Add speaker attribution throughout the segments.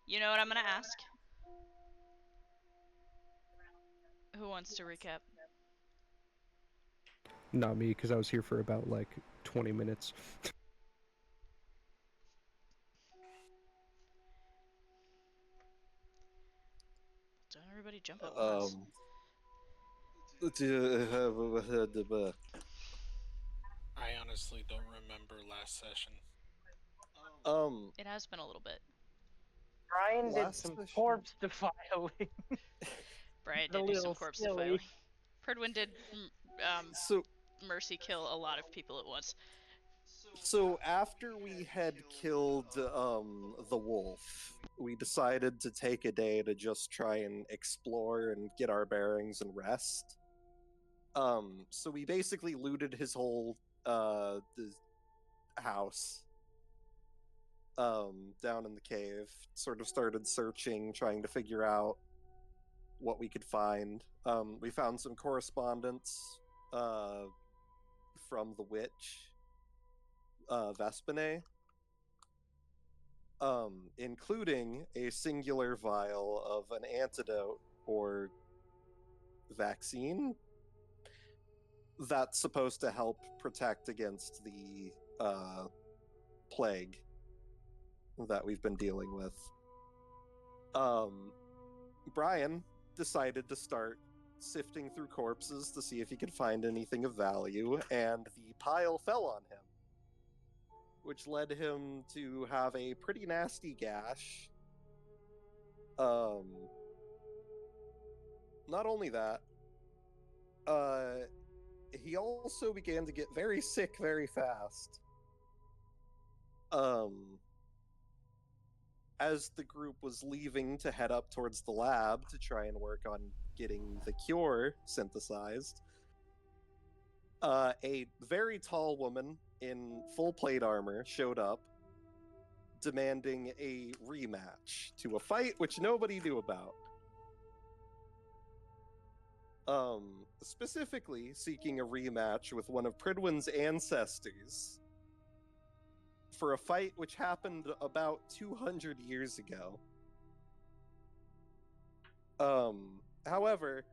Speaker 1: You know what I'm gonna ask? Who wants to recap?
Speaker 2: Not me, because I was here for about, 20 minutes.
Speaker 1: Don't everybody jump at once.
Speaker 3: Um, uh,
Speaker 4: I honestly don't remember last session.
Speaker 3: um,
Speaker 1: It has been a little bit.
Speaker 5: Brian did
Speaker 3: last
Speaker 5: some
Speaker 3: session.
Speaker 5: corpse defiling.
Speaker 1: Brian
Speaker 5: A
Speaker 1: did do some
Speaker 5: little
Speaker 1: corpse
Speaker 5: silly.
Speaker 1: defiling. Pridwin did
Speaker 3: So,
Speaker 1: mercy kill a lot of people at once.
Speaker 3: so after we had killed the wolf, we decided to take a day to just try and explore and get our bearings and rest. So we basically looted his whole the house down in the cave. Sort of started searching, trying to figure out what we could find. We found some correspondence uh, from the witch, Vespene, including a singular vial of an antidote or vaccine that's supposed to help protect against the plague that we've been dealing with. Brian decided to start sifting through corpses to see if he could find anything of value, and the pile fell on him, which led him to have a pretty nasty gash. Um, Not only that, uh, he also began to get very sick very fast. Um, as the group was leaving to head up towards the lab to try and work on getting the cure synthesized, a very tall woman in full plate armor showed up, demanding a rematch to a fight which nobody knew about. Specifically seeking a rematch with one of Pridwin's ancestors for a fight which happened about 200 years ago. However,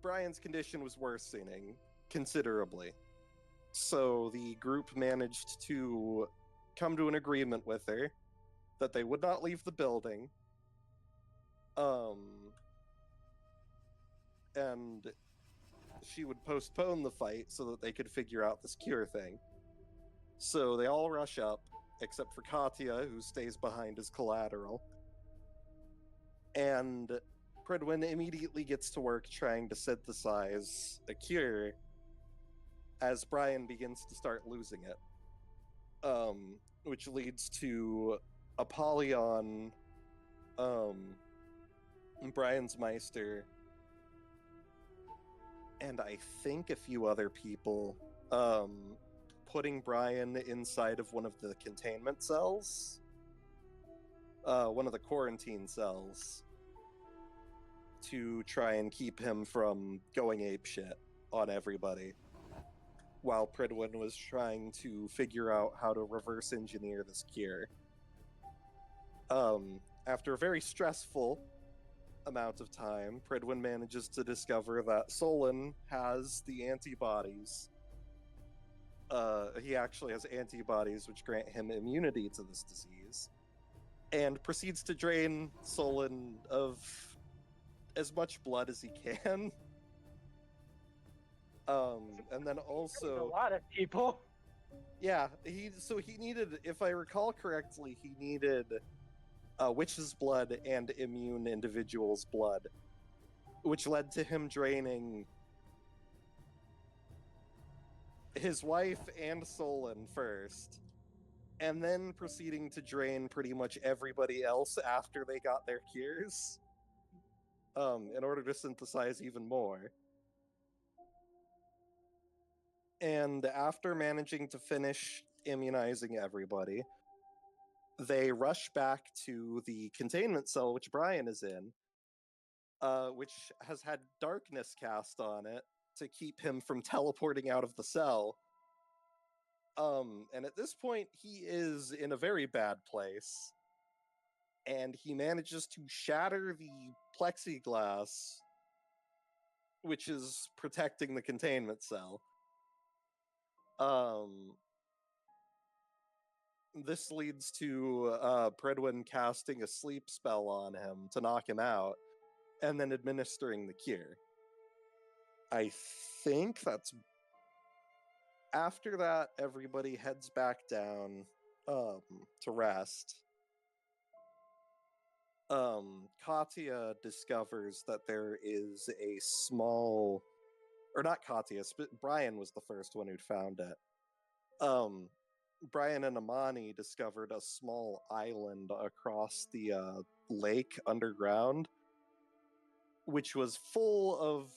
Speaker 3: Brian's condition was worsening considerably. So the group managed to come to an agreement with her that they would not leave the building. And she would postpone the fight so that they could figure out this cure thing. So they all rush up, except for Katya, who stays behind as collateral. And Pridwin immediately gets to work trying to synthesize a cure as Brian begins to start losing it. Which leads to Apollyon, Brian's Meister, and I think a few other people putting Brian inside of one of the containment cells, one of the quarantine cells, to try and keep him from going apeshit on everybody, while Pridwin was trying to figure out how to reverse engineer this cure. After a very stressful amount of time, Pridwin manages to discover that Solon has the antibodies. He actually has antibodies which grant him immunity to this disease, and proceeds to drain Solon of as much blood as he can. And then
Speaker 5: A
Speaker 3: also,
Speaker 5: lot of people.
Speaker 3: yeah, he needed, if I recall correctly, he needed witch's blood and immune individual's blood, which led to him draining his wife and Solon first, and then proceeding to drain pretty much everybody else after they got their cures, in order to synthesize even more. And after managing to finish immunizing everybody, they rush back to the containment cell which Brian is in, which has had darkness cast on it to keep him from teleporting out of the cell. And at this point, he is in a very bad place. and he manages to shatter the plexiglass, which is protecting the containment cell. This leads to Predwin casting a sleep spell on him to knock him out, and then administering the cure. I think that's... After that, everybody heads back down to rest. Katya discovers that there is a small... Or not Katya, Brian was the first one who'd found it. Brian and Amani discovered a small island across the lake underground, which was full of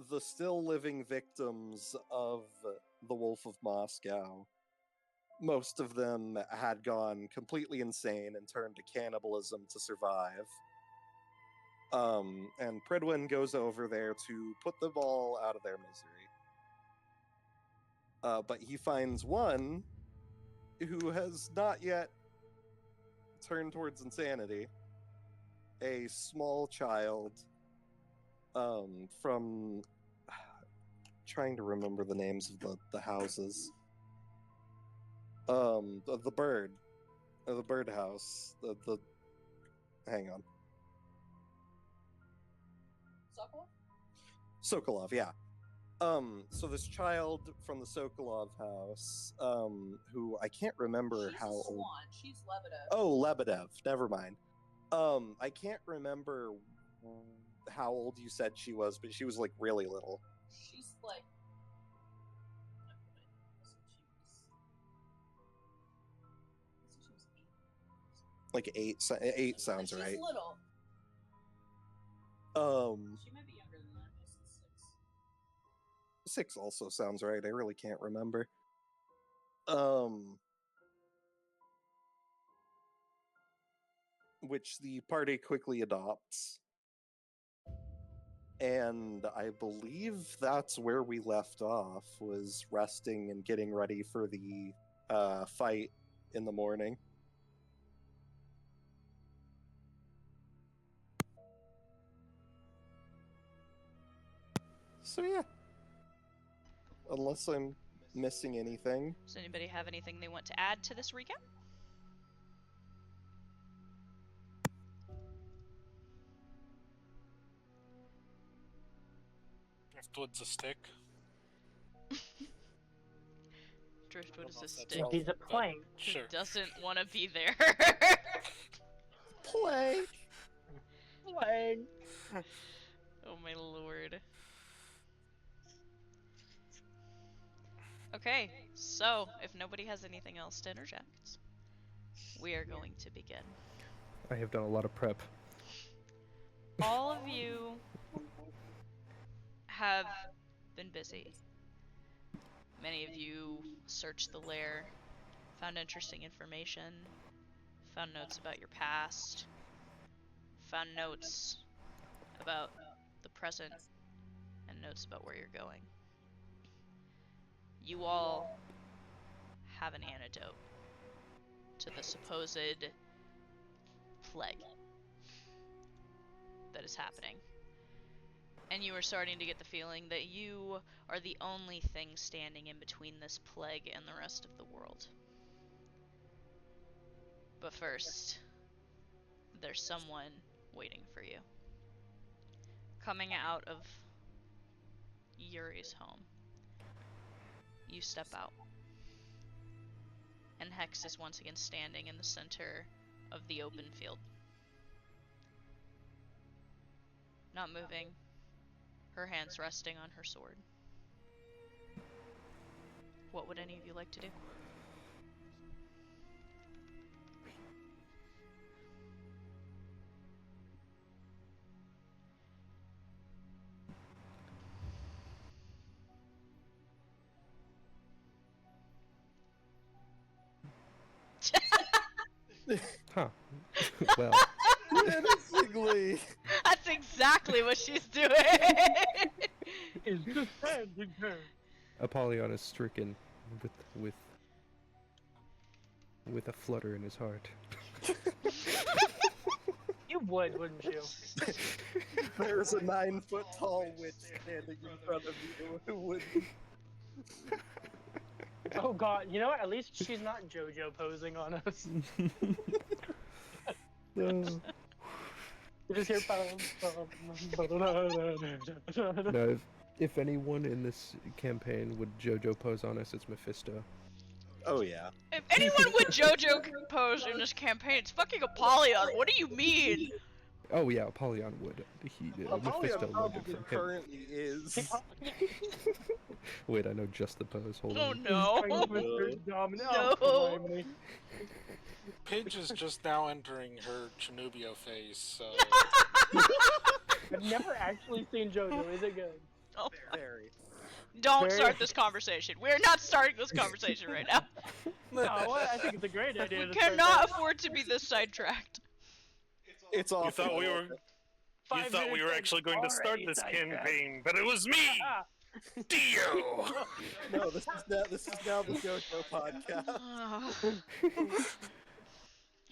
Speaker 3: the still living victims of the Wolf of Moscow. Most of them had gone completely insane and turned to cannibalism to survive. And Pridwin goes over there to put them all out of their misery. But he finds one who has not yet turned towards insanity. A small child from... trying to remember the names of the houses. The bird. The birdhouse. The hang on. Sokolov, yeah. So this child from the Sokolov house, who I can't remember how old.
Speaker 6: Swan. She's Lebedev.
Speaker 3: Oh, Lebedev. Never mind. I can't remember how old you said she was, but she was like really little.
Speaker 6: She's like.
Speaker 3: Like eight sounds
Speaker 6: She's
Speaker 3: right.
Speaker 6: little.
Speaker 3: Um,
Speaker 6: She might be younger than that. Just 6.
Speaker 3: 6 also sounds right. I really can't remember. Which the party quickly adopts. And I believe that's where we left off, was resting and getting ready for the fight in the morning. So yeah. Unless I'm missing anything.
Speaker 1: Does anybody have anything they want to add to this recap?
Speaker 4: Driftwood's a stick.
Speaker 1: Driftwood is a
Speaker 4: Almost
Speaker 1: stick.
Speaker 4: said
Speaker 5: He's a
Speaker 4: but
Speaker 5: plank.
Speaker 4: Sure.
Speaker 1: Doesn't want to be there.
Speaker 3: Play!
Speaker 5: Plank.
Speaker 1: Oh my lord. Okay, so if nobody has anything else to interject, we are going to begin.
Speaker 2: I have done a lot of prep.
Speaker 1: All of you have been busy. Many of you searched the lair, found interesting information, found notes about your past, found notes about the present, and notes about where you're going. You all have an antidote to the supposed plague that is happening. And you are starting to get the feeling that you are the only thing standing in between this plague and the rest of the world. But first, there's someone waiting for you. Coming out of Yuri's home, you step out. And Hex is once again standing in the center of the open field. Not moving, her hands resting on her sword. What would any of you like to do?
Speaker 2: Huh. Well,
Speaker 3: Menacingly!
Speaker 1: That's exactly what she's doing!
Speaker 5: Is defending her.
Speaker 2: Apollyon is stricken with with a flutter in his heart.
Speaker 5: You would, wouldn't you?
Speaker 3: There's a 9-foot-tall witch standing in front of you who would.
Speaker 5: Oh god, you know what? At least she's not JoJo posing on us.
Speaker 2: No.
Speaker 5: You just hear
Speaker 2: No, if anyone in this campaign would JoJo pose on us, it's Mephisto.
Speaker 3: Oh yeah.
Speaker 1: If anyone would JoJo pose in this campaign, it's fucking Apollyon. What do you mean?
Speaker 2: Oh yeah, Apollyon would. Mephisto
Speaker 3: Apollyon
Speaker 2: learned
Speaker 3: probably
Speaker 2: it from him.
Speaker 3: currently is.
Speaker 2: Wait, I know just the pose. Hold
Speaker 1: Oh
Speaker 2: on.
Speaker 1: no. No.
Speaker 4: Pidge is just now entering her Chinubio phase, so...
Speaker 5: I've never actually seen JoJo. Is it good?
Speaker 1: Oh,
Speaker 3: Very.
Speaker 1: don't
Speaker 5: Very-
Speaker 1: start this conversation. We're not starting this conversation right now.
Speaker 5: No, I think it's a great idea.
Speaker 1: We
Speaker 5: to start
Speaker 1: cannot
Speaker 5: that.
Speaker 1: afford to be this sidetracked.
Speaker 3: It's all.
Speaker 7: You thought we were
Speaker 5: 5 minutes
Speaker 7: we were
Speaker 5: in,
Speaker 7: actually going to start
Speaker 5: already
Speaker 7: this
Speaker 5: sidetracked.
Speaker 7: campaign, but it was me,
Speaker 5: Ah,
Speaker 7: Dio.
Speaker 3: No, this is now the JoJo podcast.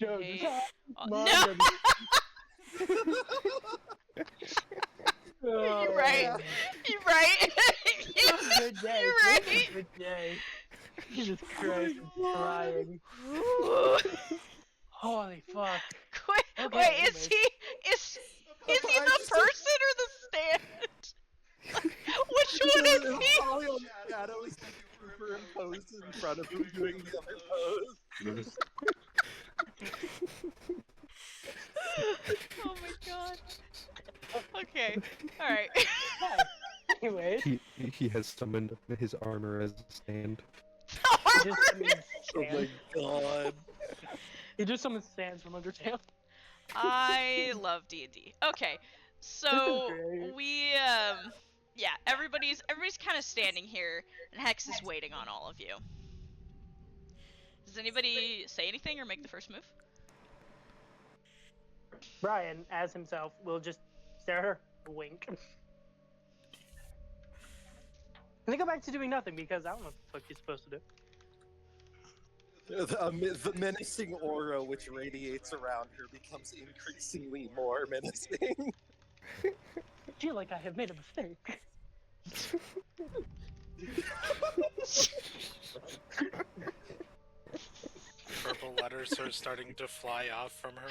Speaker 5: JoJo.
Speaker 1: Hey.
Speaker 5: Mom,
Speaker 1: No!
Speaker 5: Oh,
Speaker 1: You're right. You're right.
Speaker 5: Good day.
Speaker 1: You're right.
Speaker 5: Good day. Jesus Christ, I'm crying. Holy fuck.
Speaker 1: Wait,
Speaker 5: Okay,
Speaker 1: wait,
Speaker 5: anyways.
Speaker 1: is he the person or the stand? Which one is he?
Speaker 3: Apollyon shadow is superimposed in front of him doing the other pose.
Speaker 1: Oh my god. Okay, alright.
Speaker 5: Anyways,
Speaker 2: He has summoned his armor as a stand.
Speaker 5: he just summoned
Speaker 3: Oh my
Speaker 5: Sans.
Speaker 3: god.
Speaker 5: He just summoned Sans from Undertale.
Speaker 1: I love D&D. Okay, so
Speaker 5: This is great.
Speaker 1: we yeah, everybody's kind of standing here, and Hex is waiting on all of you. Does anybody say anything or make the first move?
Speaker 5: Brian, as himself, will just stare at her, wink. And then go back to doing nothing because I don't know what the fuck he's supposed to do.
Speaker 3: The menacing aura which radiates around her becomes increasingly more menacing.
Speaker 5: I feel like I have made a mistake.
Speaker 4: Purple letters are starting to fly off from her.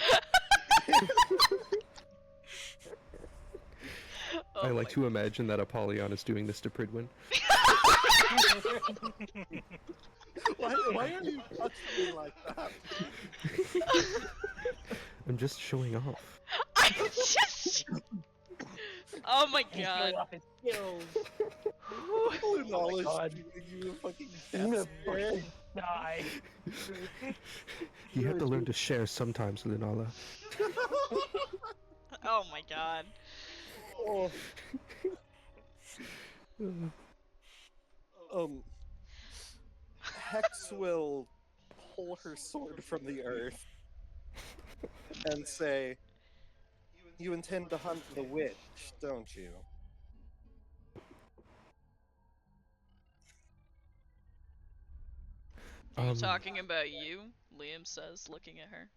Speaker 1: Oh
Speaker 2: I
Speaker 1: my
Speaker 2: like to imagine that Apollyon is doing this to Pridwin.
Speaker 3: Why are you touching me like that?
Speaker 2: I'm just showing off.
Speaker 1: I just. Oh my
Speaker 5: He's
Speaker 1: god.
Speaker 5: showing off his skills.
Speaker 3: Lunala
Speaker 5: God.
Speaker 3: is shooting you a fucking
Speaker 5: I'm gonna
Speaker 3: death stare.
Speaker 5: fucking die.
Speaker 2: You have to learn to share sometimes, Lunala.
Speaker 1: Oh my god.
Speaker 3: Oh. Hex will pull her sword from the earth and say, "You intend to hunt the witch, don't you?"
Speaker 1: Talking about you? Liam says, looking at her.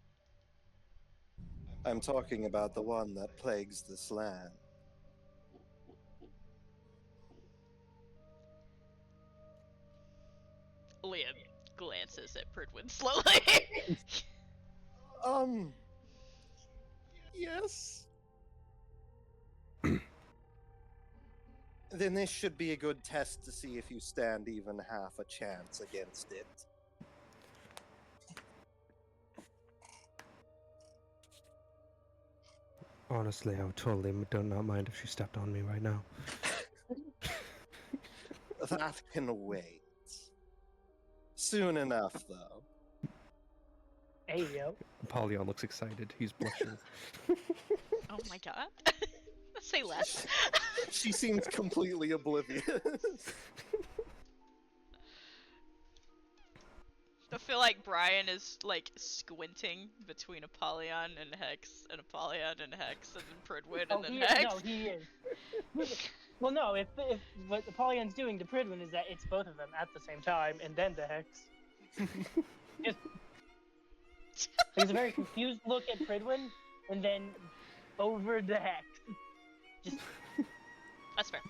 Speaker 3: I'm talking about the one that plagues this land.
Speaker 1: Liam glances at Pridwin slowly.
Speaker 3: Yes. Then this should be a good test to see if you stand even half a chance against it.
Speaker 2: Honestly, I would totally do not mind if she stepped on me right now.
Speaker 3: That can wait. Soon enough, though.
Speaker 5: Hey, yo.
Speaker 2: Apollyon looks excited. He's blushing.
Speaker 1: Oh my god. Say less.
Speaker 3: She seems completely oblivious.
Speaker 1: I feel like Brian is like squinting between Apollyon and Hex, and Apollyon and Hex, and then Pridwin, and then
Speaker 5: he
Speaker 1: Hex.
Speaker 5: No, he is. Well, no, if what Apollyon's doing to Pridwin is that it's both of them at the same time, and then the Hex. There's a very confused look at Pridwin, and then over the Hex. Just
Speaker 1: That's fair.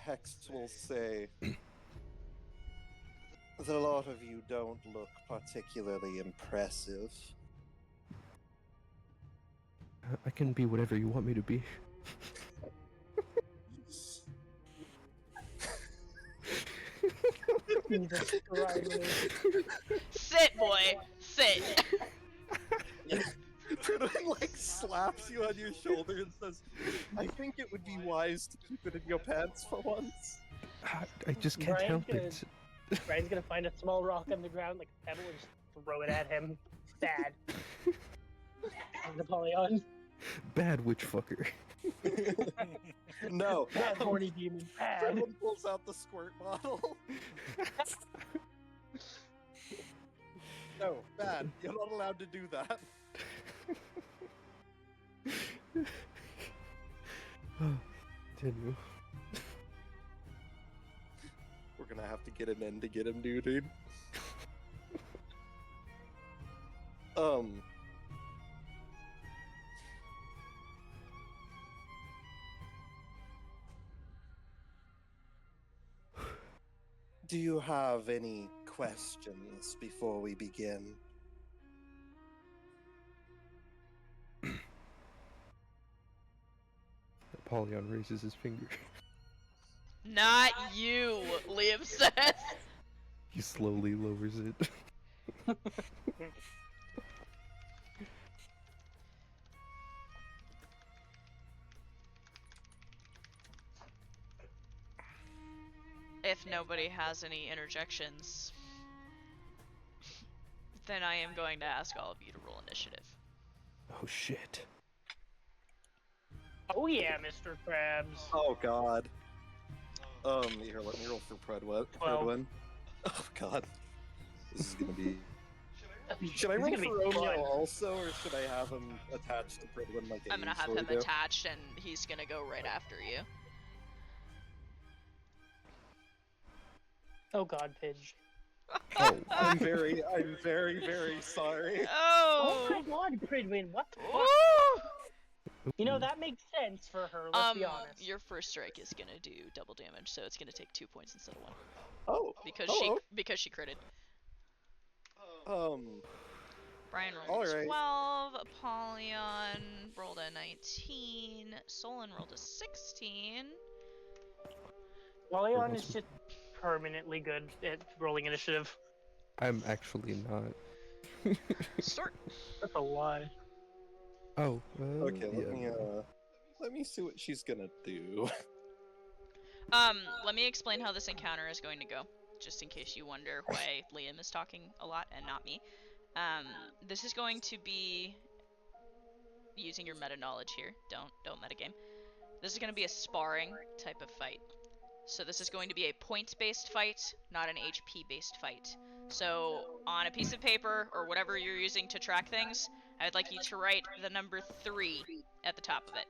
Speaker 3: Hex will say, the lot of you don't look particularly impressive.
Speaker 2: I can be whatever you want me to be.
Speaker 5: Jesus Christ.
Speaker 1: Sit, boy. Sit.
Speaker 3: Pridwin, like, slaps you on your shoulder and says, I think it would be wise to keep it in your pants for once.
Speaker 2: I just can't help it.
Speaker 5: Brian's gonna find a small rock on the ground, like a pebble, and just throw it at him. Bad. Napoleon.
Speaker 2: Bad witch fucker.
Speaker 3: No.
Speaker 5: Bad horny demon. Bad.
Speaker 3: Pridwin pulls out the squirt bottle. No, bad. You're not allowed to do that.
Speaker 2: Continue.
Speaker 3: We're gonna have to get an end to get him, dude. Do you have any questions before we begin?
Speaker 2: Apollyon raises his finger.
Speaker 1: Not you, Liam says.
Speaker 2: He slowly lowers it.
Speaker 1: If nobody has any interjections, then I am going to ask all of you to roll initiative.
Speaker 2: Oh shit.
Speaker 5: Oh yeah, Mr. Krabs.
Speaker 3: Oh god. Here, let me roll for Pridwin. Oh god. This is gonna be... Should I roll for Romeo also, or should I have him attached to Pridwin like I
Speaker 1: I'm gonna have
Speaker 3: usually
Speaker 1: him
Speaker 3: do?
Speaker 1: attached, and he's gonna go right after you.
Speaker 5: Oh god, Pidge.
Speaker 2: Oh.
Speaker 3: I'm very, very sorry.
Speaker 5: Oh
Speaker 1: Oh!
Speaker 5: my god, Pridwin, what the fuck?
Speaker 1: Ooh!
Speaker 5: You know, that makes sense for her, let's be honest.
Speaker 1: Your first strike is gonna do double damage, so it's gonna take 2 points instead of 1.
Speaker 3: Oh,
Speaker 1: Because she critted. Brian rolled a
Speaker 3: Alright.
Speaker 1: 12, Apollyon rolled a 19, Solon rolled a 16.
Speaker 5: Leon is just permanently good at rolling initiative.
Speaker 2: I'm actually not.
Speaker 1: Start.
Speaker 5: That's a lie.
Speaker 2: Oh,
Speaker 3: okay,
Speaker 2: yeah.
Speaker 3: let me see what she's gonna do.
Speaker 1: Let me explain how this encounter is going to go, just in case you wonder why Liam is talking a lot and not me. This is going to be using your meta knowledge here. Don't metagame. This is going to be a sparring type of fight. So this is going to be a points-based fight, not an HP-based fight. So on a piece of paper or whatever you're using to track things, I'd like you to write the number 3 at the top of it.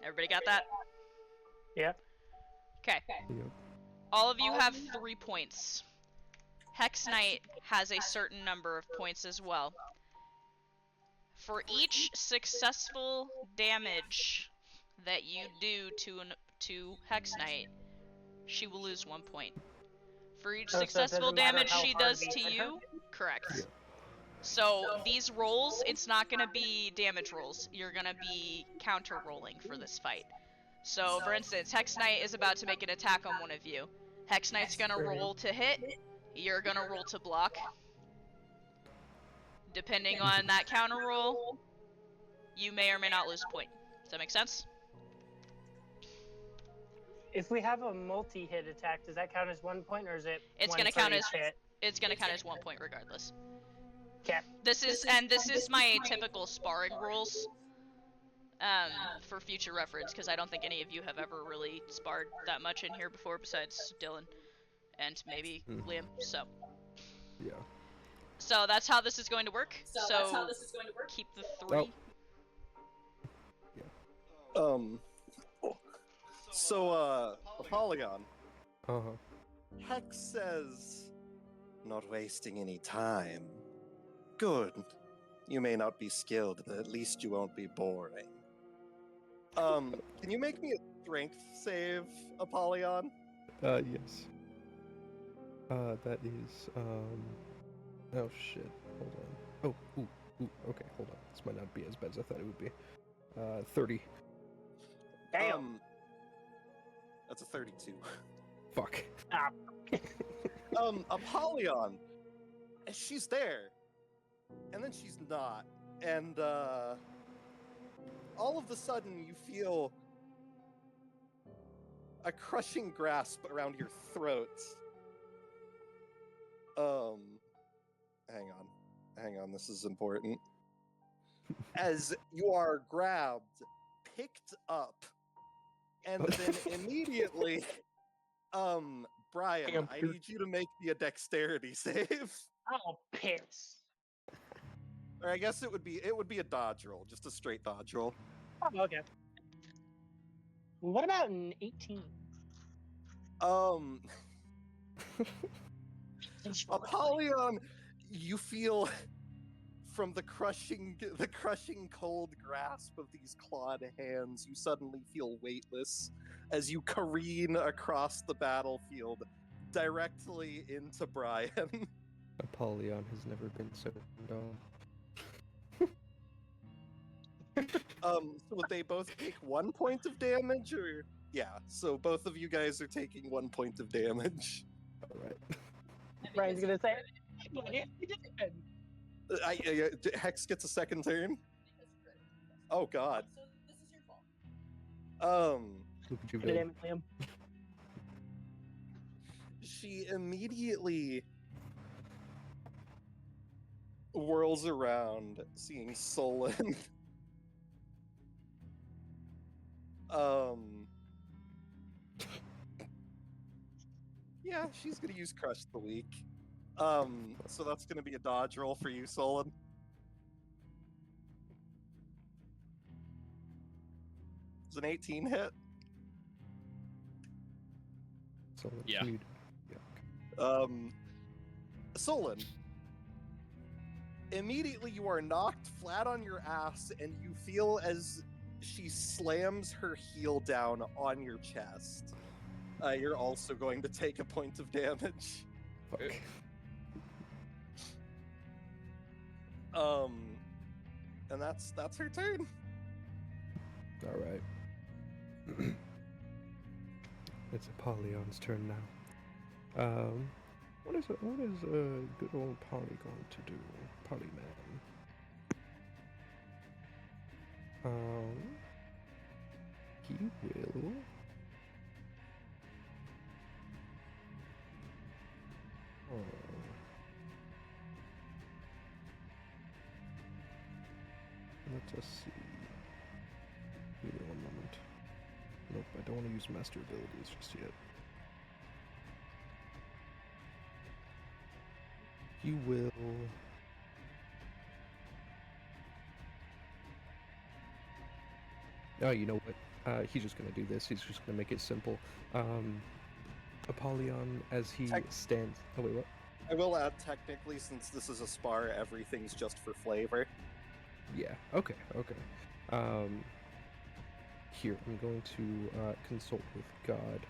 Speaker 1: Everybody got that?
Speaker 5: Yep.
Speaker 1: Okay.
Speaker 2: Yep.
Speaker 1: All of you have 3 points. Hex Knight has a certain number of points as well. For each successful damage that you do to Hex Knight, she will lose 1 point. For each
Speaker 5: So it
Speaker 1: successful
Speaker 5: doesn't matter
Speaker 1: damage
Speaker 5: how
Speaker 1: she
Speaker 5: hard
Speaker 1: does
Speaker 5: we
Speaker 1: to
Speaker 5: hit her?
Speaker 1: you, correct.
Speaker 2: Yeah.
Speaker 1: So these rolls, it's not gonna be damage rolls. You're gonna be counter rolling for this fight. So for instance, Hex Knight is about to make an attack on one of you. Hex Knight's gonna roll to hit. You're gonna roll to block. Depending on that counter roll, you may or may not lose a point. Does that make sense?
Speaker 5: If we have a multi-hit attack, does that count as 1 point, or is it?
Speaker 1: It's
Speaker 5: one
Speaker 1: gonna
Speaker 5: for
Speaker 1: count
Speaker 5: each
Speaker 1: as
Speaker 5: hit?
Speaker 1: it's gonna count as 1 point regardless.
Speaker 5: Okay.
Speaker 1: This is my typical sparring rules. For future reference, because I don't think any of you have ever really sparred that much in here before, besides Dylan and maybe Liam.
Speaker 2: Yeah.
Speaker 1: So that's how this is going to work. So keep the 3.
Speaker 3: Um. So, Apollyon.
Speaker 2: Uh-huh.
Speaker 3: Hex says, "Not wasting any time. Good. You may not be skilled, but at least you won't be boring." Can you make me a strength save, Apollyon?
Speaker 2: Yes. That is, oh shit, hold on. Oh, ooh, okay, hold on. This might not be as bad as I thought it would be. 30.
Speaker 5: Damn.
Speaker 3: That's a 32.
Speaker 2: Fuck.
Speaker 5: Ah.
Speaker 3: Apollyon, she's there, and then she's not, and all of a sudden you feel a crushing grasp around your throat. Hang on, this is important. As you are grabbed, picked up, and then immediately, Brian,
Speaker 5: Damn,
Speaker 3: I
Speaker 5: dude.
Speaker 3: need you to make me a dexterity save.
Speaker 5: Oh, piss.
Speaker 3: Or I guess it would be a dodge roll, just a straight dodge roll.
Speaker 5: Oh, okay. What about an 18?
Speaker 3: Apollyon, you feel from the crushing cold grasp of these clawed hands, you suddenly feel weightless as you careen across the battlefield directly into Brian.
Speaker 2: Apollyon has never been so dumb.
Speaker 3: So would they both take 1 point of damage, or yeah? So both of you guys are taking 1 point of damage.
Speaker 2: All right.
Speaker 5: Brian's gonna say,
Speaker 3: Hex gets a second turn. Oh God.
Speaker 6: So this is your fault.
Speaker 2: Look at you,
Speaker 5: Damn
Speaker 2: man.
Speaker 5: it, Liam.
Speaker 3: She immediately whirls around, seeing Solon. Yeah, she's gonna use Crush the Weak. So that's gonna be a dodge roll for you, Solon. Is an 18 hit?
Speaker 2: So
Speaker 7: Yeah.
Speaker 2: muted. Yeah.
Speaker 3: Solon. Immediately you are knocked flat on your ass, and you feel as she slams her heel down on your chest. You're also going to take a point of damage.
Speaker 2: Fuck.
Speaker 3: And that's her turn.
Speaker 2: All right. It's Apollyon's turn now. What is good old Polly going to do? Polyman. He will. Let us see. Give me 1 moment. Nope, I don't want to use master abilities just yet. He will. Oh, you know what? He's just gonna do this. He's just gonna make it simple. Apollyon, as he stands. Oh wait, what?
Speaker 3: I will add, technically, since this is a spar, everything's just for flavor.
Speaker 2: Yeah. Okay. Here, I'm going to consult with God.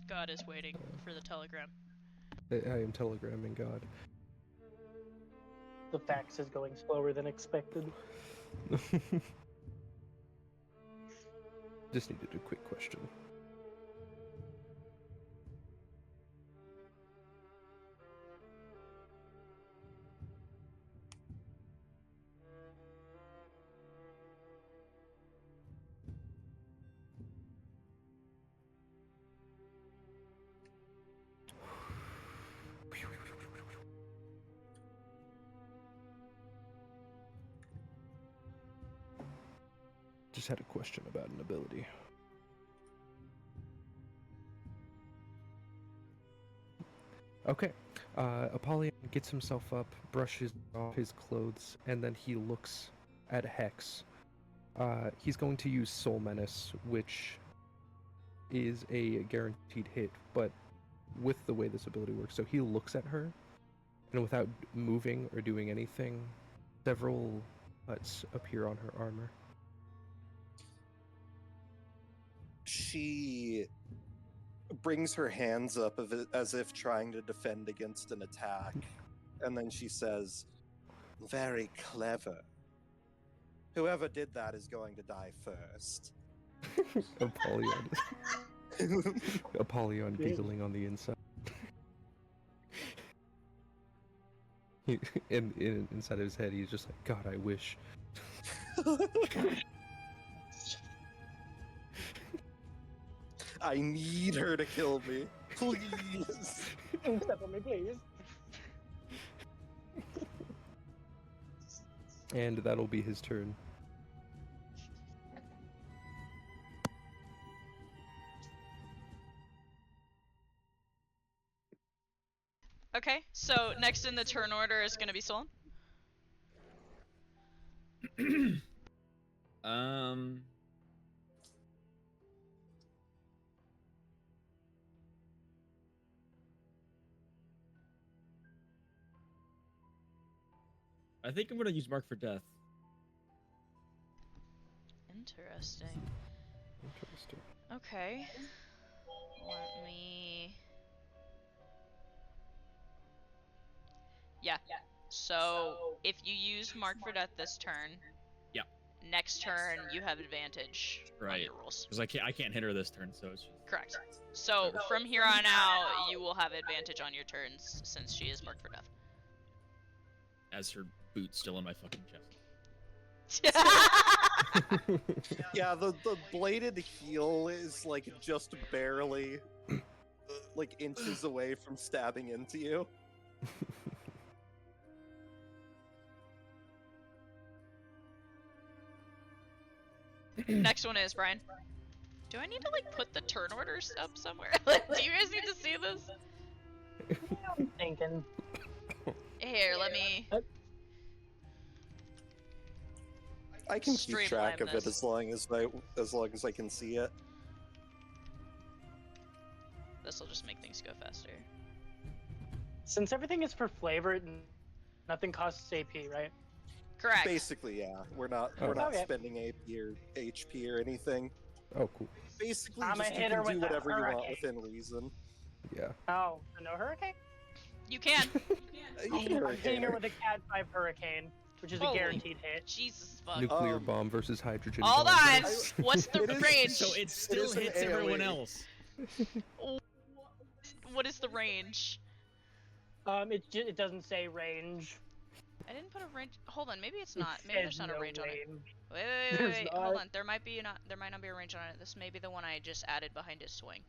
Speaker 1: God is waiting for the telegram.
Speaker 2: I am telegramming God.
Speaker 5: The fax is going slower than expected.
Speaker 2: Just needed a quick question. just had a question about an ability. Okay. Apollyon gets himself up, brushes off his clothes, and then he looks at Hex. He's going to use Soul Menace, which is a guaranteed hit, but with the way this ability works, so he looks at her, and without moving or doing anything, several cuts appear on her armor.
Speaker 3: She brings her hands up as if trying to defend against an attack, and then she says, "Very clever. Whoever did that is going to die first."
Speaker 2: Apollyon giggling on the inside. Inside of his head, he's just like, God, I wish.
Speaker 3: I need her to kill me. Please.
Speaker 5: Step on me, please.
Speaker 2: And that'll be his turn.
Speaker 1: Okay, so next in the turn order is gonna be Solon.
Speaker 8: I think I'm gonna use Mark for Death.
Speaker 1: Interesting.
Speaker 2: Interesting.
Speaker 1: Okay. Let me... Yeah. So, if you use Mark for Death this turn,
Speaker 8: Yeah.
Speaker 1: next turn you have advantage on
Speaker 8: Right.
Speaker 1: your rolls.
Speaker 8: Because I can't hit her this turn, so it's just...
Speaker 1: Correct. So, from here on out, you will have advantage on your turns since she is marked for death.
Speaker 8: As her boot's still in my fucking chest.
Speaker 3: Yeah, the bladed heel is like just barely like inches away from stabbing into you.
Speaker 1: Next one is Brian. Do I need to like put the turn orders up somewhere? Do you guys need to see this?
Speaker 5: I'm thinking.
Speaker 1: Here, let me.
Speaker 3: I can keep track
Speaker 1: Streamline
Speaker 3: of it
Speaker 1: this.
Speaker 3: as long as I can see it.
Speaker 1: This will just make things go faster.
Speaker 5: Since everything is for flavor, nothing costs AP, right?
Speaker 1: Correct.
Speaker 3: Basically, yeah. We're not
Speaker 5: Okay.
Speaker 3: spending AP or HP or anything.
Speaker 2: Oh, cool.
Speaker 3: Basically,
Speaker 5: I'm a
Speaker 3: just you
Speaker 5: hitter
Speaker 3: can do
Speaker 5: with a
Speaker 3: whatever you want
Speaker 5: hurricane.
Speaker 3: within reason.
Speaker 2: Yeah.
Speaker 5: Oh, so no hurricane?
Speaker 1: You can.
Speaker 3: You can
Speaker 5: I'm hitting her
Speaker 3: hurricane.
Speaker 5: with a Cat 5 hurricane, which is a
Speaker 1: Holy
Speaker 5: guaranteed hit.
Speaker 1: Jesus fuck.
Speaker 2: Nuclear bomb versus hydrogen
Speaker 1: Hold
Speaker 2: bomb.
Speaker 1: on. What's the
Speaker 3: It is-
Speaker 1: range?
Speaker 8: So it still
Speaker 3: is an
Speaker 8: hits everyone
Speaker 3: AoE.
Speaker 8: else.
Speaker 1: What is the range?
Speaker 5: It doesn't say range.
Speaker 1: I didn't put a range. Hold on, maybe it's
Speaker 5: It
Speaker 1: not. Maybe there's
Speaker 5: says
Speaker 1: not a
Speaker 5: no
Speaker 1: range on it.
Speaker 5: range.
Speaker 1: Wait.
Speaker 5: There's
Speaker 1: Hold
Speaker 5: not.
Speaker 1: on. There might not be a range on it. This may be the one I just added behind his swing.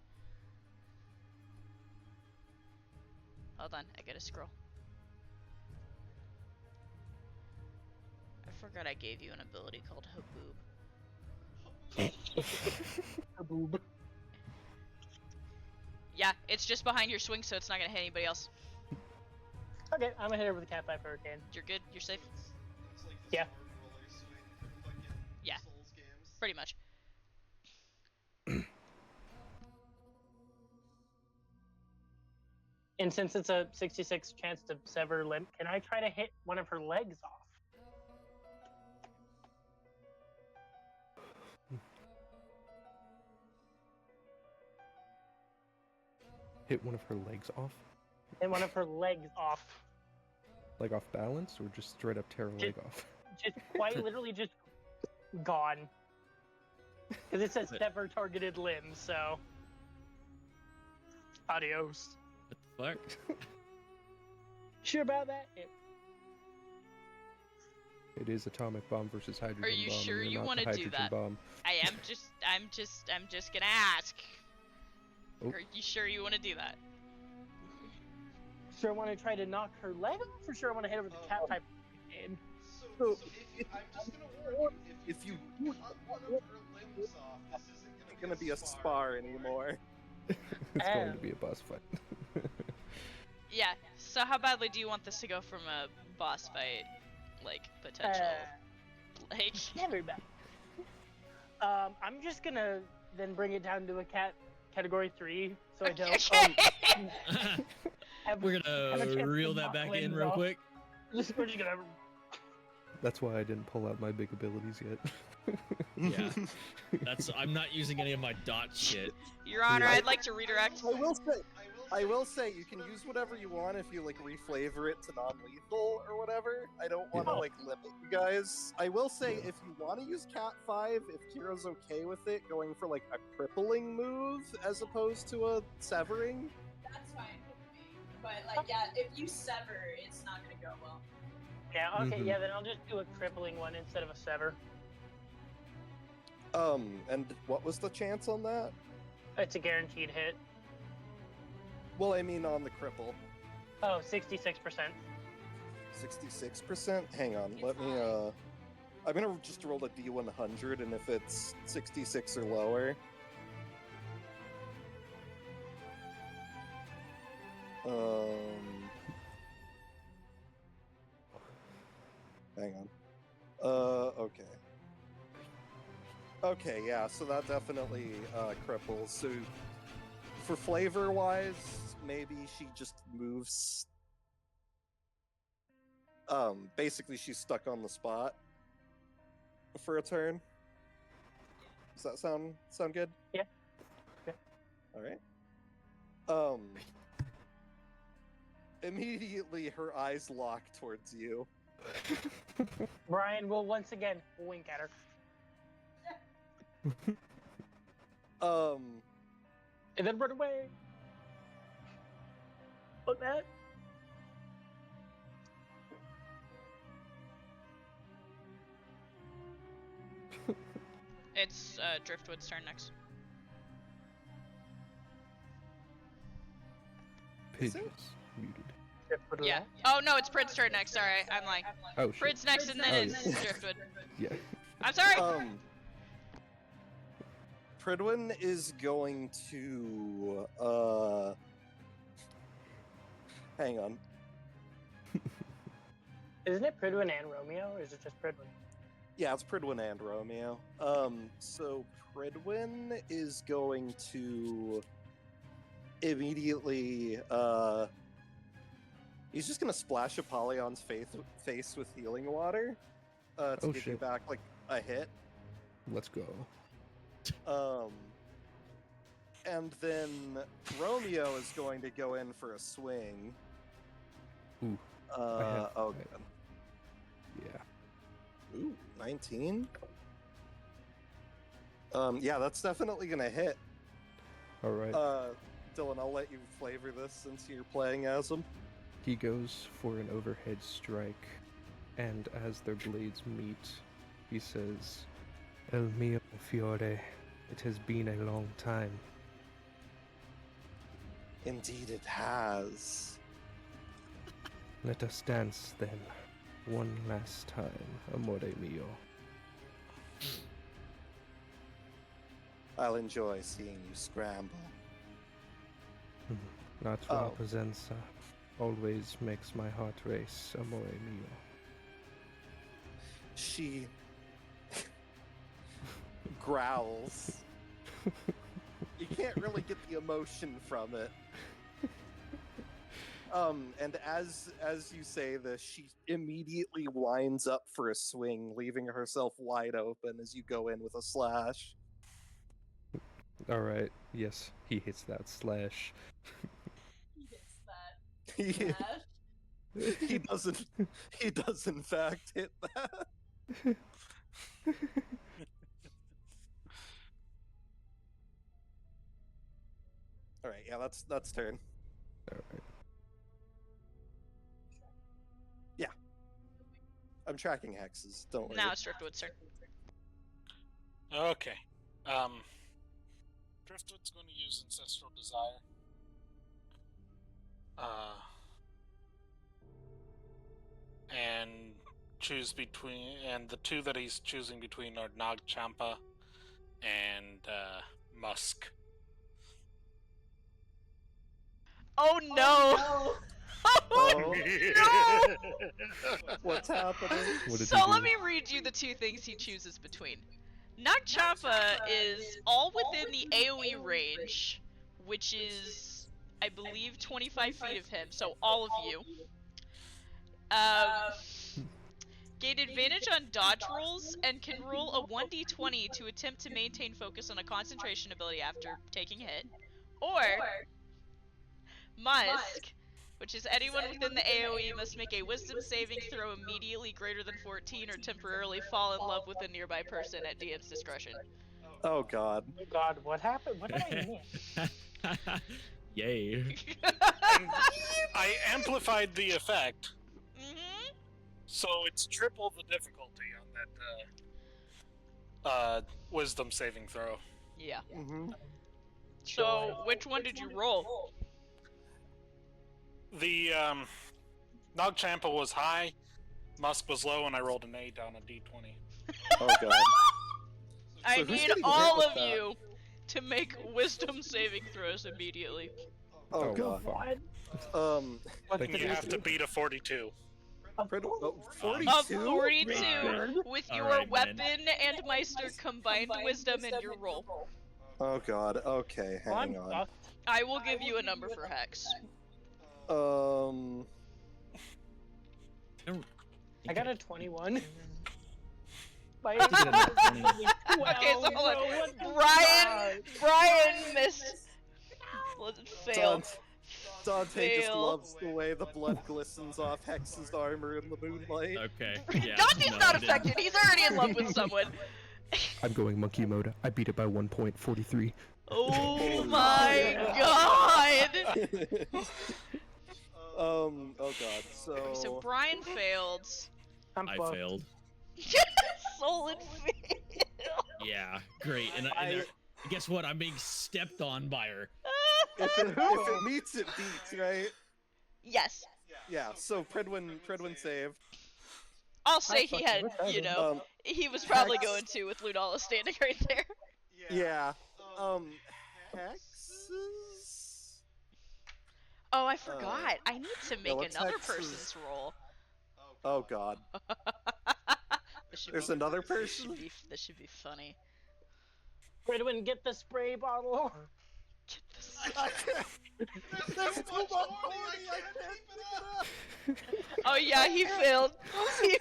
Speaker 1: Hold on, I gotta scroll. I forgot I gave you an ability called Haboob.
Speaker 5: A boob.
Speaker 1: Yeah, it's just behind your swing, so it's not gonna hit anybody else.
Speaker 5: Okay, I'm gonna hit her with a Cat 5 hurricane.
Speaker 1: You're good. You're safe.
Speaker 6: It's like
Speaker 5: Yeah.
Speaker 6: sword roller swing from fucking
Speaker 1: Yeah.
Speaker 6: Souls games.
Speaker 1: Pretty much.
Speaker 5: And since it's a 66 chance to sever limb, can I try to hit one of her legs off?
Speaker 2: Hit one of her legs off?
Speaker 5: And one of her legs off.
Speaker 2: Like off balance, or just straight up tear a leg off?
Speaker 5: Just quite literally just gone. Because it says sever targeted limb, so. Adios.
Speaker 8: What the fuck?
Speaker 5: Sure about that?
Speaker 2: It is atomic bomb versus hydrogen
Speaker 1: Are you
Speaker 2: bomb.
Speaker 1: sure
Speaker 2: and
Speaker 1: you
Speaker 2: want
Speaker 1: wanna
Speaker 2: to
Speaker 1: do that?
Speaker 2: Bomb.
Speaker 1: I'm just gonna ask.
Speaker 2: Oh.
Speaker 1: Are you sure you want to do that?
Speaker 5: Sure, I want to try to knock her leg off, or sure, I want to hit her with a Cat 5 hurricane?
Speaker 6: So I'm just gonna warn you, if
Speaker 3: if you
Speaker 6: cut one of her limbs off, this isn't
Speaker 3: gonna be a spar anymore.
Speaker 2: It's going to be a boss fight.
Speaker 1: Yeah. So how badly do you want this to go from a boss fight, like potential? Like.
Speaker 5: Never bad. I'm just gonna then bring it down to a category 3, so I don't.
Speaker 1: Okay.
Speaker 8: We're
Speaker 5: have a
Speaker 8: gonna
Speaker 5: chance to
Speaker 8: reel that
Speaker 5: knock
Speaker 8: back in
Speaker 5: limbs
Speaker 8: real
Speaker 5: off.
Speaker 8: quick.
Speaker 5: We're just gonna.
Speaker 2: That's why I didn't pull out my big abilities yet.
Speaker 8: Yeah. I'm not using any of my dot shit.
Speaker 1: Your Honor,
Speaker 2: Yeah.
Speaker 1: I'd like to redirect.
Speaker 3: I will say you can use whatever you want if you like reflavor it to non-lethal or whatever. I don't want to
Speaker 2: Yeah.
Speaker 3: like limit you guys. I will say if you want to use Cat 5, if Kira's okay with it, going for like a crippling move as opposed to a severing.
Speaker 6: That's fine with me. But like, yeah, if you sever, it's not gonna go well.
Speaker 5: Yeah. Okay.
Speaker 2: Mhm.
Speaker 5: Yeah. Then I'll just do a crippling one instead of a sever.
Speaker 3: And what was the chance on that?
Speaker 5: It's a guaranteed hit.
Speaker 3: Well, I mean on the cripple.
Speaker 5: Oh, 66%.
Speaker 3: 66%? Hang on, let me, I'm gonna just roll a D100, and if it's 66 or lower... Hang on. Okay. Okay, yeah, so that definitely, cripples. So, for flavor-wise, maybe she just moves... basically she's stuck on the spot for a turn. Does that sound good?
Speaker 5: Yeah. Yeah.
Speaker 3: Alright. Immediately her eyes lock towards you.
Speaker 5: Brian will once again wink at her. And then run away. Look that.
Speaker 1: It's Driftwood's turn next.
Speaker 2: Pigeons muted.
Speaker 1: Yeah. Oh no, it's Prid's turn next. Sorry, I'm like
Speaker 2: Oh shit.
Speaker 1: Prid's next, and then
Speaker 2: Oh,
Speaker 1: it's
Speaker 2: yeah.
Speaker 1: Driftwood.
Speaker 2: Yeah.
Speaker 1: I'm sorry.
Speaker 3: Pridwin is going to, hang on.
Speaker 5: Isn't it Pridwin and Romeo, or is it just Pridwin?
Speaker 3: Yeah, it's Pridwin and Romeo. So Pridwin is going to immediately, he's just gonna splash Apollyon's face with healing water, to
Speaker 2: Oh,
Speaker 3: give you
Speaker 2: shit.
Speaker 3: back, like, a hit.
Speaker 2: Let's go.
Speaker 3: And then Romeo is going to go in for a swing.
Speaker 2: Ooh. have-
Speaker 3: Oh,
Speaker 2: I-
Speaker 3: good.
Speaker 2: Yeah.
Speaker 3: Ooh, 19? Yeah, that's definitely gonna hit.
Speaker 2: All right.
Speaker 3: Dylan, I'll let you flavor this since you're playing as him.
Speaker 2: He goes for an overhead strike, and as their blades meet, he says, "El mio fiore, it has been a long time."
Speaker 3: Indeed it has.
Speaker 2: Let us dance then, one last time, amore mio.
Speaker 3: I'll enjoy seeing you scramble.
Speaker 2: Not
Speaker 3: Oh.
Speaker 2: presenza always makes my heart race, amore mio.
Speaker 3: She growls. You can't really get the emotion from it. And as you say this, she immediately winds up for a swing, leaving herself wide open as you go in with a slash.
Speaker 2: All right. Yes, he hits that slash.
Speaker 6: He gets that.
Speaker 3: he,
Speaker 6: Smash.
Speaker 3: he does in fact hit that. All right, yeah, that's turn.
Speaker 2: All right.
Speaker 3: I'm tracking hexes. Don't worry.
Speaker 1: Now it's Driftwood's turn.
Speaker 4: Okay. Driftwood's going to use Ancestral Desire. And choose between, and the two that he's choosing between are Nag Champa and Musk.
Speaker 1: Oh no!
Speaker 3: Oh,
Speaker 1: no!
Speaker 3: what's happening?
Speaker 2: What did
Speaker 1: So
Speaker 2: he do?
Speaker 1: let me read you the two things he chooses between. Nag Champa is all within the AoE range, which is, I believe, 25 feet of him, so all of you. Gain advantage on dodge rolls and can roll a 1d20 to attempt to maintain focus on a concentration ability after taking a hit. Or Musk, which is anyone within the AoE must make a wisdom saving throw immediately greater than 14 or temporarily fall in love with a nearby person at DM's discretion.
Speaker 3: Oh god.
Speaker 5: Oh God, what happened? What did I miss?
Speaker 8: Yay.
Speaker 4: I amplified the effect,
Speaker 1: Mm-hmm.
Speaker 4: so it's triple the difficulty on that wisdom saving throw.
Speaker 1: Yeah.
Speaker 3: Mm-hmm.
Speaker 1: So, which one did you roll?
Speaker 4: The Nag Champa was high, Musk was low, and I rolled an 8 on a d20.
Speaker 3: Oh god.
Speaker 1: I
Speaker 3: So who's
Speaker 1: need
Speaker 3: getting hit
Speaker 1: all
Speaker 3: with
Speaker 1: of
Speaker 3: that?
Speaker 1: you to make wisdom saving throws immediately.
Speaker 3: Oh
Speaker 2: Oh,
Speaker 3: god.
Speaker 5: What?
Speaker 3: Um,
Speaker 2: Thank
Speaker 4: You have to beat a 42.
Speaker 3: oh,
Speaker 1: Of
Speaker 3: 42?
Speaker 1: 42 with your
Speaker 8: Alright,
Speaker 1: weapon and Meister combined wisdom in your roll.
Speaker 3: Oh god. Okay,
Speaker 5: Well, I'm
Speaker 3: hang on.
Speaker 5: fucked.
Speaker 1: I will give you a number for Hex.
Speaker 5: I got a 21. My
Speaker 8: get a nat 20.
Speaker 1: Okay, so hold on.
Speaker 5: Bro, what the
Speaker 1: Brian missed. Failed.
Speaker 3: Dante just
Speaker 1: Fail.
Speaker 3: loves the way the blood glistens off Hex's armor in the moonlight.
Speaker 8: Okay. Yeah.
Speaker 1: Dante's
Speaker 8: no,
Speaker 1: not
Speaker 8: I didn't.
Speaker 1: affected. He's already in love with someone.
Speaker 2: I'm going monkey mode. I beat it by 1.43.
Speaker 1: Oh my god!
Speaker 3: Oh god, so...
Speaker 1: So Brian failed.
Speaker 5: I'm
Speaker 8: I
Speaker 5: fucked.
Speaker 8: failed.
Speaker 1: Solid fail.
Speaker 8: Yeah, great. And guess what? I'm being stepped on by her.
Speaker 3: if it meets, it beats, right?
Speaker 1: Yes.
Speaker 3: Yeah, so Predwin saved.
Speaker 1: I'll say he
Speaker 5: fucking
Speaker 1: had,
Speaker 5: wish I
Speaker 1: you
Speaker 5: did.
Speaker 1: know, he was probably
Speaker 3: Hex.
Speaker 1: going to with Ludala standing right there.
Speaker 3: Yeah. Hexes?
Speaker 1: Oh, I forgot. I need to make
Speaker 3: what's
Speaker 1: another
Speaker 3: Hex's?
Speaker 1: person's roll.
Speaker 3: Oh god.
Speaker 1: This should
Speaker 3: There's
Speaker 1: be,
Speaker 3: another
Speaker 1: This
Speaker 3: person?
Speaker 1: should be funny.
Speaker 5: Redwin, get the spray bottle.
Speaker 1: Get this.
Speaker 3: I can't. There's too much money, I can't pick it up.
Speaker 1: Oh yeah, he failed. He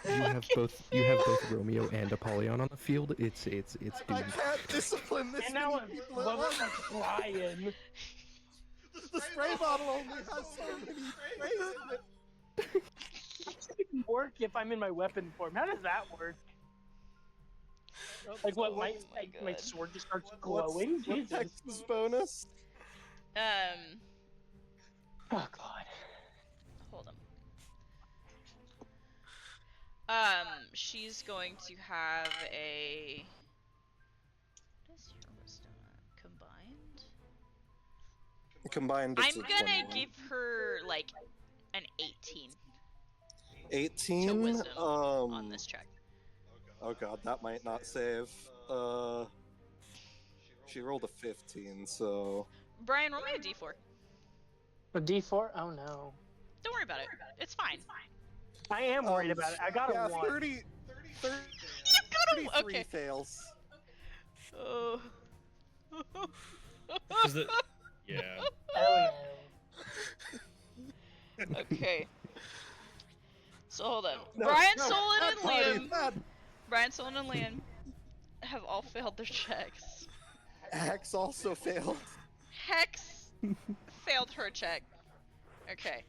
Speaker 2: You have both Romeo and Apollyon on the field. It's
Speaker 3: I
Speaker 2: doomed.
Speaker 3: can't discipline this
Speaker 5: And now
Speaker 3: many
Speaker 5: I'm
Speaker 3: people at once.
Speaker 5: flying.
Speaker 3: The spray bottle only has so many sprays in it.
Speaker 5: How does it even work if I'm in my weapon form? How does that work? Like what? My
Speaker 1: God.
Speaker 5: sword just starts glowing.
Speaker 3: What's
Speaker 5: Jesus.
Speaker 3: Hex's bonus?
Speaker 5: Oh god.
Speaker 1: Hold on. She's going to have a. What is your wisdom combined?
Speaker 3: Combined,
Speaker 1: I'm
Speaker 3: it's a
Speaker 1: gonna
Speaker 3: 21.
Speaker 1: give her like an 18
Speaker 3: 18
Speaker 1: to wisdom on this check.
Speaker 3: Oh god, that might not save. She rolled a 15, so
Speaker 1: Brian, roll me a d4.
Speaker 5: A D4? Oh no.
Speaker 1: Don't worry about it. It's fine.
Speaker 5: I am worried about it. I got
Speaker 3: yeah,
Speaker 5: a 1.
Speaker 3: 30
Speaker 1: You got a
Speaker 3: 33
Speaker 1: okay.
Speaker 3: fails.
Speaker 1: Oh.
Speaker 8: Is it? Yeah.
Speaker 5: Hell no.
Speaker 1: Okay. So hold on.
Speaker 3: No,
Speaker 1: Brian,
Speaker 3: no,
Speaker 1: Solon,
Speaker 3: not
Speaker 1: and
Speaker 3: Bonnie,
Speaker 1: Liam.
Speaker 3: not-
Speaker 1: Brian, Solon, and Liam have all failed their checks.
Speaker 3: Hex also failed.
Speaker 1: Hex failed her check. Okay.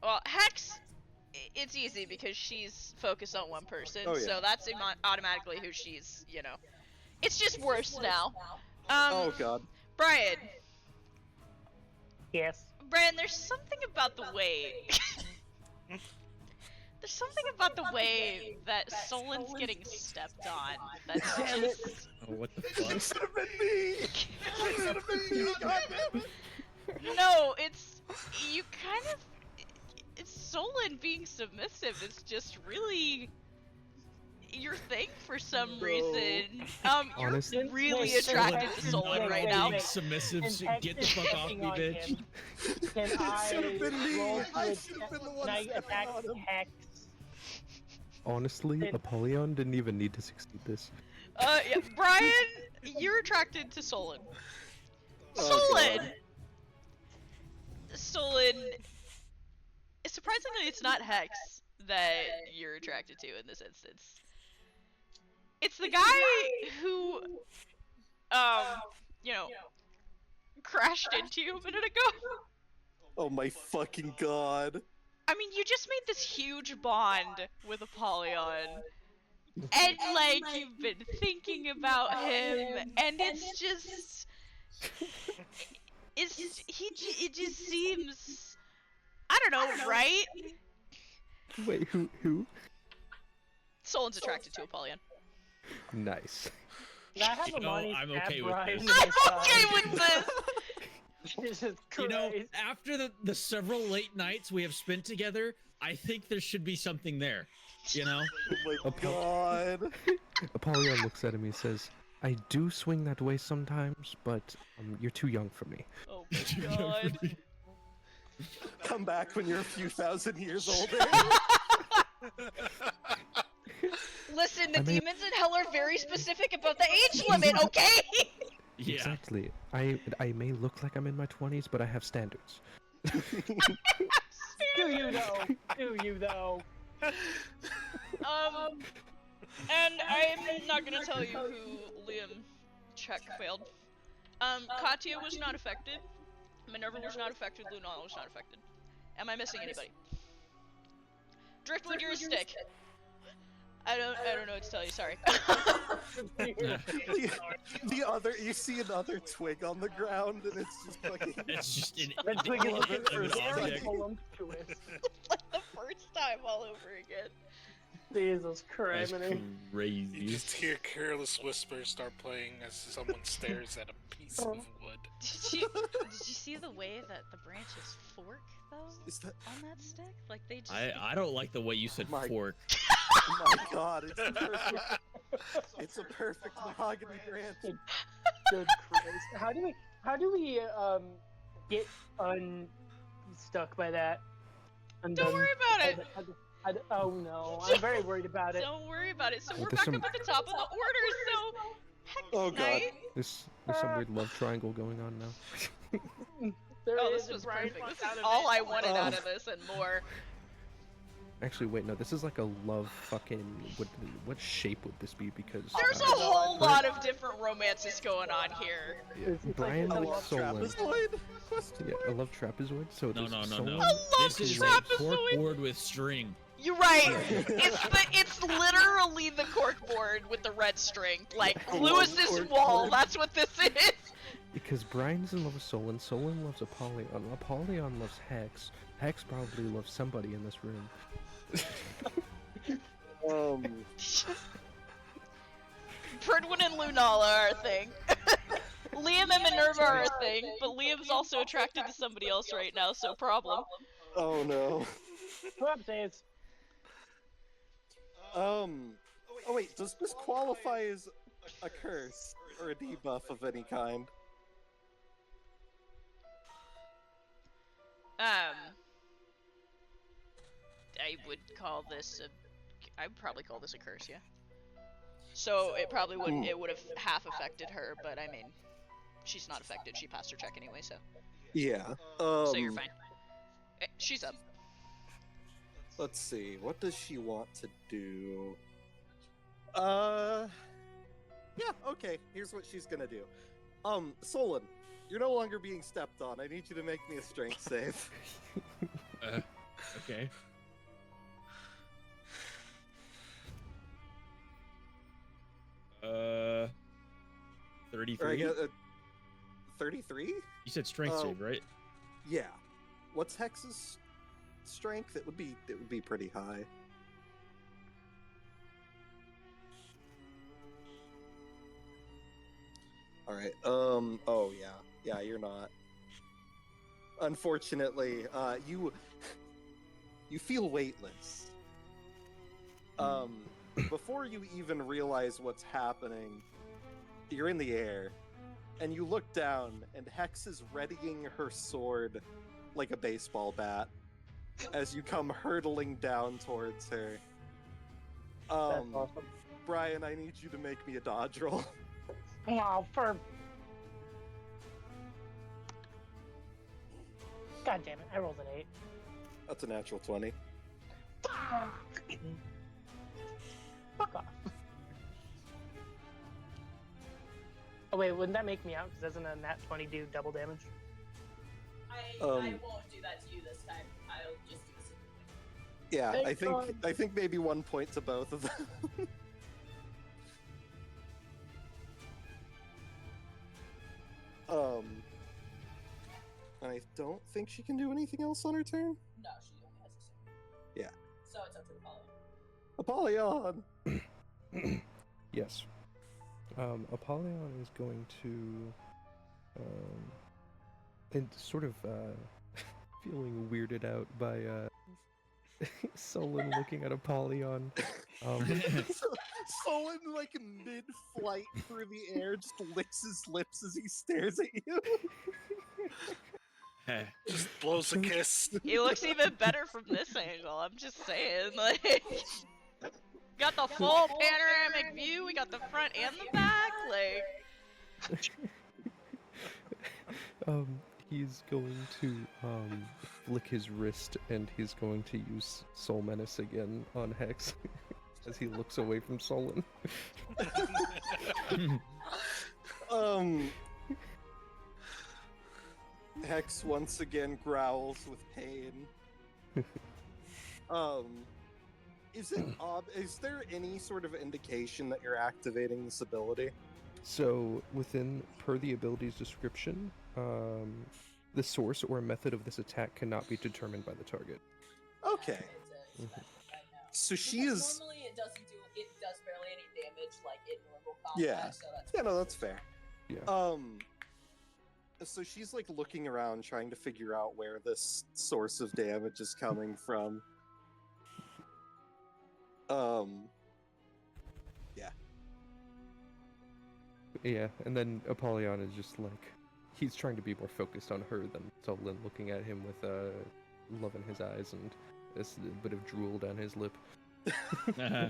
Speaker 1: Well, Hex, it's easy because she's focused on one person,
Speaker 3: Oh, yeah.
Speaker 1: so that's automatically who she's, you know. It's just worse now.
Speaker 3: Oh god.
Speaker 1: Brian.
Speaker 5: Yes.
Speaker 1: Brian, there's something about the way. There's something about the way that Solon's getting stepped on. That's just.
Speaker 8: Oh, what the fuck?
Speaker 3: Should have been me. Should have been me. God damn it.
Speaker 1: No, it's you kind of. It's Solon being submissive is just really your thing for some
Speaker 3: No.
Speaker 1: reason. You're
Speaker 2: Honestly-
Speaker 1: really
Speaker 5: Wait,
Speaker 1: attracted
Speaker 5: wait,
Speaker 1: to
Speaker 5: wait,
Speaker 1: Solon
Speaker 5: wait,
Speaker 1: right
Speaker 5: wait,
Speaker 1: now.
Speaker 5: wait.
Speaker 8: Submissive
Speaker 5: And
Speaker 8: shit.
Speaker 5: Hex
Speaker 8: Get the
Speaker 5: is
Speaker 8: fuck off
Speaker 5: picking
Speaker 8: me,
Speaker 5: on
Speaker 8: bitch.
Speaker 5: him. Can
Speaker 3: It
Speaker 5: I
Speaker 3: should've been me.
Speaker 5: roll
Speaker 3: I
Speaker 5: to
Speaker 3: should've been the one
Speaker 5: Can I
Speaker 3: stepping
Speaker 5: attack
Speaker 3: on him.
Speaker 5: Hex?
Speaker 2: Honestly,
Speaker 5: It-
Speaker 2: Apollyon didn't even need to succeed this.
Speaker 1: Yeah, Brian, you're attracted to Solon.
Speaker 3: Oh,
Speaker 1: Solon!
Speaker 3: God.
Speaker 1: Solon. Surprisingly, it's not Hex that you're attracted to in this instance. It's the guy who, you know, crashed into you a minute ago.
Speaker 3: Oh my fucking god.
Speaker 1: I mean, you just made this huge bond with Apollyon. And, like, you've been thinking about him, and it's just... It just seems... I don't know, right?
Speaker 2: Wait, who?
Speaker 1: Solon's attracted to Apollyon.
Speaker 2: Nice.
Speaker 5: Can I have
Speaker 8: You know,
Speaker 5: Amani
Speaker 8: I'm
Speaker 5: stab
Speaker 8: okay with
Speaker 5: Brian
Speaker 8: this.
Speaker 5: in the
Speaker 1: I'm okay
Speaker 5: side?
Speaker 1: with this!
Speaker 5: Jesus
Speaker 8: You know,
Speaker 5: Christ.
Speaker 8: after the several late nights we have spent together, I think there should be something there. You know?
Speaker 3: Oh my god.
Speaker 2: Apollyon looks at him. He says, "I do swing that way sometimes, but you're too young for me."
Speaker 1: Oh my god.
Speaker 3: Come back when you're a few thousand years older.
Speaker 1: Listen, the
Speaker 2: I may-
Speaker 1: demons in hell are very specific about the age limit, okay?
Speaker 8: Yeah.
Speaker 2: Exactly. I may look like I'm in my 20s, but I have standards.
Speaker 5: Do you though? Do you though?
Speaker 1: And I'm not gonna tell you who Liam check failed. Katya was not affected. Minerva was not affected. Lunala was not affected. Am I missing anybody? Driftwood, you're a stick. I don't know what to tell you. Sorry.
Speaker 3: the other, you see another twig on the ground, and it's just fucking.
Speaker 8: It's just an,
Speaker 5: The twig
Speaker 3: Love it
Speaker 5: is
Speaker 3: for a
Speaker 5: very
Speaker 3: second.
Speaker 5: voluptuous.
Speaker 1: Like the first time all over again.
Speaker 5: Jesus
Speaker 8: that's
Speaker 5: Christ.
Speaker 4: You
Speaker 8: crazy.
Speaker 4: just hear Careless Whisper start playing as someone stares at a piece of wood.
Speaker 1: Did you see the way that the branches fork though
Speaker 3: Is that?
Speaker 1: on that stick? Like they just.
Speaker 8: I don't like the way you said
Speaker 3: My-
Speaker 8: fork.
Speaker 3: Oh my god! It's perfect. It's a perfect mahogany branch.
Speaker 5: Good Christ. How do we get unstuck by that?
Speaker 1: Don't worry about it.
Speaker 5: Oh no, I'm very worried about it.
Speaker 1: Don't worry about it. So
Speaker 2: Well,
Speaker 1: we're
Speaker 2: there's
Speaker 1: back
Speaker 2: some-
Speaker 1: up at the top of the order. So hex
Speaker 3: Oh, God.
Speaker 1: night.
Speaker 2: There's some weird love triangle going on now.
Speaker 5: There
Speaker 1: Oh,
Speaker 5: is,
Speaker 1: this
Speaker 5: and
Speaker 1: was
Speaker 5: Brian
Speaker 1: perfect.
Speaker 5: wants
Speaker 1: This
Speaker 5: out
Speaker 1: is
Speaker 5: of
Speaker 1: all
Speaker 5: it.
Speaker 1: I wanted out of this and more.
Speaker 2: Actually, wait, no. This is like a love fucking. What shape would this be? Because
Speaker 1: There's a whole lot of different romances going on here.
Speaker 2: yeah,
Speaker 5: It's like
Speaker 2: Brian
Speaker 5: a
Speaker 3: A
Speaker 2: with
Speaker 3: love
Speaker 2: Solon.
Speaker 3: trapezoid? Question
Speaker 2: Yeah,
Speaker 3: mark?
Speaker 2: a love trapezoid. So
Speaker 8: No,
Speaker 2: there's
Speaker 8: no, no,
Speaker 2: Solon.
Speaker 8: no.
Speaker 1: love
Speaker 8: This is a
Speaker 1: trapezoid.
Speaker 8: corkboard with string.
Speaker 1: You're right. It's literally the cork board with the red string. Like
Speaker 3: I love
Speaker 1: Lewis's
Speaker 3: cork
Speaker 1: wall.
Speaker 3: board.
Speaker 1: That's what this is.
Speaker 2: Because Brian's in love with Solon. Solon loves Apollyon. Apollyon loves Hex. Hex probably loves somebody in this room.
Speaker 1: Pridwin and Lunala are a thing. Liam and Minerva are a thing, but Liam's also attracted to somebody else right now, so problem.
Speaker 3: Oh no.
Speaker 5: Whoopsies.
Speaker 3: Oh wait, does this qualify as a curse or a debuff of any kind?
Speaker 1: I would call this a... I'd probably call this a curse, yeah. So it probably wouldn't... It would have half affected her, but I mean... She's not affected, she passed her check anyway, so...
Speaker 3: Yeah.
Speaker 1: So you're fine. She's up.
Speaker 3: Let's see. What does she want to do? Yeah, okay. Here's what she's gonna do. Solon, you're no longer being stepped on. I need you to make me a strength save.
Speaker 8: Okay.
Speaker 3: Or I
Speaker 8: 33?
Speaker 3: get 33?
Speaker 8: You said strength
Speaker 3: Oh.
Speaker 8: save, right?
Speaker 3: Yeah. What's Hex's strength? It would be pretty high. All right. Oh yeah. Yeah, you're not. Unfortunately, you feel weightless. before you even realize what's happening, you're in the air, and you look down, and Hex is readying her sword like a baseball bat as you come hurtling down towards her.
Speaker 5: That's awesome.
Speaker 3: Brian, I need you to make me a dodge roll.
Speaker 5: Wow, for... God damn it, I rolled an 8.
Speaker 3: That's a natural 20.
Speaker 5: Fuck off. Oh wait, wouldn't that make me out? Because doesn't a nat 20 do double damage?
Speaker 6: I won't do that to you this time. I'll just do this.
Speaker 3: Yeah,
Speaker 5: Thank God.
Speaker 3: I think maybe 1 point to both of them. And I don't think she can do anything else on her turn.
Speaker 6: No, she only has a 6.
Speaker 3: Yeah.
Speaker 6: So it's up to Apollyon.
Speaker 3: Apollyon!
Speaker 2: Yes. Apollyon is going to, and sort of feeling weirded out by Solon looking at Apollyon.
Speaker 3: Solon, like mid-flight through the air, just licks his lips as he stares at you.
Speaker 4: Just blows a kiss.
Speaker 1: He looks even better from this angle. I'm just saying, like, got the full panoramic view. We got the front and the back. Like,
Speaker 2: He's going to flick his wrist, and he's going to use Soul Menace again on Hex as he looks away from Solon.
Speaker 3: Hex once again growls with pain. Is there any sort of indication that you're activating this ability?
Speaker 2: So, per the ability's description, the source or method of this attack cannot be determined by the target.
Speaker 3: Okay.
Speaker 6: It's a spell, I know.
Speaker 3: So she
Speaker 6: Because
Speaker 3: is.
Speaker 6: normally it does barely any damage like in normal combat.
Speaker 3: Yeah.
Speaker 6: So that's
Speaker 3: Yeah, no, that's fair.
Speaker 2: Yeah.
Speaker 3: So she's like looking around trying to figure out where this source of damage is coming from. Yeah.
Speaker 2: Yeah, and then Apollyon is just like, he's trying to be more focused on her than Solon, looking at him with love in his eyes and a bit of drool down his lip.
Speaker 8: Uh-huh.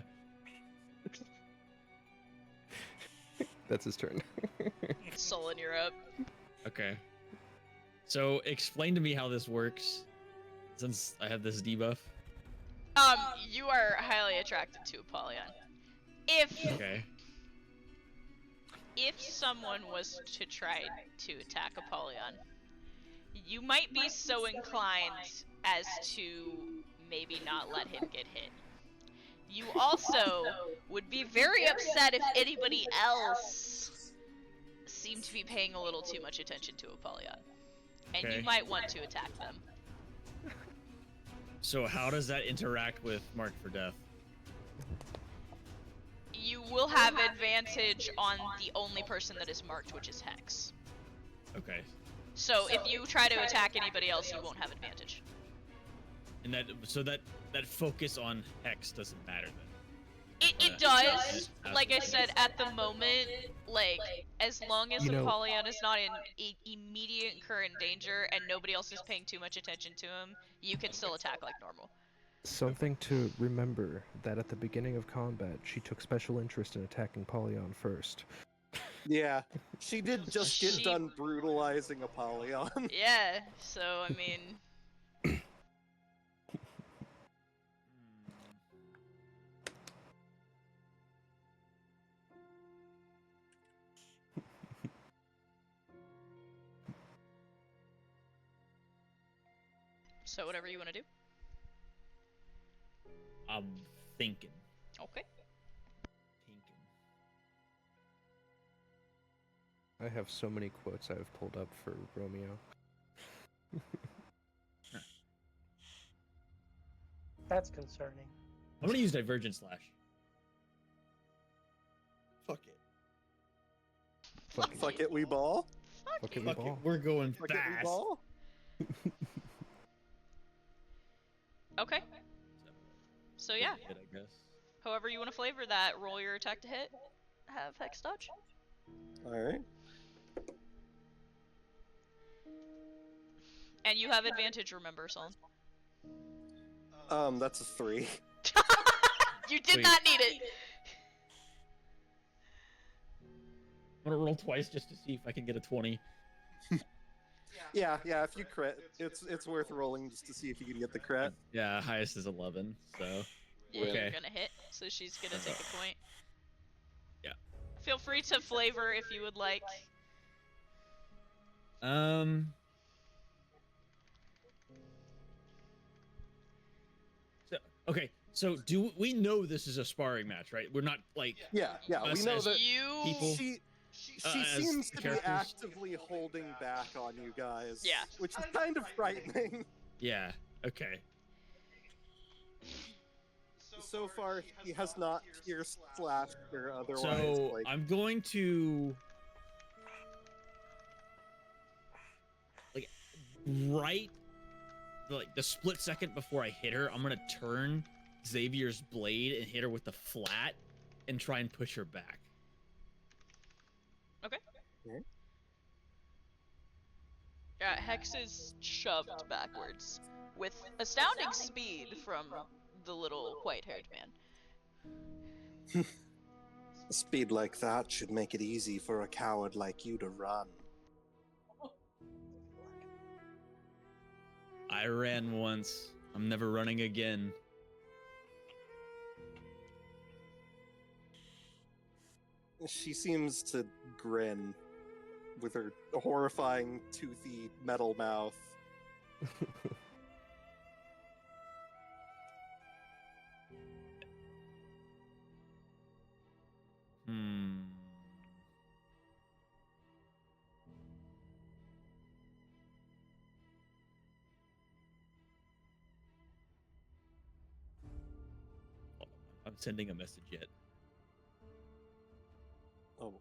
Speaker 2: That's his turn.
Speaker 1: Solon, you're up.
Speaker 8: Okay. So explain to me how this works, since I have this debuff.
Speaker 1: You are highly attracted to Apollyon.
Speaker 8: Okay.
Speaker 1: If someone was to try to attack Apollyon, you might be so inclined as to maybe not let him get hit. You also would be very upset if anybody else seemed to be paying a little too much attention to Apollyon. And
Speaker 8: Okay.
Speaker 1: you might want to attack them.
Speaker 8: So how does that interact with Mark for Death?
Speaker 1: You will have advantage on the only person that is marked, which is Hex.
Speaker 8: Okay.
Speaker 1: So if you try to attack anybody else, you won't have advantage.
Speaker 8: And that focus on Hex doesn't matter then.
Speaker 1: It does. Like I said, at the moment, like, as long as Apollyon is not in immediate current danger and nobody else is paying too much attention to him, you can still attack like normal.
Speaker 2: Something to remember, that at the beginning of combat, she took special interest in attacking Apollyon first.
Speaker 3: Yeah. She did just get done brutalizing Apollyon.
Speaker 1: Yeah, so, I mean... So whatever you want to do.
Speaker 8: I'm thinking.
Speaker 1: Okay.
Speaker 2: I have so many quotes I've pulled up for Romeo.
Speaker 5: That's concerning.
Speaker 8: I'm gonna use Divergent Slash.
Speaker 3: Fuck it. Fuck it, we ball?
Speaker 2: Fuck it, we
Speaker 8: Fuck it,
Speaker 2: ball.
Speaker 8: we're going
Speaker 3: Fuck it, we
Speaker 8: fast.
Speaker 3: ball?
Speaker 1: Okay. So yeah.
Speaker 8: I guess.
Speaker 1: However you want to flavor that, roll your attack to hit. Have Hex dodge.
Speaker 3: Alright.
Speaker 1: And you have advantage, remember, Solon.
Speaker 3: That's a 3.
Speaker 1: You did
Speaker 8: Wait.
Speaker 1: not need it!
Speaker 8: I'm gonna roll twice just to see if I can get a 20.
Speaker 3: Yeah, if you crit, it's worth rolling just to see if you can get the crit.
Speaker 8: Yeah, highest is 11, so...
Speaker 1: Yeah,
Speaker 8: Okay.
Speaker 1: you're gonna hit, so she's gonna take a point.
Speaker 8: Yeah.
Speaker 1: Feel free to flavor if you would like.
Speaker 8: Okay, so do we know this is a sparring match, right? We're not like
Speaker 3: Yeah, we
Speaker 8: us
Speaker 3: know
Speaker 8: as
Speaker 3: that
Speaker 8: people.
Speaker 3: she
Speaker 8: as
Speaker 3: seems to be
Speaker 8: characters?
Speaker 3: actively holding back on you guys.
Speaker 1: Yeah.
Speaker 3: Which is kind of frightening.
Speaker 8: Yeah. Okay.
Speaker 3: So far, he has not pierced, slashed, or otherwise.
Speaker 8: So
Speaker 3: like...
Speaker 8: I'm going to right the split second before I hit her, I'm gonna turn Xavier's blade and hit her with the flat and try and push her back.
Speaker 1: Okay.
Speaker 3: Okay.
Speaker 1: Yeah, Hex is shoved backwards with astounding speed from the little white-haired man.
Speaker 3: Speed like that should make it easy for a coward like you to run.
Speaker 8: I ran once. I'm never running again.
Speaker 3: She seems to grin with her horrifying, toothy metal mouth.
Speaker 8: I'm sending a message yet.
Speaker 3: Oh boy.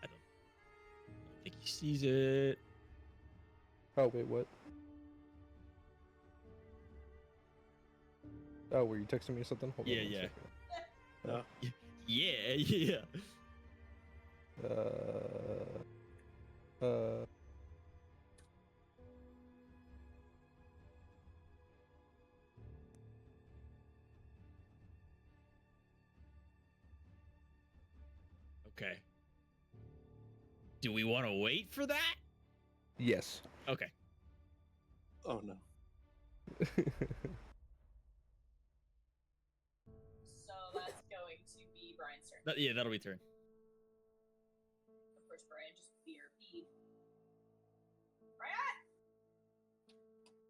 Speaker 8: I don't think he sees it.
Speaker 2: Oh, wait, what? Oh, were you texting me something? Hold on
Speaker 8: Yeah,
Speaker 2: one
Speaker 8: yeah.
Speaker 2: second.
Speaker 8: Yeah. Okay. Do we want to wait for that?
Speaker 2: Yes.
Speaker 8: Okay.
Speaker 3: Oh no.
Speaker 6: So that's going to be Brian's turn.
Speaker 8: Yeah, that'll be turn.
Speaker 6: Of course, Brian just BRB'd. Brian!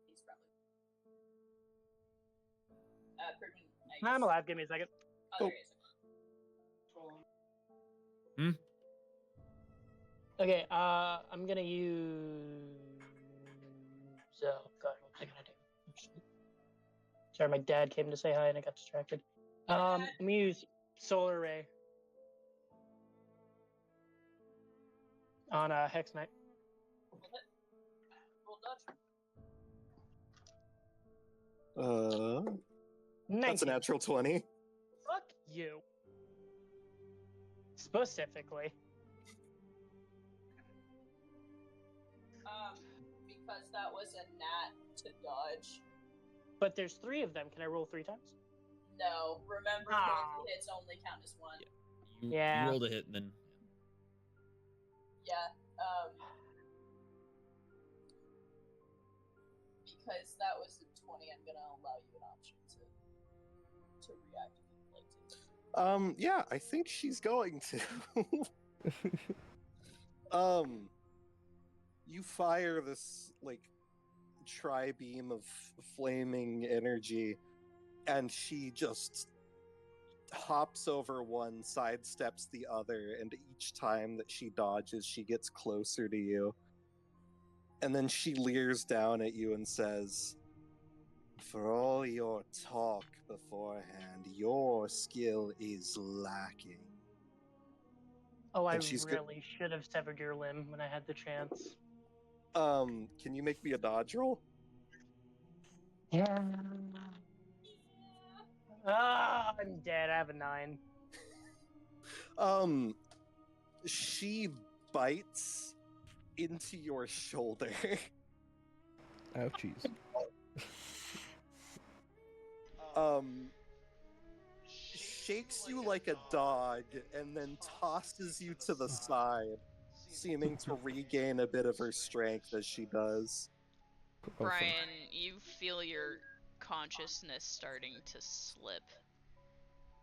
Speaker 6: He's probably.
Speaker 5: I'm alive. Give me a second.
Speaker 6: Oh, there he is.
Speaker 5: Okay, I'm gonna use. Oh God, what was I gonna do? Sorry, my dad came to say hi and I got distracted. I'm gonna use Solar Ray on Hex Knight.
Speaker 6: Roll dodge.
Speaker 3: That's a
Speaker 5: 19.
Speaker 3: natural 20.
Speaker 5: Fuck you. Specifically.
Speaker 6: Because that was a nat to dodge.
Speaker 5: But there's 3 of them. Can I roll 3 times?
Speaker 6: No, remember
Speaker 5: Ah.
Speaker 6: multi hits only count as one.
Speaker 8: You
Speaker 5: Yeah.
Speaker 8: rolled a hit and then.
Speaker 6: Yeah. Because that was a 20, I'm gonna allow you an option to reactivate.
Speaker 3: Yeah, I think she's going to. You fire this, like, tri-beam of flaming energy, and she just hops over one, sidesteps the other, and each time that she dodges, she gets closer to you. And then she leers down at you and says, For all your talk beforehand, your skill is lacking.
Speaker 5: Oh, I
Speaker 3: And she's good.
Speaker 5: really should have severed your limb when I had the chance.
Speaker 3: Can you make me a dodge roll?
Speaker 5: Yeah. Ah, I'm dead. I have a 9.
Speaker 3: She bites into your shoulder.
Speaker 2: Ouchies.
Speaker 3: Shakes you like a dog and then tosses you to the side, seeming to regain a bit of her strength as she does.
Speaker 2: Oh,
Speaker 1: Brian, you feel your consciousness starting to slip.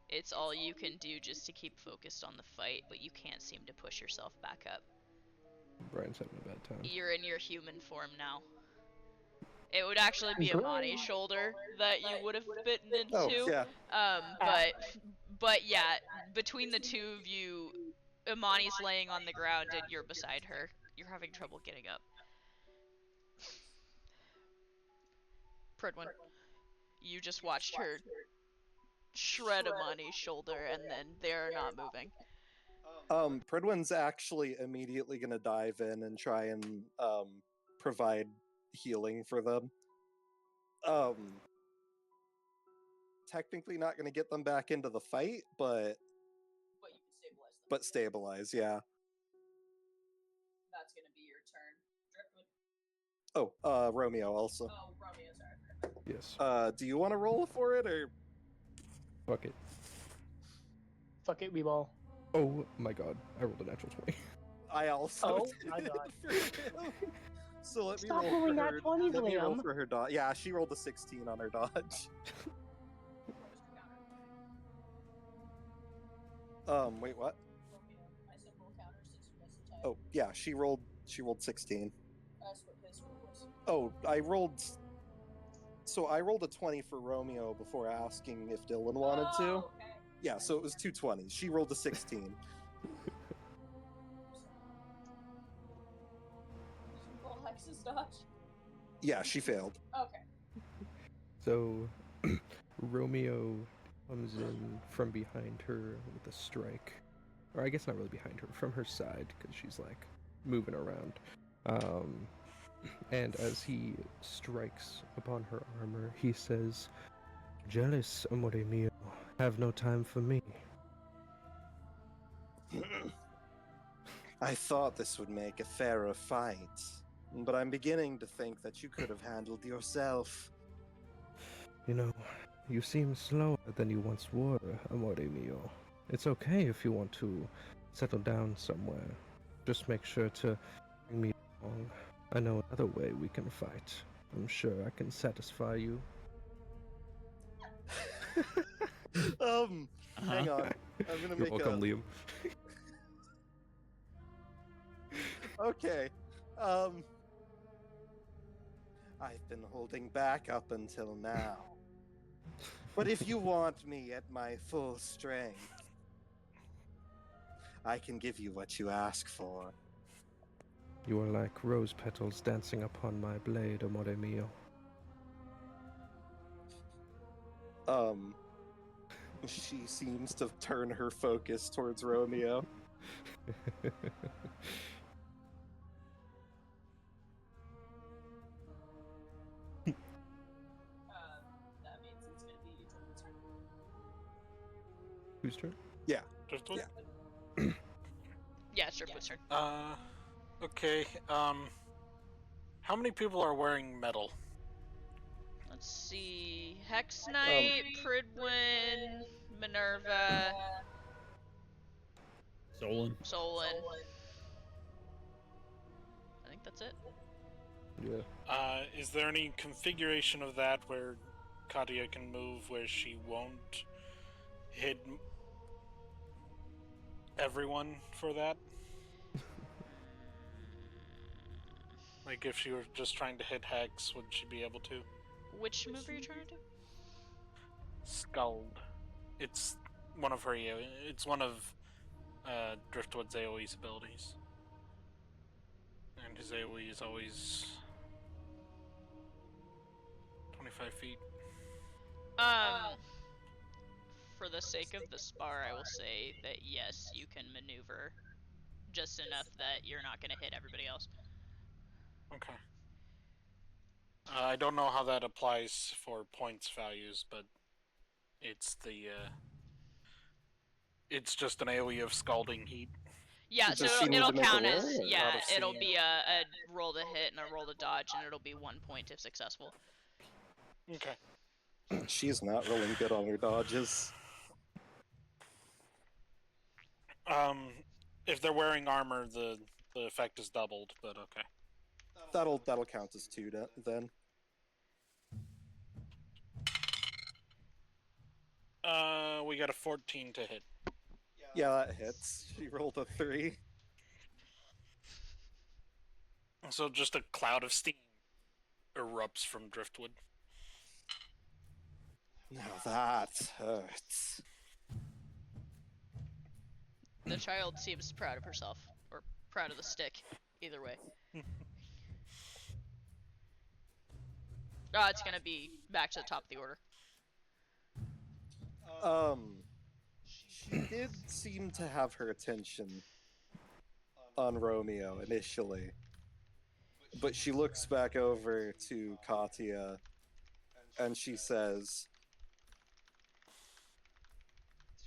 Speaker 1: It's all you can do just to keep focused on the fight, but you can't seem to push yourself back up.
Speaker 2: Brian's having a bad time.
Speaker 1: You're in your human form now. It would actually be Amani's shoulder that you would have bitten into.
Speaker 3: Oh, yeah.
Speaker 1: But yeah, between the two of you, Amani's laying on the ground and you're beside her. You're having trouble getting up. Pridwin, you just watched her shred Amani's shoulder and then they're not moving.
Speaker 3: Pridwin's actually immediately gonna dive in and try and provide healing for them. Technically not gonna get them back into the fight, but
Speaker 6: But you can stabilize them.
Speaker 3: but stabilize, yeah.
Speaker 6: That's gonna be your turn. Driftwood.
Speaker 3: Oh, Romeo also.
Speaker 6: Oh, Romeo, sorry.
Speaker 2: Yes.
Speaker 3: Do you want to roll for it or?
Speaker 2: Fuck it.
Speaker 5: Fuck it, we ball.
Speaker 2: Oh my god. I rolled a natural 20.
Speaker 3: I also
Speaker 5: Oh
Speaker 3: did
Speaker 5: my
Speaker 3: it
Speaker 5: God.
Speaker 3: for you. So let me
Speaker 5: Stop
Speaker 3: roll
Speaker 5: rolling
Speaker 3: for
Speaker 5: nat
Speaker 3: her.
Speaker 5: 20s,
Speaker 3: Let me roll
Speaker 5: Liam.
Speaker 3: for her dodge. Yeah, she rolled a 16 on her dodge.
Speaker 6: What was your counter?
Speaker 3: Wait, what?
Speaker 6: Romeo. I said roll counter since you missed the type.
Speaker 3: Oh, yeah, she rolled 16.
Speaker 6: That's what his roll was.
Speaker 3: Oh, I rolled a 20 for Romeo before asking if Dylan wanted to.
Speaker 6: Oh, okay.
Speaker 3: Yeah, so it was 2 20s. She rolled a 16.
Speaker 6: Full Hex's dodge.
Speaker 3: Yeah, she failed.
Speaker 6: Okay.
Speaker 2: So Romeo comes in from behind her with a strike. Or I guess not really behind her, from her side, because she's like moving around. And as he strikes upon her armor, he says, "Jealous, amore mio, have no time for me."
Speaker 3: I thought this would make a fairer fight, but I'm beginning to think that you could have handled yourself.
Speaker 2: You know, you seem slower than you once were, amore mio. It's okay if you want to settle down somewhere. Just make sure to bring me along. I know another way we can fight. I'm sure I can satisfy you.
Speaker 3: Hang on. I'm gonna
Speaker 2: You're
Speaker 3: make
Speaker 2: welcome,
Speaker 3: a...
Speaker 2: Liam.
Speaker 3: Okay. I've been holding back up until now. But if you want me at my full strength, I can give you what you ask for.
Speaker 2: You are like rose petals dancing upon my blade, amore mio.
Speaker 3: She seems to turn her focus towards Romeo.
Speaker 6: That means it's gonna be Driftwood's turn.
Speaker 2: Whose turn?
Speaker 4: Driftwood?
Speaker 3: Yeah.
Speaker 1: Yeah, it's Driftwood's turn.
Speaker 4: Okay. How many people are wearing metal?
Speaker 1: Let's see. Hex Knight, Pridwin, Minerva,
Speaker 8: Solon.
Speaker 1: Solon. I think that's it.
Speaker 2: Yeah.
Speaker 4: Is there any configuration of that where Katia can move where she won't hit everyone for that? Like if she were just trying to hit Hex, would she be able to?
Speaker 1: Which move are you trying to do?
Speaker 4: Scald. It's one of her. It's one of Driftwood's AOE's abilities, and his AOE is always 25%. 25 feet.
Speaker 1: For the sake of the spar, I will say that yes, you can maneuver just enough that you're not going to hit everybody else.
Speaker 4: Okay. I don't know how that applies for points values, but it's the it's just an AoE of scalding heat.
Speaker 1: Yeah, so
Speaker 3: Does she need
Speaker 1: it'll
Speaker 3: to make a
Speaker 1: count
Speaker 3: roll,
Speaker 1: as,
Speaker 3: or-
Speaker 1: yeah,
Speaker 4: Out of
Speaker 1: it'll
Speaker 4: scene.
Speaker 1: be a roll to hit and a roll to dodge, and it'll be 1 point if successful.
Speaker 4: Okay.
Speaker 3: She's not rolling good on her dodges.
Speaker 4: If they're wearing armor, the effect is doubled, but okay.
Speaker 3: That'll count as 2 then.
Speaker 4: We got a 14 to hit.
Speaker 3: Yeah, that hits. She rolled a 3.
Speaker 4: So just a cloud of steam erupts from driftwood.
Speaker 3: Now that hurts.
Speaker 1: The child seems proud of herself, or proud of the stick, either way. It's gonna be back to the top of the order.
Speaker 3: She did seem to have her attention on Romeo initially, but she looks back over to Katya and she says,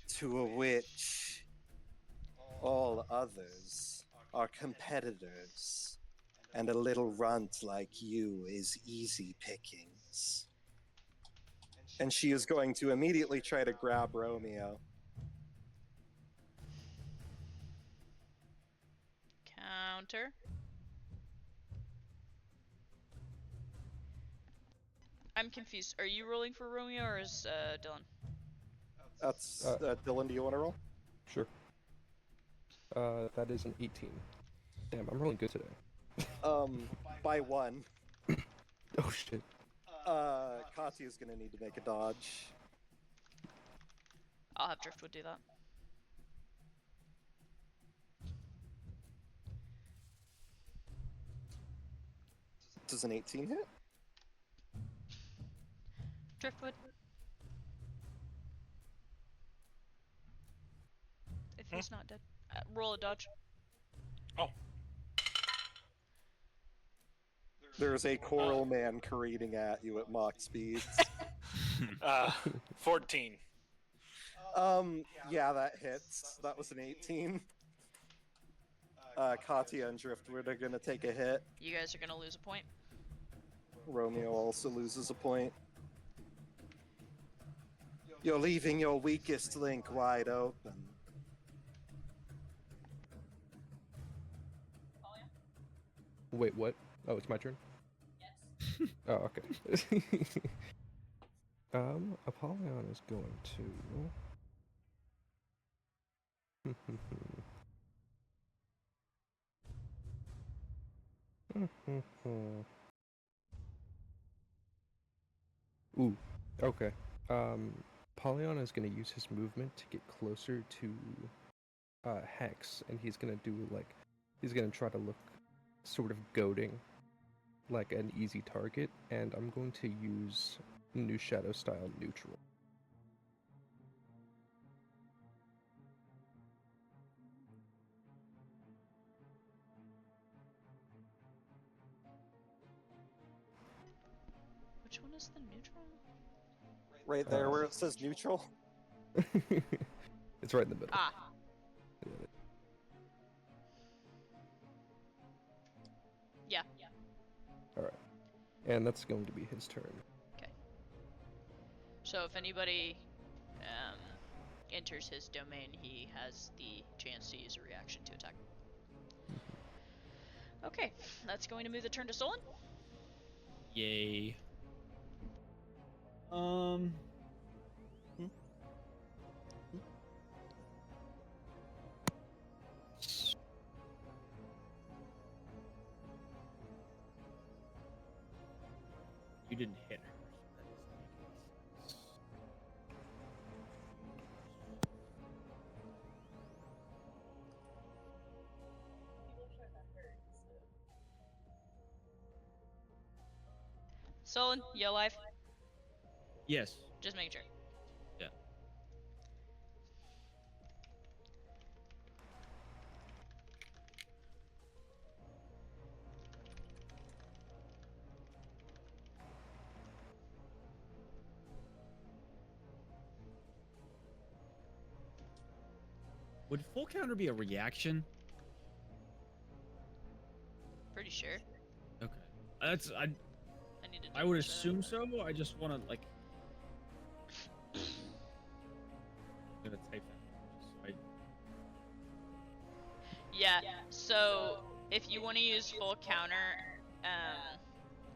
Speaker 3: "To a witch, all others are competitors, and a little runt like you is easy pickings." And she is going to immediately try to grab Romeo.
Speaker 1: Counter. I'm confused. Are you rolling for Romeo or is Dylan?
Speaker 3: That's Dylan. Do you want to roll?
Speaker 2: Sure. That is an 18. Damn, I'm rolling good today.
Speaker 3: By 1.
Speaker 2: Oh shit.
Speaker 3: Katya's gonna need to make a dodge.
Speaker 1: I'll have Driftwood do that.
Speaker 3: Does an 18 hit?
Speaker 1: Driftwood. If he's not dead. Roll a dodge.
Speaker 4: Oh.
Speaker 3: There's a coral man careening at you at Mach speeds.
Speaker 4: 14.
Speaker 3: Yeah, that hits. That was an 18. Katya and Driftwood are gonna take a hit.
Speaker 1: You guys are gonna lose a point.
Speaker 3: Romeo also loses a point. You're leaving your weakest link wide open.
Speaker 2: Wait, what? Oh, it's my turn?
Speaker 6: Yes.
Speaker 2: Oh, okay. Apollyon is going to... Ooh, okay. Apollyon is going to use his movement to get closer to Hex, and he's going to do, like, he's going to try to look sort of goading, like an easy target, and I'm going to use New Shadow style neutral.
Speaker 1: Which one is the neutral?
Speaker 3: Right there where it says neutral.
Speaker 2: It's right in the middle.
Speaker 1: Ah. Yeah.
Speaker 2: Alright. And that's going to be his turn.
Speaker 1: Okay. So if anybody enters his domain, he has the chance to use a reaction to attack. Okay, that's going to move the turn to Solon.
Speaker 8: Yay. You didn't hit her. So that doesn't make any sense.
Speaker 6: People try to hurt, so.
Speaker 1: Solon, you alive?
Speaker 8: Yes.
Speaker 1: Just making sure.
Speaker 8: Yeah. Would full counter be a reaction?
Speaker 1: Pretty sure.
Speaker 8: Okay. That's
Speaker 1: I need to.
Speaker 8: I would
Speaker 1: double check.
Speaker 8: assume so. I just want to like. I'm gonna type that. Just so
Speaker 1: Yeah. So if you want to use full counter,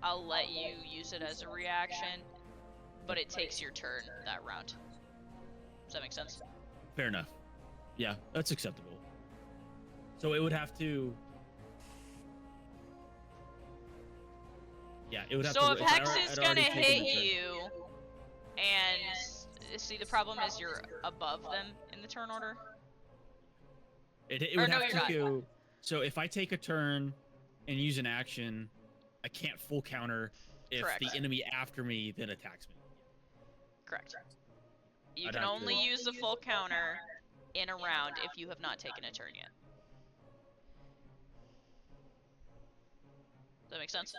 Speaker 1: I'll let you use it as a reaction, but it takes your turn that round. Does that make sense?
Speaker 8: Fair enough. Yeah, that's acceptable. So it would have to. Yeah, it would have
Speaker 1: So
Speaker 8: to.
Speaker 1: if Hex is
Speaker 8: I'd
Speaker 1: gonna
Speaker 8: already taken
Speaker 1: hit
Speaker 8: the turn.
Speaker 1: you, and see the problem is you're above them in the turn order.
Speaker 8: It
Speaker 1: Or
Speaker 8: would
Speaker 1: no,
Speaker 8: have
Speaker 1: you're
Speaker 8: to
Speaker 1: not.
Speaker 8: go. So if I take a turn and use an action, I can't full counter if
Speaker 1: Correct.
Speaker 8: the enemy after me then attacks me.
Speaker 1: Correct. You
Speaker 8: I'd
Speaker 1: can
Speaker 8: have
Speaker 1: only
Speaker 8: to-
Speaker 1: use the full counter in a round if you have not taken a turn yet. Does that make sense?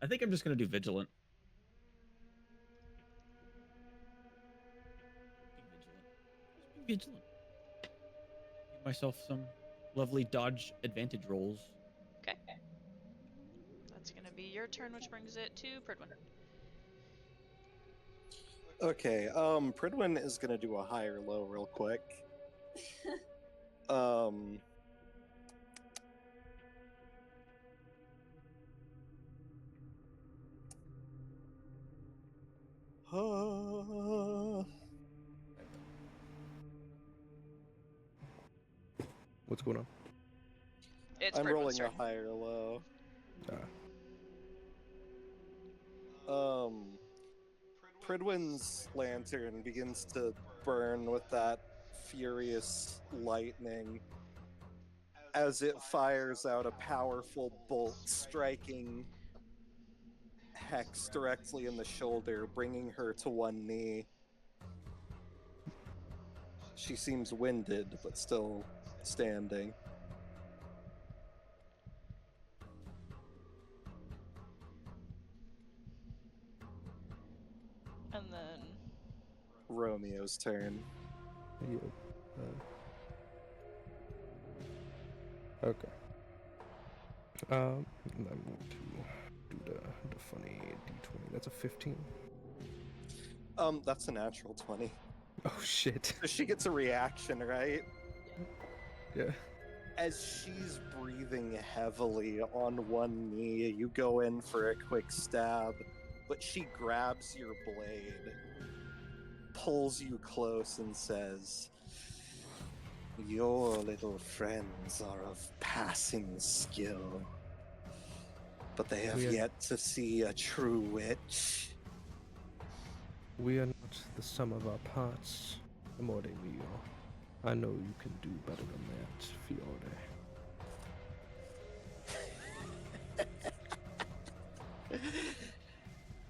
Speaker 8: I think I'm just gonna do vigilant. Be vigilant. Give myself some lovely dodge advantage rolls.
Speaker 1: Okay. That's gonna be your turn, which brings it to Pridwin.
Speaker 3: Okay, Pridwin is gonna do a high or low real quick. Um,
Speaker 2: What's going on?
Speaker 1: It's
Speaker 3: I'm
Speaker 1: Pridwin's
Speaker 3: rolling
Speaker 1: turn.
Speaker 3: a high or low. Pridwin's lantern begins to burn with that furious lightning as it fires out a powerful bolt, striking Hex directly in the shoulder, bringing her to one knee. She seems winded, but still standing.
Speaker 1: And then
Speaker 3: Romeo's turn.
Speaker 2: Yeah. Okay. I'm going to do the funny d20. That's a 15.
Speaker 3: That's a natural 20.
Speaker 2: Oh shit.
Speaker 3: So she gets a reaction, right?
Speaker 2: Yeah.
Speaker 3: As she's breathing heavily on one knee, you go in for a quick stab, but she grabs your blade, pulls you close, and says, "Your little friends are of passing skill, but they have
Speaker 2: We are-
Speaker 3: yet to see a true witch."
Speaker 2: We are not the sum of our parts, amore mio. I know you can do better than that, Fiore.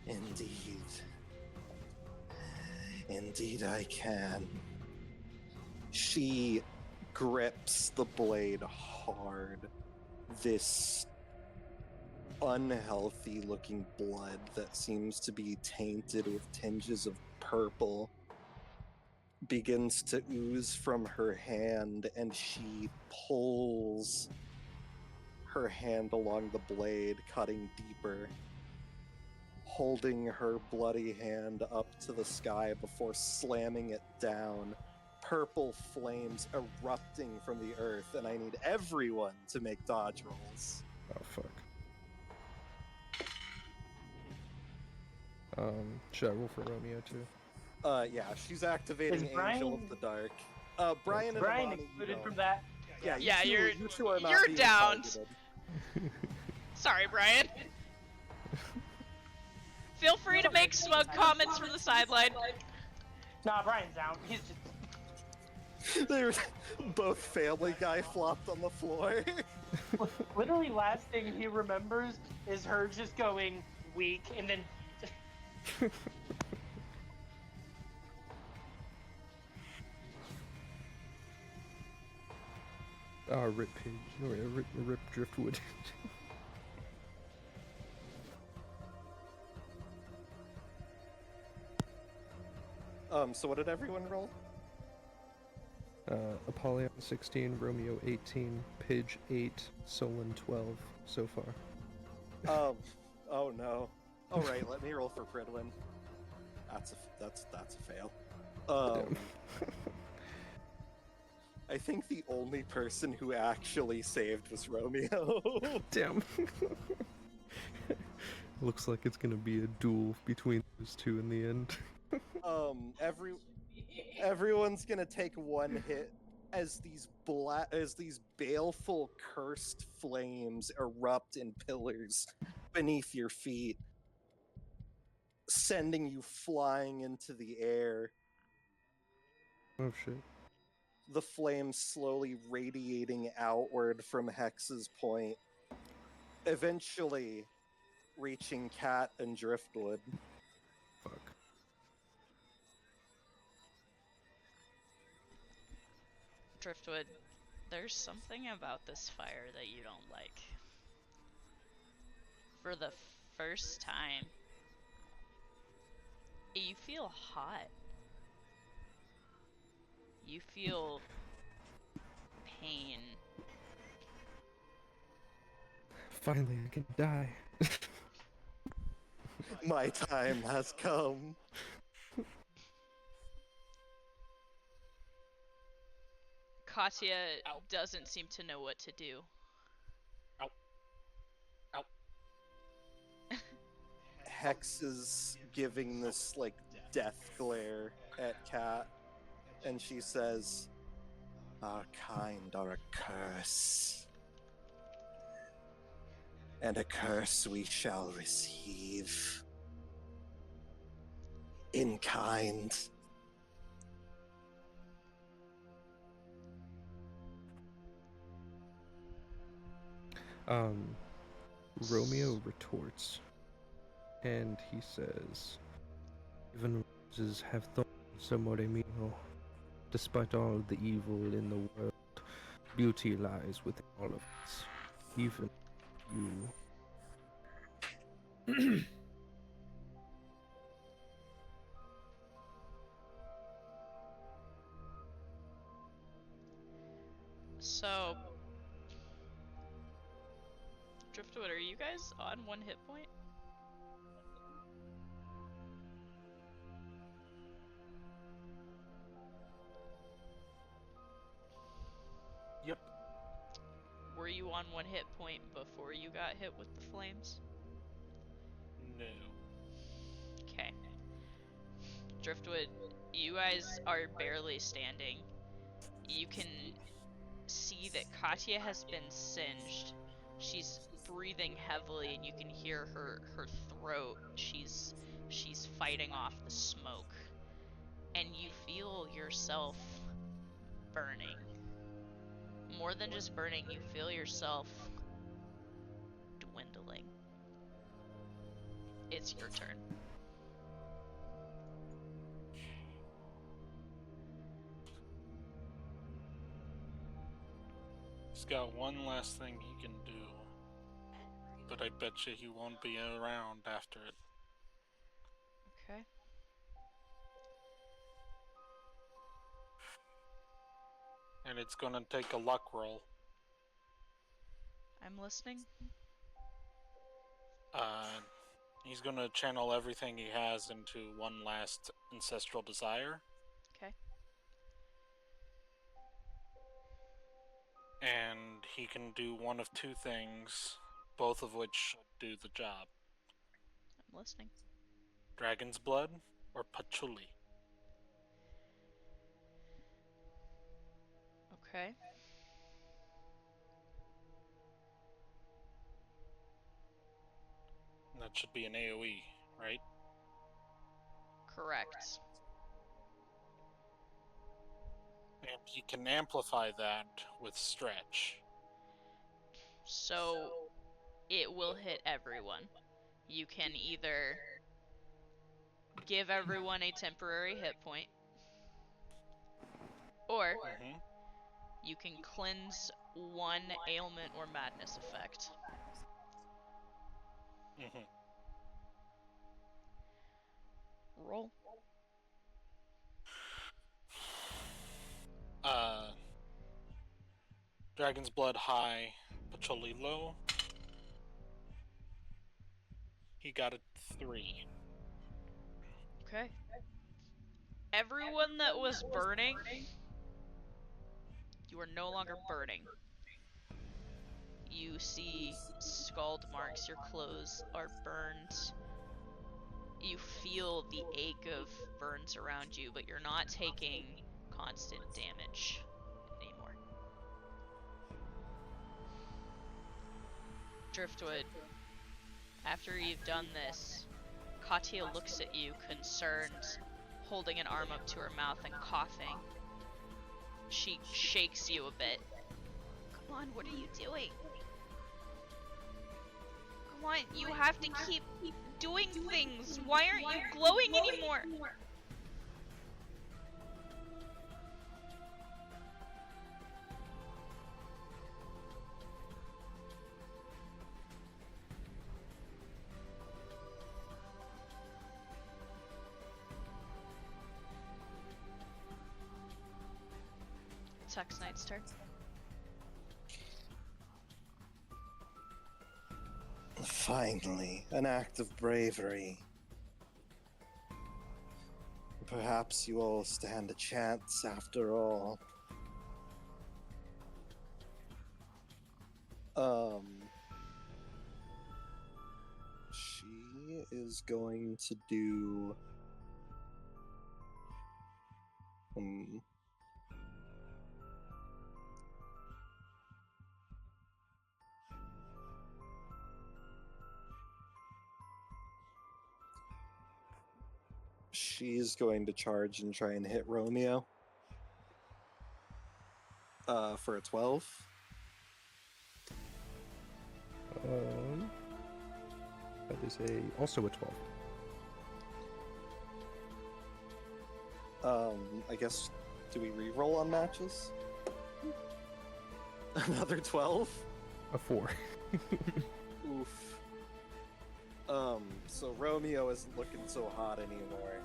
Speaker 3: Indeed. Indeed I can. She grips the blade hard. This unhealthy looking blood that seems to be tainted with tinges of purple begins to ooze from her hand, and she pulls her hand along the blade, cutting deeper, holding her bloody hand up to the sky before slamming it down. Purple flames erupting from the earth, and I need everyone to make dodge rolls.
Speaker 2: Oh fuck. Should I roll for Romeo too?
Speaker 3: Yeah, she's activating
Speaker 5: Is Brian-
Speaker 3: Angel of the Dark. Brian and
Speaker 5: Brian
Speaker 3: Amani,
Speaker 5: excluded
Speaker 3: you
Speaker 5: from
Speaker 3: know.
Speaker 5: that.
Speaker 3: Yeah,
Speaker 1: Yeah,
Speaker 3: you two are not
Speaker 1: you're
Speaker 3: being
Speaker 1: downed.
Speaker 3: targeted.
Speaker 1: sorry, Brian. Feel free to make smug comments from the sideline.
Speaker 5: Nah, Brian's out. He's just
Speaker 3: They're both Family Guy flopped on the floor.
Speaker 5: literally last thing he remembers is her just going weak and then
Speaker 2: Rip Pidge, or rip Driftwood.
Speaker 3: So what did everyone roll?
Speaker 2: Apollyon 16, Romeo 18, Pidge 8, Solon 12 so far.
Speaker 3: Oh no. All right, let me roll for Pridwin. That's a fail.
Speaker 2: Damn.
Speaker 3: I think the only person who actually saved was Romeo.
Speaker 2: Damn. Looks like it's gonna be a duel between those two in the end.
Speaker 3: Everyone's gonna take one hit as these baleful, cursed flames erupt in pillars beneath your feet, sending you flying into the air.
Speaker 2: Oh shit.
Speaker 3: The flames slowly radiating outward from Hex's point, eventually reaching Cat and Driftwood.
Speaker 2: Fuck.
Speaker 1: Driftwood, there's something about this fire that you don't like. For the first time, you feel hot. You feel pain.
Speaker 2: Finally, I can die.
Speaker 3: My time has come.
Speaker 1: Katya doesn't seem to know what to do.
Speaker 4: Ow. Ow.
Speaker 3: Hex is giving this, like, death glare at Cat, and she says, "Our kind are a curse, and a curse we shall receive. In kind."
Speaker 2: Romeo retorts, and he says, "Even roses have thorns, amore mio. Despite all the evil in the world, beauty lies within all of us, even you."
Speaker 1: So, Driftwood, are you guys on 1 hit point?
Speaker 4: Yep.
Speaker 1: Were you on 1 hit point before you got hit with the flames?
Speaker 4: No.
Speaker 1: Okay. Driftwood, you guys are barely standing. You can see that Katya has been singed. She's breathing heavily, and you can hear her throat. She's fighting off the smoke, and you feel yourself burning. More than just burning, you feel yourself dwindling. It's your turn.
Speaker 4: He's got one last thing he can do, but I bet you he won't be around after it.
Speaker 1: Okay.
Speaker 4: And it's gonna take a luck roll.
Speaker 1: I'm listening.
Speaker 4: He's gonna channel everything he has into one last ancestral desire.
Speaker 1: Okay.
Speaker 4: And he can do one of two things, both of which should do the job.
Speaker 1: I'm listening.
Speaker 4: Dragon's blood or patchouli.
Speaker 1: Okay.
Speaker 4: That should be an AoE, right?
Speaker 1: Correct.
Speaker 4: And you can amplify that with stretch.
Speaker 1: So it will hit everyone. You can either give everyone a temporary hit point, or
Speaker 4: Mm-hmm.
Speaker 1: you can cleanse one ailment or madness effect.
Speaker 4: Mm-hmm.
Speaker 1: Roll.
Speaker 4: Dragon's Blood high, Patchouli low. He got a 3.
Speaker 1: Okay. Everyone that was burning, you are no longer burning. You see scald marks, your clothes are burned. You feel the ache of burns around you, but you're not taking constant damage anymore. Driftwood, after you've done this, Katia looks at you, concerned, holding an arm up to her mouth and coughing. She shakes you a bit. Come on, what are you doing? Come on, you have to keep doing things. Why aren't you glowing anymore? Tuck's Knight's turn.
Speaker 3: Finally, an act of bravery. Perhaps you all stand a chance after all. She is going to do... She's going to charge and try and hit Romeo. For a 12.
Speaker 2: That is also a 12.
Speaker 3: I guess, do we re-roll on matches? Another 12?
Speaker 2: A 4.
Speaker 3: Oof. So Romeo isn't looking so hot anymore.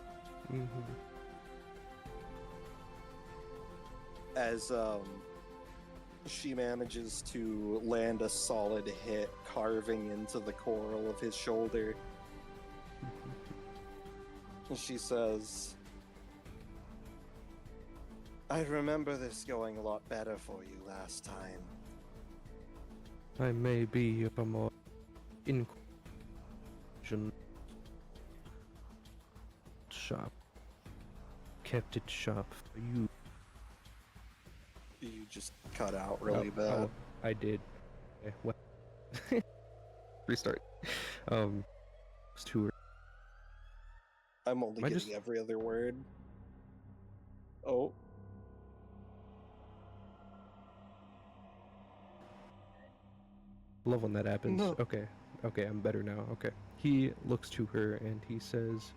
Speaker 2: Mm-hmm.
Speaker 3: As, she manages to land a solid hit, carving into the coral of his shoulder. She says, I remember this going a lot better for you last time.
Speaker 2: I may be of a more shop. Kept it sharp for you.
Speaker 3: You just cut out really bad.
Speaker 2: Oh, I did. Okay, well. Restart. It's too.
Speaker 3: I'm only
Speaker 2: Am I
Speaker 3: getting
Speaker 2: just-
Speaker 3: every other word. Oh.
Speaker 2: Love when that happens.
Speaker 3: No.
Speaker 2: Okay, I'm better now. Okay. He looks to her and he says,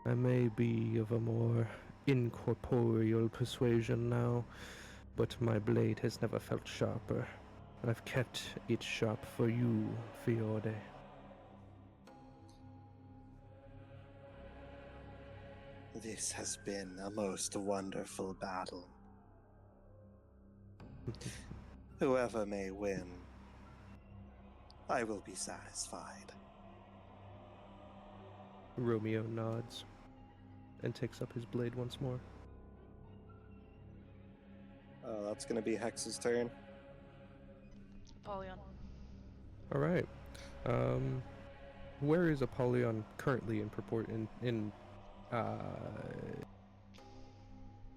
Speaker 2: I may be of a more incorporeal persuasion now, but my blade has never felt sharper. I've kept it sharp for you, Fiorde.
Speaker 3: This has been a most wonderful battle. Whoever may win, I will be satisfied.
Speaker 2: Romeo nods and takes up his blade once more.
Speaker 3: That's gonna be Hex's turn.
Speaker 1: Apollyon.
Speaker 2: All right. Where is Apollyon currently in purport in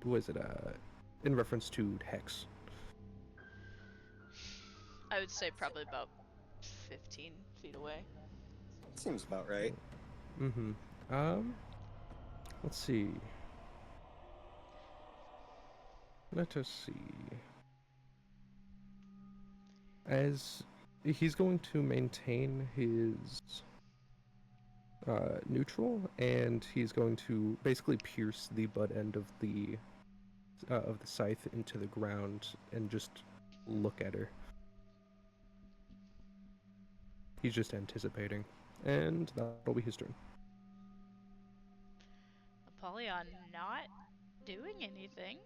Speaker 2: was it in reference to Hex?
Speaker 1: I would say probably about 15 feet away.
Speaker 3: Seems about right.
Speaker 2: Mm-hmm. Let's see. Let us see. As he's going to maintain his neutral, and he's going to basically pierce the butt end of the scythe into the ground and just look at her. He's just anticipating, and that'll be his turn.
Speaker 1: Apollyon not doing anything.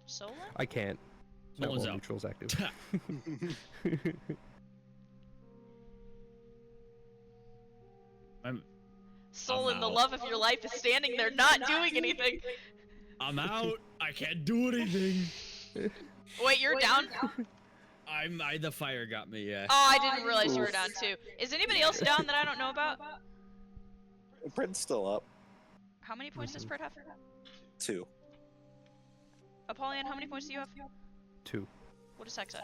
Speaker 1: Solon?
Speaker 2: I can't. Not
Speaker 8: Someone's
Speaker 2: while
Speaker 8: out.
Speaker 2: neutral's active.
Speaker 1: Solon, the
Speaker 8: out.
Speaker 1: love of your life, is standing there not doing anything.
Speaker 8: I'm out. I can't do anything.
Speaker 1: Wait, you're down?
Speaker 8: The fire got me, yeah.
Speaker 1: Oh, I didn't realize you were down too. Is anybody else down that I don't know about?
Speaker 3: Prid's still up.
Speaker 1: How many points does Prid have?
Speaker 3: 2.
Speaker 1: Apollyon, how many points do you have?
Speaker 2: 2.
Speaker 1: What does Hex say?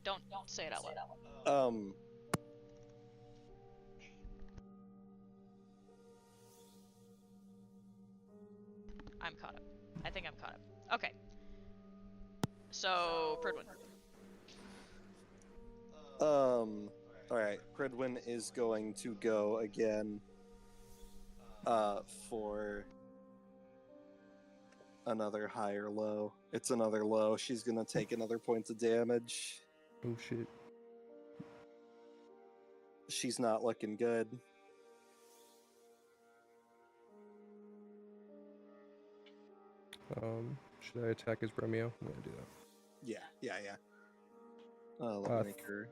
Speaker 1: Don't say it out loud. I'm caught up. I think I'm caught up. Okay. So, Pridwin.
Speaker 3: Alright, Pridwin is going to go again for another high or low. It's another low. She's gonna take another point of damage.
Speaker 2: Oh shit.
Speaker 3: She's not looking good.
Speaker 2: Should I attack as Bremio? I'm gonna do that.
Speaker 3: Yeah. Let me make her.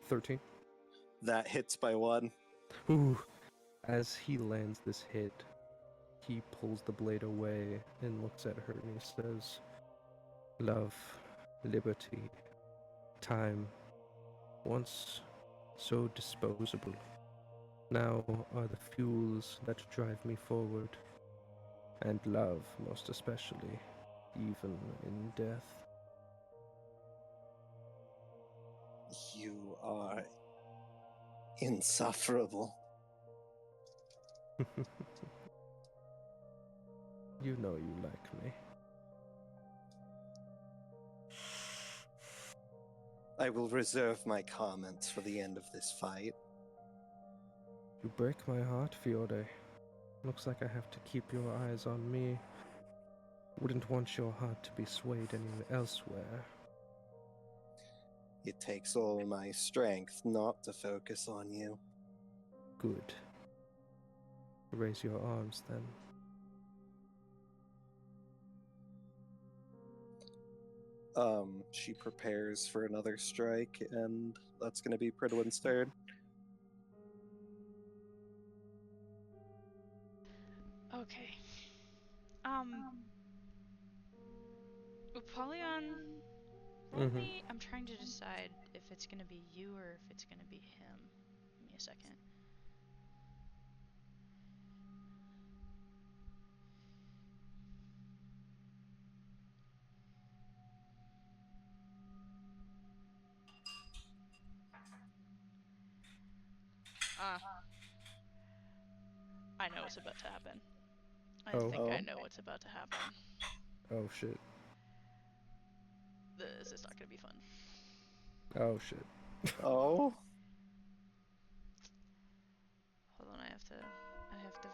Speaker 2: 13.
Speaker 3: That hits by 1.
Speaker 2: Ooh. As he lands this hit, he pulls the blade away and looks at her and he says, "Love, liberty, time, once so disposable, now are the fuels that drive me forward, and love most especially, even in death."
Speaker 3: You are insufferable.
Speaker 2: You know you like me.
Speaker 3: I will reserve my comments for the end of this fight.
Speaker 2: You break my heart, Fiore. Looks like I have to keep your eyes on me. Wouldn't want your heart to be swayed anywhere elsewhere.
Speaker 3: It takes all my strength not to focus on you.
Speaker 2: Good. Raise your arms, then.
Speaker 3: She prepares for another strike, and that's gonna be Pridwin's turn.
Speaker 1: Okay. Apollyon, roll me. I'm trying to decide if it's gonna be you or if it's gonna be him. Give me a second. I know what's about to happen. I think I know what's about to happen.
Speaker 2: Oh shit.
Speaker 1: This is not gonna be fun.
Speaker 2: Oh shit.
Speaker 3: Oh?
Speaker 1: Hold on, I have to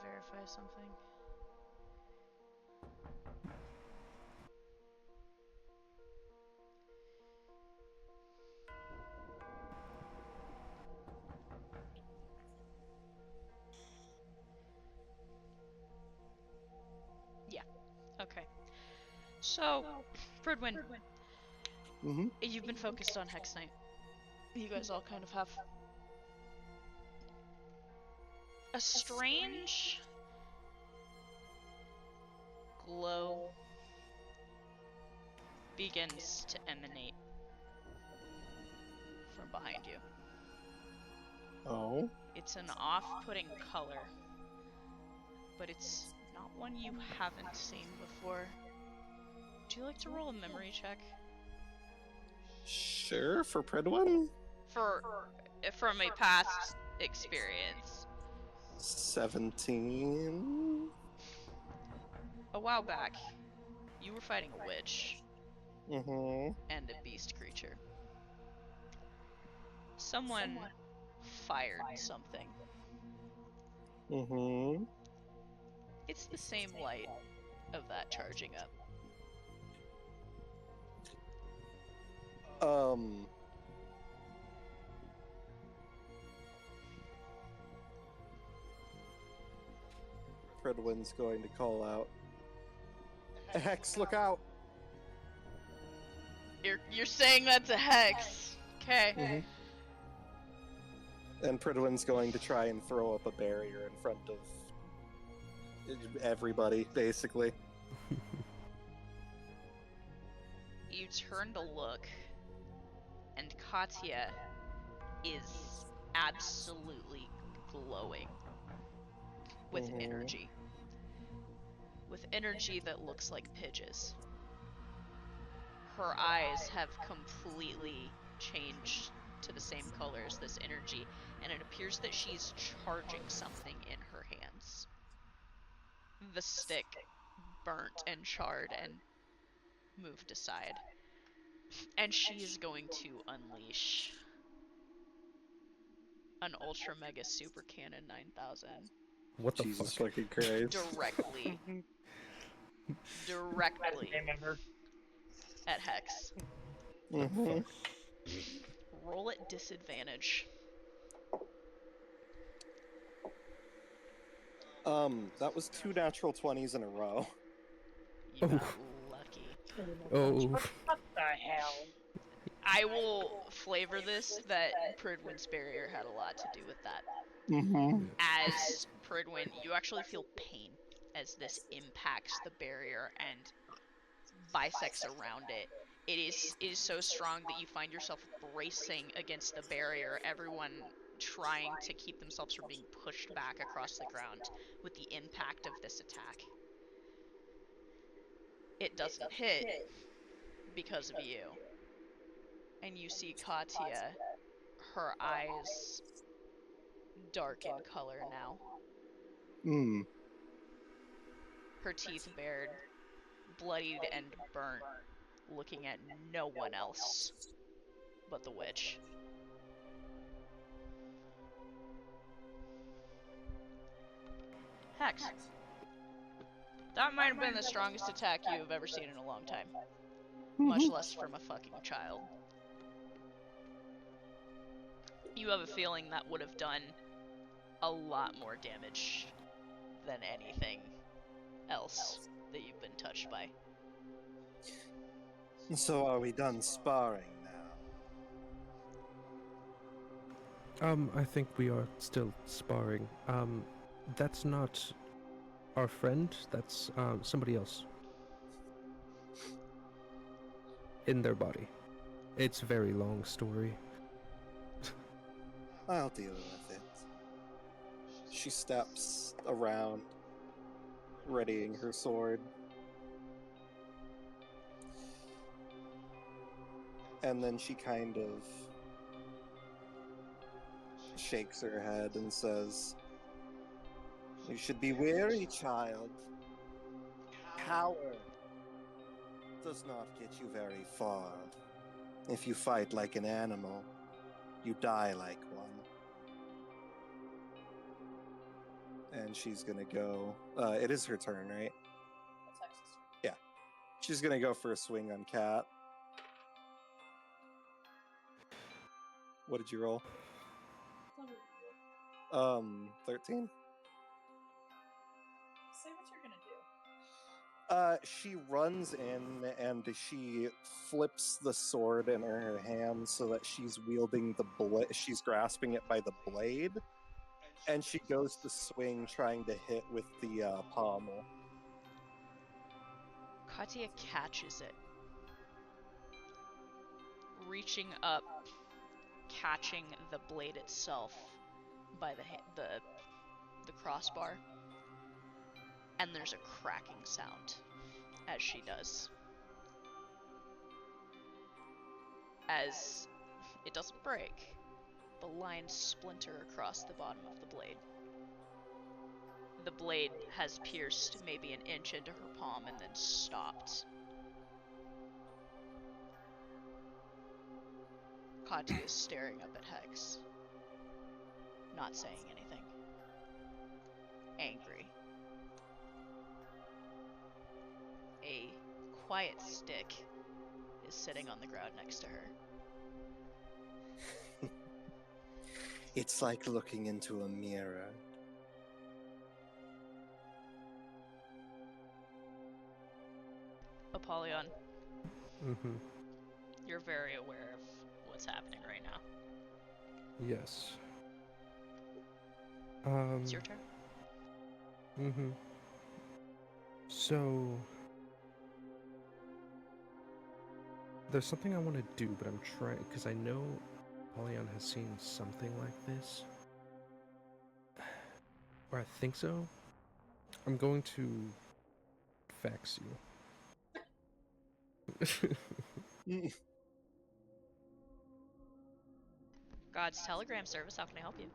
Speaker 1: verify something. Yeah. Okay. So, Pridwin, you've been focused on Hex Knight. You guys all kind of have a strange glow begins to emanate from behind you.
Speaker 3: Oh?
Speaker 1: It's an off-putting color, but it's not one you haven't seen before. Would you like to roll a memory check?
Speaker 3: Sure, for Pridwin?
Speaker 1: From a past experience.
Speaker 3: 17.
Speaker 1: A while back, you were fighting a witch
Speaker 3: Mm-hmm.
Speaker 1: and a beast creature. Someone fired something.
Speaker 3: Mm-hmm.
Speaker 1: It's the same light of that charging up.
Speaker 3: Fredwin's going to call out, Hex, look out!
Speaker 1: You're saying that's a hex. Okay.
Speaker 3: Mhm. And Pridwin's going to try and throw up a barrier in front of everybody, basically.
Speaker 1: You turn to look, and Katya is absolutely glowing with
Speaker 3: Mhm.
Speaker 1: energy. With energy that looks like Pidge's. Her eyes have completely changed to the same color as this energy, and it appears that she's charging something in her hands. The stick burnt and charred and moved aside. And she is going to unleash an Ultra Mega Super Cannon 9000
Speaker 2: What the
Speaker 3: Jesus
Speaker 2: fuck?
Speaker 3: fucking Christ.
Speaker 1: directly
Speaker 5: Remember.
Speaker 1: at Hex.
Speaker 3: Mhm.
Speaker 1: Roll at disadvantage.
Speaker 3: That was 2 natural 20s in a row.
Speaker 1: You got lucky.
Speaker 2: Oh.
Speaker 5: What the hell?
Speaker 1: I will flavor this that Pridwin's barrier had a lot to do with that.
Speaker 3: Mm-hmm.
Speaker 1: As Pridwin, you actually feel pain as this impacts the barrier and bisects around it. It is so strong that you find yourself bracing against the barrier, everyone trying to keep themselves from being pushed back across the ground with the impact of this attack. It doesn't hit because of you. And you see Katya, her eyes dark in color now.
Speaker 3: Mm.
Speaker 1: Her teeth bared, bloodied and burnt, looking at no one else but the witch. Hex. That might have been the strongest attack you have ever seen in a long time. Much less from a fucking child. You have a feeling that would have done a lot more damage than anything else that you've been touched by.
Speaker 3: So are we done sparring now?
Speaker 2: I think we are still sparring. That's not our friend, that's somebody else. In their body. It's a very long story.
Speaker 3: I'll deal with it. She steps around, readying her sword. And then she kind of shakes her head and says, "You should be wary, child. Power does not get you very far. If you fight like an animal, you die like one." And she's gonna go. It is her turn, right? Yeah. She's gonna go for a swing on Cat. What did you roll? 13.
Speaker 6: Say what you're gonna do.
Speaker 3: She runs in and she flips the sword in her hand so that she's wielding the blade. She's grasping it by the blade, and she goes to swing, trying to hit with the pommel.
Speaker 1: Katya catches it. Reaching up, catching the blade itself by the crossbar, and there's a cracking sound as she does. As it doesn't break, the lines splinter across the bottom of the blade. The blade has pierced maybe an inch into her palm and then stopped. Kati is staring up at Hex, not saying anything. Angry. A quiet stick is sitting on the ground next to her.
Speaker 3: It's like looking into a mirror.
Speaker 1: Apollyon,
Speaker 2: Mm-hmm.
Speaker 1: you're very aware of what's happening right now.
Speaker 2: Yes.
Speaker 1: It's your turn.
Speaker 2: Mm-hmm. So there's something I want to do, but I'm trying because I know Apollyon has seen something like this. Or I think so. I'm going to fax you.
Speaker 1: God's telegram service, how can I help you?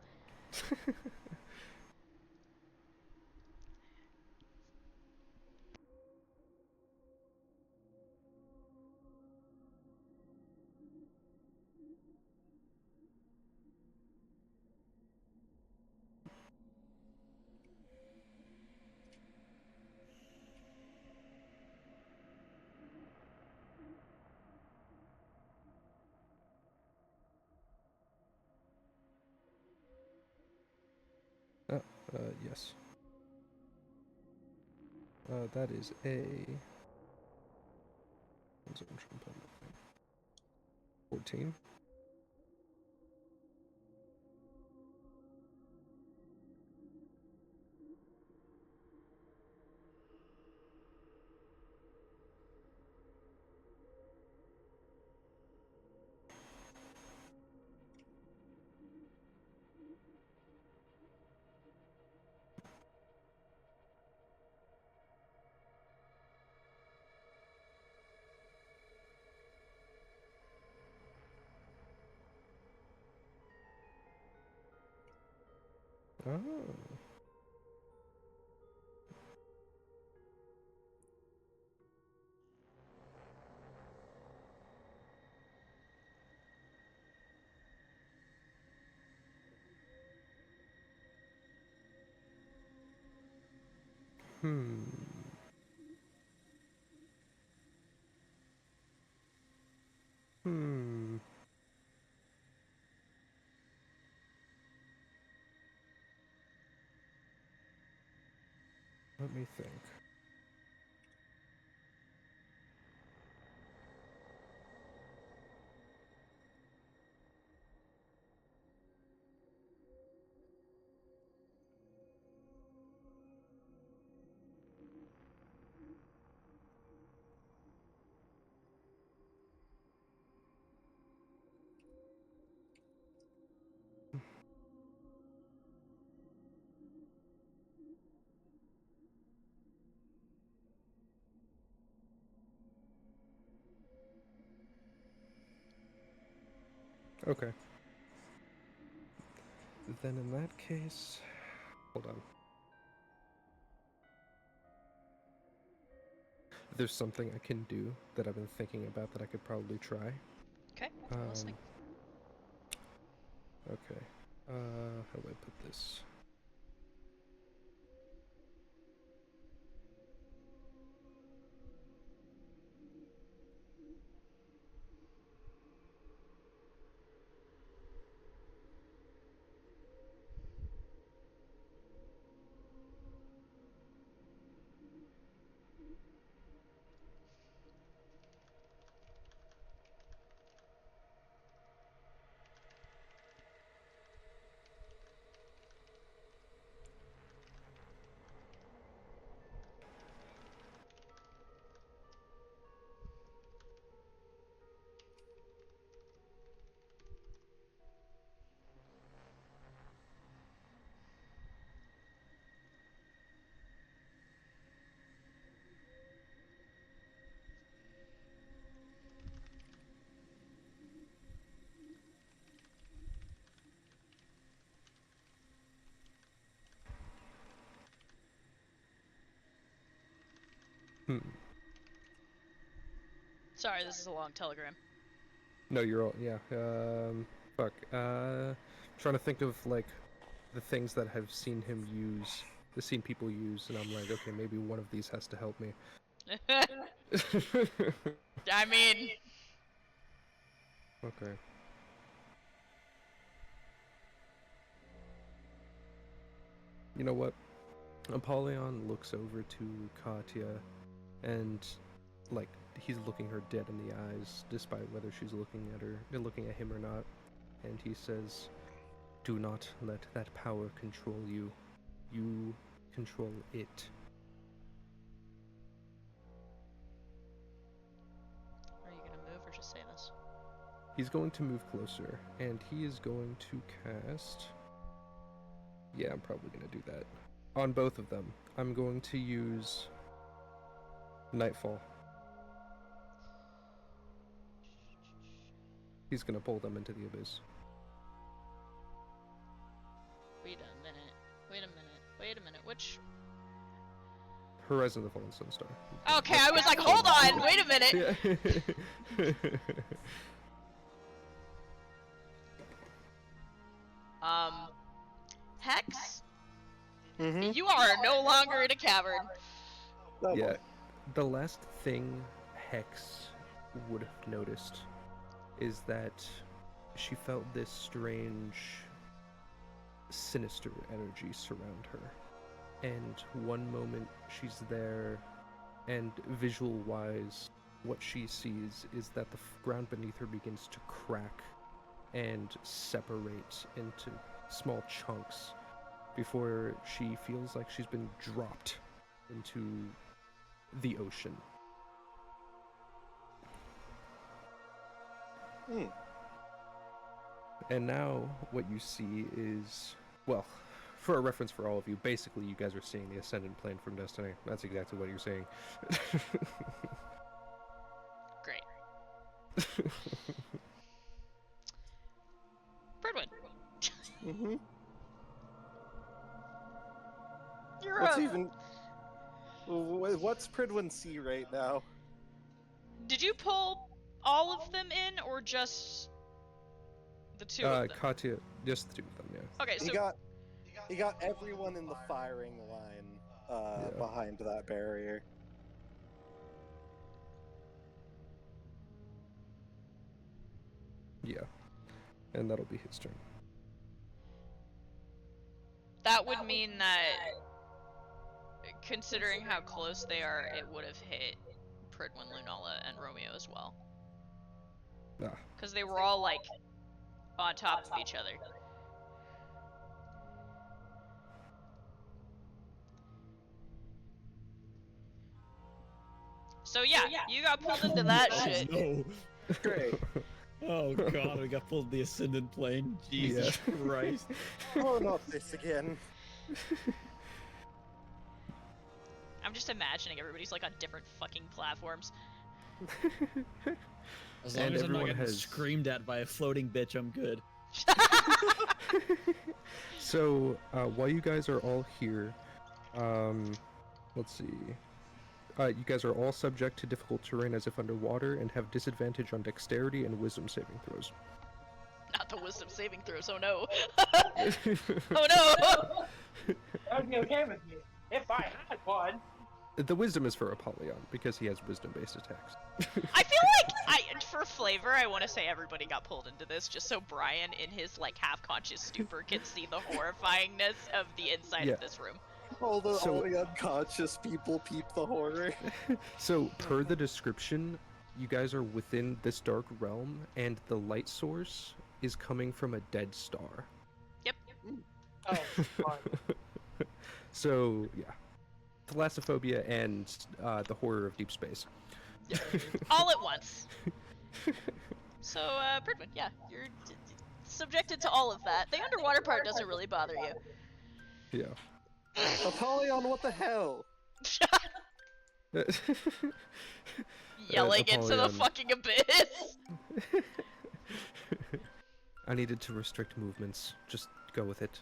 Speaker 2: Yes. That is a 14. Oh. Hmm. Hmm. Let me think. Okay. Then in that case, hold on. There's something I can do that I've been thinking about that I could probably try.
Speaker 1: Okay, I'm listening.
Speaker 2: Okay. How do I put this?
Speaker 1: Sorry, this is a long telegram.
Speaker 2: No, you're all yeah. Fuck. Trying to think of like the things that I've seen him use, seen people use, and I'm like, okay, maybe one of these has to help me.
Speaker 1: I mean,
Speaker 2: Okay. You know what? Apollyon looks over to Katya, and like he's looking her dead in the eyes, despite whether she's looking at him or not. And he says, "Do not let that power control you. You control it."
Speaker 1: are you gonna move or just say this?
Speaker 2: He's going to move closer, and he is going to cast. Yeah, I'm probably gonna do that. On both of them, I'm going to use Nightfall. He's gonna pull them into the abyss.
Speaker 1: Wait a minute. Wait a minute. Wait a minute. Which?
Speaker 2: Horizon of the Fallen Sunstar.
Speaker 1: Okay, I was like, hold on. Wait a minute. Hex,
Speaker 3: Mm-hmm.
Speaker 1: you are no longer in a cavern.
Speaker 2: Yeah, the last thing Hex would have noticed is that she felt this strange, sinister energy surround her. And one moment she's there, and visual-wise, what she sees is that the ground beneath her begins to crack and separate into small chunks before she feels like she's been dropped into the ocean. And now what you see is, well, for a reference for all of you, basically you guys are seeing the Ascendant Plane from Destiny. That's exactly what you're seeing.
Speaker 1: Great. Birdwood.
Speaker 3: Mm-hmm.
Speaker 1: You're
Speaker 3: What's
Speaker 1: up.
Speaker 3: even? What's Pridwin see right now?
Speaker 1: Did you pull all of them in, or just the two of them?
Speaker 2: Katya, just the two of them, yeah.
Speaker 1: Okay, so
Speaker 3: He got everyone in the firing line
Speaker 2: Yeah.
Speaker 3: behind that barrier.
Speaker 2: Yeah. And that'll be his turn.
Speaker 1: that would mean that, considering how close they are, it would have hit Pridwin, Lunala, and Romeo as well.
Speaker 2: Ah.
Speaker 1: Because they were all, like, on top of each other. So yeah, you got pulled into that shit.
Speaker 8: No.
Speaker 3: Great.
Speaker 8: Oh god, we got pulled the Ascendant Plane. Jesus Christ.
Speaker 3: Oh, not this again.
Speaker 1: I'm just imagining everybody's like on different fucking platforms.
Speaker 8: As long
Speaker 2: And
Speaker 8: as I'm not
Speaker 2: everyone
Speaker 8: getting
Speaker 2: has-
Speaker 8: screamed at by a floating bitch, I'm good.
Speaker 2: So, while you guys are all here, let's see. You guys are all subject to difficult terrain as if underwater and have disadvantage on dexterity and wisdom saving throws.
Speaker 1: Not the wisdom saving throws, oh no. Oh no!
Speaker 5: That would be okay with me if I had one.
Speaker 2: The wisdom is for Apollyon because he has wisdom-based attacks.
Speaker 1: I feel like, for flavor, I want to say everybody got pulled into this just so Brian, in his like half-conscious stupor, can see the horrifyingness of the inside of this room.
Speaker 3: All the
Speaker 2: So-
Speaker 3: unconscious people peep the horror.
Speaker 2: So, per the description, you guys are within this dark realm, and the light source is coming from a dead star.
Speaker 1: Yep.
Speaker 5: Oh, fun.
Speaker 2: So, yeah. Thalassophobia and the horror of deep space.
Speaker 1: All at once. So, Pridwin, yeah, you're subjected to all of that. The underwater part doesn't really bother you.
Speaker 2: Yeah.
Speaker 3: Apollyon, what the hell?
Speaker 1: Yelling into the
Speaker 2: Apollyon.
Speaker 1: fucking abyss.
Speaker 2: I needed to restrict movements. Just go with it.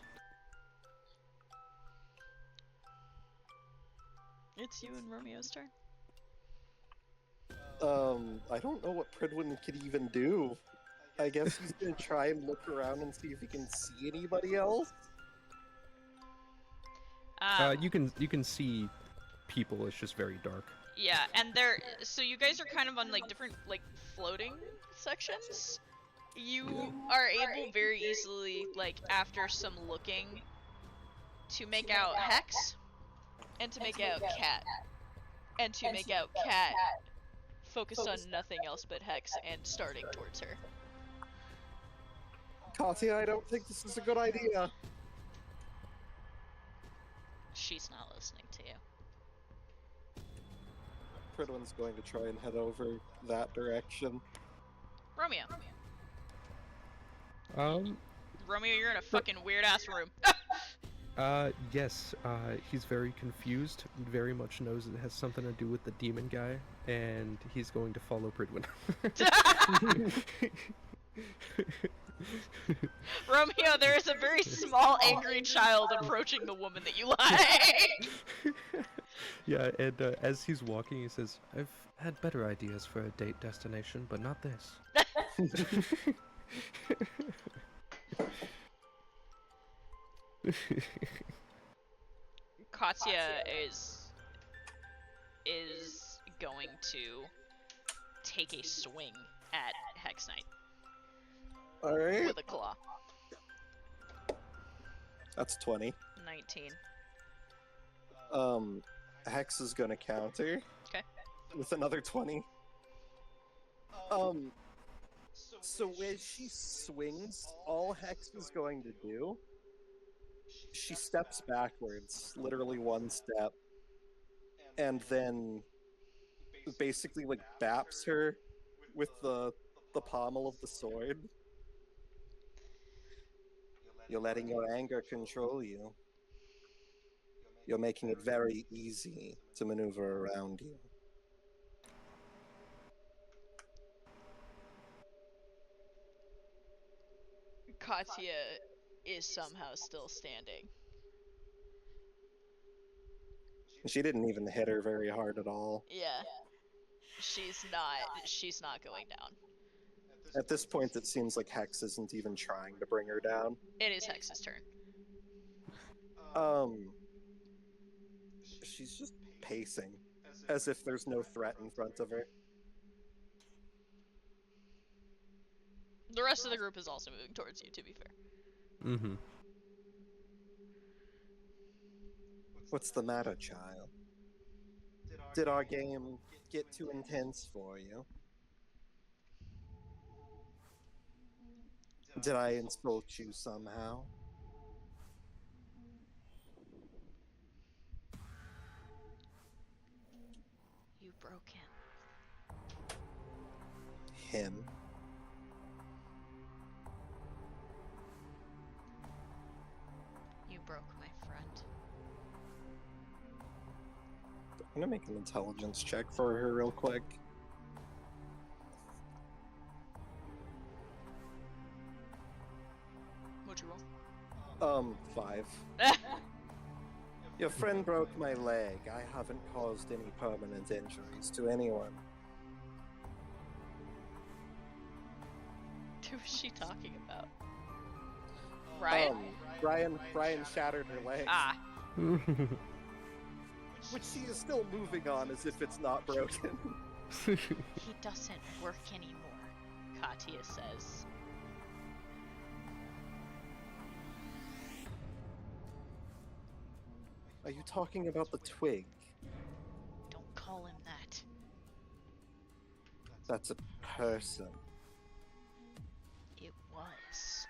Speaker 1: It's you and Romeo's turn.
Speaker 3: I don't know what Pridwin could even do. I guess he's gonna try and look around and see if he can see anybody else.
Speaker 2: You can see people. It's just very dark.
Speaker 1: Yeah, and so you guys are kind of on like different like floating sections. You are able very easily, like after some looking, to make out Hex, and to make out Cat, and to make out Cat focused on nothing else but Hex and starting towards her.
Speaker 3: Katya, I don't think this is a good idea.
Speaker 1: She's not listening to you.
Speaker 3: Pridwin's going to try and head over that direction.
Speaker 1: Romeo. Romeo, you're in a fucking weird ass room.
Speaker 2: Yes, he's very confused, very much knows it has something to do with the demon guy, and he's going to follow Pridwin.
Speaker 1: Romeo, there is a very small, angry child approaching the woman that you like.
Speaker 2: Yeah, and as he's walking, he says, "I've had better ideas for a date destination, but not this."
Speaker 1: Katya is going to take a swing at Hex Knight
Speaker 3: Alright.
Speaker 1: with a claw.
Speaker 3: That's 20.
Speaker 1: 19.
Speaker 3: Hex is gonna counter.
Speaker 1: Okay.
Speaker 3: With another 20. So when she swings, all Hex is going to do, she steps backwards, literally one step, and then basically like baps her with the pommel of the sword. You're letting your anger control you. You're making it very easy to maneuver around you.
Speaker 1: Katya is somehow still standing.
Speaker 3: She didn't even hit her very hard at all.
Speaker 1: Yeah. She's not going down.
Speaker 3: At this point, it seems like Hex isn't even trying to bring her down.
Speaker 1: It is Hex's turn.
Speaker 3: She's just pacing, as if there's no threat in front of her.
Speaker 1: The rest of the group is also moving towards you, to be fair.
Speaker 2: Mm-hmm.
Speaker 3: What's the matter, child? Did our game get too intense for you? Did I insult you somehow?
Speaker 1: You broke him.
Speaker 3: Him?
Speaker 1: You broke my friend.
Speaker 3: I'm gonna make an intelligence check for her real quick.
Speaker 1: What'd you roll?
Speaker 3: 5. Your friend broke my leg. I haven't caused any permanent injuries to anyone.
Speaker 1: Who is she talking about? Brian?
Speaker 3: Brian shattered her leg.
Speaker 1: Ah.
Speaker 3: Which she is still moving on as if it's not broken.
Speaker 1: He doesn't work anymore, Katya says.
Speaker 3: Are you talking about the twig?
Speaker 1: Don't call him that.
Speaker 3: That's a person.
Speaker 1: It was.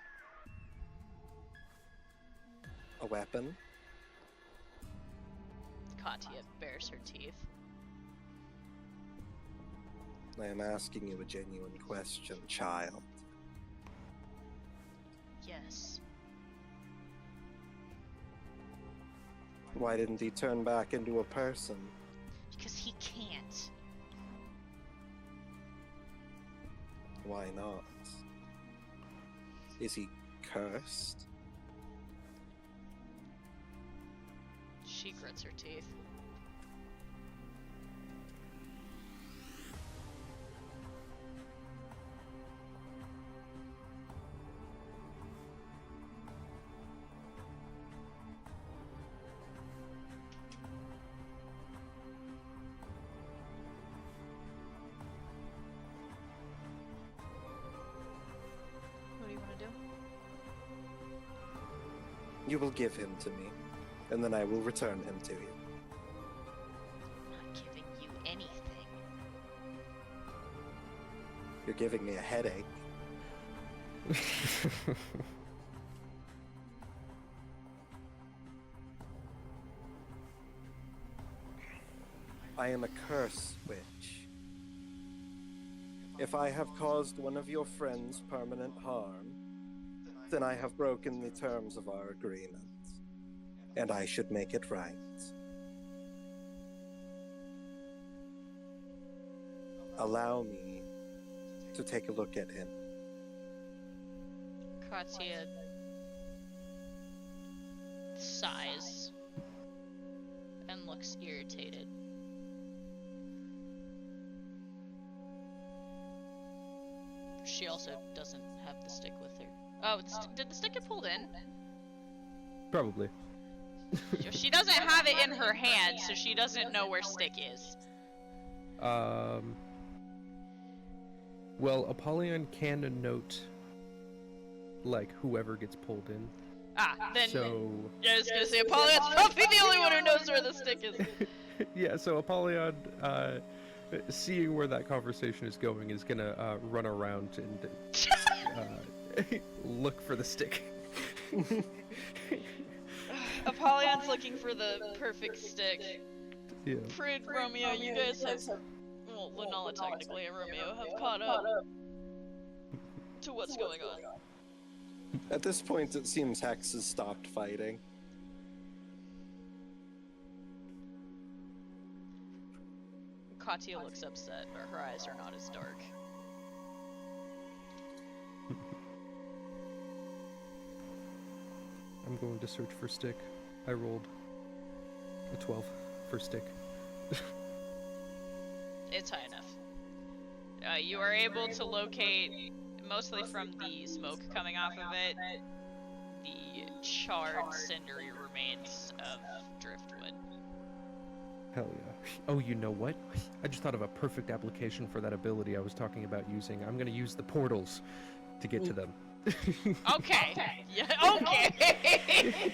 Speaker 3: A weapon?
Speaker 1: Katya bares her teeth.
Speaker 3: I am asking you a genuine question, child.
Speaker 1: Yes.
Speaker 3: Why didn't he turn back into a person?
Speaker 1: Because he can't.
Speaker 3: Why not? Is he cursed?
Speaker 1: She grits her teeth.
Speaker 3: You will give him to me, and then I will return him to you.
Speaker 1: I'm not giving you anything.
Speaker 3: You're giving me a headache. I am a curse witch. If I have caused one of your friends permanent harm, then I have broken the terms of our agreement, and I should make it right. Allow me to take a look at him.
Speaker 1: Katya sighs and looks irritated. She also doesn't have the stick with her. Oh, did the stick get pulled in?
Speaker 2: Probably.
Speaker 1: She doesn't have it in her hand, so she doesn't know where stick is.
Speaker 2: Well, Apollyon can note, like, whoever gets pulled in.
Speaker 1: Then
Speaker 2: So...
Speaker 1: I was gonna say Apollyon's probably the only one who knows where the stick is.
Speaker 2: Yeah, so Apollyon, seeing where that conversation is going, is gonna run around and look for the stick.
Speaker 1: Apollyon's looking for the perfect stick.
Speaker 2: Yeah.
Speaker 1: Prid, Romeo, you guys have... Well, Lunala technically and Romeo have caught up to what's going on.
Speaker 3: At this point, it seems Hex has stopped fighting.
Speaker 1: Katya looks upset, but her eyes are not as dark.
Speaker 2: I'm going to search for stick. I rolled a 12 for stick.
Speaker 1: It's high enough. You are able to locate, mostly from the smoke coming off of it, the charred, cindery remains of driftwood.
Speaker 2: Hell yeah. Oh, you know what? I just thought of a perfect application for that ability I was talking about using. I'm gonna use the portals to get to them.
Speaker 1: Okay. Yeah, okay.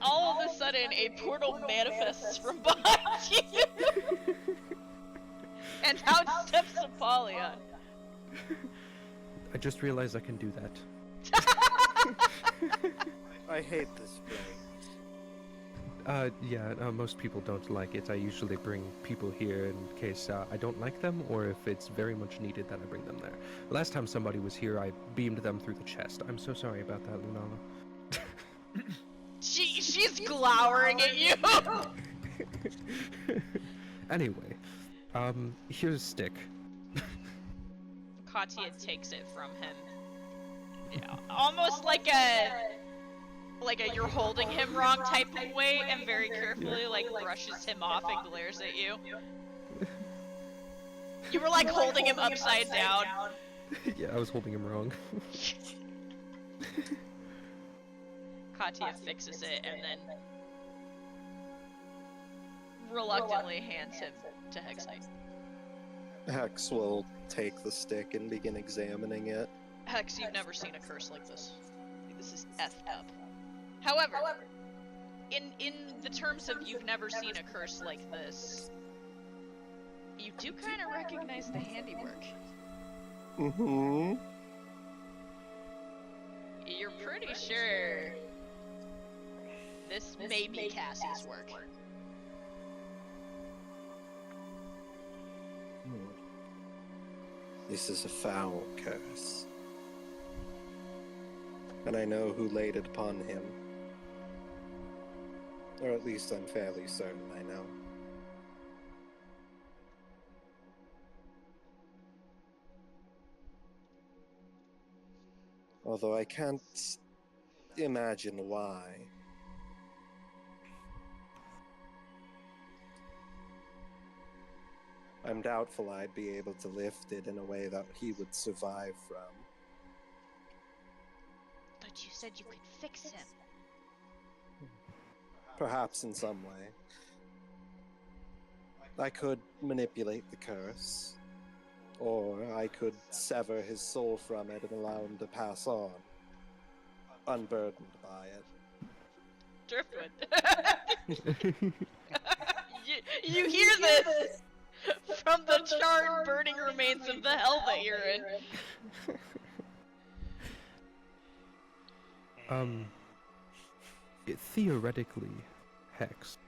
Speaker 1: All of a sudden, a portal manifests from behind you. And out steps Apollyon.
Speaker 2: I just realized I can do that.
Speaker 3: I hate this place.
Speaker 2: Most people don't like it. I usually bring people here in case I don't like them, or if it's very much needed that I bring them there. Last time somebody was here, I beamed them through the chest. I'm so sorry about that, Lunala.
Speaker 1: She's glowering at you!
Speaker 2: Anyway, here's a stick.
Speaker 1: Katya takes it from him. Yeah, almost like a you're holding him wrong type of way, and very carefully brushes him off and glares at you. You were like holding him upside down.
Speaker 2: Yeah, I was holding him wrong.
Speaker 1: Katya fixes it and then reluctantly hands him to Hexite.
Speaker 3: Hex will take the stick and begin examining it.
Speaker 1: Hex, you've never seen a curse like this. This is effed up. However, in the terms of you've never seen a curse like this, you do kind of recognize the handiwork.
Speaker 3: Mm-hmm.
Speaker 1: You're pretty sure this may be Cassie's work.
Speaker 3: This is a foul curse. And I know who laid it upon him. Or at least I'm fairly certain I know. Although I can't imagine why. I'm doubtful I'd be able to lift it in a way that he would survive from.
Speaker 1: But you said you could fix him.
Speaker 3: Perhaps in some way. I could manipulate the curse, or I could sever his soul from it and allow him to pass on. unburdened by it.
Speaker 1: Driftwood. you hear this from the charred, burning remains of the hell that you're in.
Speaker 2: Theoretically, Hex,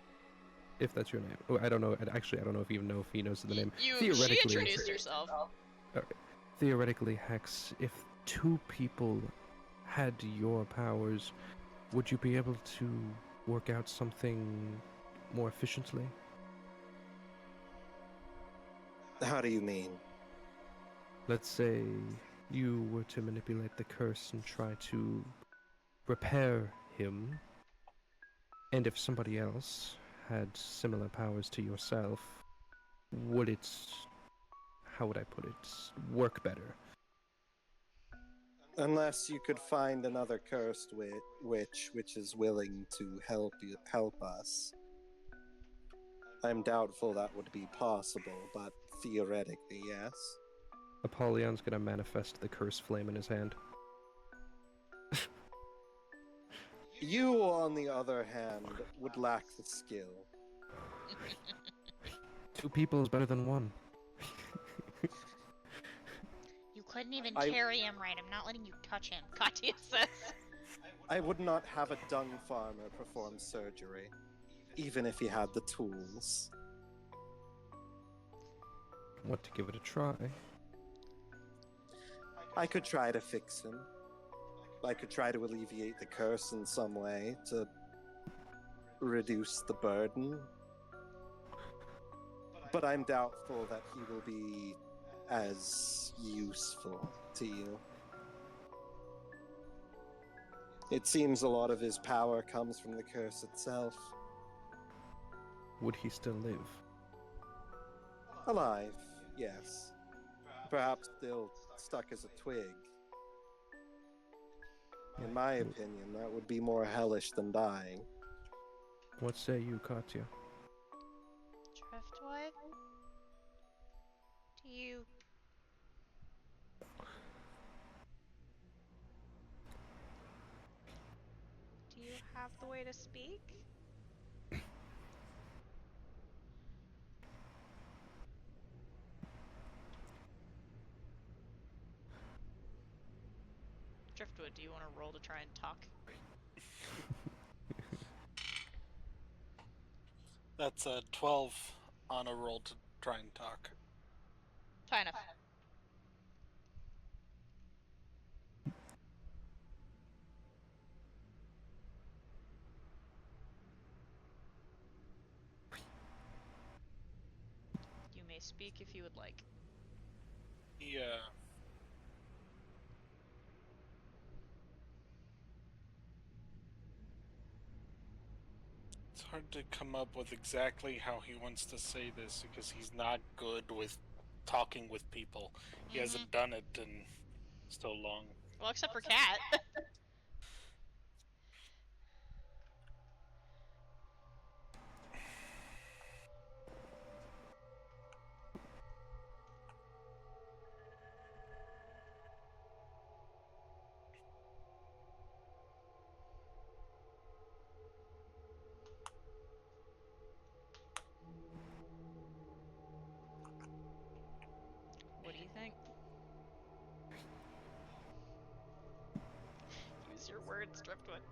Speaker 2: if that's your name. Oh, I don't know. Actually, I don't know if you even know if he knows the name.
Speaker 1: She
Speaker 2: Theoretically,
Speaker 1: introduced herself.
Speaker 2: theoretically, Hex, if two people had your powers, would you be able to work out something more efficiently?
Speaker 3: How do you mean?
Speaker 2: Let's say you were to manipulate the curse and try to repair him, and if somebody else had similar powers to yourself, would it, how would I put it, work better?
Speaker 3: Unless you could find another cursed witch which is willing to help us. I'm doubtful that would be possible, but theoretically, yes.
Speaker 2: Apollyon's gonna manifest the curse flame in his hand.
Speaker 3: You, on the other hand, would lack the skill.
Speaker 2: Two people is better than one.
Speaker 9: You couldn't even carry him right. I'm not letting you touch him,
Speaker 1: Katya says.
Speaker 3: I would not have a dung farmer perform surgery, even if he had the tools.
Speaker 2: Want to give it a try?
Speaker 3: I could try to fix him. I could try to alleviate the curse in some way to reduce the burden. But I'm doubtful that he will be as useful to you. It seems a lot of his power comes from the curse itself.
Speaker 2: Would he still live?
Speaker 3: Alive, yes. Perhaps still stuck as a twig. In my opinion, that would be more hellish than dying.
Speaker 2: What say you, Katya?
Speaker 9: Driftwood? Do you... Do you have the way to speak?
Speaker 1: Driftwood, do you want to roll to try and talk?
Speaker 4: That's a 12 on a roll to try and talk.
Speaker 1: Fine enough. You may speak if you would like.
Speaker 4: Yeah. It's hard to come up with exactly how he wants to say this because he's not good with talking with people. He hasn't done it in so long.
Speaker 1: Well, except for Cat. What do you think? Use your words, Driftwood.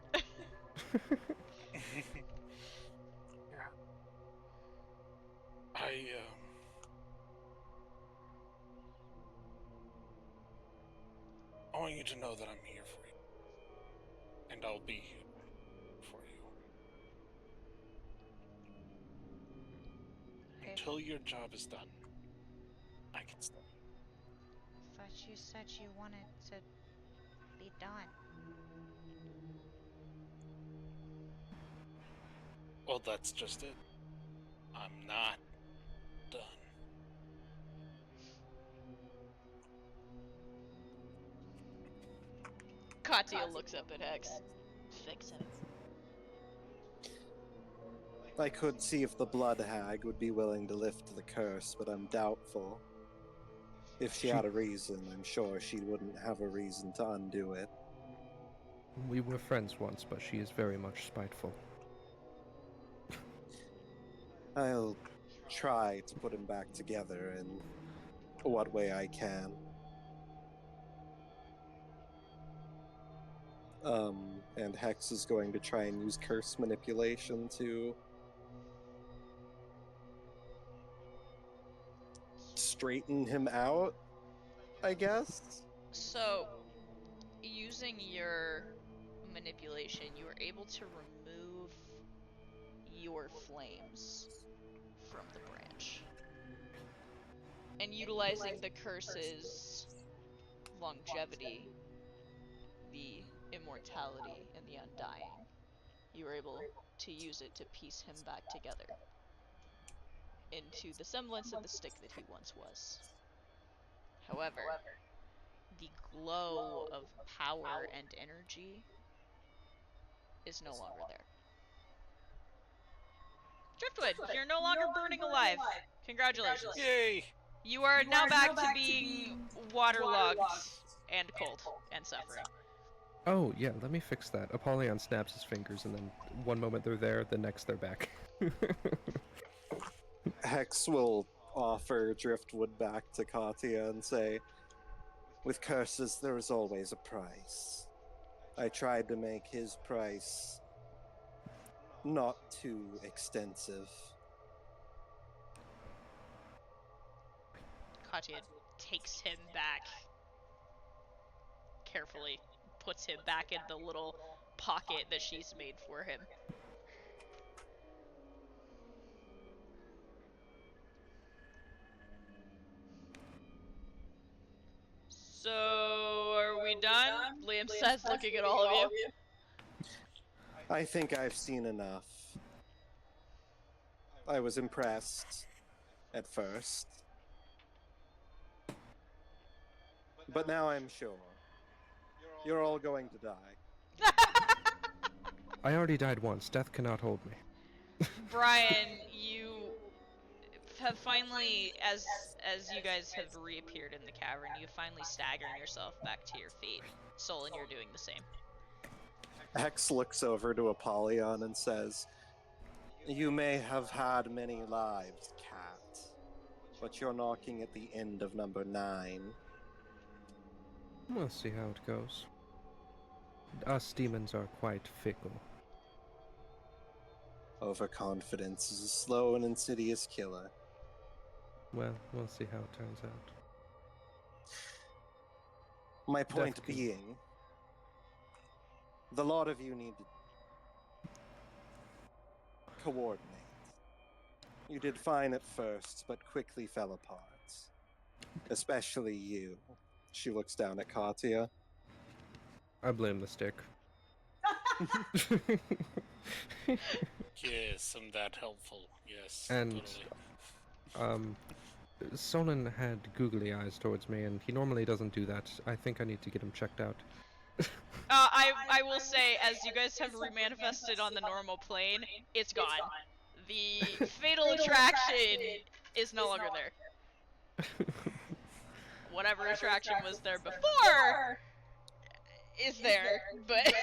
Speaker 4: Yeah. I want you to know that I'm here for you. And I'll be here for you.
Speaker 9: Okay.
Speaker 4: Until your job is done, I can stay.
Speaker 9: Thought you said you wanted to be done.
Speaker 4: Well, that's just it. I'm not done.
Speaker 1: Katya looks up at Hex. Fix him.
Speaker 3: I could see if the Blood Hag would be willing to lift the curse, but I'm doubtful. If she had a reason, I'm sure she wouldn't have a reason to undo it.
Speaker 2: We were friends once, but she is very much spiteful.
Speaker 3: I'll try to put him back together in what way I can. And Hex is going to try and use curse manipulation to straighten him out, I guess.
Speaker 1: So, using your manipulation, you were able to remove your flames from the branch. And utilizing the curse's longevity, the immortality, and the undying, you were able to use it to piece him back together into the semblance of the stick that he once was. However, the glow of power and energy is no longer there. Driftwood, you're no longer burning alive. Congratulations.
Speaker 4: Yay!
Speaker 1: You are now back to being waterlogged and cold and suffering.
Speaker 2: Oh, yeah, let me fix that. Apollyon snaps his fingers, and then one moment they're there, the next they're back.
Speaker 3: Hex will offer Driftwood back to Katya and say, "With curses, there is always a price. I tried to make his price not too extensive."
Speaker 1: Katya takes him back carefully, puts him back in the little pocket that she's made for him. So, are we done? Liam says, looking at all of you.
Speaker 3: I think I've seen enough. I was impressed at first, but now I'm sure. You're all going to die.
Speaker 2: I already died once. Death cannot hold me.
Speaker 1: Brian, you have finally, as you guys have reappeared in the cavern, you finally staggered yourself back to your feet. Solon, you're doing the same.
Speaker 3: Hex looks over to Apollyon and says, "You may have had many lives, cat, but you're knocking at the end of number 9.
Speaker 2: We'll see how it goes. Us demons are quite fickle.
Speaker 3: Overconfidence is a slow and insidious killer."
Speaker 2: Well, we'll see how it turns out.
Speaker 3: My point
Speaker 2: Death can-
Speaker 3: being, the lot of you need to coordinate. You did fine at first, but quickly fell apart. Especially you. She looks down at Katya.
Speaker 2: I blame the stick.
Speaker 4: Yes, I'm that helpful. Yes,
Speaker 2: And,
Speaker 4: totally.
Speaker 2: Sonnen had googly eyes towards me, and he normally doesn't do that. I think I need to get him checked out.
Speaker 1: I will say, as you guys have remanifested on the normal plane, it's gone. The fatal attraction is no longer there. Whatever attraction was there before is there, but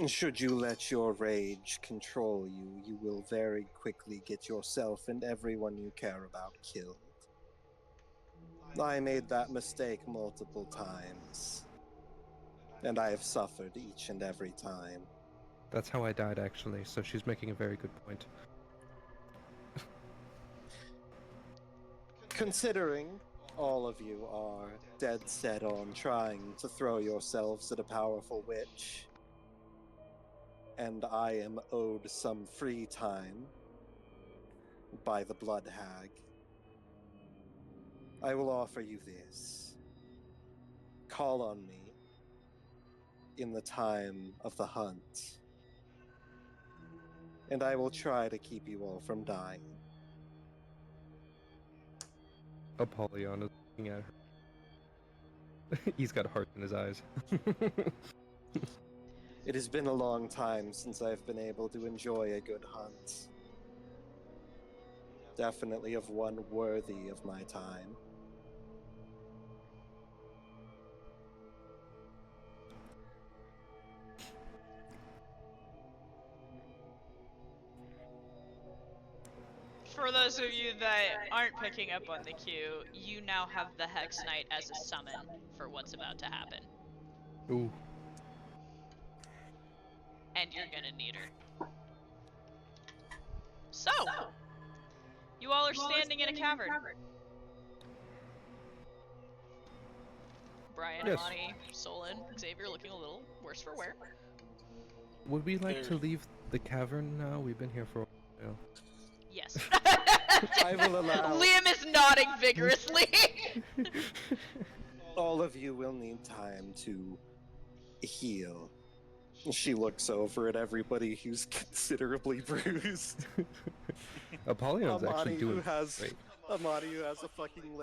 Speaker 3: Should you let your rage control you, you will very quickly get yourself and everyone you care about killed. I made that mistake multiple times, and I have suffered each and every time.
Speaker 2: That's how I died, actually, so she's making a very good point.
Speaker 3: Considering all of you are dead set on trying to throw yourselves at a powerful witch, and I am owed some free time by the Blood Hag, I will offer you this. Call on me in the time of the hunt, and I will try to keep you all from dying.
Speaker 2: Apollyon is looking at her. He's got heart in his eyes.
Speaker 3: It has been a long time since I've been able to enjoy a good hunt. Definitely of one worthy of my time.
Speaker 1: For those of you that aren't picking up on the cue, you now have the Hex Knight as a summon for what's about to happen.
Speaker 2: Ooh.
Speaker 1: And you're gonna need her. So, you all are standing in a cavern. Brian,
Speaker 2: Yes.
Speaker 1: Amani, Solon, Xavier looking a little worse for wear.
Speaker 2: Would we like to
Speaker 4: There-
Speaker 2: leave the cavern now? We've been here for a while.
Speaker 1: Yes.
Speaker 3: I will allow.
Speaker 1: Liam is nodding vigorously.
Speaker 3: All of you will need time to heal. She looks over at everybody who's considerably bruised.
Speaker 2: Apollyon's actually doing great.
Speaker 3: Amani who has a fucking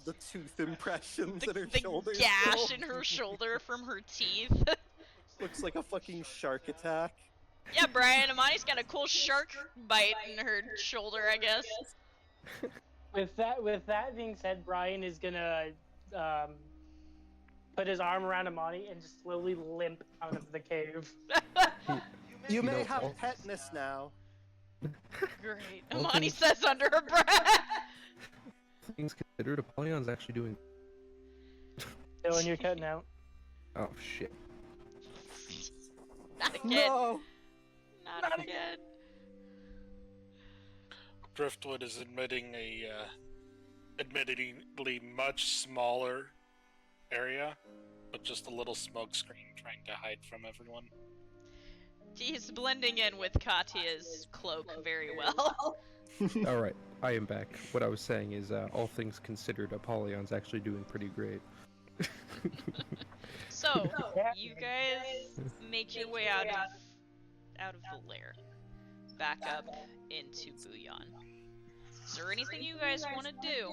Speaker 3: the tooth impressions in her
Speaker 1: the
Speaker 3: shoulder.
Speaker 1: gash
Speaker 3: still.
Speaker 1: in her shoulder from her teeth.
Speaker 3: Looks like a fucking shark attack.
Speaker 1: Yeah, Brian, Amani's got a cool shark bite in her shoulder, I guess.
Speaker 5: With that being said, Brian is gonna put his arm around Amani and just slowly limp out of the cave.
Speaker 3: You may
Speaker 2: know,
Speaker 3: have
Speaker 2: all-
Speaker 3: tetanus now.
Speaker 1: Great.
Speaker 2: All
Speaker 1: Amani
Speaker 2: things-
Speaker 1: says under her breath.
Speaker 2: Things considered, Apollyon's actually doing.
Speaker 5: Dylan, you're cutting out.
Speaker 2: Oh shit.
Speaker 1: Not again.
Speaker 3: No.
Speaker 1: Not again.
Speaker 4: Driftwood is admitting a admittedly much smaller area, but just a little smoke screen trying to hide from everyone.
Speaker 1: He's blending in with Katya's cloak very well.
Speaker 2: All right, I am back. What I was saying is, all things considered, Apollyon's actually doing pretty great.
Speaker 1: So, you guys make your way out of the lair, back up into Bouillon. Is there anything you guys want to do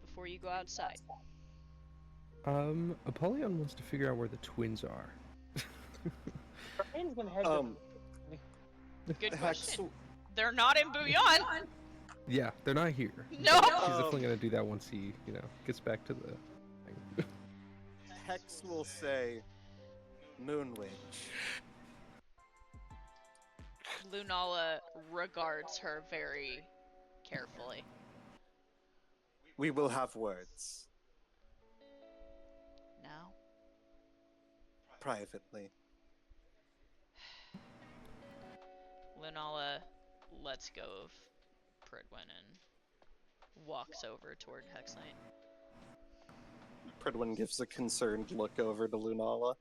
Speaker 1: before you go outside?
Speaker 2: Apollyon wants to figure out where the twins are.
Speaker 5: Brian's gonna head
Speaker 1: Good
Speaker 3: Hex,
Speaker 1: question. They're not in Bouillon.
Speaker 2: Yeah, they're not here.
Speaker 1: No.
Speaker 2: She's definitely gonna do that once he, gets back to the thing.
Speaker 3: Hex will say, Moon Witch.
Speaker 1: Lunala regards her very carefully.
Speaker 3: We will have words
Speaker 1: Now?
Speaker 3: privately.
Speaker 1: Lunala lets go of Pridwin and walks over toward Hex Knight.
Speaker 3: Pridwin gives a concerned look over to Lunala.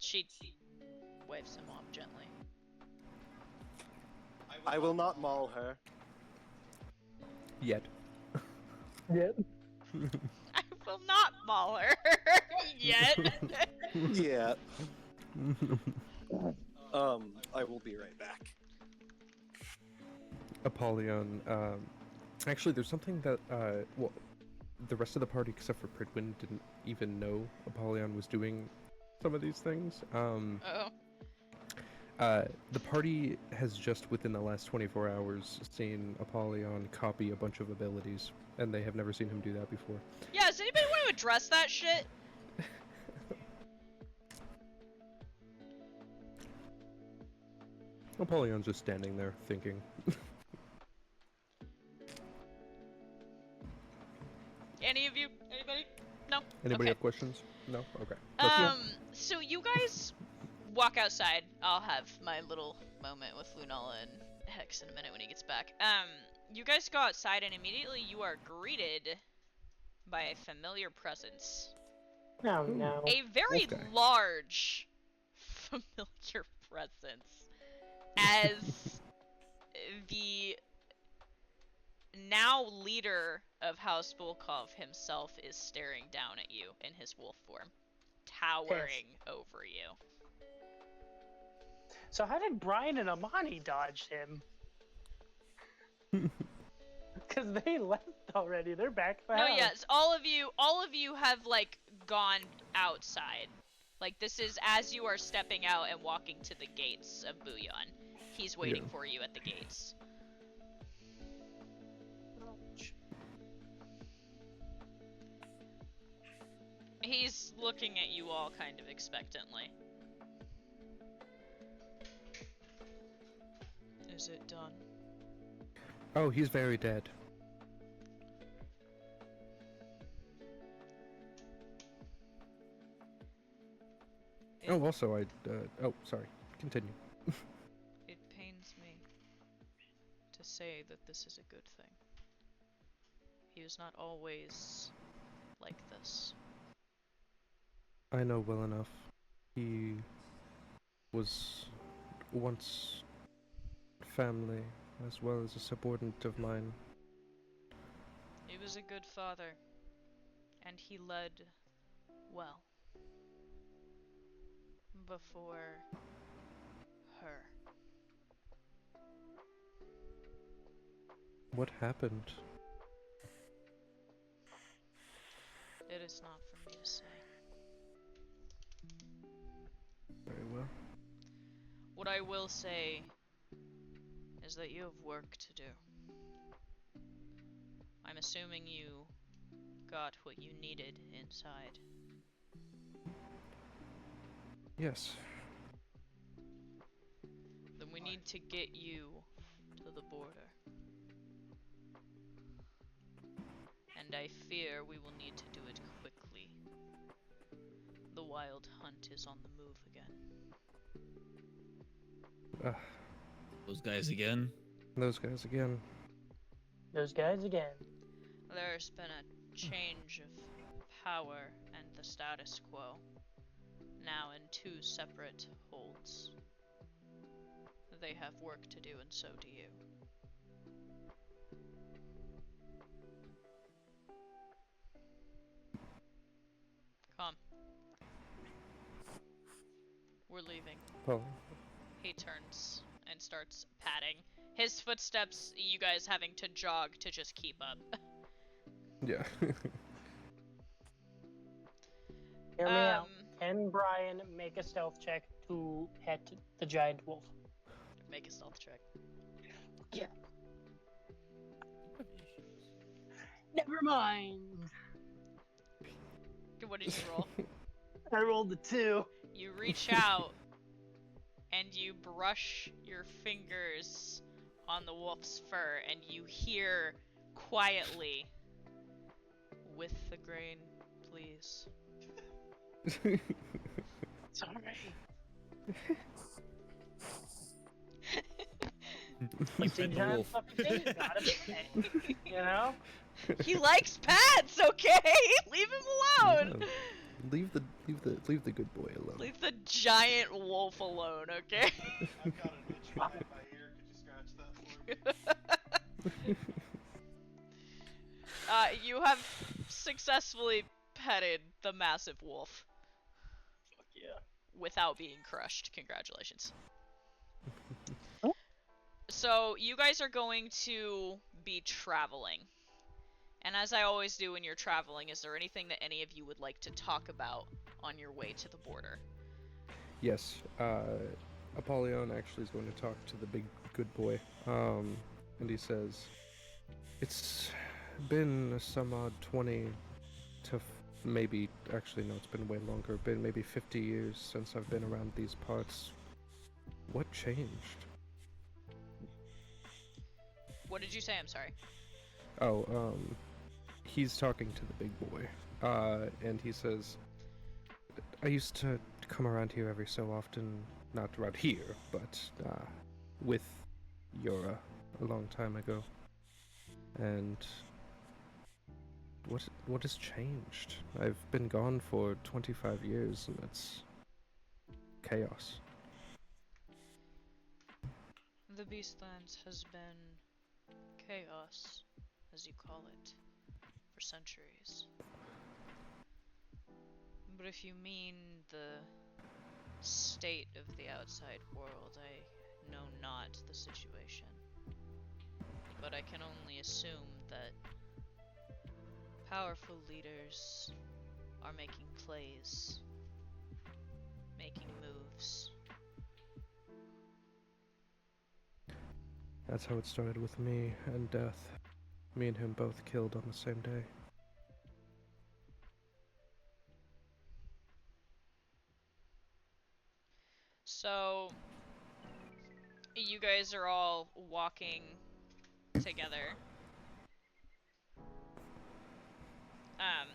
Speaker 1: She waves him off gently.
Speaker 3: I will not maul her.
Speaker 2: Yet.
Speaker 5: Yep.
Speaker 1: I will not maul her yet.
Speaker 3: Yeah. I will be right back.
Speaker 2: Apollyon, actually, there's something that, the rest of the party, except for Pridwin, didn't even know Apollyon was doing some of these things.
Speaker 1: Oh.
Speaker 2: The party has just within the last 24 hours seen Apollyon copy a bunch of abilities, and they have never seen him do that before.
Speaker 1: Yeah, does anybody want to address that shit?
Speaker 2: Apollyon's just standing there thinking.
Speaker 1: Any of you? Anybody? No?
Speaker 2: Anybody
Speaker 1: Okay.
Speaker 2: have questions? No? Okay. Let's go.
Speaker 1: So you guys walk outside. I'll have my little moment with Lunala and Hex in a minute when he gets back. You guys go outside and immediately you are greeted by a familiar presence.
Speaker 5: Oh no.
Speaker 1: A very
Speaker 2: Wolf guy.
Speaker 1: large familiar presence as the now leader of House Volkov himself is staring down at you in his wolf form, towering over you.
Speaker 5: So how did Brian and Amani dodge him? Because they left already. They're back at the
Speaker 1: No,
Speaker 5: house.
Speaker 1: yes, all of you have like gone outside. Like this is as you are stepping out and walking to the gates of Bouillon. He's waiting
Speaker 2: Yeah.
Speaker 1: for you at the gates. He's looking at you all kind of expectantly. Is it done?
Speaker 2: Oh, he's very dead. Oh, also, oh, sorry. Continue.
Speaker 1: It pains me to say that this is a good thing. He was not always like this.
Speaker 2: I know well enough. He was once family, as well as a subordinate of mine.
Speaker 1: He was a good father, and he led well. Before her.
Speaker 2: What happened?
Speaker 1: It is not for me to say.
Speaker 2: Very well.
Speaker 1: What I will say is that you have work to do. I'm assuming you got what you needed inside.
Speaker 2: Yes.
Speaker 1: Then we need to get you to the border. And I fear we will need to do it quickly. The wild hunt is on the move again.
Speaker 8: Those guys again?
Speaker 2: Those guys again.
Speaker 5: Those guys again.
Speaker 1: There's been a change of power and the status quo. Now in 2 separate holds. They have work to do, and so do you. Come. We're leaving.
Speaker 2: Oh.
Speaker 1: He turns and starts padding. His footsteps, you guys having to jog to just keep up.
Speaker 2: Yeah.
Speaker 5: Hear me out. Can Brian make a stealth check to pet the giant wolf?
Speaker 1: Make a stealth check.
Speaker 5: Yeah. Never mind.
Speaker 1: What did you roll?
Speaker 5: I rolled a 2.
Speaker 1: You reach out and you brush your fingers on the wolf's fur and you hear quietly, "With the grain, please."
Speaker 5: Sorry.
Speaker 8: Like pet the wolf.
Speaker 5: You know?
Speaker 1: He likes pets, okay? Leave him alone.
Speaker 2: Yeah. Leave the good boy alone.
Speaker 1: Leave the giant wolf alone, okay?
Speaker 10: I've got an itch behind my ear. Could you scratch that for me?
Speaker 1: You have successfully petted the massive wolf.
Speaker 5: Fuck yeah.
Speaker 1: Without being crushed. Congratulations. So, you guys are going to be traveling. And as I always do when you're traveling, is there anything that any of you would like to talk about on your way to the border?
Speaker 2: Yes. Apollyon actually is going to talk to the big good boy. And he says, "It's been some odd 20 to maybe, actually no, it's been way longer, been maybe 50 years since I've been around these parts. What changed?"
Speaker 1: What did you say? I'm sorry.
Speaker 2: Oh, he's talking to the big boy. And he says, "I used to come around here every so often, not around here, but, with Yura a long time ago. And what has changed? I've been gone for 25 years, and it's chaos."
Speaker 1: The Beastlands has been chaos, as you call it, for centuries. But if you mean the state of the outside world, I know not the situation. But I can only assume that powerful leaders are making plays, making moves.
Speaker 2: That's how it started with me and Death. Me and him both killed on the same day.
Speaker 1: So, you guys are all walking together.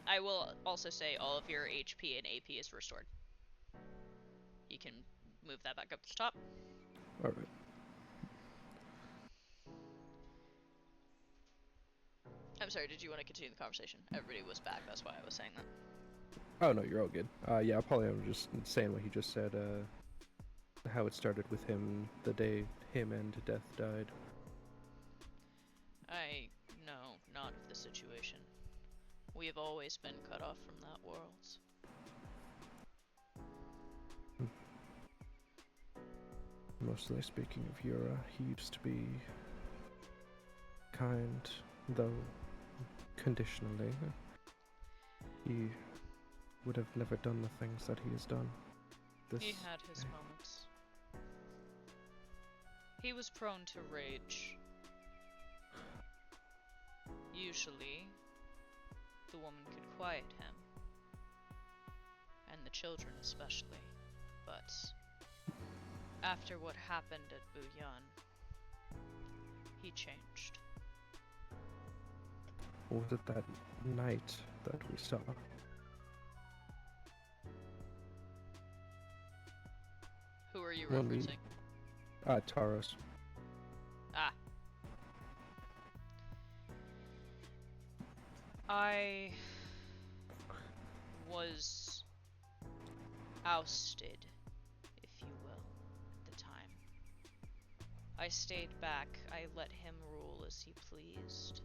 Speaker 1: I will also say all of your HP and AP is restored. You can move that back up to the top.
Speaker 2: Alright.
Speaker 1: I'm sorry, did you want to continue the conversation? Everybody was back, that's why I was saying that.
Speaker 2: Oh no, you're all good. Yeah, Apollyon was just saying what he just said, how it started with him the day him and Death died.
Speaker 1: I know not of the situation. We have always been cut off from that world.
Speaker 2: Mostly speaking of Yura, he used to be kind, though conditionally. He would have never done the things that he has done.
Speaker 1: He had his moments. He was prone to rage. Usually, the woman could quiet him. And the children especially. But after what happened at Buyan, he changed.
Speaker 2: Was it that night that we saw?
Speaker 1: Who are you
Speaker 2: When we-
Speaker 1: referencing?
Speaker 2: Taros.
Speaker 1: Ah. I was ousted, if you will, at the time. I stayed back. I let him rule as he pleased.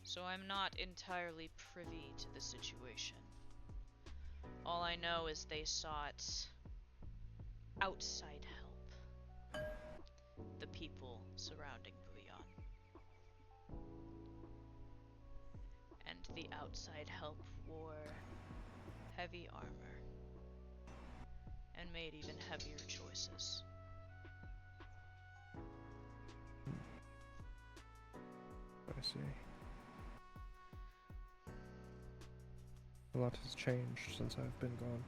Speaker 1: So I'm not entirely privy to the situation. All I know is they sought outside help. The people surrounding Buyan. And the outside help wore heavy armor and made even heavier choices.
Speaker 2: I see. A lot has changed since I've been gone.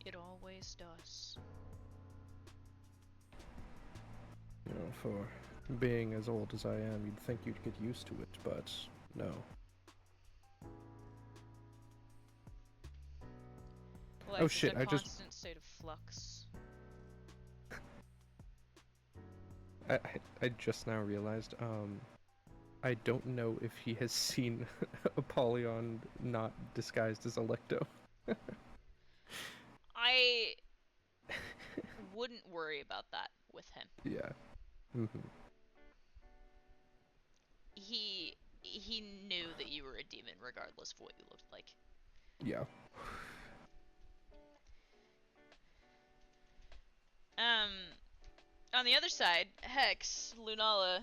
Speaker 1: It always does.
Speaker 2: You know, for being as old as I am, you'd think you'd get used to it, but no.
Speaker 1: Life
Speaker 2: Oh shit,
Speaker 1: is a
Speaker 2: I just-
Speaker 1: constant state of flux.
Speaker 2: I just now realized, I don't know if he has seen Apollyon not disguised as Electo.
Speaker 1: I wouldn't worry about that with him.
Speaker 2: Yeah. Mm-hmm.
Speaker 1: He knew that you were a demon regardless of what you looked like.
Speaker 2: Yeah.
Speaker 1: On the other side, Hex, Lunala,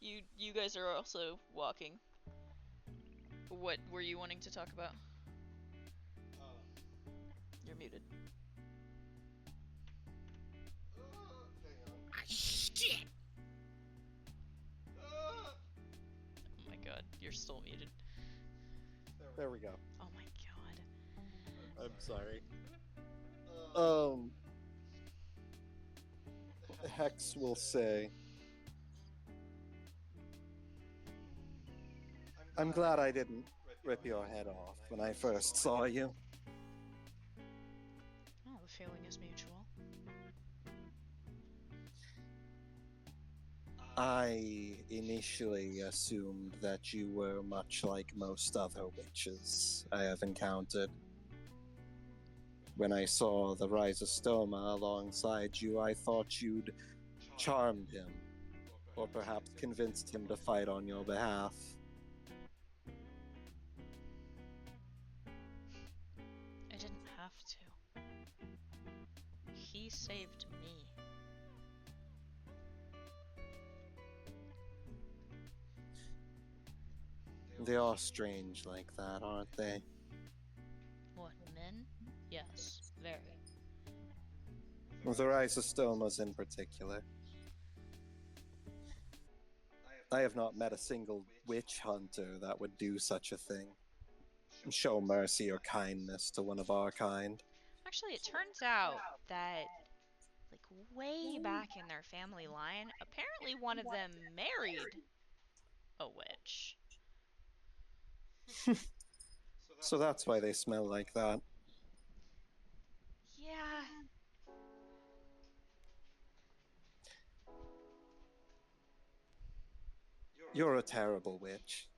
Speaker 1: you guys are also walking. What were you wanting to talk about? You're muted.
Speaker 8: Shit!
Speaker 1: Oh my god, you're still muted.
Speaker 3: There we go.
Speaker 1: Oh my god.
Speaker 3: I'm sorry. Hex will say, I'm glad I didn't rip your head off when I first saw you.
Speaker 1: Oh, the feeling is mutual.
Speaker 3: I initially assumed that you were much like most other witches I have encountered. When I saw the Rhizostoma alongside you, I thought you'd charmed him, or perhaps convinced him to fight on your behalf.
Speaker 1: I didn't have to. He saved me.
Speaker 3: They are strange like that, aren't they?
Speaker 1: What, men? Yes, very.
Speaker 3: The Rhizostomas in particular. I have not met a single witch hunter that would do such a thing. Show mercy or kindness to one of our kind.
Speaker 1: Actually, it turns out that, like, way back in their family line, apparently one of them married a witch.
Speaker 3: So that's why they smell like that.
Speaker 1: Yeah.
Speaker 3: You're a terrible witch.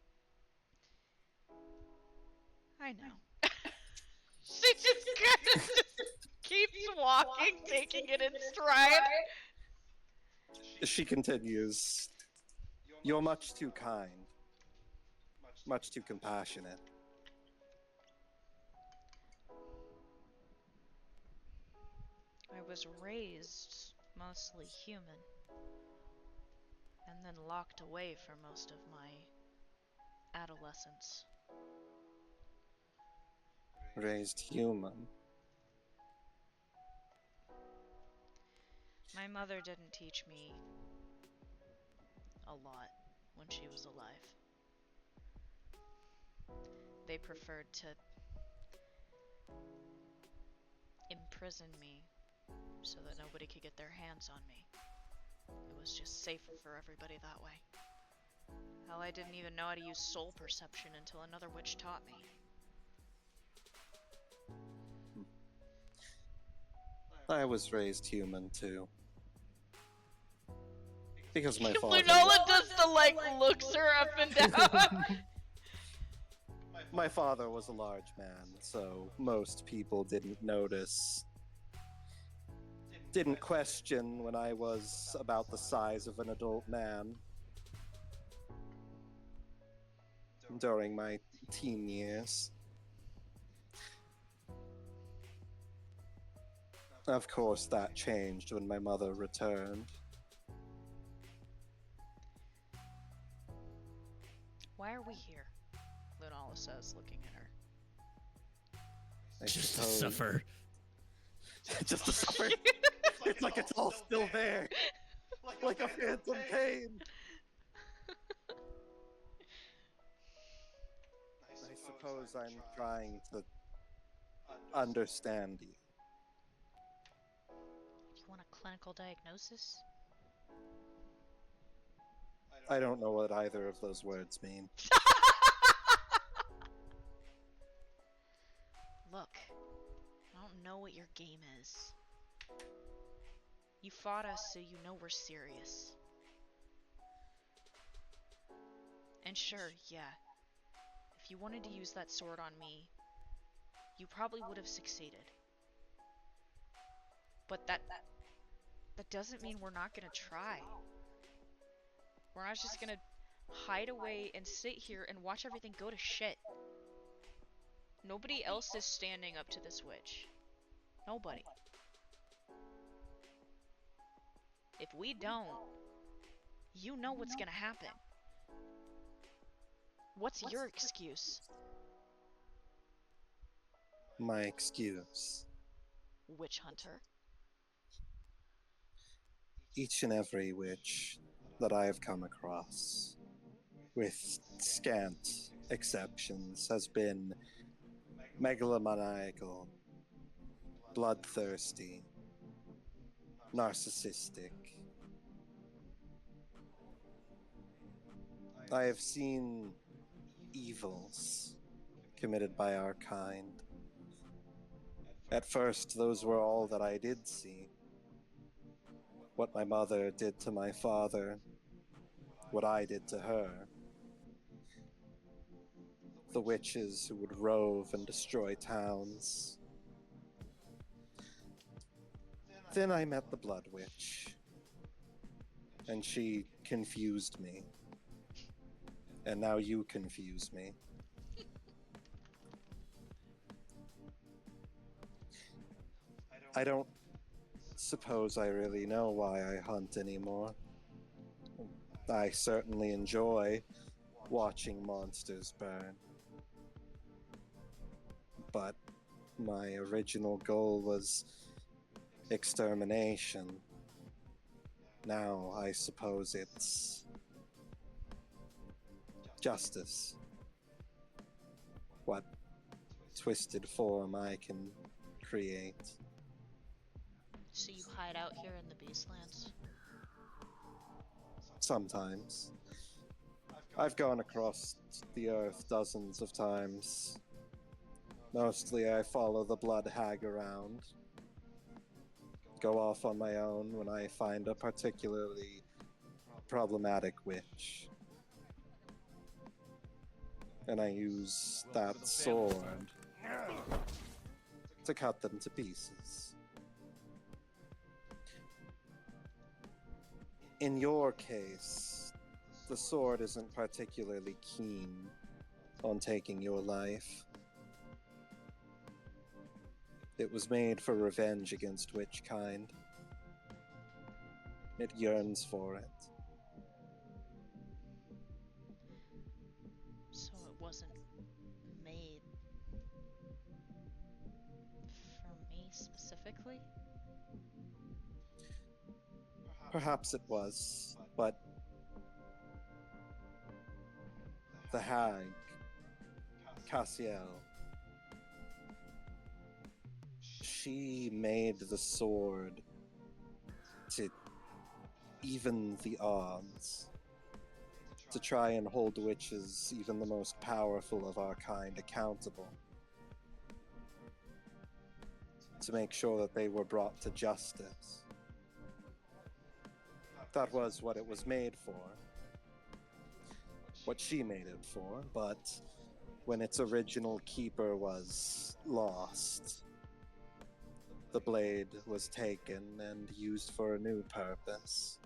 Speaker 1: I know. She just kind of just keeps walking, taking it in stride.
Speaker 3: She continues, "You're much too kind, much too compassionate.
Speaker 1: I was raised mostly human, and then locked away for most of my adolescence.
Speaker 3: Raised human.
Speaker 1: My mother didn't teach me a lot when she was alive. They preferred to imprison me so that nobody could get their hands on me. It was just safer for everybody that way. Hell, I didn't even know how to use soul perception until another witch taught me.
Speaker 3: I was raised human too. Because my father...
Speaker 1: Lunola does the, looks her up and down.
Speaker 3: My father was a large man, so most people didn't notice. Didn't question when I was about the size of an adult man. During my teen years. Of course, that changed when my mother returned.
Speaker 1: Why are we here? Lunola says, looking at her.
Speaker 8: Just to suffer.
Speaker 3: Just to suffer. It's like it's all still there. Like a phantom pain. I suppose I'm trying to understand you.
Speaker 1: You want a clinical diagnosis?
Speaker 3: I don't know what either of those words mean.
Speaker 1: Look, I don't know what your game is. You fought us, so you know we're serious. And sure, yeah, if you wanted to use that sword on me, you probably would have succeeded. But that doesn't mean we're not gonna try. We're not just gonna hide away and sit here and watch everything go to shit. Nobody else is standing up to this witch. Nobody. If we don't, you know what's gonna happen. What's your excuse?
Speaker 3: My excuse.
Speaker 1: Witch hunter.
Speaker 3: Each and every witch that I have come across, with scant exceptions, has been megalomaniacal, bloodthirsty, narcissistic. I have seen evils committed by our kind. At first, those were all that I did see. What my mother did to my father, what I did to her. The witches who would rove and destroy towns. Then I met the Blood Witch, and she confused me. And now you confuse me. I don't suppose I really know why I hunt anymore. I certainly enjoy watching monsters burn. But my original goal was extermination. Now I suppose it's justice. What twisted form I can create.
Speaker 1: So you hide out here in the Beastlands?
Speaker 3: Sometimes. I've gone across the earth dozens of times. Mostly I follow the blood hag around. Go off on my own when I find a particularly problematic witch. And I use that sword to cut them to pieces. In your case, the sword isn't particularly keen on taking your life. It was made for revenge against witchkind. It yearns for it.
Speaker 1: So it wasn't made for me specifically?
Speaker 3: Perhaps it was, but the hag, Cassiel, she made the sword to even the odds, to try and hold witches, even the most powerful of our kind, accountable, to make sure that they were brought to justice. That was what it was made for, what she made it for, but when its original keeper was lost, the blade was taken and used for a new purpose.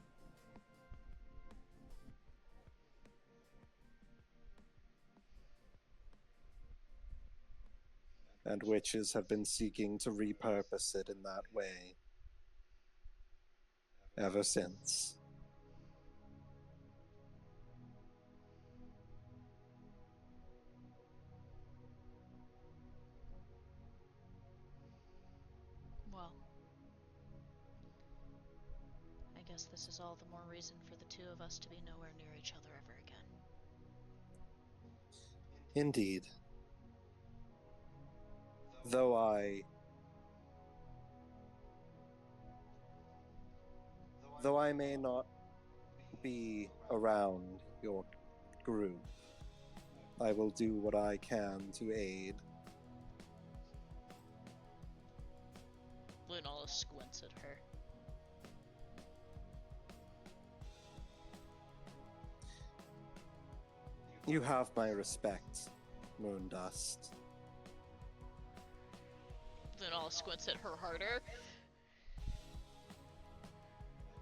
Speaker 3: And witches have been seeking to repurpose it in that way ever since.
Speaker 1: Well, I guess this is all the more reason for the two of us to be nowhere near each other ever again.
Speaker 3: Indeed. Though I may not be around your group, I will do what I can to aid.
Speaker 1: Lunala squints at her.
Speaker 3: You have my respect, Moondust.
Speaker 1: Lunala squints at her harder.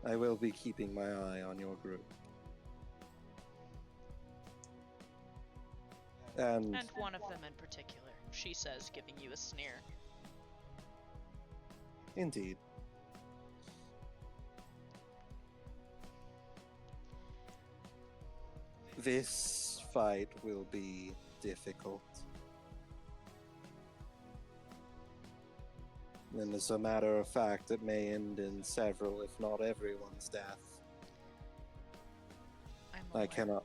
Speaker 3: I will be keeping my eye on your group. And
Speaker 1: one of them in particular, she says, giving you a sneer.
Speaker 3: indeed. This fight will be difficult. And as a matter of fact, it may end in several, if not everyone's death. I cannot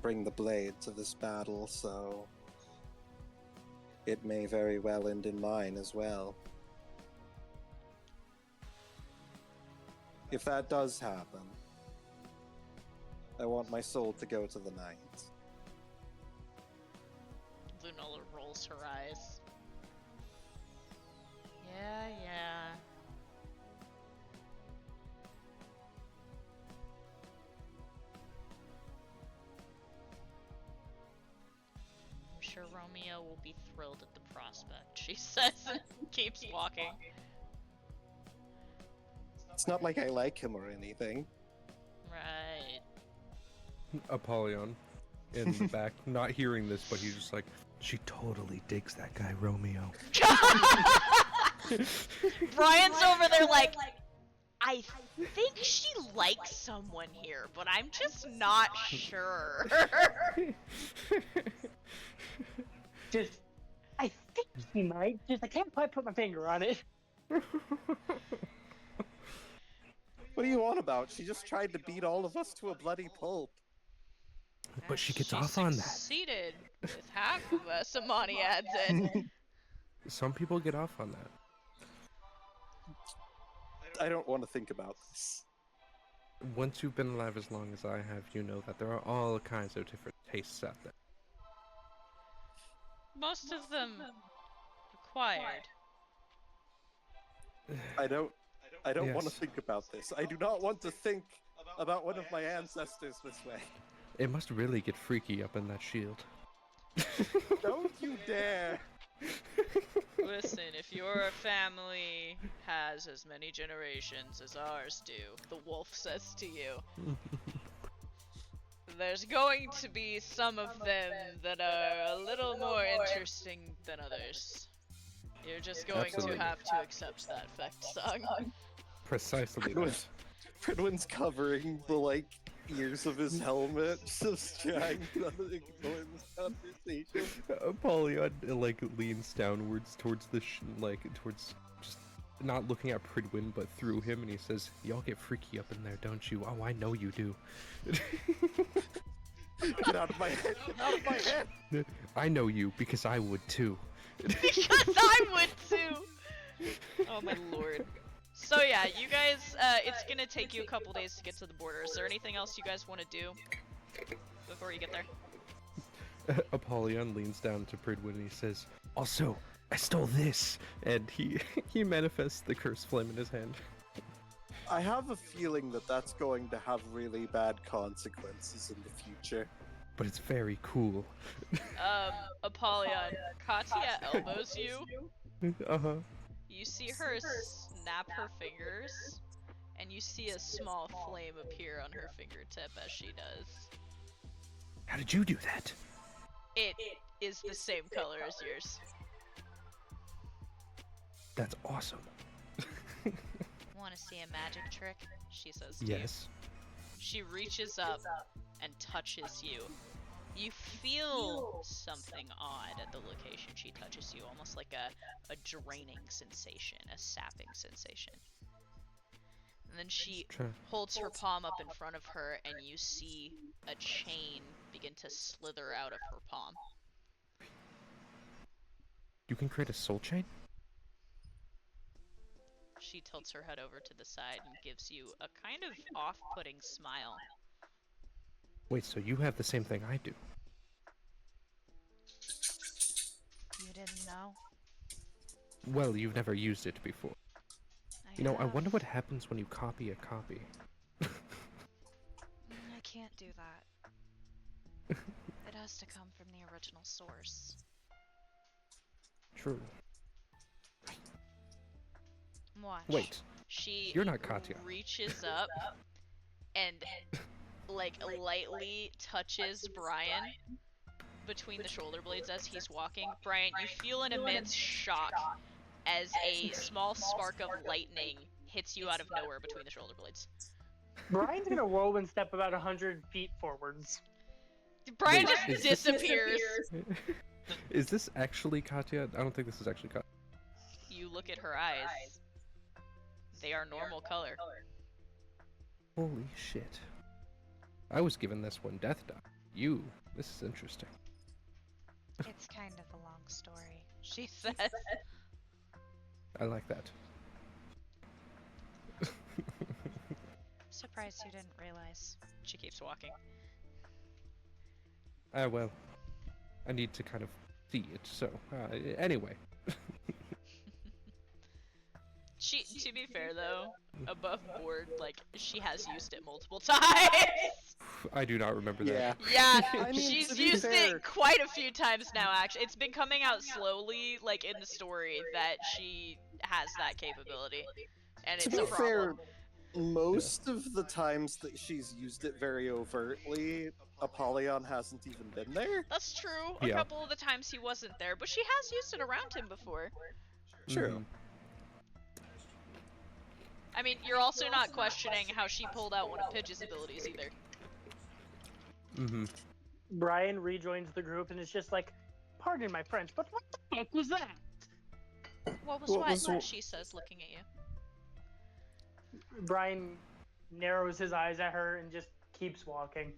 Speaker 3: bring the blade to this battle, so it may very well end in mine as well. If that does happen, I want my soul to go to the night.
Speaker 1: Lunala rolls her eyes. Yeah. I'm sure Romeo will be thrilled at the prospect, she says, and keeps walking.
Speaker 3: It's not like I like him or anything.
Speaker 1: Right.
Speaker 2: Apollyon in the back, not hearing this, but he's just like, she totally digs that guy Romeo.
Speaker 1: Brian's over there like, I think she likes someone here, but I'm just not sure.
Speaker 5: Just, I think he might. Just, I can't quite put my finger on it.
Speaker 3: What are you on about? She just tried to beat all of us to a bloody pulp.
Speaker 2: But she gets off on that.
Speaker 1: Succeeded with half of us, Amani adds in.
Speaker 2: Some people get off on that.
Speaker 3: I don't want to think about this.
Speaker 2: Once you've been alive as long as I have, you know that there are all kinds of different tastes out there.
Speaker 1: Most of them required.
Speaker 3: I don't want to
Speaker 2: Yes.
Speaker 3: think about this. I do not want to think about one of my ancestors this way.
Speaker 2: It must really get freaky up in that shield.
Speaker 3: Don't you dare!
Speaker 1: Listen, if your family has as many generations as ours do, the wolf says to you, there's going to be some of them that are a little more interesting than others. You're just going
Speaker 2: Absolutely.
Speaker 1: to have to accept that fact, son.
Speaker 2: Precisely that.
Speaker 3: Pridwin's, Pridwin's covering the ears of his helmet, just trying not to ignore this conversation.
Speaker 2: Apollyon leans downwards towards towards just not looking at Pridwin but through him, and he says, "Y'all get freaky up in there, don't you? Oh, I know you do."
Speaker 3: Get out of my head! Get out of my head!
Speaker 2: I know you because I would too.
Speaker 1: Because I would too! Oh my lord. So yeah, you guys, it's gonna take you a couple days to get to the border. Is there anything else you guys want to do before you get there?
Speaker 2: Apollyon leans down to Pridwin and he says, "Also, I stole this," and he manifests the curse flame in his hand.
Speaker 3: I have a feeling that that's going to have really bad consequences in the future.
Speaker 2: But it's very cool.
Speaker 1: Apollyon, Katya elbows you.
Speaker 2: Uh-huh.
Speaker 1: You see her snap her fingers, and you see a small flame appear on her fingertip as she does.
Speaker 2: How did you do that?
Speaker 1: It is the same color as yours.
Speaker 2: That's awesome.
Speaker 1: Want to see a magic trick? She says to you.
Speaker 2: Yes.
Speaker 1: She reaches up and touches you. You feel something odd at the location she touches you, almost like a draining sensation, a sapping sensation. And then she holds her palm up in front of her, and you see a chain begin to slither out of her palm.
Speaker 2: You can create a soul chain?
Speaker 1: She tilts her head over to the side and gives you a kind of off-putting smile.
Speaker 2: Wait, so you have the same thing I do?
Speaker 9: You didn't know?
Speaker 2: Well, you've never used it before. I wonder what happens when you copy a copy.
Speaker 9: I can't do that. It has to come from the original source.
Speaker 2: True.
Speaker 1: Watch.
Speaker 2: Wait,
Speaker 1: She
Speaker 2: you're not Katya.
Speaker 1: reaches up and lightly touches Brian between the shoulder blades as he's walking. Brian, you feel an immense shock as a small spark of lightning hits you out of nowhere between the shoulder blades.
Speaker 5: Brian's gonna whirlwind step about 100 feet forwards.
Speaker 1: Brian
Speaker 2: Wait,
Speaker 1: just
Speaker 2: is this-
Speaker 1: disappears.
Speaker 2: Is this actually Katya? I don't think this is actually Katya.
Speaker 1: You look at her eyes. They are normal color.
Speaker 2: Holy shit. I was given this one death dot. This is interesting.
Speaker 9: It's kind of a long story.
Speaker 1: She says.
Speaker 2: I like that.
Speaker 9: Surprised you didn't realize.
Speaker 1: She keeps walking.
Speaker 2: Well, I need to kind of see it, so, anyway.
Speaker 1: She, to be fair though, above board, she has used it multiple times.
Speaker 2: I do not remember that.
Speaker 1: Yeah,
Speaker 3: I mean,
Speaker 1: she's
Speaker 3: to be
Speaker 1: used
Speaker 3: fair-
Speaker 1: it quite a few times now, actually. It's been coming out slowly, in the story, that she has that capability. And
Speaker 3: To
Speaker 1: it's
Speaker 3: be
Speaker 1: a
Speaker 3: fair,
Speaker 1: problem.
Speaker 3: most of the times that she's used it very overtly, Apollyon hasn't even been there.
Speaker 1: That's true. A
Speaker 2: Yeah.
Speaker 1: couple of the times he wasn't there, but she has used it around him before.
Speaker 3: True.
Speaker 1: I mean, you're also not questioning how she pulled out one of Pidge's abilities either.
Speaker 5: Brian rejoins the group and is just like, "Pardon my French, but what the fuck was that?"
Speaker 1: What was
Speaker 3: What
Speaker 1: what?
Speaker 3: was-
Speaker 1: She says, looking at you.
Speaker 5: Brian narrows his eyes at her and just keeps walking.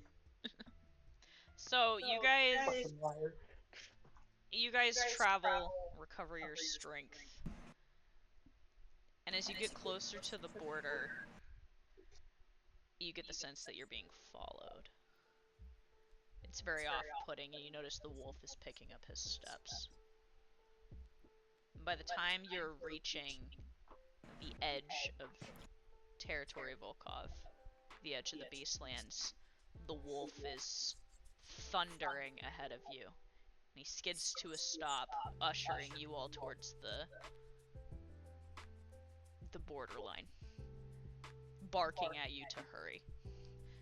Speaker 1: So, you guys
Speaker 5: Fucking liar.
Speaker 1: travel, recover your strength, And as you get closer to the border, you get the sense that you're being followed. It's very off-putting, and you notice the wolf is picking up his steps. By the time you're reaching the edge of territory Volkov, the edge of the Beastlands, the wolf is thundering ahead of you. And he skids to a stop, ushering you all towards the borderline, barking at you to hurry.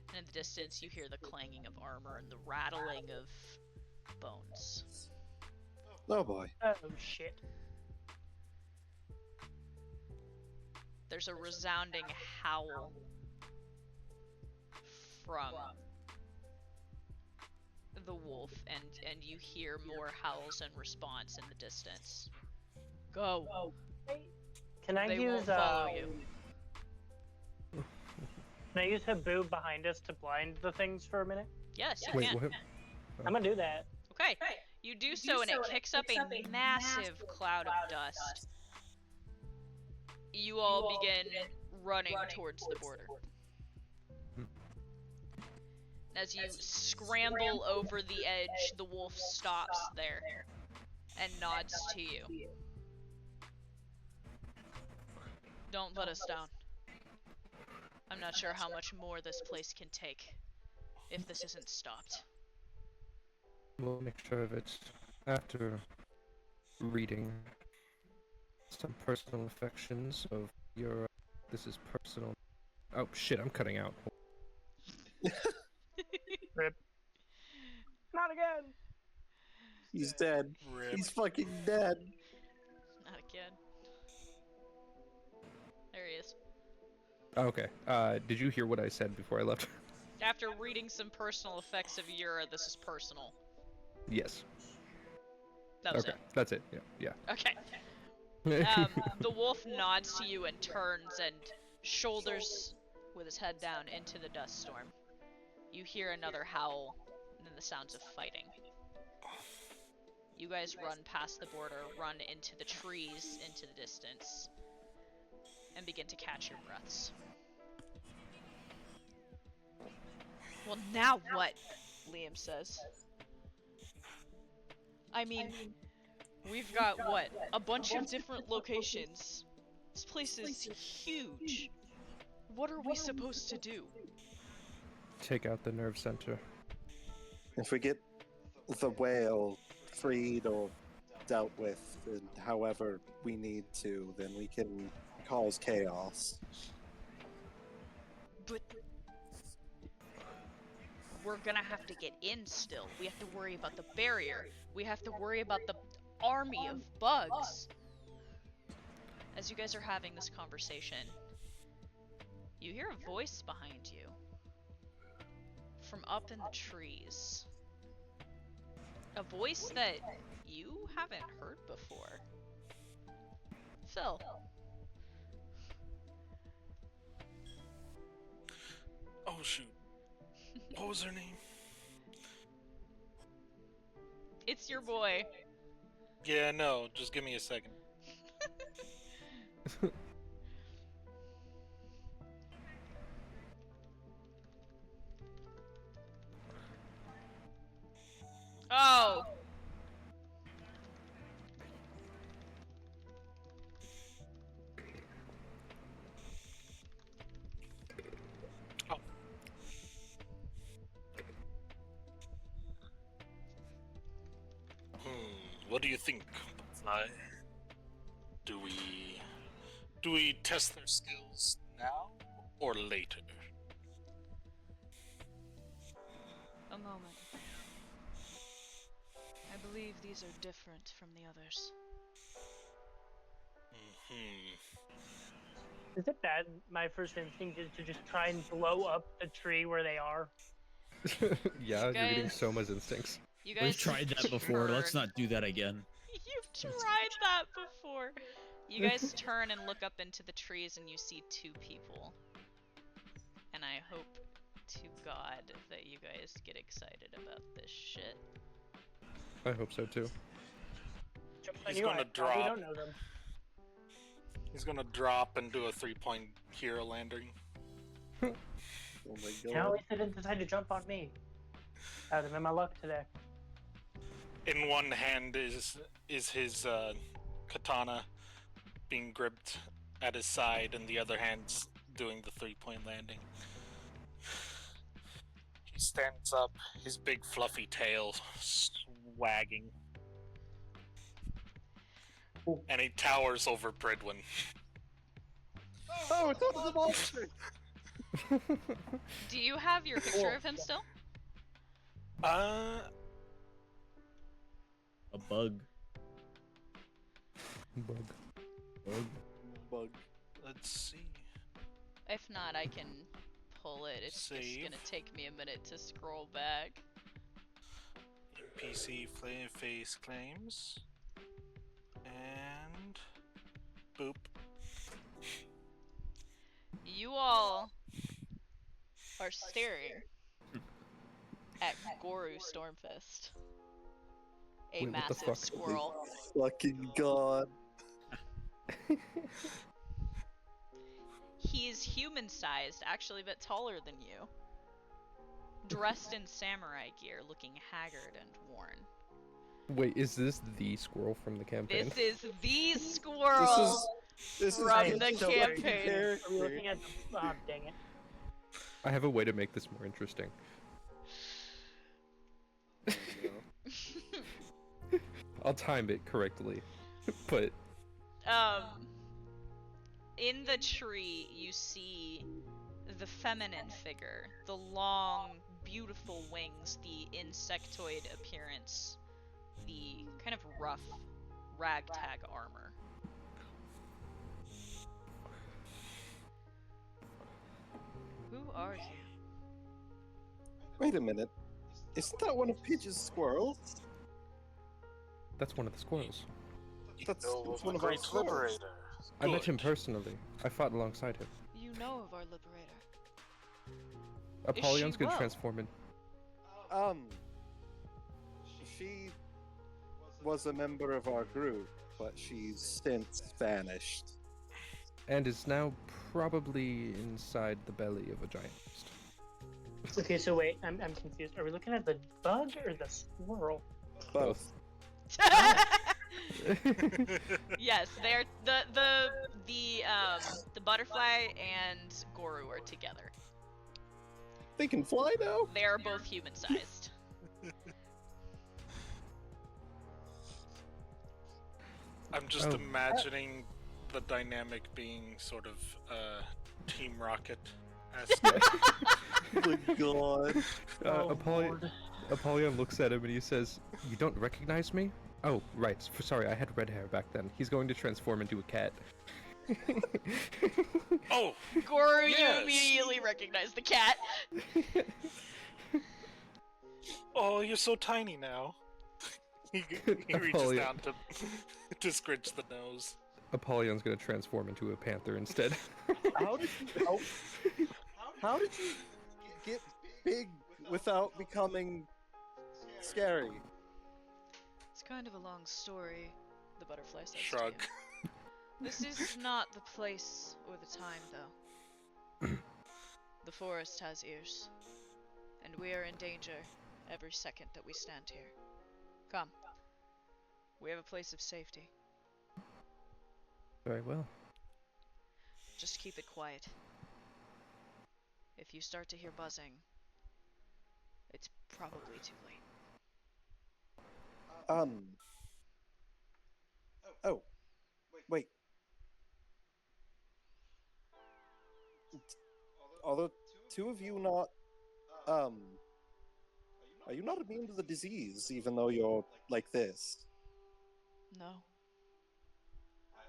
Speaker 1: And in the distance, you hear the clanging of armor and the rattling of bones.
Speaker 3: Oh boy.
Speaker 5: Oh shit.
Speaker 1: There's a resounding howl from the wolf, and you hear more howls in response in the distance. Go!
Speaker 5: Can I
Speaker 1: They
Speaker 5: use
Speaker 1: won't follow you.
Speaker 5: Can I use Haboob behind us to blind the things for a minute?
Speaker 1: Yes, you
Speaker 2: Wait,
Speaker 1: can.
Speaker 2: what?
Speaker 5: I'm gonna do that.
Speaker 1: Okay, you do so, and it kicks up a massive cloud of dust. You all begin running towards the border. As you scramble over the edge, the wolf stops there and nods to you. Don't let us down. I'm not sure how much more this place can take if this isn't stopped.
Speaker 2: We'll make sure of it after reading some personal affections of your. This is personal. Oh shit! I'm cutting out.
Speaker 5: Rip. Not again.
Speaker 3: He's dead.
Speaker 4: Rip.
Speaker 3: He's fucking dead.
Speaker 1: Not again. There he is.
Speaker 2: Okay. Did you hear what I said before I left?
Speaker 1: After reading some personal effects of Yura, this is personal.
Speaker 2: Yes.
Speaker 1: That was
Speaker 2: Okay. That's it. Yeah.
Speaker 1: Okay. The wolf nods to you and turns and shoulders with his head down into the dust storm. You hear another howl and then the sounds of fighting. You guys run past the border, run into the trees into the distance, and begin to catch your breaths. Well, now what? Liam says. I mean, we've got, what, a bunch of different locations. This place is huge. What are we supposed to do?
Speaker 2: Take out the nerve center.
Speaker 3: If we get the whale freed or dealt with in however we need to, then we can cause chaos.
Speaker 1: But we're gonna have to get in still. We have to worry about the barrier. We have to worry about the army of bugs. As you guys are having this conversation, you hear a voice behind you. From up in the trees. A voice that you haven't heard before. Phil.
Speaker 4: Oh shoot. What was her name?
Speaker 1: It's your boy.
Speaker 4: Yeah, no, just give me a second.
Speaker 1: Oh!
Speaker 4: What do you think, Butterfly? Do we test their skills now or later?
Speaker 9: A moment. I believe these are different from the others.
Speaker 5: Is it bad? My first instinct is to just try and blow up the tree where they are.
Speaker 2: Yeah, you're getting
Speaker 1: guys-
Speaker 2: Soma's instincts.
Speaker 1: You guys
Speaker 8: We've tried that before. Let's
Speaker 1: turn-
Speaker 8: not do that again.
Speaker 1: You've tried that before. You guys turn and look up into the trees and you see two people. And I hope to God that you guys get excited about this shit.
Speaker 2: I hope so too.
Speaker 5: Jokes on
Speaker 4: He's
Speaker 5: you,
Speaker 4: gonna
Speaker 5: I probably
Speaker 4: drop.
Speaker 5: don't know them.
Speaker 4: He's gonna drop and do a 3-point hero landing.
Speaker 3: Oh my
Speaker 5: At
Speaker 3: god.
Speaker 5: least they didn't decide to jump on me. That would have been my luck today.
Speaker 4: In one hand is his katana being gripped at his side, and the other hand's doing the 3-point landing. He stands up, his big fluffy tail swagging,
Speaker 5: Ooh.
Speaker 4: and he towers over Bridwin.
Speaker 3: Oh, it's one of the monsters!
Speaker 1: Do you have your picture of him still?
Speaker 4: Uh,
Speaker 8: A bug.
Speaker 2: Bug.
Speaker 3: Bug.
Speaker 4: let's see.
Speaker 1: If not, I can pull it. It's just
Speaker 4: Save.
Speaker 1: gonna take me a minute to scroll back.
Speaker 4: PC face claims. And boop.
Speaker 1: You all are staring at Goru Stormfist, a
Speaker 2: Wait, what the
Speaker 1: massive
Speaker 2: fuck?
Speaker 1: squirrel.
Speaker 3: Fucking god.
Speaker 1: He's human-sized, actually a bit taller than you. Dressed in samurai gear, looking haggard and worn.
Speaker 2: Wait, is this the squirrel from the campaign?
Speaker 1: This is the squirrel
Speaker 3: This
Speaker 1: from
Speaker 3: is
Speaker 1: the
Speaker 3: so
Speaker 1: campaign.
Speaker 5: Are we looking at the... Oh, dang it.
Speaker 2: I have a way to make this more interesting. I'll time it correctly, but
Speaker 1: in the tree you see the feminine figure, the long, beautiful wings, the insectoid appearance, the kind of rough ragtag armor. Who are you?
Speaker 3: Wait a minute. Isn't that one of Pidge's squirrels?
Speaker 2: that's one of the squirrels.
Speaker 3: That's
Speaker 4: Of
Speaker 3: one
Speaker 4: the
Speaker 3: of our
Speaker 4: great
Speaker 3: squirrels.
Speaker 4: liberator.
Speaker 2: I met him
Speaker 4: Good.
Speaker 2: personally. I fought alongside him.
Speaker 1: You know of our liberator.
Speaker 2: Apollyon's gonna
Speaker 1: well?
Speaker 2: transform in.
Speaker 3: She was a member of our group, but she's since vanished.
Speaker 2: And is now probably inside the belly of a giant beast.
Speaker 5: Okay, so wait, I'm confused. Are we looking at the bug or the squirrel?
Speaker 3: Both.
Speaker 1: Yes, they're the butterfly and Goru are together.
Speaker 3: They can fly now?
Speaker 1: They are both human-sized.
Speaker 4: I'm just
Speaker 2: Oh.
Speaker 4: imagining the dynamic being sort of Team Rocket.
Speaker 3: Oh my god.
Speaker 2: Apollyon looks at him and he says, "You don't recognize me? Oh, right. Sorry, I had red hair back then." He's going to transform into a cat.
Speaker 4: Oh,
Speaker 1: Goru,
Speaker 4: Yes.
Speaker 1: you immediately recognize the cat.
Speaker 4: oh, you're so tiny now. he reaches
Speaker 2: Apollyon.
Speaker 4: down to scritch the nose.
Speaker 2: Apollyon's going to transform into a panther instead.
Speaker 3: How did you get big without becoming scary?
Speaker 1: It's kind of a long story, the butterfly says to
Speaker 4: Shrug.
Speaker 1: you. This is not the place or the time, though. The forest has ears, and we are in danger every second that we stand here. Come. We have a place of safety.
Speaker 2: Very well.
Speaker 1: Just keep it quiet. If you start to hear buzzing, it's probably too late.
Speaker 3: Oh. Wait. Are the two of you not, are you not immune to the disease, even though you're like this?
Speaker 1: No.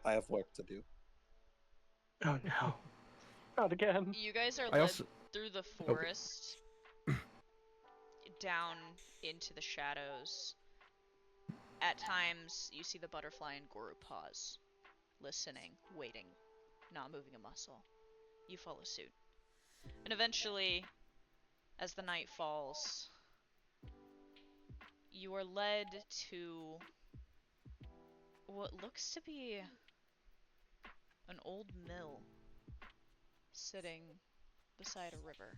Speaker 3: I have work to do.
Speaker 5: Oh no. Not again.
Speaker 1: You guys are
Speaker 2: I
Speaker 1: led
Speaker 2: also-
Speaker 1: through the forest, down into the shadows. At times, you see the butterfly and Goru pause, listening, waiting, not moving a muscle. You follow suit. And eventually, as the night falls, you are led to what looks to be an old mill sitting beside a river.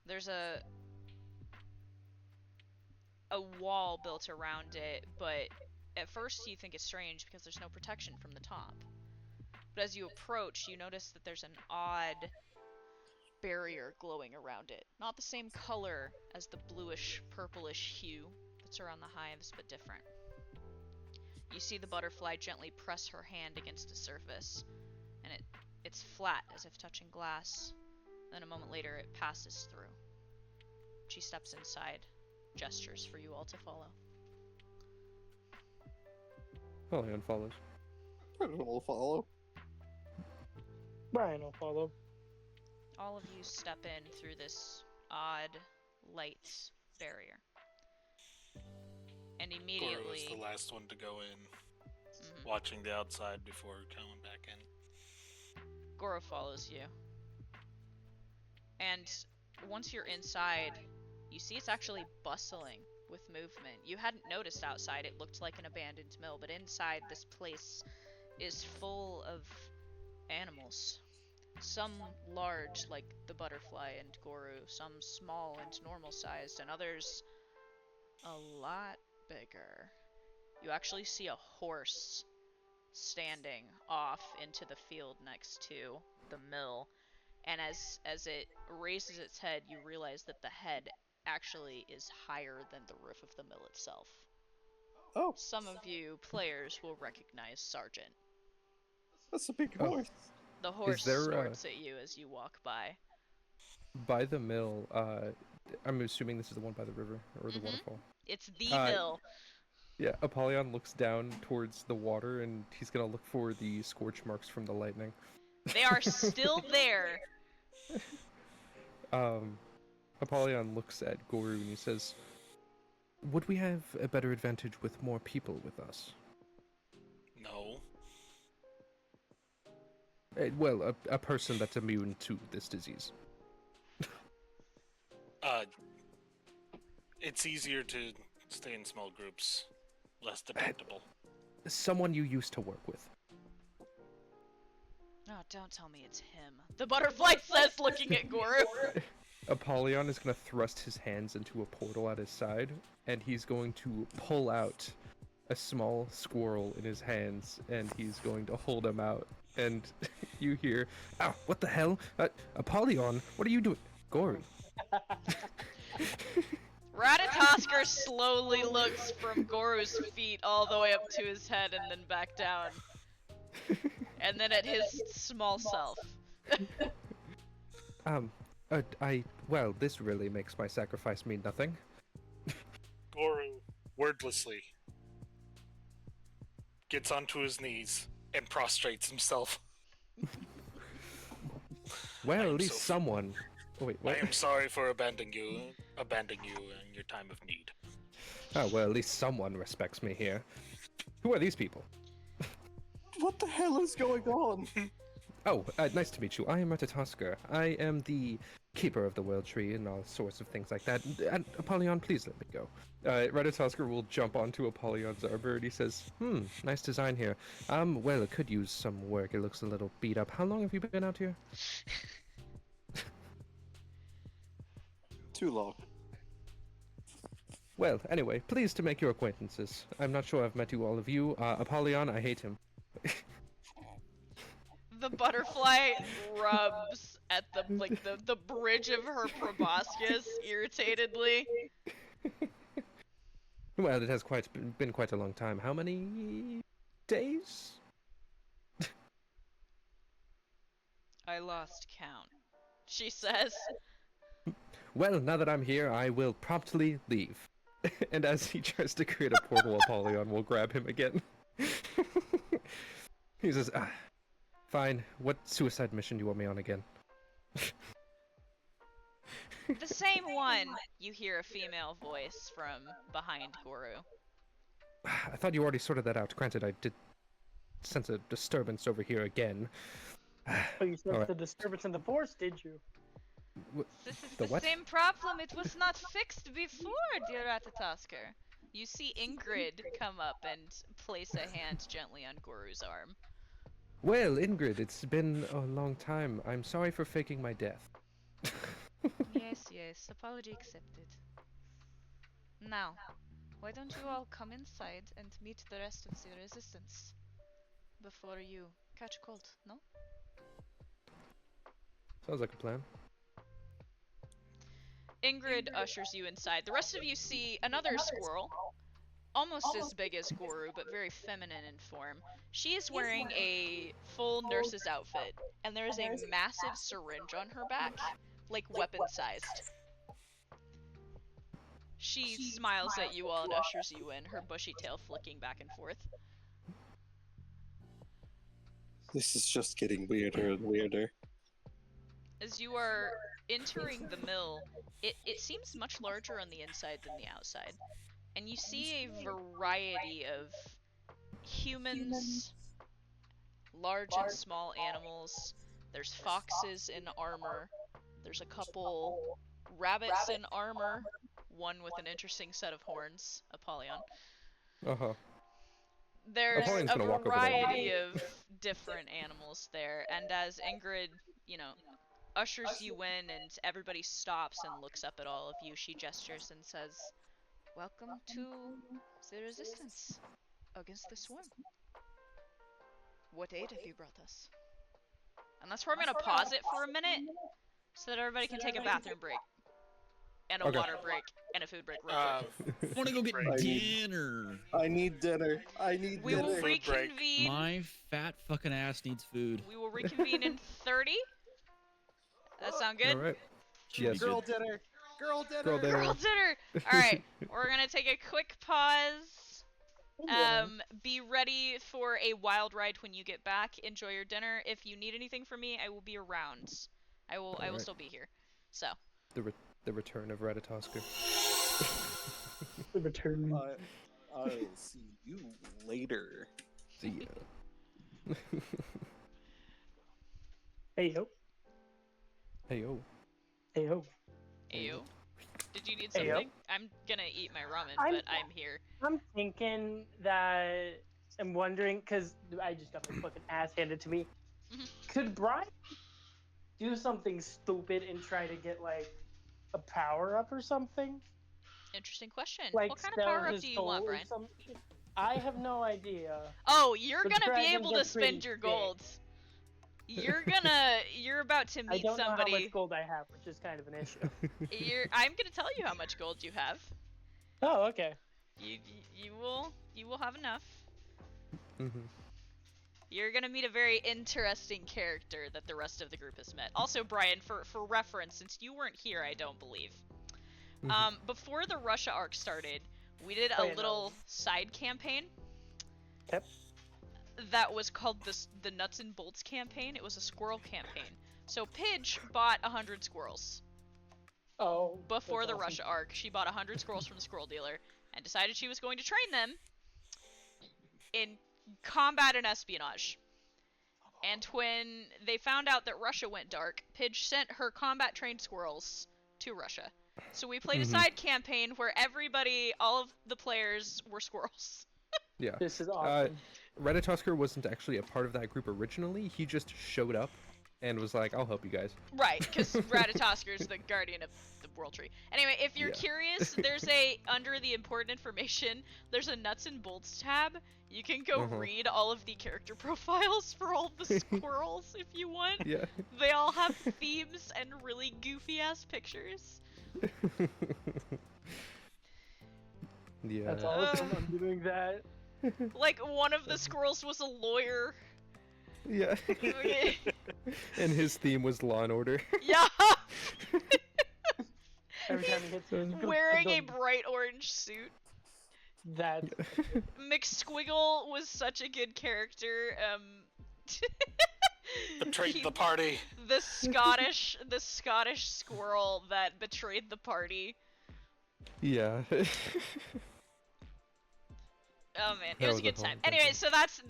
Speaker 1: There's a wall built around it, but at first you think it's strange because there's no protection from the top. But as you approach, you notice that there's an odd barrier glowing around it. Not the same color as the bluish, purplish hue that's around the hives, but different. You see the butterfly gently press her hand against the surface, and it's flat as if touching glass. Then a moment later, it passes through. She steps inside, gestures for you all to follow.
Speaker 2: Apollyon follows.
Speaker 3: Everyone will follow.
Speaker 5: Brian will follow.
Speaker 1: All of you step in through this odd light barrier. And
Speaker 4: Goro
Speaker 1: immediately...
Speaker 4: was the last one to go in,
Speaker 1: Mhm.
Speaker 4: watching the outside before going back in.
Speaker 1: Goro follows you. And once you're inside, you see it's actually bustling with movement. You hadn't noticed outside, it looked like an abandoned mill, but inside this place is full of animals. Some large, like the butterfly and Goro, some small and normal sized, and others a lot bigger. You actually see a horse standing off into the field next to the mill, and as it raises its head, you realize that the head actually is higher than the roof of the mill itself.
Speaker 3: Oh,
Speaker 1: Some of you players will recognize Sergeant.
Speaker 3: that's a big
Speaker 2: Oh.
Speaker 3: horse.
Speaker 1: The horse
Speaker 2: there,
Speaker 1: snorts at you as you walk by.
Speaker 2: By the mill, I'm assuming this is the one by the river or the
Speaker 1: Mhm.
Speaker 2: waterfall.
Speaker 1: It's the
Speaker 2: Uh,
Speaker 1: mill.
Speaker 2: Yeah, Apollyon looks down towards the water and he's gonna look for the scorch marks from the lightning.
Speaker 1: They are still there.
Speaker 2: Apollyon looks at Goru and he says, "Would we have a better advantage with more people with us?"
Speaker 4: No.
Speaker 2: Well, a person that's immune to this disease.
Speaker 4: It's easier to stay in small groups, less detectable.
Speaker 2: Someone you used to work with.
Speaker 1: Oh, don't tell me it's him. The butterfly says, looking at Goro.
Speaker 2: Apollyon is going to thrust his hands into a portal at his side, and he's going to pull out a small squirrel in his hands, and he's going to hold him out. And you hear, "Ow, what the hell? Apollyon, what are you doing?" Gory.
Speaker 1: Ratatosker slowly looks from Goro's feet all the way up to his head and then back down. And then at his small self.
Speaker 2: Well, this really makes my sacrifice mean nothing.
Speaker 4: Goro, wordlessly, gets onto his knees and prostrates himself.
Speaker 2: Well,
Speaker 4: I
Speaker 2: at
Speaker 4: am
Speaker 2: least
Speaker 4: so-
Speaker 2: someone... Oh, wait, what?
Speaker 4: I am sorry for abandoning you in your time of need.
Speaker 2: Oh, well, at least someone respects me here. Who are these people?
Speaker 3: What the hell is going on?
Speaker 2: Oh, nice to meet you. I am Ratatosker. I am the keeper of the world tree and all sorts of things like that. And Apollyon, please let me go. Ratatosker will jump onto Apollyon's arbor and he says, nice design here. Well, it could use some work. It looks a little beat up. How long have you been out here?
Speaker 3: Too long.
Speaker 2: Well, anyway, pleased to make your acquaintances. I'm not sure I've met you all of you. Apollyon, I hate him.
Speaker 1: The butterfly rubs at the bridge of her proboscis irritatedly.
Speaker 2: Well, it has been quite a long time. How many days?
Speaker 1: I lost count, she says.
Speaker 2: Well, now that I'm here, I will promptly leave. And as he tries to create a portal, Apollyon will grab him again. He says, fine, what suicide mission do you want me on again?
Speaker 1: The same one, you hear a female voice from behind Goro.
Speaker 2: I thought you already sorted that out. Granted, I did sense a disturbance over here again.
Speaker 5: Oh, you sensed the disturbance in the force, did you?
Speaker 1: This is
Speaker 2: The
Speaker 1: the
Speaker 2: what?
Speaker 1: same problem, it was not fixed before, dear Ratatosker. You see Ingrid come up and place a hand gently on Goru's arm.
Speaker 2: Well, Ingrid, it's been a long time. I'm sorry for faking my death.
Speaker 9: Yes, apology accepted. Now, why don't you all come inside and meet the rest of the resistance before you catch cold, no?
Speaker 2: Sounds like a plan.
Speaker 1: Ingrid ushers you inside. The rest of you see another squirrel, almost as big as Goru, but very feminine in form. She is wearing a full nurse's outfit, and there is a massive syringe on her back, like weapon-sized. She smiles at you all and ushers you in, her bushy tail flicking back and forth.
Speaker 3: This is just getting weirder and weirder.
Speaker 1: As you are entering the mill, it seems much larger on the inside than the outside. And you see a variety of humans, large and small animals. There's foxes in armor. There's a couple rabbits in armor, one with an interesting set of horns, Apollyon.
Speaker 2: Uh-huh.
Speaker 1: There's
Speaker 2: Apollion's
Speaker 1: a
Speaker 2: gonna walk over there.
Speaker 1: variety of different animals there, and as Ingrid, ushers you in and everybody stops and looks up at all of you, she gestures and says, "Welcome to the resistance against the swarm. What aid have you brought us?" And that's where I'm gonna pause it for a minute so that everybody can take a bathroom break. And a water break and a food break real quick.
Speaker 8: I want to go get dinner.
Speaker 3: I need dinner.
Speaker 1: We will
Speaker 4: Food break.
Speaker 1: reconvene.
Speaker 8: My fat fucking ass needs food.
Speaker 1: We will reconvene in 30. That sound good?
Speaker 2: All right.
Speaker 8: Should
Speaker 2: Yes.
Speaker 8: be good.
Speaker 3: Girl dinner. Girl dinner.
Speaker 2: Girl dinner.
Speaker 1: Girl dinner. All right, we're gonna take a quick pause. Be ready for a wild ride when you get back. Enjoy your dinner. If you need anything from me, I will be around. I will
Speaker 2: Alright.
Speaker 1: still be here. So.
Speaker 2: The return of Ratatosker.
Speaker 5: The return.
Speaker 3: I'll see you later.
Speaker 2: See ya.
Speaker 5: Hey yo.
Speaker 2: Hey, yo.
Speaker 5: Hey yo.
Speaker 1: Ayo. Did you need
Speaker 5: Ayo.
Speaker 1: something? I'm gonna eat my ramen, but I'm here.
Speaker 5: I'm thinking that I'm wondering because I just got my fucking ass handed to me. Could Brian do something stupid and try to get like a power up or something?
Speaker 1: Interesting question.
Speaker 5: Like
Speaker 1: What kind of
Speaker 5: sell
Speaker 1: power up
Speaker 5: his
Speaker 1: do you
Speaker 5: soul
Speaker 1: want,
Speaker 5: or
Speaker 1: Brian?
Speaker 5: something? I have no idea.
Speaker 1: Oh, you're
Speaker 5: The
Speaker 1: gonna be
Speaker 5: dragons
Speaker 1: able
Speaker 5: are
Speaker 1: to spend
Speaker 5: pretty
Speaker 1: your
Speaker 5: big.
Speaker 1: gold. You're about to
Speaker 5: I
Speaker 1: meet
Speaker 5: don't know how
Speaker 1: somebody.
Speaker 5: much gold I have, which is kind of an issue.
Speaker 1: I'm gonna tell you how much gold you have.
Speaker 5: Oh, okay.
Speaker 1: You will have enough.
Speaker 2: Mm-hmm.
Speaker 1: You're gonna meet a very interesting character that the rest of the group has met. Also, Brian, for reference, since you weren't here, I don't believe. Before the Russia arc started, we did a little side campaign.
Speaker 5: Yep.
Speaker 1: That was called the Nuts and Bolts campaign. It was a squirrel campaign. So Pidge bought 100 squirrels.
Speaker 5: Oh.
Speaker 1: Before
Speaker 5: that's
Speaker 1: the
Speaker 5: awesome.
Speaker 1: Russia arc, she bought 100 squirrels from the squirrel dealer and decided she was going to train them in combat and espionage. And when they found out that Russia went dark, Pidge sent her combat-trained squirrels to Russia. So we played a side campaign where all of the players were squirrels.
Speaker 2: Yeah.
Speaker 5: This is awesome.
Speaker 2: Ratatosker wasn't actually a part of that group originally. He just showed up and was like, "I'll help you guys."
Speaker 1: Right, because Ratatosker is the guardian of the World Tree. Anyway, if you're curious, there's under the important information, there's a Nuts and Bolts tab. You can go read all of the character profiles for all the squirrels if you want.
Speaker 2: Yeah.
Speaker 1: They all have themes and really goofy-ass pictures.
Speaker 2: Yeah.
Speaker 5: That's awesome. I'm doing that.
Speaker 1: Like, one of the squirrels was a lawyer.
Speaker 2: Yeah. And his theme was Law and Order.
Speaker 1: Yeah!
Speaker 5: Every time he hits it,
Speaker 1: Wearing a bright orange suit.
Speaker 5: That.
Speaker 1: McSquiggle was such a good character.
Speaker 4: Betrayed the party.
Speaker 1: The Scottish squirrel that betrayed the party.
Speaker 2: Yeah.
Speaker 1: Oh man, it was a good time. Anyway, so that's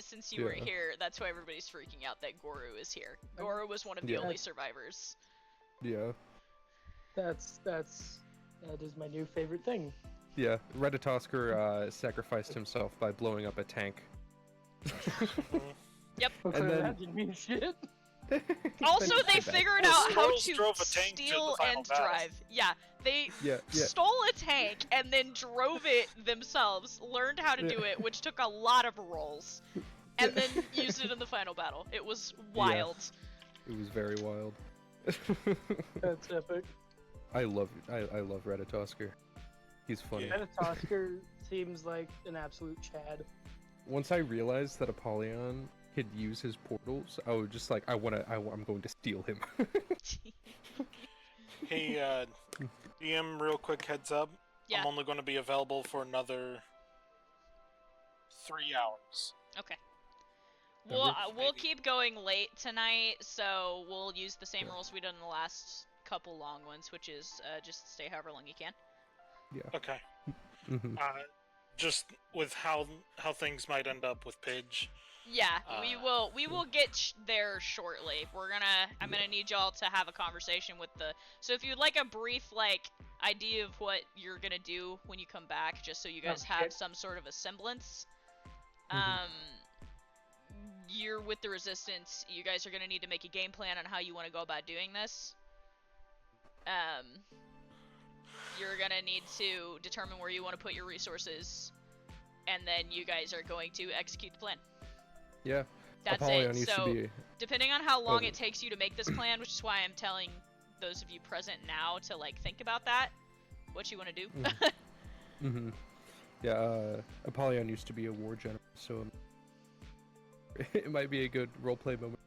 Speaker 1: since you weren't here, that's why everybody's freaking out that Goru is here. Goru was one of the only survivors.
Speaker 2: Yeah.
Speaker 5: That is my new favorite thing.
Speaker 2: Yeah, Reditosker sacrificed himself by blowing up a tank.
Speaker 1: Yep.
Speaker 5: Well,
Speaker 2: And then-
Speaker 5: that didn't mean shit.
Speaker 1: Also,
Speaker 2: Then
Speaker 1: they
Speaker 2: he came back.
Speaker 1: figured
Speaker 4: Well,
Speaker 1: out how
Speaker 4: squirrels
Speaker 1: to
Speaker 4: drove a tank to the
Speaker 1: steal
Speaker 4: final
Speaker 1: and
Speaker 4: battle.
Speaker 1: drive. Yeah, they
Speaker 2: Yeah, yeah.
Speaker 1: stole a tank and then drove it themselves, learned how to do it, which took a lot of rolls, and then used it in the final battle. It was wild.
Speaker 2: It was very wild.
Speaker 5: That's epic.
Speaker 2: I love Reditosker. He's funny.
Speaker 4: Yeah.
Speaker 5: Metatosker seems like an absolute chad.
Speaker 2: Once I realized that Apollyon could use his portals, I was just like, I'm going to steal him.
Speaker 4: Hey, DM, real quick heads up.
Speaker 1: Yeah.
Speaker 4: I'm only going to be available for another 3 hours.
Speaker 1: Okay.
Speaker 2: That
Speaker 1: We'll
Speaker 2: works.
Speaker 1: we'll keep going late tonight, so we'll use the same rules we did in the last couple long ones, which is just stay however long you can.
Speaker 4: Okay.
Speaker 2: Mhm.
Speaker 4: Just with how things might end up with Pidge.
Speaker 1: Yeah, we will get there shortly. I'm gonna need y'all to have a conversation with the. So if you'd like a brief idea of what you're gonna do when you come back, just so you guys have
Speaker 5: shit.
Speaker 1: some sort of a semblance.
Speaker 2: Mhm.
Speaker 1: You're with the Resistance. You guys are gonna need to make a game plan on how you want to go about doing this. You're gonna need to determine where you want to put your resources, and then you guys are going to execute the plan.
Speaker 2: Yeah.
Speaker 1: That's
Speaker 2: Apollyon
Speaker 1: it.
Speaker 2: used
Speaker 1: So,
Speaker 2: to be.
Speaker 1: depending on how long
Speaker 2: Oh.
Speaker 1: it takes you to make this plan, which is why I'm telling those of you present now to think about that, what you want to do.
Speaker 2: Mhm. Yeah. Apollyon used to be a war general, so it might be a good roleplay moment.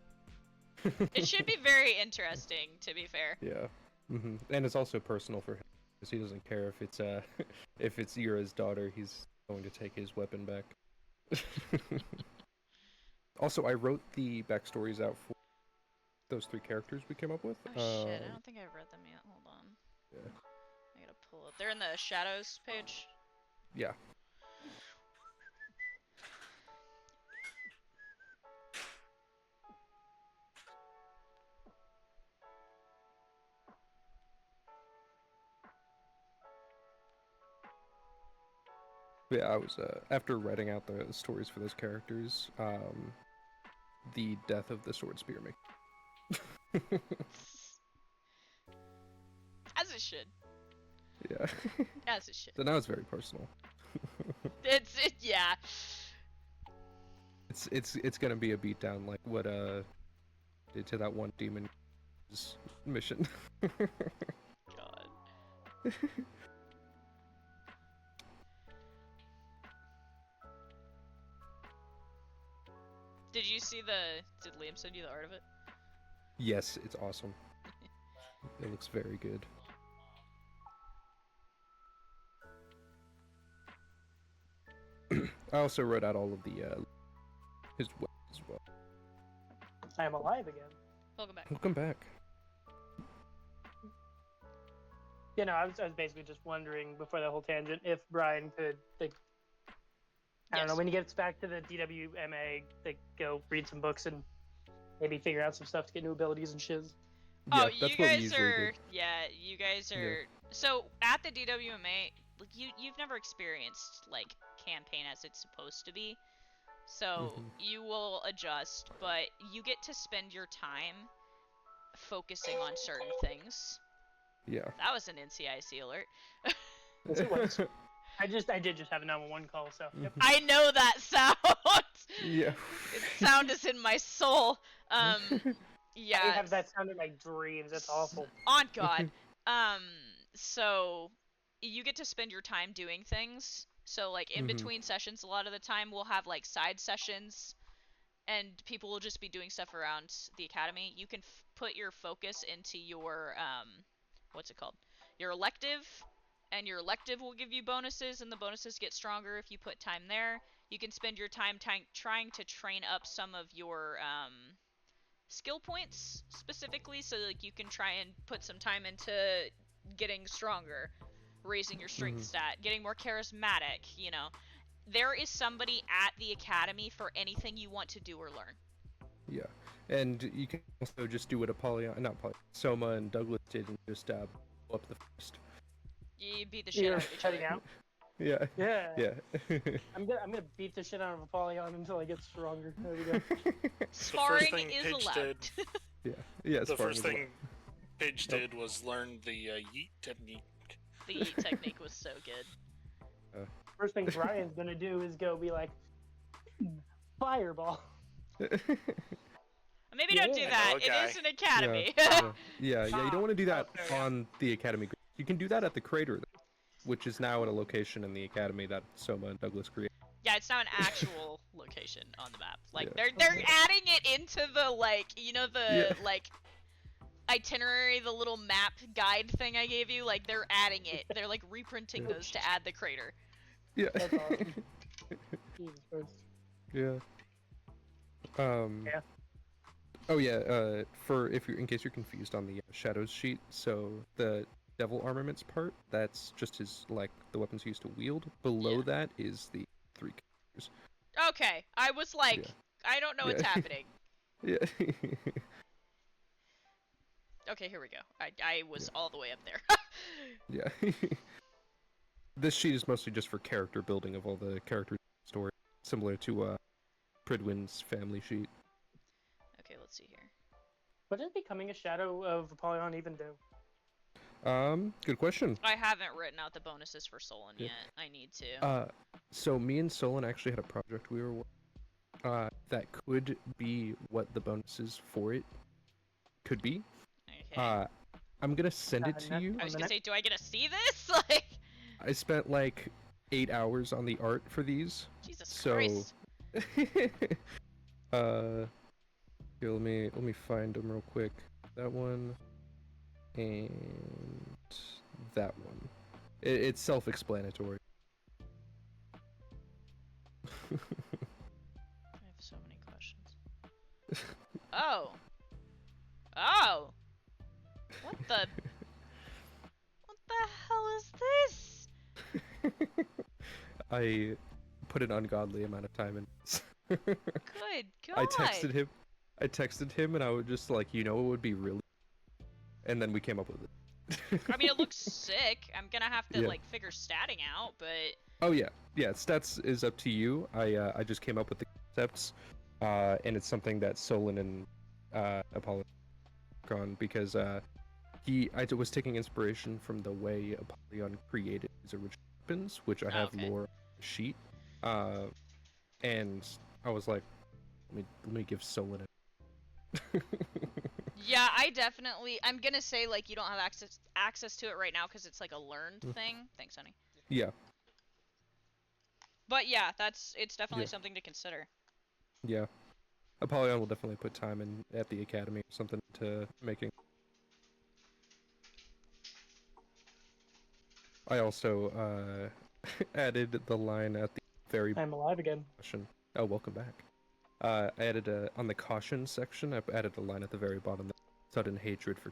Speaker 1: It should be very interesting, to be fair.
Speaker 2: Yeah. And it's also personal for him because he doesn't care if it's if it's Yura's daughter. He's going to take his weapon back. Also, I wrote the backstories out for those 3 characters we came up with.
Speaker 1: Oh shit, I don't think I've read them yet. Hold on.
Speaker 2: Yeah.
Speaker 1: I gotta pull up. They're in the Shadows page.
Speaker 2: Yeah. Yeah, I was after writing out the stories for those characters, the death of the sword spearman.
Speaker 1: As it should.
Speaker 2: Yeah.
Speaker 1: As it should.
Speaker 2: So now it's very personal.
Speaker 1: Yeah.
Speaker 2: It's gonna be a beatdown like what did to that one demon mission.
Speaker 1: God. Did you see did Liam send you the art of it?
Speaker 2: Yes, it's awesome. It looks very good. I also wrote out all of the his weapons as well.
Speaker 5: I am alive again.
Speaker 1: Welcome back.
Speaker 2: Welcome back.
Speaker 5: You know, I was basically just wondering before that whole tangent if Brian could, I don't know,
Speaker 1: Yes.
Speaker 5: when he gets back to the DWMA, go read some books and maybe figure out some stuff to get new abilities and shiz.
Speaker 1: Oh,
Speaker 2: Yeah, that's
Speaker 1: you
Speaker 2: what we
Speaker 1: guys
Speaker 2: usually
Speaker 1: are.
Speaker 2: do.
Speaker 1: Yeah, you guys are. So at the DWMA, you've never experienced campaign as it's supposed to be. So you will adjust, but you get to spend your time focusing on certain things.
Speaker 2: Yeah.
Speaker 1: That was an NCIC alert.
Speaker 5: Yes, it was. I did just have a 911 call, so yep.
Speaker 1: I know that sound.
Speaker 2: Yeah.
Speaker 1: Sound is in my soul.
Speaker 5: I
Speaker 1: Yeah.
Speaker 5: have that sound in my dreams. That's awful.
Speaker 1: On God. So you get to spend your time doing things. So in between sessions, a lot of the time we'll have side sessions, and people will just be doing stuff around the academy. You can put your focus into your what's it called? Your elective, and your elective will give you bonuses, and the bonuses get stronger if you put time there. You can spend your time trying to train up some of your skill points specifically, so you can try and put some time into getting stronger, raising your strength stat, getting more charismatic. There is somebody at the academy for anything you want to do or learn.
Speaker 2: Yeah. And you can also just do what Soma and Douglas did and just blow up the first.
Speaker 1: You beat the shit out of each
Speaker 5: Cutting
Speaker 1: other.
Speaker 5: out.
Speaker 2: Yeah.
Speaker 5: Yeah.
Speaker 2: Yeah.
Speaker 5: I'm gonna beat the shit out of Apollyon until I get stronger. There we go.
Speaker 1: Sparring
Speaker 4: thing
Speaker 1: is
Speaker 4: Pidge
Speaker 1: allowed.
Speaker 4: did-
Speaker 2: Yeah. Yeah.
Speaker 4: The
Speaker 2: sparring
Speaker 4: first
Speaker 2: is allowed.
Speaker 4: thing Pidge
Speaker 2: Yep.
Speaker 4: did was learn the yeet technique.
Speaker 1: The yeet technique was so good.
Speaker 5: First thing Brian's gonna do is go be like, fireball.
Speaker 1: Maybe don't do
Speaker 5: Yeah.
Speaker 1: that.
Speaker 4: I know a
Speaker 1: It
Speaker 4: guy.
Speaker 1: is an academy.
Speaker 2: Yeah. You don't want to do that
Speaker 5: Okay.
Speaker 2: on the academy. You can do that at the crater, which is now at a location in the academy that Soma and Douglas created.
Speaker 1: Yeah, it's now an actual location on the map. Like
Speaker 2: Yeah.
Speaker 1: they're adding it into the like the
Speaker 2: Yeah.
Speaker 1: like itinerary, the little map guide thing I gave you. Like they're adding it. They're like reprinting those to add the crater.
Speaker 2: Yeah.
Speaker 5: That's awesome. Jesus Christ.
Speaker 2: Yeah.
Speaker 5: Yeah.
Speaker 2: Oh yeah. For in case you're confused on the shadows sheet, so the devil armaments part, that's just his the weapons he used to wield. Below
Speaker 1: Yeah.
Speaker 2: that is the 3 characters.
Speaker 1: Okay, I was like,
Speaker 2: Yeah.
Speaker 1: I don't know what's
Speaker 2: Yeah.
Speaker 1: happening.
Speaker 2: Yeah.
Speaker 1: Okay, here we go. I was all the way up there.
Speaker 2: Yeah. This sheet is mostly just for character building of all the characters in the story, similar to Pridwin's family sheet.
Speaker 1: Okay, let's see here.
Speaker 5: What does becoming a shadow of Apollyon even do?
Speaker 2: Good question.
Speaker 1: I haven't written out the bonuses for Solon
Speaker 2: Yeah.
Speaker 1: yet. I need to.
Speaker 2: So me and Solon actually had a project we were that could be what the bonuses for it could be.
Speaker 1: Okay.
Speaker 2: I'm gonna send it to
Speaker 5: Not-
Speaker 2: you.
Speaker 1: I was
Speaker 5: on the
Speaker 1: gonna say,
Speaker 5: next-
Speaker 1: do I get to see this? Like,
Speaker 2: I spent like 8 hours on the art for these.
Speaker 1: Jesus
Speaker 2: So-
Speaker 1: Christ.
Speaker 2: Here, let me find them real quick. That one and that one. It's self-explanatory.
Speaker 1: I have so many questions. Oh. Oh. What the? What the hell is this?
Speaker 2: I put an ungodly amount of time in this.
Speaker 1: Good God.
Speaker 2: I texted him and I was just like, it would be really, and then we came up with it.
Speaker 1: I mean, it looks sick. I'm gonna have to
Speaker 2: Yeah.
Speaker 1: like figure statting out, but
Speaker 2: Oh yeah, stats is up to you. I just came up with the concepts, and it's something that Solon and Apollo work on because I was taking inspiration from the way Apollyon created his original weapons, which I have
Speaker 1: Okay.
Speaker 2: lore on the sheet, and I was like, let me give Solon it.
Speaker 1: yeah, I'm gonna say like you don't have access to it right now because it's like a learned thing. Thanks, honey.
Speaker 2: Yeah,
Speaker 1: But yeah, it's definitely
Speaker 2: Yeah.
Speaker 1: something to consider.
Speaker 2: yeah. Apollyon will definitely put time in at the academy or something to making. I also added the line at the very
Speaker 5: I'm alive again.
Speaker 2: caution. Oh, welcome back. I added on the caution section. I added a line at the very bottom. That sudden hatred for.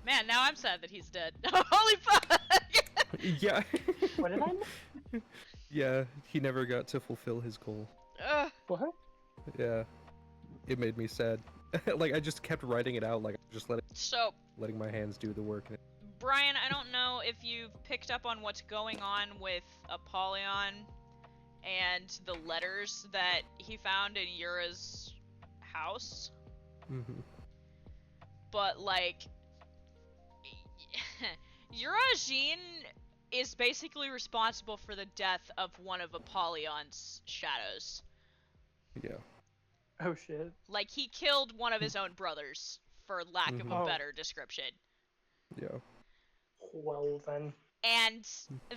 Speaker 1: Man, now I'm sad that he's dead. Holy fuck!
Speaker 2: Yeah.
Speaker 5: What did I miss?
Speaker 2: Yeah, he never got to fulfill his goal.
Speaker 1: Ugh.
Speaker 5: What?
Speaker 2: Yeah, it made me sad. Like I just kept writing it out, like just letting my hands do the work.
Speaker 1: Brian, I don't know if you've picked up on what's going on with Apollyon and the letters that he found in Yura's house,
Speaker 2: Mm-hmm.
Speaker 1: but like, Yura-Jin is basically responsible for the death of one of Apollyon's shadows.
Speaker 2: Yeah.
Speaker 5: Oh shit.
Speaker 1: Like, he killed one of his own brothers, for lack of a
Speaker 5: Oh.
Speaker 1: better description.
Speaker 2: Yeah.
Speaker 5: Well then.
Speaker 1: And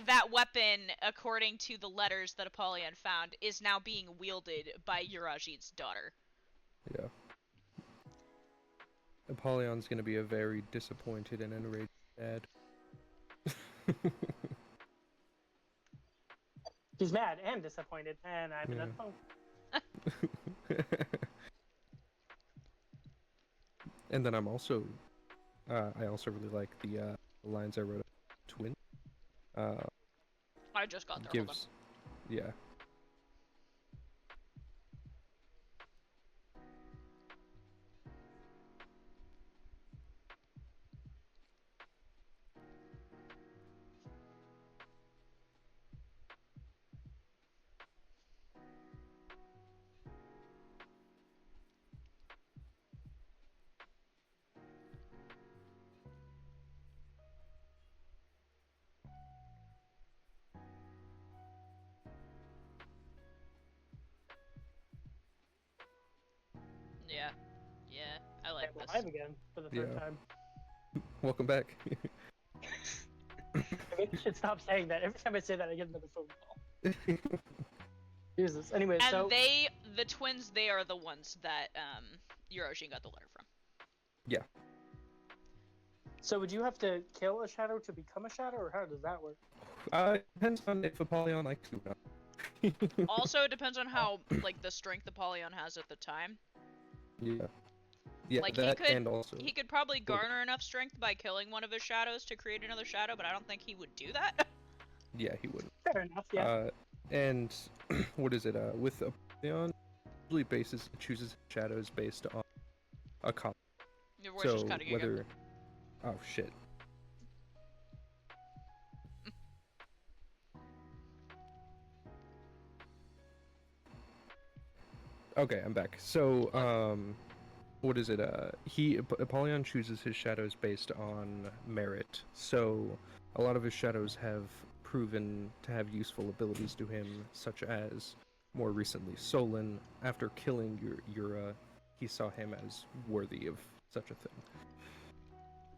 Speaker 1: that weapon, according to the letters that Apollyon found, is now being wielded by Urajit's daughter.
Speaker 2: Yeah. Apollyon's gonna be a very disappointed and enraged dad.
Speaker 5: He's mad and disappointed, and I'm in
Speaker 2: Yeah.
Speaker 5: a funk.
Speaker 2: And then I also really like the lines I wrote about twin.
Speaker 1: I just got there, hold on.
Speaker 2: Gives, yeah.
Speaker 1: Yeah. Yeah, I like
Speaker 5: I'm
Speaker 1: this.
Speaker 5: alive again for the third
Speaker 2: Yeah.
Speaker 5: time.
Speaker 2: Welcome back.
Speaker 5: Maybe I should stop saying that. Every time I say that, I get another phone call. Jesus. Anyway,
Speaker 1: And
Speaker 5: so
Speaker 1: the twins, they are the ones that Eurojin got the letter from.
Speaker 2: Yeah.
Speaker 5: so would you have to kill a shadow to become a shadow, or how does that work?
Speaker 2: Depends on if Apollyon likes you or not.
Speaker 1: Also, it depends on how, like, the strength Apollyon has at the time.
Speaker 2: Yeah. Yeah,
Speaker 1: Like,
Speaker 2: that and also...
Speaker 1: he could probably garner enough strength by killing one of his shadows to create another shadow, but I don't think he would do that.
Speaker 2: Yeah, he wouldn't.
Speaker 5: Fair enough, yeah.
Speaker 2: And what is it? With Apollyon, usually chooses shadows based on a color.
Speaker 1: Your voice is cutting again.
Speaker 2: whether... Oh, shit. Okay, I'm back. So, what is it? Apollyon chooses his shadows based on merit. So, a lot of his shadows have proven to have useful abilities to him, such as, more recently, Solon. After killing Yura, he saw him as worthy of such a thing.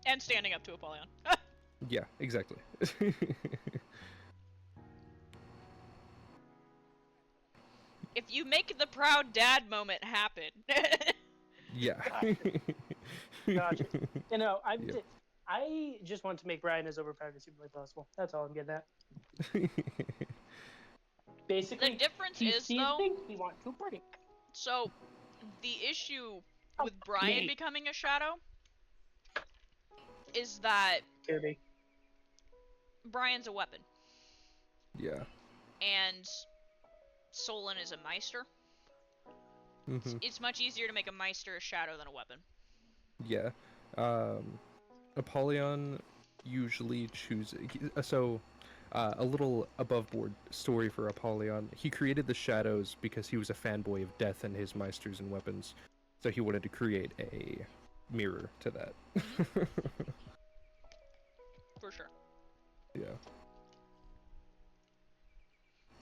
Speaker 1: And standing up to Apollyon.
Speaker 2: Yeah, exactly.
Speaker 1: If you make the proud dad moment happen.
Speaker 2: Yeah.
Speaker 5: Gotcha. You know,
Speaker 2: Yeah.
Speaker 5: I just want to make Brian as overpowered as humanly possible. That's all I'm getting at. Basically,
Speaker 1: The difference
Speaker 5: he
Speaker 1: is,
Speaker 5: sees
Speaker 1: though,
Speaker 5: things we want to break.
Speaker 1: so the issue
Speaker 5: Oh,
Speaker 1: with Brian
Speaker 5: me.
Speaker 1: becoming a shadow is that
Speaker 5: Kirby.
Speaker 1: Brian's a weapon,
Speaker 2: Yeah.
Speaker 1: and Solon is a Meister.
Speaker 2: Hmm.
Speaker 1: It's much easier to make a Meister a shadow than a weapon.
Speaker 2: Yeah. Apollyon usually chooses... a little above-board story for Apollyon. He created the shadows because he was a fanboy of death and his Meisters and weapons. So he wanted to create a mirror to that.
Speaker 1: For sure.
Speaker 2: Yeah.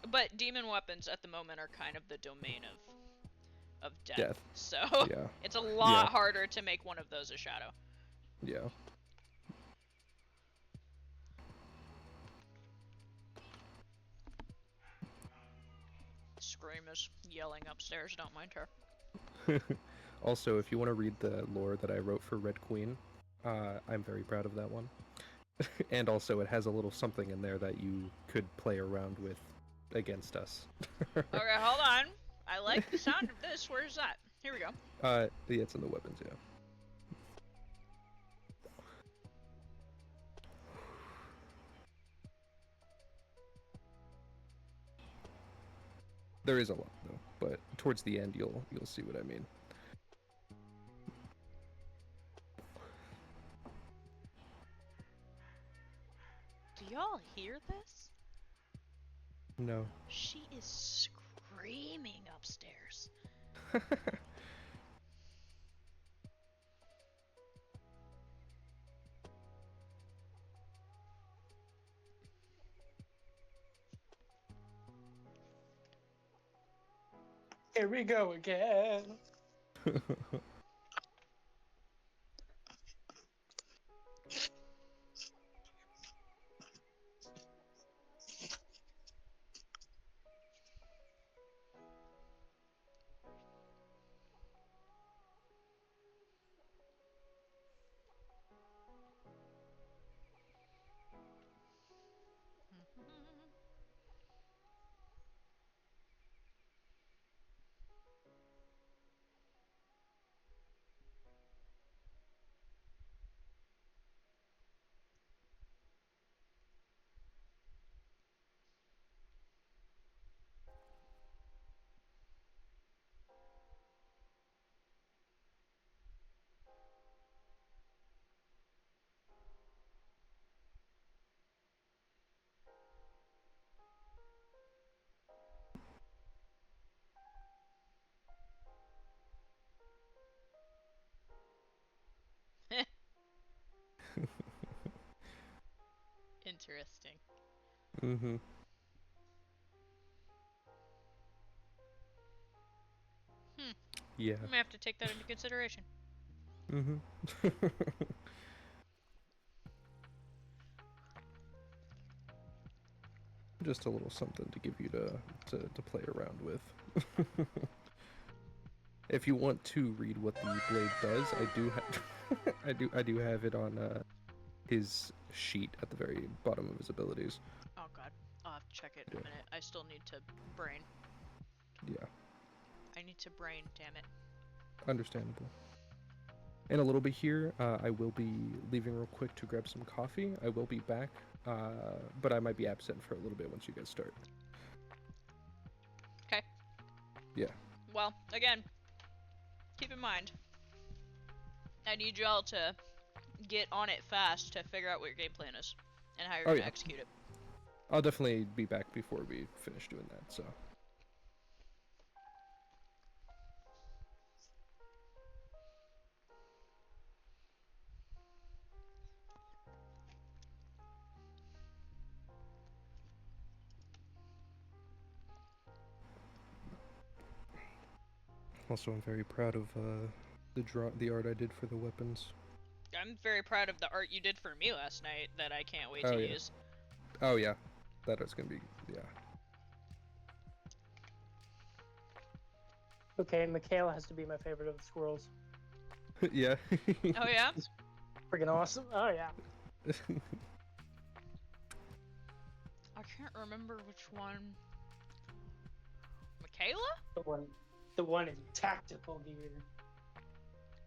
Speaker 1: But demon weapons at the moment are kind of the domain of death.
Speaker 2: Death.
Speaker 1: So
Speaker 2: Yeah.
Speaker 1: it's a lot
Speaker 2: Yeah.
Speaker 1: harder to make one of those a shadow.
Speaker 2: Yeah.
Speaker 1: Scream is yelling upstairs, don't mind her.
Speaker 2: Also, if you want to read the lore that I wrote for Red Queen, I'm very proud of that one. And also, it has a little something in there that you could play around with against us.
Speaker 1: Okay, hold on. I like the sound of this. Where's that? Here we go.
Speaker 2: Yeah, it's in the weapons, yeah. There is a lot though, but towards the end you'll see what I mean.
Speaker 1: Do y'all hear this?
Speaker 2: No.
Speaker 1: She is screaming upstairs.
Speaker 5: Here we go again.
Speaker 1: Interesting.
Speaker 2: Mm-hmm. Yeah.
Speaker 1: I may have to take that into consideration.
Speaker 2: Mm-hmm. Just a little something to give you to play around with. If you want to read what the blade does, I do have I do have it on his sheet at the very bottom of his abilities.
Speaker 1: Oh god. I'll have to check it in a
Speaker 2: Yeah.
Speaker 1: minute. I still need to brain.
Speaker 2: Yeah,
Speaker 1: I need to brain, damn it.
Speaker 2: understandable. In a little bit here, I will be leaving real quick to grab some coffee. I will be back, but I might be absent for a little bit once you guys start.
Speaker 1: Okay.
Speaker 2: Yeah.
Speaker 1: Well, again, keep in mind, I need y'all to get on it fast to figure out what your game plan is and how you're gonna execute it.
Speaker 2: I'll definitely be back before we finish doing that, so. Also, I'm very proud of the art I did for the weapons.
Speaker 1: I'm very proud of the art you did for me last night that I can't wait
Speaker 2: Oh,
Speaker 1: to
Speaker 2: yeah.
Speaker 1: use.
Speaker 2: Oh yeah, that is gonna be
Speaker 5: Okay, Michaela has to be my favorite of the squirrels.
Speaker 2: yeah.
Speaker 1: Oh yeah?
Speaker 5: It's freaking awesome. Oh yeah.
Speaker 1: I can't remember which one. Michaela?
Speaker 5: The one in tactical gear.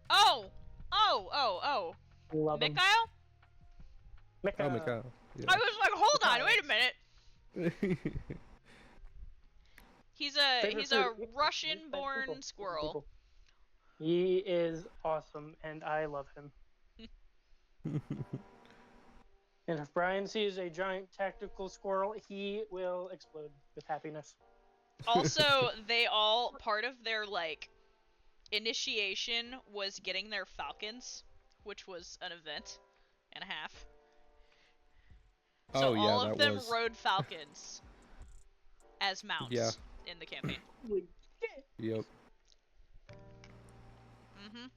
Speaker 1: Oh! Oh!
Speaker 5: Love him.
Speaker 1: Mikhail?
Speaker 2: Oh my god.
Speaker 1: I was like, hold on,
Speaker 5: Mikhail.
Speaker 1: wait a minute.
Speaker 2: Yeah.
Speaker 1: He's
Speaker 5: Favorite
Speaker 1: a
Speaker 5: food.
Speaker 1: Russian-born
Speaker 5: People.
Speaker 1: squirrel.
Speaker 5: He is awesome, and I love him. And if Brian sees a giant tactical squirrel, he will explode with happiness.
Speaker 1: Also, they all, part of their, like, initiation was getting their falcons, which was an event and a half. So
Speaker 2: Oh yeah,
Speaker 1: all of
Speaker 2: that
Speaker 1: them
Speaker 2: was.
Speaker 1: rode falcons as mounts
Speaker 2: Yeah.
Speaker 1: in the campaign.
Speaker 2: Yep.
Speaker 1: Mm-hmm.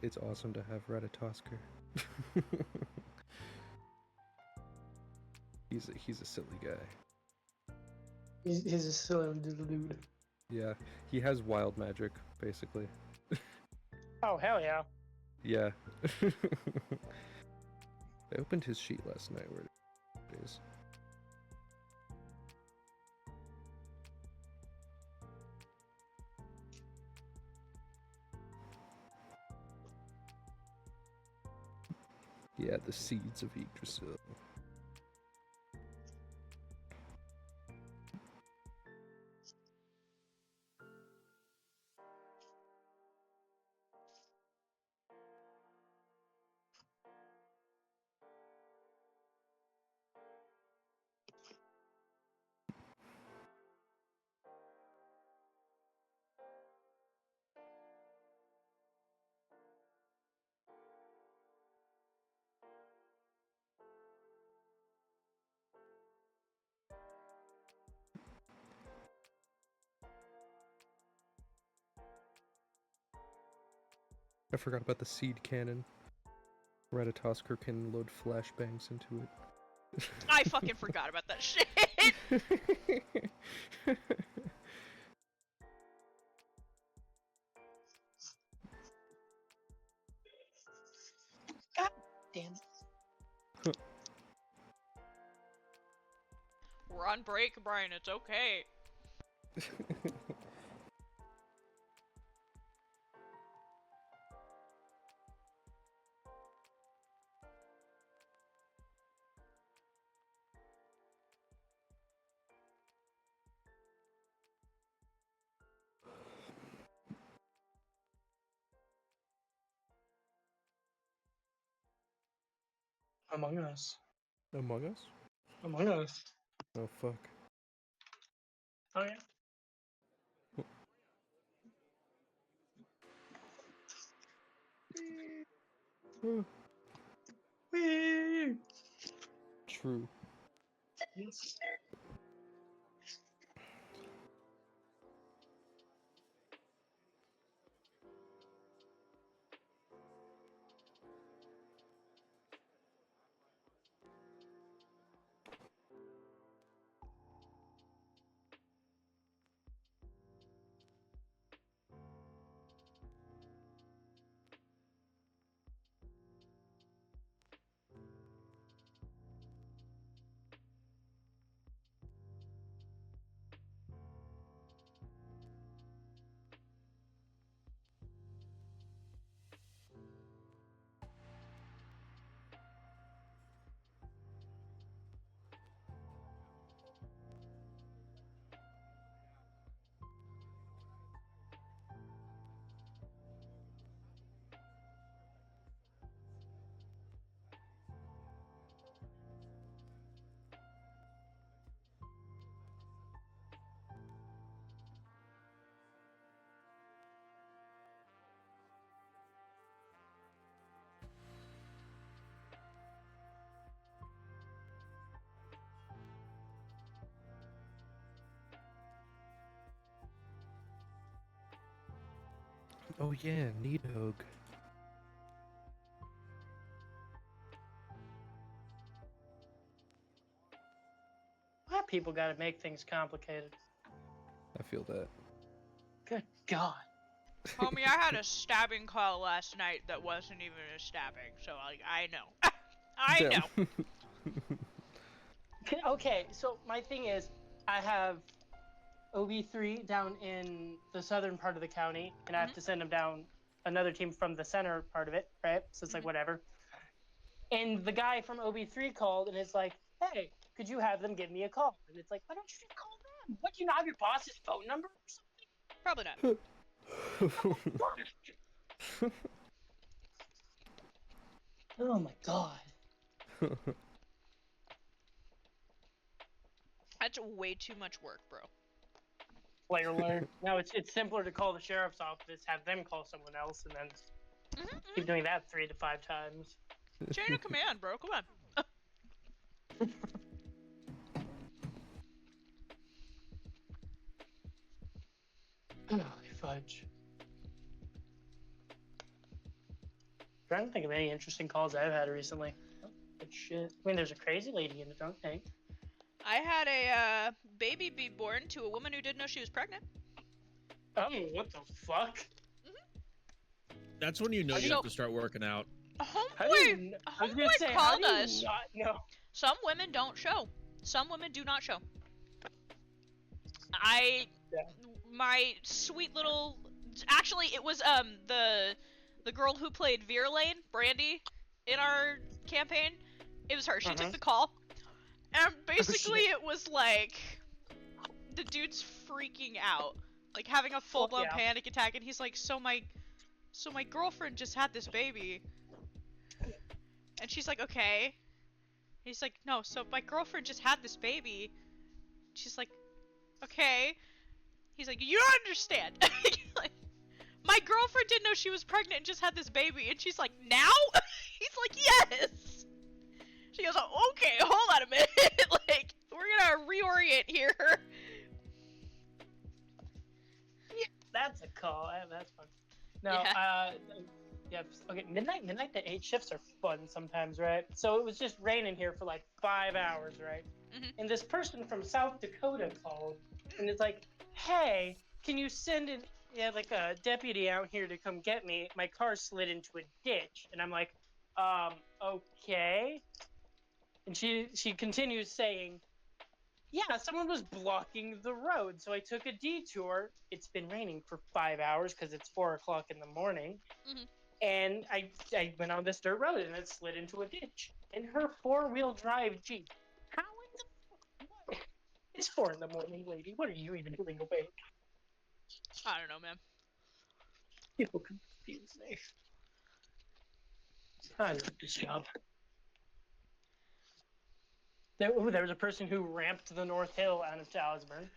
Speaker 2: It's awesome to have Ratatosker. He's a silly guy.
Speaker 5: He's a silly little dude.
Speaker 2: Yeah, he has wild magic, basically.
Speaker 5: Oh, hell yeah.
Speaker 2: Yeah. I opened his sheet last night. Where it is. Yeah, the seeds of Yggdrasil. forgot about the seed cannon. Ratatosker can load flashbangs into it.
Speaker 1: I fucking forgot about that shit.
Speaker 5: God damn it.
Speaker 1: We're on break, Brian. It's okay.
Speaker 5: Among Us.
Speaker 2: Among Us?
Speaker 5: Among Us.
Speaker 2: Oh fuck.
Speaker 5: Oh yeah. Whee!
Speaker 2: True.
Speaker 5: Yes.
Speaker 2: Oh yeah, Needhog.
Speaker 5: Why people gotta make things complicated?
Speaker 2: I feel that.
Speaker 5: Good God.
Speaker 1: Homie, I had a stabbing call last night that wasn't even a stabbing, so like I know. I know.
Speaker 5: Okay, so my thing is, I have OB3 down in the southern part of the county, and I have to send them down another team from the center part of it, right? So it's like whatever. And the guy from OB3 called, and it's like, hey, could you have them give me a call? And it's like, why don't you just call them? What, do you not have your boss's phone number or something?
Speaker 1: Probably not.
Speaker 5: Oh my God.
Speaker 1: That's way too much work, bro.
Speaker 5: Player alert. Now it's simpler to call the sheriff's office, have them call someone else, and then keep doing that 3 to 5 times.
Speaker 1: Chain of command, bro. Come on.
Speaker 5: Oh, fudge. Trying to think of any interesting calls I've had recently. Oh, good shit. I mean, there's a crazy lady in the drunk tank.
Speaker 1: I had a baby be born to a woman who didn't know she was pregnant.
Speaker 5: Oh, what the fuck?
Speaker 8: That's when you know you have to start working out.
Speaker 1: Homeboy called us.
Speaker 5: No.
Speaker 1: Some women don't show. Some women do not show. My sweet little, actually it was the girl who played Veerlane, Brandy, in our campaign. It was her. She took the call, and basically it was like the dude's freaking out, like having a full-blown panic attack, and he's like, so my girlfriend just had this baby. And she's like, okay. He's like, no, so my girlfriend just had this baby. She's like, okay. He's like, you don't understand. Like, my girlfriend didn't know she was pregnant and just had this baby. And she's like, now? He's like, yes. She goes, oh, okay, hold on a minute. Like, we're gonna reorient here.
Speaker 5: Yeah, that's a call. That's fun. No,
Speaker 1: Yeah.
Speaker 5: Yeah. Okay. Midnight to 8 shifts are fun sometimes, right? So it was just raining here for like 5 hours, right?
Speaker 1: Mhm.
Speaker 5: And this person from South Dakota called, and it's like, "Hey, can you send like a deputy out here to come get me? My car slid into a ditch." And I'm like, okay. And she continues saying, "Yeah, someone was blocking the road, so I took a detour. It's been raining for 5 hours because it's 4 o'clock in the morning,
Speaker 1: Mhm.
Speaker 5: and I went on this dirt road and it slid into a ditch. And her 4-wheel drive Jeep. How in the what? It's 4 in the morning, lady. What are you even doing awake?
Speaker 1: I don't know, man.
Speaker 5: People confuse me. I love this job. There was a person who ramped the North Hill out of Talisman.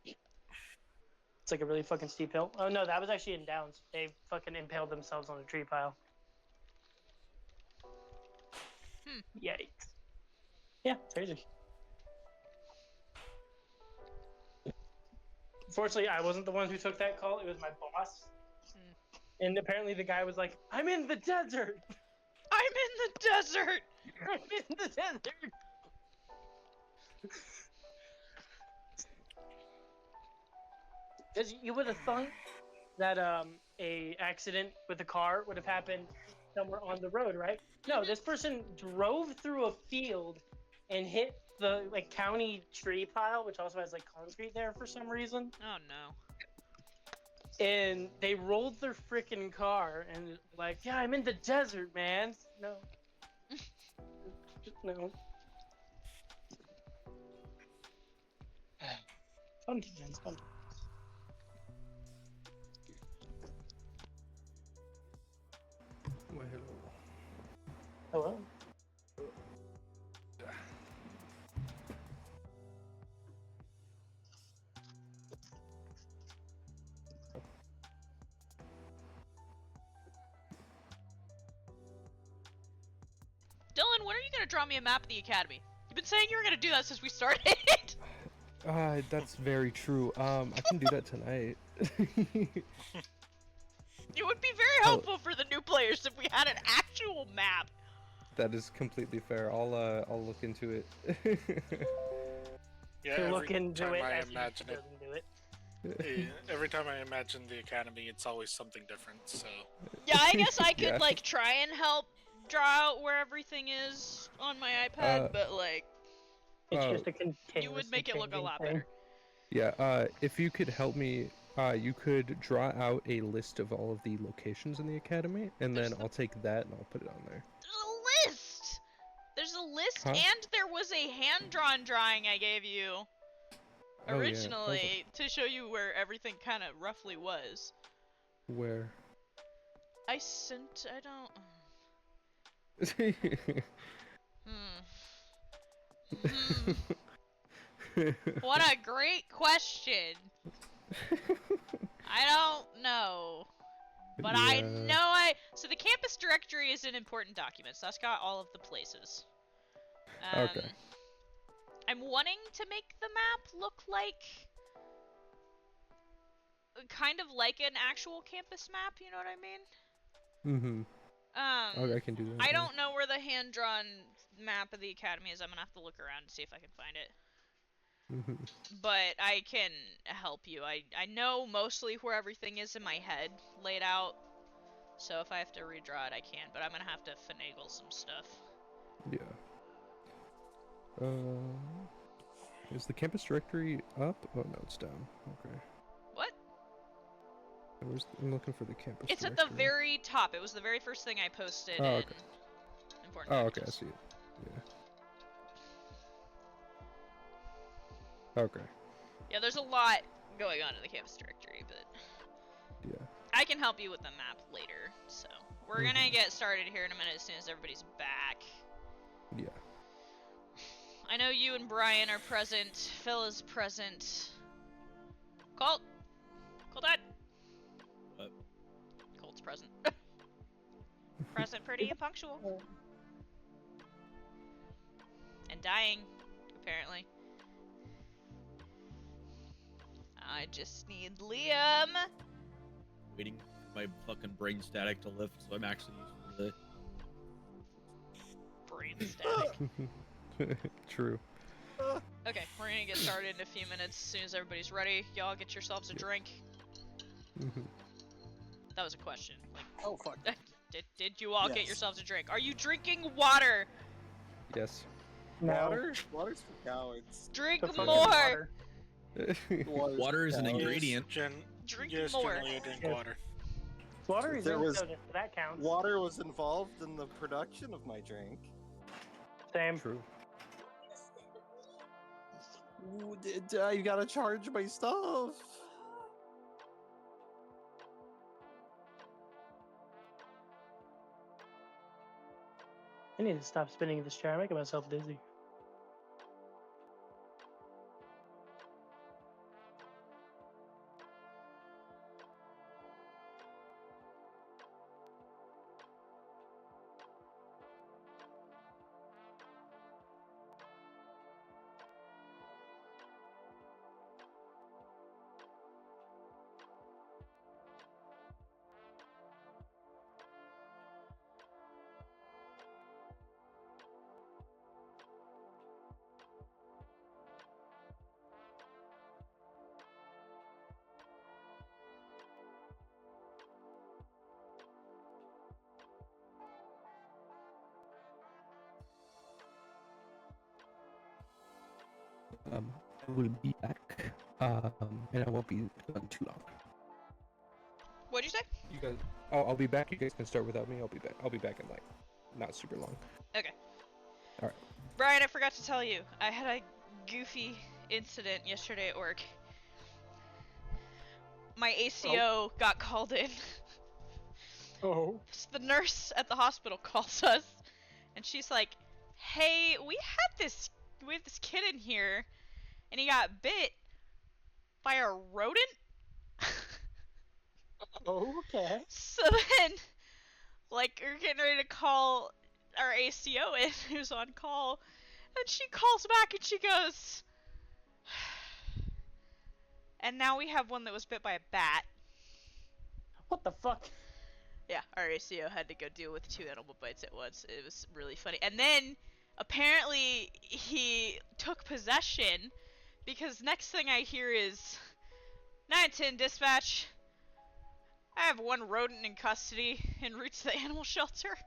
Speaker 5: It's like a really fucking steep hill. Oh no, that was actually in Downs. They fucking impaled themselves on a tree pile.
Speaker 1: Hmm.
Speaker 5: Yikes. Yeah, crazy. Unfortunately, I wasn't the one who took that call. It was my boss.
Speaker 1: Hmm.
Speaker 5: And apparently the guy was like, "I'm in the desert."
Speaker 1: I'm in the desert!
Speaker 5: I'm in the desert. Because you would have thought that a accident with a car would have happened somewhere on the road, right? No, this person drove through a field and hit the like county tree pile, which also has like concrete there for some reason.
Speaker 1: Oh no.
Speaker 5: And they rolled their freaking car and like, "Yeah, I'm in the desert, man." No. No. Fun times, fun times.
Speaker 2: Well, hello.
Speaker 5: Hello.
Speaker 1: Dylan, when are you gonna draw me a map of the academy? You've been saying you were gonna do that since we started.
Speaker 2: That's very true. I can do that tonight.
Speaker 1: It would be very
Speaker 2: Oh.
Speaker 1: helpful for the new players if we had an actual map.
Speaker 2: That is completely fair. I'll look into it.
Speaker 4: Yeah,
Speaker 5: To
Speaker 4: every
Speaker 5: look into
Speaker 4: time
Speaker 5: it
Speaker 4: I
Speaker 5: as he
Speaker 4: imagine it,
Speaker 5: doesn't do it.
Speaker 4: every time I imagine the academy, it's always something different. So
Speaker 1: Yeah, I guess I could
Speaker 2: Yeah.
Speaker 1: like try and help draw out where everything is on my iPad, but like
Speaker 5: It's
Speaker 2: Uh,
Speaker 5: just a continuous.
Speaker 1: you would make it look a lot
Speaker 5: thing.
Speaker 1: better.
Speaker 2: Yeah, if you could help me, you could draw out a list of all of the locations in the academy, and
Speaker 1: There's
Speaker 2: then
Speaker 1: the-
Speaker 2: I'll take that and I'll put it on there.
Speaker 1: There's a list. There's a list,
Speaker 2: Huh?
Speaker 1: and there was a hand-drawn drawing I gave you
Speaker 2: Oh, yeah.
Speaker 1: originally to show you where everything kind of roughly was.
Speaker 2: Where?
Speaker 1: I don't. What a great question. I don't know. But I know so the campus directory is an important document, so that's got all of the places.
Speaker 2: Okay.
Speaker 1: I'm wanting to make the map look like kind of like an actual campus map, you know what I mean?
Speaker 2: Okay, I can do that.
Speaker 1: I don't know where the hand-drawn map of the academy is. I'm gonna have to look around and see if I can find it. But I can help you. I know mostly where everything is in my head laid out. So if I have to redraw it, I can. But I'm gonna have to finagle some stuff.
Speaker 2: Yeah. Is the campus directory up? Oh no, it's down. Okay.
Speaker 1: What?
Speaker 2: I'm looking for the campus
Speaker 1: It's
Speaker 2: directory.
Speaker 1: at the very top. It was the very first thing I posted
Speaker 2: Oh,
Speaker 1: in
Speaker 2: okay.
Speaker 1: Important
Speaker 2: Oh, okay, I
Speaker 1: Documents.
Speaker 2: see it. Yeah. Okay.
Speaker 1: Yeah, there's a lot going on in the campus directory, but
Speaker 2: Yeah.
Speaker 1: I can help you with the map later. So we're gonna get started here in a minute as soon as everybody's back.
Speaker 2: Yeah.
Speaker 1: I know you and Brian are present. Phil is present. Colt! Coltad!
Speaker 8: What?
Speaker 1: Colt's present. Present, pretty, and punctual. And dying, apparently. I just need Liam.
Speaker 8: Waiting for my fucking brain static to lift, so I'm actually using
Speaker 1: Brain static.
Speaker 2: True.
Speaker 1: Okay, we're gonna get started in a few minutes. As soon as everybody's ready, y'all get yourselves a drink. That was a question. Like,
Speaker 3: Oh fuck.
Speaker 1: did you all get
Speaker 3: Yes.
Speaker 1: yourselves a drink? Are you drinking water?
Speaker 2: Yes.
Speaker 3: Water? Water's for cowards.
Speaker 1: Drink
Speaker 5: The fuck is
Speaker 1: more.
Speaker 5: water?
Speaker 8: Water is an
Speaker 3: for cowards.
Speaker 8: ingredient.
Speaker 1: Drink
Speaker 4: yes,
Speaker 1: more.
Speaker 4: generally I drink
Speaker 5: Yeah.
Speaker 4: water.
Speaker 5: Water is
Speaker 3: There
Speaker 5: in
Speaker 3: was-
Speaker 5: soda, so that counts.
Speaker 3: Water was involved in the production of my drink.
Speaker 5: Same.
Speaker 2: True.
Speaker 3: Ooh, you gotta charge my stuff.
Speaker 5: I need to stop spinning this chair. I'm making myself dizzy.
Speaker 2: I will be back. And I won't be gone too long.
Speaker 1: What'd you say?
Speaker 2: You guys. Oh, I'll be back. You guys can start without me. I'll be back. I'll be back in like not super long.
Speaker 1: Okay.
Speaker 2: All right.
Speaker 1: Brian, I forgot to tell you. I had a goofy incident yesterday at work. My ACO got called in.
Speaker 5: Oh.
Speaker 1: So the nurse at the hospital calls us, and she's like, "Hey, we have this kid in here, and he got bit by a rodent."
Speaker 5: Okay.
Speaker 1: So then, like, we're getting ready to call our ACO in, who's on call, and she calls back and she goes, "And now we have one that was bit by a bat."
Speaker 5: What the fuck?
Speaker 1: Yeah, our ACO had to go deal with 2 animal bites at once. It was really funny. And then, apparently, he took possession, because next thing I hear is, 910 dispatch, I have 1 rodent in custody en route to the animal shelter.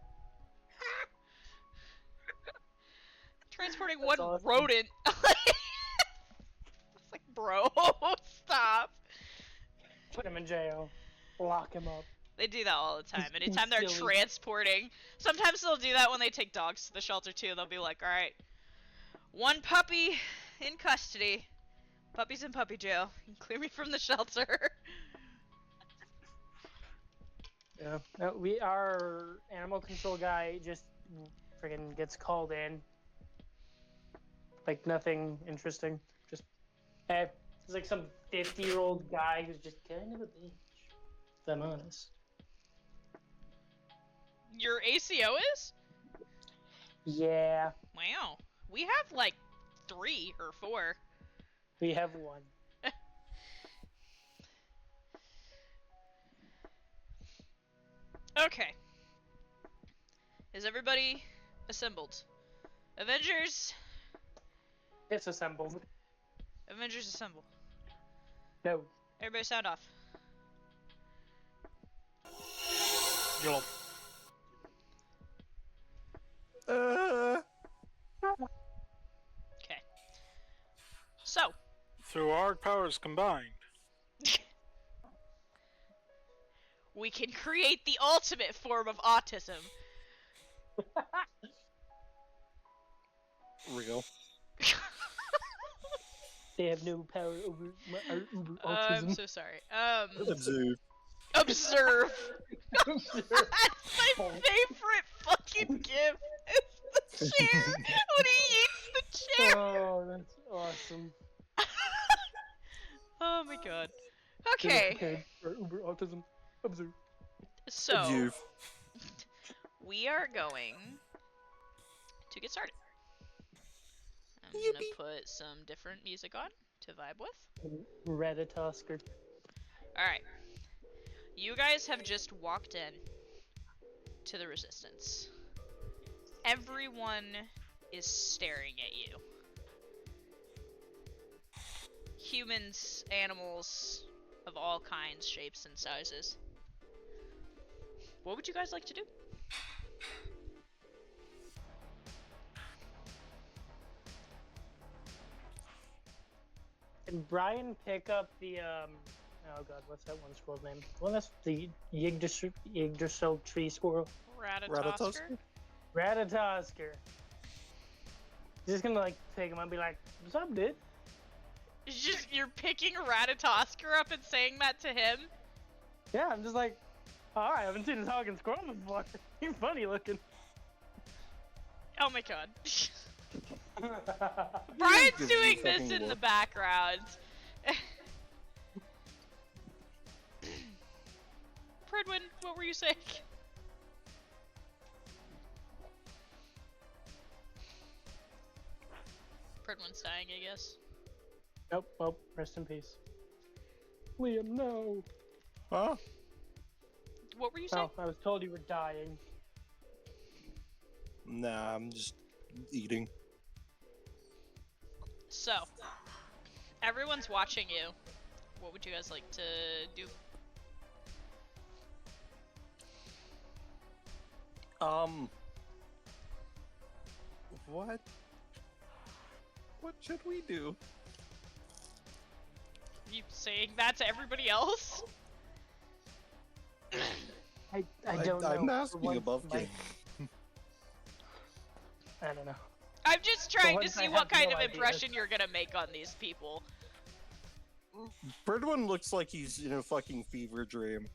Speaker 1: Transporting
Speaker 5: That's
Speaker 1: 1
Speaker 5: awesome.
Speaker 1: rodent. It's like, bro, stop.
Speaker 5: Put him in jail. Lock him up.
Speaker 1: They do that all the time.
Speaker 5: He's
Speaker 1: Anytime they're
Speaker 5: silly.
Speaker 1: transporting. Sometimes they'll do that when they take dogs to the shelter too. They'll be like, alright, 1 puppy in custody. Puppy's in puppy jail. You can clear me from the shelter.
Speaker 5: Yeah. No, our animal control guy just friggin' gets called in. Like nothing interesting. Just hey, it's like some 50-year-old guy who's just kind of a bitch. If I'm honest.
Speaker 1: Your ACO is?
Speaker 5: Yeah,
Speaker 1: Wow. We have like 3 or 4.
Speaker 5: we have 1.
Speaker 1: Okay. Is everybody assembled? Avengers!
Speaker 5: It's assembled.
Speaker 1: Avengers assemble.
Speaker 5: No.
Speaker 1: Everybody sound off.
Speaker 4: You'll
Speaker 1: Okay. So,
Speaker 4: through our powers combined.
Speaker 1: we can create the ultimate form of autism.
Speaker 3: Real.
Speaker 5: They have no power over our uber
Speaker 1: I'm
Speaker 5: autism.
Speaker 1: so sorry.
Speaker 3: Observe.
Speaker 1: Observe. That's my favorite fucking gif. It's the chair when he eats the chair.
Speaker 5: Oh, that's awesome.
Speaker 1: Oh my god.
Speaker 5: They're
Speaker 1: Okay,
Speaker 5: prepared for uber autism. Observe.
Speaker 1: so
Speaker 3: Observe.
Speaker 1: we are going to get started. I'm gonna put some different music on to vibe with.
Speaker 5: Ratatosker.
Speaker 1: Alright. You guys have just walked in to the Resistance. Everyone is staring at you. Humans, animals of all kinds, shapes, and sizes. What would you guys like to do?
Speaker 5: Can Brian pick up the oh god, what's that one squirrel's name? Well, that's the Yggdrasil tree squirrel.
Speaker 1: Ratatosker?
Speaker 5: Ratatosker. Just gonna like take him and be like, "What's up, dude?"
Speaker 1: You're picking Ratatosker up and saying that to him?
Speaker 5: Yeah, I'm just like, all right, I haven't seen a talking squirrel before. He's funny looking.
Speaker 1: Oh my god. Brian's
Speaker 3: Gives
Speaker 1: doing
Speaker 3: you
Speaker 1: this
Speaker 3: fucking
Speaker 1: in the
Speaker 3: look.
Speaker 1: background. Pridwin, what were you saying? Pridwin's dying, I guess.
Speaker 5: Nope, rest in peace. Liam, no.
Speaker 3: Huh?
Speaker 1: What were you saying?
Speaker 5: Oh, I was told you were dying.
Speaker 3: Nah, I'm just eating.
Speaker 1: So, everyone's watching you. What would you guys like to do?
Speaker 3: What? What should we do?
Speaker 1: You saying that to everybody else?
Speaker 5: I don't know.
Speaker 3: I'm
Speaker 5: For
Speaker 3: asking
Speaker 5: once,
Speaker 3: above
Speaker 5: my-
Speaker 3: game.
Speaker 5: I don't know.
Speaker 1: I'm just trying to
Speaker 5: once I
Speaker 1: see
Speaker 5: have
Speaker 1: what kind
Speaker 5: no
Speaker 1: of
Speaker 5: idea.
Speaker 1: impression you're gonna make on these people.
Speaker 3: Birdwin looks like he's in a fucking fever dream.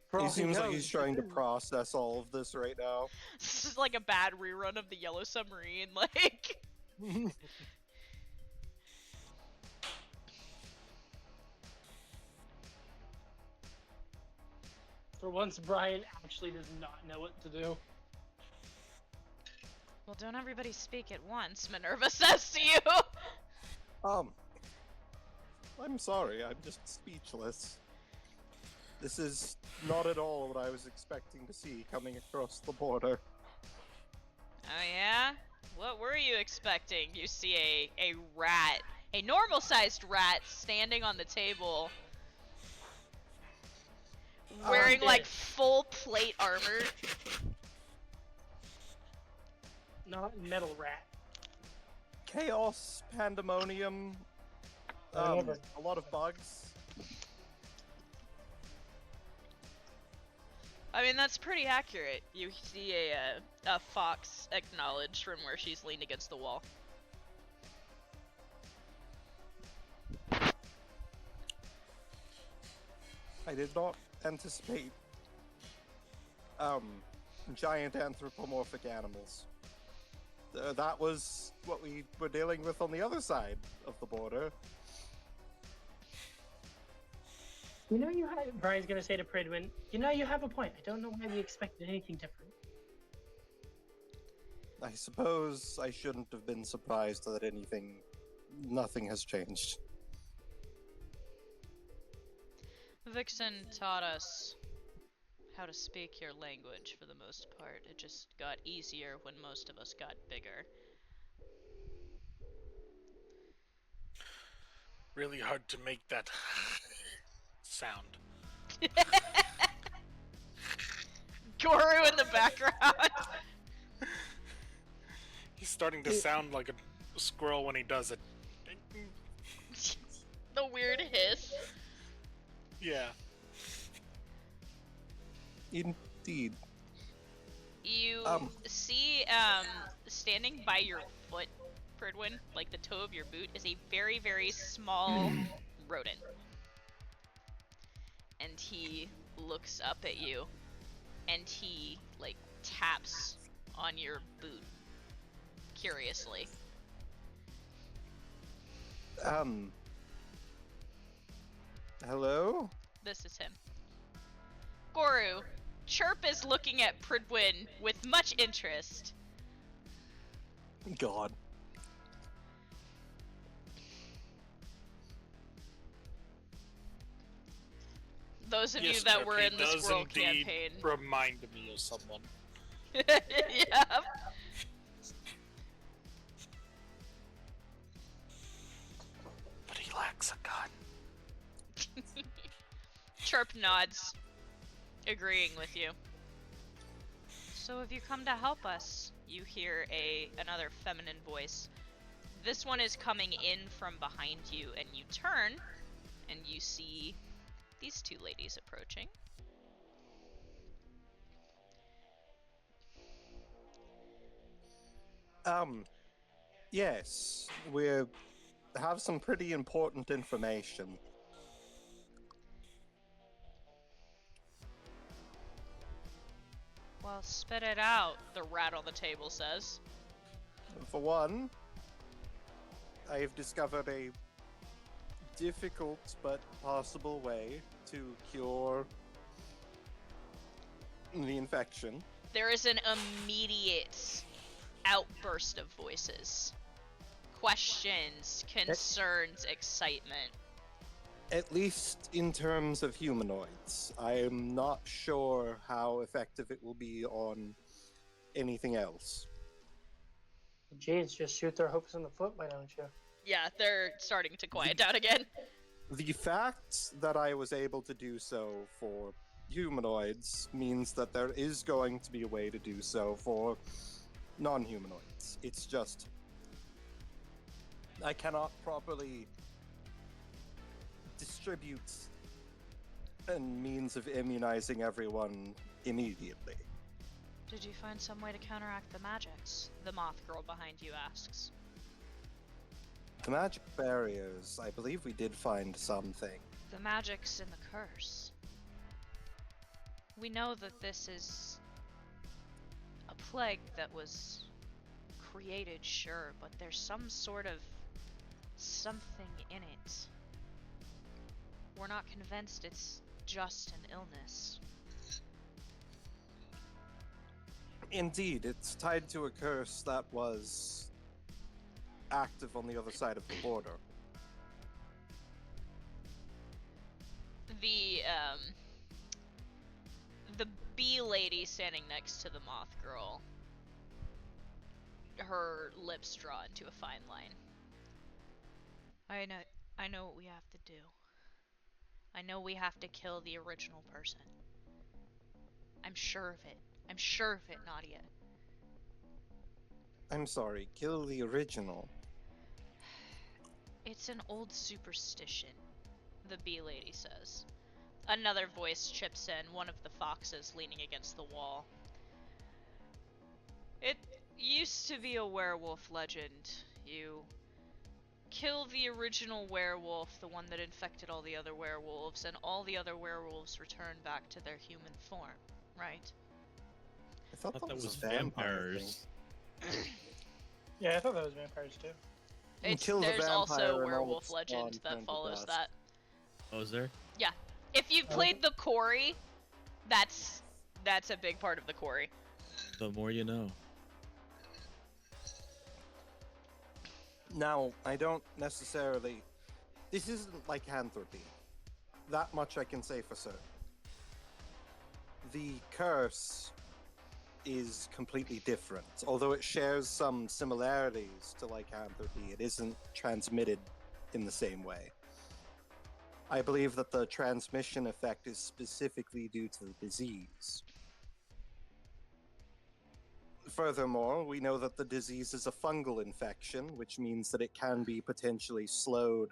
Speaker 5: For
Speaker 3: He
Speaker 5: all
Speaker 3: seems like
Speaker 5: knows,
Speaker 3: he's trying to process all of this right now.
Speaker 1: This is like a bad rerun of the Yellow Submarine, like...
Speaker 5: For once, Brian actually does not know what to do.
Speaker 1: Well, don't everybody speak at once, Minerva says to you!
Speaker 3: I'm sorry, I'm just speechless. This is not at all what I was expecting to see coming across the border.
Speaker 1: Oh yeah? What were you expecting? You see a rat, a normal-sized rat, standing on the table, wearing like full plate armor.
Speaker 5: Not metal rat.
Speaker 3: Chaos, pandemonium,
Speaker 5: Whatever.
Speaker 3: a lot of bugs.
Speaker 1: I mean, that's pretty accurate. You see a fox acknowledged from where she's leaned against the wall.
Speaker 3: I did not anticipate giant anthropomorphic animals. That was what we were dealing with on the other side of the border.
Speaker 5: You know, Brian's gonna say to Pridwin, you know, you have a point. I don't know why we expected anything different.
Speaker 3: I suppose I shouldn't have been surprised that nothing has changed.
Speaker 1: Vixen taught us how to speak your language for the most part. It just got easier when most of us got bigger.
Speaker 4: Really hard to make that sound.
Speaker 1: Guru in the background.
Speaker 4: He's starting to sound like a squirrel when he does it.
Speaker 1: The weird hiss.
Speaker 4: Yeah.
Speaker 3: Indeed.
Speaker 1: You see, standing by your foot, Pridwin, like the toe of your boot, is a very, very small rodent. And he looks up at you, and he, like, taps on your boot, curiously.
Speaker 3: Hello?
Speaker 1: This is him. Goru, Chirp is looking at Pridwin with much interest.
Speaker 3: God.
Speaker 1: Those of you
Speaker 4: Yes,
Speaker 1: that were
Speaker 4: Sharpie
Speaker 1: in the
Speaker 4: does
Speaker 1: Squirrel
Speaker 4: indeed
Speaker 1: campaign.
Speaker 4: remind me of someone.
Speaker 1: Yeah.
Speaker 4: But he lacks a gun.
Speaker 1: Chirp nods, agreeing with you. So have you come to help us? You hear another feminine voice. This one is coming in from behind you, and you turn, and you see these two ladies approaching.
Speaker 3: Yes, we have some pretty important information.
Speaker 1: Well, spit it out, the rat on the table says.
Speaker 3: For one, I've discovered a difficult but possible way to cure the infection.
Speaker 1: There is an immediate outburst of voices. Questions, concerns, excitement.
Speaker 3: At least in terms of humanoids. I am not sure how effective it will be on anything else.
Speaker 5: Jeez, just shoot their hooks in the foot, why don't you?
Speaker 1: Yeah, they're starting to quiet down again.
Speaker 3: The fact that I was able to do so for humanoids means that there is going to be a way to do so for non-humanoids. It's just I cannot properly distribute a means of immunizing everyone immediately.
Speaker 1: Did you find some way to counteract the magics? The moth girl behind you asks.
Speaker 3: The magic barriers, I believe we did find something.
Speaker 1: The magic's in the curse. We know that this is a plague that was created, sure, but there's some sort of something in it. We're not convinced it's just an illness.
Speaker 3: Indeed, it's tied to a curse that was active on the other side of the border.
Speaker 1: The bee lady standing next to the moth girl, her lips draw into a fine line. I know what we have to do. I know we have to kill the original person. I'm sure of it. I'm sure of it, Nadia.
Speaker 3: I'm sorry, kill the original.
Speaker 1: It's an old superstition, the bee lady says. Another voice chips in, one of the foxes leaning against the wall. It used to be a werewolf legend. You kill the original werewolf, the one that infected all the other werewolves, and all the other werewolves return back to their human form, right?
Speaker 3: I thought that was a
Speaker 8: vampires.
Speaker 5: Yeah, I thought that was vampires too.
Speaker 1: There's also a
Speaker 3: and all
Speaker 1: werewolf
Speaker 3: its
Speaker 1: legend
Speaker 3: spawn
Speaker 1: that
Speaker 3: turned to
Speaker 1: follows
Speaker 3: dust.
Speaker 1: that.
Speaker 8: Oh, is there?
Speaker 1: Yeah. If you've played the quarry, that's a big part of the quarry.
Speaker 8: The more you know.
Speaker 3: Now, I don't necessarily... This isn't lycanthropy. That much I can say for certain. The curse is completely different. Although it shares some similarities to lycanthropy, it isn't transmitted in the same way. I believe that the transmission effect is specifically due to the disease. Furthermore, we know that the disease is a fungal infection, which means that it can be potentially slowed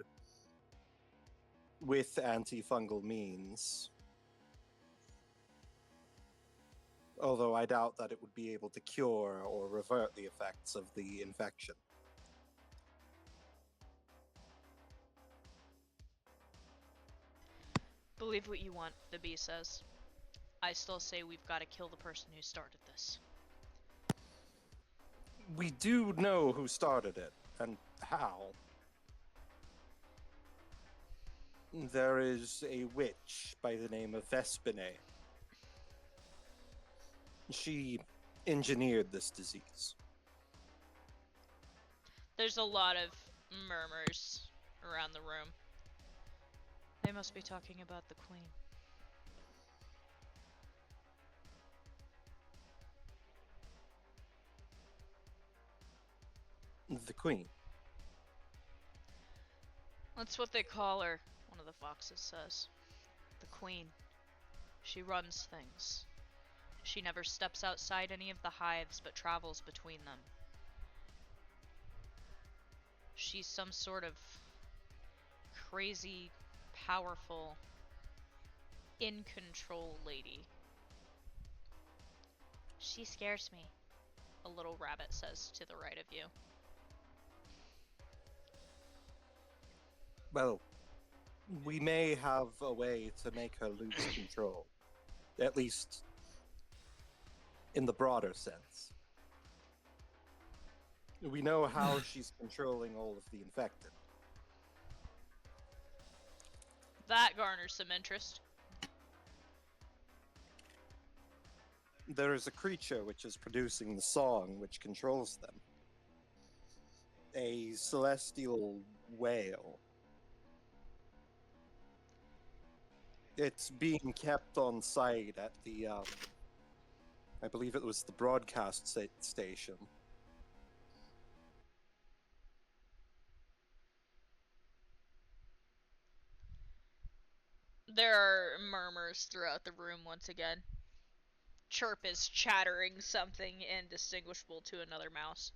Speaker 3: with antifungal means. Although I doubt that it would be able to cure or revert the effects of the infection.
Speaker 1: Believe what you want, the bee says. I still say we've got to kill the person who started this.
Speaker 3: We do know who started it, and how. There is a witch by the name of Vespine. She engineered this disease.
Speaker 1: There's a lot of murmurs around the room. They must be talking about the queen.
Speaker 3: The queen.
Speaker 1: That's what they call her, one of the foxes says. The queen. She runs things. She never steps outside any of the hives but travels between them. She's some sort of crazy, powerful, in control lady. She scares me, a little rabbit says to the right of you.
Speaker 3: Well, we may have a way to make her lose control. At least in the broader sense. We know how she's controlling all of the infected.
Speaker 1: That garners some interest.
Speaker 3: There is a creature which is producing the song which controls them. A celestial whale. It's being kept on site at the, I believe it was the broadcast station.
Speaker 1: There are murmurs throughout the room once again. Chirp is chattering something indistinguishable to another mouse.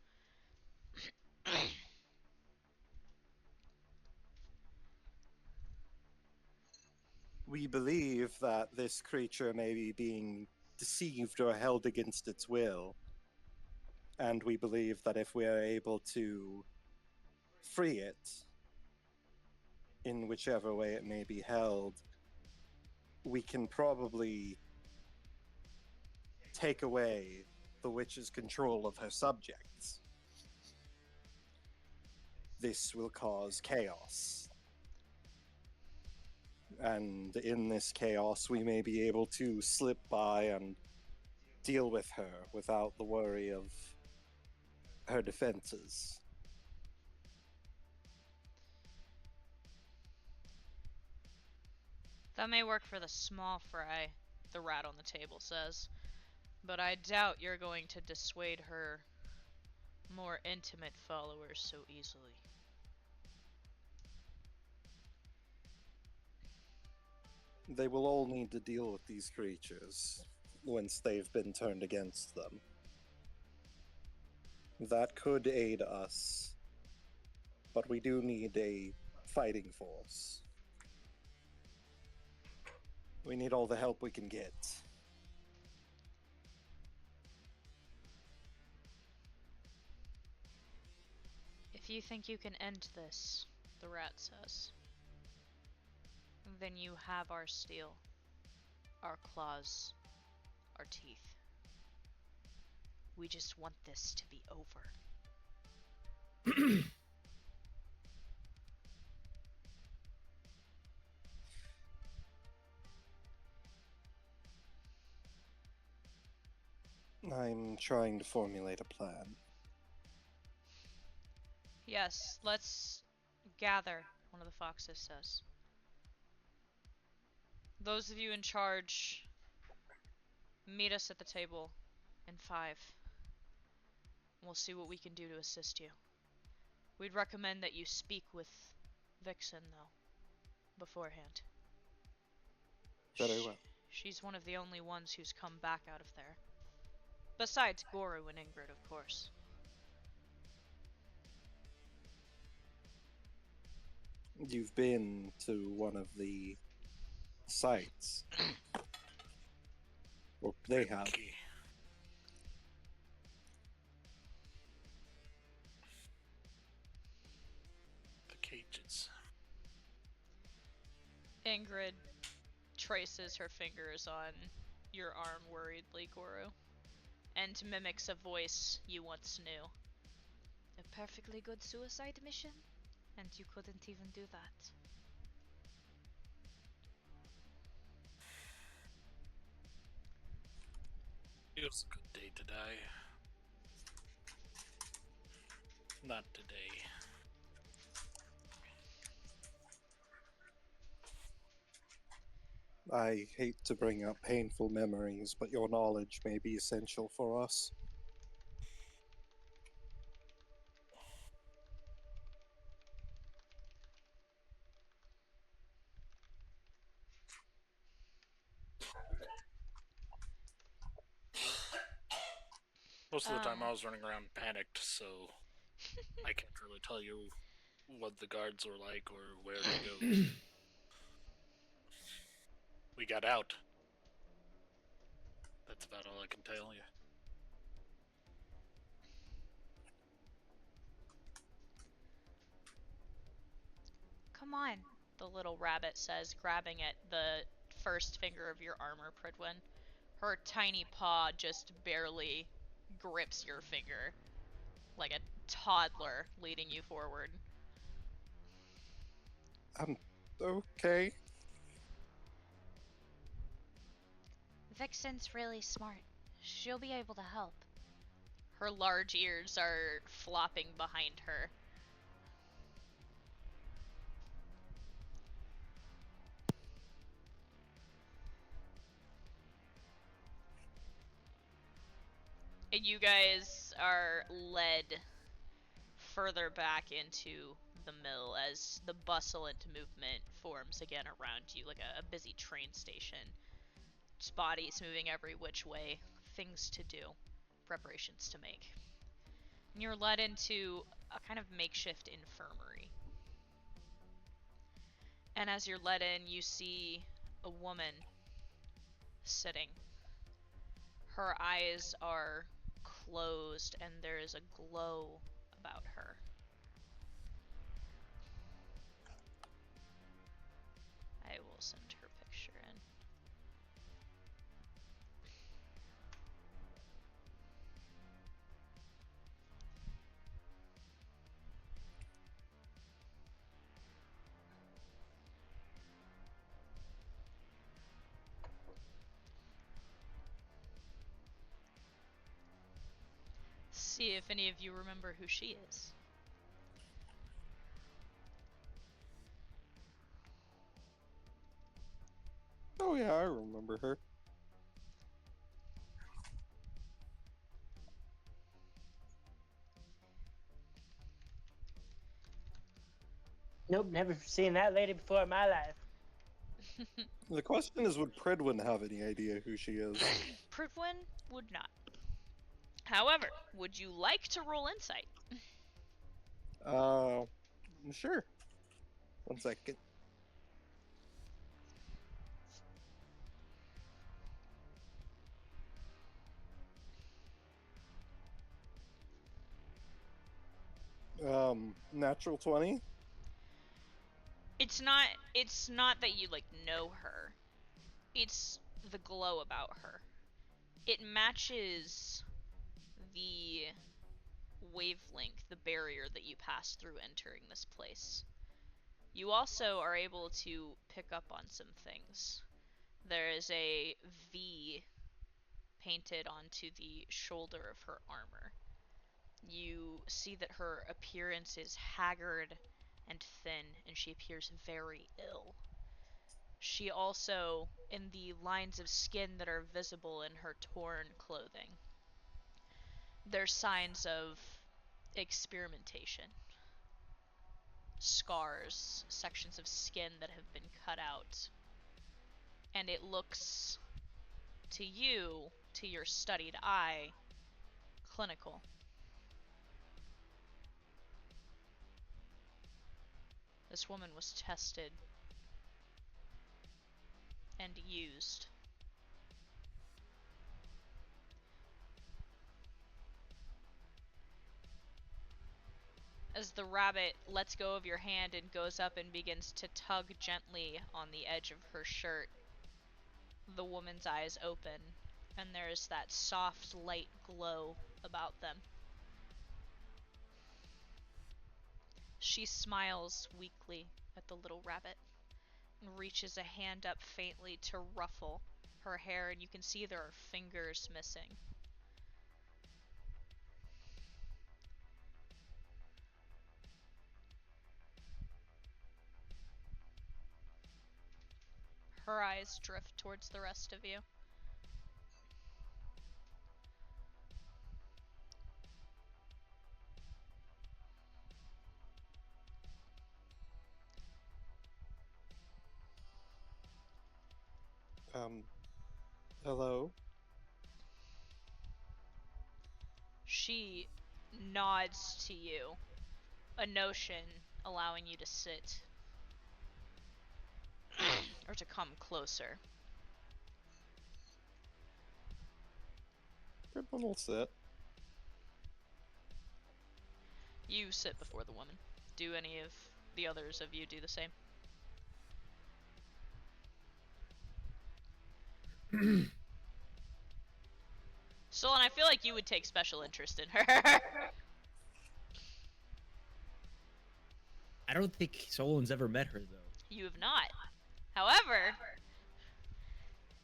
Speaker 3: We believe that this creature may be being deceived or held against its will. And we believe that if we are able to free it, in whichever way it may be held, we can probably take away the witch's control of her subjects. This will cause chaos. And in this chaos, we may be able to slip by and deal with her without the worry of her defenses.
Speaker 1: That may work for the small fry, the rat on the table says. But I doubt you're going to dissuade her more intimate followers so easily.
Speaker 3: They will all need to deal with these creatures once they've been turned against them. That could aid us, but we do need a fighting force. We need all the help we can get.
Speaker 1: If you think you can end this, the rat says, then you have our steel, our claws, our teeth. We just want this to be over.
Speaker 3: I'm trying to formulate a plan.
Speaker 1: Yes, let's gather, one of the foxes says. Those of you in charge, meet us at the table in 5. We'll see what we can do to assist you. We'd recommend that you speak with Vixen, though, beforehand.
Speaker 3: Very well.
Speaker 1: She's one of the only ones who's come back out of there. Besides Goru and Ingrid, of course.
Speaker 3: You've been to one of the sites. Or they have.
Speaker 4: Okay. The cages.
Speaker 1: Ingrid traces her fingers on your arm worriedly, Goru, and mimics a voice you once knew. A perfectly good suicide mission? And you couldn't even do that.
Speaker 4: It was a good day to die. Not today.
Speaker 3: I hate to bring up painful memories, but your knowledge may be essential for us.
Speaker 4: Most of the time
Speaker 1: Um.
Speaker 4: I was running around panicked, so I can't really tell you what the guards were like or where to go. We got out. That's about all I can tell you.
Speaker 1: Come on, the little rabbit says, grabbing at the first finger of your armor, Pridwin. Her tiny paw just barely grips your finger, like a toddler leading you forward.
Speaker 3: Okay.
Speaker 9: Vixen's really smart. She'll be able to help.
Speaker 1: Her large ears are flopping behind her. And you guys are led further back into the mill as the bustle and movement forms again around you, like a busy train station. Just bodies moving every which way, things to do, preparations to make. And you're led into a kind of makeshift infirmary. And as you're led in, you see a woman sitting. Her eyes are closed and there is a glow about her. I will send her picture in. See if any of you remember who she is.
Speaker 3: Oh yeah, I remember her.
Speaker 5: Nope, never seen that lady before in my life.
Speaker 3: The question is, would Pridwin have any idea who she is?
Speaker 1: Pridwin would not. However, would you like to roll insight?
Speaker 3: Uh, sure. 1 second. Natural 20?
Speaker 1: It's not that you like know her. It's the glow about her. It matches the wavelength, the barrier that you pass through entering this place. You also are able to pick up on some things. There is a V painted onto the shoulder of her armor. You see that her appearance is haggard and thin, and she appears very ill. She also, in the lines of skin that are visible in her torn clothing, there's signs of experimentation. Scars, sections of skin that have been cut out. And it looks to you, to your studied eye, clinical. This woman was tested and used. As the rabbit lets go of your hand and goes up and begins to tug gently on the edge of her shirt, the woman's eyes open, and there's that soft light glow about them. She smiles weakly at the little rabbit and reaches a hand up faintly to ruffle her hair, and you can see there are fingers missing. Her eyes drift towards the rest of you.
Speaker 3: Hello?
Speaker 1: She nods to you, a notion allowing you to sit. Or to come closer.
Speaker 3: Pridwin will sit.
Speaker 1: You sit before the woman. Do any of the others of you do the same? Solon, I feel like you would take special interest in her.
Speaker 8: I don't think Solon's ever met her, though.
Speaker 1: You have not. However,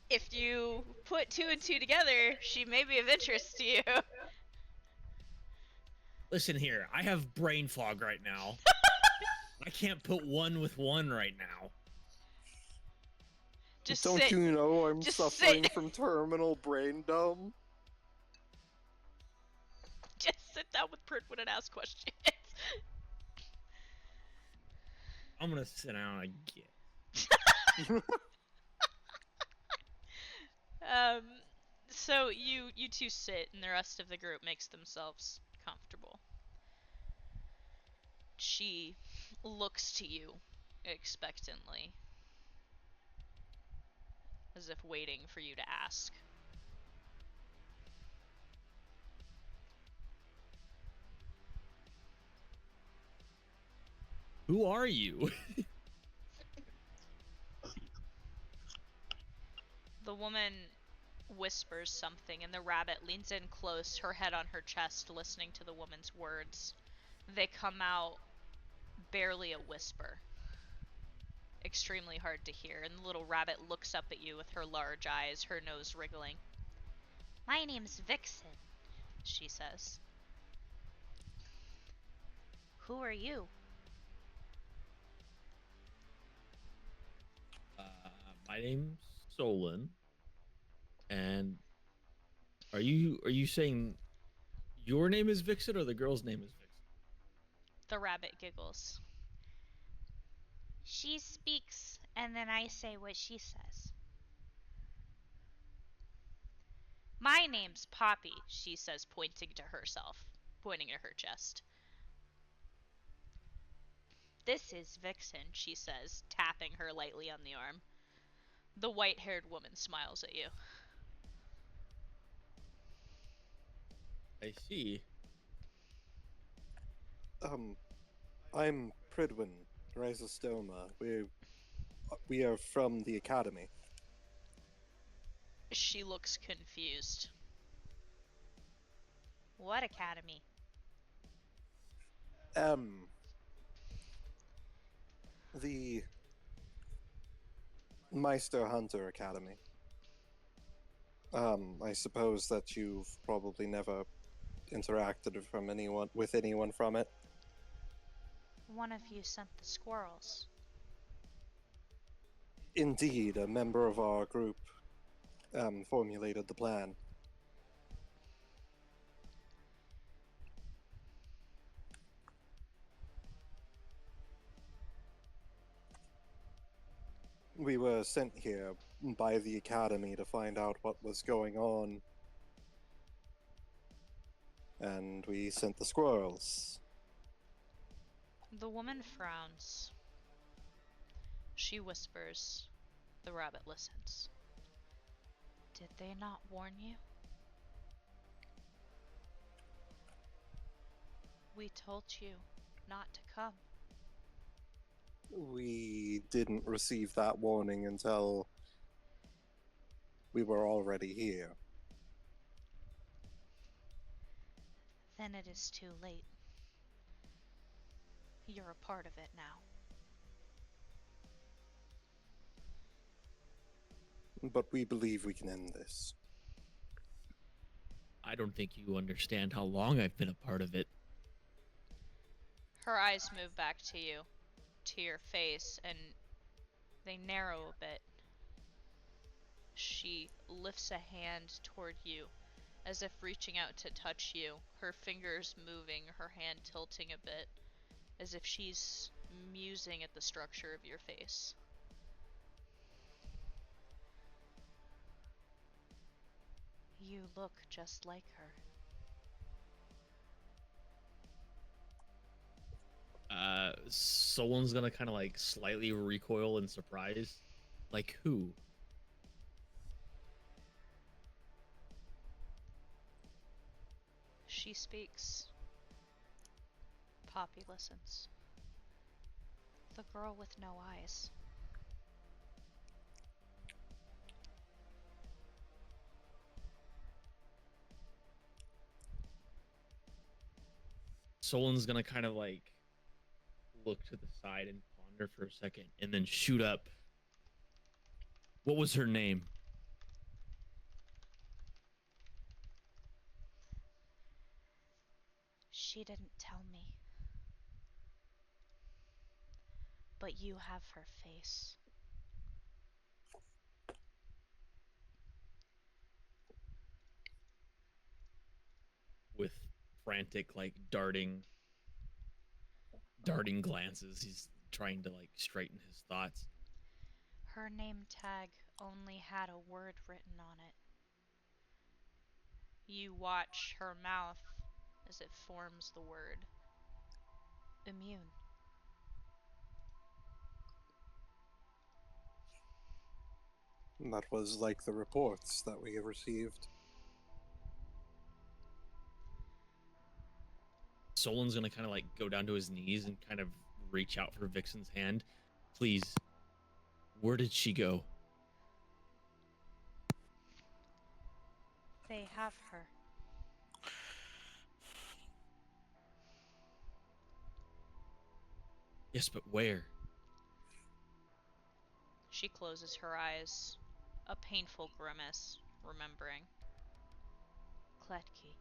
Speaker 1: if you put 2 and 2 together, she may be of interest to you.
Speaker 8: Listen here, I have brain fog right now. I can't put 1 with 1 right now.
Speaker 1: Just
Speaker 3: Don't
Speaker 1: sit.
Speaker 3: you know I'm
Speaker 1: Just
Speaker 3: suffering
Speaker 1: sit.
Speaker 3: from terminal brain dome?
Speaker 1: Just sit down with Pridwood and ask questions.
Speaker 8: I'm gonna sit down again.
Speaker 1: So you two sit, and the rest of the group makes themselves comfortable. She looks to you expectantly, as if waiting for you to ask.
Speaker 8: Who are you?
Speaker 1: The woman whispers something, and the rabbit leans in close, her head on her chest, listening to the woman's words. They come out barely a whisper. Extremely hard to hear, and the little rabbit looks up at you with her large eyes, her nose wriggling. "My name's Vixen," she says. "Who are you?"
Speaker 8: My name's Solon. And are you saying your name is Vixen or the girl's name is Vixen?
Speaker 1: The rabbit giggles.
Speaker 9: She speaks, and then I say what she says.
Speaker 1: "My name's Poppy," she says, pointing to herself, pointing at her chest. "This is Vixen," she says, tapping her lightly on the arm. The white-haired woman smiles at you.
Speaker 8: I see.
Speaker 3: I'm Pridwin, Rhizostoma. We are from the Academy.
Speaker 1: She looks confused.
Speaker 9: What academy?
Speaker 3: The Meister Hunter Academy. I suppose that you've probably never interacted with anyone from it.
Speaker 9: One of you sent the squirrels.
Speaker 3: Indeed, a member of our group formulated the plan. We were sent here by the Academy to find out what was going on. And we sent the squirrels.
Speaker 1: The woman frowns. She whispers. The rabbit listens.
Speaker 9: Did they not warn you? We told you not to come.
Speaker 3: We didn't receive that warning until we were already here.
Speaker 9: Then it is too late. You're a part of it now.
Speaker 3: But we believe we can end this.
Speaker 8: I don't think you understand how long I've been a part of it.
Speaker 1: Her eyes move back to you, to your face, and they narrow a bit. She lifts a hand toward you, as if reaching out to touch you, her fingers moving, her hand tilting a bit, as if she's musing at the structure of your face.
Speaker 9: You look just like her.
Speaker 8: Someone's gonna kind of like slightly recoil in surprise. Like who?
Speaker 9: She speaks. Poppy listens. The girl with no eyes.
Speaker 8: Someone's gonna kind of like look to the side and ponder for a second, and then shoot up. What was her name?
Speaker 9: She didn't tell me. But you have her face.
Speaker 8: With frantic, like darting glances, he's trying to like straighten his thoughts.
Speaker 9: Her name tag only had a word written on it. You watch her mouth as it forms the word. Immune.
Speaker 3: That was like the reports that we received.
Speaker 8: Solon's gonna kind of like go down to his knees and kind of reach out for Vixen's hand. Please, where did she go?
Speaker 9: They have her.
Speaker 8: Yes, but where?
Speaker 1: She closes her eyes, a painful grimace, remembering.
Speaker 9: Kletki.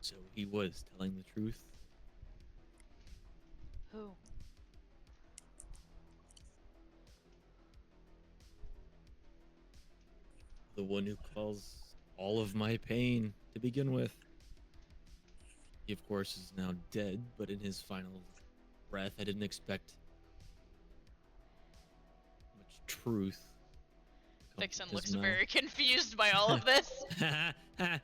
Speaker 8: So he was telling the truth.
Speaker 9: Who?
Speaker 8: The one who caused all of my pain to begin with. He, of course, is now dead, but in his final breath, I didn't expect much truth. to come
Speaker 1: Vixen
Speaker 8: from his
Speaker 1: looks
Speaker 8: mouth.
Speaker 1: very confused by all of this.
Speaker 8: I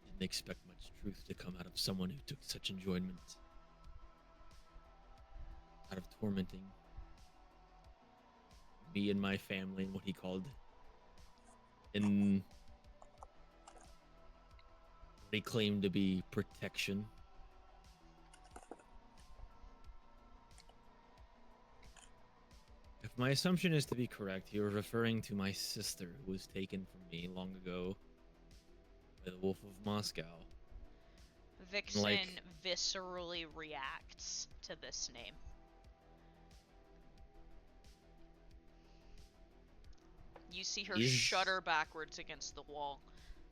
Speaker 8: didn't expect much truth to come out of someone who took such enjoyment out of tormenting me and my family and what he called in what he claimed to be protection. If my assumption is to be correct, you're referring to my sister who was taken from me long ago by the Wolf of Moscow.
Speaker 1: Vixen viscerally reacts to this name. You see her shudder backwards against the wall,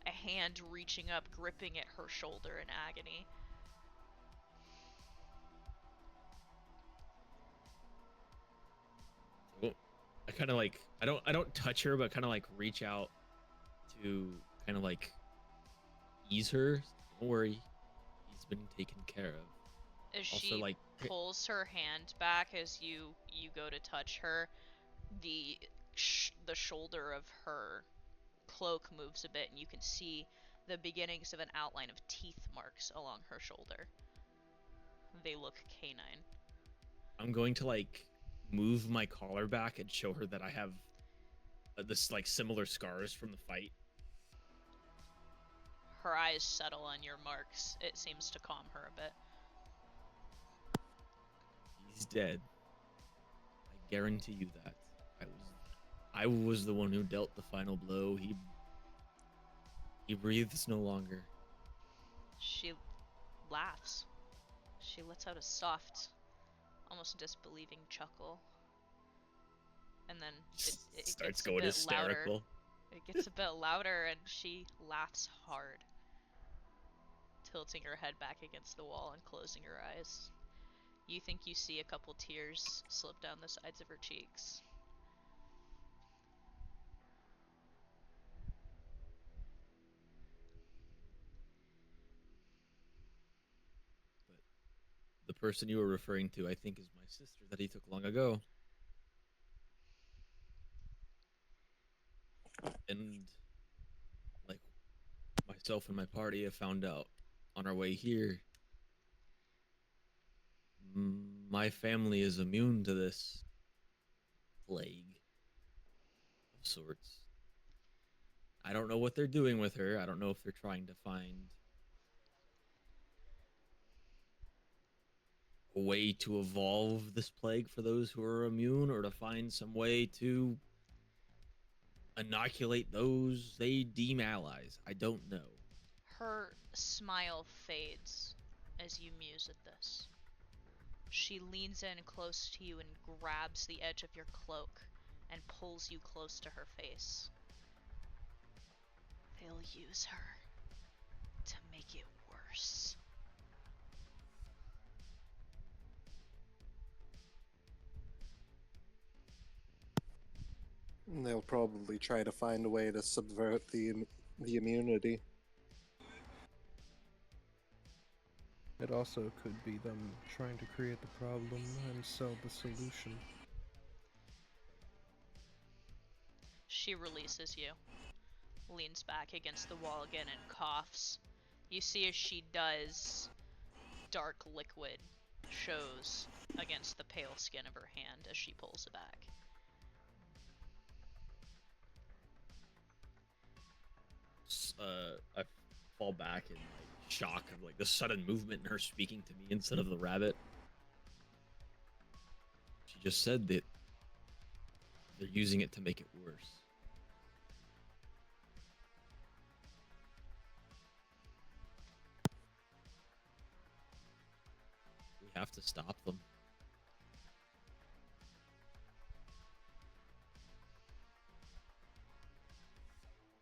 Speaker 1: a hand reaching up, gripping at her shoulder in agony.
Speaker 8: I kind of like I don't touch her, but kind of like reach out to kind of like ease her. Don't worry, he's been taken care of.
Speaker 1: As
Speaker 8: Also,
Speaker 1: she
Speaker 8: like
Speaker 1: pulls her hand back as you go to touch her, the shoulder of her cloak moves a bit, and you can see the beginnings of an outline of teeth marks along her shoulder. They look canine.
Speaker 8: I'm going to like move my collar back and show her that I have this like similar scars from the fight.
Speaker 1: Her eyes settle on your marks. It seems to calm her a bit.
Speaker 8: He's dead. I guarantee you that. I was the one who dealt the final blow. He breathes no longer.
Speaker 1: She laughs. She lets out a soft, almost disbelieving chuckle. And then it
Speaker 8: starts
Speaker 1: gets
Speaker 8: going
Speaker 1: a bit
Speaker 8: hysterical.
Speaker 1: louder. It gets a bit louder, and she laughs hard, tilting her head back against the wall and closing her eyes. You think you see a couple tears slip down the sides of her cheeks.
Speaker 8: person you were referring to, I think, is my sister that he took long ago. And like myself and my party have found out on our way here, my family is immune to this plague of sorts. I don't know what they're doing with her. I don't know if they're trying to find a way to evolve this plague for those who are immune, or to find some way to inoculate those they deem allies. I don't know.
Speaker 1: Her smile fades as you muse at this. She leans in close to you and grabs the edge of your cloak and pulls you close to her face. They'll use her to make it worse.
Speaker 3: And they'll probably try to find a way to subvert the immunity.
Speaker 2: It also could be them trying to create the problem and sell the solution.
Speaker 1: She releases you, leans back against the wall again and coughs. You see as she does, dark liquid shows against the pale skin of her hand as she pulls it back.
Speaker 8: I fall back in like shock of like the sudden movement and her speaking to me instead of the rabbit. She just said that they're using it to make it worse. We have to stop them.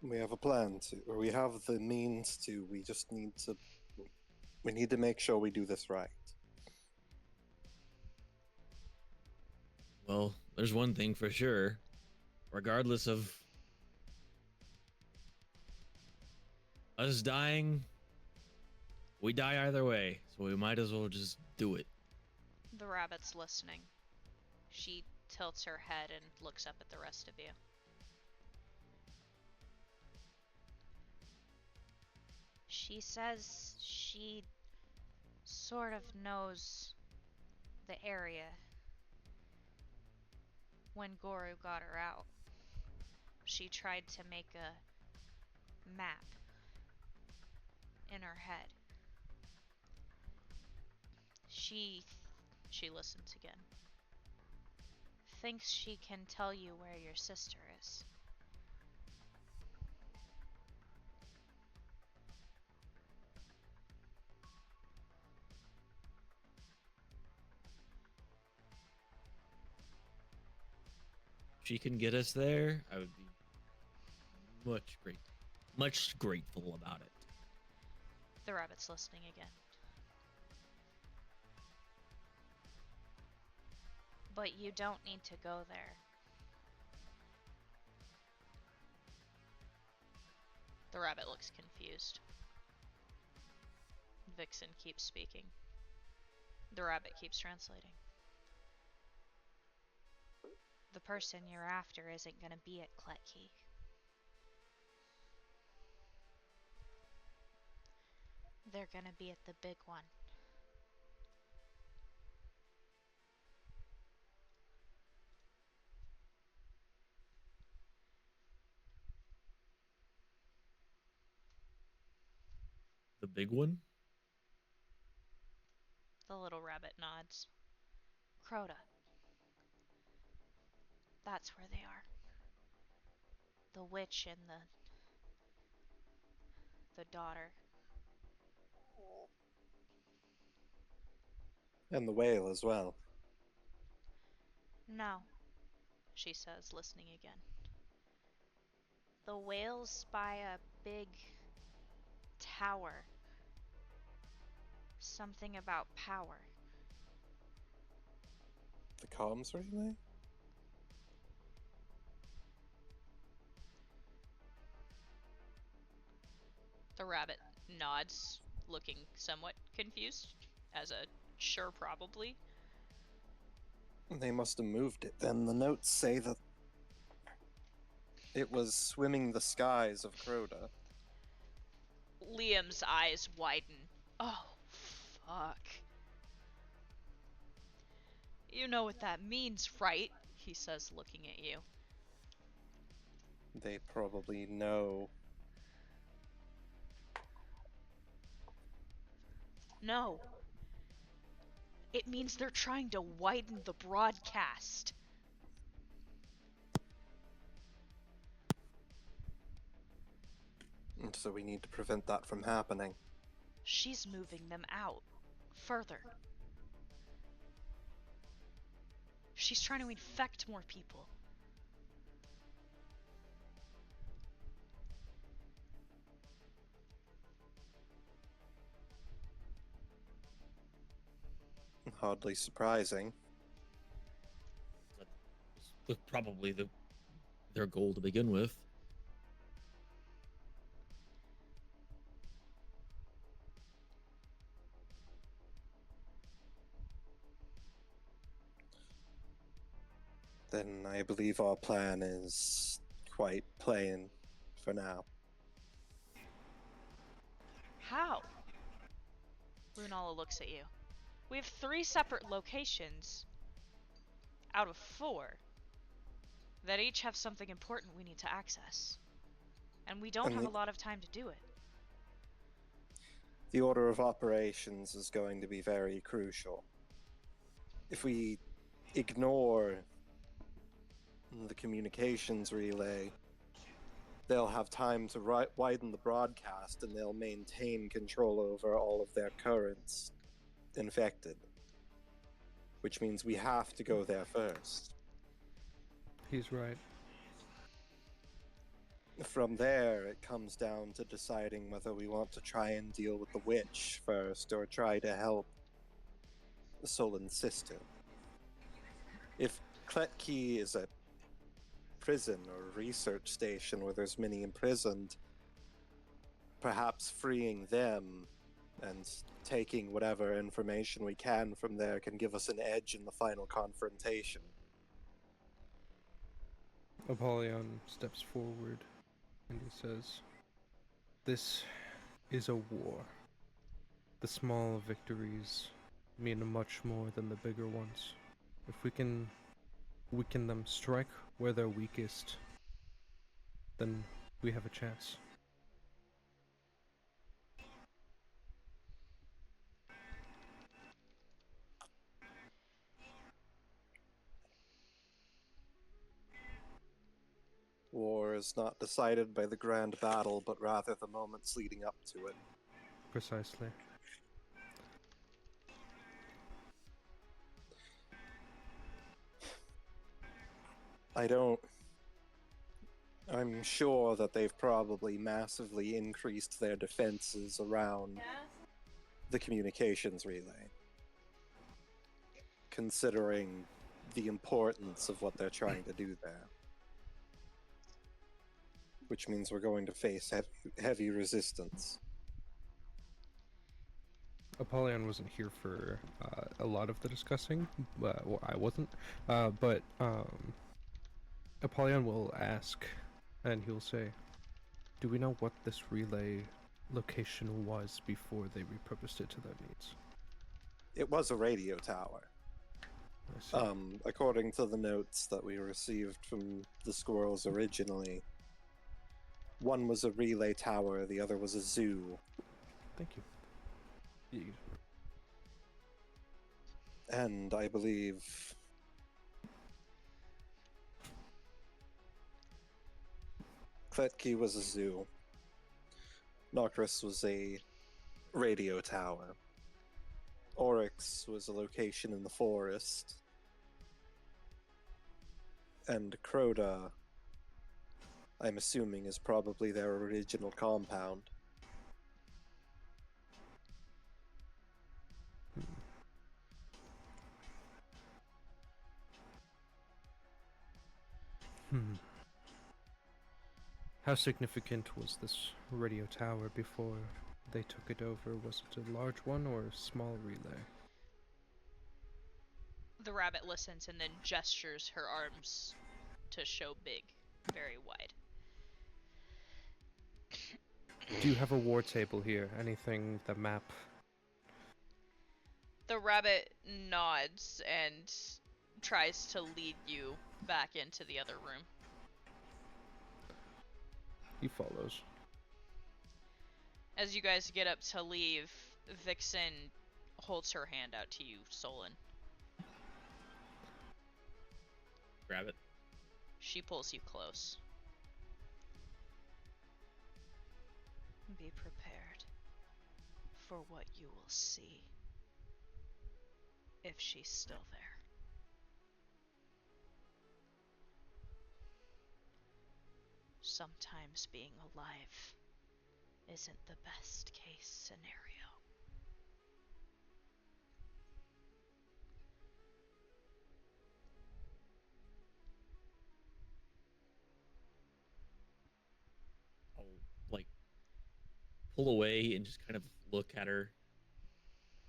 Speaker 3: We have a plan to, or we have the means to. We just need to. We need to make sure we do this right.
Speaker 8: Well, there's one thing for sure. Regardless of us dying, we die either way, so we might as well just do it.
Speaker 1: The rabbit's listening. She tilts her head and looks up at the rest of you.
Speaker 9: She says she sort of knows the area. When Goru got her out, she tried to make a map in her head. She listens again. Thinks she can tell you where your sister is.
Speaker 8: If she can get us there, I would be much grateful about it.
Speaker 1: The rabbit's listening again.
Speaker 9: But you don't need to go there.
Speaker 1: The rabbit looks confused. Vixen keeps speaking. The rabbit keeps translating.
Speaker 9: The person you're after isn't gonna be at Kletkey. They're gonna be at the big one.
Speaker 8: The big one?
Speaker 1: The little rabbit nods.
Speaker 9: Crota. That's where they are. The witch and the daughter.
Speaker 3: And the whale as well.
Speaker 9: No.
Speaker 1: She says, listening again.
Speaker 9: The whales by a big tower. Something about power.
Speaker 3: The comms relay?
Speaker 1: The rabbit nods, looking somewhat confused, as a Sure, probably.
Speaker 3: They must have moved it then. The notes say that it was swimming the skies of Crota.
Speaker 1: Liam's eyes widen. Oh, fuck. You know what that means, right? He says, looking at you.
Speaker 3: They probably know.
Speaker 1: No. It means they're trying to widen the broadcast.
Speaker 3: And so we need to prevent that from happening.
Speaker 1: She's moving them out. Further. She's trying to infect more people.
Speaker 3: Hardly surprising.
Speaker 8: That's probably their goal to begin with.
Speaker 3: Then I believe our plan is quite plain for now.
Speaker 1: How? Lunala looks at you. We have 3 separate locations out of 4 that each have something important we need to access. And we don't have a lot of time to do it.
Speaker 3: The order of operations is going to be very crucial. If we ignore the communications relay, they'll have time to widen the broadcast and they'll maintain control over all of their currents infected. Which means we have to go there first.
Speaker 2: He's right.
Speaker 3: From there, it comes down to deciding whether we want to try and deal with the witch first or try to help Solin's sister. If Kletki is a prison or research station where there's many imprisoned, perhaps freeing them and taking whatever information we can from there can give us an edge in the final confrontation.
Speaker 2: Apollyon steps forward and he says, "This is a war. The small victories mean much more than the bigger ones. If we can weaken them, strike where they're weakest, then we have a chance."
Speaker 3: War is not decided by the grand battle, but rather the moments leading up to it.
Speaker 2: Precisely.
Speaker 3: I'm sure that they've probably massively increased their defenses around the communications relay, considering the importance of what they're trying to do there. Which means we're going to face heavy resistance.
Speaker 2: Apollyon wasn't here for a lot of the discussing. Well, I wasn't. But Apollyon will ask, and he'll say, "Do we know what this relay location was before they repurposed it to their needs?"
Speaker 3: It was a radio tower.
Speaker 2: I see.
Speaker 3: According to the notes that we received from the squirrels originally, one was a relay tower, the other was a zoo.
Speaker 2: Thank you.
Speaker 3: And I believe Kletki was a zoo. Nokris was a radio tower. Oryx was a location in the forest. And Crota, I'm assuming, is probably their original compound.
Speaker 2: How significant was this radio tower before they took it over? Was it a large one or a small relay?
Speaker 1: The rabbit listens and then gestures her arms to show big, very wide.
Speaker 2: Do you have a war table here? Anything, the map?
Speaker 1: The rabbit nods and tries to lead you back into the other room.
Speaker 2: He follows.
Speaker 1: As you guys get up to leave, Vixen holds her hand out to you, Solon.
Speaker 8: Grab it.
Speaker 1: She pulls you close. Be prepared for what you will see if she's still there. Sometimes being alive isn't the best case scenario.
Speaker 8: I'll like pull away and just kind of look at her.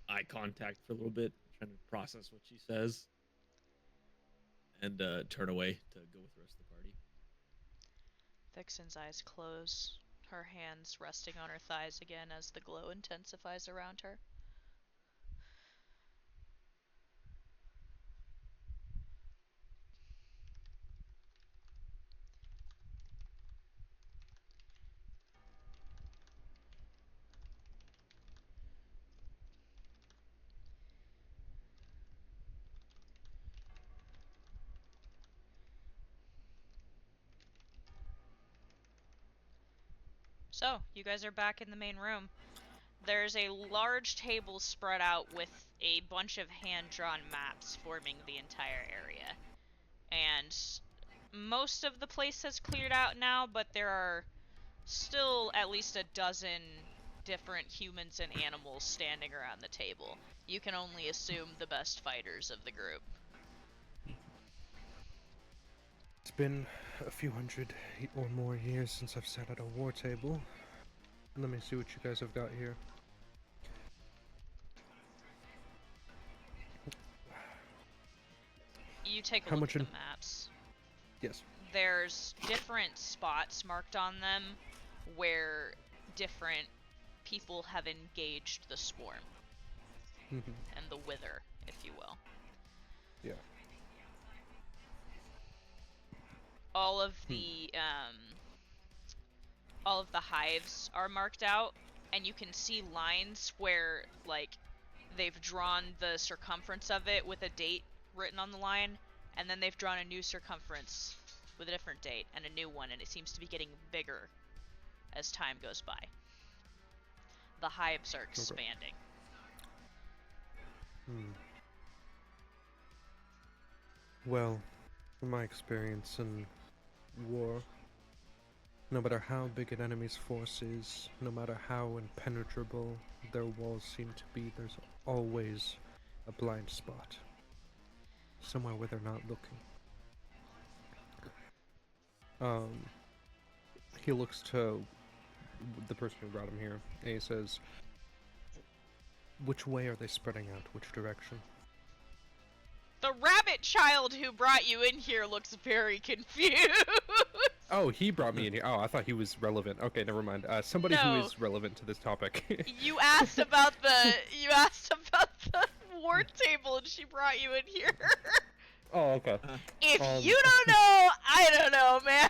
Speaker 8: Eye contact for a little bit, trying to process what she says, and turn away to go with the rest of the party.
Speaker 1: Vixen's eyes close, her hands resting on her thighs again as the glow intensifies around her. So, you guys are back in the main room. There's a large table spread out with a bunch of hand-drawn maps forming the entire area. And most of the place has cleared out now, but there are still at least a dozen different humans and animals standing around the table. You can only assume the best fighters of the group.
Speaker 2: It's been a few hundred or more years since I've sat at a war table. Let me see what you guys have got here.
Speaker 1: You take a
Speaker 2: How
Speaker 1: look
Speaker 2: much
Speaker 1: at
Speaker 2: in-
Speaker 1: the maps.
Speaker 2: Yes.
Speaker 1: There's different spots marked on them where different people have engaged the swarm and the wither, if you will.
Speaker 2: Yeah.
Speaker 1: All of the hives are marked out, and you can see lines where like they've drawn the circumference of it with a date written on the line, and then they've drawn a new circumference with a different date and a new one, and it seems to be getting bigger as time goes by. The hives are expanding.
Speaker 2: Well, from my experience in war, no matter how big an enemy's force is, no matter how impenetrable their walls seem to be, there's always a blind spot. Somewhere where they're not looking. He looks to the person who brought him here, and he says, "Which way are they spreading out? Which direction?"
Speaker 1: The rabbit child who brought you in here looks very confused.
Speaker 2: Oh, he brought me in here. Oh, I thought he was relevant. Okay, never mind. Somebody who
Speaker 1: No.
Speaker 2: is relevant to this topic.
Speaker 1: You asked about the war table, and she brought you in here.
Speaker 2: Oh, okay.
Speaker 1: If you don't know, I don't know, man.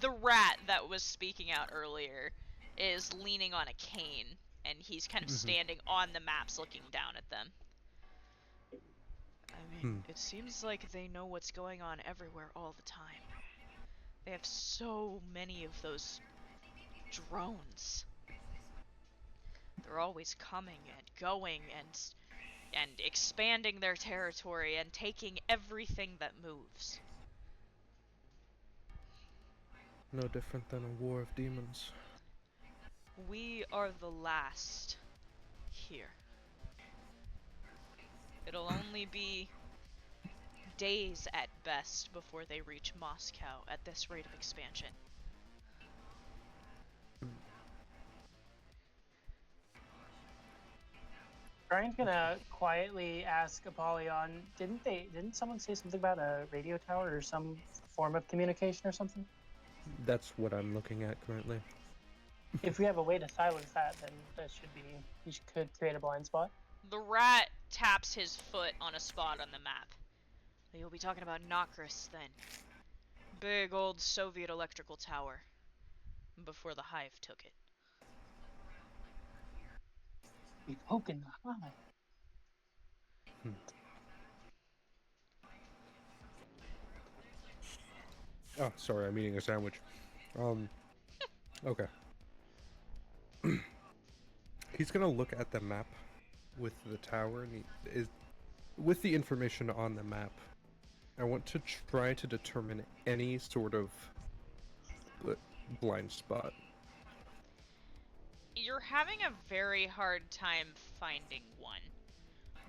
Speaker 1: The rat that was speaking out earlier is leaning on a cane, and he's kind of standing on the maps looking down at them. I mean, it seems like they know what's going on everywhere all the time. They have so many of those drones. They're always coming and going and expanding their territory and taking everything that moves.
Speaker 2: No different than a war of demons.
Speaker 1: We are the last here. It'll only be days at best before they reach Moscow at this rate of expansion.
Speaker 5: Brian's gonna quietly ask Apollyon, didn't someone say something about a radio tower or some form of communication or something?
Speaker 2: That's what I'm looking at currently.
Speaker 5: If we have a way to silence that, then that should be, you could create a blind spot.
Speaker 1: The rat taps his foot on a spot on the map. You'll be talking about Nokris then. Big old Soviet electrical tower. Before the Hive took it.
Speaker 5: We've poken the eye.
Speaker 2: Oh, sorry, I'm eating a sandwich. Okay. He's gonna look at the map with the tower, and with the information on the map, I want to try to determine any sort of blind spot.
Speaker 1: You're having a very hard time finding one.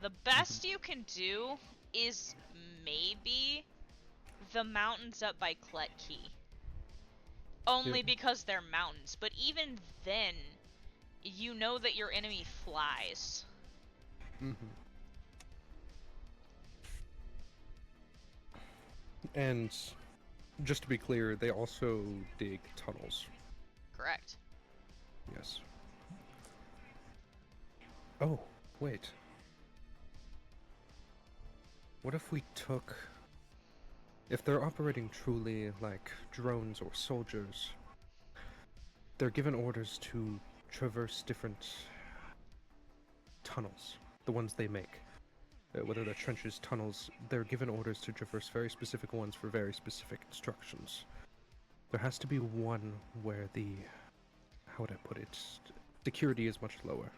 Speaker 1: The best you can do is maybe the mountains up by Kletkey. Only because they're mountains, but even then, you know that your enemy flies.
Speaker 2: And just to be clear, they also dig tunnels.
Speaker 1: Correct.
Speaker 2: Yes. Oh, wait. What if we took... If they're operating truly like drones or soldiers, they're given orders to traverse different tunnels, the ones they make. Whether they're trenches, tunnels, they're given orders to traverse very specific ones for very specific instructions. There has to be one where the... how would I put it? Security is much lower.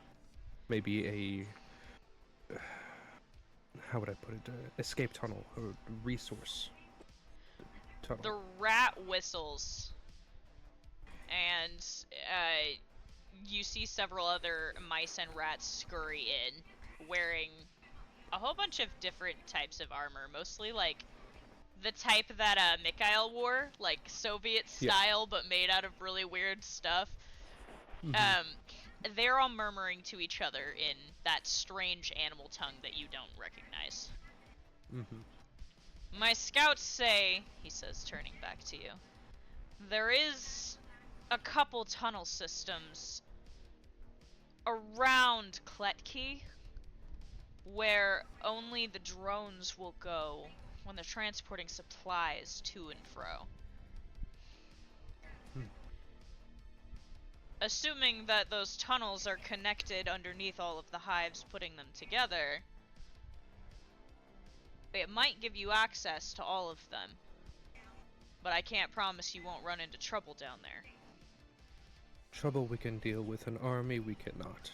Speaker 2: Maybe a... how would I put it? Escape tunnel, or resource tunnel.
Speaker 1: The rat whistles, and you see several other mice and rats scurry in, wearing a whole bunch of different types of armor, mostly like the type that Mikhail wore, like Soviet style, but made out of really weird stuff. They're all murmuring to each other in that strange animal tongue that you don't recognize. My scouts say, he says, turning back to you, there is a couple tunnel systems around Kletkey where only the drones will go when they're transporting supplies to and fro. Assuming that those tunnels are connected underneath all of the hives, putting them together, it might give you access to all of them. But I can't promise you won't run into trouble down there.
Speaker 2: Trouble we can deal with, an army we cannot.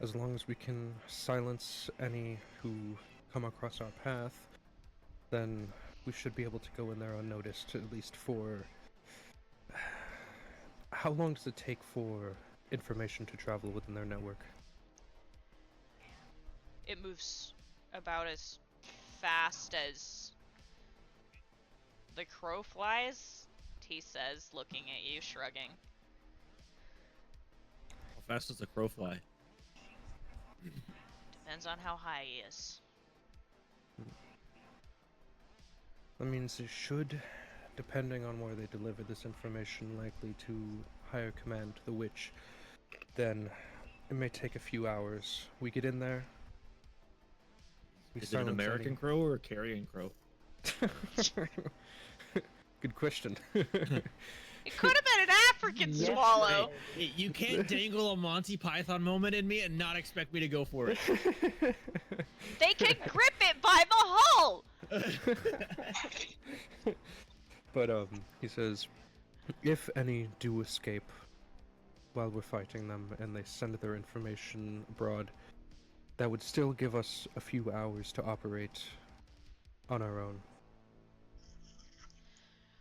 Speaker 2: As long as we can silence any who come across our path, then we should be able to go in there unnoticed, at least for... How long does it take for information to travel within their network?
Speaker 1: It moves about as fast as the crow flies, he says, looking at you, shrugging.
Speaker 8: How fast does a crow fly?
Speaker 1: Depends on how high he is.
Speaker 2: That means it should, depending on where they deliver this information, likely to higher command, the which, then it may take a few hours. We get in there.
Speaker 8: Is it an American crow or a carrion crow?
Speaker 2: Good question.
Speaker 1: It could have been an African swallow.
Speaker 8: Hey, you can't dangle a Monty Python moment in me and not expect me to go for it.
Speaker 1: They can grip it by the hull!
Speaker 2: But, he says, if any do escape while we're fighting them and they send their information abroad, that would still give us a few hours to operate on our own.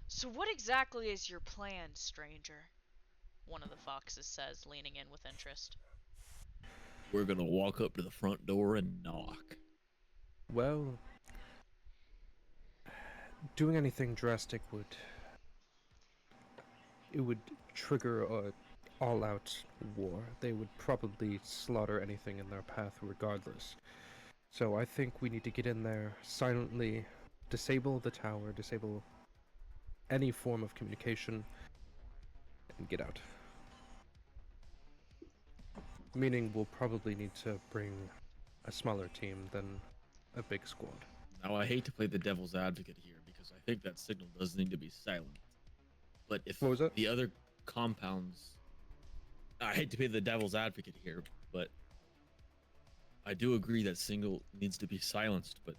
Speaker 1: So what exactly is your plan, stranger? One of the foxes says, leaning in with interest.
Speaker 8: We're gonna walk up to the front door and knock.
Speaker 2: Well, doing anything drastic would trigger all-out war. They would probably slaughter anything in their path regardless. So I think we need to get in there silently, disable the tower, disable any form of communication, and get out. Meaning we'll probably need to bring a smaller team than a big squad.
Speaker 8: Now, I hate to play the devil's advocate here because I think that signal does need to be silent. But if
Speaker 2: What was that?
Speaker 8: the other compounds, I hate to be the devil's advocate here, but I do agree that signal needs to be silenced. But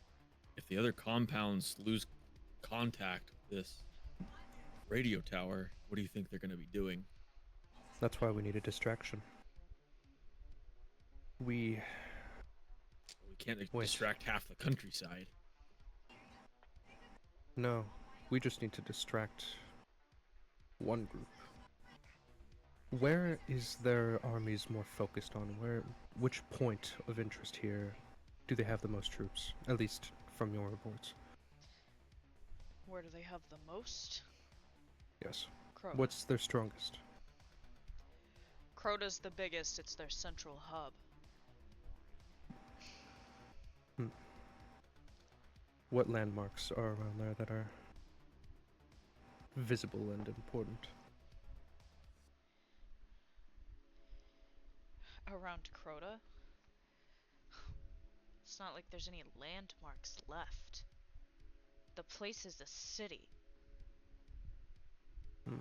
Speaker 8: if the other compounds lose contact with this radio tower, what do you think they're going to be doing?
Speaker 2: That's why we need a distraction. We
Speaker 8: can't
Speaker 2: Wait.
Speaker 8: distract half the countryside.
Speaker 2: No, we just need to distract one group. Where is their armies more focused on? Which point of interest here do they have the most troops? At least from your reports.
Speaker 1: Where do they have the most?
Speaker 2: Yes.
Speaker 1: Crota.
Speaker 2: What's their strongest?
Speaker 1: Crota's the biggest, it's their central hub.
Speaker 2: What landmarks are around there that are visible and important?
Speaker 1: Around Crota? It's not like there's any landmarks left. The place is a city.
Speaker 2: Let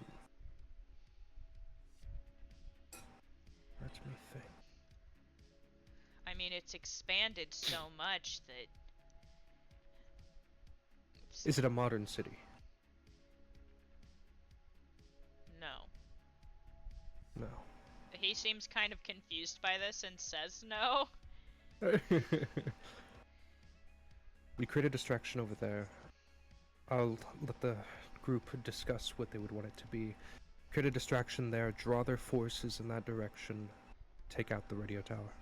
Speaker 2: me think.
Speaker 1: I mean, it's expanded so much that...
Speaker 2: Is it a modern city?
Speaker 1: No.
Speaker 2: No.
Speaker 1: He seems kind of confused by this and says no.
Speaker 2: We create a distraction over there. I'll let the group discuss what they would want it to be. Create a distraction there, draw their forces in that direction, take out the radio tower.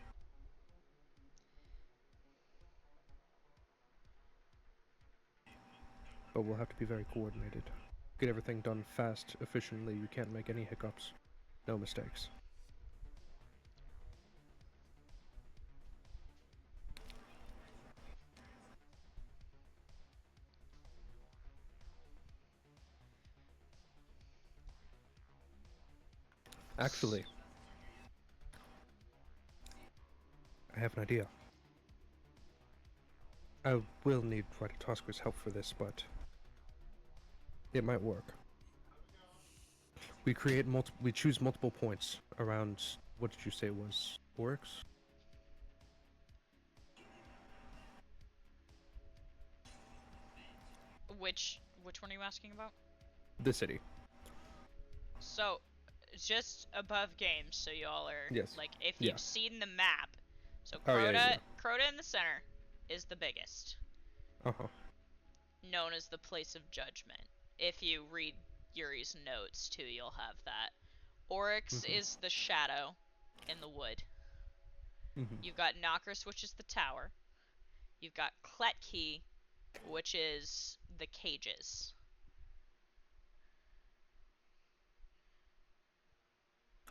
Speaker 2: But we'll have to be very coordinated. Get everything done fast, efficiently. You can't make any hiccups. No mistakes. Actually, I have an idea. I will need Ratatoskir's help for this, but it might work. We choose multiple points around, what did you say it was? Oryx?
Speaker 1: Which one are you asking about?
Speaker 2: The city.
Speaker 1: So, just above games, so y'all are
Speaker 2: Yes.
Speaker 1: like, if
Speaker 2: Yeah.
Speaker 1: you've seen the map, so
Speaker 2: Oh,
Speaker 1: Crota,
Speaker 2: yeah.
Speaker 1: Crota in the center is the biggest,
Speaker 2: Uh-huh.
Speaker 1: known as the place of judgment. If you read Yuri's notes too, you'll have that. Oryx is the shadow in the wood. You've got Knockers, which is the tower. You've got Kletkey, which is the cages.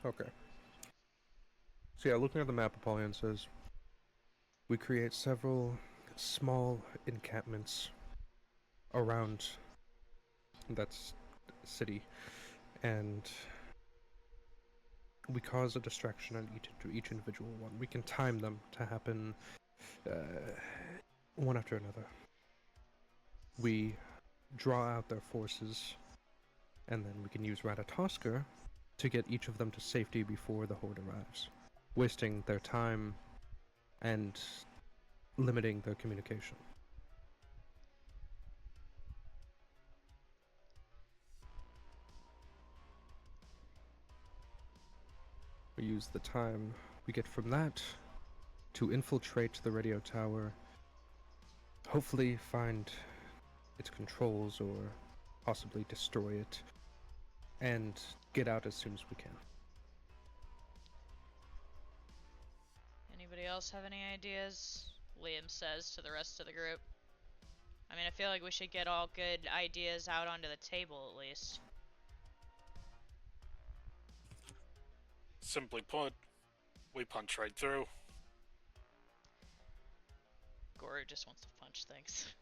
Speaker 2: Okay. So yeah, looking at the map, Apollyon says, we create several small encampments around that city, and we cause a distraction on each individual one. We can time them to happen one after another. We draw out their forces, and then we can use Ratatoskir to get each of them to safety before the horde arrives, wasting their time and limiting their communication. We use the time we get from that to infiltrate the radio tower, hopefully find its controls or possibly destroy it, and get out as soon as we can.
Speaker 1: Anybody else have any ideas? Liam says to the rest of the group. I mean, I feel like we should get all good ideas out onto the table at least.
Speaker 4: Simply put, we punch right through.
Speaker 1: Goro just wants to punch things.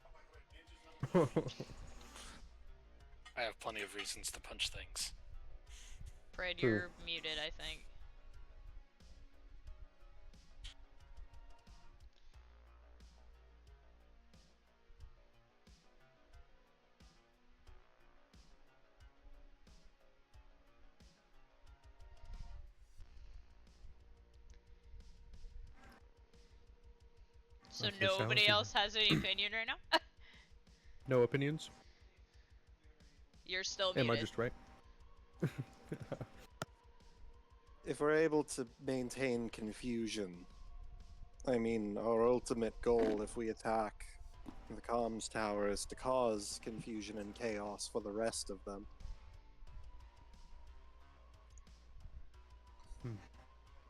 Speaker 4: I have plenty of reasons to punch things.
Speaker 1: Fred,
Speaker 2: Who?
Speaker 1: you're muted, I think. So
Speaker 2: Okay,
Speaker 1: nobody
Speaker 2: sounds
Speaker 1: else has any opinion right now?
Speaker 2: No opinions?
Speaker 1: You're still
Speaker 2: Am
Speaker 1: muted.
Speaker 2: I just right?
Speaker 3: If we're able to maintain confusion, I mean, our ultimate goal if we attack the comms tower is to cause confusion and chaos for the rest of them.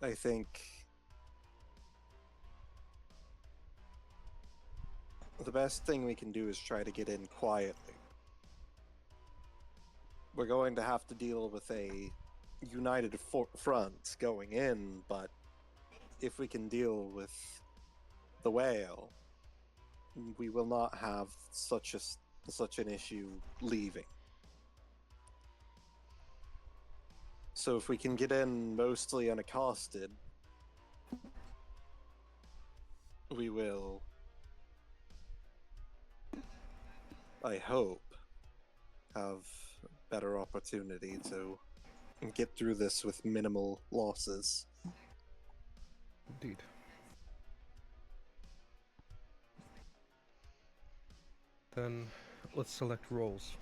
Speaker 3: I think the best thing we can do is try to get in quietly. We're going to have to deal with a united front going in, but if we can deal with the whale, we will not have such an issue leaving. So if we can get in mostly unaccosted, we will, I hope, have better opportunity to get through this with minimal losses.
Speaker 2: Indeed. Then let's select roles.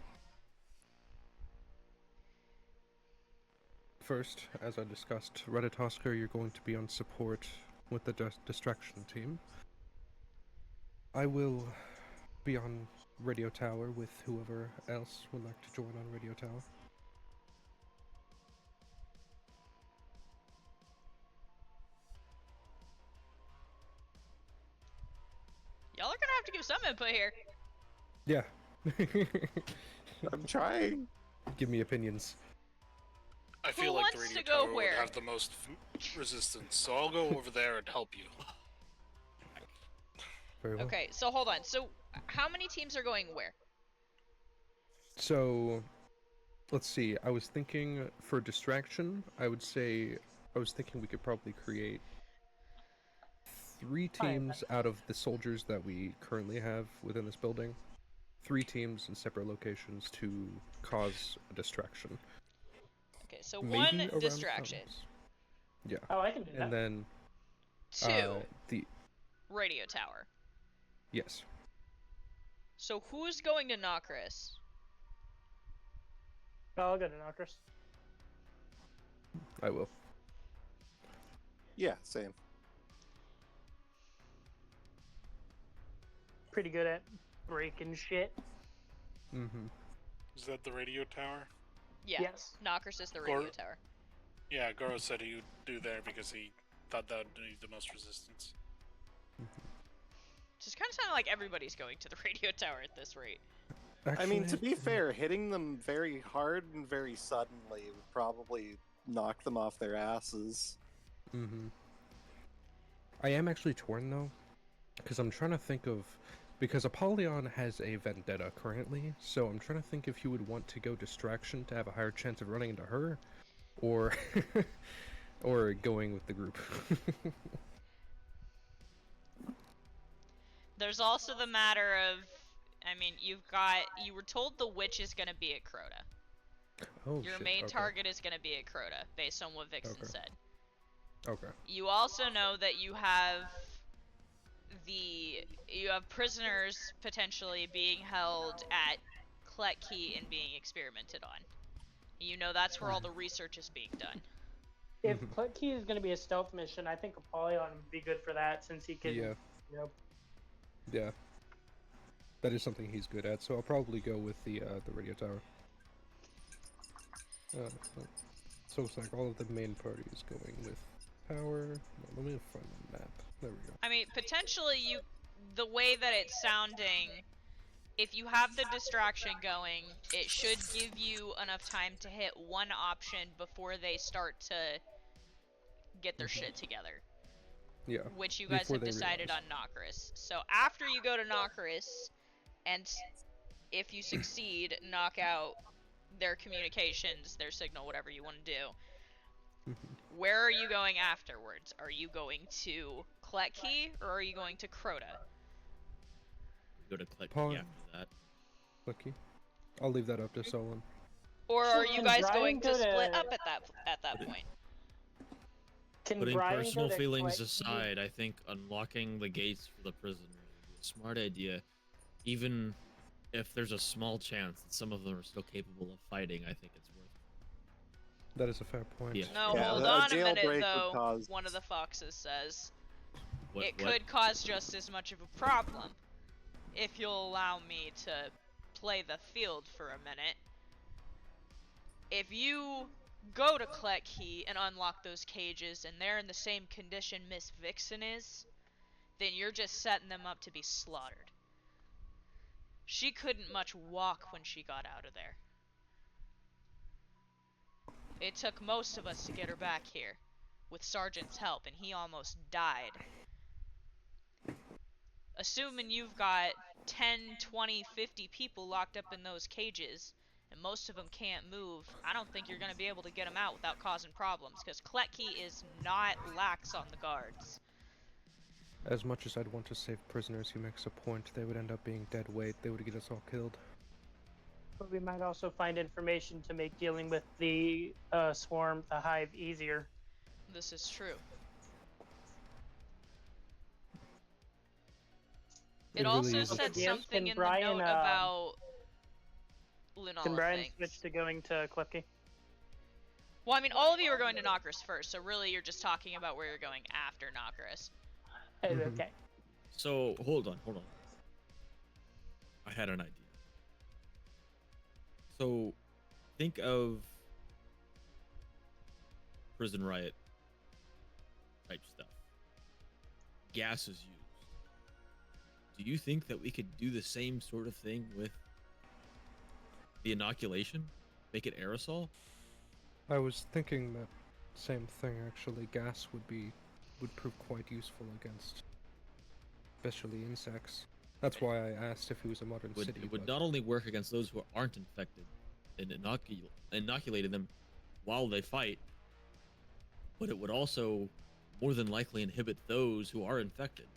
Speaker 2: First, as I discussed, Reddit Oscar, you're going to be on support with the distraction team. I will be on Radio Tower with whoever else would like to join on Radio Tower.
Speaker 1: Y'all are gonna have to give some input here.
Speaker 2: Yeah.
Speaker 3: I'm trying.
Speaker 2: Give me opinions.
Speaker 4: I feel like the
Speaker 1: wants
Speaker 4: radio
Speaker 1: to go
Speaker 4: tower
Speaker 1: where?
Speaker 4: would have the most resistance, so I'll go over there and help you.
Speaker 2: Very well.
Speaker 1: Okay, so hold on. So how many teams are going where?
Speaker 2: So, let's see. I was thinking for distraction, I was thinking we could probably create 3 teams out of the soldiers that we currently have within this building. 3 teams in separate locations to cause a distraction.
Speaker 1: Okay, so
Speaker 2: Maybe
Speaker 1: one
Speaker 2: around the
Speaker 1: distraction.
Speaker 2: comms. Yeah.
Speaker 5: Oh, I can do that.
Speaker 2: And then
Speaker 1: 2
Speaker 2: the
Speaker 1: radio tower.
Speaker 2: yes.
Speaker 1: So who's going to Nokris?
Speaker 5: Oh, I'll go to Nokris.
Speaker 2: I will.
Speaker 3: Yeah, same.
Speaker 5: Pretty good at breaking shit.
Speaker 2: Mm-hmm.
Speaker 4: Is that the radio tower?
Speaker 1: Yeah.
Speaker 5: Yes.
Speaker 1: Nokris is the radio
Speaker 4: Or-
Speaker 1: tower.
Speaker 4: Yeah, Goro said he would do there because he thought that would need the most resistance.
Speaker 1: Just kind of sounded like everybody's going to the radio tower at this rate.
Speaker 3: I mean, to be
Speaker 2: Actually,
Speaker 3: fair, hitting them very hard and very suddenly would probably knock them off their asses.
Speaker 2: Mm-hmm. I am actually torn though, because I'm trying to think of, because Apollyon has a vendetta currently, so I'm trying to think if you would want to go distraction to have a higher chance of running into her, or or going with the group.
Speaker 1: There's also the matter of, I mean, you were told the witch is going to be at Crota.
Speaker 2: Oh,
Speaker 1: Your
Speaker 2: shit,
Speaker 1: main
Speaker 2: okay.
Speaker 1: target is going to be at Crota, based on what Vixen
Speaker 2: Okay.
Speaker 1: said.
Speaker 2: Okay.
Speaker 1: You also know that you have prisoners potentially being held at Kletkey and being experimented on. You know that's where all the research is being done.
Speaker 5: If Kletkey is going to be a stealth mission, I think Apollyon would be good for that since he can,
Speaker 2: Yeah.
Speaker 5: you know,
Speaker 2: Yeah. That is something he's good at, so I'll probably go with the radio tower. So it's like all of the main party is going with power. Let me find the map. There we go.
Speaker 1: I mean, potentially the way that it's sounding, if you have the distraction going, it should give you enough time to hit one option before they start to get their shit together.
Speaker 2: Yeah.
Speaker 1: Which you guys
Speaker 2: Before
Speaker 1: have
Speaker 2: they
Speaker 1: decided
Speaker 2: realize.
Speaker 1: on Nokris. So after you go to Nokris, and if you succeed, knock out their communications, their signal, whatever you want to do, where are you going afterwards? Are you going to Kletkey, or are you going to Crota?
Speaker 8: Go to click
Speaker 2: Paul-
Speaker 8: after that.
Speaker 2: Lucky. I'll leave that up to Solon.
Speaker 1: Or are you
Speaker 5: Can
Speaker 1: guys
Speaker 5: Brian
Speaker 1: going to
Speaker 5: go
Speaker 1: split
Speaker 5: to-
Speaker 1: up at that point?
Speaker 5: Can
Speaker 8: Putting
Speaker 5: Brian
Speaker 8: personal
Speaker 5: go to
Speaker 8: feelings
Speaker 5: Kletkey?
Speaker 8: aside, I think unlocking the gates for the prisoners is a smart idea. Even if there's a small chance that some of them are still capable of fighting, I think it's worth it.
Speaker 2: That is a fair point.
Speaker 8: Yeah.
Speaker 1: No,
Speaker 3: Yeah,
Speaker 1: hold
Speaker 3: the
Speaker 1: on a
Speaker 3: jailbreak
Speaker 1: minute
Speaker 3: would
Speaker 1: though.
Speaker 3: cause-
Speaker 1: One of the foxes says
Speaker 8: What,
Speaker 1: it
Speaker 8: what?
Speaker 1: could cause just as much of a problem if you'll allow me to play the field for a minute. If you go to Kletkey and unlock those cages and they're in the same condition Miss Vixen is, then you're just setting them up to be slaughtered. She couldn't much walk when she got out of there. It took most of us to get her back here, with Sergeant's help, and he almost died. Assuming you've got 10, 20, 50 people locked up in those cages, and most of them can't move, I don't think you're going to be able to get them out without causing problems, because Kletkey is not lax on the guards.
Speaker 2: As much as I'd want to save prisoners, he makes a point. They would end up being dead weight. They would get us all killed.
Speaker 5: But we might also find information to make dealing with the swarm, the hive, easier.
Speaker 1: This is true. It
Speaker 2: It
Speaker 1: also
Speaker 2: really is a-
Speaker 1: said
Speaker 5: Can
Speaker 1: something in
Speaker 5: Brian,
Speaker 1: the note about Lunala
Speaker 5: Can Brian
Speaker 1: things.
Speaker 5: switch to going to Kletkey?
Speaker 1: Well, I mean, all of you are going to Nokris first, so really you're just talking about where you're going after Nokris.
Speaker 2: Mhm.
Speaker 5: Okay.
Speaker 8: So, hold on. I had an idea. So, think of prison riot type stuff. Gas is used. Do you think that we could do the same sort of thing with the inoculation? Make it aerosol?
Speaker 2: I was thinking that same thing actually. Gas would prove quite useful against, especially insects. That's why I asked if it was a modern city.
Speaker 8: It would
Speaker 2: but
Speaker 8: not only work against those who aren't infected and inoculating them while they fight, but it would also more than likely inhibit those who are infected.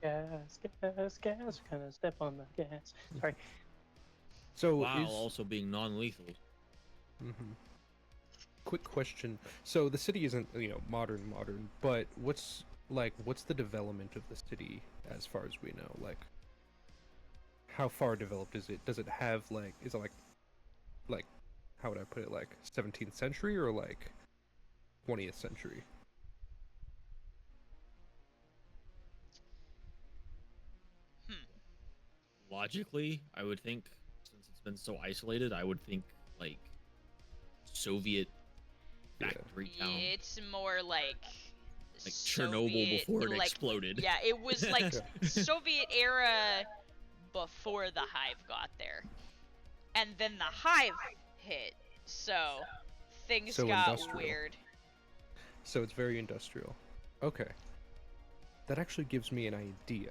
Speaker 5: Gas. Kind of step on the gas. Sorry.
Speaker 2: So
Speaker 8: While
Speaker 2: is
Speaker 8: also being non-lethal.
Speaker 2: quick question. So the city isn't modern, but what's the development of the city as far as we know? Like, how far developed is it? Does it have is it like how would I put it, like 17th century or like 20th century?
Speaker 8: Logically, I would think, since it's been so isolated, I would think like Soviet factory town,
Speaker 1: It's more like
Speaker 8: Chernobyl
Speaker 1: Soviet,
Speaker 8: before it
Speaker 1: like,
Speaker 8: exploded.
Speaker 1: Yeah, it was like
Speaker 2: Yeah.
Speaker 1: Soviet era before the hive got there. And then the hive hit, so things
Speaker 2: So
Speaker 1: got
Speaker 2: industrial.
Speaker 1: weird.
Speaker 2: So it's very industrial. Okay. That actually gives me an idea.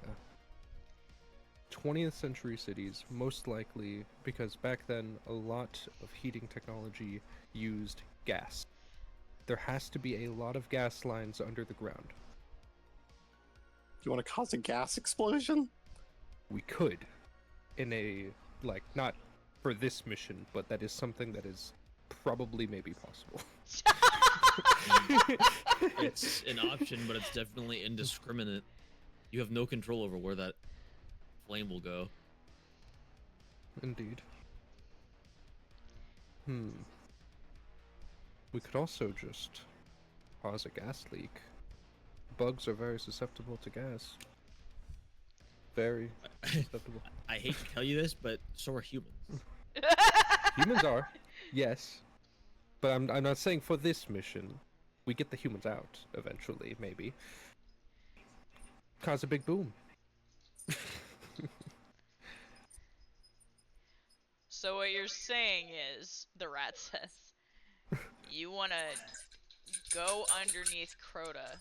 Speaker 2: 20th century cities, most likely, because back then a lot of heating technology used gas. There has to be a lot of gas lines under the ground.
Speaker 3: Do you want to cause a gas explosion?
Speaker 2: We could, in a, not for this mission, but that is something that is probably maybe possible.
Speaker 8: It's an option, but it's definitely indiscriminate. You have no control over where that flame will go.
Speaker 2: Indeed. We could also just cause a gas leak. Bugs are very susceptible to gas. Very susceptible.
Speaker 8: I hate to tell you this, but so are humans.
Speaker 2: Humans are, yes. But I'm not saying for this mission. We get the humans out eventually, maybe. Cause a big boom.
Speaker 1: So what you're saying is, the rat says, you want to go underneath Crota,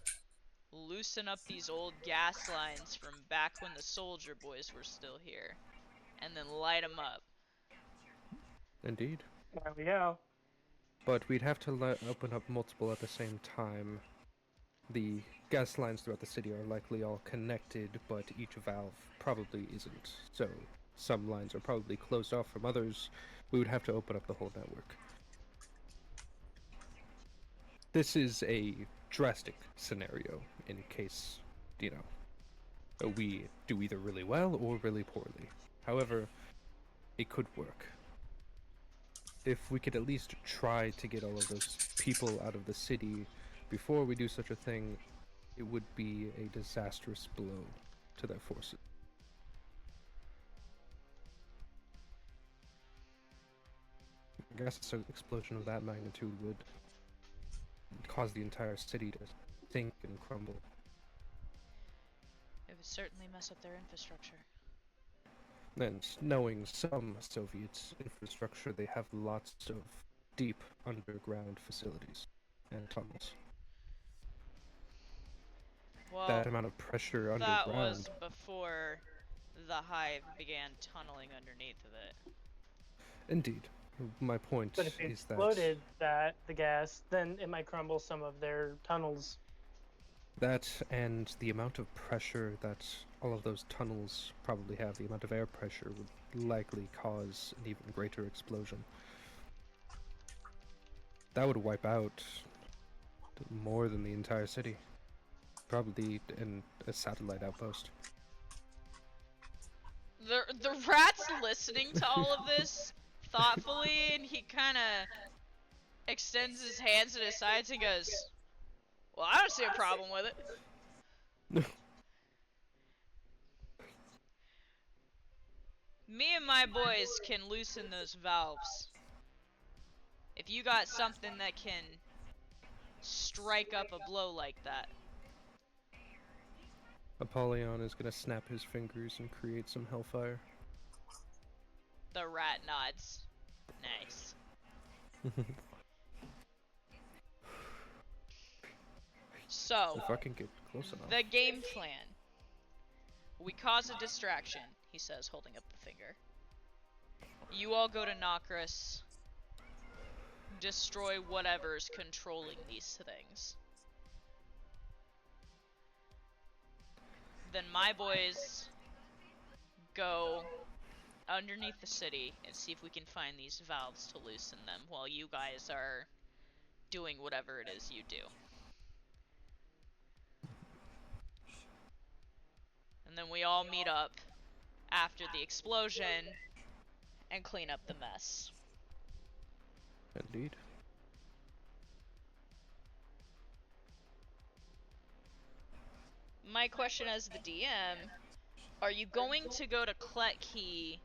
Speaker 1: loosen up these old gas lines from back when the soldier boys were still here, and then light them up.
Speaker 2: Indeed.
Speaker 5: There we go.
Speaker 2: But we'd have to open up multiple at the same time. The gas lines throughout the city are likely all connected, but each valve probably isn't. So some lines are probably closed off from others. We would have to open up the whole network. This is a drastic scenario in case, we do either really well or really poorly. However, it could work. If we could at least try to get all of those people out of the city before we do such a thing, it would be a disastrous blow to their forces. I guess an explosion of that magnitude would cause the entire city to sink and crumble.
Speaker 1: It would certainly mess up their infrastructure.
Speaker 2: And knowing some Soviet infrastructure, they have lots of deep underground facilities and tunnels.
Speaker 1: Well,
Speaker 2: That amount of pressure
Speaker 1: that
Speaker 2: underground.
Speaker 1: was before the hive began tunneling underneath of it.
Speaker 2: Indeed. My point
Speaker 5: But if it
Speaker 2: is that
Speaker 5: exploded the gas, then it might crumble some of their tunnels.
Speaker 2: that and the amount of pressure that all of those tunnels probably have, the amount of air pressure would likely cause an even greater explosion. That would wipe out more than the entire city. Probably in a satellite outpost.
Speaker 1: The rat's listening to all of this thoughtfully, and he kind of extends his hands at his sides and goes, "Well, I don't see a problem with it." Me and my boys can loosen those valves. If you got something that can strike up a blow like that.
Speaker 2: Apollyon is gonna snap his fingers and create some hellfire.
Speaker 1: The rat nods. Nice. So,
Speaker 2: If I can get close enough.
Speaker 1: the game plan. We cause a distraction, he says, holding up the finger. You all go to Nokris. Destroy whatever's controlling these things. Then my boys go underneath the city and see if we can find these valves to loosen them while you guys are doing whatever it is you do. And then we all meet up after the explosion and clean up the mess.
Speaker 2: Indeed.
Speaker 1: My question as the DM, are you going to go to Kletkey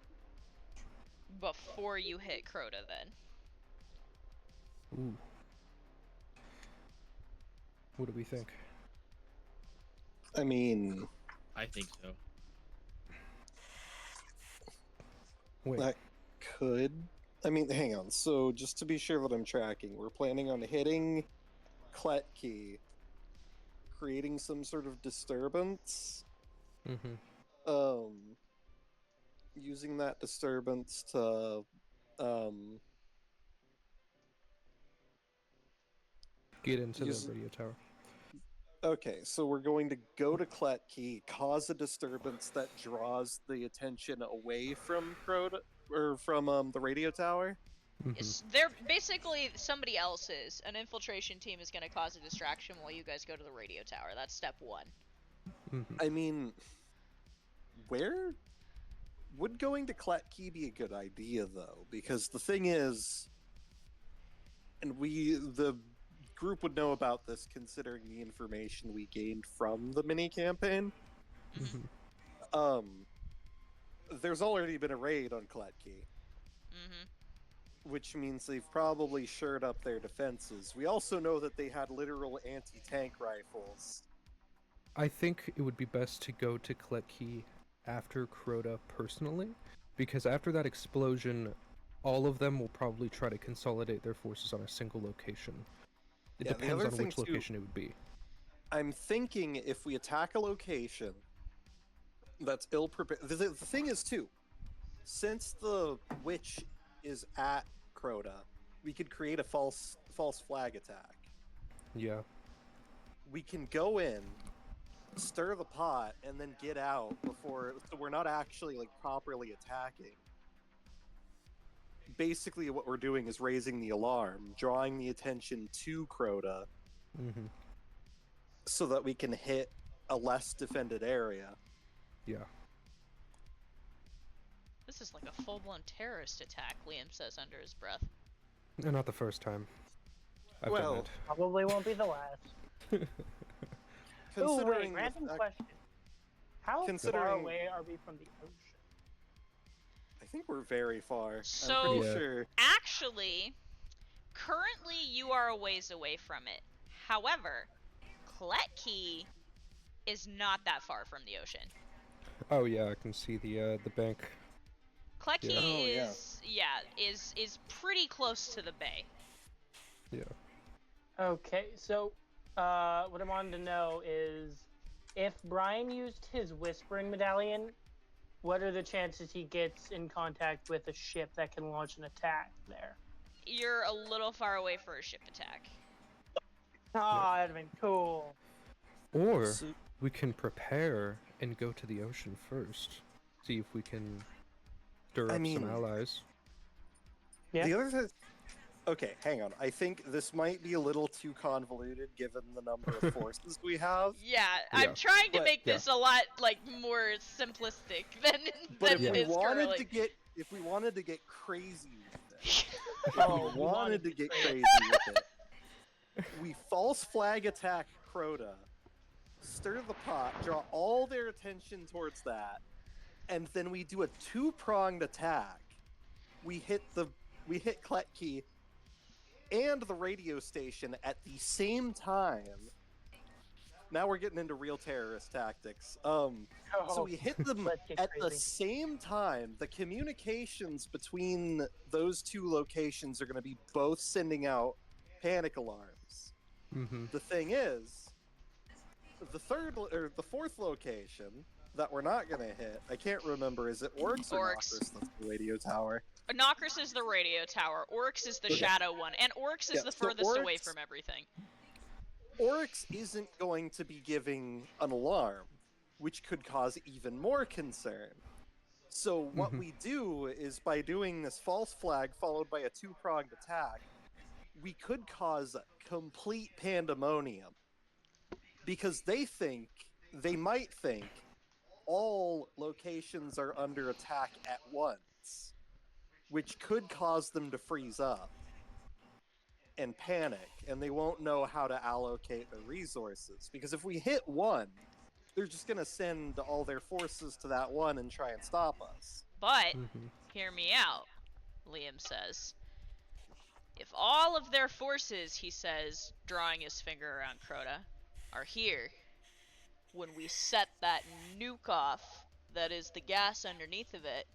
Speaker 1: before you hit Crota then?
Speaker 2: Ooh. What do we think?
Speaker 3: I mean,
Speaker 8: I think so.
Speaker 2: Wait.
Speaker 3: that could. I mean, hang on. So, just to be sure that I'm tracking, we're planning on hitting Kletkey, creating some sort of disturbance.
Speaker 2: Mm-hmm.
Speaker 3: Using that disturbance to,
Speaker 2: Get into
Speaker 3: use-
Speaker 2: the radio tower.
Speaker 3: Okay, so we're going to go to Kletkey, cause a disturbance that draws the attention away from Crota, or from the radio tower.
Speaker 2: Mm-hmm.
Speaker 1: They're basically somebody else's. An infiltration team is going to cause a distraction while you guys go to the radio tower. That's step one.
Speaker 2: Mm-hmm.
Speaker 3: I mean, where would going to Kletkey be a good idea though? Because the thing is, and the group would know about this considering the information we gained from the mini campaign.
Speaker 2: Mm-hmm.
Speaker 3: There's already been a raid on Kletkey.
Speaker 1: Mm-hmm.
Speaker 3: Which means they've probably shored up their defenses. We also know that they had literal anti-tank rifles.
Speaker 2: I think it would be best to go to Kletkey after Crota personally, because after that explosion, all of them will probably try to consolidate their forces on a single location. It
Speaker 3: Yeah, the
Speaker 2: depends
Speaker 3: other
Speaker 2: on
Speaker 3: thing
Speaker 2: which
Speaker 3: too-
Speaker 2: location it would be.
Speaker 3: I'm thinking if we attack a location that's ill prepared. The thing is too, since the witch is at Crota, we could create a false flag attack.
Speaker 2: Yeah.
Speaker 3: We can go in, stir the pot, and then get out before, so we're not actually like properly attacking. Basically, what we're doing is raising the alarm, drawing the attention to Crota,
Speaker 2: Mm-hmm.
Speaker 3: so that we can hit a less defended area.
Speaker 2: Yeah.
Speaker 1: This is like a full-blown terrorist attack, Liam says under his breath.
Speaker 2: And not the first time. I've
Speaker 3: Well,
Speaker 2: done
Speaker 5: Probably won't be the last. Oh wait,
Speaker 3: Considering the
Speaker 5: random
Speaker 3: fact-
Speaker 5: question. How far
Speaker 3: Considering-
Speaker 5: away are we from the ocean?
Speaker 3: I think we're very far.
Speaker 1: So-
Speaker 3: I'm pretty
Speaker 2: Yeah.
Speaker 3: sure.
Speaker 1: Actually, currently you are a ways away from it. However, Kletkey is not that far from the ocean.
Speaker 2: Oh yeah, I can see the bank.
Speaker 1: Kletkey
Speaker 2: Yeah.
Speaker 3: Oh, yeah.
Speaker 1: is pretty close to the bay.
Speaker 2: Yeah.
Speaker 5: Okay, so what I wanted to know is if Brian used his whispering medallion, what are the chances he gets in contact with a ship that can launch an attack there?
Speaker 1: You're a little far away for a ship attack.
Speaker 5: Ah, that'd have been cool.
Speaker 2: Or
Speaker 3: So-
Speaker 2: we can prepare and go to the ocean first. See if we can stir
Speaker 3: I
Speaker 2: up
Speaker 3: mean-
Speaker 2: some allies.
Speaker 5: Yeah.
Speaker 3: The other thing. Okay, hang on. I think this might be a little too convoluted given the number of forces we have.
Speaker 1: Yeah,
Speaker 2: Yeah.
Speaker 1: I'm trying to
Speaker 3: But-
Speaker 1: make
Speaker 2: yeah.
Speaker 1: this a lot more simplistic than
Speaker 3: But
Speaker 1: than
Speaker 3: if
Speaker 1: it
Speaker 3: we
Speaker 1: is
Speaker 3: wanted
Speaker 1: currently.
Speaker 3: to get, if we wanted to get crazy with it, if
Speaker 5: Oh,
Speaker 3: we wanted to get crazy with it, we false flag attack Crota, stir the pot, draw all their attention towards that, and then we do a two-pronged attack. We hit Kletkey and the radio station at the same time. Now we're getting into real terrorist tactics. So we hit them
Speaker 5: Let's get
Speaker 3: at the
Speaker 5: crazy.
Speaker 3: same time. The communications between those two locations are going to be both sending out panic alarms.
Speaker 2: Mm-hmm.
Speaker 3: The thing is, the fourth location that we're not going to hit, I can't remember, is it Orcs or
Speaker 1: Orcs.
Speaker 3: Knockers that's the radio tower?
Speaker 1: Knockers is the radio tower. Oryx is the
Speaker 3: Okay.
Speaker 1: shadow one, and Oryx is
Speaker 3: Yeah,
Speaker 1: the
Speaker 3: so
Speaker 1: furthest away
Speaker 3: Oryx-
Speaker 1: from everything.
Speaker 3: Oryx isn't going to be giving an alarm, which could cause even more concern. So what
Speaker 2: Mhm.
Speaker 3: we do is, by doing this false flag followed by a two-pronged attack, we could cause complete pandemonium. Because they might think all locations are under attack at once, which could cause them to freeze up and panic, and they won't know how to allocate their resources. Because if we hit one, they're just going to send all their forces to that one and try and stop us.
Speaker 1: But
Speaker 2: Mm-hmm.
Speaker 1: hear me out, Liam says. If all of their forces, he says, drawing his finger around Crota, are here, when we set that nuke off that is the gas underneath of it,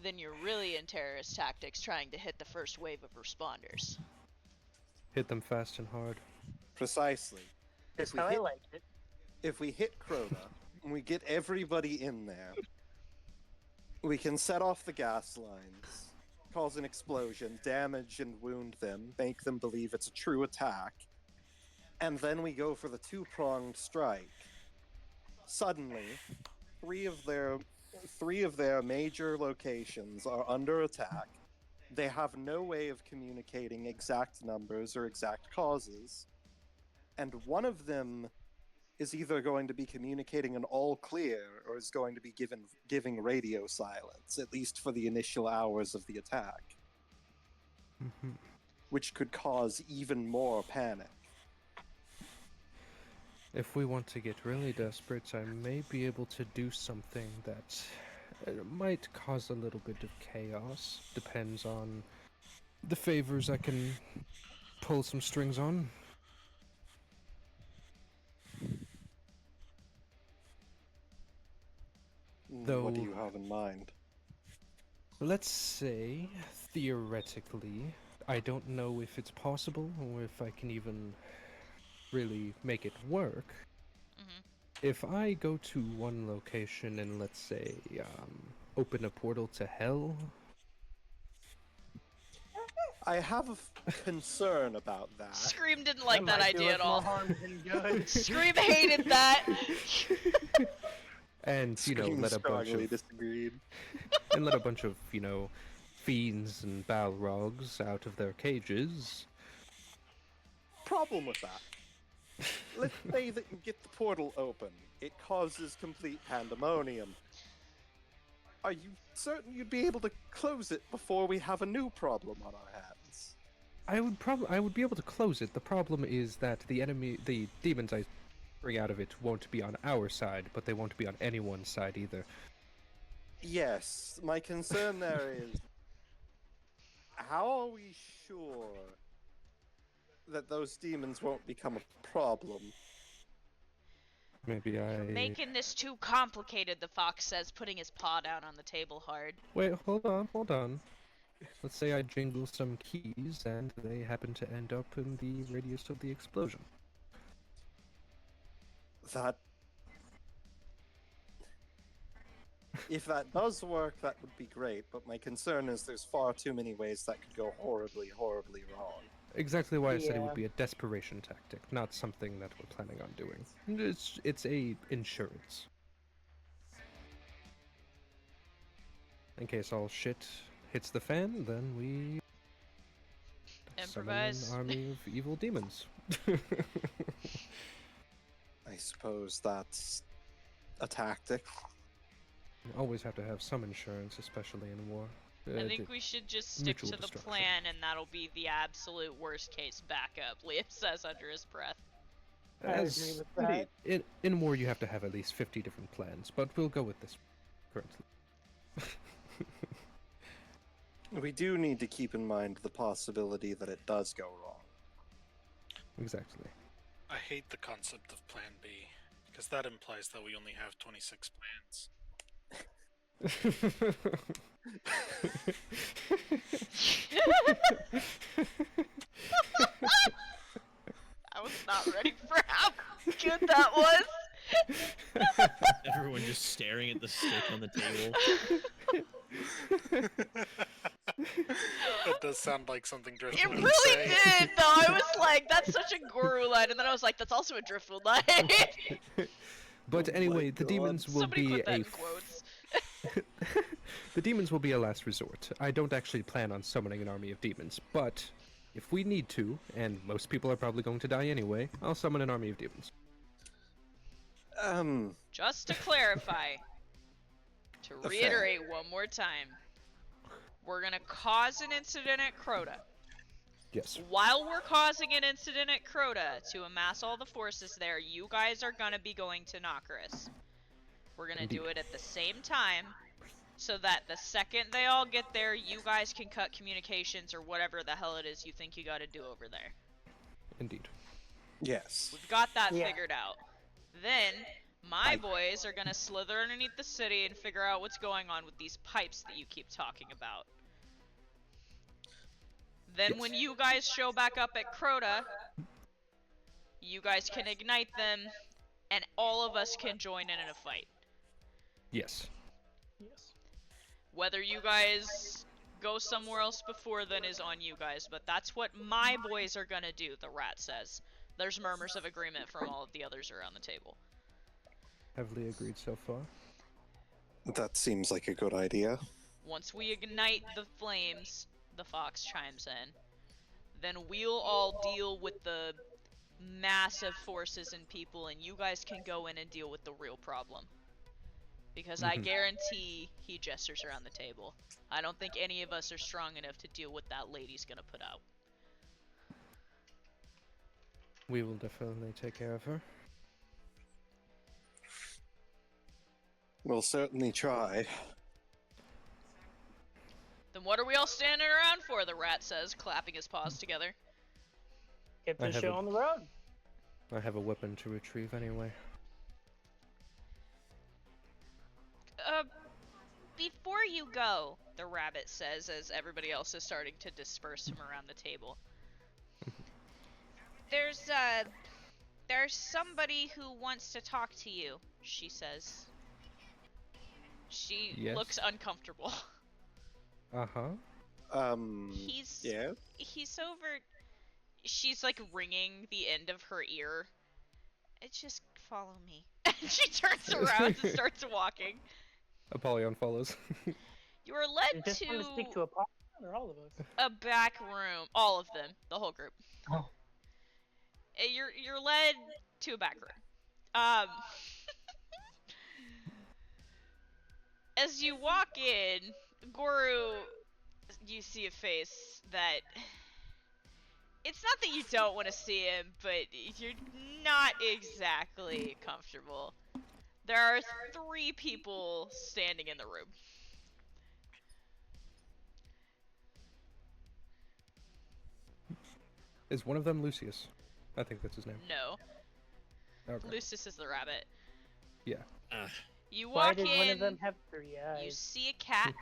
Speaker 1: then you're really in terrorist tactics trying to hit the first wave of responders.
Speaker 2: Hit them fast and hard.
Speaker 3: Precisely.
Speaker 5: That's
Speaker 3: we
Speaker 5: how I
Speaker 3: hit-
Speaker 5: like it.
Speaker 3: If we hit Crota and we get everybody in there, we can set off the gas lines, cause an explosion, damage and wound them, make them believe it's a true attack, and then we go for the two-pronged strike. Suddenly, three of their major locations are under attack. They have no way of communicating exact numbers or exact causes, and one of them is either going to be communicating an all clear or is going to be giving radio silence, at least for the initial hours of the attack,
Speaker 2: Mm-hmm.
Speaker 3: which could cause even more panic.
Speaker 2: If we want to get really desperate, I may be able to do something that might cause a little bit of chaos. Depends on the favors I can pull some strings on.
Speaker 3: What do
Speaker 2: Though-
Speaker 3: you have in mind?
Speaker 2: Let's say, theoretically, I don't know if it's possible or if I can even really make it work.
Speaker 1: Mhm.
Speaker 2: If I go to one location and let's say open a portal to hell,
Speaker 3: I have a concern about that.
Speaker 1: Scream didn't like that
Speaker 5: might do
Speaker 1: idea
Speaker 5: us
Speaker 1: at all.
Speaker 5: more harm than good.
Speaker 1: Scream hated that.
Speaker 2: and
Speaker 3: Scream
Speaker 2: let a bunch
Speaker 3: strongly
Speaker 2: of
Speaker 3: disagreed.
Speaker 2: and let a bunch of fiends and balrogs out of their cages.
Speaker 3: Problem with that. Let's say that you get the portal open. It causes complete pandemonium. Are you certain you'd be able to close it before we have a new problem on our hands?
Speaker 2: I would be able to close it. The problem is that the demons I bring out of it won't be on our side, but they won't be on anyone's side either.
Speaker 3: Yes, my concern there is, how are we sure that those demons won't become a problem?
Speaker 2: Maybe
Speaker 1: You're making this too complicated, the fox says, putting his paw down on the table hard.
Speaker 2: Wait, hold on. Let's say I jingle some keys and they happen to end up in the radius of the explosion.
Speaker 3: If that does work, that would be great, but my concern is there's far too many ways that could go horribly, horribly wrong.
Speaker 2: Exactly why I said it would
Speaker 5: Yeah.
Speaker 2: be a desperation tactic, not something that we're planning on doing. It's a insurance. In case all shit hits the fan, then we
Speaker 1: Improvise.
Speaker 2: summon an army of evil demons.
Speaker 3: I suppose that's a tactic.
Speaker 2: You always have to have some insurance, especially in war.
Speaker 1: I think we should just stick
Speaker 2: mutual
Speaker 1: to the
Speaker 2: destruction.
Speaker 1: plan, and that'll be the absolute worst case backup, Liam says under his breath.
Speaker 5: I agree
Speaker 2: As
Speaker 5: with that.
Speaker 2: in war, you have to have at least 50 different plans, but we'll go with this currently.
Speaker 3: We do need to keep in mind the possibility that it does go wrong.
Speaker 2: Exactly.
Speaker 4: I hate the concept of Plan B, because that implies that we only have 26 plans.
Speaker 1: I was not ready for how good that was.
Speaker 8: Everyone just staring at the stick on the table.
Speaker 4: That does sound like something Driftwood
Speaker 1: It
Speaker 4: would
Speaker 1: really
Speaker 4: say.
Speaker 1: did, though. I was like, that's such a guru line, and then I was like, that's also a Driftwood line.
Speaker 2: But
Speaker 3: Oh my
Speaker 2: anyway, the
Speaker 3: God.
Speaker 2: demons will
Speaker 1: Somebody
Speaker 2: be
Speaker 1: put that
Speaker 2: a
Speaker 1: in quotes.
Speaker 2: the demons will be a last resort. I don't actually plan on summoning an army of demons, but if we need to, and most people are probably going to die anyway, I'll summon an army of demons.
Speaker 1: Just to clarify, to reiterate one more time, we're gonna cause an incident at Crota.
Speaker 2: Yes.
Speaker 1: While we're causing an incident at Crota to amass all the forces there, you guys are gonna be going to Nocris. We're gonna do it at the same time, so that the second they all get there, you guys can cut communications or whatever the hell it is you think you gotta do over there.
Speaker 2: Indeed.
Speaker 3: Yes.
Speaker 1: We've got that
Speaker 5: Yeah.
Speaker 1: figured out. Then, my boys are gonna slither underneath the city and figure out what's going on with these pipes that you keep talking about. Then
Speaker 2: Yes.
Speaker 1: when you guys show back up at Crota, you guys can ignite them, and all of us can join in a fight.
Speaker 2: Yes.
Speaker 5: Yes.
Speaker 1: Whether you guys go somewhere else before then is on you guys, but that's what my boys are gonna do, the rat says. There's murmurs of agreement from all of the others around the table.
Speaker 2: Heavily agreed so far.
Speaker 3: That seems like a good idea.
Speaker 1: Once we ignite the flames, the fox chimes in, then we'll all deal with the massive forces and people, and you guys can go in and deal with the real problem. Because I guarantee he gestures around the table. I don't think any of us are strong enough to deal with that lady's gonna put out.
Speaker 2: We will definitely take care of her.
Speaker 3: We'll certainly try.
Speaker 1: Then what are we all standing around for, the rat says, clapping his paws together.
Speaker 5: Get
Speaker 2: I
Speaker 5: this
Speaker 2: have
Speaker 5: show
Speaker 2: a-
Speaker 5: on the road.
Speaker 2: I have a weapon to retrieve anyway.
Speaker 9: Before you go,
Speaker 1: the rabbit says as everybody else is starting to disperse from around the table. There's somebody who wants to talk to you, she says. She
Speaker 2: Yes?
Speaker 1: looks uncomfortable.
Speaker 2: Uh-huh.
Speaker 3: Yeah.
Speaker 1: He's over. She's like wringing the end of her ear. Just follow me. And she turns around and starts walking.
Speaker 2: Apollyon follows.
Speaker 1: You are
Speaker 5: You
Speaker 1: led
Speaker 5: just want to speak to a or all of us?
Speaker 1: a back room. All of them, the whole group.
Speaker 5: Oh.
Speaker 1: You're led to a back room. As you walk in, Guru, you see a face that. It's not that you don't want to see him, but you're not exactly comfortable. There are 3 people standing in the room.
Speaker 2: Is one of them Lucius? I think that's his name.
Speaker 1: No.
Speaker 2: Okay.
Speaker 1: Lucius is the rabbit.
Speaker 2: Yeah.
Speaker 1: You
Speaker 5: Why
Speaker 1: walk
Speaker 5: did
Speaker 1: in,
Speaker 5: one of them have 3 eyes?
Speaker 1: you see a cat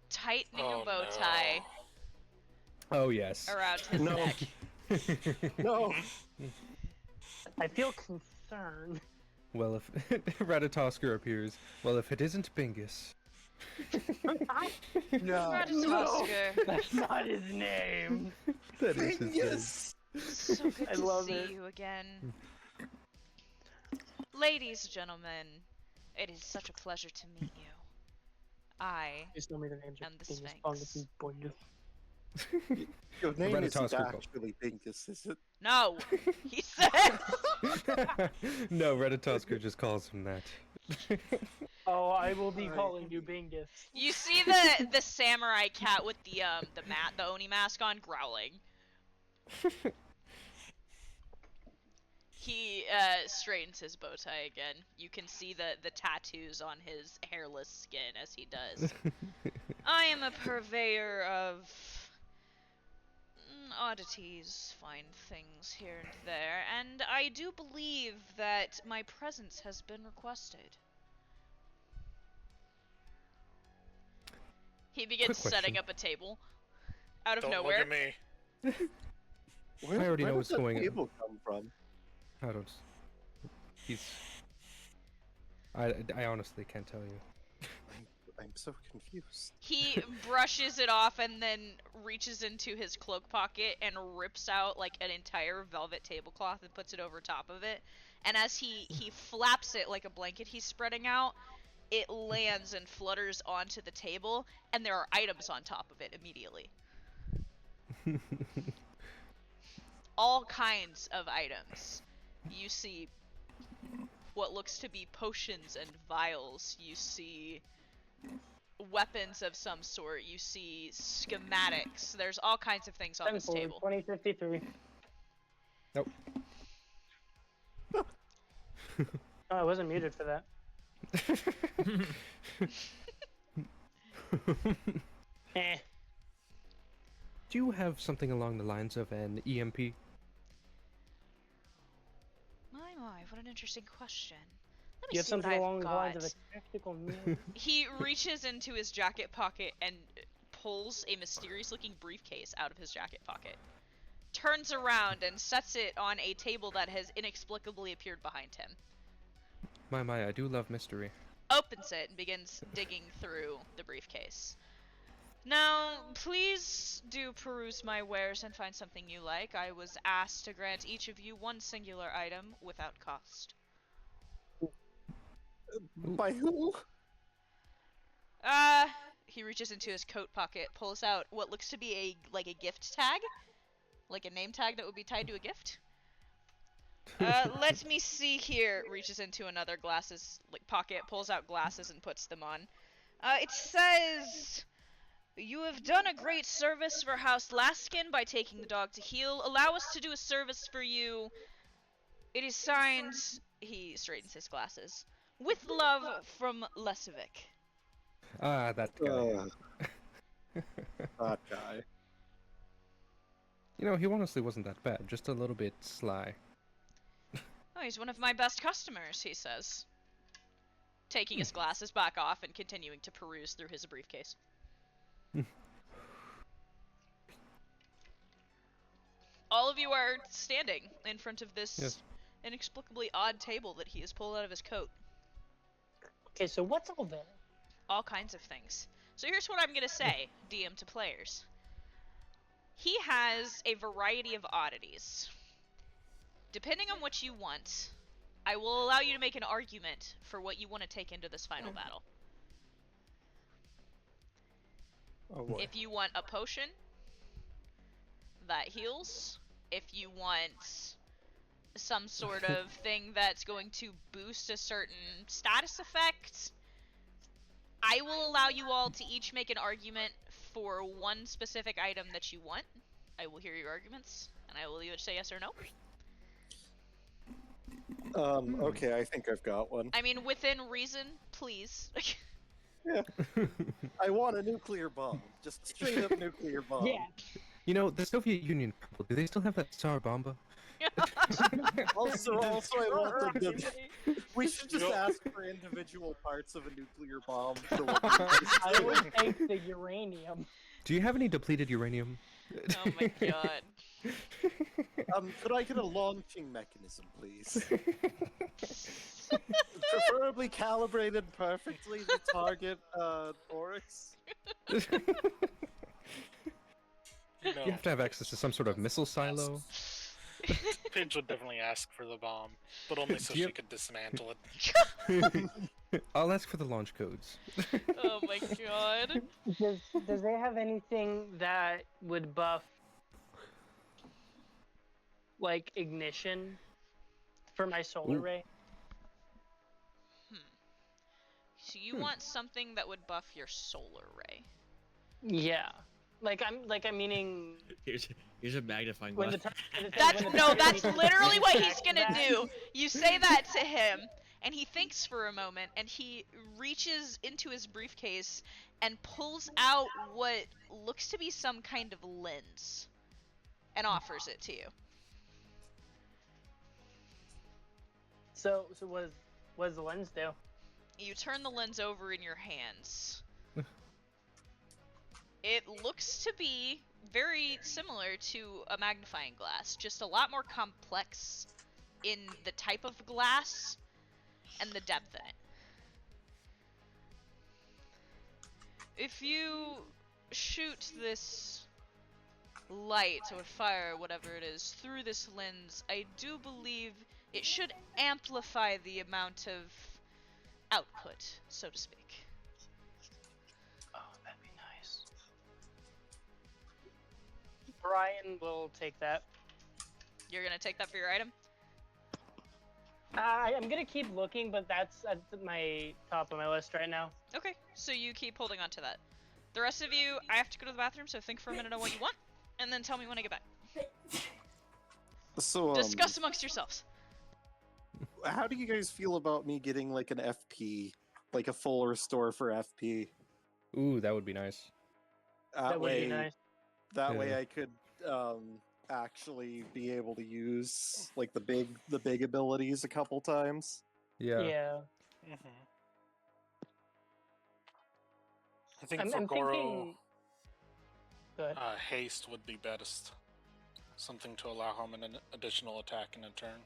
Speaker 1: tightening a bow tie
Speaker 2: Oh, yes.
Speaker 1: around his
Speaker 3: No.
Speaker 1: neck.
Speaker 3: No.
Speaker 5: I feel concerned.
Speaker 2: Well, if Ratatosker appears, well, if it isn't Bingus.
Speaker 5: No.
Speaker 1: Ratatosker.
Speaker 5: That's not his name.
Speaker 2: That is his name.
Speaker 3: Yes.
Speaker 1: So good
Speaker 5: I
Speaker 1: to
Speaker 5: love
Speaker 1: see
Speaker 5: it.
Speaker 1: you again. Ladies and gentlemen, it is such a pleasure to meet you. I
Speaker 5: Just tell me the names
Speaker 1: am the
Speaker 5: Venus,
Speaker 1: Sphinx.
Speaker 5: Fungus, and Boingus.
Speaker 3: Your name isn't
Speaker 2: Ratatosker call.
Speaker 3: actually Bingus, is it?
Speaker 1: No, he said.
Speaker 2: No, Ratatosker just calls him that.
Speaker 5: Oh, I will be calling you Bingus.
Speaker 1: You see the samurai cat with the Oni mask on growling. He straightens his bow tie again. You can see the tattoos on his hairless skin as he does. I am a purveyor of oddities, fine things here and there, and I do believe that my presence has been requested. He begins
Speaker 2: Quick
Speaker 1: setting
Speaker 2: question.
Speaker 1: up a table out of
Speaker 4: Don't
Speaker 1: nowhere.
Speaker 4: look at me.
Speaker 3: Where,
Speaker 2: already
Speaker 3: where
Speaker 2: know
Speaker 3: did
Speaker 2: what's
Speaker 3: the
Speaker 2: going on.
Speaker 3: table come from?
Speaker 2: I don't. He's. I honestly can't tell you.
Speaker 3: I'm so confused.
Speaker 1: He brushes it off and then reaches into his cloak pocket and rips out like an entire velvet tablecloth and puts it over top of it. And as he flaps it like a blanket he's spreading out, it lands and flutters onto the table, and there are items on top of it immediately. All kinds of items. You see what looks to be potions and vials. You see weapons of some sort. You see schematics. There's all kinds of things on this table.
Speaker 5: 2053.
Speaker 2: Nope.
Speaker 5: Oh, I wasn't muted for that. Eh.
Speaker 2: Do you have something along the lines of an EMP?
Speaker 1: My, what an interesting question. Let me
Speaker 5: You have
Speaker 1: see what
Speaker 5: something
Speaker 1: I've
Speaker 5: along the
Speaker 1: got.
Speaker 5: lines of a tactical meal.
Speaker 1: He reaches into his jacket pocket and pulls a mysterious-looking briefcase out of his jacket pocket. Turns around and sets it on a table that has inexplicably appeared behind him.
Speaker 2: My, I do love mystery.
Speaker 1: Opens it and begins digging through the briefcase. Now, please do peruse my wares and find something you like. I was asked to grant each of you one singular item without cost.
Speaker 3: By who?
Speaker 1: He reaches into his coat pocket, pulls out what looks to be a gift tag, like a name tag that would be tied to a gift. Let me see here. Reaches into another glasses pocket, pulls out glasses and puts them on. It says, "You have done a great service for House Laskin by taking the dog to heel. Allow us to do a service for you. It is signed," he straightens his glasses, "with love from Lesovic."
Speaker 2: Ah, that guy.
Speaker 3: That guy.
Speaker 2: You know, he honestly wasn't that bad, just a little bit sly.
Speaker 1: "Oh, he's one of my best customers," he says, taking his glasses back off and continuing to peruse through his briefcase. All of you are standing in front of this
Speaker 2: Yes.
Speaker 1: inexplicably odd table that he has pulled out of his coat.
Speaker 5: Okay, so what's all there?
Speaker 1: All kinds of things. So here's what I'm gonna say, DM to players. He has a variety of oddities. Depending on what you want, I will allow you to make an argument for what you want to take into this final battle.
Speaker 3: Oh boy.
Speaker 1: If you want a potion that heals, if you want some sort of thing that's going to boost a certain status effect, I will allow you all to each make an argument for one specific item that you want. I will hear your arguments, and I will either say yes or no.
Speaker 3: Okay, I think I've got one.
Speaker 1: I mean, within reason, please.
Speaker 3: Yeah. I want a nuclear bomb. Just straight up nuclear bomb.
Speaker 5: Yeah.
Speaker 2: You know, the Soviet Union, do they still have that Tsar Bomba?
Speaker 3: Also, I want them to. We should just ask for individual parts of a nuclear bomb. For what
Speaker 5: I would take the uranium.
Speaker 2: Do you have any depleted uranium?
Speaker 1: Oh my god.
Speaker 3: Could I get a launching mechanism, please? Preferably calibrated perfectly to target Oryx.
Speaker 2: You have to have access to some sort of missile silo.
Speaker 4: Paige would definitely ask for the bomb, but only so
Speaker 2: Do you-
Speaker 4: she could dismantle it.
Speaker 2: I'll ask for the launch codes.
Speaker 1: Oh my god.
Speaker 5: Does they have anything that would buff like ignition for my solar
Speaker 2: Ooh.
Speaker 5: ray?
Speaker 1: So you want something that would buff your solar ray.
Speaker 5: Yeah. I'm meaning
Speaker 8: Here's a magnifying
Speaker 5: when
Speaker 8: glass.
Speaker 1: That's literally what he's gonna do. You say that to him, and he thinks for a moment, and he reaches into his briefcase and pulls out what looks to be some kind of lens, and offers it to you.
Speaker 5: So what does the lens do?
Speaker 1: You turn the lens over in your hands. It looks to be very similar to a magnifying glass, just a lot more complex in the type of glass and the depth in it. If you shoot this light or fire, whatever it is, through this lens, I do believe it should amplify the amount of output, so to speak.
Speaker 5: Oh, that'd be nice. Brian will take that.
Speaker 1: You're gonna take that for your item?
Speaker 5: I'm gonna keep looking, but that's at my top of my list right now.
Speaker 1: Okay, so you keep holding on to that. The rest of you, I have to go to the bathroom, so think for a minute on what you want, and then tell me when I get back.
Speaker 3: So,
Speaker 1: Discuss amongst yourselves.
Speaker 3: how do you guys feel about me getting like an FP, like a full restore for FP?
Speaker 2: Ooh, that would be nice.
Speaker 5: That would be nice.
Speaker 3: That way
Speaker 2: Yeah.
Speaker 3: I could actually be able to use like the big abilities a couple times.
Speaker 2: Yeah.
Speaker 5: Yeah.
Speaker 4: I think
Speaker 5: I'm
Speaker 4: for Goro,
Speaker 5: thinking. Go ahead.
Speaker 4: haste would be best. Something to allow him an additional attack in a turn.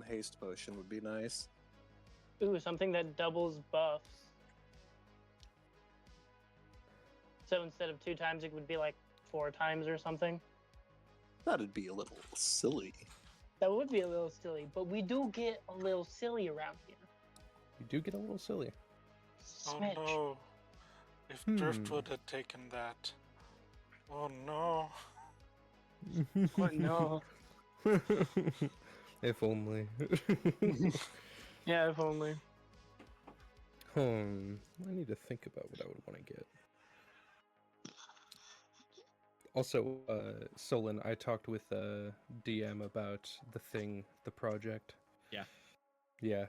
Speaker 3: Haste potion would be nice.
Speaker 5: Ooh, something that doubles buffs. So instead of 2 times, it would be like 4 times or something.
Speaker 3: That'd be a little silly.
Speaker 5: That would be a little silly, but we do get a little silly around here.
Speaker 2: You do get a little silly.
Speaker 5: Smidge.
Speaker 4: Oh no! If Driftwood had taken that. Oh no!
Speaker 5: Oh no.
Speaker 2: If only.
Speaker 5: Yeah, if only.
Speaker 2: I need to think about what I would want to get. Also, Solon, I talked with DM about the project.
Speaker 8: Yeah.
Speaker 2: Yeah.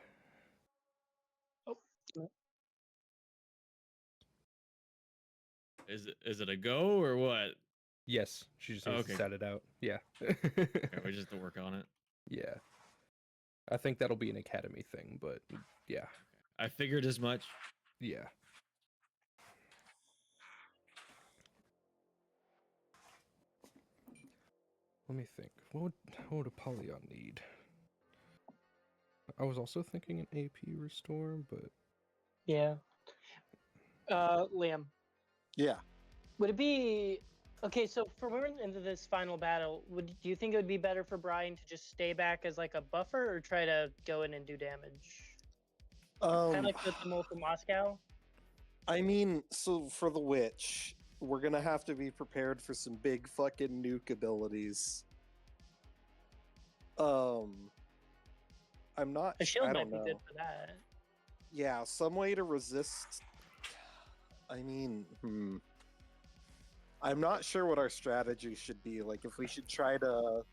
Speaker 8: Is it a go or what?
Speaker 2: Yes, she just needs to
Speaker 8: Okay.
Speaker 2: set it out. Yeah.
Speaker 8: Okay, we just have to work on it.
Speaker 2: Yeah. I think that'll be an academy thing, but yeah.
Speaker 8: I figured as much.
Speaker 2: Yeah. Let me think. What would Apollyon need? I was also thinking an AP restore, but
Speaker 5: Yeah. Liam,
Speaker 3: Yeah.
Speaker 5: would it be okay? So for when we're into this final battle, do you think it would be better for Brian to just stay back as like a buffer, or try to go in and do damage? Kind of like with the mole from Moscow.
Speaker 3: I mean, so for the witch, we're gonna have to be prepared for some big fucking nuke abilities. I'm not.
Speaker 5: A shield
Speaker 3: I
Speaker 5: might
Speaker 3: don't
Speaker 5: be
Speaker 3: know.
Speaker 5: good for that.
Speaker 3: Yeah, some way to resist. I mean, I'm not sure what our strategy should be. Like, if we should try to,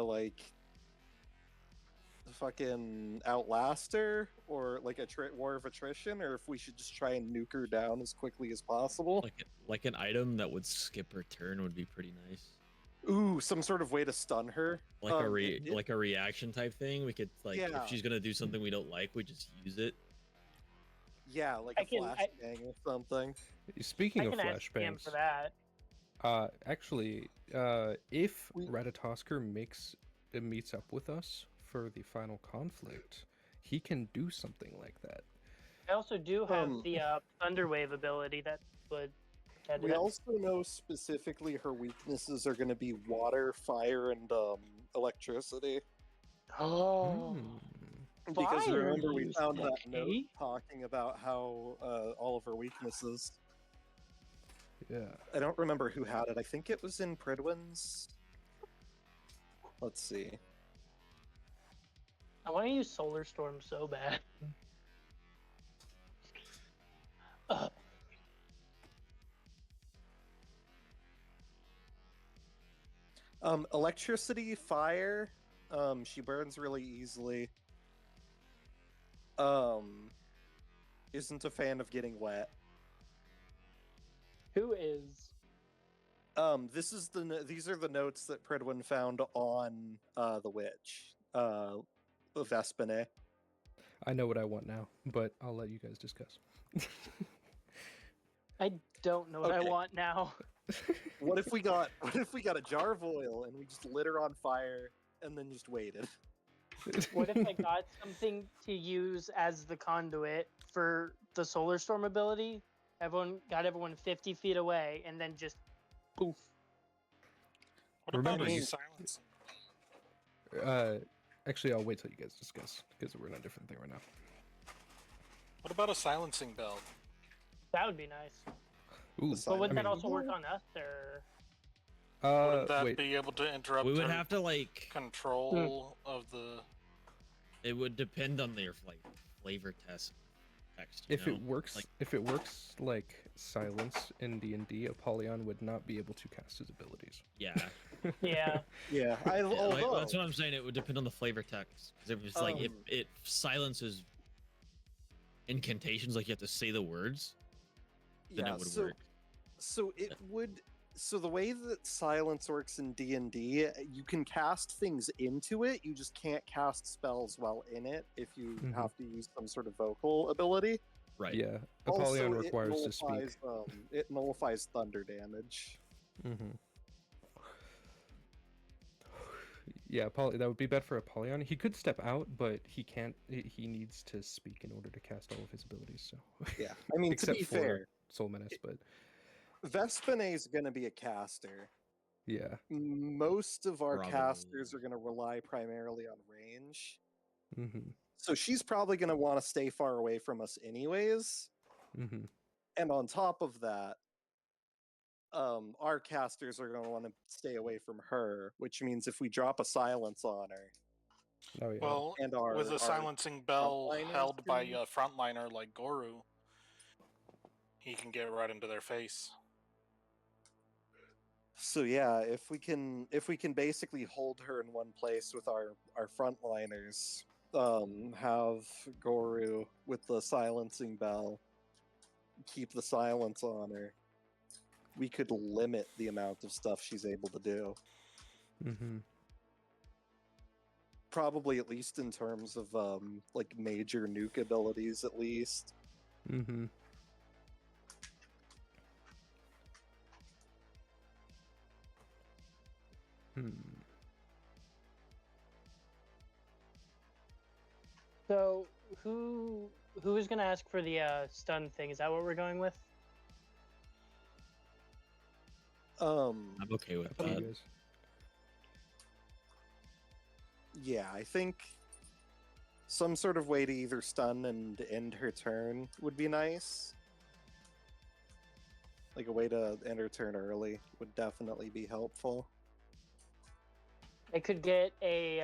Speaker 3: like fucking outlast her, or like a war of attrition, or if we should just try and nuke her down as quickly as possible.
Speaker 8: Like an item that would skip her turn would be pretty nice.
Speaker 3: Ooh, some sort of way to stun her.
Speaker 8: Like like a reaction type thing. We could like
Speaker 3: Yeah.
Speaker 8: if she's gonna do something we don't like, we just use it.
Speaker 3: Yeah, like a flashbang or something.
Speaker 2: speaking
Speaker 5: I
Speaker 2: of
Speaker 5: can ask Cam
Speaker 2: flashbangs,
Speaker 5: for that.
Speaker 2: actually, if Ratatosker meets up with us for the final conflict, he can do something like that.
Speaker 5: I also do have the Thunderwave ability that would.
Speaker 3: We also know specifically her weaknesses are going to be water, fire, and electricity.
Speaker 5: Oh.
Speaker 3: Because
Speaker 5: Fire,
Speaker 3: remember, we
Speaker 5: you
Speaker 3: found that note
Speaker 5: sexy.
Speaker 3: talking about how all of her weaknesses.
Speaker 2: Yeah.
Speaker 3: I don't remember who had it. I think it was in Pridwin's. Let's see.
Speaker 5: I want to use Solar Storm so bad.
Speaker 3: Electricity, fire. She burns really easily. Isn't a fan of getting wet.
Speaker 5: Who is?
Speaker 3: These are the notes that Pridwin found on the witch, Vespene.
Speaker 2: I know what I want now, but I'll let you guys discuss.
Speaker 5: I don't know what I
Speaker 3: Okay.
Speaker 5: want now.
Speaker 3: What if we got a jar of oil and we just lit her on fire and then just waited?
Speaker 5: What if I got something to use as the conduit for the Solar Storm ability? Everyone 50 feet away, and then just poof.
Speaker 4: What about
Speaker 2: Remember,
Speaker 4: a
Speaker 2: you-
Speaker 4: silencing?
Speaker 2: Actually, I'll wait till you guys discuss because we're in a different thing right now.
Speaker 4: What about a silencing bell?
Speaker 5: That would be nice.
Speaker 2: Ooh,
Speaker 5: But would
Speaker 2: I
Speaker 5: that
Speaker 2: mean,
Speaker 5: also work on us, or?
Speaker 4: Wouldn't that
Speaker 2: wait.
Speaker 4: be able to interrupt
Speaker 8: We would
Speaker 4: her
Speaker 8: have to like.
Speaker 4: control of the?
Speaker 8: It would depend on their like flavor text.
Speaker 2: If
Speaker 8: know?
Speaker 2: it works, like silence in D&D, Apollyon would not be able to cast his abilities.
Speaker 8: Yeah.
Speaker 5: Yeah.
Speaker 3: Yeah,
Speaker 8: That's what I'm saying. It would depend on the flavor text. Because if it's like if it silences incantations, like you have to say the words, then it would work.
Speaker 3: So it would. So the way that silence works in D&D, you can cast things into it. You just can't cast spells while in it if you have to use some sort of vocal ability.
Speaker 8: Right.
Speaker 2: Yeah, Apollyon
Speaker 3: Also,
Speaker 2: requires to speak.
Speaker 3: It nullifies thunder damage.
Speaker 2: Yeah, that would be bad for Apollyon. He could step out, but he can't. He needs to speak in order to cast all of his abilities. So
Speaker 3: Yeah, I mean, to
Speaker 2: except
Speaker 3: be
Speaker 2: for
Speaker 3: fair,
Speaker 2: Soul Menace, but
Speaker 3: Vespene is going to be a caster.
Speaker 2: yeah.
Speaker 3: Most of our
Speaker 8: Probably.
Speaker 3: casters are going to rely primarily on range.
Speaker 2: Mm-hmm.
Speaker 3: So she's probably going to want to stay far away from us anyways.
Speaker 2: Mm-hmm.
Speaker 3: And on top of that, our casters are going to want to stay away from her, which means if we drop a silence on her,
Speaker 2: Oh yeah.
Speaker 4: Well,
Speaker 3: and
Speaker 4: with a
Speaker 3: our
Speaker 4: silencing bell
Speaker 3: frontliners
Speaker 4: held by
Speaker 3: can-
Speaker 4: a frontliner like Goru, he can get right into their face.
Speaker 3: So yeah, if we can basically hold her in one place with our frontliners, have Goru with the silencing bell, keep the silence on her, we could limit the amount of stuff she's able to do.
Speaker 2: Mm-hmm.
Speaker 3: Probably at least in terms of like major nuke abilities, at least.
Speaker 2: Mm-hmm. Hmm.
Speaker 5: So who is gonna ask for the stun thing? Is that what we're going with?
Speaker 3: Um,
Speaker 8: I'm okay with
Speaker 2: Up to you
Speaker 8: that.
Speaker 2: guys.
Speaker 3: yeah, I think some sort of way to either stun and end her turn would be nice. Like a way to end her turn early would definitely be helpful.
Speaker 5: I could get a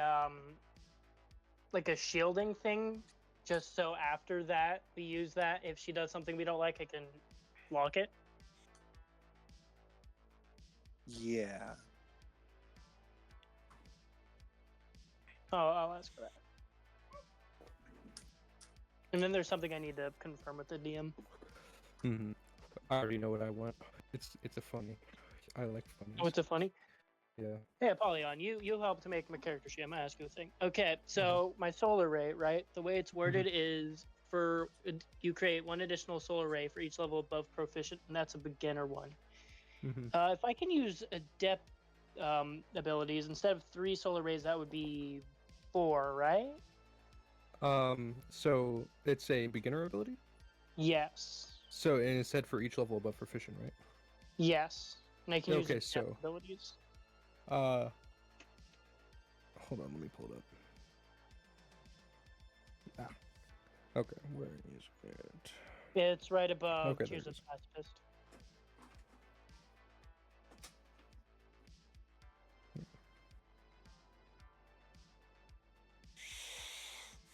Speaker 5: like a shielding thing, just so after that we use that. If she does something we don't like, I can block it.
Speaker 3: Yeah.
Speaker 5: Oh, I'll ask for that. And then there's something I need to confirm with the DM.
Speaker 2: Hmm. I already know what I want. It's a funny. I like funnies.
Speaker 5: Oh, it's a funny.
Speaker 2: Yeah.
Speaker 5: Hey, Apollyon, you helped to make my character sheet. I'm gonna ask you a thing. Okay, so my solar ray, right? The way it's worded is for you create one additional solar ray for each level above proficient, and that's a beginner one.
Speaker 2: Hmm.
Speaker 5: If I can use adept abilities instead of 3 solar rays, that would be 4, right?
Speaker 2: So it's a beginner ability.
Speaker 5: Yes.
Speaker 2: So and it said for each level above proficient, right?
Speaker 5: Yes. And I can use
Speaker 2: Okay,
Speaker 5: adept
Speaker 2: so
Speaker 5: abilities.
Speaker 2: hold on, let me pull it up. Ah. Okay, where is it?
Speaker 5: It's right above
Speaker 2: Okay, there
Speaker 5: Tears
Speaker 2: it
Speaker 5: of
Speaker 2: is.
Speaker 5: Pacifist.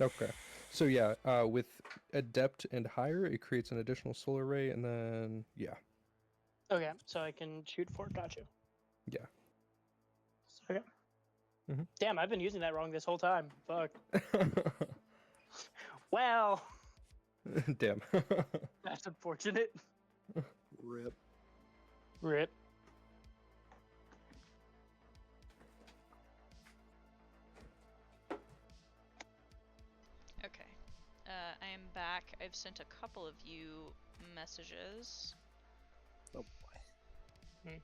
Speaker 2: Okay. So yeah, with adept and higher, it creates an additional solar ray, and then yeah,
Speaker 5: Okay, so I can shoot 4. Got you.
Speaker 2: yeah.
Speaker 5: Okay.
Speaker 2: Mhm.
Speaker 5: Damn, I've been using that wrong this whole time. Fuck. Well,
Speaker 2: Damn.
Speaker 5: that's unfortunate.
Speaker 3: Rip.
Speaker 5: Rip.
Speaker 1: Okay. I am back. I've sent a couple of you messages.
Speaker 3: Oh boy.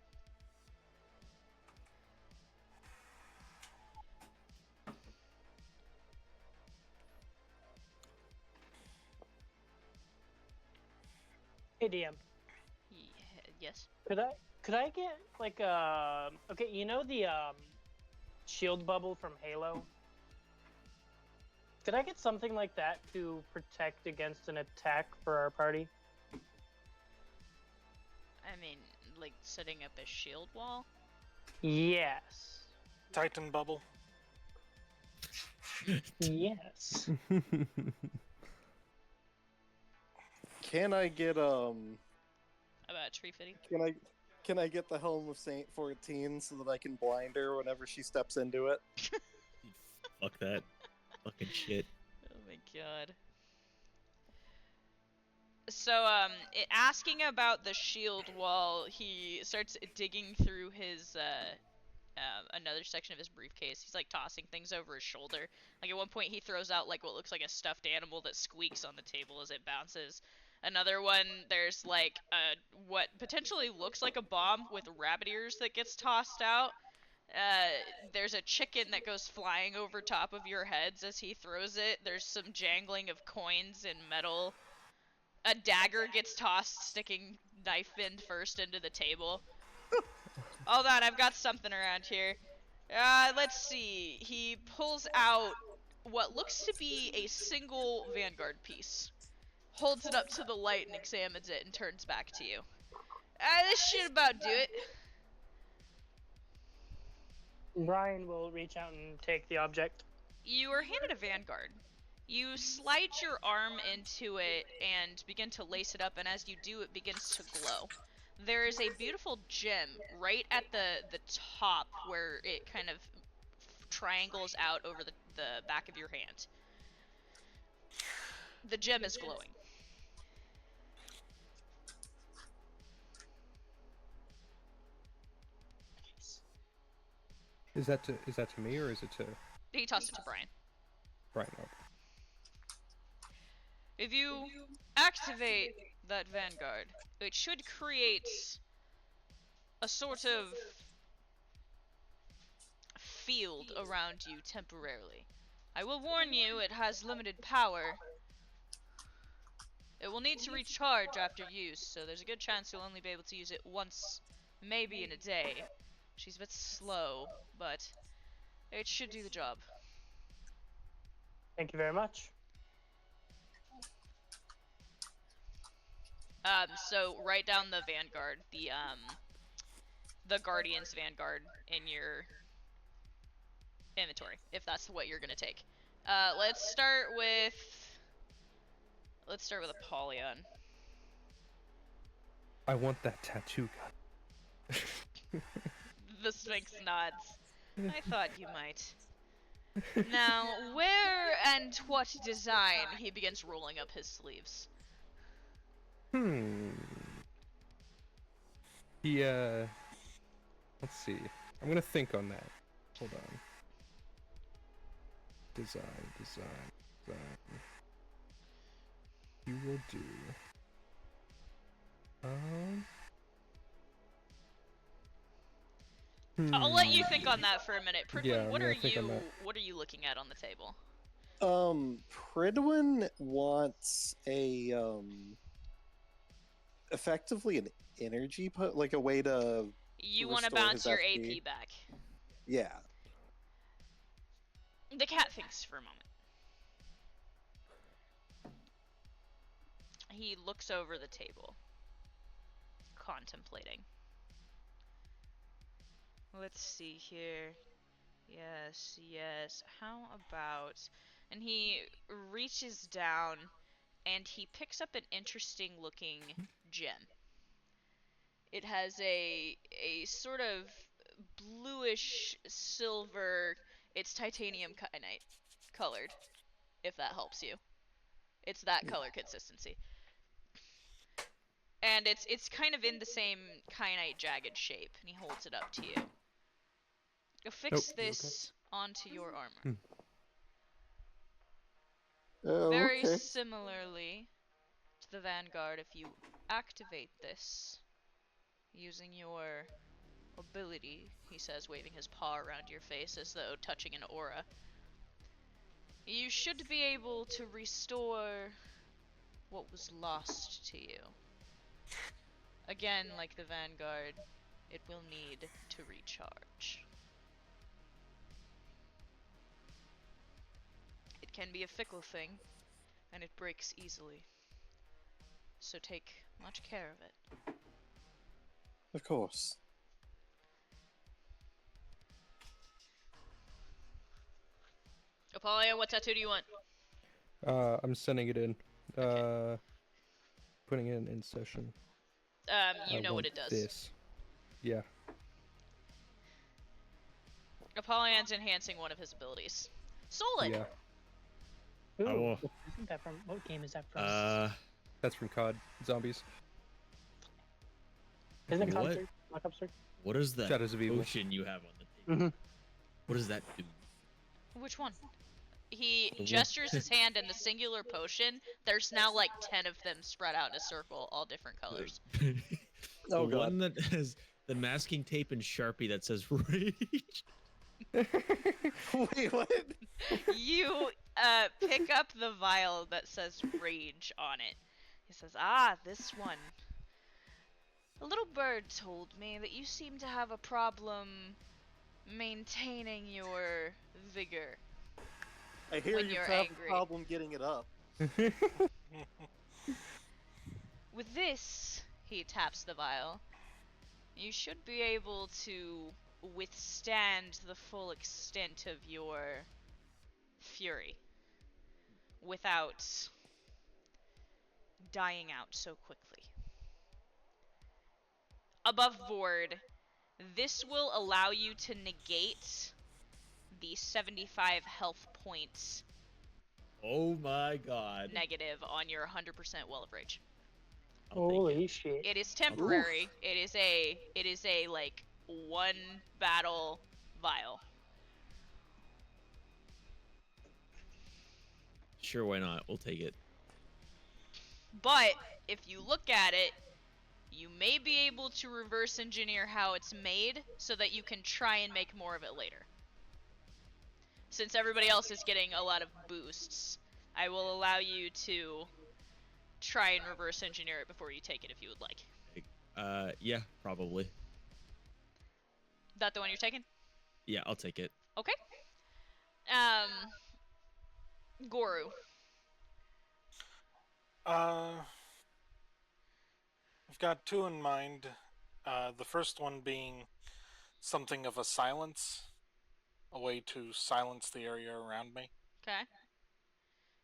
Speaker 5: Hey DM,
Speaker 1: Yes.
Speaker 5: could I get like okay, you know the shield bubble from Halo? Could I get something like that to protect against an attack for our party?
Speaker 1: I mean, like setting up a shield wall?
Speaker 5: Yes.
Speaker 4: Titan bubble.
Speaker 5: Yes.
Speaker 3: Can I get
Speaker 1: About tree fitting?
Speaker 3: can I get the Helm of Saint 14 so that I can blind her whenever she steps into it?
Speaker 8: Fuck that. Fucking shit.
Speaker 1: Oh my god. So, asking about the shield wall, he starts digging through his, another section of his briefcase. He's, like, tossing things over his shoulder. Like, at one point, he throws out, like, what looks like a stuffed animal that squeaks on the table as it bounces. Another one, there's, like, what potentially looks like a bomb with rabbit ears that gets tossed out. There's a chicken that goes flying over top of your heads as he throws it. There's some jangling of coins and metal. A dagger gets tossed, sticking knife end first into the table. Hold on, I've got something around here. Let's see. He pulls out what looks to be a single Vanguard piece, holds it up to the light and examines it, and turns back to you. This should about do it.
Speaker 5: Brian will reach out and take the object.
Speaker 1: You are handed a Vanguard. You slide your arm into it and begin to lace it up, and as you do, it begins to glow. There is a beautiful gem right at the top where it kind of triangles out over the back of your hand. The gem is glowing.
Speaker 2: Is that to me or is it to
Speaker 1: He tossed it to Brian.
Speaker 2: Brian? Oh.
Speaker 1: If you activate that Vanguard, it should create a sort of field around you temporarily. I will warn you, it has limited power. It will need to recharge after use, so there's a good chance you'll only be able to use it once, maybe in a day. She's a bit slow, but it should do the job.
Speaker 5: Thank you very much.
Speaker 1: So write down the Vanguard, the Guardian's Vanguard in your inventory, if that's what you're gonna take. Let's start with Apollyon.
Speaker 2: I want that tattoo gun.
Speaker 1: The Sphinx nods. I thought you might. Now, where and what design? He begins rolling up his sleeves.
Speaker 2: He, let's see. I'm gonna think on that. Hold on. Design. You will do.
Speaker 1: I'll let you think on that for a minute. Pridwin,
Speaker 2: Yeah,
Speaker 1: what
Speaker 2: I'm
Speaker 1: are
Speaker 2: gonna think on that.
Speaker 1: what are you looking at on the table?
Speaker 3: Pridwin wants a effectively an energy like a way to
Speaker 1: You want to
Speaker 3: restore
Speaker 1: bounce
Speaker 3: his
Speaker 1: your
Speaker 3: FP.
Speaker 1: AP back.
Speaker 3: Yeah.
Speaker 1: The cat thinks for a moment. He looks over the table, contemplating. Let's see here. Yes. How about... And he reaches down and he picks up an interesting looking gem. It has a sort of bluish silver, it's titanium kyanite colored, if that helps you. It's that color consistency. And it's kind of in the same kyanite jagged shape, and he holds it up to you. Affix this onto your armor. Very
Speaker 3: Okay.
Speaker 1: similarly to the Vanguard, if you activate this using your ability, he says, waving his paw around your face as though touching an aura, you should be able to restore what was lost to you. Again, like the Vanguard, it will need to recharge. It can be a fickle thing, and it breaks easily. So take much care of it.
Speaker 3: Of course.
Speaker 1: Apollyon, what tattoo do you want?
Speaker 2: I'm sending it in.
Speaker 1: Okay.
Speaker 2: Putting it in session.
Speaker 1: You
Speaker 2: I
Speaker 1: know what
Speaker 2: want
Speaker 1: it does.
Speaker 2: This. Yeah.
Speaker 1: Apollyon's enhancing one of his abilities. Solid!
Speaker 2: Yeah.
Speaker 5: Ooh,
Speaker 8: I will-
Speaker 5: isn't that from what game is that from?
Speaker 2: That's from COD Zombies.
Speaker 5: Isn't it
Speaker 8: what?
Speaker 5: COD 3? Black Ops 3?
Speaker 8: What is that
Speaker 2: Shadows of Evil.
Speaker 8: potion you have on the table?
Speaker 5: Mm-hmm.
Speaker 8: What does that do?
Speaker 1: Which one? He
Speaker 8: The one-
Speaker 1: gestures his hand in the singular potion. There's now like 10 of them spread out in a circle, all different colors.
Speaker 8: The
Speaker 3: Oh, God.
Speaker 8: one that has the masking tape and Sharpie that says rage.
Speaker 3: Wait, what?
Speaker 1: You pick up the vial that says rage on it. He says, this one. A little bird told me that you seem to have a problem maintaining your vigor.
Speaker 3: I hear
Speaker 1: When
Speaker 3: you
Speaker 1: you're
Speaker 3: have
Speaker 1: angry.
Speaker 3: a problem getting it up.
Speaker 1: With this, he taps the vial, you should be able to withstand the full extent of your fury without dying out so quickly. Above board, this will allow you to negate the 75 health points
Speaker 8: Oh my god.
Speaker 1: negative on your 100% Well of Rage.
Speaker 8: I'll take
Speaker 5: Holy
Speaker 8: it.
Speaker 5: shit.
Speaker 1: It is temporary. It is a like one battle vial.
Speaker 8: Sure, why not? We'll take it.
Speaker 1: But if you look at it, you may be able to reverse engineer how it's made so that you can try and make more of it later. since everybody else is getting a lot of boosts, I will allow you to try and reverse engineer it before you take it if you would like.
Speaker 8: Yeah, probably.
Speaker 1: That the one you're taking?
Speaker 8: Yeah, I'll take it.
Speaker 1: Okay. Goru.
Speaker 4: I've got two in mind. The first one being something of a silence, a way to silence the area around me.
Speaker 1: Okay.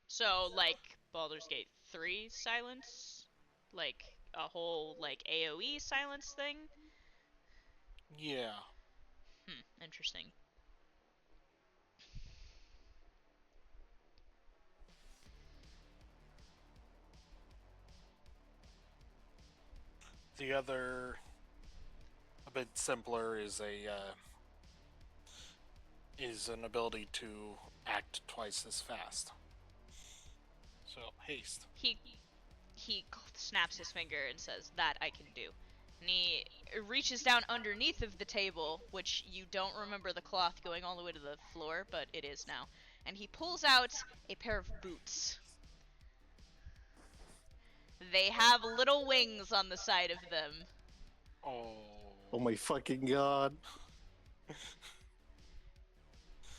Speaker 1: So, like, Baldur's Gate 3 silence? Like, a whole, like, AoE silence thing?
Speaker 4: Yeah.
Speaker 1: Interesting.
Speaker 4: The other, a bit simpler, is an ability to act twice as fast. So haste.
Speaker 1: He snaps his finger and says, "That I can do." And he reaches down underneath of the table, which you don't remember the cloth going all the way to the floor, but it is now. And he pulls out a pair of boots. They have little wings on the side of them.
Speaker 3: Oh my fucking god.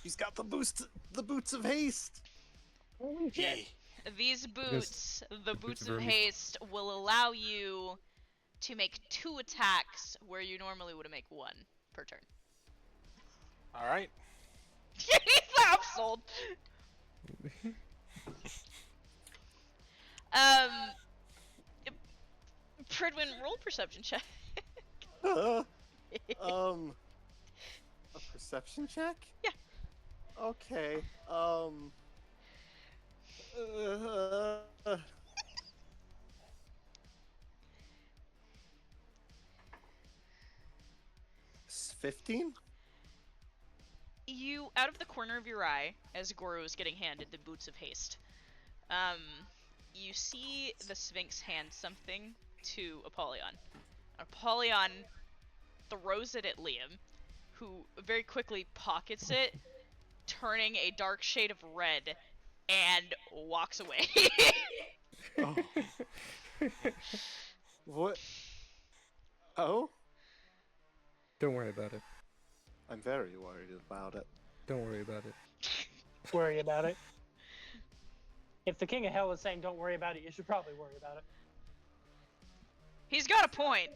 Speaker 3: He's got the boots of haste.
Speaker 5: Holy shit.
Speaker 4: Yay.
Speaker 1: These boots, the boots of
Speaker 2: vermi.
Speaker 1: haste, will allow you to make 2 attacks where you normally would make 1 per turn.
Speaker 4: All right.
Speaker 1: I'm sold. Pridwin, roll perception check.
Speaker 3: A perception check?
Speaker 1: Yeah.
Speaker 3: Okay. 15?
Speaker 1: You, out of the corner of your eye, as Goro is getting handed the boots of haste, you see the Sphinx hand something to Apollyon. Apollyon throws it at Liam, who very quickly pockets it, turning a dark shade of red, and walks away.
Speaker 3: Oh. What? Oh?
Speaker 2: Don't worry about it.
Speaker 3: I'm very worried about it.
Speaker 2: Don't worry about it.
Speaker 5: Worry about it. If the King of Hell is saying don't worry about it, you should probably worry about it.
Speaker 1: He's got a point.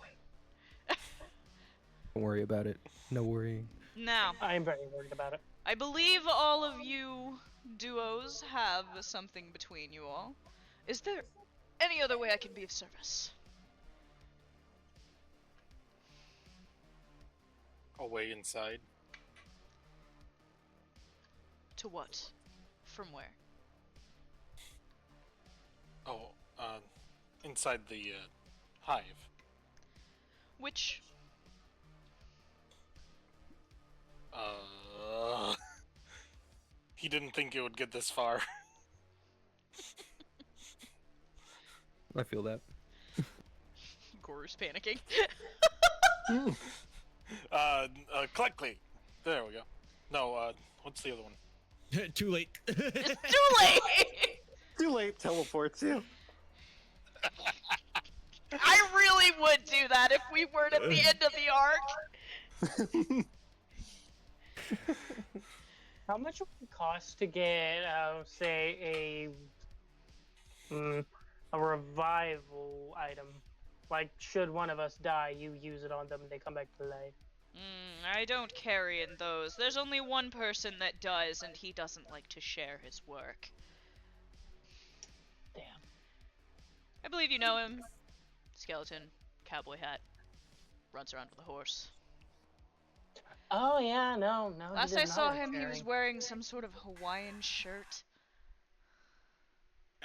Speaker 2: Don't worry about it. No worrying.
Speaker 1: Now,
Speaker 5: I am very worried about it.
Speaker 1: I believe all of you duos have something between you all. Is there any other way I can be of service?
Speaker 4: Away inside.
Speaker 1: To what? From where?
Speaker 4: Oh, inside the hive.
Speaker 1: Which?
Speaker 4: He didn't think it would get this far.
Speaker 2: I feel that.
Speaker 1: Goru's panicking.
Speaker 4: Cleckley. There we go. No, what's the other one?
Speaker 8: Too late.
Speaker 1: It's too late!
Speaker 3: Too late teleports you.
Speaker 1: I really would do that if we weren't at the end of the arc.
Speaker 5: How much would it cost to get, say, a revival item? Like, should one of us die, you use it on them and they come back to life.
Speaker 1: I don't carry in those. There's only one person that does, and he doesn't like to share his work.
Speaker 5: Damn.
Speaker 1: I believe you know him. Skeleton, cowboy hat, runs around with a horse.
Speaker 5: Oh yeah, no.
Speaker 1: Last
Speaker 5: he
Speaker 1: I
Speaker 5: does
Speaker 1: saw
Speaker 5: not like
Speaker 1: him, he was
Speaker 5: sharing.
Speaker 1: wearing some sort of Hawaiian shirt.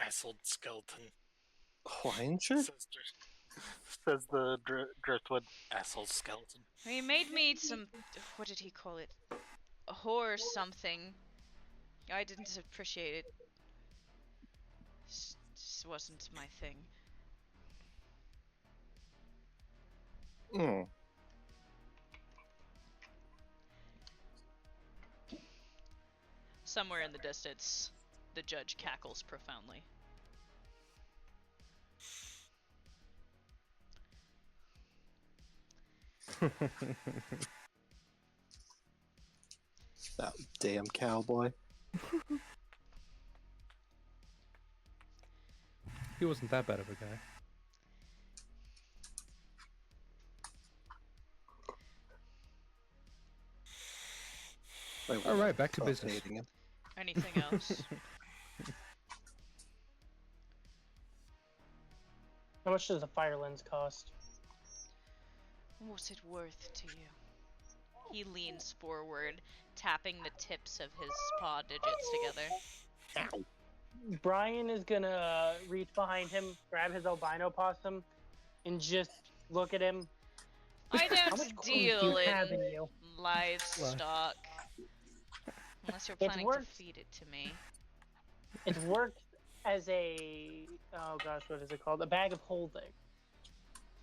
Speaker 4: Assled skeleton.
Speaker 3: Hawaiian shirt?
Speaker 4: Says the driftwood. Asshole skeleton.
Speaker 1: He made me some. What did he call it? A whore something. I didn't appreciate it. Just wasn't my thing.
Speaker 3: Hmm.
Speaker 1: Somewhere in the distance, the judge cackles profoundly.
Speaker 3: That damn cowboy.
Speaker 2: He wasn't that bad of a guy. All right, back to
Speaker 3: Stop
Speaker 2: business.
Speaker 3: hating him.
Speaker 1: Anything else?
Speaker 5: How much does the fire lens cost?
Speaker 1: What's it worth to you? He leans forward, tapping the tips of his paw digits together.
Speaker 5: Brian is gonna reach behind him, grab his albino possum, and just look at him.
Speaker 1: I
Speaker 5: How
Speaker 1: don't
Speaker 5: much coins do you
Speaker 1: deal
Speaker 5: have
Speaker 1: in
Speaker 5: in you?
Speaker 1: livestock. Unless you're
Speaker 5: It's
Speaker 1: planning to
Speaker 5: worth-
Speaker 1: feed it to me.
Speaker 5: It's worked as a, oh gosh, what is it called? A bag of holding.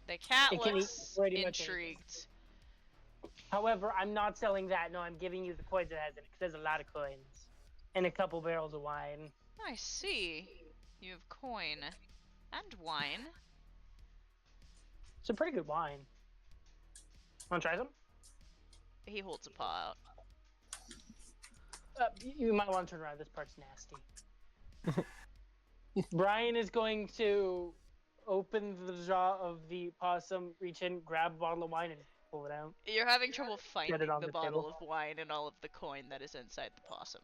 Speaker 1: The cat
Speaker 5: It can eat
Speaker 1: looks
Speaker 5: pretty much anything.
Speaker 1: intrigued.
Speaker 5: However, I'm not selling that. No, I'm giving you the coins it has in it, because there's a lot of coins. And a couple barrels of wine.
Speaker 1: I see. You have coin and wine.
Speaker 5: It's a pretty good wine. Wanna try some?
Speaker 1: He holds a paw out.
Speaker 5: You might want to turn around. This part's nasty. Brian is going to open the jaw of the possum, reach in, grab a bottle of wine, and pull it out.
Speaker 1: You're having trouble finding
Speaker 5: it on
Speaker 1: the
Speaker 5: the
Speaker 1: bottle
Speaker 5: table.
Speaker 1: of wine and all of the coin that is inside the possum.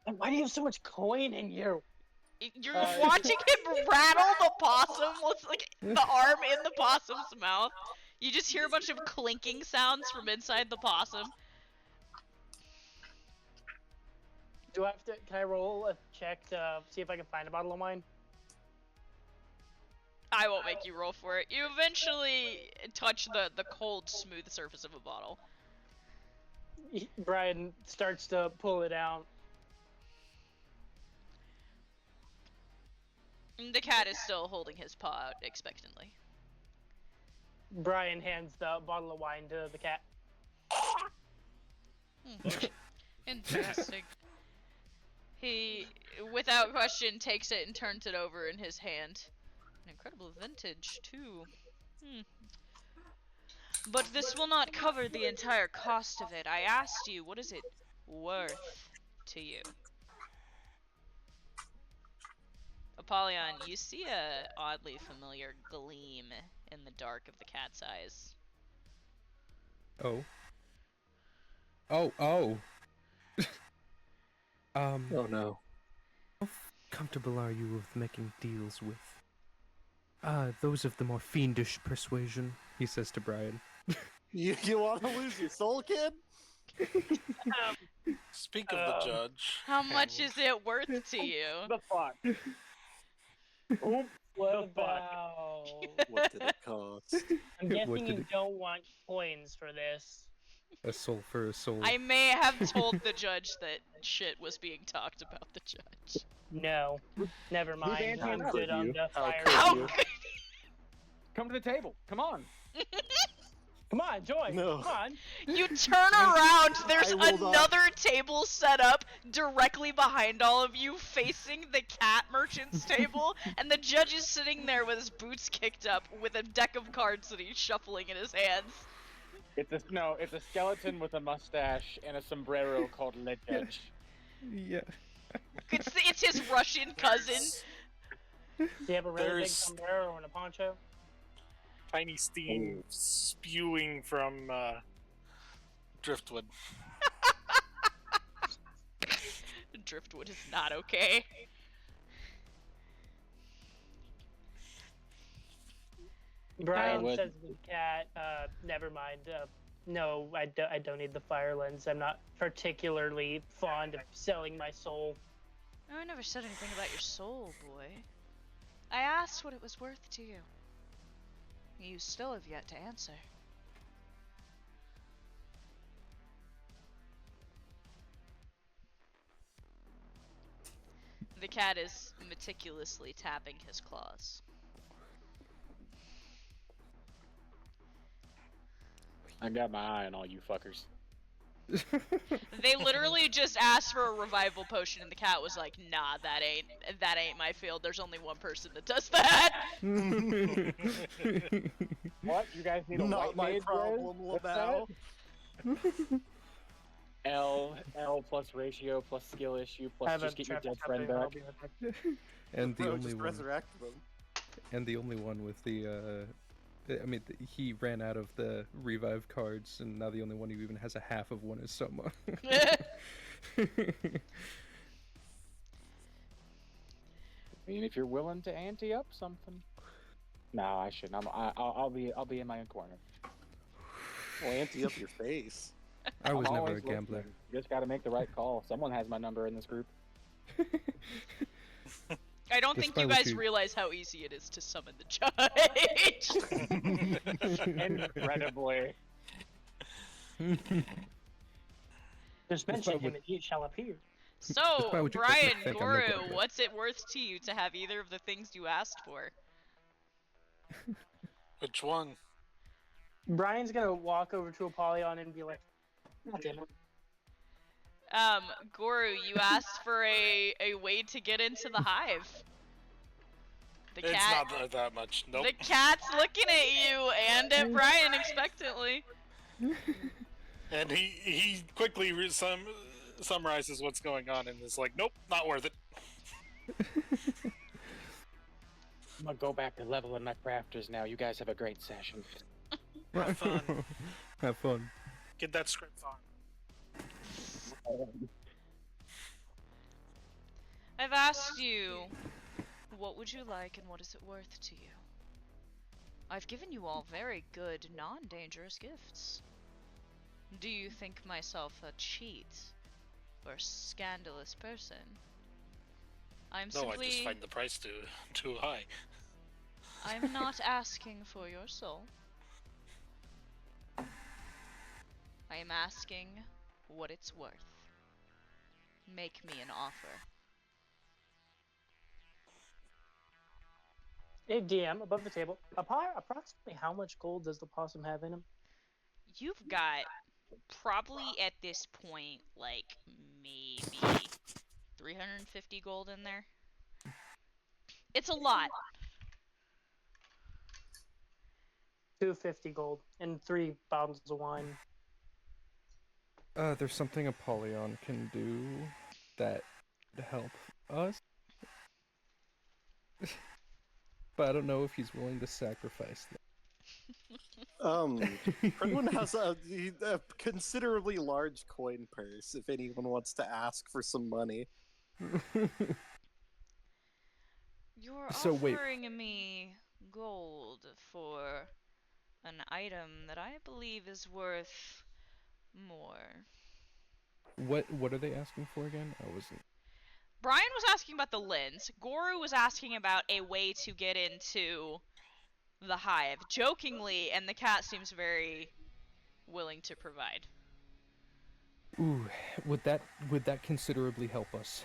Speaker 5: And why do you have so much coin in you?
Speaker 1: You're watching him rattle the possum with like the arm in the possum's mouth. You just hear a bunch of clinking sounds from inside the possum.
Speaker 5: Do I have to? Can I roll a check to see if I can find a bottle of wine?
Speaker 1: I won't make you roll for it. You eventually touch the cold, smooth surface of a bottle.
Speaker 5: Brian starts to pull it out.
Speaker 1: The cat is still holding his paw out expectantly.
Speaker 5: Brian hands the bottle of wine to the cat.
Speaker 1: Interesting. He, without question, takes it and turns it over in his hand. An incredible vintage, too. But this will not cover the entire cost of it. I asked you, what is it worth to you? Apollyon, you see a oddly familiar gleam in the dark of the cat's eyes.
Speaker 2: Oh. Oh.
Speaker 3: Oh no.
Speaker 2: How comfortable are you with making deals with? Those of the more fiendish persuasion, he says to Brian.
Speaker 3: You want to lose your soul, kid?
Speaker 4: Speak of the judge.
Speaker 1: How much is it worth to you?
Speaker 11: The fuck? Oops,
Speaker 5: What
Speaker 11: the fuck?
Speaker 5: about?
Speaker 3: What did it cost?
Speaker 5: I'm
Speaker 2: What
Speaker 5: guessing
Speaker 2: did
Speaker 5: you
Speaker 2: it-
Speaker 5: don't want coins for this.
Speaker 2: A soul for a soul.
Speaker 1: I may have told the judge that shit was being talked about the judge.
Speaker 5: No, never mind.
Speaker 11: How
Speaker 5: I'm
Speaker 11: could
Speaker 5: good on
Speaker 3: you?
Speaker 5: the
Speaker 3: How
Speaker 5: fire.
Speaker 3: could
Speaker 1: How
Speaker 3: you?
Speaker 1: could
Speaker 11: Come to the table. Come on.
Speaker 5: Come on, Joy.
Speaker 3: No.
Speaker 5: Come on.
Speaker 1: you turn around? There's
Speaker 3: I will not.
Speaker 1: another table set up directly behind all of you, facing the cat merchant's table, and the judge is sitting there with his boots kicked up, with a deck of cards that he's shuffling in his hands.
Speaker 11: It's a skeleton with a mustache and a sombrero called Le Judge.
Speaker 2: Yeah.
Speaker 1: It's his Russian cousin.
Speaker 5: Do you have a really big
Speaker 4: There's-
Speaker 5: sombrero and a poncho?
Speaker 4: Tiny steam spewing from driftwood.
Speaker 1: Driftwood is not okay.
Speaker 5: Brian
Speaker 11: would.
Speaker 5: says to the cat, never mind. No, I don't need the fire lens. I'm not particularly fond of selling my soul.
Speaker 1: No, I never said anything about your soul, boy. I asked what it was worth to you. You still have yet to answer. The cat is meticulously tapping his claws.
Speaker 11: I got my eye on all you fuckers.
Speaker 1: They literally just asked for a revival potion, and the cat was like, "Nah, that ain't my field. There's only one person that does that."
Speaker 11: What? You guys need a
Speaker 3: Not
Speaker 11: white
Speaker 3: my
Speaker 11: mage?
Speaker 3: problem,
Speaker 11: What's
Speaker 3: Labao.
Speaker 11: that? L plus ratio plus skill issue
Speaker 5: I
Speaker 11: plus
Speaker 5: have a
Speaker 11: just get your
Speaker 5: traffic
Speaker 11: dead friend
Speaker 5: happening, I'll
Speaker 11: back.
Speaker 5: be right back.
Speaker 2: And the
Speaker 3: Bro,
Speaker 2: only
Speaker 3: just
Speaker 2: one.
Speaker 3: resurrect them.
Speaker 2: And the only one with the, I mean, he ran out of the revive cards, and now the only one who even has a half of one is Soma.
Speaker 11: I mean, if you're willing to ante up something. No, I shouldn't. I'll be in my own corner.
Speaker 3: Well, ante up your face.
Speaker 2: I was
Speaker 11: I'm
Speaker 2: never a
Speaker 11: always
Speaker 2: gambler.
Speaker 11: listening. You just got to make the right call. Someone has my number in this group.
Speaker 1: I don't think you
Speaker 2: Despite what
Speaker 1: guys
Speaker 2: you-
Speaker 1: realize how easy it is to summon the judge.
Speaker 11: Incredibly.
Speaker 5: Just mention
Speaker 2: Despite
Speaker 5: him
Speaker 2: what-
Speaker 5: and he shall appear.
Speaker 1: So,
Speaker 2: Despite what you
Speaker 1: Brian,
Speaker 2: think, I'm no
Speaker 1: Goro,
Speaker 2: gambler.
Speaker 1: what's it worth to you to have either of the things you asked for?
Speaker 4: Which one?
Speaker 5: Brian's gonna walk over to Apollyon and be like, "God damn it."
Speaker 1: Goro, you asked for a way to get into the hive. The
Speaker 4: It's
Speaker 1: cat.
Speaker 4: not that much. Nope.
Speaker 1: The cat's looking at you and at Brian expectantly.
Speaker 4: And he quickly summarizes what's going on and is like, nope, not worth it.
Speaker 11: I'm gonna go back to leveling my crafters now. You guys have a great session.
Speaker 4: Have fun.
Speaker 2: Have fun.
Speaker 4: Get that script on.
Speaker 1: I've asked you, what would you like and what is it worth to you? I've given you all very good, non-dangerous gifts. Do you think myself a cheat or scandalous person? I'm
Speaker 4: No,
Speaker 1: simply...
Speaker 4: I just find the price too high.
Speaker 1: I'm not asking for your soul. I am asking what it's worth. Make me an offer.
Speaker 5: Hey, DM, above the table. Approximately how much gold does the possum have in him?
Speaker 1: You've got probably at this point like maybe 350 gold in there. It's a lot.
Speaker 5: 250 gold and 3 bottles of wine.
Speaker 2: There's something Apollyon can do that would help us. But I don't know if he's willing to sacrifice that.
Speaker 3: Pridwin has a considerably large coin purse if anyone wants to ask for some money.
Speaker 1: You're
Speaker 2: So, wait.
Speaker 1: offering me gold for an item that I believe is worth more.
Speaker 2: What are they asking for again? I wasn't.
Speaker 1: Brian was asking about the lens. Goro was asking about a way to get into the hive, jokingly, and the cat seems very willing to provide.
Speaker 2: Ooh, would that considerably help us?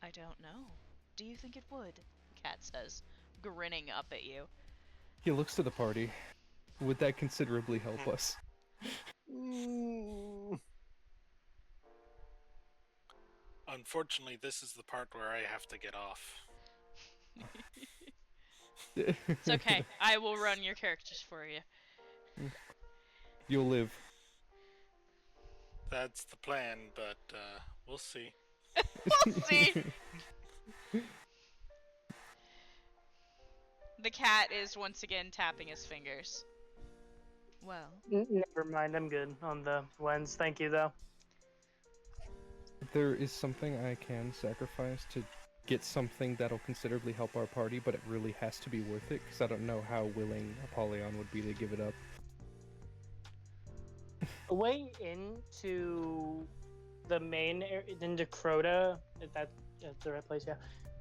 Speaker 1: I don't know. Do you think it would? The cat says, grinning up at you.
Speaker 2: He looks to the party. Would that considerably help us?
Speaker 4: Unfortunately, this is the part where I have to get off.
Speaker 1: It's okay. I will run your characters for you.
Speaker 2: You'll live.
Speaker 4: That's the plan, but we'll see.
Speaker 1: We'll see. The cat is once again tapping his fingers. Well.
Speaker 5: Never mind, I'm good on the lens. Thank you, though.
Speaker 2: There is something I can sacrifice to get something that'll considerably help our party, but it really has to be worth it, because I don't know how willing Apollyon would be to give it up.
Speaker 5: A way into the main area, into Crota, if that's the right place, yeah,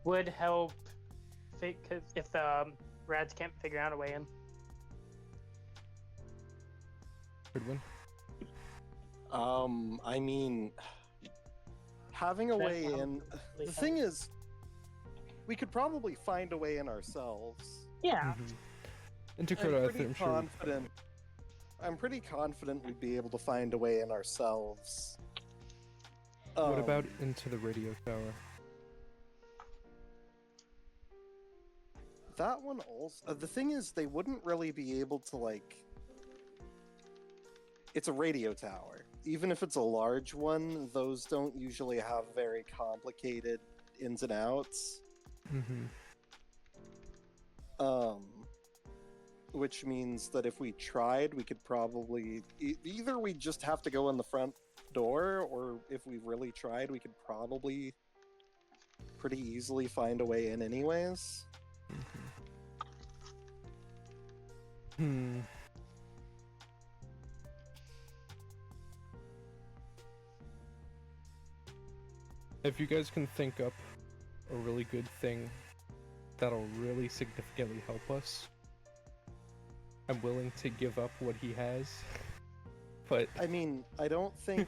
Speaker 5: would help if the rats can't figure out a way in.
Speaker 2: Good one.
Speaker 3: I mean, having a
Speaker 5: That
Speaker 3: way in.
Speaker 5: probably
Speaker 3: The
Speaker 5: helps.
Speaker 3: thing is, we could probably find a way in ourselves.
Speaker 5: Yeah.
Speaker 2: In
Speaker 3: I'm
Speaker 2: Dakota,
Speaker 3: pretty
Speaker 2: I'm sure.
Speaker 3: confident I'm pretty confident we'd be able to find a way in ourselves.
Speaker 2: What about
Speaker 3: Um,
Speaker 2: into the radio tower?
Speaker 3: that one also? The thing is, they wouldn't really be able to, like... It's a radio tower. Even if it's a large one, those don't usually have very complicated ins and outs.
Speaker 2: Mm-hmm.
Speaker 3: Which means that if we tried, we could probably... Either we'd just have to go in the front door, or if we really tried, we could probably pretty easily find a way in anyways.
Speaker 2: Hmm. If you guys can think up a really good thing that'll really significantly help us, I'm willing to give up what he has. But
Speaker 3: I mean, I don't think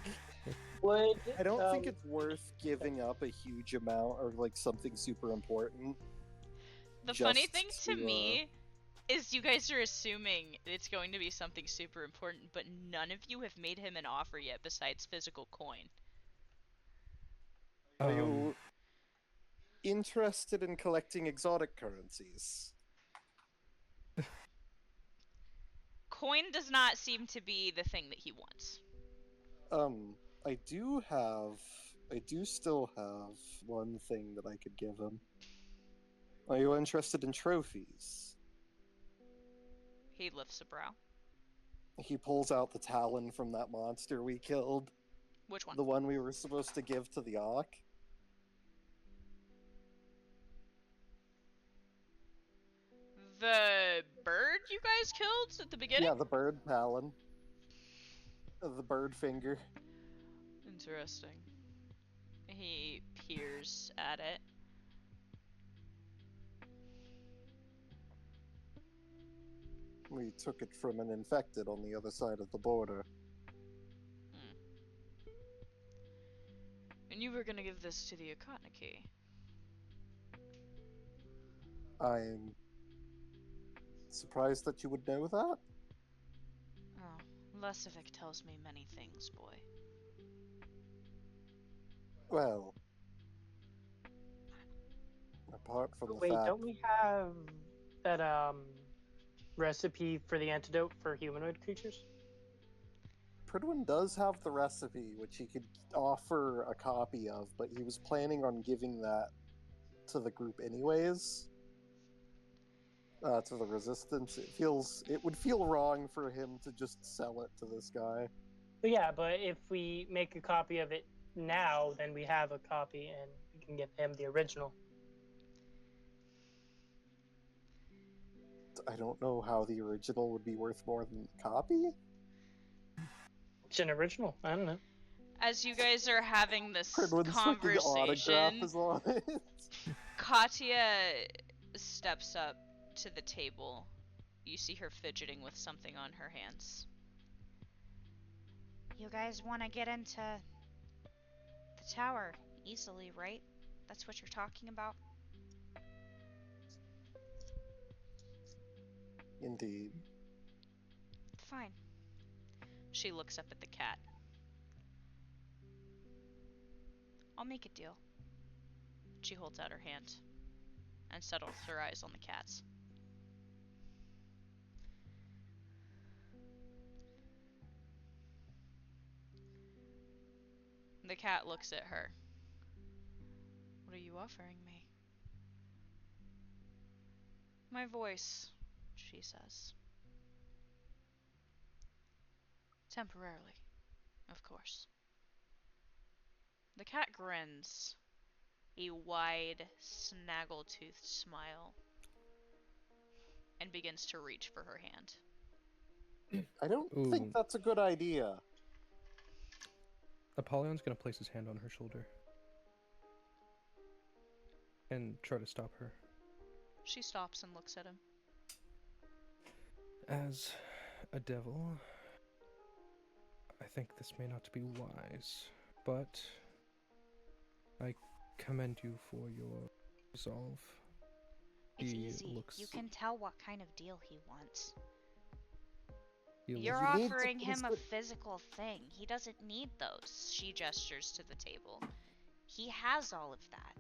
Speaker 3: it's worth giving up a huge amount or like something super important.
Speaker 1: The funny
Speaker 3: just
Speaker 1: thing to me is you guys are assuming it's going to be something super important, but none of you have made him an offer yet besides physical coin.
Speaker 3: Are you interested in collecting exotic currencies?
Speaker 1: Coin does not seem to be the thing that he wants.
Speaker 3: I do still have one thing that I could give him. Are you interested in trophies?
Speaker 1: He lifts a brow.
Speaker 3: He pulls out the talon from that monster we killed.
Speaker 1: Which one?
Speaker 3: The one we were supposed to give to the Auk.
Speaker 1: The bird you guys killed at the beginning?
Speaker 3: Yeah, the bird talon. The bird finger.
Speaker 1: Interesting. He peers at it.
Speaker 3: We took it from an infected on the other side of the border.
Speaker 1: And you were gonna give this to the Akatniki.
Speaker 3: I'm surprised that you would know that.
Speaker 1: Oh, Lesivik tells me many things, boy.
Speaker 3: Well, apart from the
Speaker 5: Wait,
Speaker 3: fact...
Speaker 5: don't we have that recipe for the antidote for humanoid creatures?
Speaker 3: Pridwin does have the recipe, which he could offer a copy of, but he was planning on giving that to the group anyways. To the Resistance. It would feel wrong for him to just sell it to this guy.
Speaker 5: But yeah, but if we make a copy of it now, then we have a copy and we can give him the original.
Speaker 3: I don't know how the original would be worth more than the copy.
Speaker 5: It's an original. I don't know.
Speaker 1: As you guys are having this
Speaker 3: Pridwin's fucking autograph
Speaker 1: conversation,
Speaker 3: is on it.
Speaker 1: Katya steps up to the table. You see her fidgeting with something on her hands.
Speaker 9: You guys want to get into the tower easily, right? That's what you're talking about?
Speaker 3: Indeed.
Speaker 9: Fine.
Speaker 1: She looks up at the cat.
Speaker 9: I'll make a deal.
Speaker 1: She holds out her hand and settles her eyes on the cat's. The cat looks at her. What are you offering me? My voice, she says. Temporarily, of course. The cat grins, a wide, snaggle-toothed smile, and begins to reach for her hand.
Speaker 3: I don't think that's a good idea.
Speaker 2: Apollyon's gonna place his hand on her shoulder and try to stop her.
Speaker 1: She stops and looks at him.
Speaker 2: As a devil, I think this may not be wise, but I commend you for your resolve.
Speaker 9: It's easy. You can tell what kind of deal he wants.
Speaker 2: He
Speaker 9: You're
Speaker 2: looks-
Speaker 3: need to
Speaker 9: offering him a
Speaker 3: consider-
Speaker 9: physical thing. He doesn't need those. She gestures to the table. He has all of that.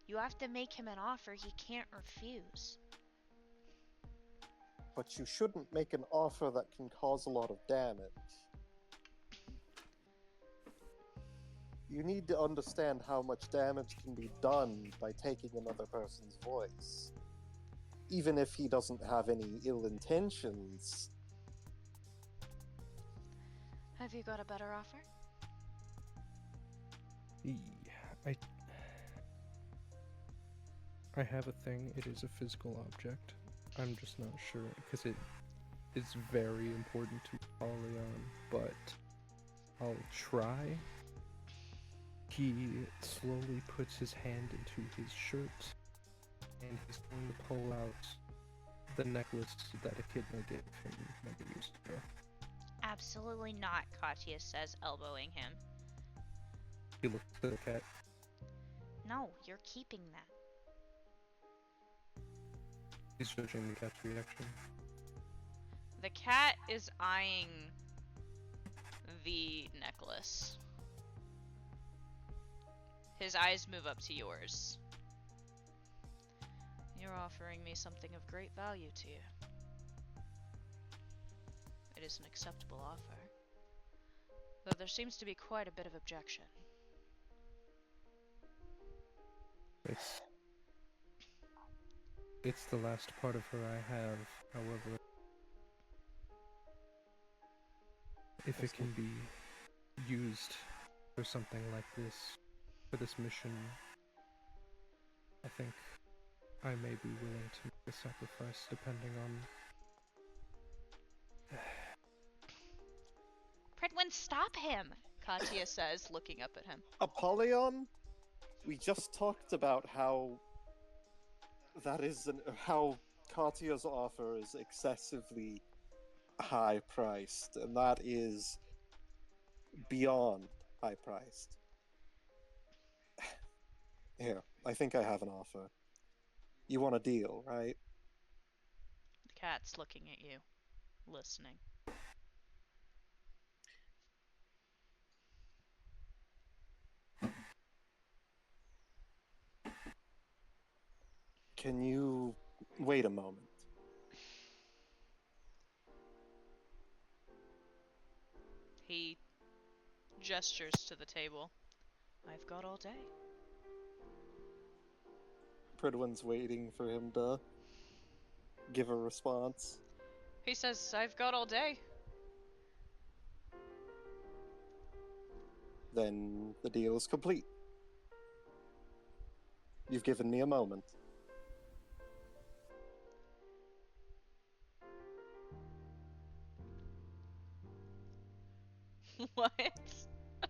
Speaker 9: You have to make him an offer he can't refuse.
Speaker 3: But you shouldn't make an offer that can cause a lot of damage. You need to understand how much damage can be done by taking another person's voice. Even if he doesn't have any ill intentions.
Speaker 9: Have you got a better offer?
Speaker 2: I have a thing. It is a physical object. I'm just not sure because it is very important to Apollyon, but I'll try. He slowly puts his hand into his shirt and he's going to pull out the necklace that Echidna gave him many years ago.
Speaker 9: Absolutely not, Katya says, elbowing him.
Speaker 2: He looks at the cat.
Speaker 9: No, you're keeping that.
Speaker 2: He's judging the cat's reaction.
Speaker 1: The cat is eyeing the necklace. His eyes move up to yours. You're offering me something of great value to you. It is an acceptable offer, though there seems to be quite a bit of objection.
Speaker 2: It's the last part of her I have, however. If it can be used for something like this, for this mission, I think I may be willing to make a sacrifice depending on...
Speaker 1: Pridwin, stop him! Katya says, looking up at him.
Speaker 3: Apollyon, we just talked about how how Katya's offer is excessively high priced, and that is beyond high priced. Here, I think I have an offer. You want a deal, right?
Speaker 1: The cat's looking at you, listening.
Speaker 3: Can you wait a moment?
Speaker 1: He gestures to the table. I've got all day.
Speaker 3: Pridwin's waiting for him to give a response.
Speaker 1: He says, I've got all day.
Speaker 3: Then the deal is complete. You've given me a moment.
Speaker 1: What?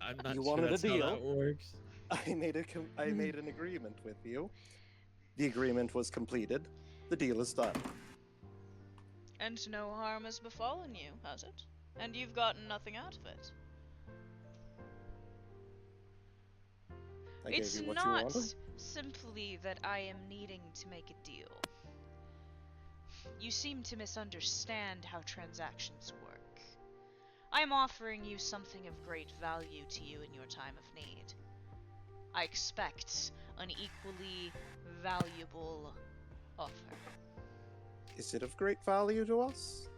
Speaker 8: I'm not
Speaker 3: You
Speaker 8: sure
Speaker 3: wanted a
Speaker 8: that's how
Speaker 3: deal?
Speaker 8: that works.
Speaker 3: I made an agreement with you. The agreement was completed. The deal is done.
Speaker 1: And no harm has befallen you, has it? And you've gotten nothing out of it.
Speaker 3: I
Speaker 1: It's
Speaker 3: gave you what you
Speaker 1: not
Speaker 3: wanted.
Speaker 1: simply that I am needing to make a deal. You seem to misunderstand how transactions work. I'm offering you something of great value to you in your time of need. I expect an equally valuable offer.
Speaker 3: Is it of great value to us?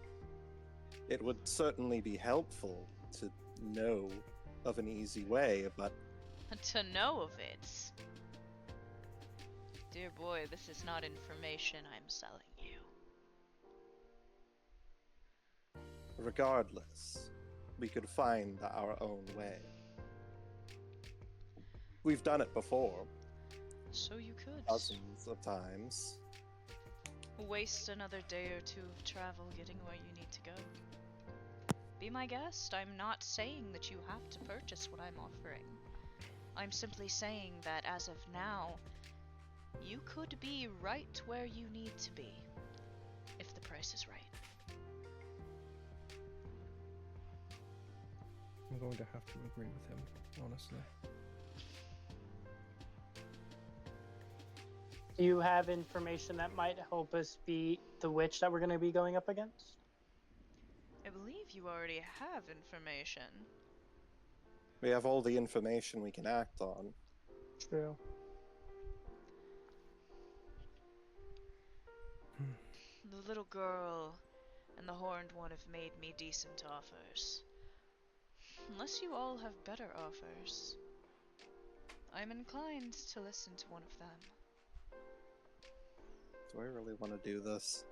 Speaker 3: It would certainly be helpful to know of an easy way, but
Speaker 1: To know of it. Dear boy, this is not information I'm selling you.
Speaker 3: regardless, we could find our own way. We've done it before,
Speaker 1: So you could
Speaker 3: dozens of times.
Speaker 1: waste another day or two of travel getting where you need to go. Be my guest. I'm not saying that you have to purchase what I'm offering. I'm simply saying that as of now, you could be right where you need to be, if the price is right.
Speaker 2: I'm going to have to agree with him, honestly.
Speaker 5: Do you have information that might help us beat the witch that we're going to be going up against?
Speaker 1: I believe you already have information.
Speaker 3: We have all the information we can act on.
Speaker 5: True.
Speaker 1: The little girl and the horned one have made me decent offers. Unless you all have better offers, I'm inclined to listen to one of them.
Speaker 3: Do I really want to do this?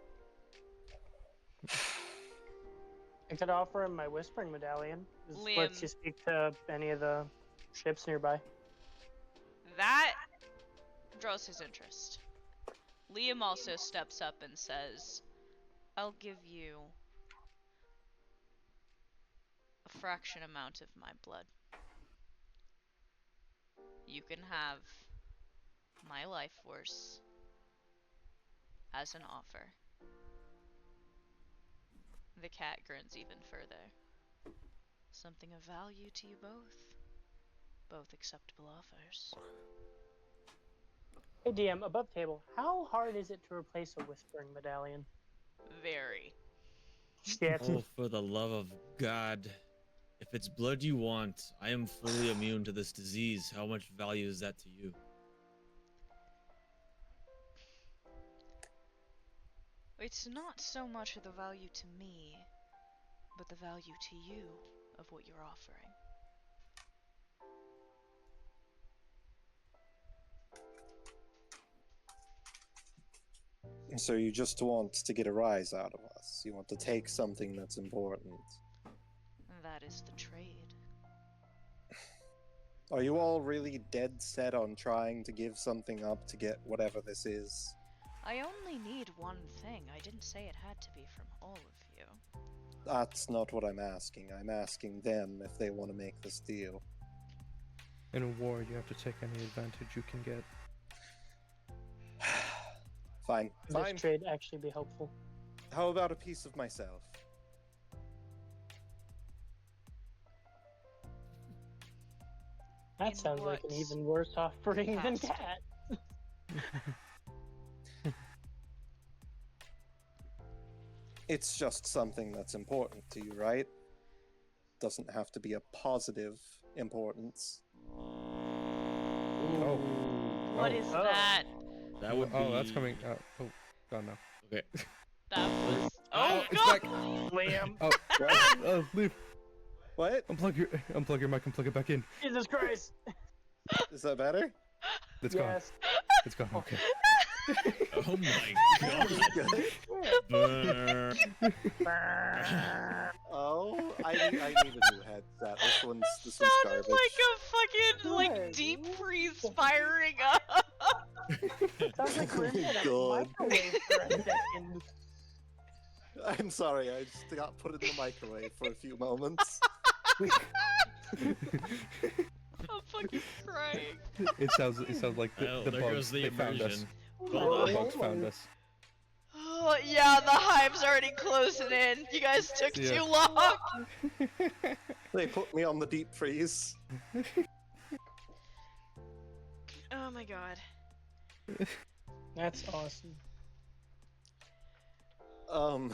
Speaker 5: I could offer him my whispering medallion. This
Speaker 1: Liam.
Speaker 5: lets you speak to any of the ships nearby.
Speaker 1: That draws his interest. Liam also steps up and says, I'll give you a fraction amount of my blood. You can have my life force as an offer. The cat grins even further. Something of value to you both. Both acceptable offers.
Speaker 5: Hey DM, above table, how hard is it to replace a whispering medallion?
Speaker 1: Very.
Speaker 5: Shit.
Speaker 8: Oh, for the love of God. If it's blood you want, I am fully immune to this disease. How much value is that to you?
Speaker 1: It's not so much the value to me, but the value to you of what you're offering.
Speaker 3: So you just want to get a rise out of us. You want to take something that's important.
Speaker 1: That is the trade.
Speaker 3: Are you all really dead set on trying to give something up to get whatever this is?
Speaker 1: I only need one thing. I didn't say it had to be from all of you.
Speaker 3: That's not what I'm asking. I'm asking them if they want to make this deal.
Speaker 2: In a war, you have to take any advantage you can get.
Speaker 3: Fine. Fine.
Speaker 5: This trade actually be helpful.
Speaker 3: How about a piece of myself?
Speaker 5: That
Speaker 1: In
Speaker 5: sounds like an
Speaker 1: what
Speaker 5: even worse offering than
Speaker 1: capacity?
Speaker 5: cat.
Speaker 3: It's just something that's important to you, right? Doesn't have to be a positive importance.
Speaker 2: Oh.
Speaker 1: What
Speaker 2: Oh.
Speaker 1: is
Speaker 5: Oh.
Speaker 1: that?
Speaker 8: That would be...
Speaker 2: Oh, that's coming. Oh, gone now.
Speaker 8: Okay.
Speaker 1: That was...
Speaker 2: Oh,
Speaker 1: Oh,
Speaker 2: it's
Speaker 1: God!
Speaker 2: back.
Speaker 5: Liam.
Speaker 2: Oh, oh, leave.
Speaker 3: What?
Speaker 2: Unplug your mic and plug it back in.
Speaker 5: Jesus Christ.
Speaker 3: Is that better?
Speaker 2: It's gone.
Speaker 5: Yes.
Speaker 2: It's gone. Okay.
Speaker 8: Oh my
Speaker 3: Good.
Speaker 8: God.
Speaker 3: Oh, I need a new headset. This one's
Speaker 1: Sounded
Speaker 3: garbage.
Speaker 1: like a fucking, like,
Speaker 5: Good.
Speaker 1: deep freeze firing up!
Speaker 5: Sounds like we're in a
Speaker 3: God.
Speaker 5: microwave for a second.
Speaker 3: I'm sorry, I just got put in the microwave for a few moments.
Speaker 1: I'm fucking crying.
Speaker 2: It sounds like
Speaker 8: Well,
Speaker 2: the
Speaker 8: there
Speaker 2: bugs
Speaker 8: goes the
Speaker 2: they found us.
Speaker 8: immersion.
Speaker 2: The
Speaker 8: Well done.
Speaker 2: bugs found us.
Speaker 1: Oh, yeah, the hive's already closing in. You guys took
Speaker 2: Yeah.
Speaker 1: too long.
Speaker 3: They put me on the deep freeze.
Speaker 1: Oh my god.
Speaker 5: That's awesome. Holy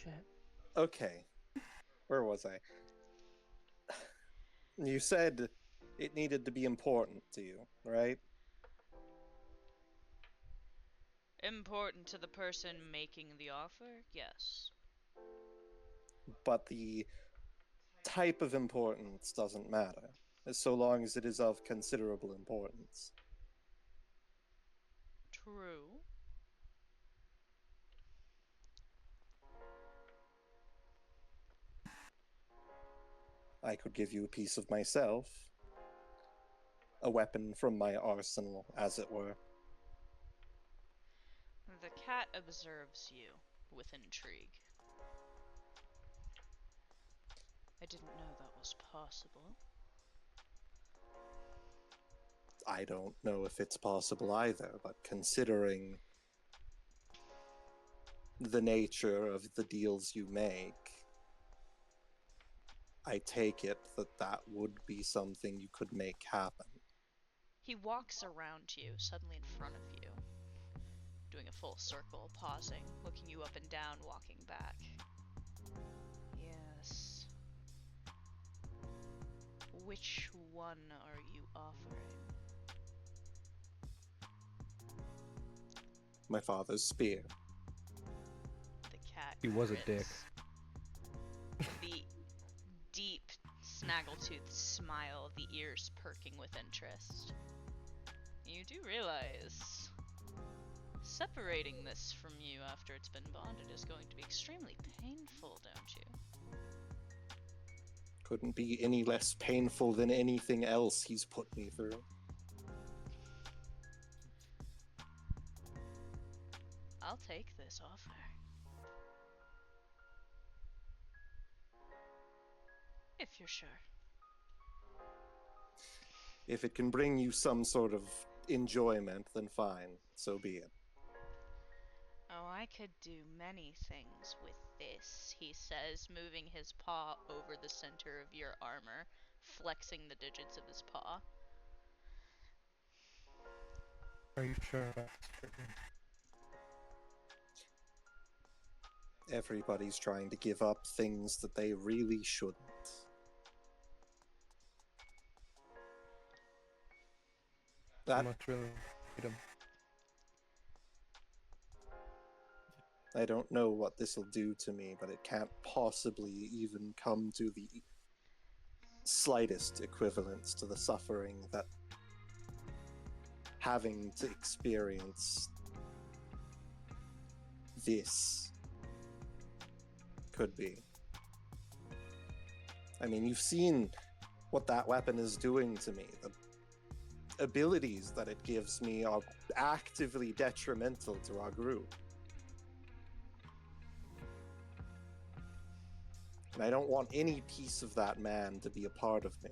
Speaker 5: shit.
Speaker 3: Okay. Where was I? You said it needed to be important to you, right?
Speaker 1: Important to the person making the offer? Yes.
Speaker 3: But the type of importance doesn't matter, so long as it is of considerable importance.
Speaker 1: True.
Speaker 3: I could give you a piece of myself. A weapon from my arsenal, as it were.
Speaker 1: The cat observes you with intrigue. I didn't know that was possible.
Speaker 3: I don't know if it's possible either, but considering the nature of the deals you make, I take it that that would be something you could make happen.
Speaker 1: He walks around you, suddenly in front of you, doing a full circle, pausing, looking you up and down, walking back. Yes. Which one are you offering?
Speaker 3: My father's spear.
Speaker 1: The cat
Speaker 2: He was a dick.
Speaker 1: grins. The deep, snaggletooth smile, the ears perking with interest. You do realize separating this from you after it's been bonded is going to be extremely painful, don't you?
Speaker 3: Couldn't be any less painful than anything else he's put me through.
Speaker 1: I'll take this offer. If you're sure.
Speaker 3: If it can bring you some sort of enjoyment, then fine, so be it.
Speaker 1: Oh, I could do many things with this, he says, moving his paw over the center of your armor, flexing the digits of his paw.
Speaker 2: Are you sure about this?
Speaker 3: Everybody's trying to give up things that they really shouldn't.
Speaker 2: How much really freedom?
Speaker 3: I don't know what this will do to me, but it can't possibly even come to the slightest equivalence to the suffering that having to experience this could be. I mean, you've seen what that weapon is doing to me. The abilities that it gives me are actively detrimental to our group. And I don't want any piece of that man to be a part of me.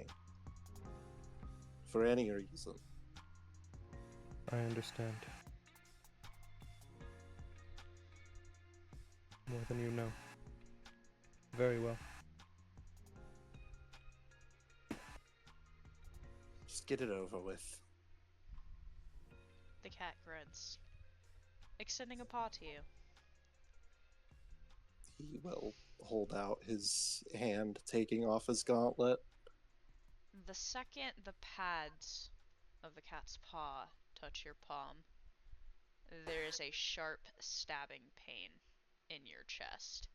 Speaker 3: For any reason.
Speaker 2: I understand. More than you know. Very well.
Speaker 3: Just get it over with.
Speaker 1: The cat grunts, extending a paw to you.
Speaker 3: He will hold out his hand, taking off his gauntlet.
Speaker 1: The second the pads of the cat's paw touch your palm, there is a sharp stabbing pain in your chest.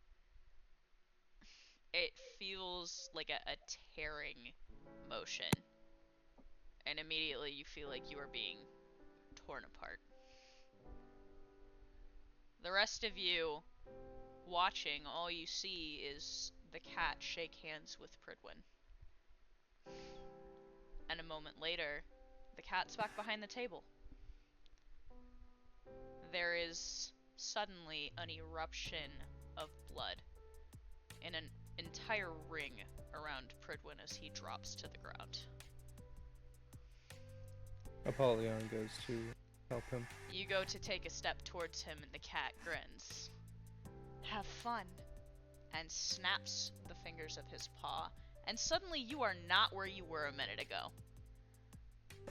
Speaker 1: It feels like a tearing motion, and immediately you feel like you are being torn apart. The rest of you watching, all you see is the cat shake hands with Pridwin. And a moment later, the cat's back behind the table. There is suddenly an eruption of blood in an entire ring around Pridwin as he drops to the ground.
Speaker 2: Apollyon goes to help him.
Speaker 1: You go to take a step towards him and the cat grins. Have fun, and snaps the fingers of his paw, and suddenly you are not where you were a minute ago.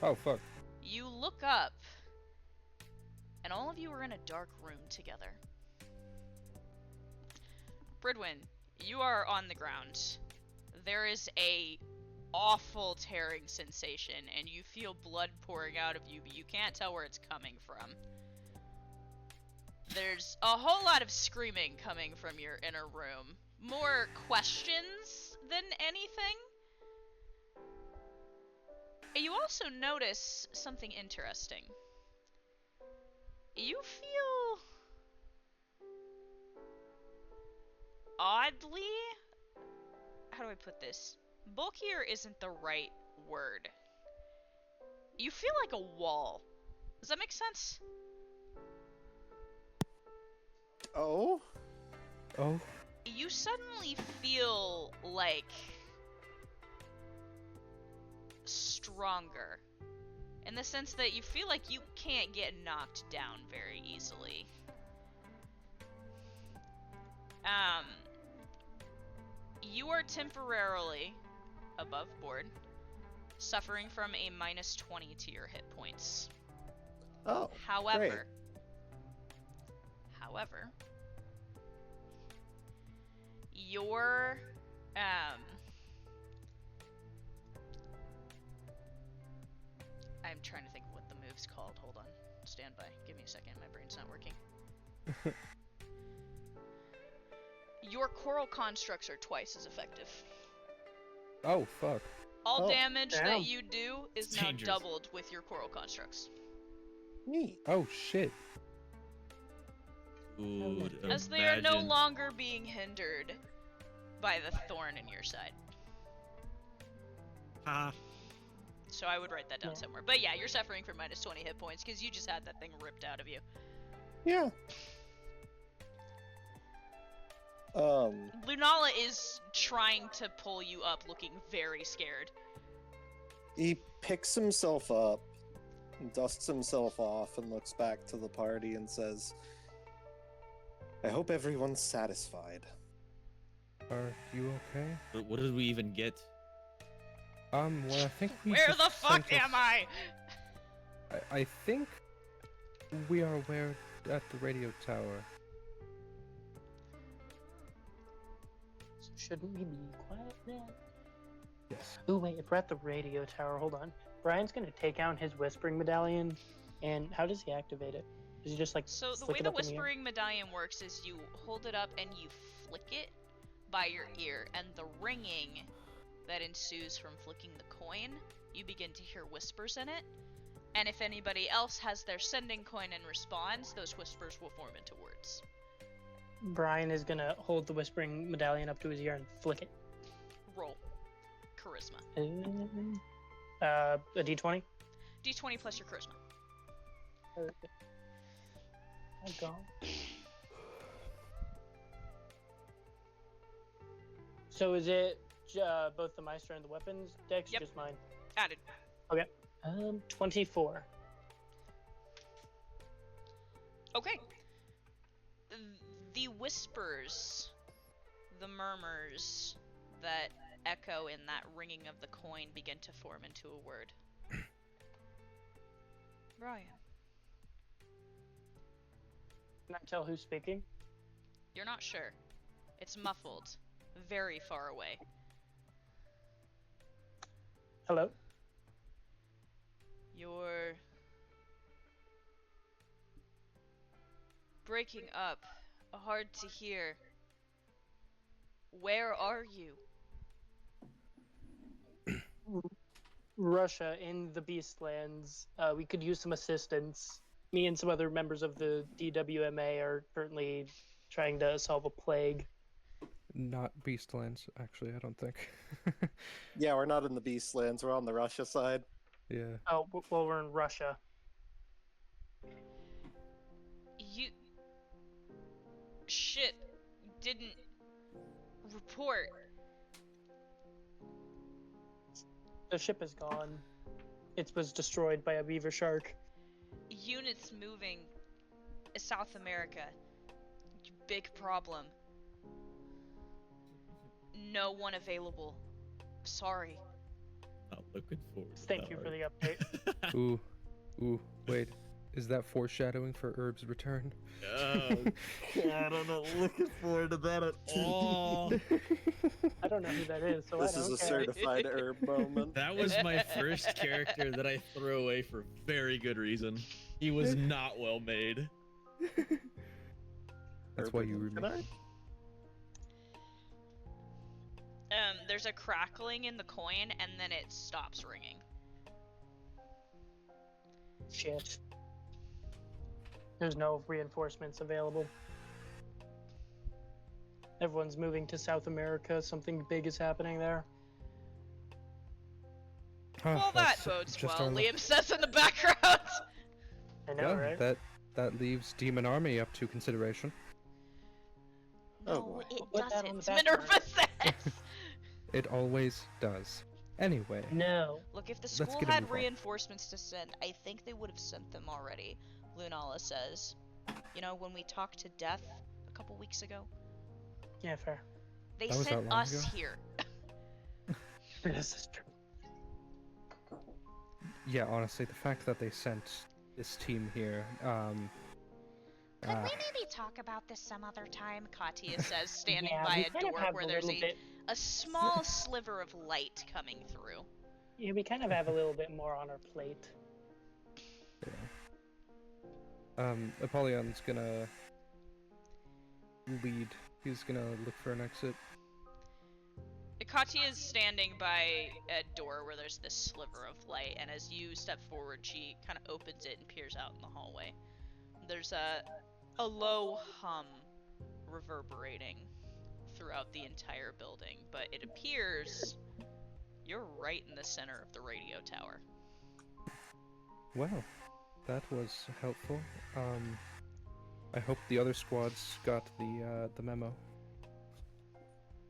Speaker 2: Oh, fuck.
Speaker 1: You look up, and all of you are in a dark room together. Pridwin, you are on the ground. There is a awful tearing sensation, and you feel blood pouring out of you, but you can't tell where it's coming from. There's a whole lot of screaming coming from your inner room. More questions than anything. You also notice something interesting. You feel oddly, how do I put this? Bulkier isn't the right word. You feel like a wall. Does that make sense?
Speaker 3: Oh?
Speaker 2: Oh?
Speaker 1: You suddenly feel like stronger, in the sense that you feel like you can't get knocked down very easily. You are temporarily above board, suffering from a minus 20 to your hit points.
Speaker 3: Oh,
Speaker 1: However, your I'm trying to think of what the move's called. Hold on. Stand by. Give me a second. My brain's not working. Your coral constructs are twice as effective.
Speaker 2: Oh, fuck.
Speaker 1: All
Speaker 3: Oh,
Speaker 1: damage
Speaker 5: damn.
Speaker 1: that you do is
Speaker 8: It's
Speaker 1: now
Speaker 8: dangerous.
Speaker 1: doubled with your coral constructs.
Speaker 3: neat.
Speaker 2: Oh, shit.
Speaker 8: Dude,
Speaker 1: As they are no
Speaker 8: imagine-
Speaker 1: longer being hindered by the thorn in your side.
Speaker 8: Ha.
Speaker 1: So I would write that down
Speaker 5: Yeah.
Speaker 1: somewhere. But yeah, you're suffering from minus 20 hit points because you just had that thing ripped out of you.
Speaker 3: Yeah.
Speaker 1: Lunala is trying to pull you up looking very scared.
Speaker 3: He picks himself up, dusts himself off, and looks back to the party and says, I hope everyone's satisfied.
Speaker 2: Are you okay?
Speaker 8: What did we even get?
Speaker 2: Well, I think we
Speaker 1: Where
Speaker 2: just
Speaker 1: the fuck
Speaker 2: sent a-
Speaker 1: am I?
Speaker 2: I think we are where at the radio tower.
Speaker 5: So shouldn't we be quiet then?
Speaker 2: Yes.
Speaker 5: Oh wait, if we're at the radio tower, hold on. Brian's gonna take out his whispering medallion, and how does he activate it? Does he just like
Speaker 1: So the
Speaker 5: flick
Speaker 1: way
Speaker 5: it
Speaker 1: the
Speaker 5: up in the air?
Speaker 1: whispering medallion works is you hold it up and you flick it by your ear, and the ringing that ensues from flicking the coin, you begin to hear whispers in it. And if anybody else has their sending coin and responds, those whispers will form into words.
Speaker 5: Brian is gonna hold the whispering medallion up to his ear and flick it.
Speaker 1: Roll. Charisma.
Speaker 5: A d20.
Speaker 1: D20 plus your charisma.
Speaker 5: Perfect. Oh god. So is it both the Meister and the weapons decks?
Speaker 1: Yep.
Speaker 5: Just mine.
Speaker 1: Added.
Speaker 5: 24.
Speaker 1: Okay. The whispers, the murmurs that echo in that ringing of the coin begin to form into a word. Brian.
Speaker 5: Can I tell who's speaking?
Speaker 1: You're not sure. It's muffled. Very far away.
Speaker 5: Hello?
Speaker 1: You're breaking up. Hard to hear. Where are you?
Speaker 5: Russia in the Beastlands. We could use some assistance. Me and some other members of the DWMA are currently trying to solve a plague.
Speaker 2: Not Beastlands, actually, I don't think.
Speaker 3: Yeah, we're not in the Beastlands, we're on the Russia side.
Speaker 2: Yeah.
Speaker 5: Oh, well, we're in Russia.
Speaker 1: You... Ship didn't report.
Speaker 5: The ship is gone. It was destroyed by a beaver shark.
Speaker 1: Units moving South America. Big problem. No one available. Sorry.
Speaker 8: Not looking forward to
Speaker 5: Thank
Speaker 8: that
Speaker 5: you for
Speaker 8: one.
Speaker 5: the update.
Speaker 2: Ooh, wait. Is that foreshadowing for Herb's return?
Speaker 8: Oh, God, I'm not looking forward to that at all.
Speaker 5: I don't know who that is, so
Speaker 3: This
Speaker 5: I
Speaker 3: is
Speaker 5: don't
Speaker 3: a
Speaker 5: care.
Speaker 3: certified herb moment.
Speaker 8: That was my first character that I threw away for very good reason. He was not well made.
Speaker 2: That's why you remake.
Speaker 1: There's a crackling in the coin, and then it stops ringing.
Speaker 5: Shit. There's no reinforcements available. Everyone's moving to South America. Something big is happening there.
Speaker 1: Well, that
Speaker 2: That's
Speaker 1: bodes
Speaker 2: just
Speaker 1: well,
Speaker 2: our-
Speaker 1: Liam says in the background.
Speaker 5: I know,
Speaker 2: Yeah,
Speaker 5: right?
Speaker 2: that leaves Demon Army up to consideration.
Speaker 3: Oh,
Speaker 1: No,
Speaker 3: boy.
Speaker 1: it
Speaker 5: Put that on
Speaker 1: doesn't.
Speaker 5: the back
Speaker 1: Minerva says.
Speaker 2: It always does. Anyway,
Speaker 5: No.
Speaker 1: Look, if the
Speaker 2: Let's
Speaker 1: school
Speaker 2: get a
Speaker 1: had
Speaker 2: move on.
Speaker 1: reinforcements to send, I think they would have sent them already. Lunala says. You know, when we talked to Death a couple weeks ago,
Speaker 5: Yeah, fair.
Speaker 1: they
Speaker 2: That was
Speaker 1: sent
Speaker 2: that long
Speaker 1: us
Speaker 2: ago?
Speaker 1: here.
Speaker 5: This is true.
Speaker 2: yeah, honestly, the fact that they sent this team here,
Speaker 9: Could we maybe talk about this some other time? Katia says, standing
Speaker 5: Yeah,
Speaker 9: by
Speaker 5: we
Speaker 9: a
Speaker 5: kind of
Speaker 9: door
Speaker 5: have
Speaker 9: where
Speaker 5: a
Speaker 9: there's
Speaker 5: little bit.
Speaker 9: a small sliver of light coming through.
Speaker 5: Yeah, we kind of have a little bit more on our plate.
Speaker 2: Apollyon's gonna lead. He's gonna look for an exit.
Speaker 1: Katia is standing by a door where there's this sliver of light, and as you step forward, she kind of opens it and peers out in the hallway. There's a low hum reverberating throughout the entire building, but it appears you're right in the center of the radio tower.
Speaker 2: Well, that was helpful. I hope the other squads got the memo.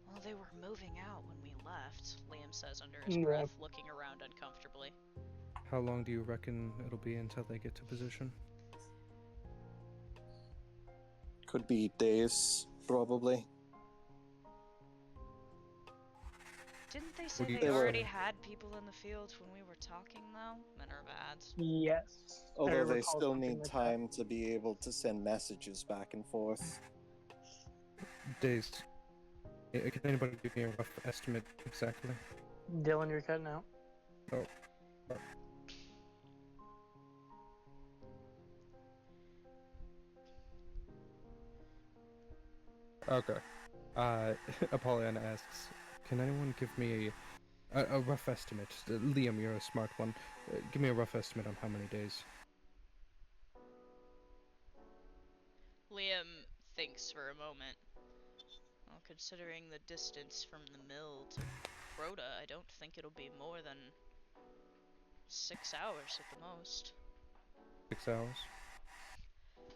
Speaker 1: Well, they were moving out when we left, Liam says under his
Speaker 5: Yeah.
Speaker 1: breath, looking around uncomfortably.
Speaker 2: How long do you reckon it'll be until they get to position?
Speaker 3: Could be days, probably.
Speaker 1: Didn't they say
Speaker 2: do you-
Speaker 1: they
Speaker 3: They were-
Speaker 1: already had people in the field when we were talking, though? Minerva adds.
Speaker 5: Yes. I
Speaker 3: Although they
Speaker 5: recall
Speaker 3: still
Speaker 5: something
Speaker 3: need
Speaker 5: like that.
Speaker 3: time to be able to send messages back and forth.
Speaker 2: Days. Can anybody give me a rough estimate exactly?
Speaker 5: Dylan, you're cutting out.
Speaker 2: Oh. Okay. Apollyon asks, can anyone give me a rough estimate? Liam, you're a smart one. Give me a rough estimate on how many days.
Speaker 1: Liam thinks for a moment. Well, considering the distance from the mill to Crota, I don't think it'll be more than 6 hours at the most.
Speaker 2: 6 hours.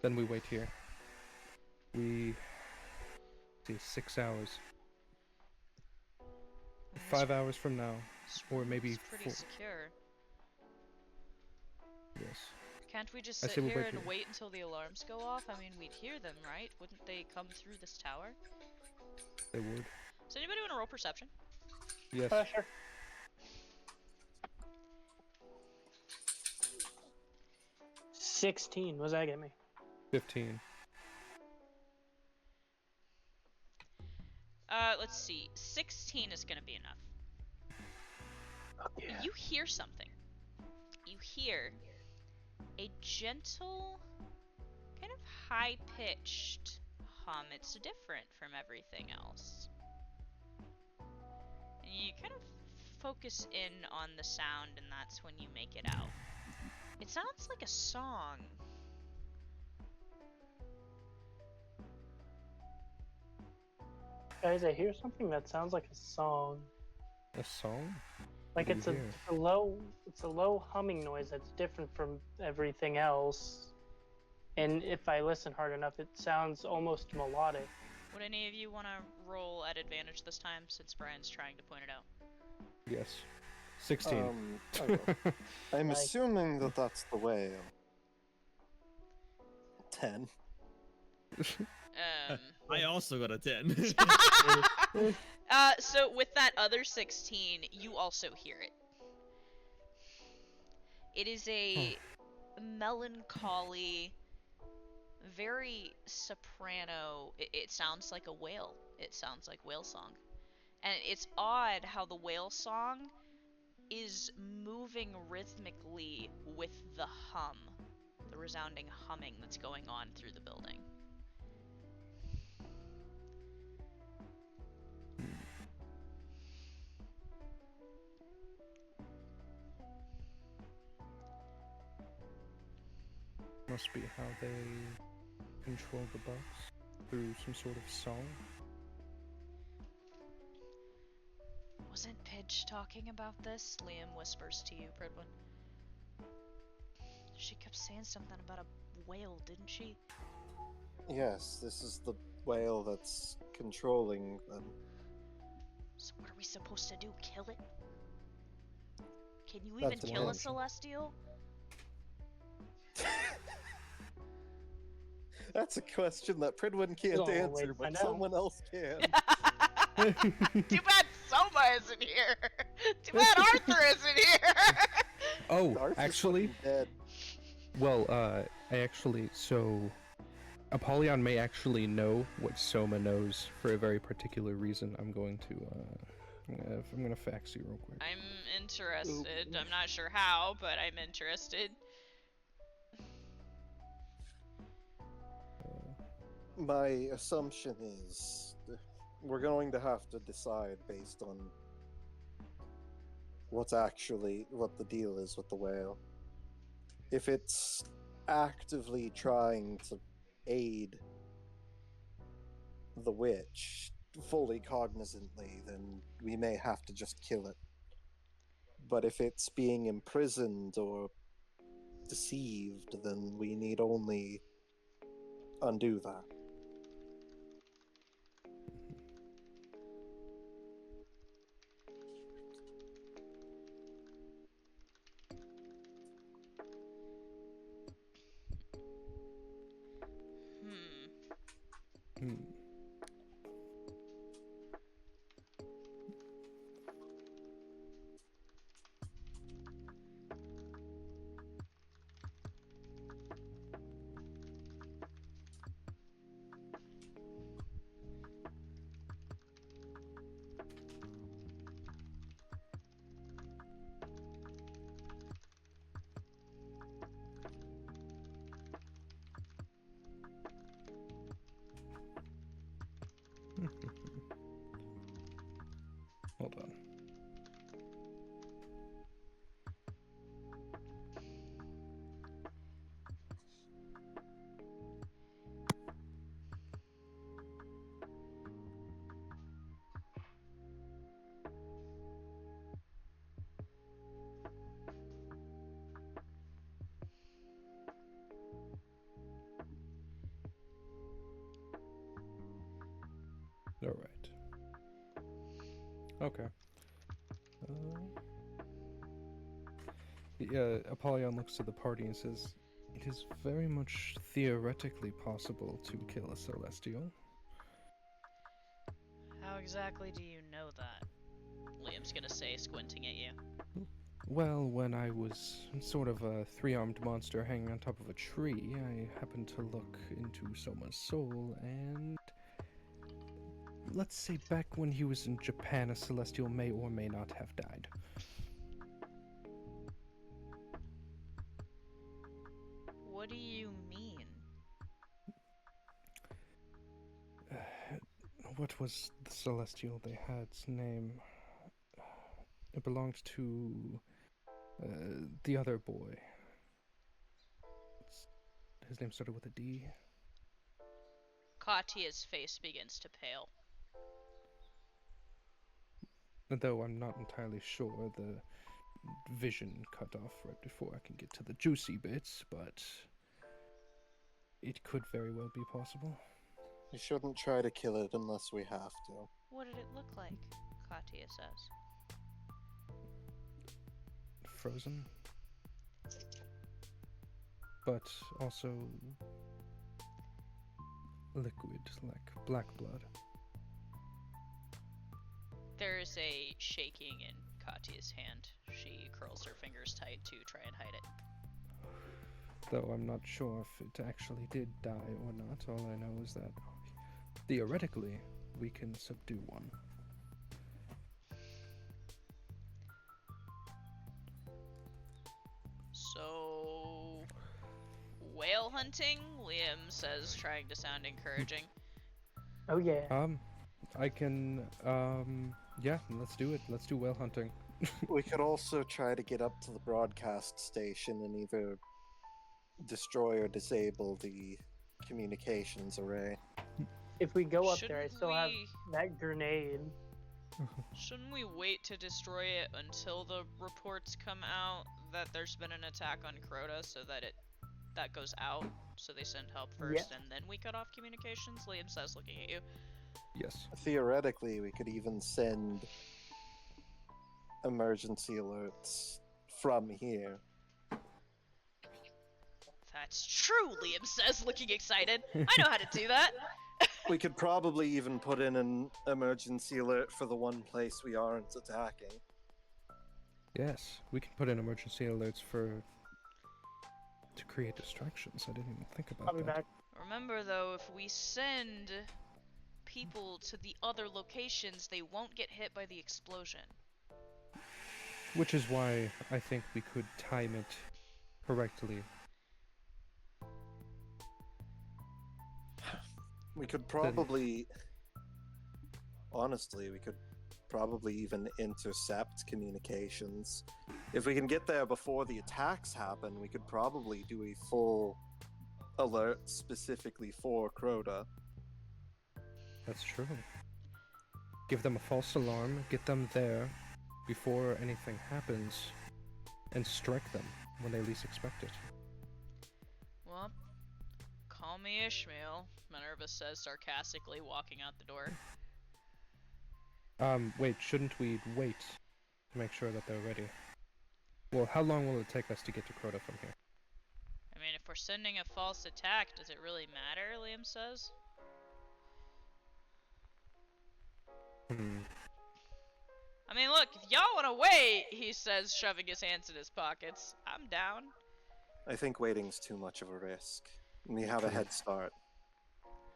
Speaker 2: Then we wait here. We see 6 hours. 5 hours from now, or maybe
Speaker 1: It's pretty
Speaker 2: 4.
Speaker 1: secure.
Speaker 2: Yes.
Speaker 1: Can't we just
Speaker 2: I
Speaker 1: sit
Speaker 2: say we
Speaker 1: here
Speaker 2: wait
Speaker 1: and
Speaker 2: here.
Speaker 1: wait until the alarms go off? I mean, we'd hear them, right? Wouldn't they come through this tower?
Speaker 2: They would.
Speaker 1: Does anybody want to roll perception?
Speaker 2: Yes.
Speaker 5: Sure. 16. What does that get me?
Speaker 2: 15.
Speaker 1: Let's see. 16 is gonna be enough. You hear something. You hear a gentle, kind of high-pitched hum. It's different from everything else. And you kind of focus in on the sound, and that's when you make it out. It sounds like a song.
Speaker 5: Guys, I hear something that sounds like a song.
Speaker 2: A song?
Speaker 5: Like
Speaker 2: What do
Speaker 5: it's
Speaker 2: you
Speaker 5: a,
Speaker 2: hear?
Speaker 5: it's a low humming noise that's different from everything else. And if I listen hard enough, it sounds almost melodic.
Speaker 1: Would any of you want to roll at advantage this time, since Brian's trying to point it out?
Speaker 2: Yes. 16.
Speaker 3: I will. I'm
Speaker 5: Nice.
Speaker 3: assuming that that's the whale. 10.
Speaker 8: I also got a 10.
Speaker 1: So with that other 16, you also hear it. It is a melancholy, very soprano. It sounds like a whale. It sounds like whale song. And it's odd how the whale song is moving rhythmically with the hum, the resounding humming that's going on through the building.
Speaker 2: Must be how they control the bugs through some sort of song.
Speaker 1: Wasn't Pidge talking about this? Liam whispers to you, Pridwin. She kept saying something about a whale, didn't she?
Speaker 3: Yes, this is the whale that's controlling them.
Speaker 1: So what are we supposed to do? Kill it? Can you even
Speaker 3: That's an
Speaker 1: kill a
Speaker 3: option.
Speaker 1: celestial?
Speaker 3: That's a question that Pridwin can't
Speaker 5: Oh, wait,
Speaker 3: answer,
Speaker 5: I
Speaker 3: but
Speaker 5: know.
Speaker 3: someone else can.
Speaker 1: Too bad Soma isn't here. Too bad Arthur isn't here.
Speaker 2: Oh,
Speaker 3: Darth is
Speaker 2: actually,
Speaker 3: fucking dead.
Speaker 2: well, so Apollyon may actually know what Soma knows for a very particular reason. I'm going to I'm gonna fax you real quick.
Speaker 1: I'm interested. I'm not sure how, but I'm interested.
Speaker 3: My assumption is we're going to have to decide based on what the deal is with the whale. If it's actively trying to aid the witch fully cognizantly, then we may have to just kill it. But if it's being imprisoned or deceived, then we need only undo that.
Speaker 2: Hmm. Hold on. All right. Okay. Apollyon looks to the party and says, "It is very much theoretically possible to kill a celestial."
Speaker 1: How exactly do you know that? Liam's gonna say, squinting at you.
Speaker 2: Well, when I was sort of a three-armed monster hanging on top of a tree, I happened to look into Soma's soul, and let's say back when he was in Japan, a celestial may or may not have died.
Speaker 1: What do you mean?
Speaker 2: What was the celestial they had's name? It belonged to the other boy. His name started with a D.
Speaker 1: Katya's face begins to pale.
Speaker 2: Though I'm not entirely sure, the vision cut off right before I can get to the juicy bits, but it could very well be possible.
Speaker 3: We shouldn't try to kill it unless we have to.
Speaker 1: What did it look like? Katya says.
Speaker 2: Frozen. But also liquid, like black blood.
Speaker 1: There's a shaking in Katya's hand. She curls her fingers tight to try and hide it.
Speaker 2: Though I'm not sure if it actually did die or not. All I know is that theoretically we can subdue one.
Speaker 1: So, whale hunting? Liam says, trying to sound encouraging.
Speaker 5: Oh yeah.
Speaker 2: I can, yeah, let's do it. Let's do whale hunting.
Speaker 3: We could also try to get up to the broadcast station and either destroy or disable the communications array.
Speaker 5: If we go up there, I
Speaker 1: Shouldn't
Speaker 5: still have
Speaker 1: we-
Speaker 5: that grenade.
Speaker 1: Shouldn't we wait to destroy it until the reports come out that there's been an attack on Crota so that that goes out, so they send help first, and then we cut off communications? Liam says, looking at you.
Speaker 2: Yes.
Speaker 3: Theoretically, we could even send emergency alerts from here.
Speaker 1: That's true, Liam says, looking excited. I know how to do that.
Speaker 3: We could probably even put in an emergency alert for the one place we aren't attacking.
Speaker 2: Yes, we can put in emergency alerts to create distractions. I didn't even think about
Speaker 5: I'll be
Speaker 2: that.
Speaker 5: back.
Speaker 1: Remember though, if we send people to the other locations, they won't get hit by the explosion.
Speaker 2: Which is why I think we could time it correctly.
Speaker 3: We could probably, honestly, we could probably even intercept communications. If we can get there before the attacks happen, we could probably do a full alert specifically for Crota.
Speaker 2: That's true. Give them a false alarm, get them there before anything happens, and strike them when they least expect it.
Speaker 1: Well, call me Ishmael, Minerva says sarcastically, walking out the door.
Speaker 2: Wait, shouldn't we wait to make sure that they're ready? Well, how long will it take us to get to Crota from here?
Speaker 1: I mean, if we're sending a false attack, does it really matter, Liam says? I mean, look, if y'all want to wait, he says, shoving his hands in his pockets, I'm down.
Speaker 3: I think waiting's too much of a risk. We have a head start.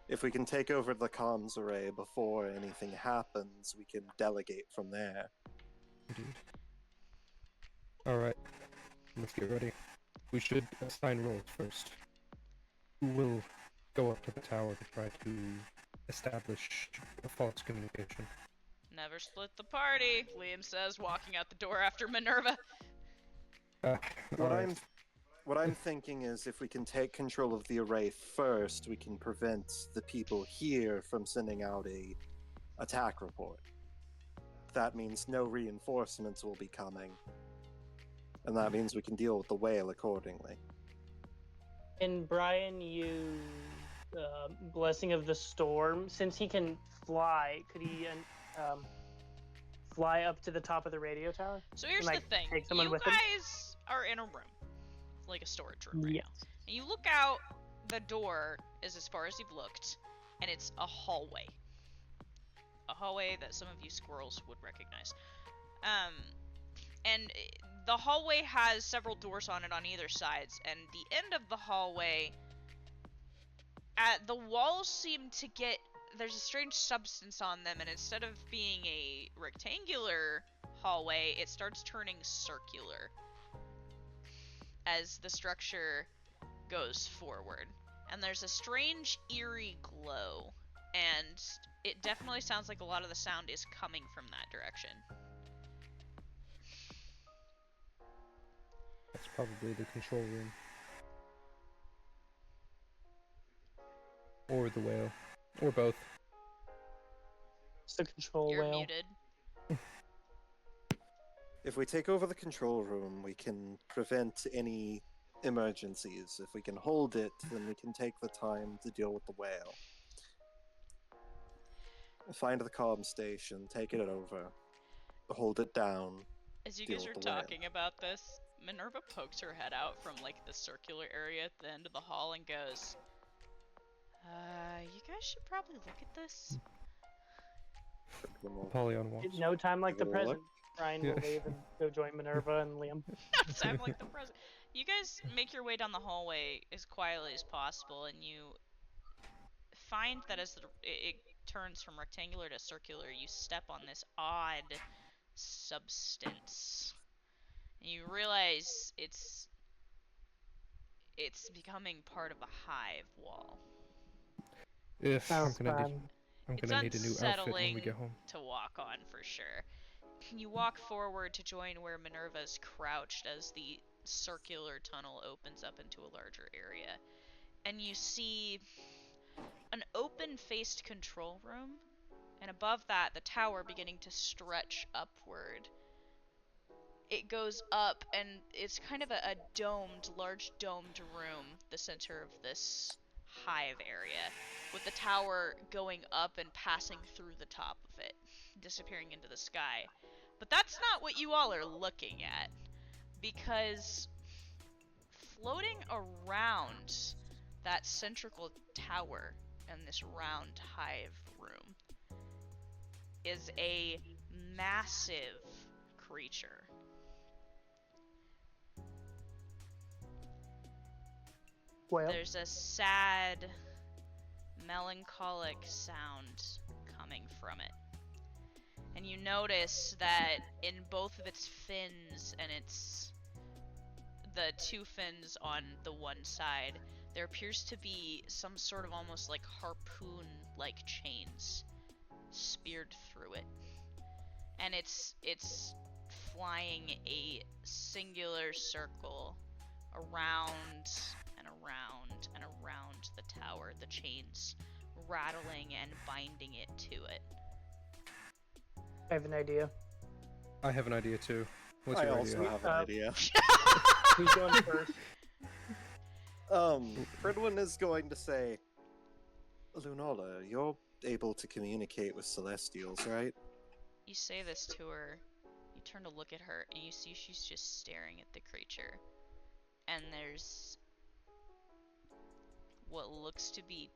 Speaker 3: If we can take over the comms array before anything happens, we can delegate from there.
Speaker 2: Indeed. Alright, let's get ready. We should assign roles first. Who will go up to the tower to try to establish a false communication?
Speaker 1: Never split the party, Liam says, walking out the door after Minerva.
Speaker 3: What I'm thinking is if we can take control of the array first, we can prevent the people here from sending out a attack report. That means no reinforcements will be coming. And that means we can deal with the whale accordingly.
Speaker 5: And Brian used Blessing of the Storm. Since he can fly, could he fly up to the top of the radio tower?
Speaker 1: So here's
Speaker 5: and,
Speaker 1: the thing.
Speaker 5: Take someone
Speaker 1: You
Speaker 5: with
Speaker 1: guys are in a room. Like a storage room right
Speaker 5: Yes.
Speaker 1: now. And you look out, the door is as far as you've looked, and it's a hallway. A hallway that some of you squirrels would recognize. And the hallway has several doors on it on either sides, and the end of the hallway, the walls seem to get, there's a strange substance on them, and instead of being a rectangular hallway, it starts turning circular as the structure goes forward. And there's a strange, eerie glow, and it definitely sounds like a lot of the sound is coming from that direction.
Speaker 2: That's probably the control room. Or the whale. Or both.
Speaker 5: It's the control
Speaker 1: You're
Speaker 5: whale.
Speaker 1: muted.
Speaker 3: If we take over the control room, we can prevent any emergencies. If we can hold it, then we can take the time to deal with the whale. Find the comm station, take it over, hold it down.
Speaker 1: As you
Speaker 3: deal
Speaker 1: guys are
Speaker 3: with the whale.
Speaker 1: talking about this, Minerva pokes her head out from like the circular area at the end of the hall and goes, you guys should probably look at this.
Speaker 2: Apollyon walks.
Speaker 5: No time like the
Speaker 3: Look.
Speaker 5: present. Brian will
Speaker 2: Yeah.
Speaker 5: leave and go join Minerva and Liam.
Speaker 1: Sound like the present. You guys make your way down the hallway as quietly as possible, and you find that as it turns from rectangular to circular, you step on this odd substance. And you realize it's becoming part of a hive wall.
Speaker 2: If I'm gonna
Speaker 1: It's
Speaker 2: need a new outfit when we get home.
Speaker 1: to walk on for sure. You walk forward to join where Minerva's crouched as the circular tunnel opens up into a larger area. And you see an open-faced control room, and above that, the tower beginning to stretch upward. It goes up, and it's kind of a large domed room, the center of this hive area, with the tower going up and passing through the top of it, disappearing into the sky. But that's not what you all are looking at, because floating around that central tower and this round hive room is a massive creature.
Speaker 5: Well,
Speaker 1: there's a sad, melancholic sound coming from it. And you notice that in both of its fins and the two fins on the one side, there appears to be some sort of almost like harpoon-like chains speared through it. And it's flying a singular circle around and around and around the tower, the chains rattling and binding it to it.
Speaker 5: I have an idea.
Speaker 2: I have an idea too. What's
Speaker 3: I
Speaker 2: your
Speaker 3: also
Speaker 2: idea?
Speaker 3: have an idea.
Speaker 5: Who's going first?
Speaker 3: Fridwin is going to say, Lunola, you're able to communicate with Celestials, right?
Speaker 1: You say this to her, you turn to look at her, and you see she's just staring at the creature. And there's what looks to be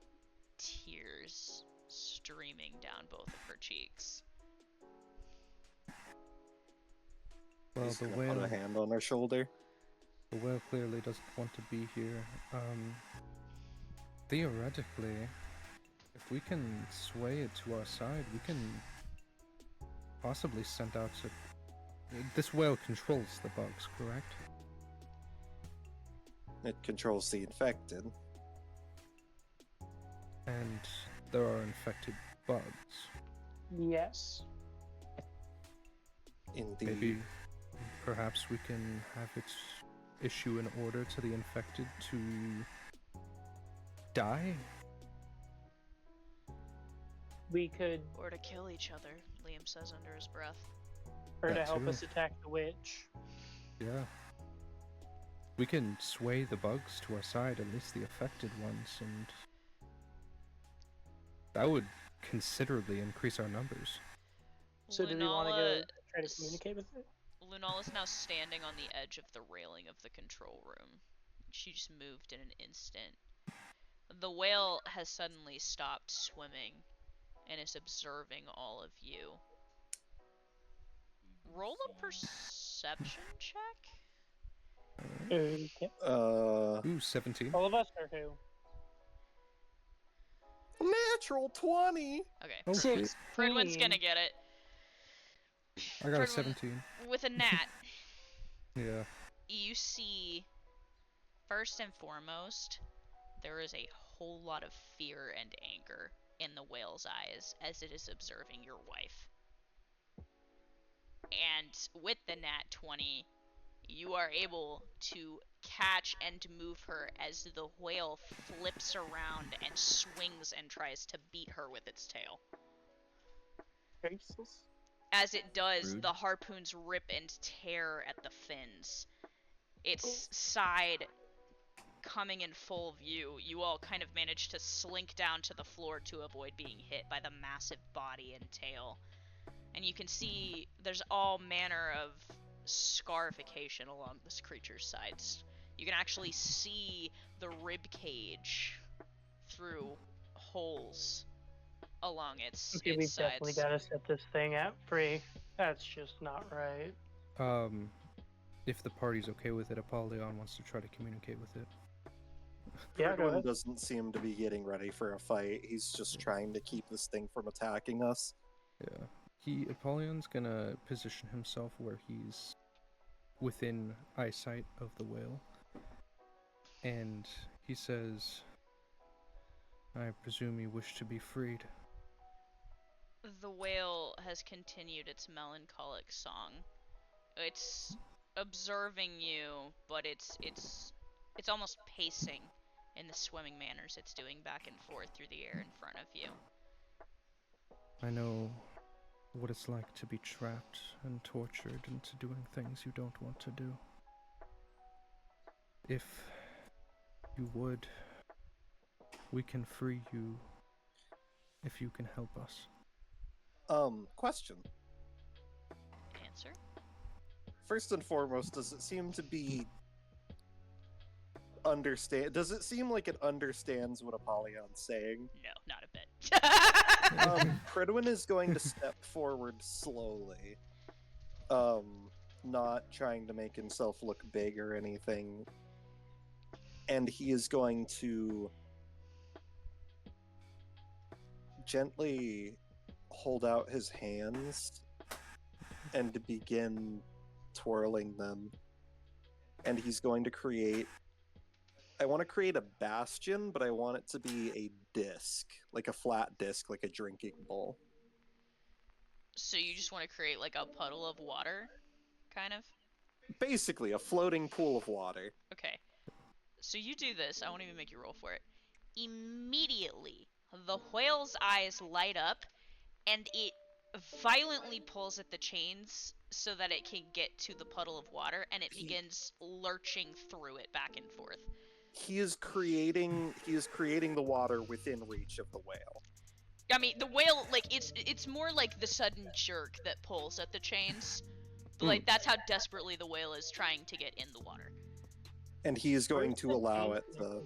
Speaker 1: tears streaming down both of her cheeks.
Speaker 2: Well,
Speaker 3: He's
Speaker 2: the
Speaker 3: gonna
Speaker 2: whale.
Speaker 3: put a hand on her shoulder.
Speaker 2: The whale clearly doesn't want to be here. Theoretically, if we can sway it to our side, we can possibly send out this whale controls the bugs, correct?
Speaker 3: It controls the infected.
Speaker 2: And there are infected bugs.
Speaker 5: Yes.
Speaker 3: Indeed.
Speaker 2: Maybe, perhaps we can have it issue an order to the infected to die?
Speaker 5: We could,
Speaker 1: Or to kill each other, Liam says under his breath.
Speaker 5: or to
Speaker 2: That
Speaker 5: help
Speaker 2: too.
Speaker 5: us attack the witch.
Speaker 2: Yeah. We can sway the bugs to our side, at least the affected ones, and that would considerably increase our numbers.
Speaker 5: So do we want to
Speaker 1: Lunala
Speaker 5: go try to communicate with it?
Speaker 1: Lunala's now standing on the edge of the railing of the control room. She just moved in an instant. The whale has suddenly stopped swimming and is observing all of you. Roll a perception check?
Speaker 5: Okay.
Speaker 2: Ooh, 17.
Speaker 5: All of us or who?
Speaker 3: Natural 20!
Speaker 1: Okay,
Speaker 2: Oh, shit.
Speaker 1: Fridwin's gonna get it.
Speaker 2: I got a
Speaker 1: Fridwin,
Speaker 2: 17.
Speaker 1: With a gnat,
Speaker 2: Yeah.
Speaker 1: you see, first and foremost, there is a whole lot of fear and anger in the whale's eyes as it is observing your wife. And with the nat 20, you are able to catch and move her as the whale flips around and swings and tries to beat her with its tail.
Speaker 5: Jesus.
Speaker 1: As it does,
Speaker 8: Rude.
Speaker 1: the harpoons rip and tear at the fins. Its side coming in full view, you all kind of manage to slink down to the floor to avoid being hit by the massive body and tail. And you can see there's all manner of scarification along this creature's sides. You can actually see the rib cage through holes along its
Speaker 5: Okay, we've
Speaker 1: sides.
Speaker 5: definitely got to set this thing out free. That's just not right.
Speaker 2: If the party's okay with it, Apollyon wants to try to communicate with it.
Speaker 5: Yeah, go
Speaker 3: Fridwin
Speaker 5: ahead.
Speaker 3: doesn't seem to be getting ready for a fight. He's just trying to keep this thing from attacking us.
Speaker 2: Yeah. Apollyon's gonna position himself where he's within eyesight of the whale. And he says, I presume you wish to be freed.
Speaker 1: The whale has continued its melancholic song. It's observing you, but it's almost pacing in the swimming manners it's doing back and forth through the air in front of you.
Speaker 2: I know what it's like to be trapped and tortured into doing things you don't want to do. If you would, we can free you if you can help us.
Speaker 3: Question.
Speaker 1: Answer?
Speaker 3: First and foremost, does it seem to be does it seem like it understands what Apollyon's saying?
Speaker 1: No, not a bit.
Speaker 3: Pridwin is going to step forward slowly. Not trying to make himself look big or anything. and he is going to gently hold out his hands and begin twirling them. And he's going to create... I want to create a bastion, but I want it to be a disc, like a flat disc, like a drinking bowl.
Speaker 1: So you just want to create like a puddle of water, kind of?
Speaker 3: Basically, a floating pool of water.
Speaker 1: Okay. So you do this. I won't even make you roll for it. Immediately, the whale's eyes light up, and it violently pulls at the chains so that it can get to the puddle of water, and it begins lurching through it back and forth.
Speaker 3: He is creating the water within reach of the whale.
Speaker 1: I mean, the whale, like, it's more like the sudden jerk that pulls at the chains. Like, that's how desperately the whale is trying to get in the water.
Speaker 3: And he is going to allow it to...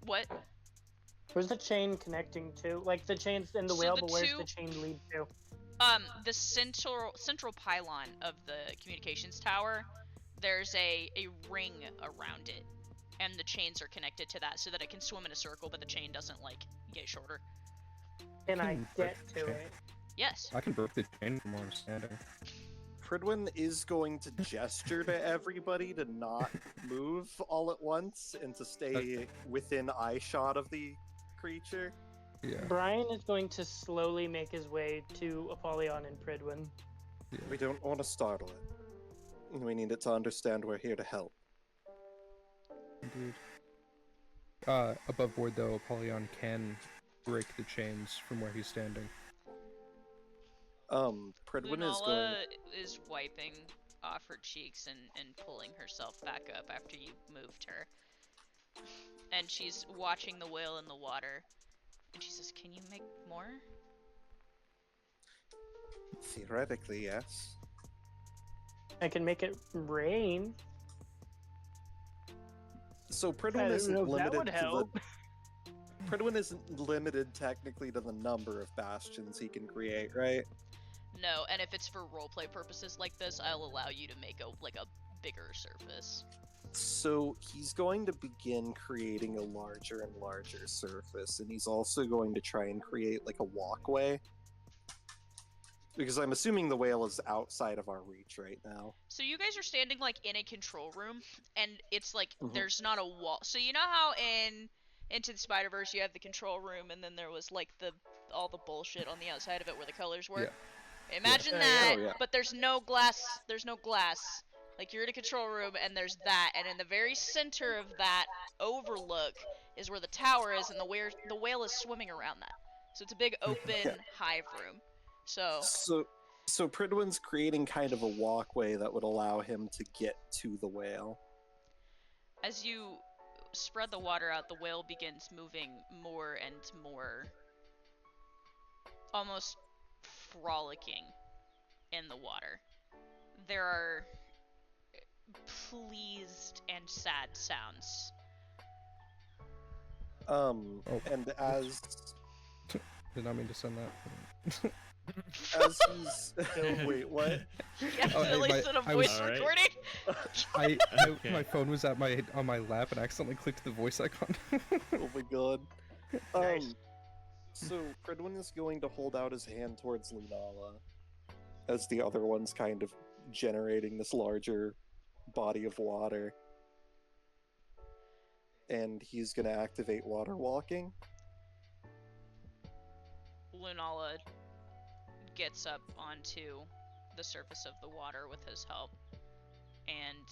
Speaker 1: What?
Speaker 5: Where's the chain connecting to? Like, the chain's in the whale, but where's the chain lead to?
Speaker 1: The central pylon of the communications tower, there's a ring around it. And the chains are connected to that so that it can swim in a circle, but the chain doesn't, like, get shorter.
Speaker 5: Can I get to it?
Speaker 1: Yes.
Speaker 2: I can break the chain from where I'm standing.
Speaker 3: Pridwin is going to gesture to everybody to not move all at once and to stay within eyeshot of the creature.
Speaker 2: Yeah.
Speaker 5: Brian is going to slowly make his way to Apollyon and Pridwin.
Speaker 2: Yeah.
Speaker 3: We don't want to startle it. We need it to understand we're here to help.
Speaker 2: Indeed. Above board though, Apollyon can break the chains from where he's standing.
Speaker 3: Pridwin
Speaker 1: is wiping off her cheeks and pulling herself back up after you moved her. And she's watching the whale in the water. And she says, "Can you make more?"
Speaker 3: Theoretically, yes.
Speaker 5: I can make it rain.
Speaker 3: So Pridwin isn't limited to the... Pridwin isn't limited technically to the number of bastions he can create, right?
Speaker 1: No, and if it's for roleplay purposes like this, I'll allow you to make a bigger surface.
Speaker 3: So he's going to begin creating a larger and larger surface, and he's also going to try and create like a walkway. Because I'm assuming the whale is outside of our reach right now.
Speaker 1: So you guys are standing like in a control room, and it's like there's not a wall. So you know how in Into the Spider-Verse you have the control room, and then there was like all the bullshit on the outside of it where the colors were? Yeah. Imagine that, but there's no glass. There's no glass. Like, you're in a control room, and there's that, and in the very center of that overlook is where the tower is, and the whale is swimming around that. So it's a big open hive room. So
Speaker 3: Pridwin's creating kind of a walkway that would allow him to get to the whale.
Speaker 1: As you spread the water out, the whale begins moving more and more, almost frolicking in the water. There are pleased and sad sounds.
Speaker 3: And as...
Speaker 2: Did not mean to send that.
Speaker 3: As he's... Wait, what?
Speaker 1: Yeah, Billy sent a voice recording.
Speaker 2: My phone was on my lap and I accidentally clicked the voice icon.
Speaker 3: Oh my god.
Speaker 5: Nice.
Speaker 3: So Pridwin is going to hold out his hand towards Lunala as the other one's kind of generating this larger body of water. And he's going to activate water walking.
Speaker 1: Lunala gets up onto the surface of the water with his help and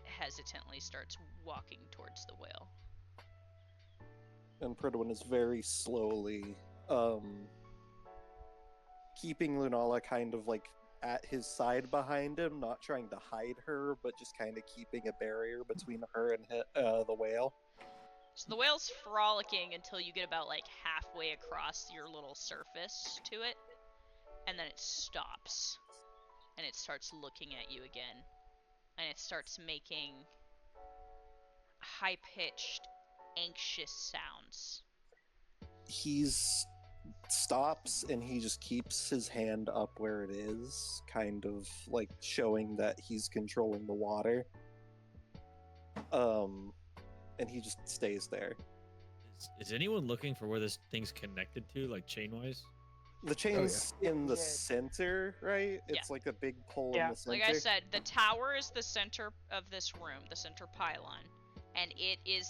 Speaker 1: hesitantly starts walking towards the whale.
Speaker 3: And Pridwin is very slowly keeping Lunala kind of like at his side behind him, not trying to hide her, but just kind of keeping a barrier between her and the whale.
Speaker 1: So the whale's frolicking until you get about like halfway across your little surface to it, and then it stops, and it starts looking at you again, and it starts making high-pitched, anxious sounds.
Speaker 3: He's stops and he just keeps his hand up where it is, kind of like showing that he's controlling the water. and he just stays there.
Speaker 8: Is anyone looking for where this thing's connected to, like chain-wise?
Speaker 3: The chain's in the
Speaker 5: Yeah.
Speaker 3: center, right?
Speaker 1: Yeah.
Speaker 3: It's like a big pole
Speaker 5: Yeah.
Speaker 3: in the center.
Speaker 1: Like I said, the tower is the center of this room, the center pylon. And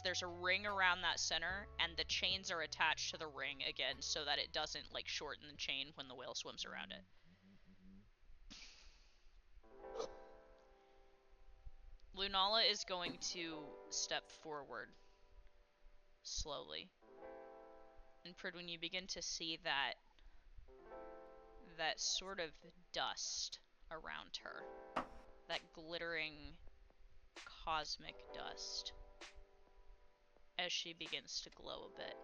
Speaker 1: there's a ring around that center, and the chains are attached to the ring again so that it doesn't, like, shorten the chain when the whale swims around it. Lunala is going to step forward slowly. And Pridwin, you begin to see that sort of dust around her. That glittering cosmic dust. As she begins to glow a bit.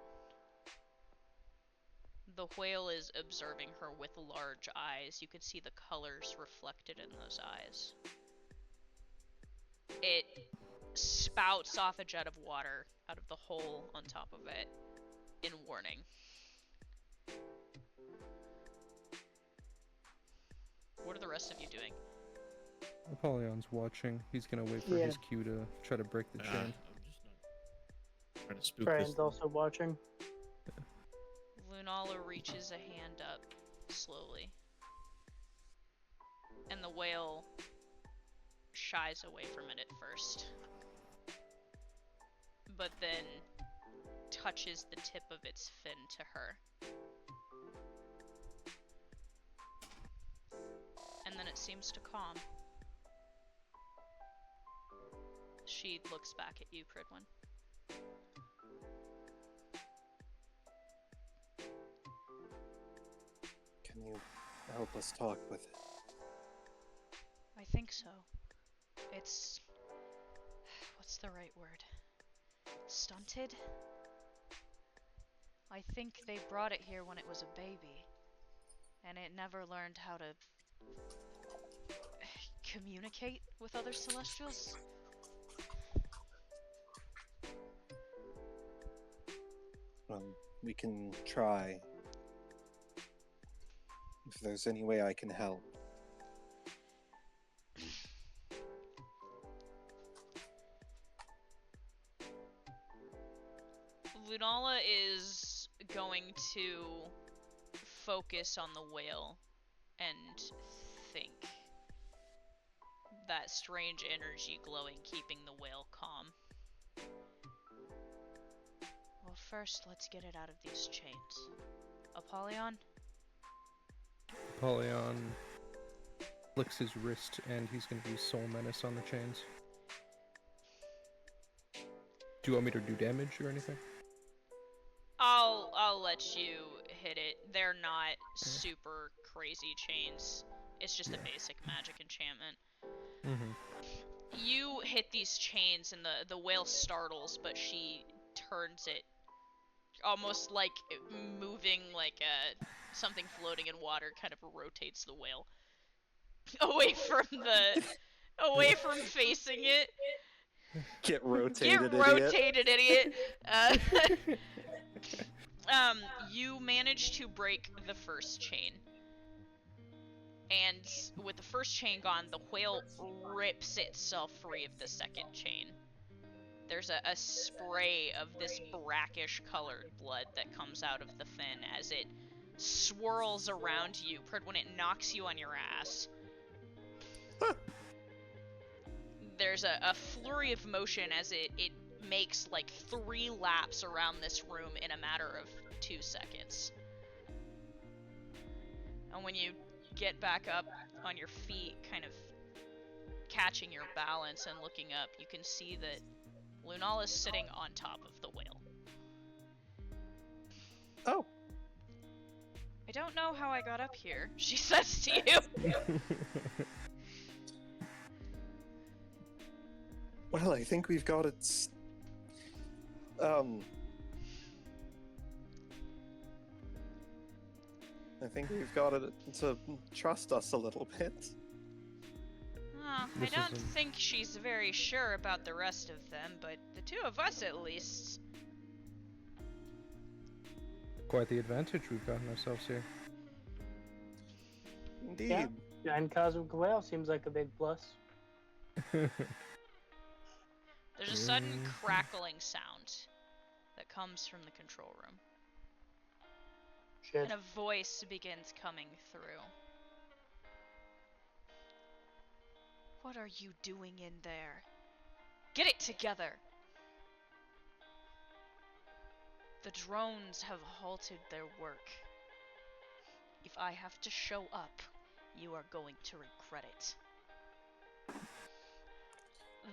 Speaker 1: The whale is observing her with large eyes. You can see the colors reflected in those eyes. It spouts off a jet of water out of the hole on top of it in warning. What are the rest of you doing?
Speaker 2: Apollyon's watching. He's gonna wait for
Speaker 5: Yeah.
Speaker 2: his cue to try to break the chain.
Speaker 8: I'm just not trying to spook
Speaker 5: Brian's
Speaker 8: this.
Speaker 5: also watching.
Speaker 1: Lunala reaches a hand up slowly. And the whale shies away from it at first. But then touches the tip of its fin to her. And then it seems to calm. She looks back at you, Pridwin.
Speaker 3: Can you help us talk with it?
Speaker 1: I think so. It's... what's the right word? Stunted? I think they brought it here when it was a baby. And it never learned how to... communicate with other Celestials?
Speaker 3: We can try. If there's any way I can help.
Speaker 1: Lunala is going to focus on the whale and think. That strange energy glowing, keeping the whale calm. Well, first, let's get it out of these chains. Apollyon?
Speaker 2: Apollyon flicks his wrist and he's gonna use Soul Menace on the chains. Do you want me to do damage or anything?
Speaker 1: I'll let you hit it. They're not super crazy chains. It's just a basic magic enchantment.
Speaker 2: Mm-hmm.
Speaker 1: You hit these chains and the whale startles, but she turns it almost like moving like something floating in water, kind of rotates the whale away from facing it.
Speaker 3: Get rotated,
Speaker 1: Get rotated, idiot. You manage to break the first chain. And with the first chain gone, the whale rips itself free of the second chain. There's a spray of this brackish colored blood that comes out of the fin as it swirls around you, when it knocks you on your ass. There's a flurry of motion as it makes like 3 laps around this room in a matter of 2 seconds. And when you get back up on your feet, kind of catching your balance and looking up, you can see that Lunala's sitting on top of the whale.
Speaker 3: Oh.
Speaker 1: I don't know how I got up here, she says to you.
Speaker 3: Well, I think we've got it. I think we've got it to trust us a little bit.
Speaker 1: I
Speaker 2: This
Speaker 1: don't
Speaker 2: isn't-
Speaker 1: think she's very sure about the rest of them, but the 2 of us at least.
Speaker 2: Quite the advantage we've gotten ourselves here.
Speaker 3: Indeed.
Speaker 5: Yeah. And Cosmic Whale seems like a big plus.
Speaker 1: There's There's a sudden crackling sound that comes from the control room.
Speaker 5: Shit.
Speaker 1: And a voice begins coming through. What are you doing in there? Get it together! The drones have halted their work. If I have to show up, you are going to regret it.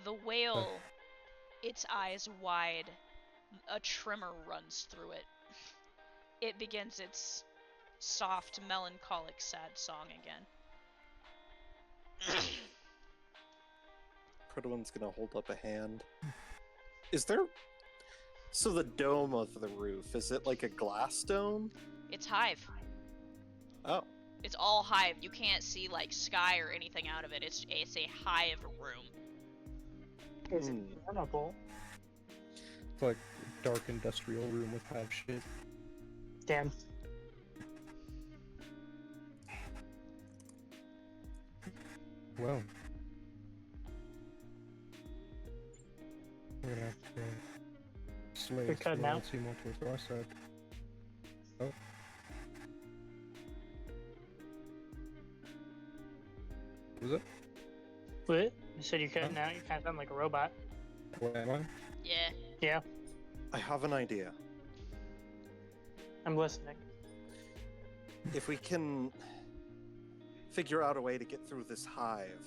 Speaker 1: The whale, its eyes wide, a tremor runs through it. It begins its soft, melancholic, sad song again.
Speaker 3: Protone's gonna hold up a hand. Is there... So the dome of the roof, is it like a glass dome?
Speaker 1: It's hive.
Speaker 3: Oh.
Speaker 1: It's all hive. You can't see like sky or anything out of it. It's a hive room.
Speaker 5: Is it portable?
Speaker 2: It's like a dark industrial room with hive shit.
Speaker 5: Damn.
Speaker 2: Well, we're gonna have to slay
Speaker 5: We're cutting out.
Speaker 2: see more towards our side. Oh. Was it?
Speaker 5: What? You said you're cutting out? You kind of sound like a robot.
Speaker 2: Where am I?
Speaker 1: Yeah.
Speaker 5: Yeah,
Speaker 3: I have an idea.
Speaker 5: I'm listening.
Speaker 3: If we can figure out a way to get through this hive,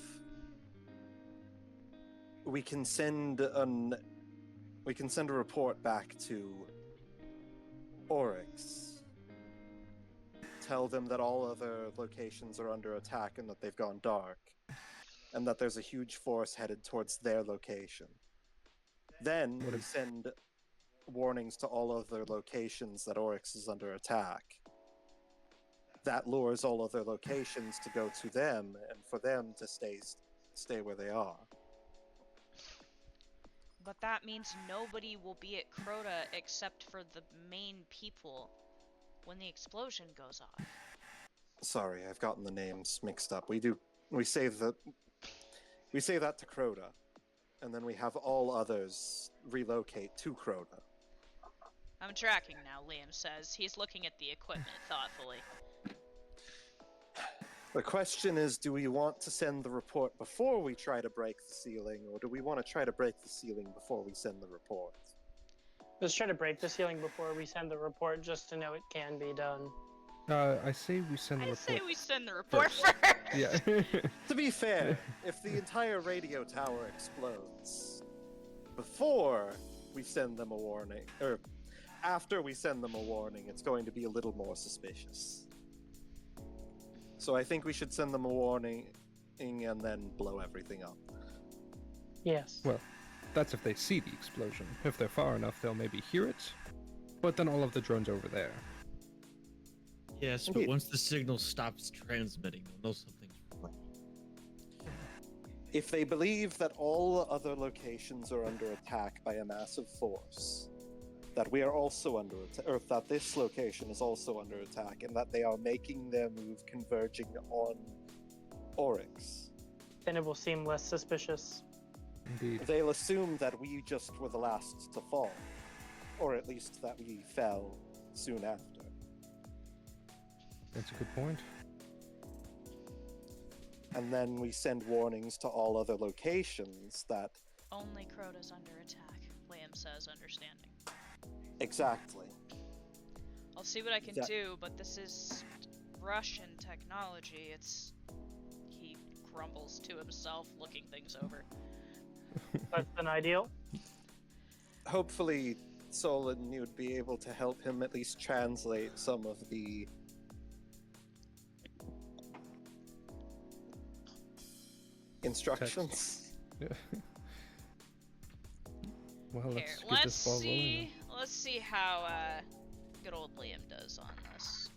Speaker 3: we can send a report back to Oryx. Tell them that all other locations are under attack and that they've gone dark, and that there's a huge force headed towards their location. Then we send warnings to all other locations that Oryx is under attack. That lures all other locations to go to them, and for them to stay where they are.
Speaker 1: But that means nobody will be at Crota except for the main people when the explosion goes off.
Speaker 3: Sorry, I've gotten the names mixed up. We say that to Crota, and then we have all others relocate to Crota.
Speaker 1: I'm tracking now, Liam says. He's looking at the equipment thoughtfully.
Speaker 3: The question is, do we want to send the report before we try to break the ceiling, or do we want to try to break the ceiling before we send the report?
Speaker 5: Let's try to break the ceiling before we send the report just to know it can be done.
Speaker 2: I say we send the report.
Speaker 1: I say we send the report first.
Speaker 2: Yeah.
Speaker 3: To be fair, if the entire radio tower explodes before we send them a warning, or after we send them a warning, it's going to be a little more suspicious. So I think we should send them a warning and then blow everything up.
Speaker 5: Yes.
Speaker 2: Well, that's if they see the explosion. If they're far enough, they'll maybe hear it. But then all of the drones over there.
Speaker 8: Yes, but once the signal stops transmitting, they'll know something's wrong.
Speaker 3: If they believe that all other locations are under attack by a massive force, that we are also under attack, or that this location is also under attack, and that they are making their move converging on Oryx,
Speaker 5: Then it will seem less suspicious.
Speaker 2: Indeed.
Speaker 3: they'll assume that we just were the last to fall, or at least that we fell soon after.
Speaker 2: That's a good point.
Speaker 3: And then we send warnings to all other locations that...
Speaker 1: Only Crota's under attack, Liam says, understanding.
Speaker 3: Exactly.
Speaker 1: I'll see what I can do, but this is Russian technology. He grumbles to himself, looking things over.
Speaker 5: Less than ideal.
Speaker 3: Hopefully, Solon, you'd be able to help him at least translate some of the instructions.
Speaker 2: Yeah. Well,
Speaker 1: Here,
Speaker 2: let's get
Speaker 1: let's
Speaker 2: this ball rolling.
Speaker 1: let's see how good old Liam does on this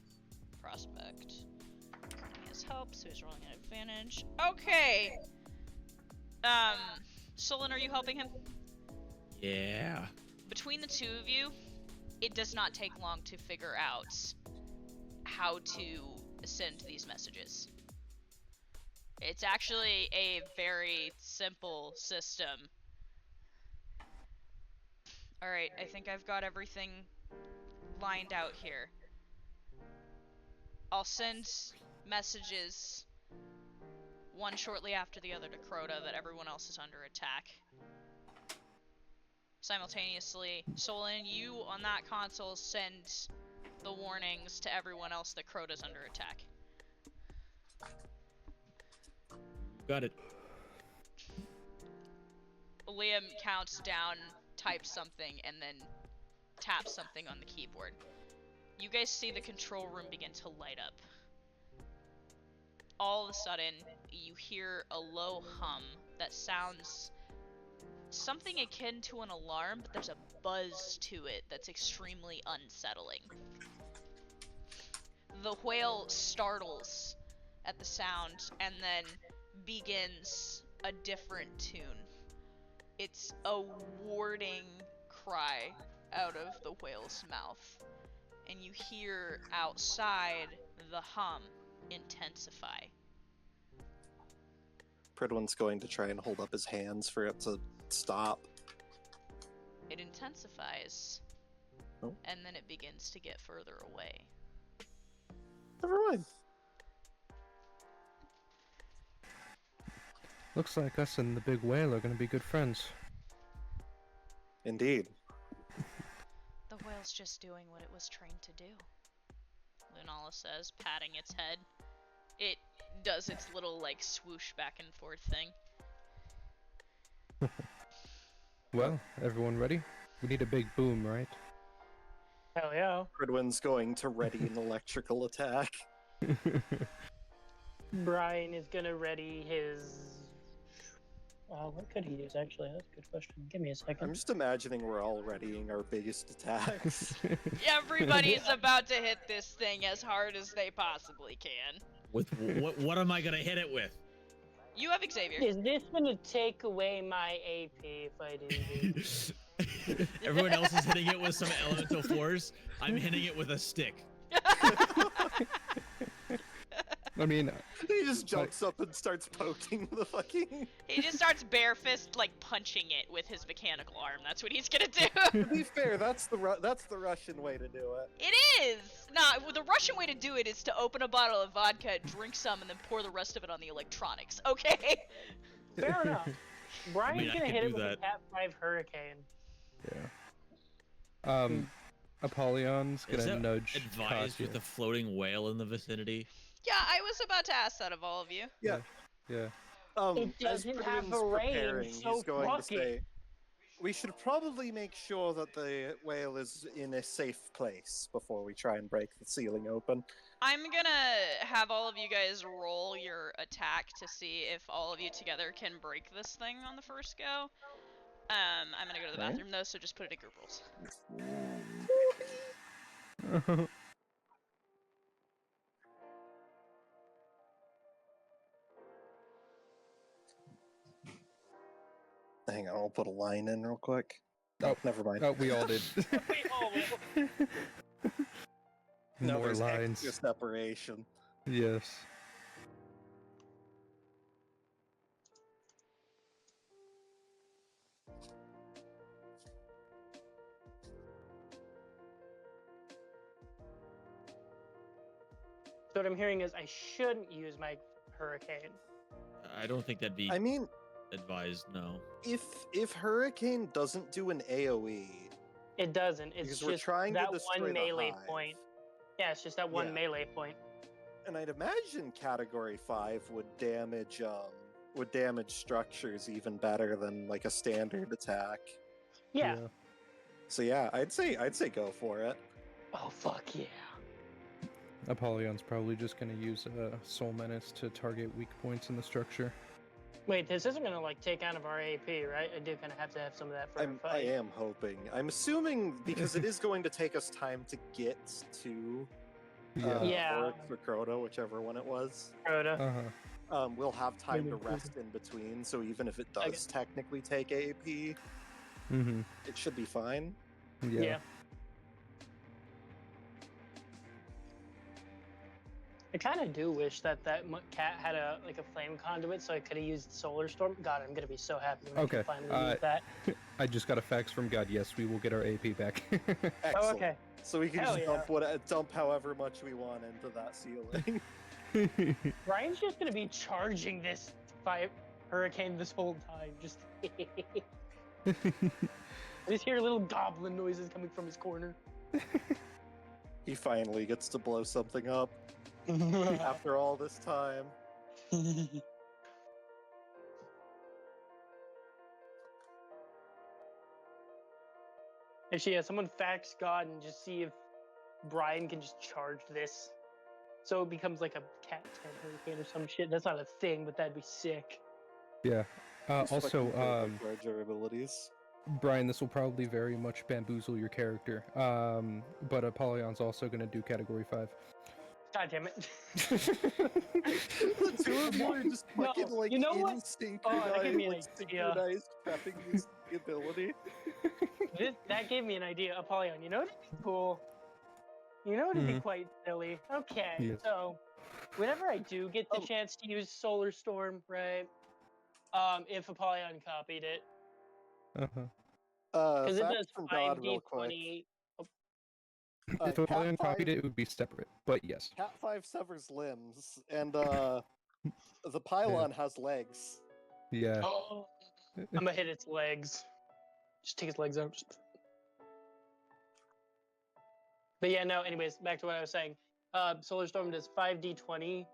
Speaker 1: prospect. He has help, so he's rolling an advantage. Okay. Solon, are you helping him?
Speaker 8: Yeah.
Speaker 1: Between the two of you, it does not take long to figure out how to send these messages. It's actually a very simple system. Alright, I think I've got everything lined out here. I'll send messages, one shortly after the other, to Crota that everyone else is under attack. Simultaneously, Solon, you on that console send the warnings to everyone else that Crota's under attack.
Speaker 8: Got it.
Speaker 1: Liam counts down, types something, and then taps something on the keyboard. You guys see the control room begin to light up. All of a sudden, you hear a low hum that sounds something akin to an alarm, but there's a buzz to it that's extremely unsettling. The whale startles at the sound and then begins a different tune. It's a warding cry out of the whale's mouth, and you hear outside the hum intensify.
Speaker 3: Pridwin's going to try and hold up his hands for it to stop.
Speaker 1: It intensifies, and then it begins to get further away.
Speaker 3: Never mind.
Speaker 2: Looks like us and the big whale are gonna be good friends.
Speaker 3: Indeed.
Speaker 1: The whale's just doing what it was trained to do, Lunala says, patting its head. It does its little, like, swoosh back and forth thing.
Speaker 2: Well, everyone ready? We need a big boom, right?
Speaker 5: Hell yeah.
Speaker 3: Pridwin's going to ready an electrical attack.
Speaker 5: Brian is gonna ready his. What could he use, actually? That's a good question. Give me a second.
Speaker 3: I'm just imagining we're all readying our biggest attacks.
Speaker 1: Everybody's about to hit this thing as hard as they possibly can.
Speaker 8: With what am I gonna hit it with?
Speaker 1: You have Xavier.
Speaker 5: Is this gonna take away my AP if I do this?
Speaker 8: Everyone else is hitting it with some elemental force. I'm hitting it with a stick.
Speaker 2: I mean,
Speaker 3: he just jumps up and starts poking the fucking...
Speaker 1: He just starts bare fist, like, punching it with his mechanical arm. That's what he's gonna do.
Speaker 3: To be fair, that's the Russian way to do it.
Speaker 1: It is! Nah, the Russian way to do it is to open a bottle of vodka, drink some, and then pour the rest of it on the electronics, okay?
Speaker 5: Fair enough. Brian's gonna hit it with
Speaker 8: that.
Speaker 5: a Cat 5 Hurricane.
Speaker 2: yeah. Apollyon's
Speaker 8: Is
Speaker 2: gonna
Speaker 8: that
Speaker 2: nudge
Speaker 8: advised
Speaker 2: Katya.
Speaker 8: with a floating whale in the vicinity?
Speaker 1: Yeah, I was about to ask that of all of you.
Speaker 3: Yeah.
Speaker 2: Yeah.
Speaker 5: It
Speaker 3: As
Speaker 5: doesn't have
Speaker 3: Pridwin's
Speaker 5: a range,
Speaker 3: preparing,
Speaker 5: so
Speaker 3: he's going
Speaker 5: fuck
Speaker 3: to say, we should probably make sure that the whale is in a safe place before we try and break the ceiling open.
Speaker 1: I'm gonna have all of you guys roll your attack to see if all of you together can break this thing on the first go. I'm gonna go to the bathroom though, so just put it in group rolls.
Speaker 3: Hang on, I'll put a line in real quick.
Speaker 2: Oh,
Speaker 3: never mind.
Speaker 2: Oh, we all did.
Speaker 3: No,
Speaker 2: More
Speaker 3: there's
Speaker 2: lines.
Speaker 3: extra separation.
Speaker 2: Yes.
Speaker 5: So what I'm hearing is I shouldn't use my Hurricane.
Speaker 8: I don't think that'd be
Speaker 3: I mean,
Speaker 8: advised, no.
Speaker 3: if Hurricane doesn't do an AoE,
Speaker 5: It doesn't. It's
Speaker 3: because
Speaker 5: just
Speaker 3: we're trying to
Speaker 5: that
Speaker 3: destroy
Speaker 5: one
Speaker 3: the
Speaker 5: melee
Speaker 3: hive.
Speaker 5: point. Yeah, it's just that one
Speaker 3: Yeah.
Speaker 5: melee point.
Speaker 3: And I'd imagine Category 5 would damage structures even better than like a standard attack.
Speaker 5: Yeah.
Speaker 3: So yeah, I'd say go for it.
Speaker 5: Oh fuck yeah.
Speaker 2: Apollyon's probably just gonna use Soul Menace to target weak points in the structure.
Speaker 5: Wait, this isn't gonna like take out of our AP, right? I do kind of have to have some of that for a
Speaker 3: I
Speaker 5: fight.
Speaker 3: am hoping. I'm assuming because it is going to take us time to get to
Speaker 5: Yeah.
Speaker 3: or for Crota, whichever one it was.
Speaker 5: Crota.
Speaker 2: Uh-huh.
Speaker 3: We'll have time to
Speaker 5: Maybe
Speaker 3: rest in between, so even if it
Speaker 5: Okay.
Speaker 3: does technically take AP,
Speaker 2: Mm-hmm.
Speaker 3: it should be fine.
Speaker 2: Yeah.
Speaker 5: I kind of do wish that cat had a flame conduit, so I could have used Solar Storm. God, I'm gonna be so happy when I
Speaker 2: Okay,
Speaker 5: can finally use that.
Speaker 2: I just got a fax from God. Yes, we will get our AP back.
Speaker 3: Excellent.
Speaker 5: Oh, okay.
Speaker 3: So we can
Speaker 5: Hell
Speaker 3: just dump however much we want into that ceiling.
Speaker 5: Ryan's just gonna be charging this hurricane this whole time. Just I just hear little goblin noises coming from his corner.
Speaker 3: He finally gets to blow something up after all this time.
Speaker 5: Actually, yeah, someone fax God and just see if Brian can just charge this. So it becomes like a Cat 10 hurricane or some shit. That's not a thing, but that'd be sick.
Speaker 2: Yeah.
Speaker 3: Just
Speaker 2: Also,
Speaker 3: fucking charge our abilities.
Speaker 2: Brian, this will probably very much bamboozle your character. But Apollyon's also going to do Category 5.
Speaker 5: God damn it.
Speaker 3: The two of you are just fucking like
Speaker 5: you know what?
Speaker 3: in synchronized prepping this ability.
Speaker 5: That gave me an idea, Apollyon. You know what'd be cool? You know what'd be quite silly? Okay,
Speaker 2: Yes.
Speaker 5: so whenever I do get the chance to use Solar Storm, right? If Apollyon copied it. Because it does
Speaker 3: from God real quick.
Speaker 5: 5d20.
Speaker 2: If Apollyon copied it, it would be separate, but yes.
Speaker 3: Cat 5 severs limbs, and the pylon has legs.
Speaker 2: Yeah.
Speaker 5: Oh, I'm gonna hit its legs. Just take its legs out. But yeah, no, anyways, back to what I was saying. Solar Storm does 5d20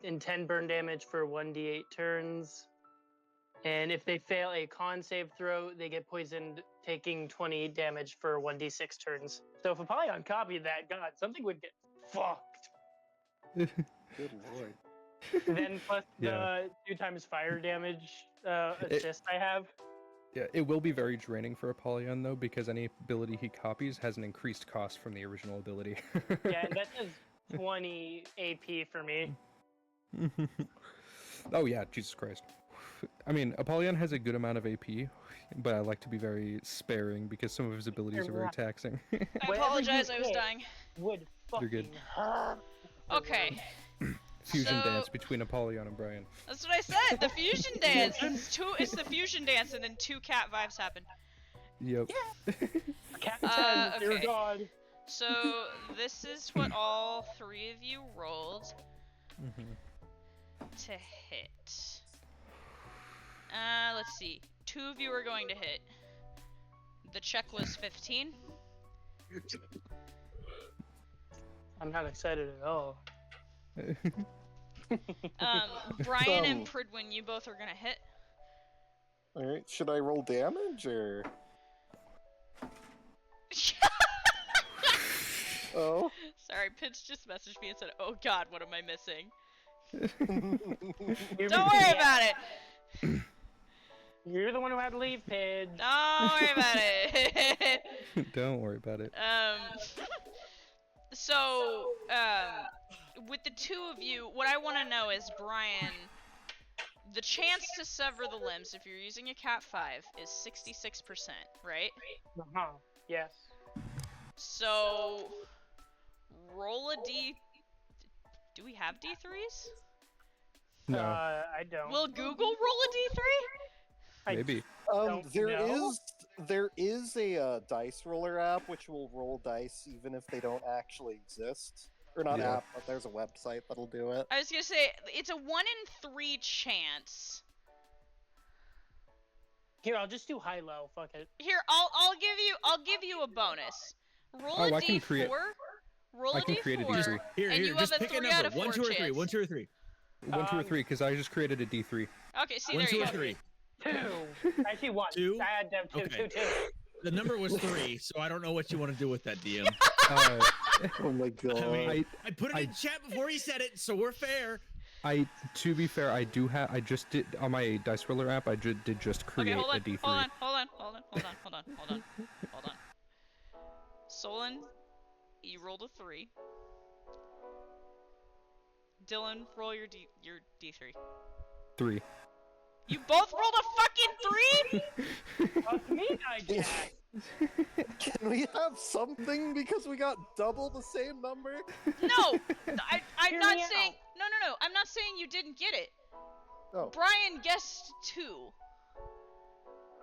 Speaker 5: and 10 burn damage for 1d8 turns. And if they fail a con save throw, they get poisoned, taking 20 damage for 1d6 turns. So if Apollyon copied that, God, something would get fucked.
Speaker 3: Good lord.
Speaker 5: Then plus the 2 times fire damage assist I have.
Speaker 2: Yeah, it will be very draining for Apollyon, though, because any ability he copies has an increased cost from the original ability.
Speaker 5: Yeah, and that does 20 AP for me.
Speaker 2: Oh yeah, Jesus Christ. I mean, Apollyon has a good amount of AP, but I like to be very sparing because some of his abilities are very taxing.
Speaker 1: I apologize, I was dying.
Speaker 5: Would
Speaker 2: You're good.
Speaker 1: Okay.
Speaker 2: Fusion dance between Apollyon and Brian.
Speaker 1: That's what I said. The fusion dance. It's the fusion dance, and then 2 cat vibes happen.
Speaker 2: Yep.
Speaker 5: Cat 10, dear
Speaker 1: Okay.
Speaker 5: God.
Speaker 1: So this is what all 3 of you rolled to hit. Let's see. 2 of you are going to hit. The check was 15.
Speaker 5: I'm not excited at all.
Speaker 1: Brian and Pridwin, you both are gonna hit.
Speaker 3: Alright, should I roll damage or? Oh.
Speaker 1: Sorry, Pitch just messaged me and said, "Oh God, what am I missing?"
Speaker 5: Don't
Speaker 1: worry about it.
Speaker 5: You're the one who had to leave, Pidge.
Speaker 1: Don't worry about it.
Speaker 2: Don't worry about it.
Speaker 1: So, with the 2 of you, what I want to know is, Brian, the chance to sever the limbs if you're using a Cat 5 is 66%, right?
Speaker 5: Yes.
Speaker 1: So, roll a D. Do we have D3s?
Speaker 2: No.
Speaker 5: I don't.
Speaker 1: Will Google roll a D3?
Speaker 2: Maybe.
Speaker 3: There is a dice roller app which will roll dice even if they don't actually exist. Or not app, but there's a website that'll do it.
Speaker 1: I was gonna say it's a 1 in 3 chance.
Speaker 5: Here, I'll just do high-low. Fuck it.
Speaker 1: Here, I'll give you a bonus. Roll a D4. Roll a D4.
Speaker 2: Create a D3.
Speaker 1: And you
Speaker 8: just
Speaker 1: have a
Speaker 8: pick
Speaker 1: 3
Speaker 8: a
Speaker 1: out
Speaker 8: number.
Speaker 1: of 4
Speaker 8: 1, 2, or 3.
Speaker 1: chance.
Speaker 8: 1, 2, or 3.
Speaker 2: 1, 2, or 3, because I just created a D3.
Speaker 1: Okay, see,
Speaker 8: 1,
Speaker 1: there
Speaker 8: 2,
Speaker 1: you
Speaker 8: or
Speaker 1: go.
Speaker 8: 3.
Speaker 5: 2. Actually, 1.
Speaker 8: 2?
Speaker 5: I had to have 2,
Speaker 8: Okay.
Speaker 5: 2.
Speaker 8: The number was 3, so I don't know what you want to do with that, DM.
Speaker 3: Oh my god.
Speaker 8: I mean, I put it in chat before he said it, so we're fair.
Speaker 2: To be fair, I just did on my dice roller app. I did just create a D3.
Speaker 1: Hold on. Solon, you rolled a 3. Dylan, roll your D3.
Speaker 2: 3.
Speaker 1: You both rolled a fucking 3?
Speaker 5: Fuck me, I guess.
Speaker 3: Can we have something because we got double the same number?
Speaker 1: No! I'm
Speaker 5: Hear
Speaker 1: not
Speaker 5: me
Speaker 1: saying...
Speaker 5: out.
Speaker 1: No. I'm not saying you didn't get it.
Speaker 3: Oh.
Speaker 1: Brian guessed 2.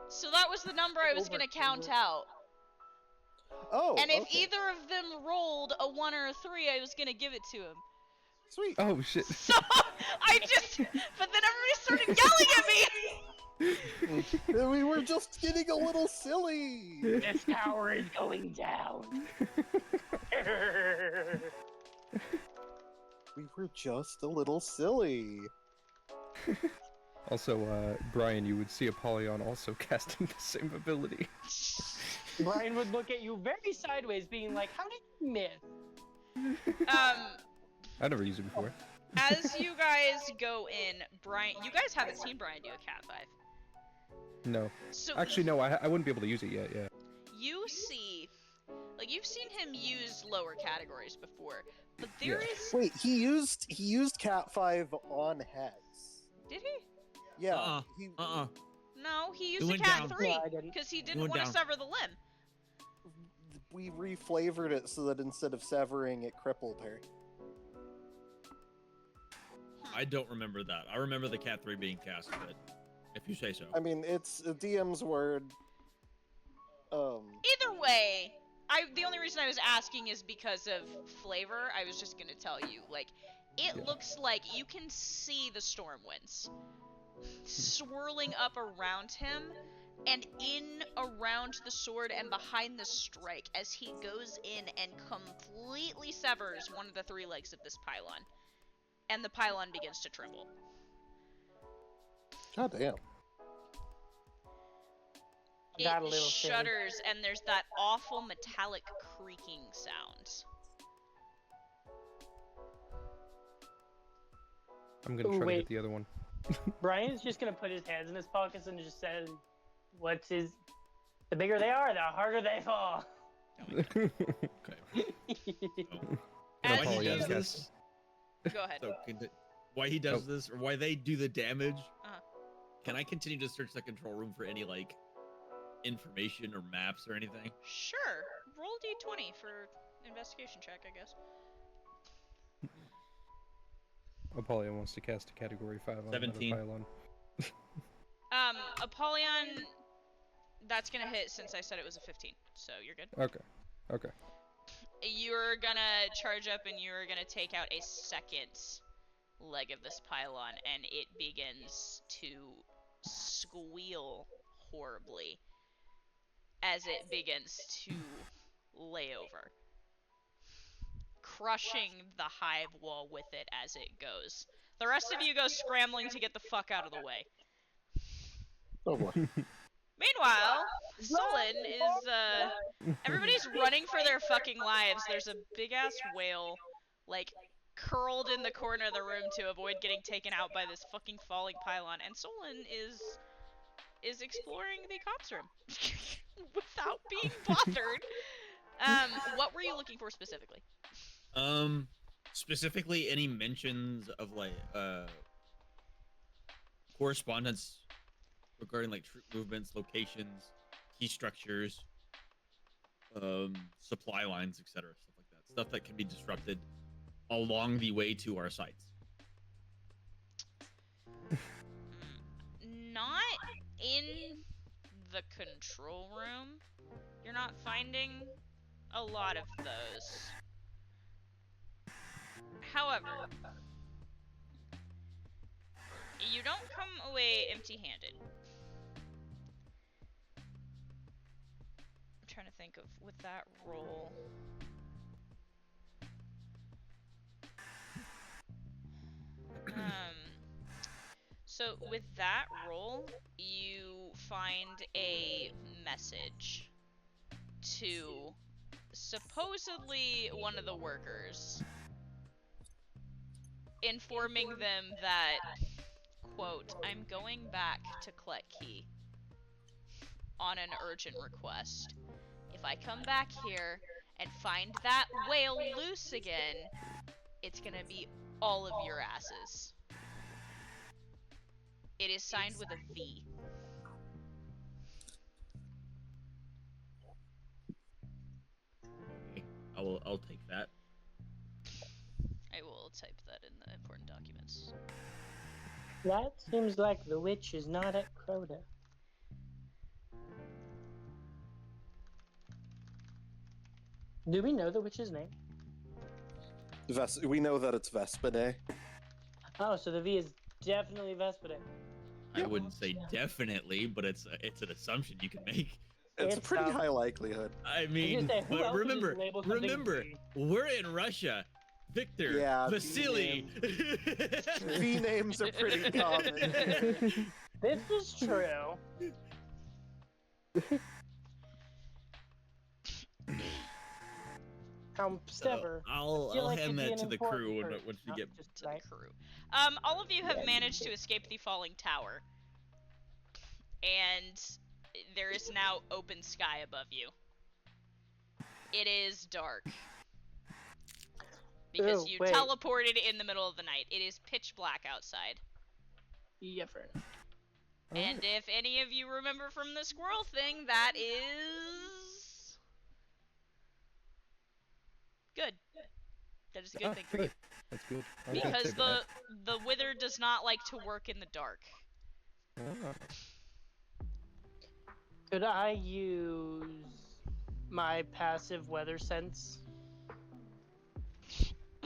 Speaker 1: So that was the number I was gonna count out.
Speaker 3: Oh,
Speaker 1: And if
Speaker 3: okay.
Speaker 1: either of them rolled a 1 or a 3, I was gonna give it to him.
Speaker 3: Sweet.
Speaker 2: Oh shit.
Speaker 1: So, but then everybody started yelling at me!
Speaker 3: We were just getting a little silly.
Speaker 5: This tower is going down.
Speaker 3: We were just a little silly.
Speaker 2: Also, Brian, you would see Apollyon also casting the same ability.
Speaker 5: Brian would look at you very sideways, being like, "How did you miss?"
Speaker 2: I never used it before.
Speaker 1: As you guys go in, Brian, you guys haven't seen Brian do a cat 5.
Speaker 2: No.
Speaker 1: So
Speaker 2: Actually, no, I wouldn't be able to use it yet, yeah.
Speaker 1: you see, like, you've seen him use lower categories before, but there is.
Speaker 3: Wait, he used Cat 5 on Hex.
Speaker 1: Did he?
Speaker 3: Yeah.
Speaker 1: No, he used
Speaker 8: It
Speaker 1: a
Speaker 8: went
Speaker 1: cat
Speaker 8: down.
Speaker 1: 3
Speaker 5: No, I didn't.
Speaker 1: because he didn't
Speaker 8: went
Speaker 1: want to
Speaker 8: down.
Speaker 1: sever the limb.
Speaker 3: We reflavored it so that instead of severing, it crippled her.
Speaker 8: I don't remember that. I remember the Cat 3 being cast, but if you say so.
Speaker 3: I mean, it's a DM's word.
Speaker 1: Either way, the only reason I was asking is because of flavor. I was just gonna tell you, like, it looks like you can see the storm winds swirling up around him and in around the sword and behind the strike as he goes in and completely severs one of the 3 legs of this pylon. And the pylon begins to tremble.
Speaker 3: God damn.
Speaker 5: Got a
Speaker 1: It
Speaker 5: little silly.
Speaker 1: shudders and there's that awful metallic creaking sound.
Speaker 2: I'm gonna
Speaker 5: Ooh,
Speaker 2: try to
Speaker 5: wait.
Speaker 2: get the other one.
Speaker 5: Brian's just gonna put his hands in his pockets and just say, "What's his? The bigger they are, the harder they fall."
Speaker 8: Okay.
Speaker 1: As
Speaker 8: Why he
Speaker 2: Apollyon
Speaker 8: does
Speaker 1: you-
Speaker 2: cast-
Speaker 8: this?
Speaker 1: Go ahead.
Speaker 8: So, why he does
Speaker 2: Oh.
Speaker 8: this, or why they do the damage?
Speaker 1: Uh-huh.
Speaker 8: Can I continue to search the control room for any like information or maps or anything?
Speaker 1: Sure. Roll d20 for investigation check, I guess.
Speaker 2: Apollyon wants to cast a category 5 on
Speaker 8: 17.
Speaker 2: another pylon.
Speaker 1: Apollyon, that's gonna hit since I said it was a 15, so you're good.
Speaker 2: Okay.
Speaker 1: You're gonna charge up and you're gonna take out a second leg of this pylon, and it begins to squeal horribly as it begins to lay over, crushing the hive wall with it as it goes. The rest of you go scrambling to get the fuck out of the way.
Speaker 3: Oh boy.
Speaker 1: Meanwhile, Solon is, everybody's running for their fucking lives. There's a big-ass whale, like, curled in the corner of the room to avoid getting taken out by this fucking falling pylon, and Solon is exploring the cops room without being bothered. What were you looking for specifically?
Speaker 8: Specifically any mentions of like correspondence regarding like troop movements, locations, key structures, supply lines, etc. Stuff like that. Stuff that can be disrupted along the way to our sites.
Speaker 1: Not in the control room. You're not finding a lot of those. However, you don't come away empty-handed. I'm trying to think of with that roll. So with that roll, you find a message to supposedly one of the workers, informing them that, quote, "I'm going back to Kletkey on an urgent request. If I come back here and find that whale loose again, it's gonna be all of your asses." It is signed with a V.
Speaker 8: I'll take that.
Speaker 1: I will type that in the important documents.
Speaker 5: That seems like the witch is not at Crota. Do we know the witch's name?
Speaker 3: We know that it's Vespene.
Speaker 5: Oh, so the V is definitely Vespide.
Speaker 8: I wouldn't say definitely, but it's an assumption you can make.
Speaker 3: It's a pretty high likelihood.
Speaker 8: I mean,
Speaker 5: say, who
Speaker 8: but
Speaker 5: else would just
Speaker 8: remember,
Speaker 5: label something V?
Speaker 8: we're in Russia. Victor,
Speaker 3: Yeah,
Speaker 8: Vasily.
Speaker 3: V names are pretty common.
Speaker 5: This is true. However,
Speaker 8: I'll
Speaker 5: like
Speaker 8: hand
Speaker 5: it'd be
Speaker 8: that
Speaker 5: an
Speaker 8: to the
Speaker 5: important
Speaker 8: crew
Speaker 5: person,
Speaker 8: once we
Speaker 5: not
Speaker 8: get
Speaker 5: just
Speaker 1: To
Speaker 5: right.
Speaker 1: the crew. All of you have managed to escape the falling tower. And there is now open sky above you. It is dark. Because
Speaker 5: Ooh,
Speaker 1: you
Speaker 5: wait.
Speaker 1: teleported in the middle of the night. It is pitch black outside.
Speaker 5: Yeah, fair enough.
Speaker 1: And if any of you remember from the squirrel thing, that is... good. That is a good thing for you.
Speaker 2: Good. That's good. I was gonna
Speaker 1: Because
Speaker 2: say bad.
Speaker 1: the wither does not like to work in the dark.
Speaker 2: Ah.
Speaker 5: Could I use my passive weather sense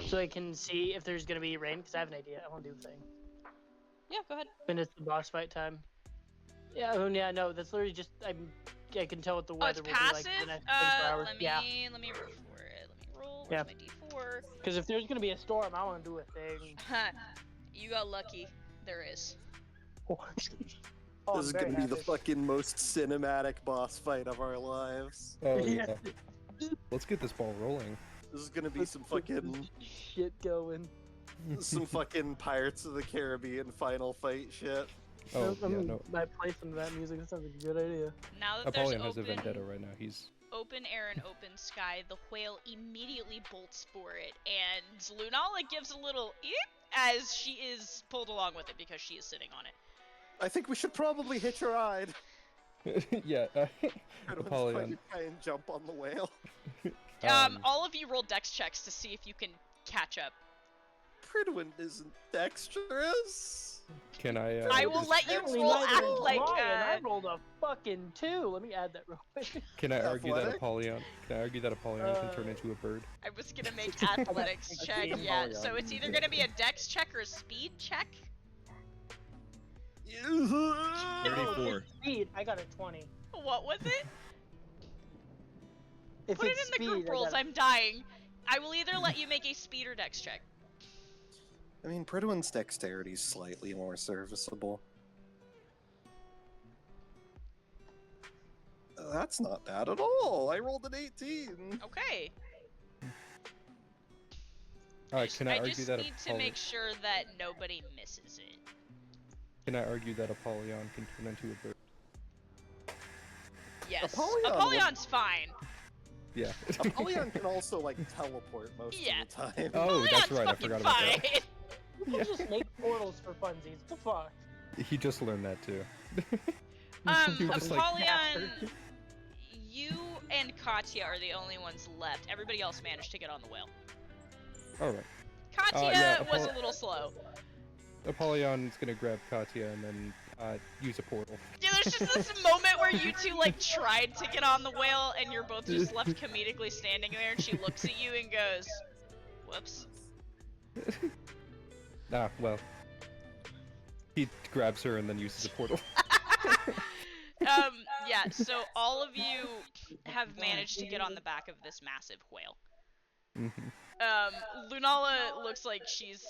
Speaker 5: so I can see if there's gonna be rain? Because I have an idea. I want to do a thing.
Speaker 1: Yeah, go ahead.
Speaker 5: When it's the boss fight time. Yeah, no, that's literally just I can tell what the
Speaker 1: Oh,
Speaker 5: weather
Speaker 1: it's
Speaker 5: will be like
Speaker 1: passive?
Speaker 5: for the next 24 hours.
Speaker 1: Let me roll for it. Let me roll.
Speaker 5: Yeah.
Speaker 1: Where's my D4?
Speaker 5: Because if there's gonna be a storm, I want to do a thing.
Speaker 1: You got lucky. There is.
Speaker 5: Oh,
Speaker 3: This is
Speaker 5: I'm very
Speaker 3: gonna be the
Speaker 5: happy.
Speaker 3: fucking most cinematic boss fight of our lives.
Speaker 2: Oh yeah. Let's get this ball rolling.
Speaker 3: This is gonna be some fucking
Speaker 5: shit going.
Speaker 3: some fucking Pirates of the Caribbean final fight shit.
Speaker 2: Oh yeah, no.
Speaker 5: Might play some of that music. That sounds like a good idea.
Speaker 1: Now that
Speaker 2: Apollyon
Speaker 1: there's
Speaker 2: has a vendetta right now. He's
Speaker 1: open air and open sky, the whale immediately bolts for it, and Lunala gives a little eep as she is pulled along with it because she is sitting on it.
Speaker 3: I think we should probably hitch a ride.
Speaker 2: yeah.
Speaker 3: Everyone's
Speaker 2: Apollyon.
Speaker 3: trying to try and jump on the whale.
Speaker 1: All of you roll dex checks to see if you can catch up.
Speaker 3: Pridwin isn't dexterous.
Speaker 2: Can I?
Speaker 1: I will let you
Speaker 5: Apparently
Speaker 1: roll
Speaker 5: neither is
Speaker 1: like
Speaker 5: Ryan. I rolled a fucking 2. Let me add that real quick.
Speaker 2: Can I argue that
Speaker 3: Athletic?
Speaker 2: Apollyon? Can I argue that Apollyon can turn into a bird?
Speaker 1: I was gonna make athletics check, yeah. So it's either gonna be a dex check or a speed check.
Speaker 8: 34.
Speaker 5: It's speed. I got a 20.
Speaker 1: What was it?
Speaker 5: If
Speaker 1: Put it
Speaker 5: it's
Speaker 1: in the
Speaker 5: speed,
Speaker 1: group rolls. I'm dying. I will either let you make a speed or dex check.
Speaker 3: I mean, Pridwin's dexterity is slightly more serviceable. That's not bad at all. I rolled an 18.
Speaker 1: Okay.
Speaker 2: Can I
Speaker 1: I
Speaker 2: argue
Speaker 1: just
Speaker 2: that
Speaker 1: need to make sure that nobody misses it.
Speaker 2: Can I argue that Apollyon can turn into a bird?
Speaker 1: Yes.
Speaker 3: Apollyon
Speaker 1: Apollyon's fine.
Speaker 2: Yeah.
Speaker 3: Apollyon can also, like, teleport most of the time.
Speaker 2: Oh, that's
Speaker 1: Apollyon's
Speaker 2: right. I
Speaker 1: fucking
Speaker 2: forgot about
Speaker 1: fine.
Speaker 2: that.
Speaker 5: You can just make portals for funsies. What the fuck?
Speaker 2: He just learned that too. He was just like,
Speaker 1: Apollyon, you and Katya are the only ones left. Everybody else managed to get on the whale.
Speaker 2: all right.
Speaker 1: Katya
Speaker 2: yeah,
Speaker 1: was a little slow.
Speaker 2: Apollon's gonna grab Katya and then use a portal.
Speaker 1: Yeah, there's just this moment where you two like tried to get on the whale and you're both just left comedically standing there and she looks at you and goes, whoops.
Speaker 2: Ah, well. He grabs her and then uses a portal.
Speaker 1: Yeah, so all of you have managed to get on the back of this massive whale. Lunala looks like she's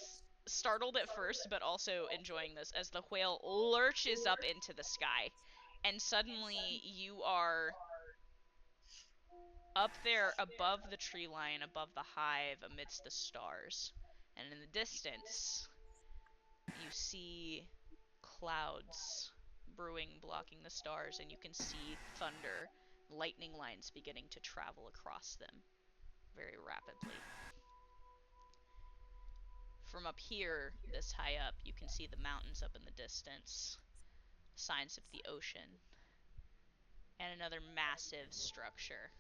Speaker 1: startled at first, but also enjoying this as the whale lurches up into the sky. And suddenly you are up there above the tree line, above the hive, amidst the stars. And in the distance, you see clouds brewing, blocking the stars, and you can see thunder, lightning lines beginning to travel across them very rapidly. From up here, this high up, you can see the mountains up in the distance, signs of the ocean, and another massive structure.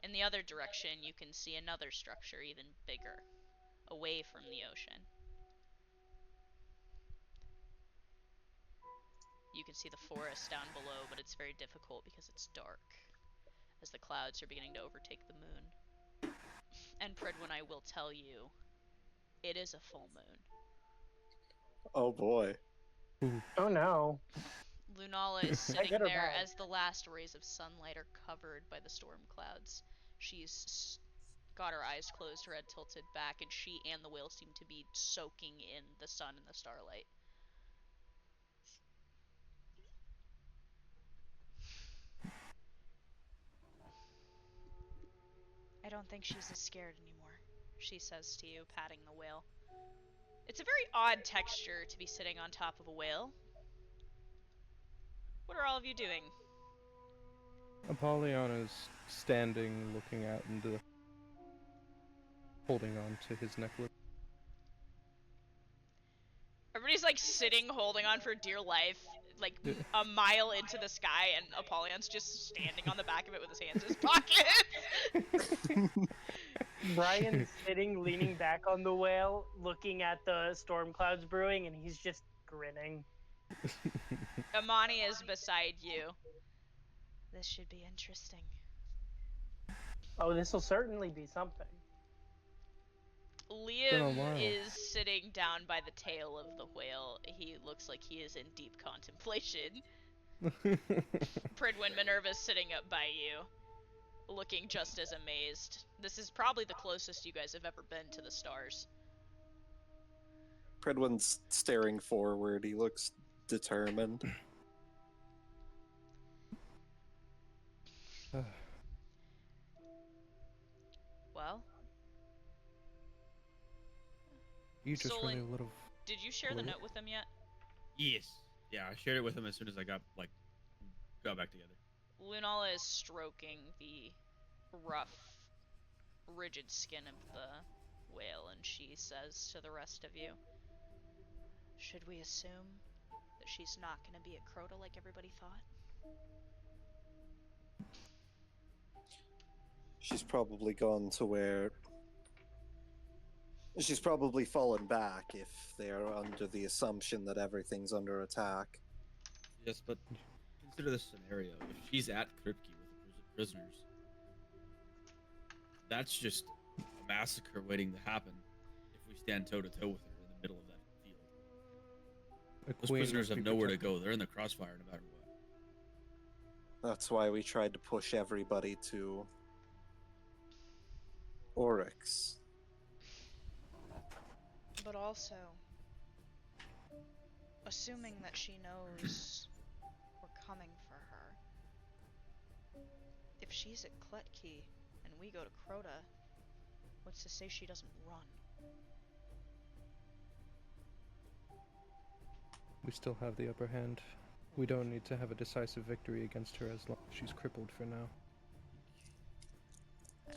Speaker 1: In the other direction, you can see another structure even bigger, away from the ocean. You can see the forest down below, but it's very difficult because it's dark, as the clouds are beginning to overtake the moon. And Pridwin, I will tell you, it is a full moon.
Speaker 3: Oh boy.
Speaker 5: Oh no.
Speaker 1: Lunala is
Speaker 5: Is that
Speaker 1: sitting
Speaker 5: good or
Speaker 1: there
Speaker 5: bad?
Speaker 1: as the last rays of sunlight are covered by the storm clouds. She's got her eyes closed, her head tilted back, and she and the whale seem to be soaking in the sun and the starlight. I don't think she's as scared anymore, she says to you, patting the whale. It's a very odd texture to be sitting on top of a whale. What are all of you doing?
Speaker 2: Apollyon is standing, looking out into holding on to his necklace.
Speaker 1: Everybody's like sitting, holding on for dear life, like a mile into the sky, and Apollyon's just standing on the back of it with his hands in his pockets.
Speaker 5: Brian's sitting, leaning back on the whale, looking at the storm clouds brewing, and he's just grinning.
Speaker 1: Amani is beside you. This should be interesting.
Speaker 5: Oh, this will certainly be something.
Speaker 1: Liam
Speaker 2: while.
Speaker 1: is sitting down by the tail of the whale. He looks like he is in deep contemplation. Pridwin Minerva's sitting up by you, looking just as amazed. This is probably the closest you guys have ever been to the stars.
Speaker 3: Pridwin's staring forward. He looks determined.
Speaker 1: Well,
Speaker 2: You just
Speaker 1: Solon,
Speaker 2: really a little.
Speaker 1: did you share the note with him yet?
Speaker 8: Yes. Yeah, I shared it with him as soon as I got back together.
Speaker 1: Lunala is stroking the rough, rigid skin of the whale, and she says to the rest of you, should we assume that she's not going to be a Crota like everybody thought?
Speaker 3: She's probably gone to where... She's probably fallen back if they're under the assumption that everything's under attack.
Speaker 8: Yes, but consider this scenario. If she's at Kripke with the prisoners, that's just a massacre waiting to happen if we stand toe-to-toe with her in the middle of that field. Those prisoners have nowhere to go. They're in the crossfire no matter what.
Speaker 3: That's why we tried to push everybody to Oryx.
Speaker 9: But also, assuming that she knows we're coming for her, if she's at Kletkey and we go to Crota, what's to say she doesn't run?
Speaker 2: We still have the upper hand. We don't need to have a decisive victory against her as long as she's crippled for now.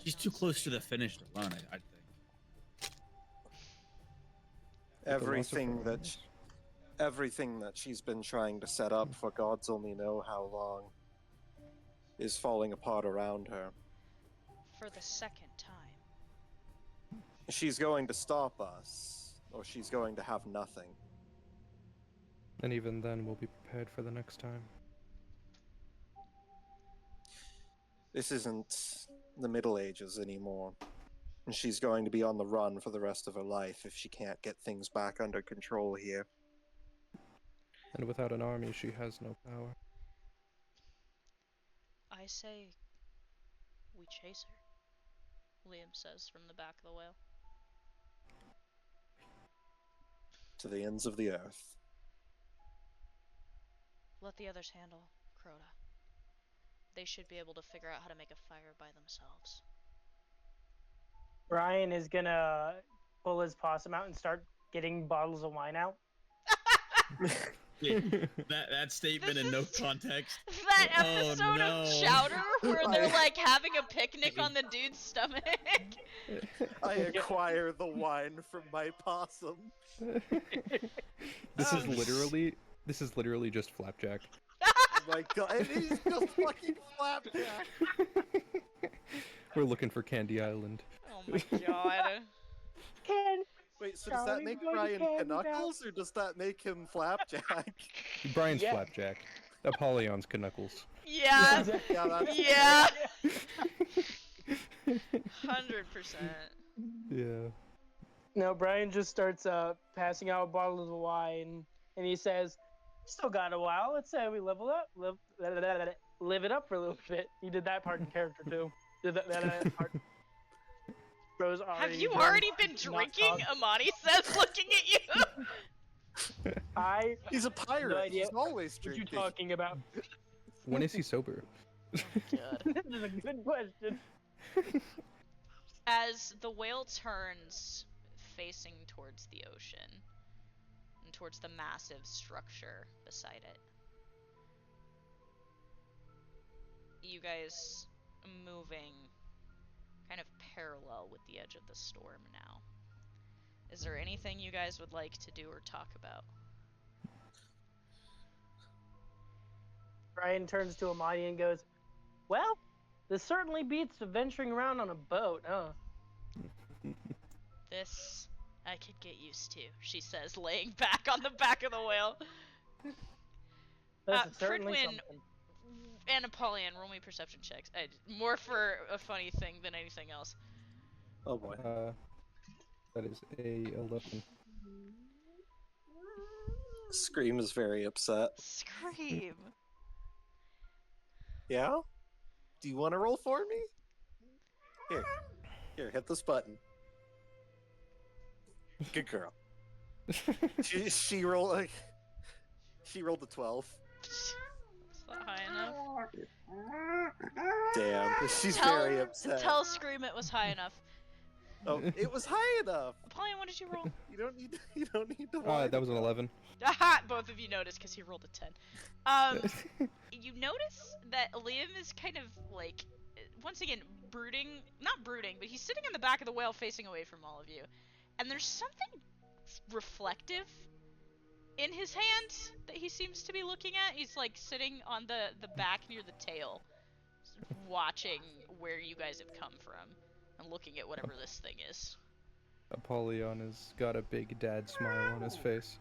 Speaker 8: She's too close to the finish to run, I think.
Speaker 3: Everything that she's been trying to set up for gods only know how long is falling apart around her.
Speaker 9: For the second time.
Speaker 3: She's going to stop us, or she's going to have nothing.
Speaker 2: And even then, we'll be prepared for the next time.
Speaker 3: This isn't the Middle Ages anymore. And she's going to be on the run for the rest of her life if she can't get things back under control here.
Speaker 2: And without an army, she has no power.
Speaker 1: I say we chase her, Liam says from the back of the whale.
Speaker 3: To the ends of the earth.
Speaker 1: Let the others handle Crota. They should be able to figure out how to make a fire by themselves.
Speaker 5: Brian is gonna pull his possum out and start getting bottles of wine out.
Speaker 8: Yeah, that statement in no context.
Speaker 1: That episode
Speaker 8: no.
Speaker 1: of Chowder where they're like having a picnic on the dude's stomach.
Speaker 3: I acquire the wine from my possum.
Speaker 2: This is literally just Flapjack.
Speaker 3: Oh my god, it is just fucking Flapjack.
Speaker 2: We're looking for Candy Island.
Speaker 1: Oh my god.
Speaker 5: Can
Speaker 3: Wait, so does that
Speaker 5: Charlie's
Speaker 3: make
Speaker 5: going to
Speaker 3: Brian
Speaker 5: Candy
Speaker 3: Knuckles, or does that make him Flapjack?
Speaker 2: Brian's
Speaker 5: Yeah.
Speaker 2: Flapjack. Apollyon's Knuckles.
Speaker 1: Yeah.
Speaker 3: Yeah, that's
Speaker 1: Yeah.
Speaker 5: Yeah.
Speaker 1: 100%.
Speaker 2: Yeah.
Speaker 5: No, Brian just starts passing out bottles of wine, and he says, "Still got a while. Let's say we level up, live it up for a little bit." He did that part in character too. Did that part. Bro's
Speaker 1: Have you
Speaker 5: drunk,
Speaker 1: already been
Speaker 5: not
Speaker 1: drinking?
Speaker 5: talking.
Speaker 1: Amani says, looking at you.
Speaker 5: I
Speaker 3: He's a pirate.
Speaker 5: No idea
Speaker 3: He's always
Speaker 5: what you
Speaker 3: drinking.
Speaker 5: talking about.
Speaker 2: When is he sober?
Speaker 1: God.
Speaker 5: This is a good question.
Speaker 1: As the whale turns facing towards the ocean and towards the massive structure beside it, you guys moving kind of parallel with the edge of the storm now. Is there anything you guys would like to do or talk about?
Speaker 5: Brian turns to Amani and goes, "Well, this certainly beats venturing around on a boat, huh?"
Speaker 1: This I could get used to, she says, laying back on the back of the whale.
Speaker 5: This is certainly
Speaker 1: Pridwin
Speaker 5: something.
Speaker 1: and Apollyon, roll me perception checks. More for a funny thing than anything else.
Speaker 3: Oh boy.
Speaker 2: That is a 11.
Speaker 3: Scream is very upset.
Speaker 1: Scream.
Speaker 3: Yeah? Do you want to roll for me? Here, hit this button. Good girl. she rolled a 12.
Speaker 1: Is that high enough?
Speaker 3: Damn, she's very upset.
Speaker 1: Tell Scream it was high enough.
Speaker 3: Oh, it was high enough.
Speaker 1: Apollyon, what did you roll?
Speaker 3: You don't need to.
Speaker 2: That was an 11.
Speaker 1: Aha! Both of you noticed because he rolled a 10. You notice that Liam is kind of like, once again, brooding. Not brooding, but he's sitting in the back of the whale facing away from all of you. And there's something reflective in his hand that he seems to be looking at. He's like sitting on the back near the tail, watching where you guys have come from and looking at whatever this thing is.
Speaker 2: Apollyon has got a big dad smile on his face.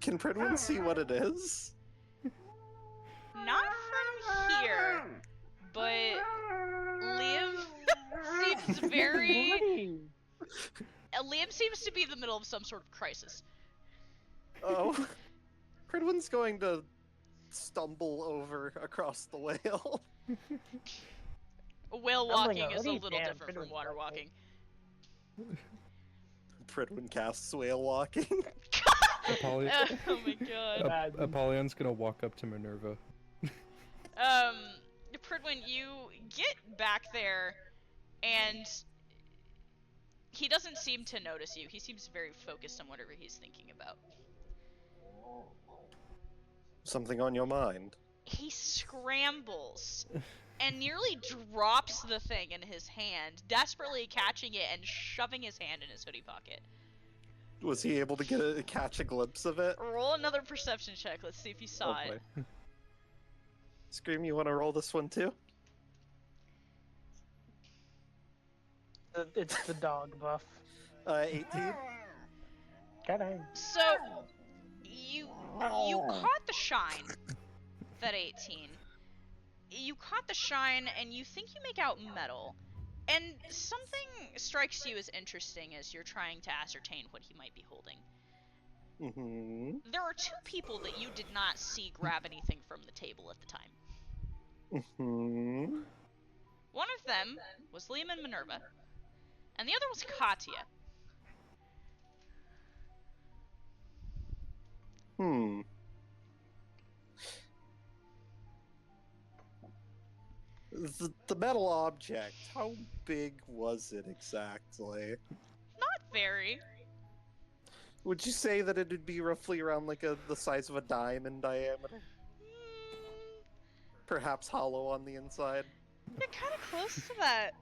Speaker 3: Can Pridwin see what it is?
Speaker 1: Not from here, but Liam seems very... Liam seems to be in the middle of some sort of crisis.
Speaker 3: Oh. Pridwin's going to stumble over across the whale.
Speaker 1: Whale walking is a little different from water walking.
Speaker 3: Pridwin casts whale walking.
Speaker 1: Oh my god.
Speaker 2: Apollyon's gonna walk up to Minerva.
Speaker 1: Pridwin, you get back there, and he doesn't seem to notice you. He seems very focused on whatever he's thinking about.
Speaker 3: Something on your mind?
Speaker 1: He scrambles and nearly drops the thing in his hand, desperately catching it and shoving his hand in his hoodie pocket.
Speaker 3: Was he able to catch a glimpse of it?
Speaker 1: Roll another perception check. Let's see if you saw it.
Speaker 3: Boy. Scream, you want to roll this one too?
Speaker 5: It's the dog buff.
Speaker 3: 18.
Speaker 1: So, you caught the shine. That 18. You caught the shine, and you think you make out metal. And something strikes you as interesting as you're trying to ascertain what he might be holding.
Speaker 3: Mm-hmm.
Speaker 1: There are two people that you did not see grab anything from the table at the time.
Speaker 3: Mm-hmm.
Speaker 1: One of them was Liam and Minerva, and the other was Katya.
Speaker 3: The metal object, how big was it exactly?
Speaker 1: Not very.
Speaker 3: Would you say that it would be roughly around like the size of a dime in diameter? Perhaps hollow on the inside?
Speaker 1: You're kind of close to that.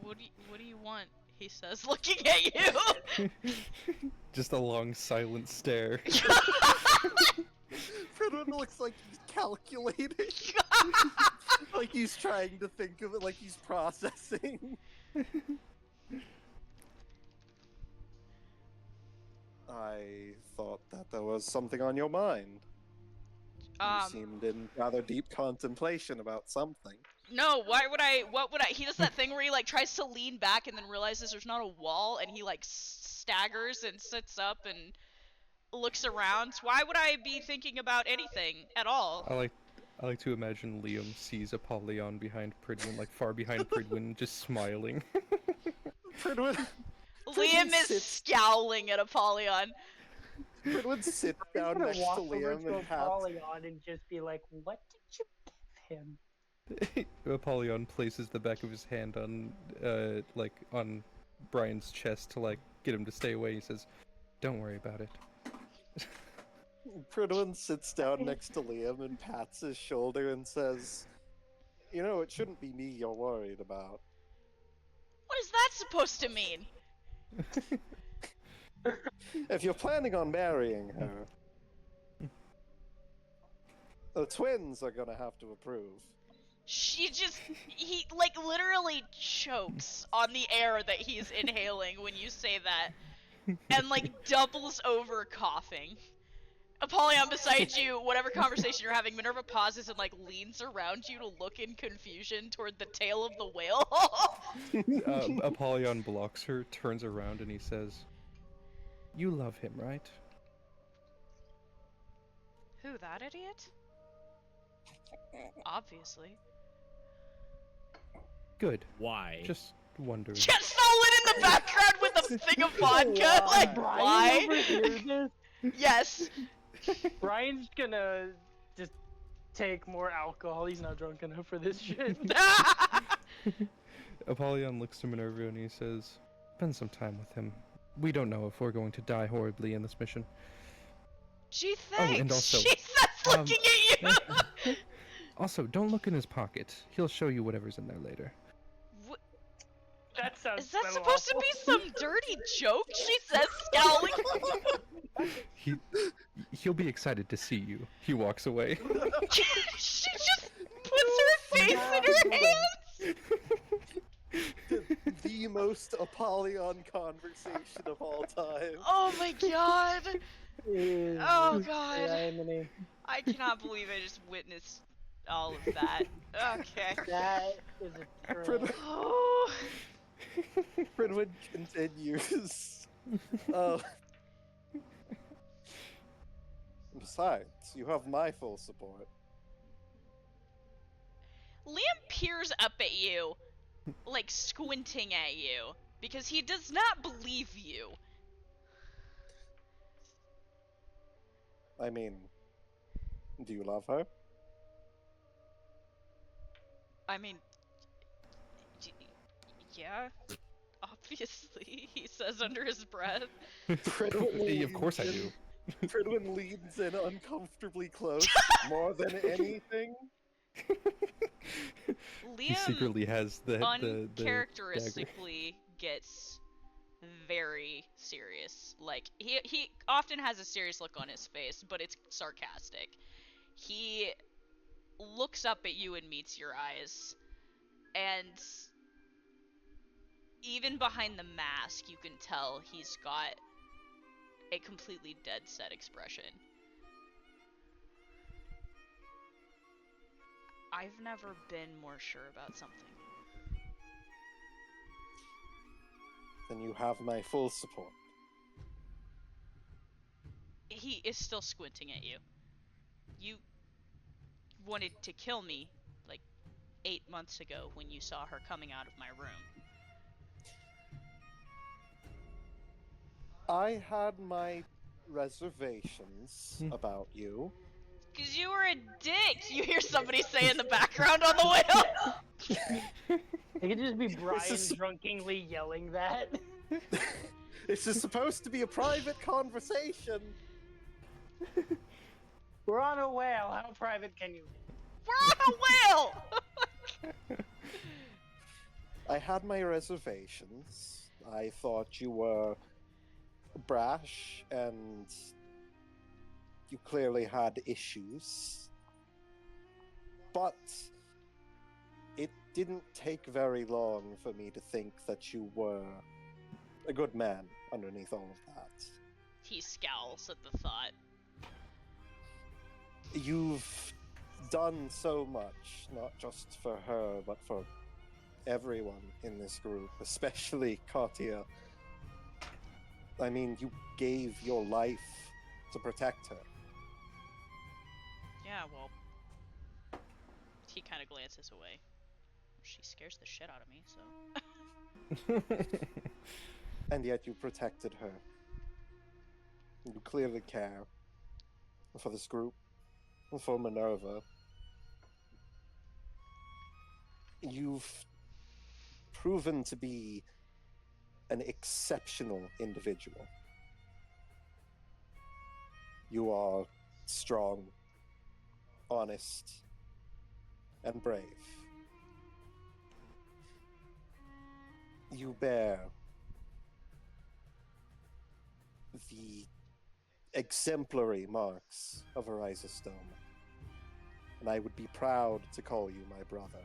Speaker 1: What do you want? He says, looking at you.
Speaker 2: Just a long silent stare.
Speaker 3: Fredwin looks like he's calculating. Like he's trying to think of it, like he's processing. I thought that there was something on your mind. You seemed in rather deep contemplation about something.
Speaker 1: No, why would I? What would I? He does that thing where he like tries to lean back and then realizes there's not a wall, and he like staggers and sits up and looks around. Why would I be thinking about anything at all?
Speaker 2: I like to imagine Liam sees Apollyon behind Pridwin, like far behind Pridwin, just smiling.
Speaker 3: Pridwin.
Speaker 1: Liam is scowling at Apollyon.
Speaker 3: Pridwin sits down
Speaker 5: gonna
Speaker 3: next
Speaker 5: walk
Speaker 3: to
Speaker 5: over
Speaker 3: Liam
Speaker 5: to
Speaker 3: and pats.
Speaker 5: Apollyon and just be like, "What did you give him?"
Speaker 2: Apollyon places the back of his hand on, on Brian's chest to, like, get him to stay away. He says, "Don't worry about it."
Speaker 3: Pridwin sits down next to Liam and pats his shoulder and says, "You know, it shouldn't be me you're worried about."
Speaker 1: What is that supposed to mean?
Speaker 3: If you're planning on marrying her, the twins are gonna have to approve.
Speaker 1: He like literally chokes on the air that he's inhaling when you say that, and like doubles over coughing. Apollyon beside you, whatever conversation you're having, Minerva pauses and like leans around you to look in confusion toward the tail of the whale.
Speaker 2: Apollyon blocks her, turns around, and he says, "You love him, right?"
Speaker 1: Who, that idiot? Obviously.
Speaker 2: Good.
Speaker 8: Why?
Speaker 2: Just wondering.
Speaker 1: Just Nolan in the background with a thing of vodka. Like, why?
Speaker 5: Brian this?
Speaker 1: Yes.
Speaker 5: Brian's gonna just take more alcohol. He's not drunk enough for this shit.
Speaker 2: Apollyon looks to Minerva and he says, "Spend some time with him. We don't know if we're going to die horribly in this mission."
Speaker 1: Gee, thanks.
Speaker 2: Oh, and also,
Speaker 1: Jesus, looking at you.
Speaker 2: Also, don't look in his pocket. He'll show you whatever's in there later.
Speaker 5: That sounds.
Speaker 1: Is that
Speaker 5: so
Speaker 1: supposed
Speaker 5: awful.
Speaker 1: to be some dirty joke? She says, scowling.
Speaker 2: He'll be excited to see you. He walks away.
Speaker 1: She just puts her face in her hands.
Speaker 3: The most Apollyon conversation of all time.
Speaker 1: Oh my god. Oh god.
Speaker 5: Irony.
Speaker 1: I cannot believe I just witnessed all of that. Okay.
Speaker 5: That is a trip.
Speaker 1: Oh.
Speaker 3: Pridwin continues. Besides, you have my full support.
Speaker 1: Liam peers up at you, like squinting at you, because he does not believe you.
Speaker 3: I mean, do you love her?
Speaker 1: I mean, yeah, obviously, he says under his breath.
Speaker 3: Pridwin
Speaker 2: Of course I do.
Speaker 3: Pridwin leans in uncomfortably close, more than anything.
Speaker 2: He
Speaker 1: Liam
Speaker 2: secretly has the
Speaker 1: uncharacteristically gets very serious. Like, he often has a serious look on his face, but it's sarcastic. He looks up at you and meets your eyes, and even behind the mask, you can tell he's got a completely dead set expression. I've never been more sure about something.
Speaker 3: Then you have my full support.
Speaker 1: He is still squinting at you. You wanted to kill me like 8 months ago when you saw her coming out of my room.
Speaker 3: I had my reservations about you.
Speaker 1: Cause you were a dick! You hear somebody say in the background on the whale!
Speaker 5: It could just be Brian drunkenly yelling that.
Speaker 3: This is supposed to be a private conversation.
Speaker 5: We're on a whale. How private can you be?
Speaker 1: We're on a whale!
Speaker 3: I had my reservations. I thought you were brash and you clearly had issues. But it didn't take very long for me to think that you were a good man underneath all of that.
Speaker 1: He scowls at the thought.
Speaker 3: You've done so much, not just for her, but for everyone in this group, especially Katia. I mean, you gave your life to protect her.
Speaker 1: Yeah, well, he kind of glances away. She scares the shit out of me, so.
Speaker 3: And yet you protected her. You clearly care for this group, for Minerva. You've proven to be an exceptional individual. You are strong, honest, and brave. You bear the exemplary marks of a Rhizostome, and I would be proud to call you my brother.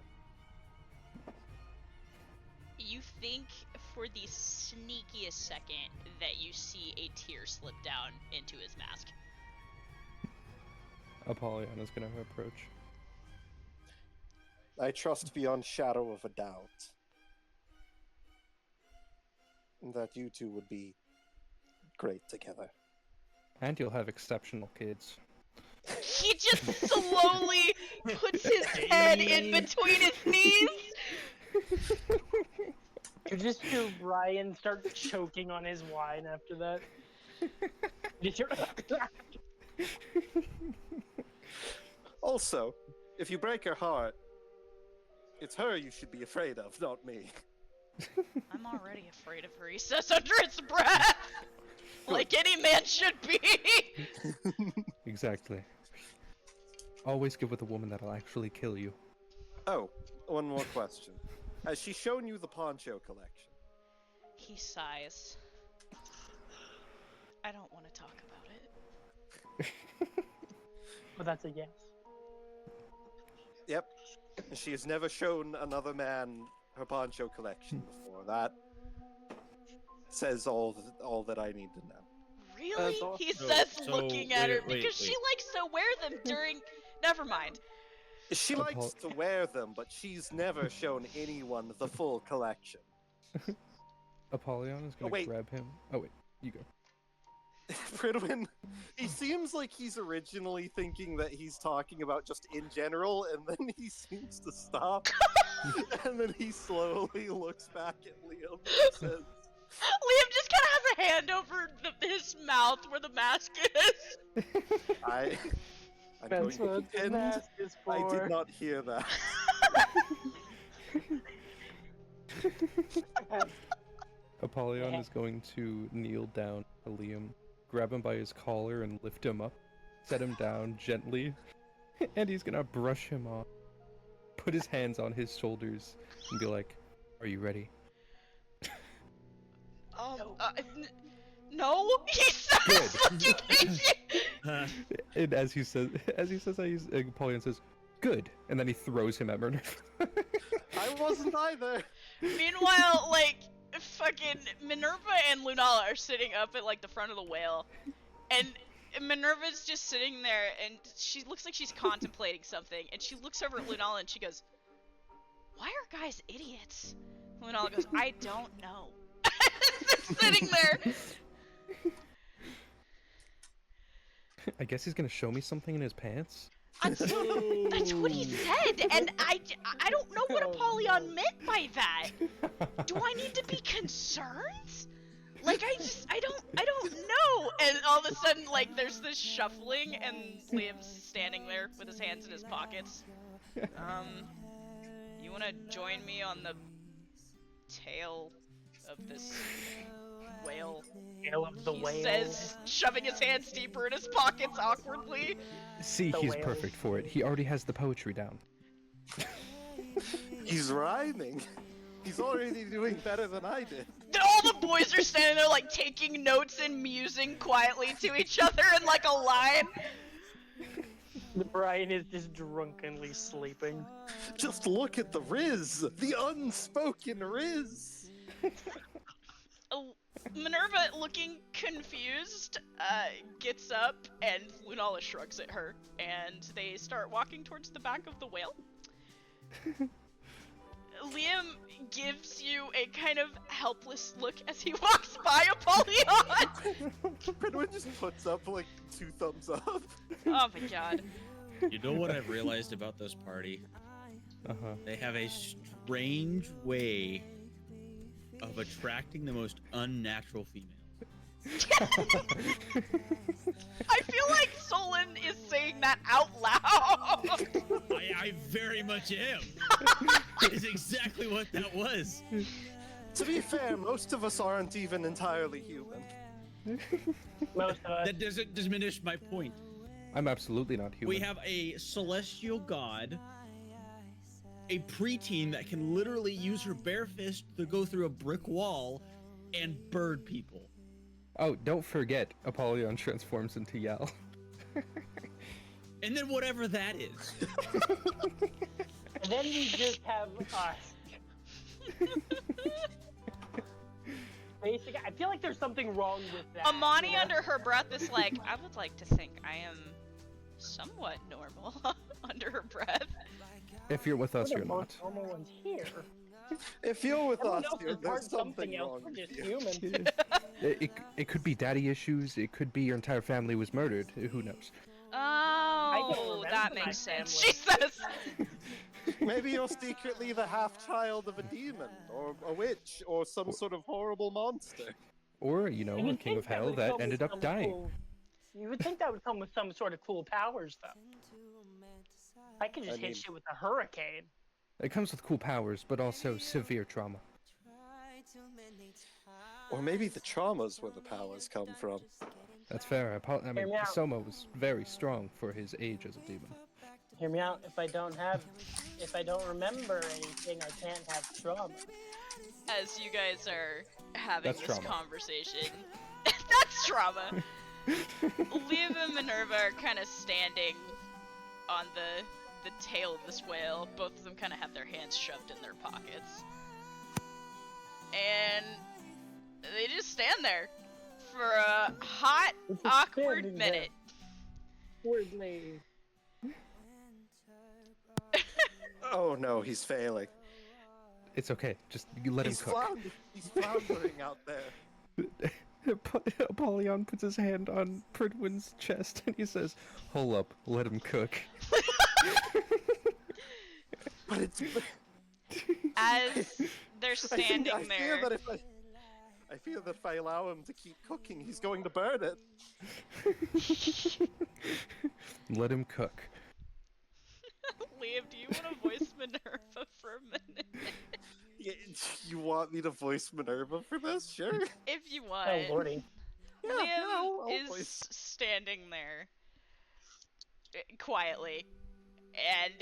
Speaker 1: You think for the sneakiest second that you see a tear slip down into his mask.
Speaker 2: Apollonia's gonna approach.
Speaker 3: I trust beyond shadow of a doubt that you two would be great together.
Speaker 2: And you'll have exceptional kids.
Speaker 1: He just slowly puts his head in between his knees.
Speaker 5: You just hear Ryan start choking on his wine after that. You hear-
Speaker 3: Also, if you break her heart, it's her you should be afraid of, not me.
Speaker 1: I'm already afraid of her, he says under his breath. Like any man should be.
Speaker 2: Exactly. Always get with a woman that'll actually kill you.
Speaker 3: Oh, one more question. Has she shown you the poncho collection?
Speaker 1: He sighs. I don't want to talk about it.
Speaker 5: But that's a yes.
Speaker 3: Yep. She has never shown another man her poncho collection before. That says all that I need to know.
Speaker 1: Really?
Speaker 11: So-
Speaker 1: He
Speaker 8: so-
Speaker 1: says,
Speaker 8: so
Speaker 1: looking at her,
Speaker 8: wait,
Speaker 1: because she
Speaker 8: wait.
Speaker 1: likes to wear them during. Never mind.
Speaker 3: She likes to wear them, but she's never shown anyone the full collection.
Speaker 2: Apollonia's gonna
Speaker 3: wait.
Speaker 2: grab him. Oh wait, you go.
Speaker 3: Pridwin, he seems like he's originally thinking that he's talking about just in general, and then he seems to stop. And then he slowly looks back at Liam and says,
Speaker 1: Liam just kind of has a hand over his mouth where the mask is.
Speaker 3: I'm
Speaker 5: That's
Speaker 3: going to
Speaker 5: what the
Speaker 3: pretend
Speaker 5: mask is for.
Speaker 3: I did not hear that.
Speaker 2: Apollyon
Speaker 5: Yeah.
Speaker 2: is going to kneel down to Liam, grab him by his collar and lift him up, set him down gently, and he's gonna brush him off, put his hands on his shoulders, and be like, "Are you ready?"
Speaker 1: No, he says, looking at you.
Speaker 2: And as he says that, Apollyon says, "Good," and then he throws him at Minerva.
Speaker 3: I wasn't either.
Speaker 1: Meanwhile, like, fucking Minerva and Lunala are sitting up at, like, the front of the whale. And Minerva's just sitting there, and she looks like she's contemplating something. And she looks over at Lunala and she goes, "Why are guys idiots?" Lunala goes, "I don't know." Just sitting there.
Speaker 2: I guess he's gonna show me something in his pants.
Speaker 1: That's what he said, and I don't know what Apollyon meant by that. Do I need to be concerned? Like, I don't know. And all of a sudden, like, there's this shuffling, and Liam's standing there with his hands in his pockets. You wanna join me on the tail of this whale?
Speaker 5: Tail of the
Speaker 1: He
Speaker 5: whale.
Speaker 1: says, shoving his hands deeper in his pockets awkwardly.
Speaker 2: See,
Speaker 5: The
Speaker 2: he's
Speaker 5: whale.
Speaker 2: perfect for it. He already has the poetry down.
Speaker 3: He's rhyming. He's already doing better than I did.
Speaker 1: All the boys are standing there, like, taking notes and musing quietly to each other in, like, a line.
Speaker 5: Brian is just drunkenly sleeping.
Speaker 3: Just look at the Riz! The unspoken Riz!
Speaker 1: Minerva, looking confused, gets up, and Lunala shrugs at her, and they start walking towards the back of the whale. Liam gives you a kind of helpless look as he walks by Apollyon!
Speaker 3: Pridwin just puts up, like, 2 thumbs up.
Speaker 1: Oh my god.
Speaker 8: You know what I've realized about this party?
Speaker 2: Uh-huh.
Speaker 8: They have a strange way of attracting the most unnatural females.
Speaker 1: I feel like Solon is saying that out loud!
Speaker 8: I very much am. That is exactly what that was.
Speaker 3: To be fair, most of us aren't even entirely human.
Speaker 5: Most of us.
Speaker 8: That doesn't diminish my point.
Speaker 2: I'm absolutely not human.
Speaker 8: We have a celestial god, a preteen that can literally use her bare fist to go through a brick wall and bird people.
Speaker 2: Oh, don't forget, Apollyon transforms into Yell.
Speaker 8: And then whatever that is.
Speaker 5: And then we just have us. Basically, I feel like there's something wrong with that.
Speaker 1: Amani,
Speaker 5: you know?
Speaker 1: under her breath, is like, I would like to think I am somewhat normal, under her breath.
Speaker 2: If you're with us,
Speaker 5: We're
Speaker 2: you're
Speaker 5: the
Speaker 2: not.
Speaker 5: most normal ones here.
Speaker 3: If you're with
Speaker 5: Everyone
Speaker 3: us,
Speaker 5: else is
Speaker 3: there's something
Speaker 5: else.
Speaker 3: wrong
Speaker 5: We're
Speaker 3: with
Speaker 5: just
Speaker 3: you.
Speaker 5: human.
Speaker 2: It could be daddy issues. It could be your entire family was murdered. Who knows?
Speaker 1: Oh,
Speaker 5: remember
Speaker 1: that
Speaker 5: my
Speaker 1: makes sense.
Speaker 5: family.
Speaker 1: She says.
Speaker 3: Maybe you're secretly the half-child of a demon, or a witch, or some sort of horrible monster.
Speaker 2: Or, you know,
Speaker 5: You
Speaker 2: a
Speaker 5: would
Speaker 2: king
Speaker 5: think
Speaker 2: of hell
Speaker 5: would
Speaker 2: that
Speaker 5: come with
Speaker 2: ended up
Speaker 5: some
Speaker 2: dying.
Speaker 5: cool- You would think that would come with some sort of cool powers, though. I could just
Speaker 3: I mean-
Speaker 5: hit shit with a hurricane.
Speaker 2: It comes with cool powers, but also severe trauma.
Speaker 3: Or maybe the trauma's where the powers come from.
Speaker 2: That's fair. I mean,
Speaker 5: me out.
Speaker 2: Soma was very strong for his age as a demon.
Speaker 5: Hear me out. If I don't remember anything, I can't have trauma.
Speaker 1: As you guys are having
Speaker 2: That's
Speaker 1: this
Speaker 2: trauma.
Speaker 1: conversation. That's trauma. Liam and Minerva are kind of standing on the tail of this whale. Both of them kind of have their hands shoved in their pockets. And they just stand there for a hot,
Speaker 5: Just
Speaker 1: awkward
Speaker 5: standing there.
Speaker 1: minute.
Speaker 5: Weirdly.
Speaker 3: Oh no, he's failing.
Speaker 2: It's okay. Just you let him cook.
Speaker 3: He's floundering out there.
Speaker 2: Apollyon puts his hand on Pridwin's chest and he says, "Hold up, let him cook."
Speaker 3: But it's...
Speaker 1: As they're standing
Speaker 3: I
Speaker 1: there.
Speaker 3: fear that if I allow him to keep cooking, he's going to burn it.
Speaker 2: Let him cook.
Speaker 1: Liam, do you want to voice Minerva for a minute?
Speaker 3: Yeah, you want me to voice Minerva for this? Sure.
Speaker 1: If you want.
Speaker 5: Oh, lordy.
Speaker 1: Liam
Speaker 3: I'll
Speaker 1: is
Speaker 3: voice.
Speaker 1: standing there quietly, and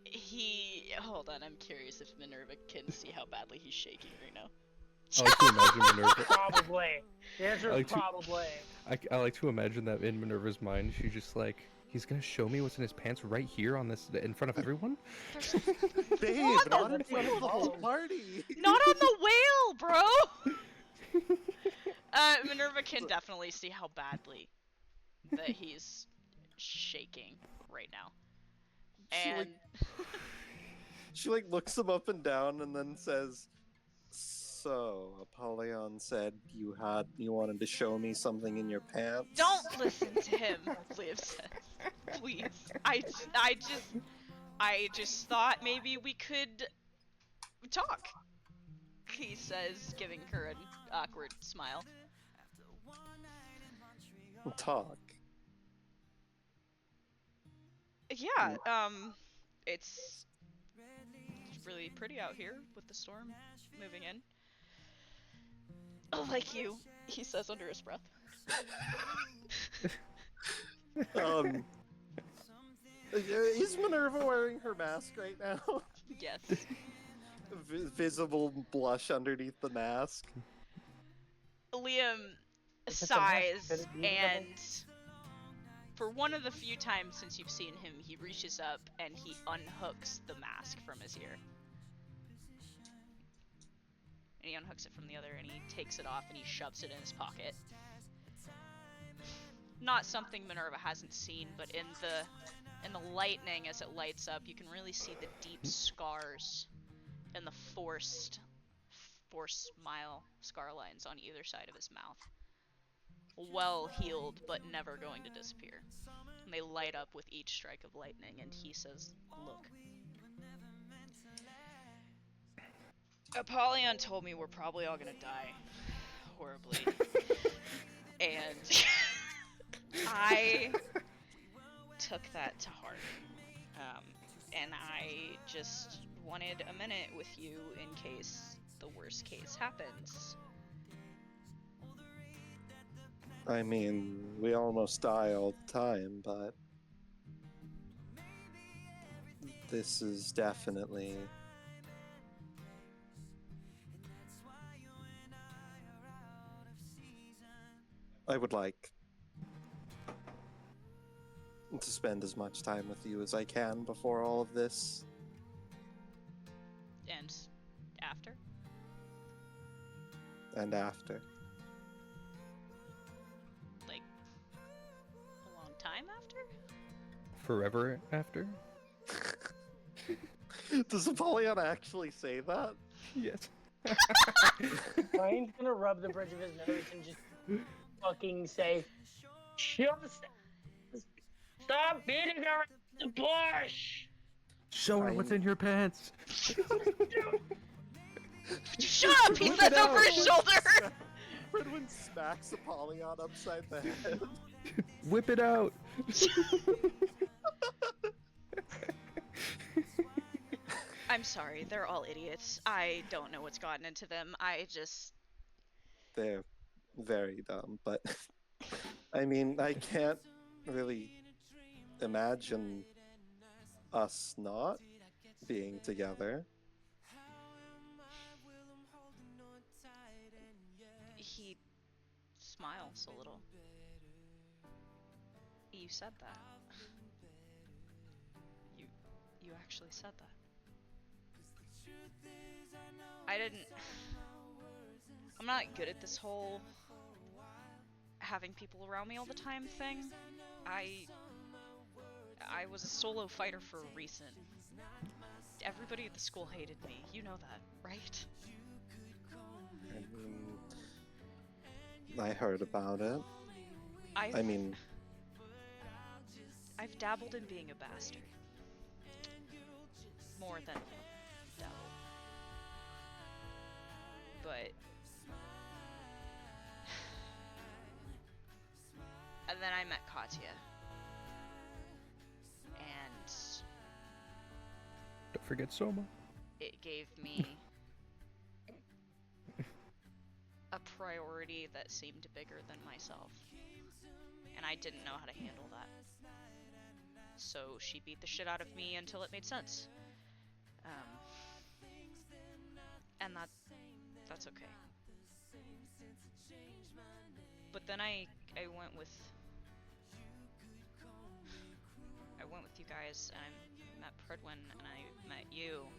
Speaker 1: he. Hold on, I'm curious if Minerva can see how badly he's shaking right now.
Speaker 2: I like to imagine Minerva.
Speaker 5: Probably. The answer
Speaker 2: I
Speaker 5: is
Speaker 2: like to-
Speaker 5: probably.
Speaker 2: I like to imagine that in Minerva's mind, she's just like, he's gonna show me what's in his pants right here on this in front of everyone.
Speaker 3: Babe,
Speaker 1: What?
Speaker 3: not in front of the whole party.
Speaker 1: Not on the whale, bro! Minerva can definitely see how badly that he's shaking right now.
Speaker 3: She,
Speaker 1: And
Speaker 3: She like looks him up and down and then says, "So Apollyon said you wanted to show me something in your pants."
Speaker 1: don't listen to him, Liv says. Please. I just thought maybe we could talk. He says, giving her an awkward smile.
Speaker 3: Talk.
Speaker 1: Yeah, it's really pretty out here with the storm moving in. Oh, like you, he says under his breath.
Speaker 3: Is Minerva wearing her mask right now?
Speaker 1: Yes.
Speaker 3: Visible blush underneath the mask.
Speaker 1: Liam
Speaker 5: Is this a mask? Could
Speaker 1: sighs,
Speaker 5: it be
Speaker 1: and
Speaker 5: visible?
Speaker 1: for one of the few times since you've seen him, he reaches up and he unhooks the mask from his ear. And he unhooks it from the other, and he takes it off and he shoves it in his pocket. Not something Minerva hasn't seen, but in the lightning as it lights up, you can really see the deep scars and the forced smile scar lines on either side of his mouth. Well healed, but never going to disappear. And they light up with each strike of lightning, and he says, "Look. Apollyon told me we're probably all gonna die. Horribly. And I took that to heart. And I just wanted a minute with you in case the worst case happens."
Speaker 3: I mean, we almost die all the time, but this is definitely I would like to spend as much time with you as I can before all of this.
Speaker 1: And after?
Speaker 3: And after.
Speaker 1: Like, a long time after?
Speaker 2: Forever after?
Speaker 3: Does Apollyon actually say that?
Speaker 2: Yes.
Speaker 5: Ryan's gonna rub the bridge of his nose and just fucking say, "Just stop beating around the bush!"
Speaker 2: Show her what's in your pants.
Speaker 1: Shut up! He says over his shoulder!
Speaker 3: Fredwin smacks Apollyon upside the head.
Speaker 2: Whip it out.
Speaker 1: I'm sorry, they're all idiots. I don't know what's gotten into them.
Speaker 3: They're very dumb, but I mean, I can't really imagine us not being together.
Speaker 1: He smiles a little. You said that. You actually said that. I'm not good at this whole having people around me all the time thing. I was a solo fighter for a reason. Everybody at the school hated me. You know that, right?
Speaker 3: I heard about it.
Speaker 1: I've dabbled in being a bastard. More than dabbled. But... And then I met Katya. And...
Speaker 2: Don't forget Soma.
Speaker 1: It gave me... a priority that seemed bigger than myself. And I didn't know how to handle that. So she beat the shit out of me until it made sense. And that's okay. But then I went with you guys, and I met Predwin, and I met you.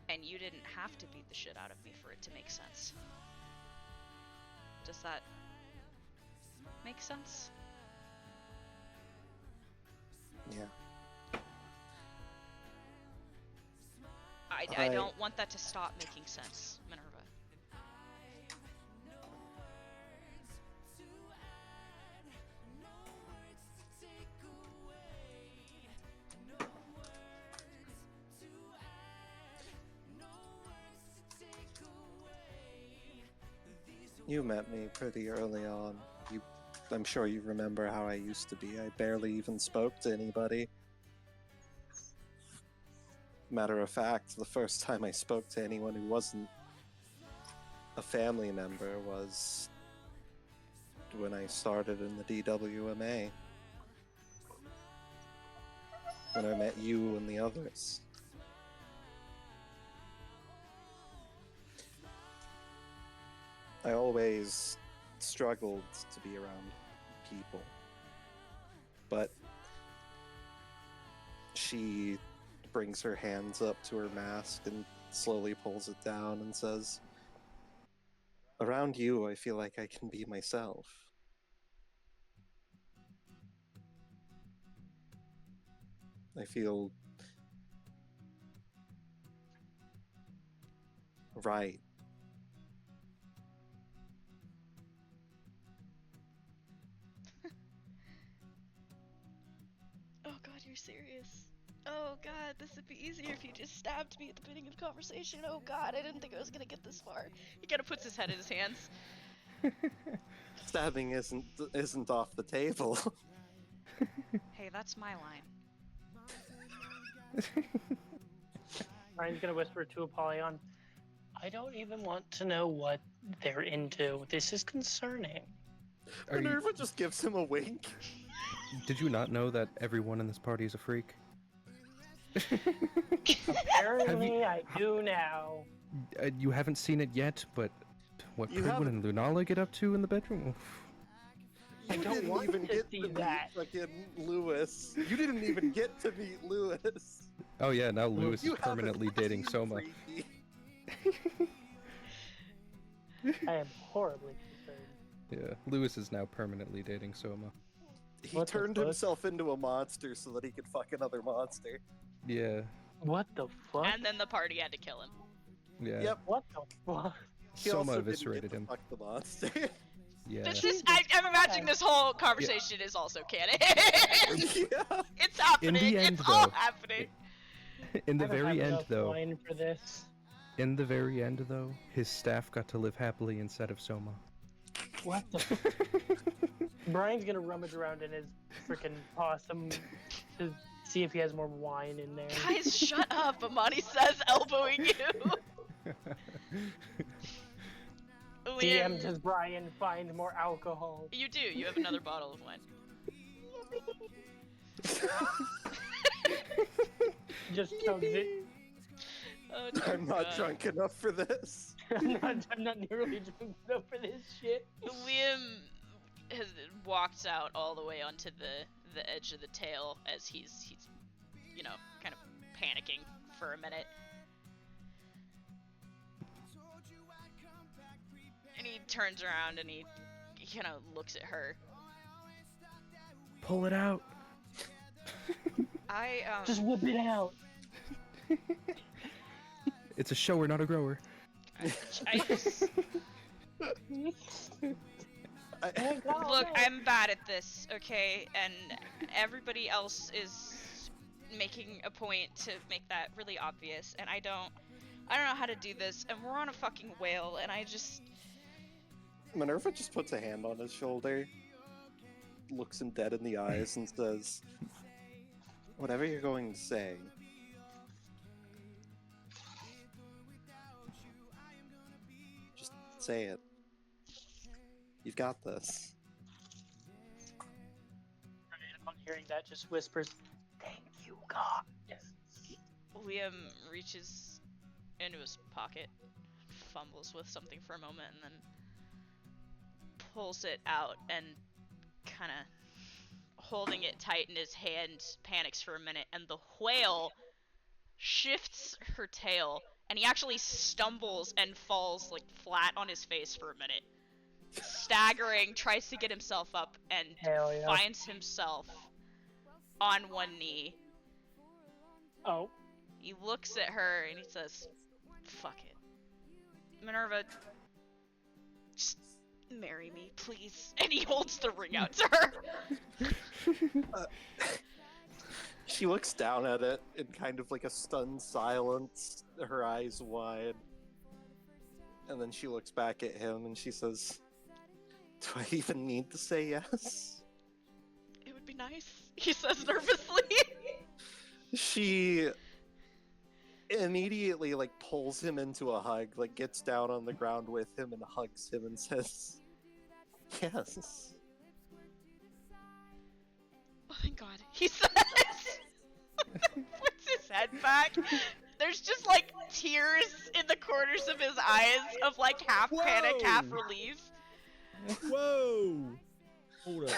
Speaker 1: And you didn't have to beat the shit out of me for it to make sense. Does that make sense?
Speaker 3: Yeah.
Speaker 1: I don't want that to stop making sense, Minerva.
Speaker 3: You met me pretty early on. I'm sure you remember how I used to be. I barely even spoke to anybody. Matter of fact, the first time I spoke to anyone who wasn't a family member was when I started in the DWMA. when I met you and the others. I always struggled to be around people. But she brings her hands up to her mask and slowly pulls it down and says, "Around you, I feel like I can be myself." I feel right.
Speaker 9: Oh god, you're serious. Oh god, this would be easier if you just stabbed me at the beginning of the conversation. Oh god, I didn't think I was gonna get this far.
Speaker 1: He kind of puts his head in his hands.
Speaker 3: Stabbing isn't off the table.
Speaker 1: Hey, that's my line.
Speaker 5: Ryan's gonna whisper to Apollyon, I don't even want to know what they're into. This is concerning.
Speaker 3: Minerva just gives him a wink.
Speaker 2: Did you not know that everyone in this party is a freak?
Speaker 5: Apparently, I do now.
Speaker 2: You haven't seen it yet, but what
Speaker 3: You
Speaker 2: Goodwin and Lunala get up to in the bedroom? Oof.
Speaker 5: I don't
Speaker 3: didn't
Speaker 5: want
Speaker 3: even
Speaker 5: to
Speaker 3: get
Speaker 5: see
Speaker 3: to meet
Speaker 5: that.
Speaker 3: fucking Lewis. You didn't even get to meet Lewis.
Speaker 2: Oh yeah, now Lewis
Speaker 3: You
Speaker 2: is permanently
Speaker 3: haven't
Speaker 2: dating
Speaker 3: seen
Speaker 2: Soma.
Speaker 3: Freaky.
Speaker 5: I am horribly concerned.
Speaker 2: Yeah, Lewis is now permanently dating Soma.
Speaker 3: He
Speaker 5: What the
Speaker 3: turned
Speaker 5: fuck?
Speaker 3: himself into a monster so that he could fuck another monster.
Speaker 2: Yeah,
Speaker 5: What the fuck?
Speaker 1: And then the party had to kill him.
Speaker 2: yeah.
Speaker 3: Yep.
Speaker 5: What the fuck?
Speaker 3: He
Speaker 2: Soma
Speaker 3: also didn't
Speaker 2: eviscerated
Speaker 3: get to
Speaker 2: him.
Speaker 3: fuck the monster.
Speaker 2: Yeah.
Speaker 1: This is, I'm imagining this whole conversation is also canon.
Speaker 3: Yeah.
Speaker 1: It's happening.
Speaker 2: end,
Speaker 1: It's all
Speaker 2: though,
Speaker 1: happening.
Speaker 2: In the
Speaker 5: I don't
Speaker 2: very
Speaker 5: have
Speaker 2: end,
Speaker 5: enough
Speaker 2: though,
Speaker 5: wine for this.
Speaker 2: in the very end, though, his staff got to live happily instead of Soma.
Speaker 5: What the Brian's gonna rummage around in his freaking possum to see if he has more wine in there.
Speaker 1: Guys, shut up, Amani says, elbowing you.
Speaker 5: DM, does Brian find more alcohol?
Speaker 1: You do. You have another bottle of wine.
Speaker 5: Just chugs it.
Speaker 1: Oh, dear
Speaker 3: I'm not
Speaker 1: God.
Speaker 3: drunk enough for this.
Speaker 5: I'm not nearly drunk enough for this shit.
Speaker 1: Liam has walked out all the way onto the edge of the tail as he's you know, kind of panicking for a minute. And he turns around and he kind of looks at her.
Speaker 2: Pull it out.
Speaker 5: Just whip it out.
Speaker 2: It's a shower, not a grower.
Speaker 1: I just, look, I'm bad at this, okay? And everybody else is making a point to make that really obvious, and I don't know how to do this, and we're on a fucking whale, and I just...
Speaker 3: Minerva just puts a hand on his shoulder, looks him dead in the eyes, and says, "Whatever you're going to say, just say it. You've got this."
Speaker 5: Brian, upon hearing that, just whispers, "Thank you, God."
Speaker 1: Liam reaches into his pocket, fumbles with something for a moment, and then pulls it out and kind of holding it tight in his hand, panics for a minute, and the whale shifts her tail, and he actually stumbles and falls like flat on his face for a minute. Staggering, tries to get himself up, and
Speaker 5: Hell yeah.
Speaker 1: finds himself on one knee.
Speaker 5: Oh.
Speaker 1: He looks at her and he says, "Fuck it. Minerva, just marry me, please." And he holds the ring out to her.
Speaker 3: She looks down at it in kind of like a stunned silence, her eyes wide. And then she looks back at him and she says, "Do I even need to say yes?"
Speaker 1: "It would be nice," he says nervously.
Speaker 3: She immediately like pulls him into a hug, like gets down on the ground with him and hugs him and says, "Yes."
Speaker 1: "Oh, thank God," he says. puts his head back. There's just like tears in the corners of his eyes of like half panic, half
Speaker 8: Whoa!
Speaker 1: relief.
Speaker 8: Whoa! Hold up.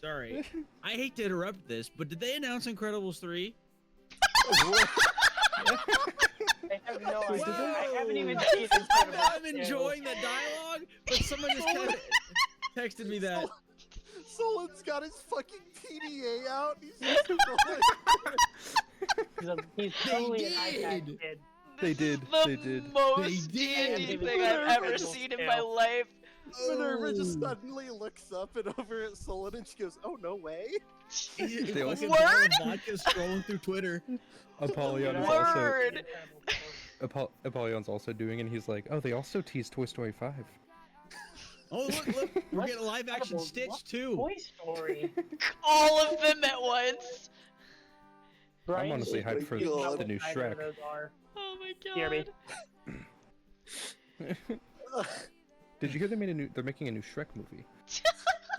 Speaker 8: Sorry. I hate to interrupt this, but did they announce Incredibles 3?
Speaker 5: I have no idea.
Speaker 8: Whoa!
Speaker 5: I haven't even
Speaker 8: I'm,
Speaker 5: seen Incredibles
Speaker 8: I'm enjoying the dialogue, but someone just kind of texted me that.
Speaker 3: Solon's got his fucking PDA out. He's just going.
Speaker 5: He's totally an iPad
Speaker 8: did.
Speaker 5: kid.
Speaker 2: They did.
Speaker 1: The
Speaker 2: They did.
Speaker 1: most
Speaker 8: They
Speaker 1: D&D
Speaker 8: did.
Speaker 1: thing I've ever seen in my life.
Speaker 3: Minerva just suddenly looks up and over at Solon and she goes, "Oh, no way."
Speaker 8: He's
Speaker 2: They
Speaker 8: fucking
Speaker 2: also-
Speaker 1: Word?
Speaker 8: vodka scrolling through Twitter.
Speaker 2: Apollyon is also
Speaker 1: Word.
Speaker 2: Apollyon's also doing, and he's like, "Oh, they also teased Toy Story 5."
Speaker 8: Oh, look, we're
Speaker 5: What?
Speaker 8: getting live action
Speaker 5: Incredibles,
Speaker 8: Stitch
Speaker 5: what?
Speaker 8: too.
Speaker 5: Toy Story.
Speaker 1: All of them at once.
Speaker 2: I'm honestly hyped for
Speaker 3: God.
Speaker 2: the new
Speaker 5: Either
Speaker 2: Shrek.
Speaker 5: of those are.
Speaker 1: Oh my god.
Speaker 5: Hear me?
Speaker 2: Did you hear they're making a new Shrek movie?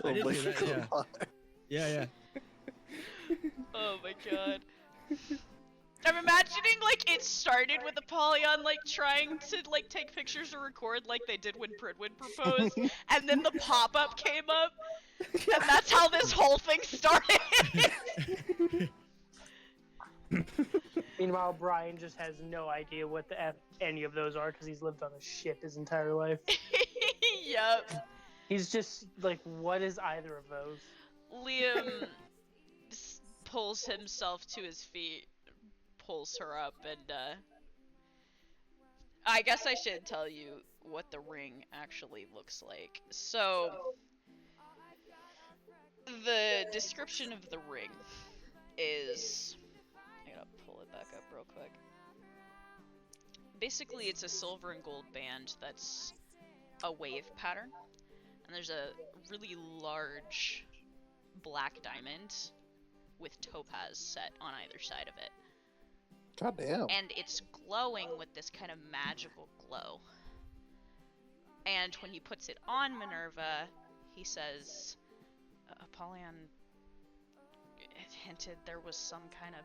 Speaker 8: I did
Speaker 3: Oh my
Speaker 8: hear that, yeah.
Speaker 3: God.
Speaker 8: Yeah.
Speaker 1: Oh my god. I'm imagining like it started with Apollyon like trying to like take pictures or record like they did when Pridwin proposed, and then the pop-up came up, and that's how this whole thing started.
Speaker 5: Meanwhile, Brian just has no idea what the F any of those are because he's lived on a ship his entire life.
Speaker 1: Yup.
Speaker 5: He's just like, what is either of those?
Speaker 1: Liam pulls himself to his feet, pulls her up, and I guess I should tell you what the ring actually looks like. So, the description of the ring is... I gotta pull it back up real quick. Basically, it's a silver and gold band that's a wave pattern, and there's a really large black diamond with topaz set on either side of it.
Speaker 3: God damn.
Speaker 1: And it's glowing with this kind of magical glow. And when he puts it on Minerva, he says, Apollyon hinted there was some kind of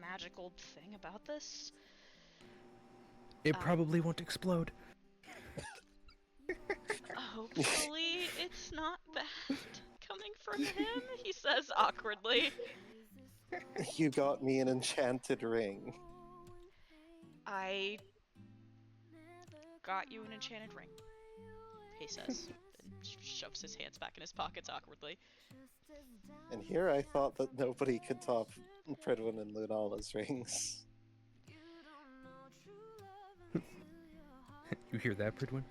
Speaker 1: magical thing about this.
Speaker 2: It probably won't explode.
Speaker 1: Hopefully it's not bad coming from him, he says awkwardly.
Speaker 3: You got me an enchanted ring.
Speaker 1: I got you an enchanted ring, he says, and shoves his hands back in his pockets awkwardly.
Speaker 3: And here I thought that nobody could top Pridwin and Lunala's rings.
Speaker 2: You hear that, Pridwin?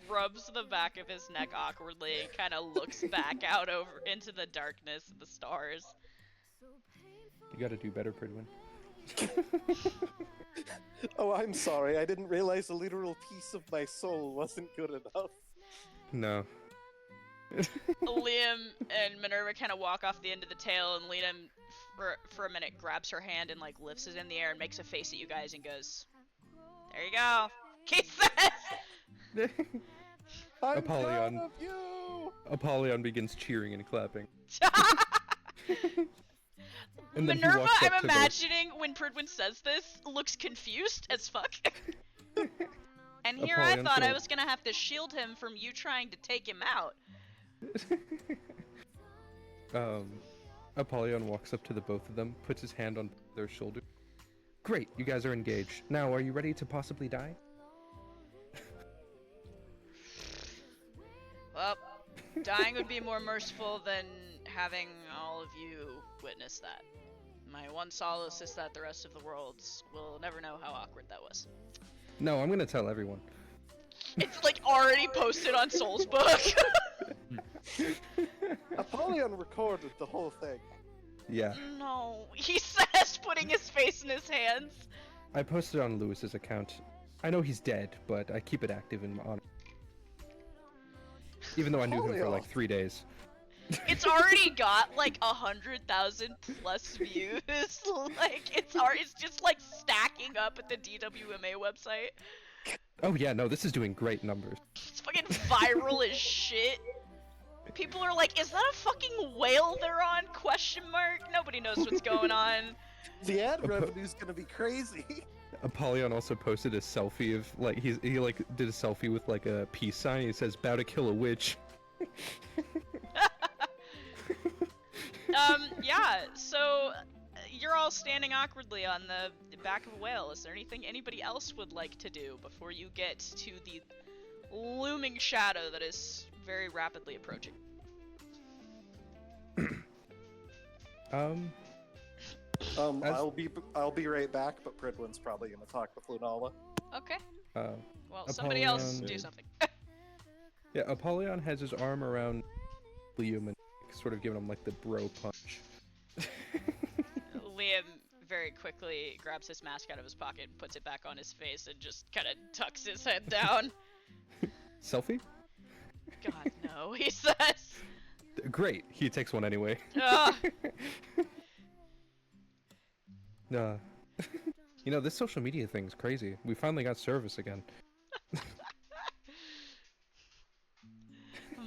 Speaker 1: Rubs the back of his neck awkwardly and kind of looks back out over into the darkness and the stars.
Speaker 2: You gotta do better, Pridwin.
Speaker 3: Oh, I'm sorry. I didn't realize a literal piece of my soul wasn't good enough.
Speaker 2: No.
Speaker 1: Liam and Minerva kind of walk off the end of the tail, and Liam, for a minute, grabs her hand and like lifts it in the air and makes a face at you guys and goes, "There you go," he says.
Speaker 3: I'm
Speaker 2: Apollyon.
Speaker 3: proud of you!
Speaker 2: Apollyon begins cheering and clapping. And then he
Speaker 1: Minerva,
Speaker 2: walks up
Speaker 1: I'm
Speaker 2: to
Speaker 1: imagining when Pridwin says this, looks confused as fuck. And here I
Speaker 2: Apollyon
Speaker 1: thought I
Speaker 2: still-
Speaker 1: was gonna have to shield him from you trying to take him out.
Speaker 2: Apollyon walks up to the both of them, puts his hand on their shoulder. Great, you guys are engaged. Now, are you ready to possibly die?
Speaker 1: Well, dying would be more merciful than having all of you witness that. My one solace is that the rest of the world will never know how awkward that was.
Speaker 2: No, I'm gonna tell everyone.
Speaker 1: It's like already posted on Soul's book.
Speaker 3: Apollyon recorded the whole thing.
Speaker 2: Yeah.
Speaker 1: No, he says, putting his face in his hands.
Speaker 2: I posted on Lewis's account. I know he's dead, but I keep it active in honor. Even though I knew him for like 3 days.
Speaker 1: It's already got like 100,000 plus views. Like it's just like stacking up at the DWMA website.
Speaker 2: Oh yeah, no, this is doing great numbers.
Speaker 1: It's fucking viral as shit. People are like, is that a fucking whale they're on? Question mark. Nobody knows what's going on.
Speaker 3: The ad revenue's gonna be crazy.
Speaker 2: Apollyon also posted a selfie of like he did a selfie with like a peace sign. He says, "Bow to kill a witch."
Speaker 1: Yeah. So you're all standing awkwardly on the back of a whale. Is there anything anybody else would like to do before you get to the looming shadow that is very rapidly approaching?
Speaker 3: I'll be right back, but Pridwin's probably gonna talk with Lunala.
Speaker 1: Okay.
Speaker 2: Well,
Speaker 1: somebody else
Speaker 2: Apollyon-
Speaker 1: do something.
Speaker 2: Yeah, Apollyon has his arm around Liam and sort of giving him like the bro punch.
Speaker 1: Liam very quickly grabs his mask out of his pocket and puts it back on his face and just kind of tucks his head down.
Speaker 2: Selfie?
Speaker 1: God, no, he says.
Speaker 2: Great, he takes one anyway. You know, this social media thing's crazy. We finally got service again.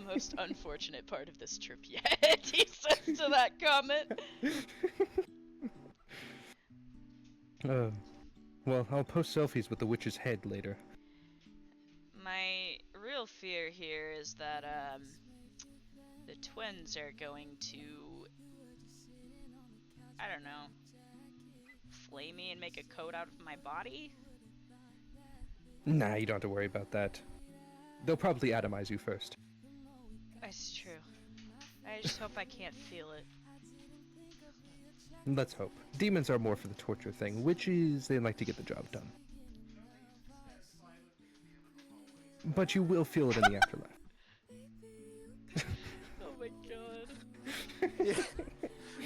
Speaker 1: Most unfortunate part of this trip yet, he says to that comment.
Speaker 2: Well, I'll post selfies with the witch's head later.
Speaker 1: My real fear here is that, the twins are going to, I don't know, flay me and make a coat out of my body?
Speaker 2: Nah, you don't have to worry about that. They'll probably atomize you first.
Speaker 1: That's true. I just hope I can't feel it.
Speaker 2: Let's hope. Demons are more for the torture thing. Witches, they like to get the job done. But you will feel it in the afterlife.
Speaker 1: Oh my god.
Speaker 3: Yeah.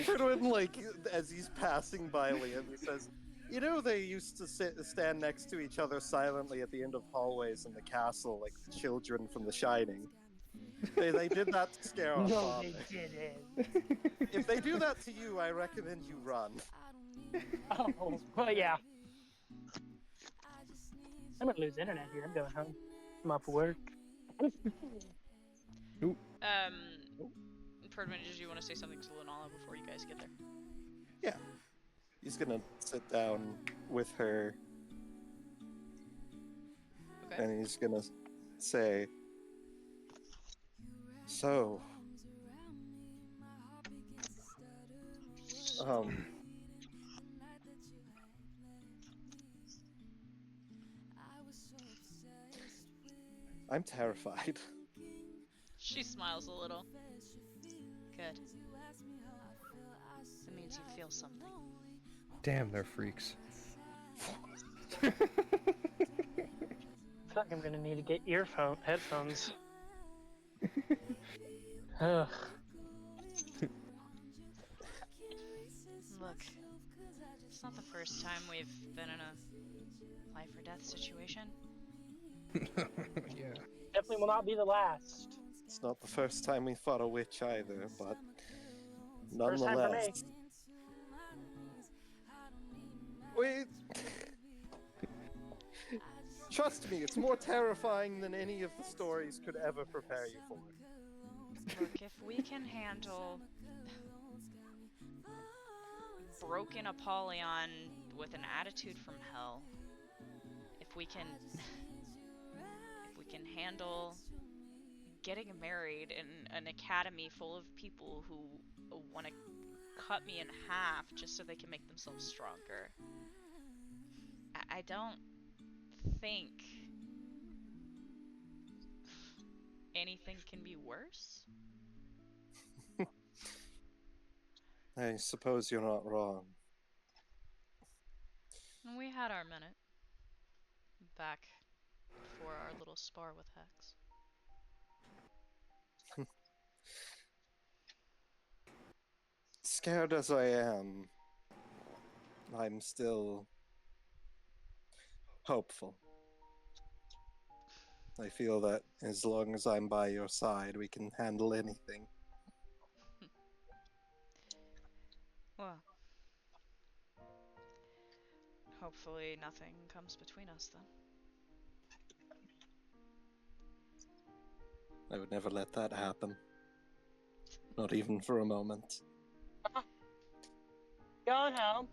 Speaker 3: Pridwin, like, as he's passing by Liam, he says, "You know, they used to stand next to each other silently at the end of hallways in the castle, like the children from The Shining. They did that to scare our
Speaker 5: No,
Speaker 3: father.
Speaker 5: they didn't.
Speaker 3: If they do that to you, I recommend you run."
Speaker 5: Oh, well, yeah. I'm gonna lose internet here. I'm going home. I'm off work.
Speaker 1: Perdman, did you want to say something to Lunala before you guys get there?
Speaker 3: Yeah. He's gonna sit down with her,
Speaker 1: Okay.
Speaker 3: and he's gonna say, "So, I'm terrified."
Speaker 1: She smiles a little. Good. That means you feel something.
Speaker 2: Damn, they're freaks.
Speaker 5: I feel like I'm gonna need to get headphones. Ugh.
Speaker 1: Look, it's not the first time we've been in a life or death situation.
Speaker 2: Yeah.
Speaker 5: Definitely will not be the last.
Speaker 3: It's not the first time we fought a witch either, but
Speaker 5: First time for me.
Speaker 3: nonetheless. Wait. Trust me, it's more terrifying than any of the stories could ever prepare you for.
Speaker 1: Look, if we can handle broken Apollyon with an attitude from hell, if we can handle getting married in an academy full of people who want to cut me in half just so they can make themselves stronger, I don't think anything can be worse.
Speaker 3: I suppose you're not wrong.
Speaker 1: We had our minute back before our little spar with Hex.
Speaker 3: Scared as I am, I'm still hopeful. I feel that as long as I'm by your side, we can handle anything.
Speaker 1: Well, hopefully nothing comes between us then.
Speaker 3: I would never let that happen. Not even for a moment.
Speaker 5: Going home.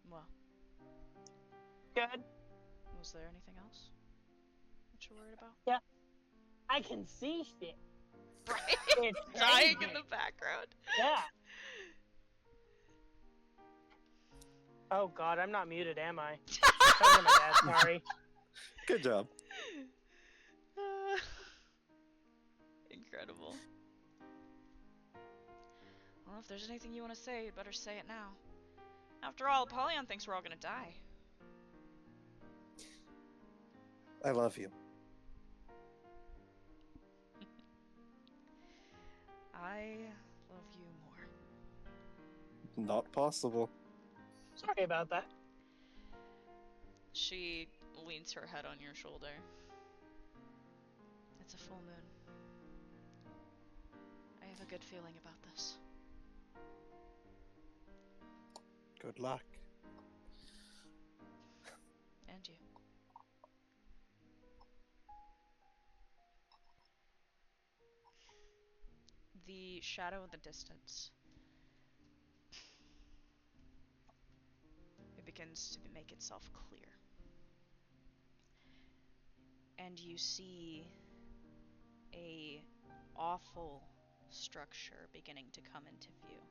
Speaker 1: Well,
Speaker 5: Good.
Speaker 1: was there anything else that you're worried about?
Speaker 5: Yeah. I can see shit.
Speaker 1: Right?
Speaker 5: It's
Speaker 1: Dying in
Speaker 5: crazy.
Speaker 1: the background.
Speaker 5: Yeah. Oh god, I'm not muted, am I? Talking to my dad, sorry.
Speaker 3: Good job.
Speaker 1: Incredible. Well, if there's anything you want to say, you'd better say it now. After all, Apollyon thinks we're all gonna die.
Speaker 3: I love you.
Speaker 1: I love you more.
Speaker 3: Not possible.
Speaker 5: Sorry about that.
Speaker 1: She leans her head on your shoulder. It's a full moon. I have a good feeling about this.
Speaker 3: Good luck.
Speaker 1: And you. The shadow in the distance. It begins to make itself clear. And you see a awful structure beginning to come into view.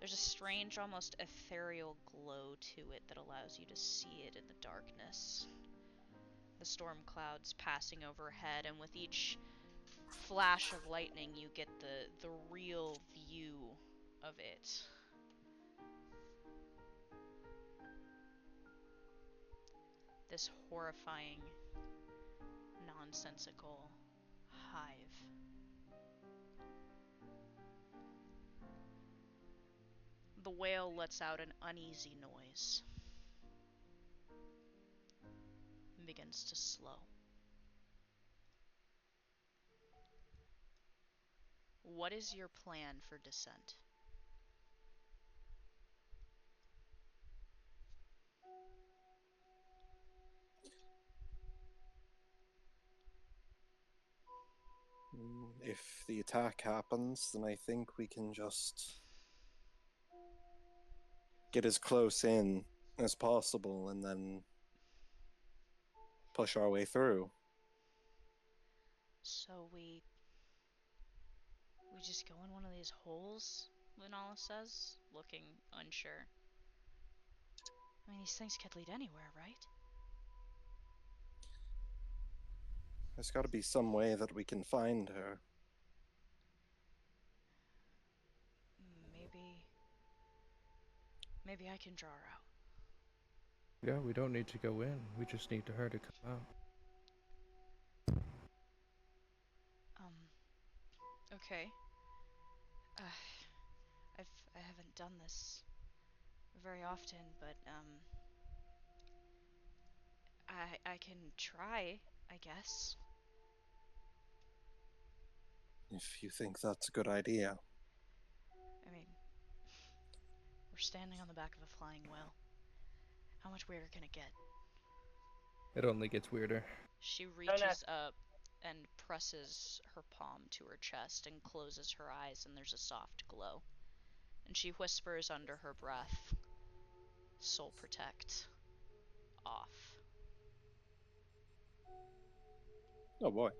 Speaker 1: There's a strange, almost ethereal glow to it that allows you to see it in the darkness. The storm clouds passing overhead, and with each flash of lightning you get the real view of it. This horrifying, nonsensical hive. The whale lets out an uneasy noise and begins to slow. What is your plan for descent?
Speaker 3: If the attack happens, then I think we can just get as close in as possible and then push our way through.
Speaker 1: So we just go in one of these holes, Lunala says, looking unsure. I mean, these things could lead anywhere, right?
Speaker 3: There's got to be some way that we can find her.
Speaker 1: Maybe I can draw her out.
Speaker 2: Yeah, we don't need to go in. We just need her to come out.
Speaker 1: Okay. I haven't done this very often, but I can try, I guess.
Speaker 3: If you think that's a good idea.
Speaker 1: I mean, we're standing on the back of a flying whale. How much weirder can it get?
Speaker 2: It only gets weirder.
Speaker 1: She reaches up and presses her palm to her chest and closes her eyes, and there's a soft glow. And she whispers under her breath, "Soul protect. Off."
Speaker 3: Oh boy.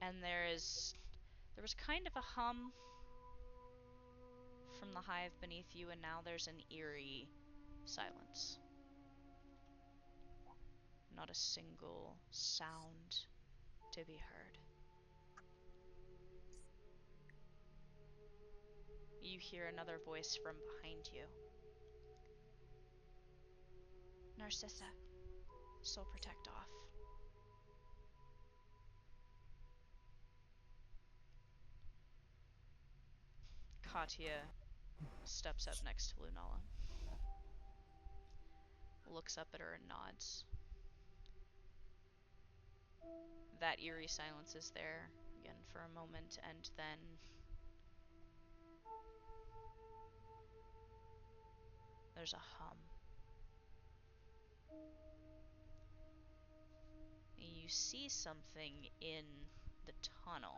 Speaker 1: And there was kind of a hum from the hive beneath you, and now there's an eerie silence. Not a single sound to be heard. You hear another voice from behind you. "Narcissa, soul protect off." Katya steps up next to Lunala. Looks up at her and nods. That eerie silence is there again for a moment, and then there's a hum. You see something in the tunnel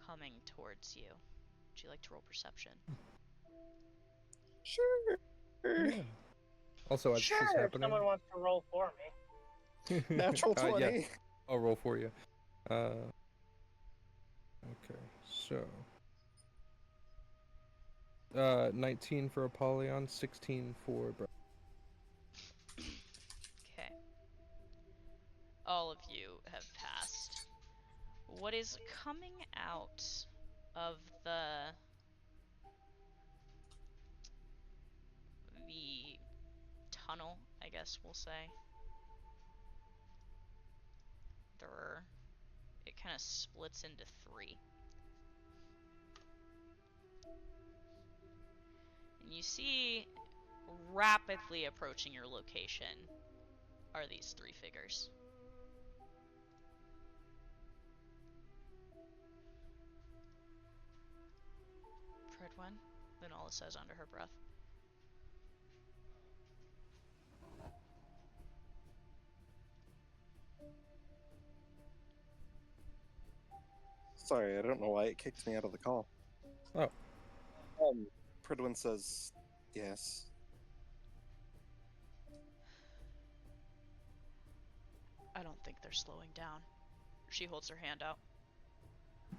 Speaker 1: coming towards you. Would you like to roll perception?
Speaker 3: Sure.
Speaker 2: Yeah. Also, as
Speaker 5: Sure,
Speaker 2: this is
Speaker 5: if
Speaker 2: happening,
Speaker 5: someone wants to roll for me.
Speaker 3: Natural 20.
Speaker 2: Yeah, I'll roll for you. Okay, so 19 for Apollyon, 16 for
Speaker 1: Okay. All of you have passed. What is coming out of the tunnel, I guess we'll say. It kind of splits into 3. And you see, rapidly approaching your location are these 3 figures. Pridwin, Lunala says under her breath.
Speaker 3: Sorry, I don't know why it kicked me out of the call.
Speaker 2: Oh.
Speaker 3: Pridwin says yes.
Speaker 1: I don't think they're slowing down. She holds her hand out.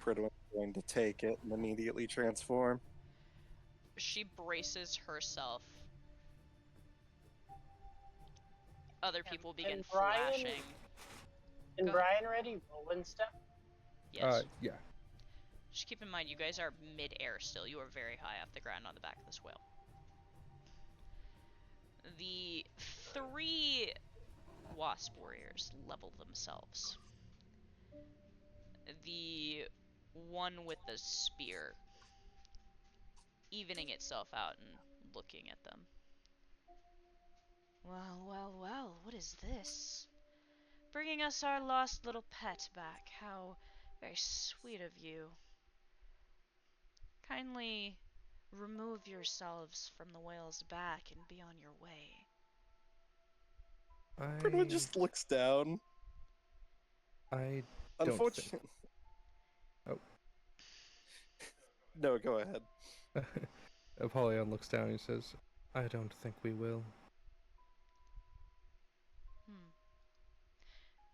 Speaker 3: Pridwin's going to take it and immediately transform.
Speaker 1: She braces herself. Other people begin flashing.
Speaker 5: Is Brian ready rolling stuff?
Speaker 1: Yes.
Speaker 2: Yeah.
Speaker 1: Just keep in mind, you guys are mid-air still. You are very high off the ground on the back of this whale. The 3 wasp warriors level themselves. The one with the spear evening itself out and looking at them. Well, well, well, what is this? Bringing us our lost little pet back. How very sweet of you. Kindly remove yourselves from the whale's back and be on your way.
Speaker 3: Pridwin just looks down.
Speaker 2: I don't
Speaker 3: Unfortunately.
Speaker 2: Oh.
Speaker 3: No, go ahead.
Speaker 2: Apollyon looks down and he says, I don't think we will.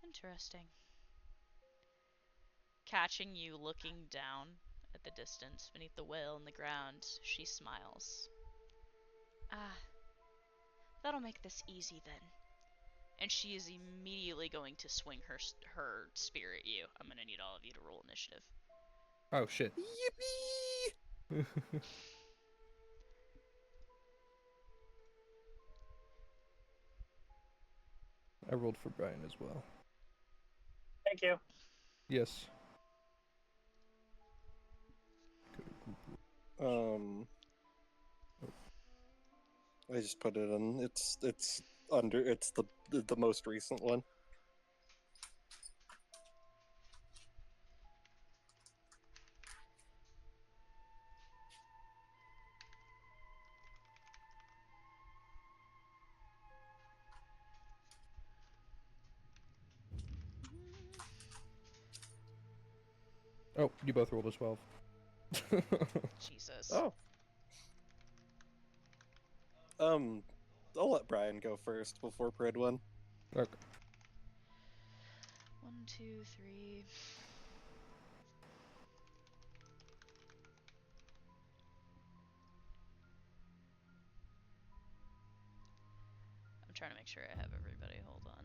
Speaker 1: Interesting. Catching you looking down at the distance beneath the whale in the ground, she smiles. Ah, that'll make this easy then. And she is immediately going to swing her spear at you. I'm gonna need all of you to roll initiative.
Speaker 2: Oh shit.
Speaker 3: Yippee!
Speaker 2: I rolled for Brian as well.
Speaker 5: Thank you.
Speaker 2: Yes.
Speaker 3: I just put it in. It's the most recent one.
Speaker 2: Oh, you both rolled a 12.
Speaker 1: Jesus.
Speaker 3: Oh. I'll let Brian go first before Pridwin.
Speaker 2: Okay.
Speaker 1: 1, 2, 3. I'm trying to make sure I have everybody. Hold on.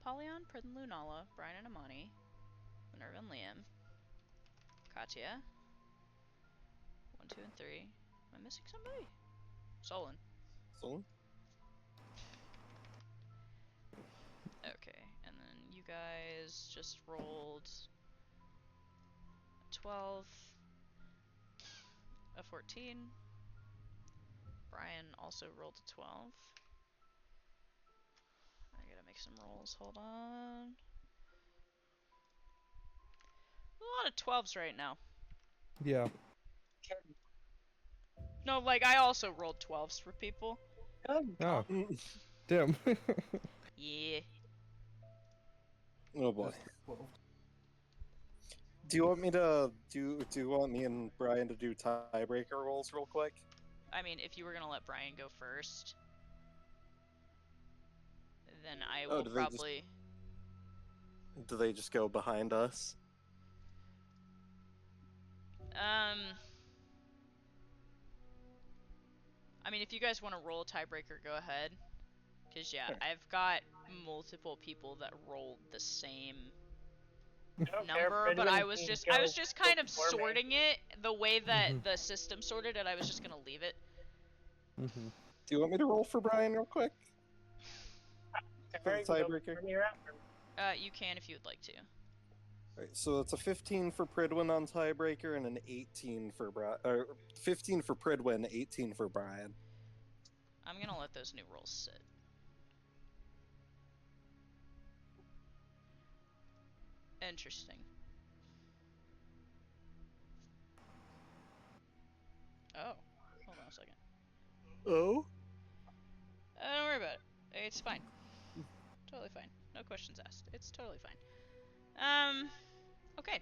Speaker 1: Polyon, Pridden, Lunala, Brian and Amani, Minerva and Liam, Katya, 1, 2, and 3. Am I missing somebody? Solon.
Speaker 3: Solon?
Speaker 1: Okay, and then you guys just rolled a 12, a 14. Brian also rolled a 12. I gotta make some rolls, hold on. A lot of 12s right now.
Speaker 2: Yeah.
Speaker 1: No, like, I also rolled 12s for people.
Speaker 2: Oh. Damn.
Speaker 1: Yeah.
Speaker 3: Oh boy.
Speaker 2: That's the 12.
Speaker 3: Do you want me to do you want me and Brian to do tiebreaker rolls real quick?
Speaker 1: I mean, if you were gonna let Brian go first, then I will probably.
Speaker 3: Do they just go behind us?
Speaker 1: I mean, if you guys want to roll a tiebreaker, go ahead. Cause yeah,
Speaker 3: Sure.
Speaker 1: I've got multiple people that rolled the same
Speaker 5: I don't care,
Speaker 1: number, but
Speaker 5: Fridwin
Speaker 1: I was
Speaker 5: can
Speaker 1: just
Speaker 5: go
Speaker 1: kind of
Speaker 5: before me.
Speaker 1: sorting it the way that
Speaker 2: Mhm.
Speaker 1: the system sorted it. I was just gonna leave it.
Speaker 2: Mm-hmm.
Speaker 3: Do you want me to roll for Brian real quick? For the
Speaker 5: Alright, you can go
Speaker 3: tiebreaker?
Speaker 5: before me or after me.
Speaker 1: You can if you would like to.
Speaker 3: Alright, so it's a 15 for Pridwin on tiebreaker and an 18 for Brian. Or 15 for Pridwin, 18 for Brian.
Speaker 1: I'm gonna let those new rolls sit. Interesting. Oh, hold on a second.
Speaker 3: Oh?
Speaker 1: Don't worry about it. It's fine. Totally fine. No questions asked. It's totally fine. Okay.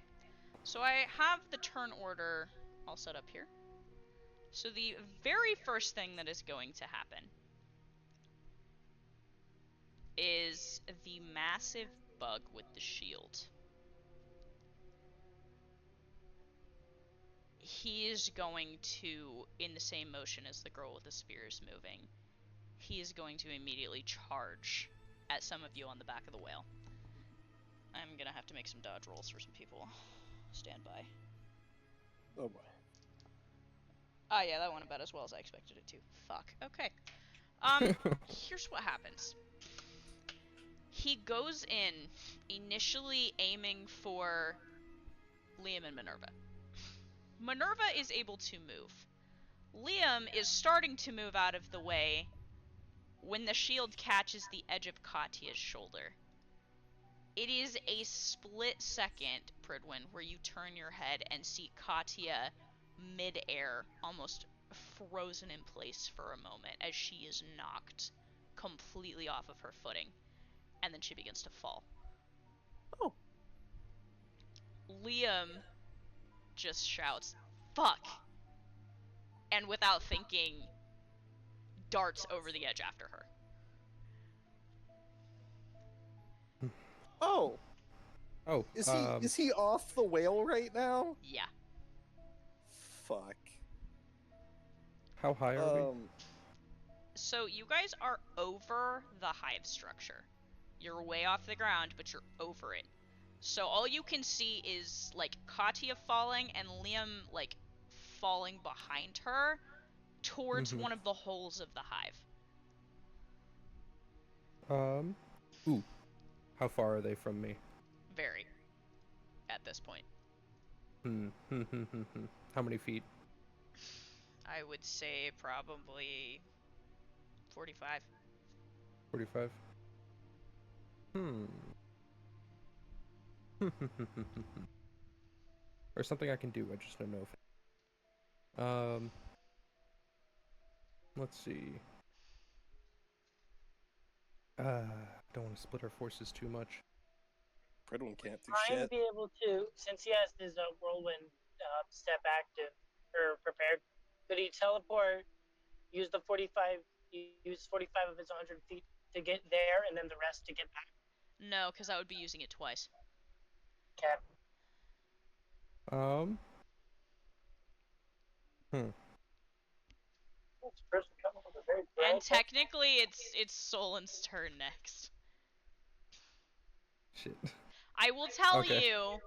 Speaker 1: So I have the turn order all set up here. So the very first thing that is going to happen is the massive bug with the shield. He is going to, in the same motion as the girl with the spear is moving, he is going to immediately charge at some of you on the back of the whale. I'm gonna have to make some dodge rolls for some people. Stand by.
Speaker 3: Oh boy.
Speaker 1: Ah, yeah, that went about as well as I expected it to. Fuck. Okay. Here's what happens. He goes in, initially aiming for Liam and Minerva. Minerva is able to move. Liam is starting to move out of the way when the shield catches the edge of Katya's shoulder. It is a split second, Pridwin, where you turn your head and see Katya mid-air, almost frozen in place for a moment as she is knocked completely off of her footing, and then she begins to fall.
Speaker 3: Oh.
Speaker 1: Liam just shouts, "Fuck!" and without thinking, darts over the edge after her.
Speaker 3: Oh.
Speaker 2: Oh,
Speaker 3: Is he off the whale right now?
Speaker 1: Yeah.
Speaker 3: Fuck.
Speaker 2: How high are we?
Speaker 1: So you guys are over the hive structure. You're way off the ground, but you're over it. So all you can see is, like, Katya falling and Liam, like, falling behind her towards one of the holes of the hive.
Speaker 2: Ooh. How far are they from me?
Speaker 1: Very. At this point.
Speaker 2: How many feet?
Speaker 1: I would say probably 45.
Speaker 2: 45? Or something I can do, I just don't know if... Let's see. Don't want to split our forces too much.
Speaker 3: Pridwin can't do
Speaker 5: Brian
Speaker 3: shit.
Speaker 5: be able to, since he has his whirlwind step active or prepared, could he teleport, use 45 of his 100 feet to get there, and then the rest to get back?
Speaker 1: No, because I would be using it twice.
Speaker 5: Okay.
Speaker 1: And technically, it's Solon's turn next.
Speaker 2: Shit.
Speaker 1: I will tell
Speaker 2: Okay.
Speaker 1: you,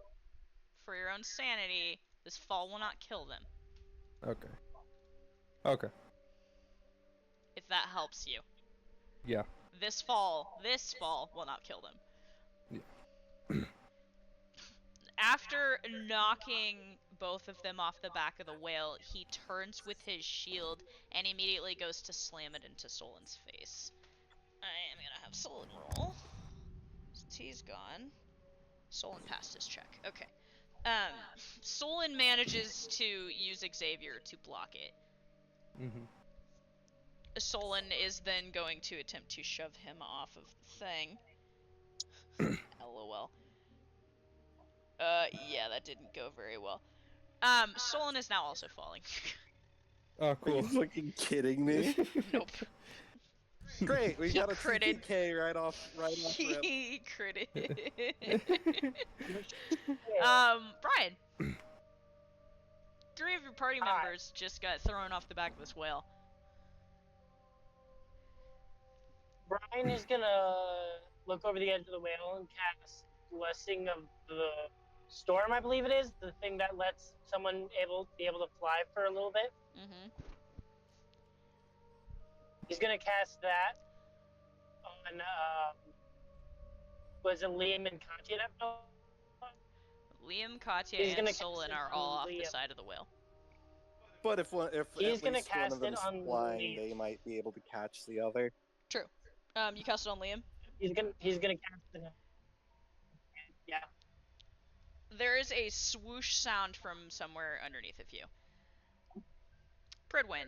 Speaker 1: for your own sanity, this fall will not kill them.
Speaker 2: Okay. Okay.
Speaker 1: If that helps you.
Speaker 2: Yeah.
Speaker 1: This fall will not kill them.
Speaker 2: Yeah.
Speaker 1: After knocking both of them off the back of the whale, he turns with his shield and immediately goes to slam it into Solon's face. I am gonna have Solon roll. Since he's gone. Solon passed his check. Okay. Solon manages to use Xavier to block it. Solon is then going to attempt to shove him off of the thing. LOL. Yeah, that didn't go very well. Solon is now also falling.
Speaker 2: Oh,
Speaker 3: Are
Speaker 2: cool.
Speaker 3: you fucking kidding me?
Speaker 1: Nope.
Speaker 3: Great, we
Speaker 1: He
Speaker 3: got a
Speaker 1: critted.
Speaker 3: TPK right off rip.
Speaker 1: He critted.
Speaker 5: Yeah.
Speaker 1: Brian. 3 of your party
Speaker 5: Hi.
Speaker 1: members just got thrown off the back of this whale.
Speaker 5: Brian is gonna look over the edge of the whale and cast Blessing of the Storm, I believe it is, the thing that lets someone be able to fly for a little bit.
Speaker 1: Mm-hmm.
Speaker 5: He's gonna cast that on was it Liam and Katya that fell?
Speaker 1: Liam, Katya,
Speaker 5: He's
Speaker 1: and
Speaker 5: gonna cast
Speaker 1: Solon
Speaker 5: it
Speaker 1: are
Speaker 5: on
Speaker 1: all off the
Speaker 5: Liam.
Speaker 1: side of the whale.
Speaker 3: But if
Speaker 5: He's
Speaker 3: at
Speaker 5: gonna
Speaker 3: least one
Speaker 5: cast
Speaker 3: of them's
Speaker 5: it on
Speaker 3: flying,
Speaker 5: Liam.
Speaker 3: they might be able to catch the other.
Speaker 1: True. You cast it on Liam?
Speaker 5: He's gonna cast it. Yeah.
Speaker 1: There is a swoosh sound from somewhere underneath of you. Pridwin.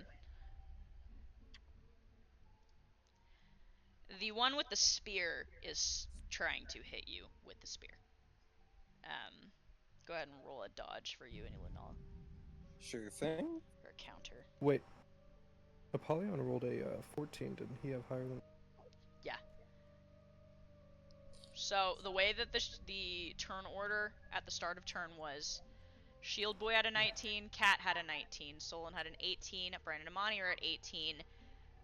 Speaker 1: The one with the spear is trying to hit you with the spear. Go ahead and roll a dodge for you and Lunala.
Speaker 3: Sure thing.
Speaker 1: Or a counter.
Speaker 2: Wait. Apollyon rolled a 14. Didn't he have higher than?
Speaker 1: Yeah. So the way that the turn order at the start of turn was, Shield Boy had a 19, Cat had a 19, Solon had an 18, Brian and Amani are at 18,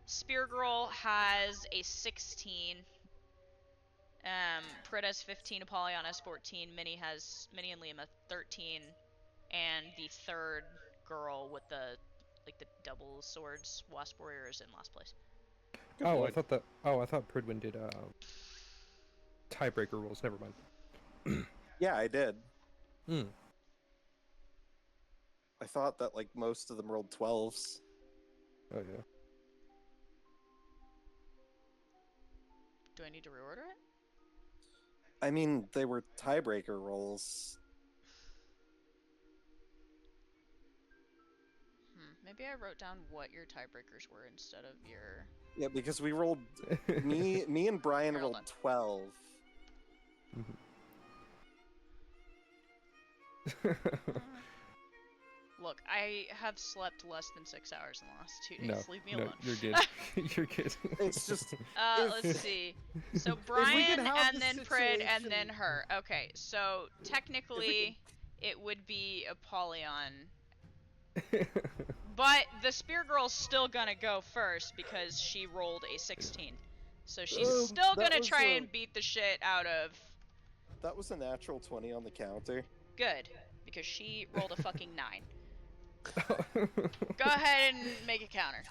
Speaker 1: Spear Girl has a 16, Prit has 15, Apollyon has 14, Minnie and Liam have 13, and the third girl with the double swords, Wasp Warrior, is in last place.
Speaker 2: Oh, I thought Pridwin did tiebreaker rules. Never mind.
Speaker 3: Yeah, I did.
Speaker 2: Hmm.
Speaker 3: I thought that like most of them rolled 12s.
Speaker 2: Oh yeah.
Speaker 1: Do I need to reorder it?
Speaker 3: I mean, they were tiebreaker rolls.
Speaker 1: Maybe I wrote down what your tiebreakers were instead of your...
Speaker 3: Yeah, because we rolled me and Brian
Speaker 1: Here, hold
Speaker 3: rolled
Speaker 1: on.
Speaker 3: 12.
Speaker 1: Look, I have slept less than 6 hours in the last 2 days.
Speaker 2: No,
Speaker 1: Leave me
Speaker 2: no,
Speaker 1: alone.
Speaker 2: you're good. You're good.
Speaker 3: It's just
Speaker 1: let's see. So
Speaker 3: could
Speaker 1: Brian,
Speaker 3: have
Speaker 1: and
Speaker 3: the
Speaker 1: then Prid, and
Speaker 3: situation-
Speaker 1: then her. Okay, so technically it would be Apollyon. But the Spear Girl's still gonna go first because she rolled a 16. So she's still
Speaker 3: that
Speaker 1: gonna
Speaker 3: was
Speaker 1: try
Speaker 3: a-
Speaker 1: and beat the shit out of...
Speaker 3: That was a natural 20 on the counter.
Speaker 1: Good, because she rolled a fucking 9. Go ahead and make a counter.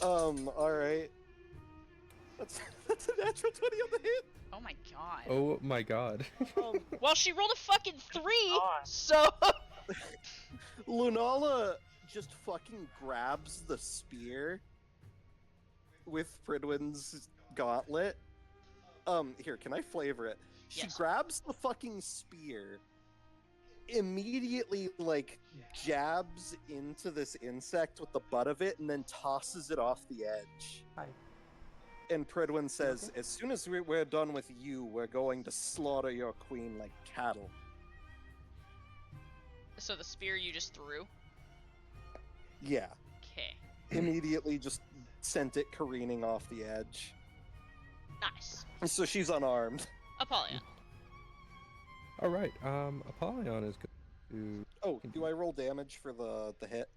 Speaker 3: Alright. That's a natural 20 on the hit.
Speaker 1: Oh my god.
Speaker 2: Oh my god.
Speaker 1: Well, she rolled a fucking 3,
Speaker 5: God.
Speaker 1: so...
Speaker 3: Lunala just fucking grabs the spear with Pridwin's gauntlet. Here, can I flavor it? She
Speaker 1: Yes.
Speaker 3: grabs the fucking spear, immediately, like, jabs into this insect with the butt of it, and then tosses it off the edge.
Speaker 5: Hi.
Speaker 3: And Pridwin says, as soon as we're done with you, we're going to slaughter your queen like cattle.
Speaker 1: So the spear you just threw?
Speaker 3: Yeah.
Speaker 1: Okay.
Speaker 3: Immediately just sent it careening off the edge.
Speaker 1: Nice.
Speaker 3: So she's unarmed.
Speaker 1: Apollyon.
Speaker 2: All right. Apollyon is going to.
Speaker 3: Oh, do I roll damage for the hit?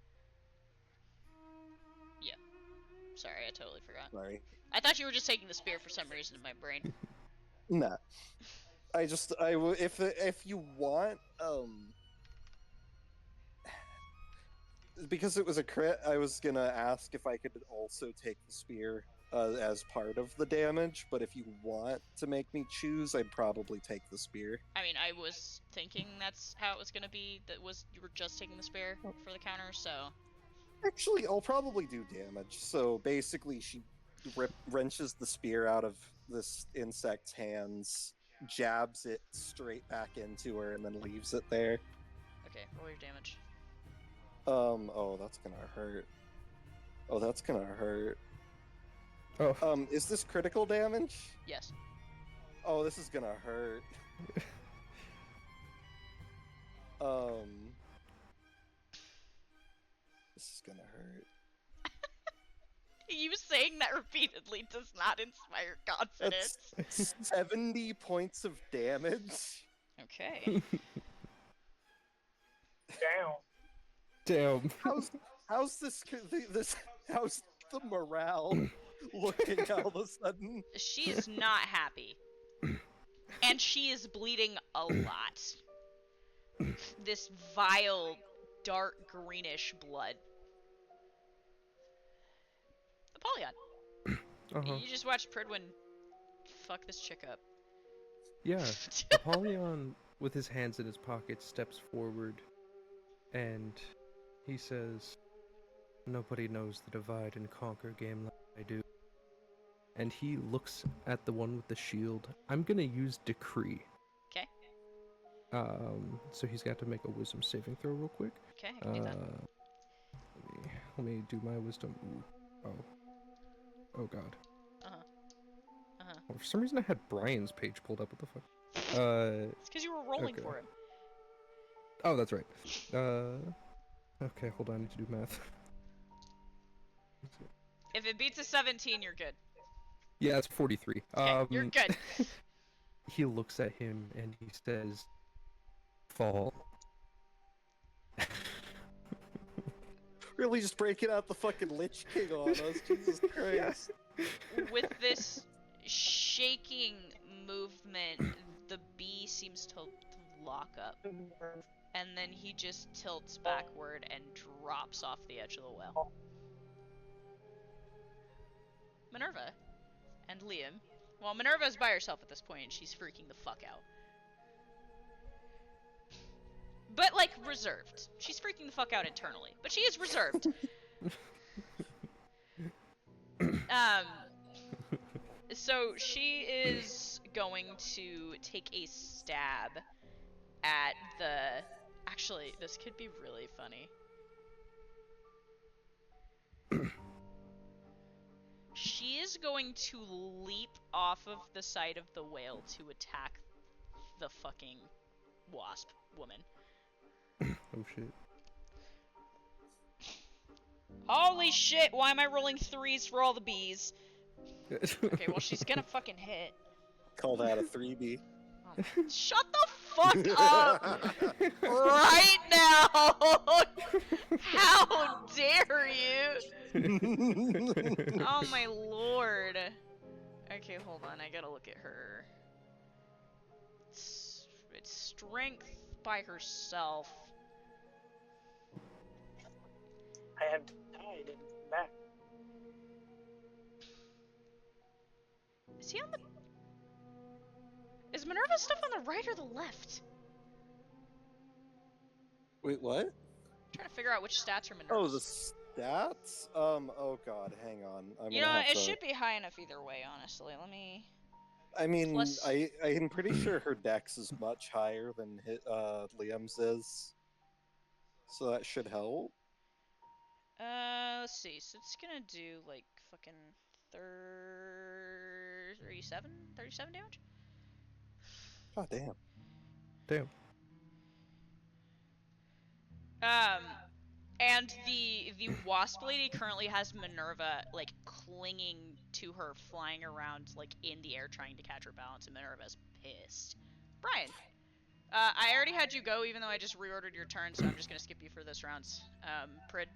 Speaker 1: Sorry, I totally forgot.
Speaker 3: Sorry.
Speaker 1: I thought you were just taking the spear for some reason in my brain.
Speaker 3: Nah. If you want, because it was a crit, I was gonna ask if I could also take the spear as part of the damage, but if you want to make me choose, I'd probably take the spear.
Speaker 1: I mean, I was thinking that's how it was gonna be. You were just taking the spear for the counter, so...
Speaker 3: Actually, I'll probably do damage. So basically, she wrenches the spear out of this insect's hands, jabs it straight back into her, and then leaves it there.
Speaker 1: Okay, roll your damage.
Speaker 3: Oh, that's gonna hurt. Oh, that's gonna hurt.
Speaker 2: Oh.
Speaker 3: Is this critical damage?
Speaker 1: Yes.
Speaker 3: Oh, this is gonna hurt. This is gonna hurt.
Speaker 1: You saying that repeatedly does not inspire confidence.
Speaker 3: That's 70 points of damage.
Speaker 1: Okay.
Speaker 5: Down.
Speaker 2: Damn.
Speaker 3: How's how's the morale looking all of a sudden?
Speaker 1: She is not happy. And she is bleeding a lot. This vile, dark greenish blood. Apollyon.
Speaker 2: Uh-huh.
Speaker 1: You just watched Pridwin fuck this chick up.
Speaker 2: Yeah. Apollyon, with his hands in his pockets, steps forward, and he says, "Nobody knows the divide and conquer game like I do." And he looks at the one with the shield. I'm gonna use Decree.
Speaker 1: Okay.
Speaker 2: So he's got to make a wisdom saving throw real quick.
Speaker 1: Okay, I can do that.
Speaker 2: Let me do my wisdom. Ooh. Oh god. Oh, for some reason I had Brian's page pulled up. What the fuck?
Speaker 1: It's because you were rolling
Speaker 2: okay.
Speaker 1: for him.
Speaker 2: Oh, that's right. Okay, hold on. I need to do math.
Speaker 1: If it beats a 17, you're good.
Speaker 2: Yeah, it's 43.
Speaker 1: Okay, you're good.
Speaker 2: He looks at him and he says, "Fall."
Speaker 3: Really just breaking out the fucking Lich King on us, Jesus Christ.
Speaker 1: With this shaking movement, the bee seems to lock up. And then he just tilts backward and drops off the edge of the well. Minerva and Liam. Well, Minerva's by herself at this point and she's freaking the fuck out. But, like, reserved. She's freaking the fuck out internally. But she is reserved. So she is going to take a stab at the... Actually, this could be really funny. She is going to leap off of the side of the whale to attack the fucking wasp woman.
Speaker 2: Oh shit.
Speaker 1: Holy shit, why am I rolling 3s for all the bees? Okay, well she's gonna fucking hit.
Speaker 3: Call that a 3B.
Speaker 1: Oh, shut the fuck up! Right now! How dare you! Oh my lord. Okay, hold on, I gotta look at her. It's strength by herself.
Speaker 5: I have died and back.
Speaker 1: Is he on the... Is Minerva's stuff on the right or the left?
Speaker 3: Wait, what?
Speaker 1: I'm trying to figure out which stats are Minerva's.
Speaker 3: Oh, the stats? Oh god, hang on.
Speaker 1: You know, it should be high enough either way, honestly. Let me...
Speaker 3: I mean,
Speaker 1: Plus-
Speaker 3: I'm pretty sure her dex is much higher than Liam's is. So that should help.
Speaker 1: Let's see. So it's gonna do, like, fucking 37 damage?
Speaker 3: God damn.
Speaker 2: Damn.
Speaker 1: And the wasp lady currently has Minerva, like, clinging to her, flying around, like, in the air trying to catch her balance, and Minerva's pissed. Brian, I already had you go, even though I just reordered your turn, so I'm just gonna skip you for this round. Prid.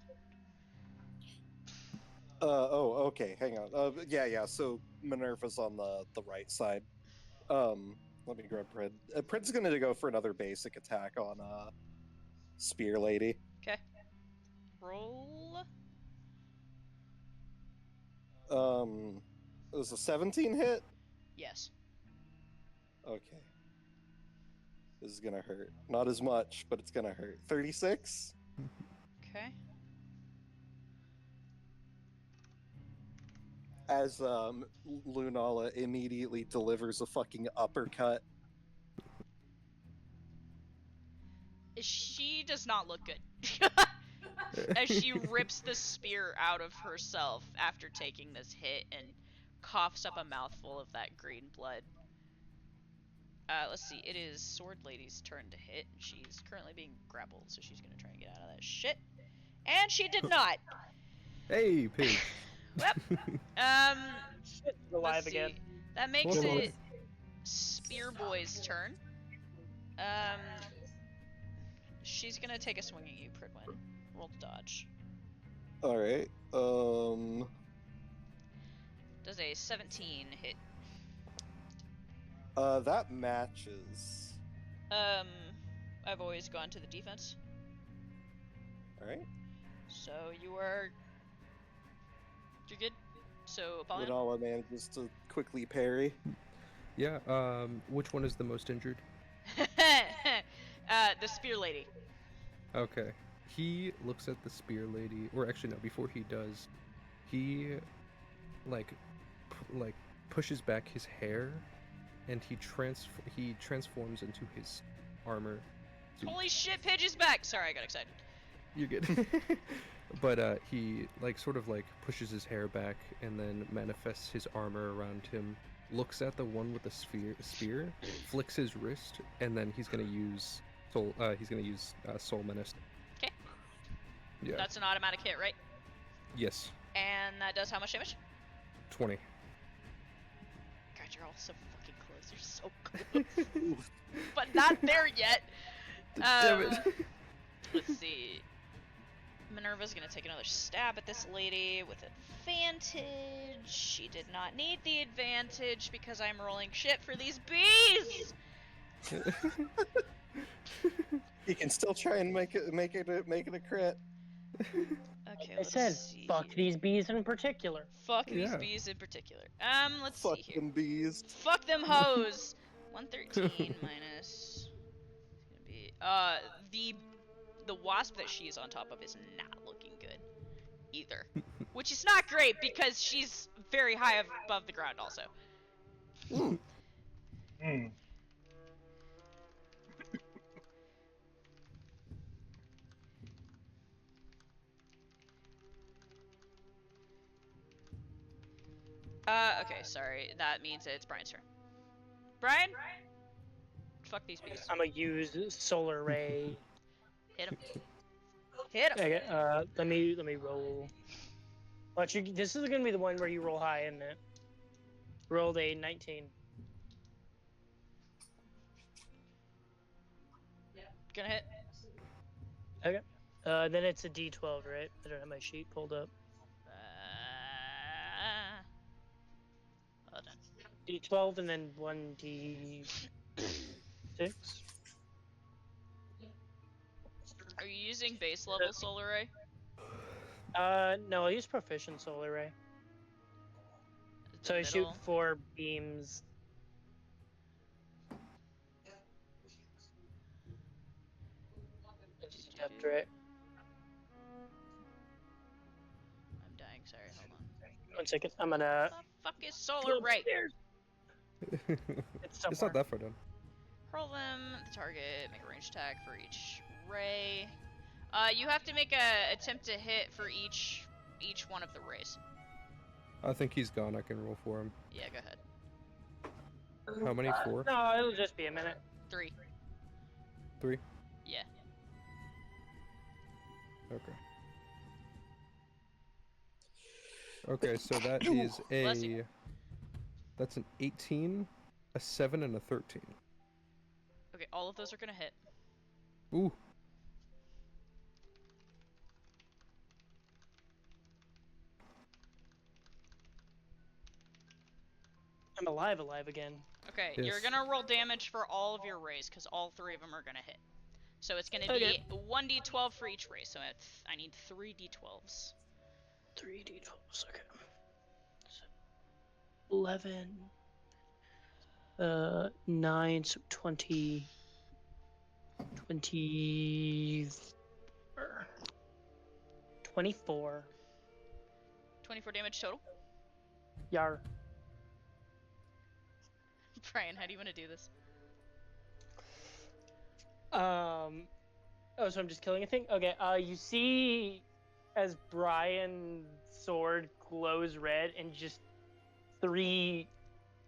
Speaker 3: Oh, okay, hang on. Yeah, so Minerva's on the right side. Let me grab Prid. Prid's gonna go for another basic attack on, Spear Lady.
Speaker 1: Okay. Roll.
Speaker 3: It was a 17 hit?
Speaker 1: Yes.
Speaker 3: Okay. This is gonna hurt. Not as much, but it's gonna hurt. 36?
Speaker 1: Okay.
Speaker 3: As Lunala immediately delivers a fucking uppercut.
Speaker 1: She does not look good. As she rips the spear out of herself after taking this hit and coughs up a mouthful of that green blood. Let's see. It is Sword Lady's turn to hit. She's currently being grappled, so she's gonna try and get out of that shit. And she did not.
Speaker 2: Hey, Paige.
Speaker 1: Well,
Speaker 5: Shit,
Speaker 1: let's
Speaker 5: alive
Speaker 1: see.
Speaker 5: again.
Speaker 1: That makes
Speaker 2: Hello.
Speaker 1: it Spear Boy's turn. She's gonna take a swing at you, Pridwin. Roll to dodge.
Speaker 3: All right.
Speaker 1: Does a 17 hit?
Speaker 3: That matches.
Speaker 1: I've always gone to the defense.
Speaker 3: All right.
Speaker 1: So you're good. So Apollyon.
Speaker 3: Winala manages to quickly parry.
Speaker 2: Yeah. Which one is the most injured?
Speaker 1: The Spear Lady.
Speaker 2: Okay. He looks at the spear lady, or actually no, before he does, he like pushes back his hair, and he transforms into his armor. suit.
Speaker 1: Holy shit! Pidge is back. Sorry, I got excited.
Speaker 2: You're good. But he sort of pushes his hair back, and then manifests his armor around him. Looks at the one with the spear, flicks his wrist, and then he's gonna use Soul Menace.
Speaker 1: Okay.
Speaker 2: Yeah.
Speaker 1: That's an automatic hit, right?
Speaker 2: Yes.
Speaker 1: And that does how much damage?
Speaker 2: 20.
Speaker 1: God, you're all so fucking close. You're so close. But not there yet.
Speaker 2: Damn it.
Speaker 1: Let's see. Minerva's gonna take another stab at this lady with advantage. She did not need the advantage because I'm rolling shit for these bees!
Speaker 3: You can still try and make it a crit.
Speaker 1: Okay,
Speaker 5: I
Speaker 1: let's
Speaker 5: said,
Speaker 1: see.
Speaker 5: fuck these bees in particular.
Speaker 1: Fuck these
Speaker 2: Yeah.
Speaker 1: bees in particular. Let's
Speaker 3: Fuck
Speaker 1: see here.
Speaker 3: them bees.
Speaker 1: Fuck them hoes! 113 minus... It's gonna be... The wasp that she is on top of is not looking good. Either. Which is not great, because she's very high above the ground also. Okay, sorry. That means it's Brian's turn. Brian? Fuck these bees.
Speaker 5: I'm gonna use Solar Ray.
Speaker 1: Hit him. Hit him!
Speaker 5: Okay, let me roll. Watch, this is gonna be the one where you roll high, isn't it? Rolled a 19.
Speaker 1: Gonna hit.
Speaker 5: Okay. Then it's a D12, right? I don't have my sheet pulled up.
Speaker 1: Hold on.
Speaker 5: D12 and then 1D6.
Speaker 1: Are you using base level Solar Ray?
Speaker 5: No, I use Proficient Solar Ray. So I shoot 4 beams. After it.
Speaker 1: I'm dying, sorry, hold on.
Speaker 5: 1 second. I'm gonna.
Speaker 1: The fuck is Solar Ray?
Speaker 5: It's somewhere.
Speaker 2: It's not that far down.
Speaker 1: Hurl them, the target, make a range attack for each ray. You have to make a attempt to hit for each one of the rays.
Speaker 2: I think he's gone. I can roll for him.
Speaker 1: Yeah, go ahead.
Speaker 2: How many? 4?
Speaker 5: No, it'll just be a minute.
Speaker 1: 3.
Speaker 2: 3?
Speaker 1: Yeah.
Speaker 2: Okay. Okay, so that is
Speaker 1: Bless you.
Speaker 2: that's an 18, a 7, and a 13.
Speaker 1: Okay, all of those are gonna hit.
Speaker 2: Ooh.
Speaker 5: I'm alive again.
Speaker 1: Okay,
Speaker 2: Yes.
Speaker 1: you're gonna roll damage for all of your rays, because all 3 of them are gonna hit. So it's gonna
Speaker 5: Okay.
Speaker 1: be 1d12 for each ray, so I need 3 d12s.
Speaker 5: 3 D12s, okay. 11. 9, so 20. 24.
Speaker 1: 24 damage total.
Speaker 5: Yar.
Speaker 1: Brian, how do you want to do this?
Speaker 5: Oh, so I'm just killing a thing? Okay, you see as Brian's sword glows red and just 3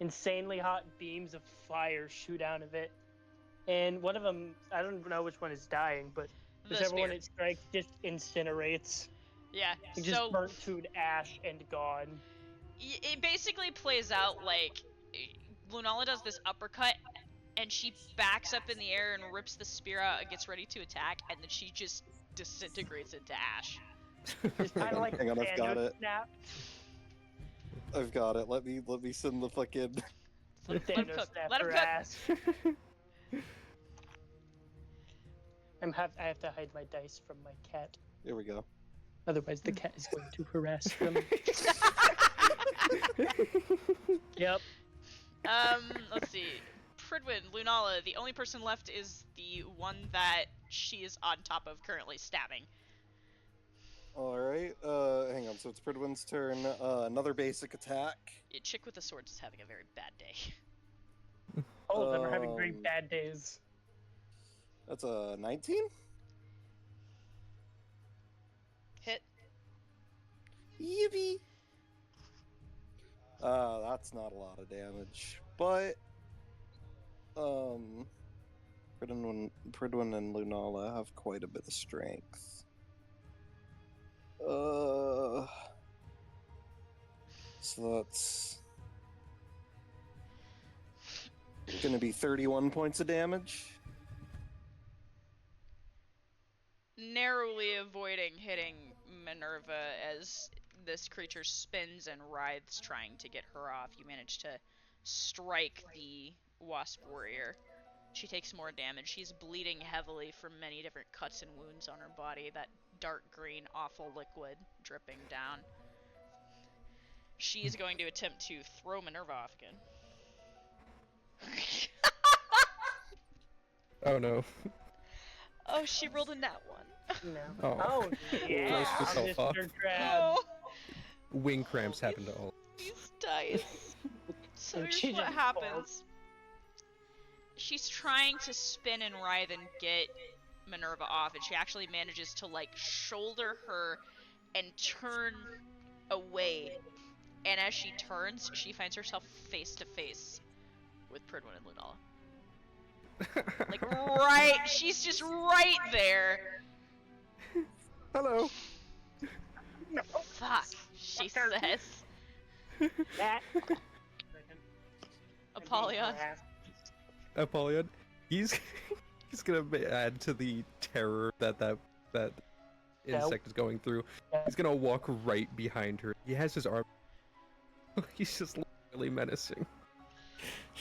Speaker 5: insanely hot beams of fire shoot out of it. And one of them, I don't know which one is dying, but
Speaker 1: The
Speaker 5: whichever one
Speaker 1: spear.
Speaker 5: it strikes just incinerates.
Speaker 1: Yeah.
Speaker 5: It just
Speaker 1: So
Speaker 5: burnt to an ash and gone.
Speaker 1: it basically plays out like Lunala does this uppercut, and she backs up in the air and rips the spear out and gets ready to attack, and then she just disintegrates into ash.
Speaker 5: It's kind of like
Speaker 3: Hang on, I've got
Speaker 5: Thanos
Speaker 3: it.
Speaker 5: snap.
Speaker 3: I've got it. Let me send the fucking.
Speaker 1: Let him
Speaker 5: Thanos
Speaker 1: cook.
Speaker 5: snap
Speaker 1: Let him
Speaker 5: her
Speaker 1: cook.
Speaker 5: ass. I have to hide my dice from my cat.
Speaker 3: Here we go.
Speaker 5: Otherwise, the cat is going to harass them. Yep.
Speaker 1: Let's see. Pridwin, Lunala, the only person left is the one that she is on top of currently stabbing.
Speaker 3: Alright, hang on, so it's Pridwin's turn. Another basic attack.
Speaker 1: Chick with the swords is having a very bad day.
Speaker 5: All of them are having very bad days.
Speaker 3: That's a 19?
Speaker 1: Hit.
Speaker 3: Yippee! That's not a lot of damage, but Pridwin and Lunala have quite a bit of strength. So that's gonna be 31 points of damage.
Speaker 1: Narrowly avoiding hitting Minerva as this creature spins and writhes trying to get her off. You manage to strike the wasp warrior. She takes more damage. She's bleeding heavily from many different cuts and wounds on her body, that dark green awful liquid dripping down. She is going to attempt to throw Minerva off again.
Speaker 2: Oh no.
Speaker 1: Oh, she rolled a nat one.
Speaker 5: No.
Speaker 2: Oh.
Speaker 5: Yeah.
Speaker 2: Close yourself up.
Speaker 5: Mr. Crab.
Speaker 1: Oh,
Speaker 2: Wing cramps happen to all.
Speaker 1: these dice. So
Speaker 5: And
Speaker 1: here's
Speaker 5: she
Speaker 1: what
Speaker 5: just
Speaker 1: happens. She's trying to spin and writhe and get Minerva off, and she actually manages to, like, shoulder her and turn away. And as she turns, she finds herself face to face with Pridwin and Lunala. Like, right, she's just right there.
Speaker 2: Hello.
Speaker 1: Fuck, she says.
Speaker 5: That.
Speaker 1: Apollyon.
Speaker 2: Apollyon, he's gonna add to the terror that insect is going through. He's gonna walk right behind her. He has his arm. He's just really menacing.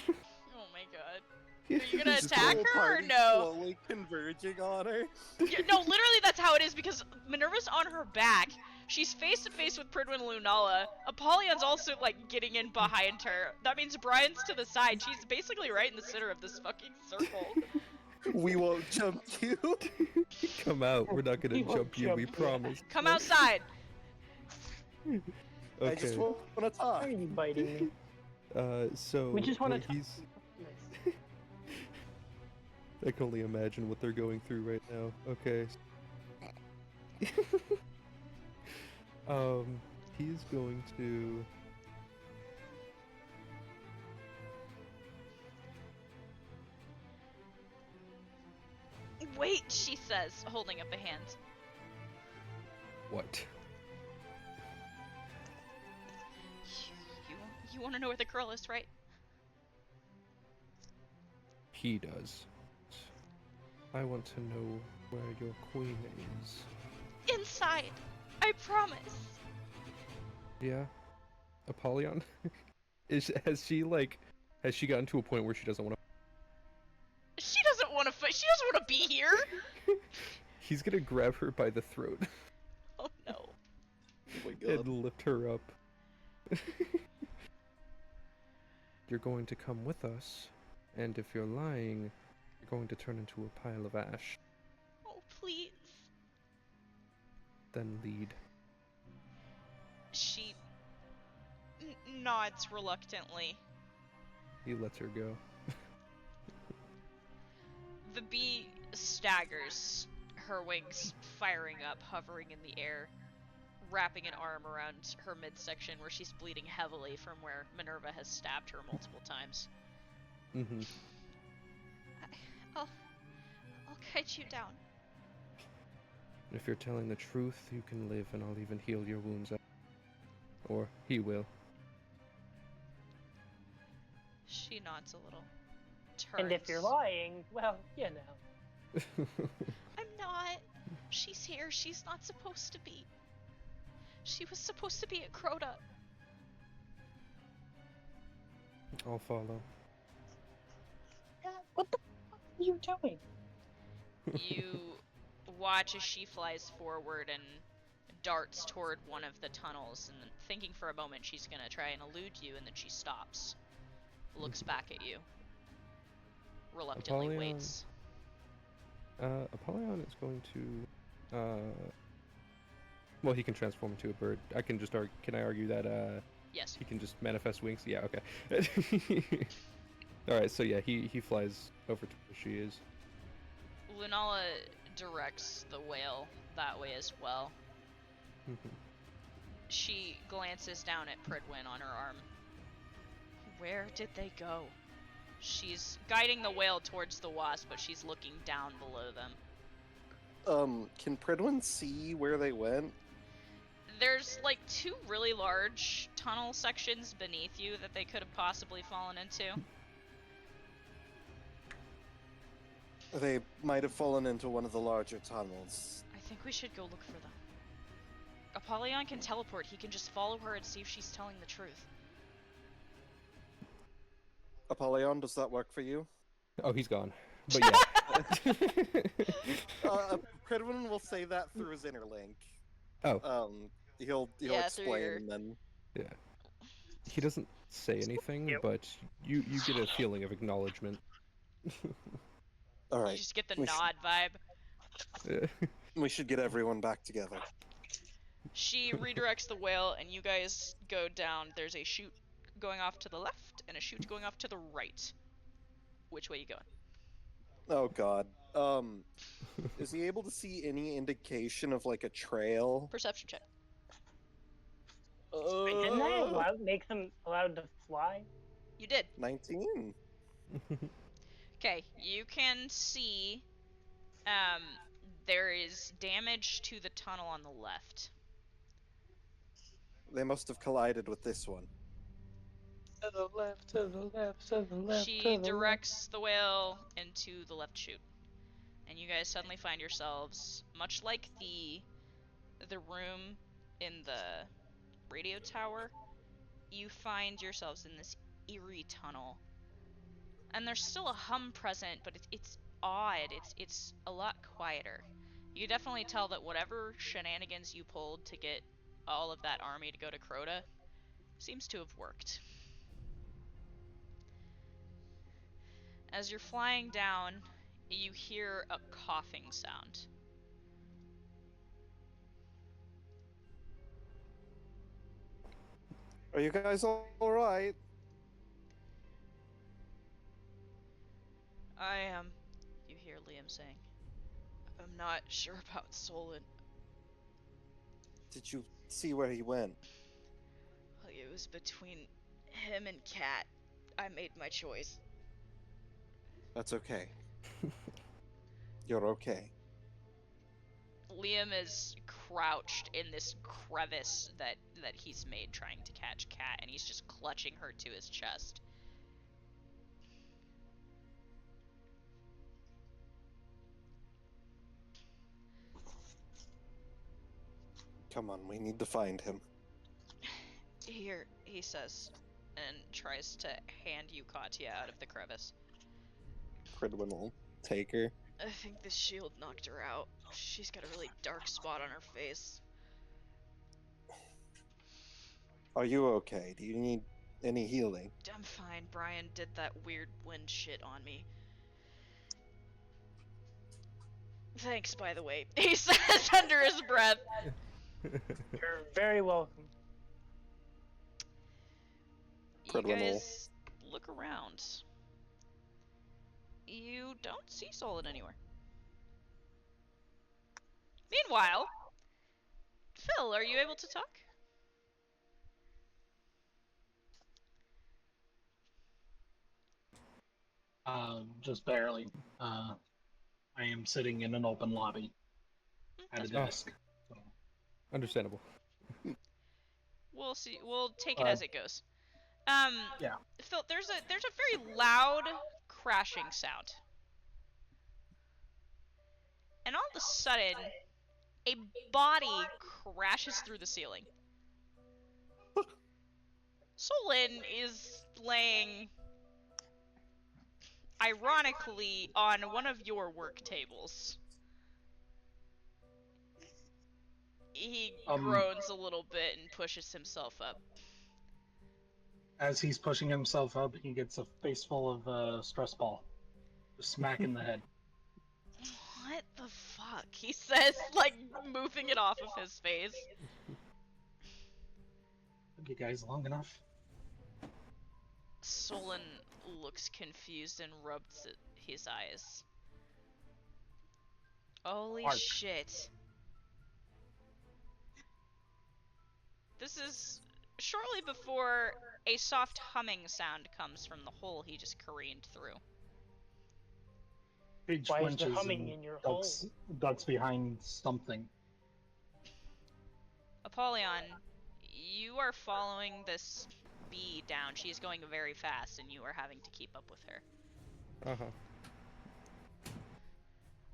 Speaker 1: Oh my god. Are you gonna
Speaker 2: He's just
Speaker 1: attack
Speaker 3: Whole
Speaker 1: her or
Speaker 3: party
Speaker 1: no?
Speaker 3: slowly converging on her.
Speaker 1: Yeah, no, literally that's how it is, because Minerva's on her back. She's face to face with Pridwin and Lunala. Apollyon's also, like, getting in behind her. That means Brian's to the side. She's basically right in the center of this fucking circle.
Speaker 3: We won't jump you.
Speaker 2: Come out. We're not gonna
Speaker 5: We won't
Speaker 2: jump you. We
Speaker 5: jump you.
Speaker 2: promise.
Speaker 1: Come outside.
Speaker 3: I just
Speaker 2: Okay.
Speaker 3: want to talk.
Speaker 5: Why are you biting me?
Speaker 2: So
Speaker 5: We just wanna
Speaker 2: what I can only imagine what they're going through right now. Okay. He's going to.
Speaker 1: Wait, she says, holding up a hand.
Speaker 2: What?
Speaker 1: You want to know where the girl is, right?
Speaker 2: He does. I want to know where your queen is.
Speaker 1: Inside. I promise.
Speaker 2: Yeah? Apollyon? Has she gotten to a point where she doesn't want to...
Speaker 1: She doesn't want to fight. She doesn't want to be here.
Speaker 2: He's gonna grab her by the throat
Speaker 1: Oh no.
Speaker 3: Oh my god.
Speaker 2: and lift her up. You're going to come with us, and if you're lying, you're going to turn into a pile of ash.
Speaker 1: Oh, please.
Speaker 2: Then lead.
Speaker 1: She nods reluctantly.
Speaker 2: He lets her go.
Speaker 1: The bee staggers, her wings firing up, hovering in the air, wrapping an arm around her midsection where she's bleeding heavily from where Minerva has stabbed her multiple times.
Speaker 2: Mm-hmm.
Speaker 9: I'll guide you down.
Speaker 2: If you're telling the truth, you can live, and I'll even heal your wounds. Or he will.
Speaker 1: She nods a little.
Speaker 5: And if you're lying, well, you know.
Speaker 9: I'm not. She's here. She's not supposed to be. She was supposed to be at Crota.
Speaker 2: I'll follow.
Speaker 5: What the fuck are you doing?
Speaker 1: You watch as she flies forward and darts toward one of the tunnels, and thinking for a moment she's gonna try and elude you, and then she stops, looks back at you, reluctantly
Speaker 2: Apollyon.
Speaker 1: waits.
Speaker 2: Apollyon is going to, well, he can transform into a bird. I can just can I argue that,
Speaker 1: Yes.
Speaker 2: he can just manifest wings? Yeah, okay. Alright, so yeah, he flies over to where she is.
Speaker 1: Lunala directs the whale that way as well. She glances down at Pridwin on her arm. Where did they go? She's guiding the whale towards the wasp, but she's looking down below them.
Speaker 3: Can Pridwin see where they went?
Speaker 1: There's like 2 really large tunnel sections beneath you that they could have possibly fallen into.
Speaker 3: They might have fallen into one of the larger tunnels.
Speaker 1: I think we should go look for them. Apollyon can teleport. He can just follow her and see if she's telling the truth.
Speaker 3: Apollyon, does that work for you?
Speaker 2: Oh, he's gone. But yeah.
Speaker 3: Pridwin will say that through his inner link.
Speaker 2: Oh.
Speaker 3: He'll
Speaker 1: Yeah,
Speaker 3: explain
Speaker 1: through
Speaker 3: and then.
Speaker 2: Yeah. He doesn't say anything, but you get a feeling of acknowledgement.
Speaker 3: All
Speaker 1: You
Speaker 3: right.
Speaker 1: just get the
Speaker 3: We
Speaker 1: nod vibe.
Speaker 3: We should get everyone back together.
Speaker 1: She redirects the whale, and you guys go down. There's a chute going off to the left and a chute going off to the right. Which way you going?
Speaker 3: Oh God. Is he able to see any indication of like a trail?
Speaker 1: Perception check.
Speaker 5: Wait, didn't I make them allowed to fly?
Speaker 1: You did.
Speaker 3: 19.
Speaker 1: Okay, you can see there is damage to the tunnel on the left.
Speaker 3: They must have collided with this one.
Speaker 5: To the left, to the left, to the left.
Speaker 1: She directs the whale into the left chute. And you guys suddenly find yourselves, much like the room in the radio tower, you find yourselves in this eerie tunnel. And there's still a hum present, but it's odd. It's a lot quieter. You definitely tell that whatever shenanigans you pulled to get all of that army to go to Crota seems to have worked. As you're flying down, you hear a coughing sound.
Speaker 3: Are you guys all right?
Speaker 1: I am, you hear Liam saying. I'm not sure about Solon.
Speaker 3: Did you see where he went?
Speaker 1: It was between him and Kat. I made my choice.
Speaker 3: That's okay. You're okay.
Speaker 1: Liam is crouched in this crevice that he's made trying to catch Kat, and he's just clutching her to his chest.
Speaker 3: Come on, we need to find him.
Speaker 1: Here, he says, and tries to hand you Katya out of the crevice.
Speaker 3: Pridwin will take her.
Speaker 1: I think the shield knocked her out. She's got a really dark spot on her face.
Speaker 3: Are you okay? Do you need any healing?
Speaker 1: I'm fine. Brian did that weird wind shit on me. Thanks, by the way, he says under his breath.
Speaker 5: You're very welcome.
Speaker 1: You guys look around. You don't see Solid anywhere. Meanwhile, Phil, are you able to talk?
Speaker 12: Just barely. I am sitting in an open lobby at a desk. So.
Speaker 2: Understandable.
Speaker 1: We'll see. We'll take it as it goes.
Speaker 12: Yeah.
Speaker 1: Phil, there's a very loud crashing sound, and all of a sudden, a body crashes through the ceiling. Solon is laying, ironically, on one of your work tables. He groans a little bit and pushes himself up.
Speaker 12: As he's pushing himself up, he gets a face full of stress ball. Just smack in the head.
Speaker 1: What the fuck? He says, like, moving it off of his face.
Speaker 12: Took you guys long enough?
Speaker 1: Solon looks confused and rubs his eyes. Holy shit. This is shortly before a soft humming sound comes from the hole he just careened through.
Speaker 12: Page
Speaker 5: Why is there
Speaker 12: flinches
Speaker 5: humming
Speaker 12: and
Speaker 5: in your hole?
Speaker 12: ducks behind something.
Speaker 1: Apollyon, you are following this bee down. She is going very fast, and you are having to keep up with her.
Speaker 2: Uh-huh.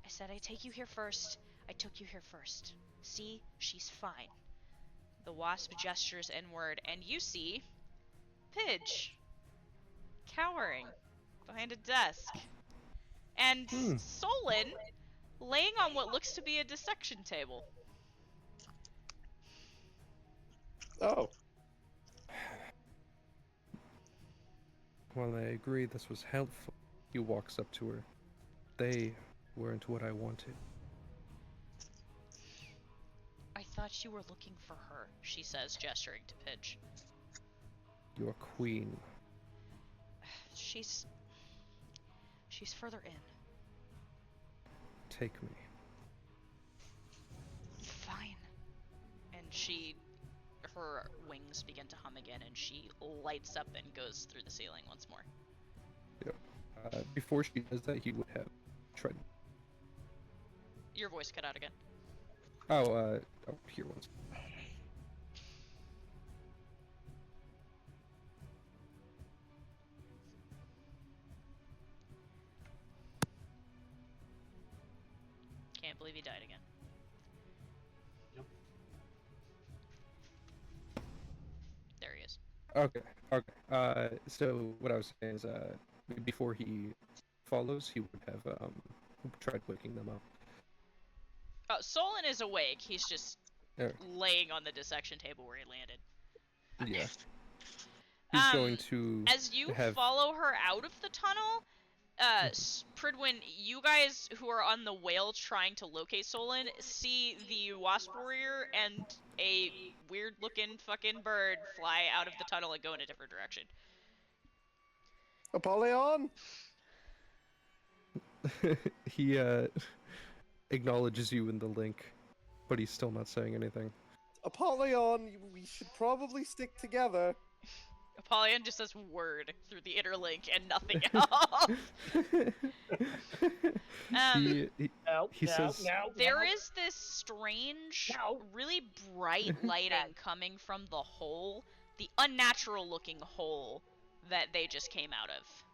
Speaker 1: I said I'd take you here first. I took you here first. See? She's fine. The wasp gestures inward, and you see Pidge cowering behind a desk. And Solon laying on what looks to be a dissection table.
Speaker 3: Oh.
Speaker 2: While I agree this was helpful, he walks up to her. They weren't what I wanted.
Speaker 1: I thought you were looking for her, she says, gesturing to Pidge.
Speaker 2: Your queen.
Speaker 1: She's further in.
Speaker 2: Take me.
Speaker 1: Fine. And her wings begin to hum again, and she lights up and goes through the ceiling once more.
Speaker 2: Yep. Before she does that, he would have tried.
Speaker 1: Your voice cut out again.
Speaker 2: Oh, here once.
Speaker 1: Can't believe he died again.
Speaker 12: Yep.
Speaker 1: There he is.
Speaker 2: Okay. So what I was saying is, before he follows, he would have tried waking them up.
Speaker 1: Solon is awake. He's just laying on the dissection table where he landed.
Speaker 2: Yeah. He's going to
Speaker 1: as you follow her out of the tunnel, Pridwin, you guys who are on the whale trying to locate Solon see the wasp warrior and a weird-looking fucking bird fly out of the tunnel and go in a different direction.
Speaker 3: Apollyon?
Speaker 2: He acknowledges you in the link, but he's still not saying anything.
Speaker 3: Apollyon, we should probably stick together.
Speaker 1: Apollyon just says word through the interlink and nothing else.
Speaker 2: He says
Speaker 1: there is this strange, really bright lighting coming from the hole, the unnatural looking hole that they just came out of.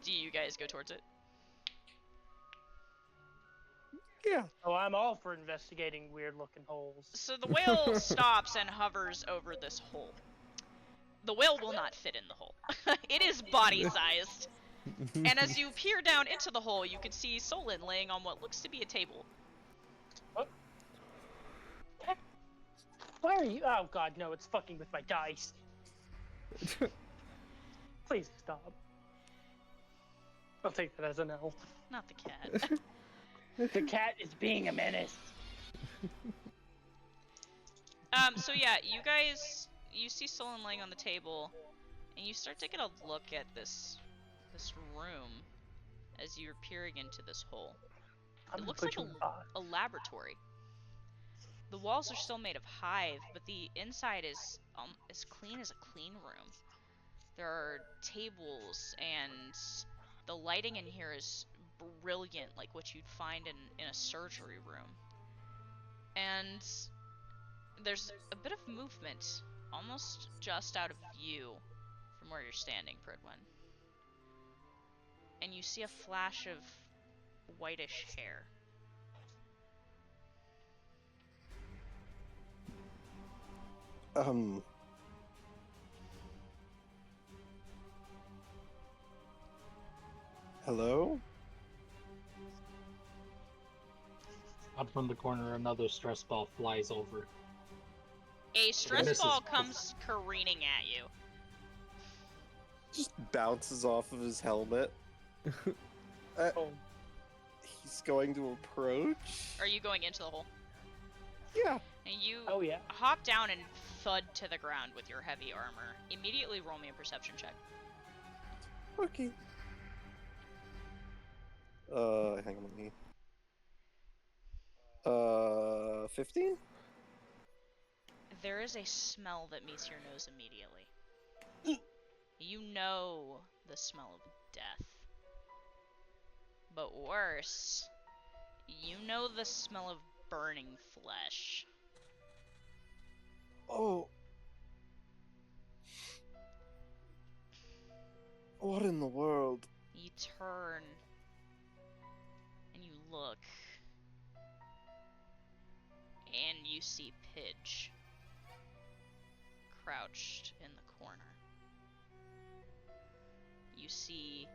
Speaker 1: Do you guys go towards it?
Speaker 3: Yeah.
Speaker 5: Oh, I'm all for investigating weird-looking holes.
Speaker 1: So the whale stops and hovers over this hole. The whale will not fit in the hole. It is body-sized. And as you peer down into the hole, you can see Solon laying on what looks to be a table.
Speaker 5: What? Why are you? Oh god, no! It's fucking with my dice. Please stop. I'll take that as an L.
Speaker 1: Not the cat.
Speaker 5: The cat is being a menace.
Speaker 1: So yeah, you see Solon laying on the table, and you start to get a look at this room. as you're peering into this hole.
Speaker 5: I'm
Speaker 1: It
Speaker 5: gonna
Speaker 1: looks
Speaker 5: put
Speaker 1: like
Speaker 5: you in the box.
Speaker 1: a laboratory. The walls are still made of hive, but the inside is as clean as a clean room. There are tables, and the lighting in here is brilliant, like what you'd find in a surgery room. And there's a bit of movement, almost just out of view from where you're standing, Pridwin. And you see a flash of whitish hair.
Speaker 3: Hello?
Speaker 12: Out from the corner, another stress ball flies over.
Speaker 1: A stress
Speaker 12: misses.
Speaker 1: ball comes careening at you.
Speaker 3: Just bounces off of his helmet.
Speaker 11: Oh.
Speaker 3: He's going to approach.
Speaker 1: Are you going into the hole?
Speaker 3: Yeah.
Speaker 1: And you
Speaker 5: Oh yeah.
Speaker 1: hop down and thud to the ground with your heavy armor. Immediately roll me a perception check.
Speaker 3: Okay. Hang on, let me. 15?
Speaker 1: There is a smell that meets your nose immediately. You know the smell of death. But worse, you know the smell of burning flesh.
Speaker 3: Oh. What in the world?
Speaker 1: You turn and you look, and you see Pidge crouched in the corner. You see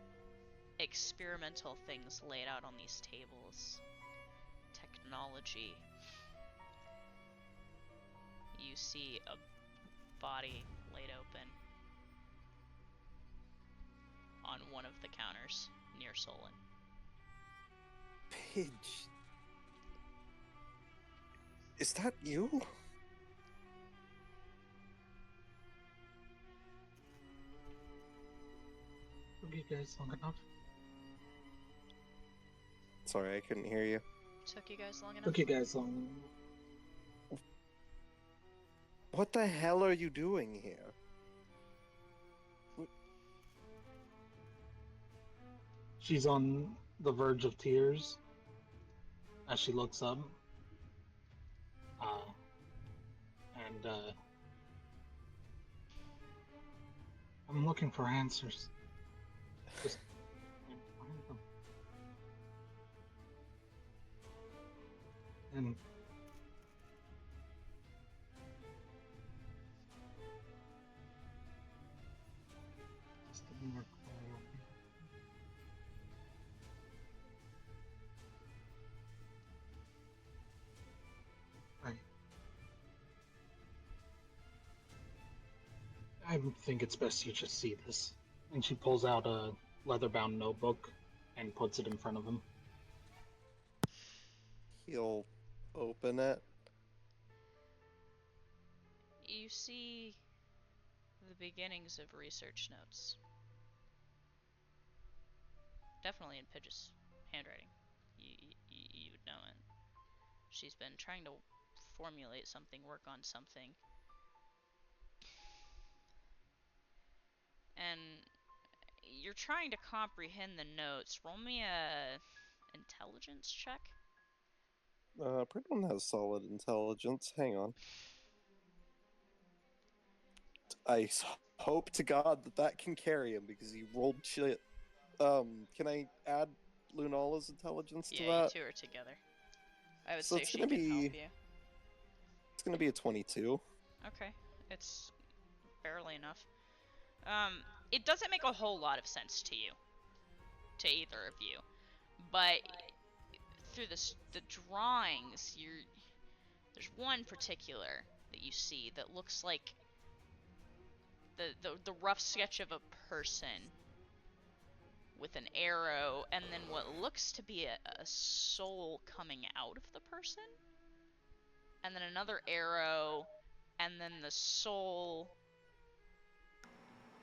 Speaker 1: experimental things laid out on these tables. Technology. You see a body laid open on one of the counters near Solon.
Speaker 3: Pidge. Is that you?
Speaker 12: Took you guys long enough.
Speaker 3: Sorry, I couldn't hear you.
Speaker 1: Took you guys long enough?
Speaker 12: Took you guys long enough.
Speaker 3: What the hell are you doing here?
Speaker 12: She's on the verge of tears as she looks up. And I'm looking for answers. Just find them. And just a more I think it's best you just see this. And she pulls out a leather-bound notebook and puts it in front of him.
Speaker 3: He'll open it.
Speaker 1: You see the beginnings of research notes. Definitely in Pidge's handwriting. You would know it. She's been trying to formulate something, work on something. And you're trying to comprehend the notes. Roll me a intelligence check.
Speaker 3: Pridwin has solid intelligence. Hang on. I hope to God that can carry him because he rolled shit. Can I add Lunala's intelligence to
Speaker 1: Yeah,
Speaker 3: that?
Speaker 1: you two are together. I would
Speaker 3: So
Speaker 1: say
Speaker 3: it's
Speaker 1: she
Speaker 3: gonna
Speaker 1: can
Speaker 3: be-
Speaker 1: help you.
Speaker 3: It's gonna be a 22.
Speaker 1: Okay, it's barely enough. It doesn't make a whole lot of sense to you, to either of you, but through the drawings, there's one particular that you see that looks like the rough sketch of a person with an arrow, and then what looks to be a soul coming out of the person, and then another arrow, and then the soul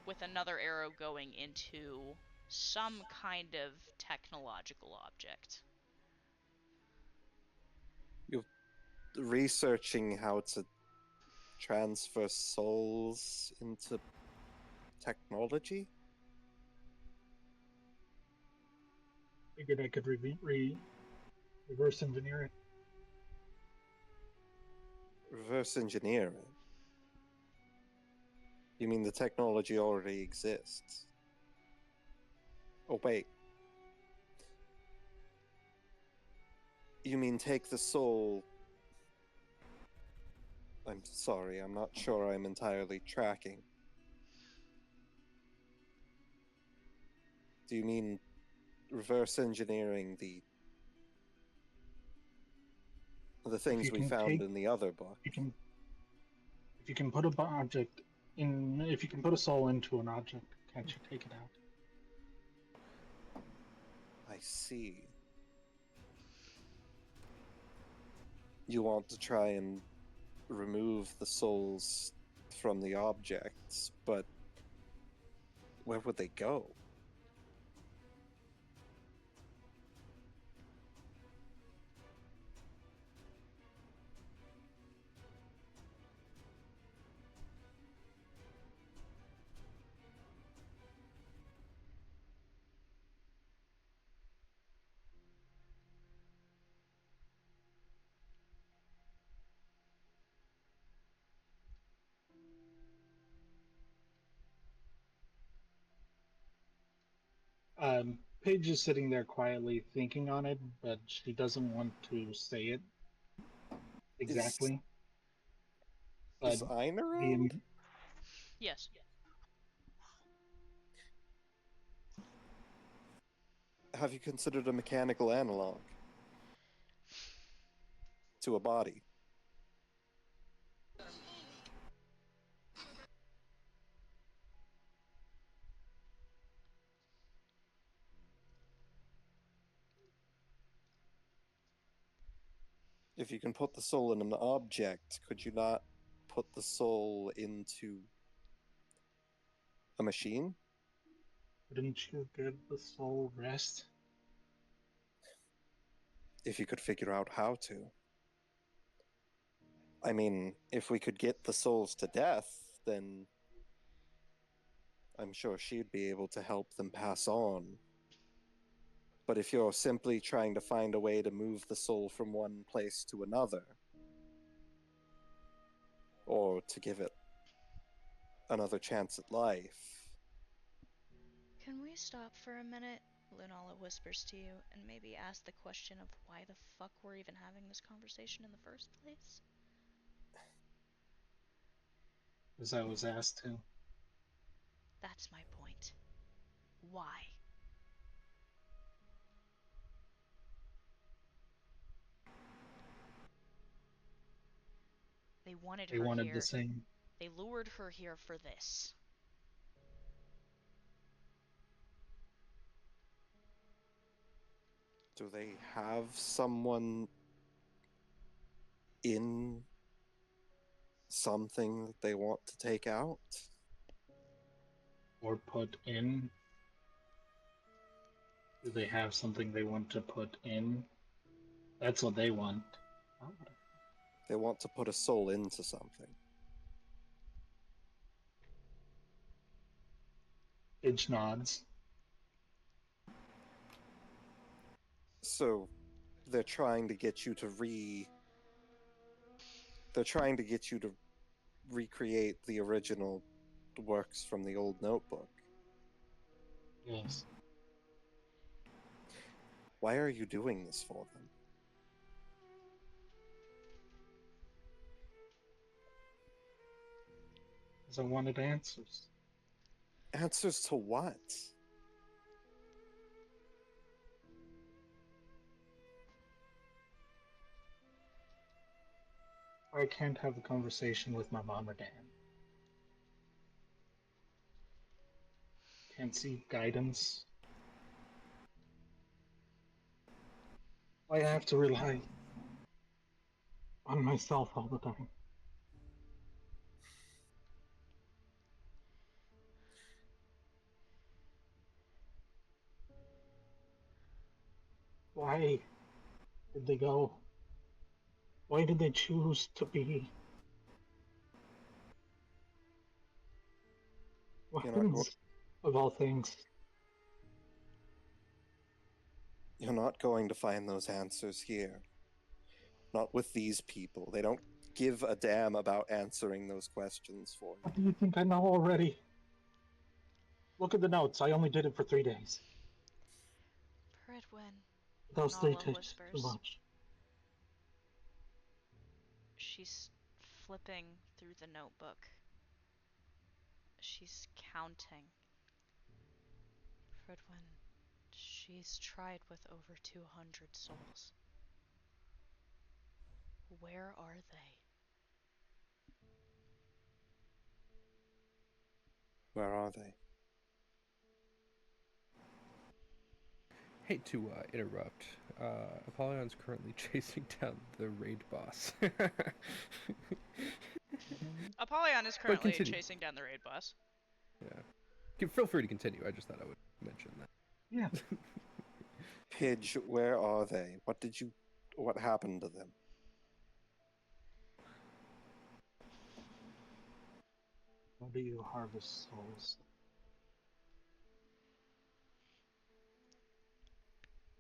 Speaker 1: with another arrow going into some kind of technological object.
Speaker 3: You're researching how to transfer souls into technology?
Speaker 12: Figured I could reverse engineer it.
Speaker 3: Reverse engineer it? You mean the technology already exists? Oh, wait. You mean take the soul... I'm sorry, I'm not sure I'm entirely tracking. Do you mean reverse engineering the things we found in the other book?
Speaker 12: If you can put a object in, if you can put a soul into an object, can't you take it out?
Speaker 3: I see. You want to try and remove the souls from the objects, but where would they go?
Speaker 12: Paige is sitting there quietly thinking on it, but she doesn't want to say it exactly.
Speaker 3: Is Ayn around?
Speaker 1: Yes.
Speaker 3: Have you considered a mechanical analog to a body? If you can put the soul in an object, could you not put the soul into a machine?
Speaker 12: Wouldn't you give the soul rest?
Speaker 3: If you could figure out how to. I mean, if we could get the souls to death, then I'm sure she'd be able to help them pass on. But if you're simply trying to find a way to move the soul from one place to another, or to give it another chance at life...
Speaker 1: Can we stop for a minute? Lunala whispers to you, and maybe ask the question of why the fuck we're even having this conversation in the first place?
Speaker 12: As I was asked to.
Speaker 1: That's my point. Why? They wanted her
Speaker 12: wanted
Speaker 1: here.
Speaker 12: the same.
Speaker 1: They lured her here for this.
Speaker 3: Do they have someone in something that they want to take out?
Speaker 12: Or put in? Do they have something they want to put in? That's what they want.
Speaker 3: They want to put a soul into something.
Speaker 12: Paige nods.
Speaker 3: So they're trying to get you to They're trying to get you to recreate the original works from the old notebook.
Speaker 12: Yes.
Speaker 3: Why are you doing this for them?
Speaker 12: Because I wanted answers.
Speaker 3: Answers to what?
Speaker 12: I can't have a conversation with my mom or dad. Can't seek guidance. I have to rely on myself all the time. Why did they go? Why did they choose to be
Speaker 3: You're not,
Speaker 12: weapons of all things?
Speaker 3: you're not going to find those answers here. Not with these people. They don't give a damn about answering those questions for you.
Speaker 12: What do you think I know already? Look at the notes. I only did it for 3 days.
Speaker 9: Pridwin.
Speaker 12: Those 3
Speaker 9: Nala
Speaker 12: takes too
Speaker 9: whispers.
Speaker 12: much.
Speaker 9: She's flipping through the notebook. She's counting. Pridwin, she's tried with over 200 souls. Where are they?
Speaker 3: Where are they?
Speaker 2: Hate to interrupt. Apollyon's currently chasing down the raid boss.
Speaker 9: Apollyon is currently
Speaker 2: continue.
Speaker 9: chasing down the raid boss.
Speaker 2: Yeah. Feel free to continue. I just thought I would mention that.
Speaker 12: Yeah.
Speaker 3: Pidge, where are they? What happened to them?
Speaker 12: How do you harvest souls?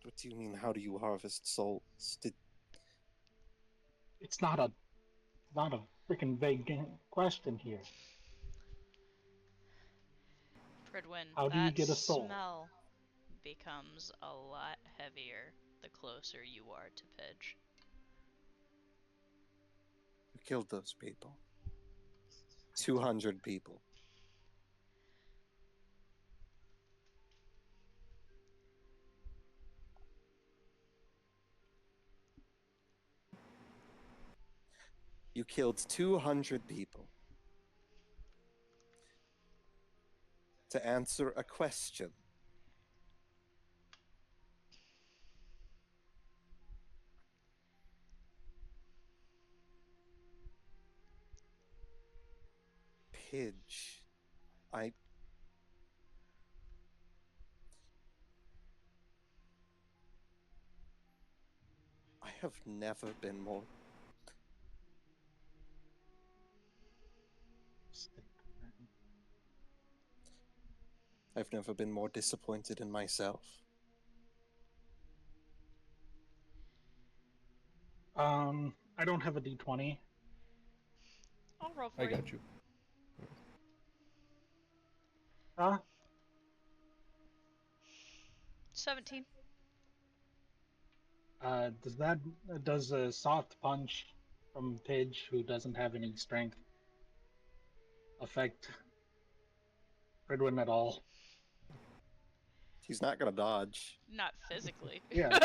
Speaker 3: What do you mean, how do you harvest souls?
Speaker 12: It's not a freaking vague question here.
Speaker 9: Pridwin,
Speaker 12: How do you
Speaker 9: that
Speaker 12: get a soul?
Speaker 9: smell becomes a lot heavier the closer you are to Pidge.
Speaker 3: You killed those people. 200 people. You killed 200 people to answer a question. Pidge, I have never been more disappointed in myself.
Speaker 12: I don't have a D20.
Speaker 9: I'll roll for
Speaker 2: I
Speaker 9: you.
Speaker 2: got you.
Speaker 12: Huh?
Speaker 9: 17.
Speaker 12: Does a soft punch from Pidge, who doesn't have any strength, affect Fridwin at all?
Speaker 3: He's not gonna dodge.
Speaker 9: Not physically.
Speaker 12: Yeah.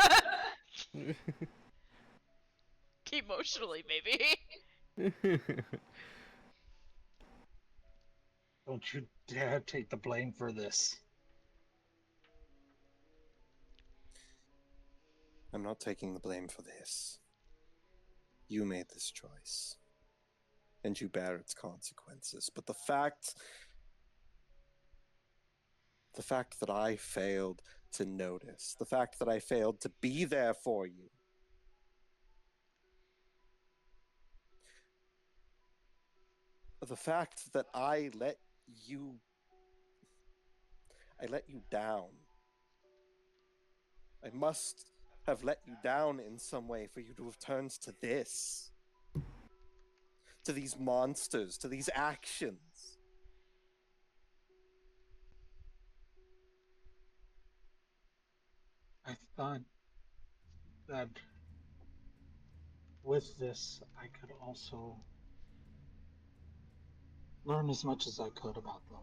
Speaker 9: Emotionally, maybe.
Speaker 12: Don't you dare take the blame for this.
Speaker 3: I'm not taking the blame for this. You made this choice. And you bear its consequences. But the fact that I failed to notice, the fact that I failed to be there for you, the fact that I let you down. I must have let you down in some way for you to have turned to this. To these monsters, to these actions.
Speaker 12: I thought that with this, I could also learn as much as I could about them.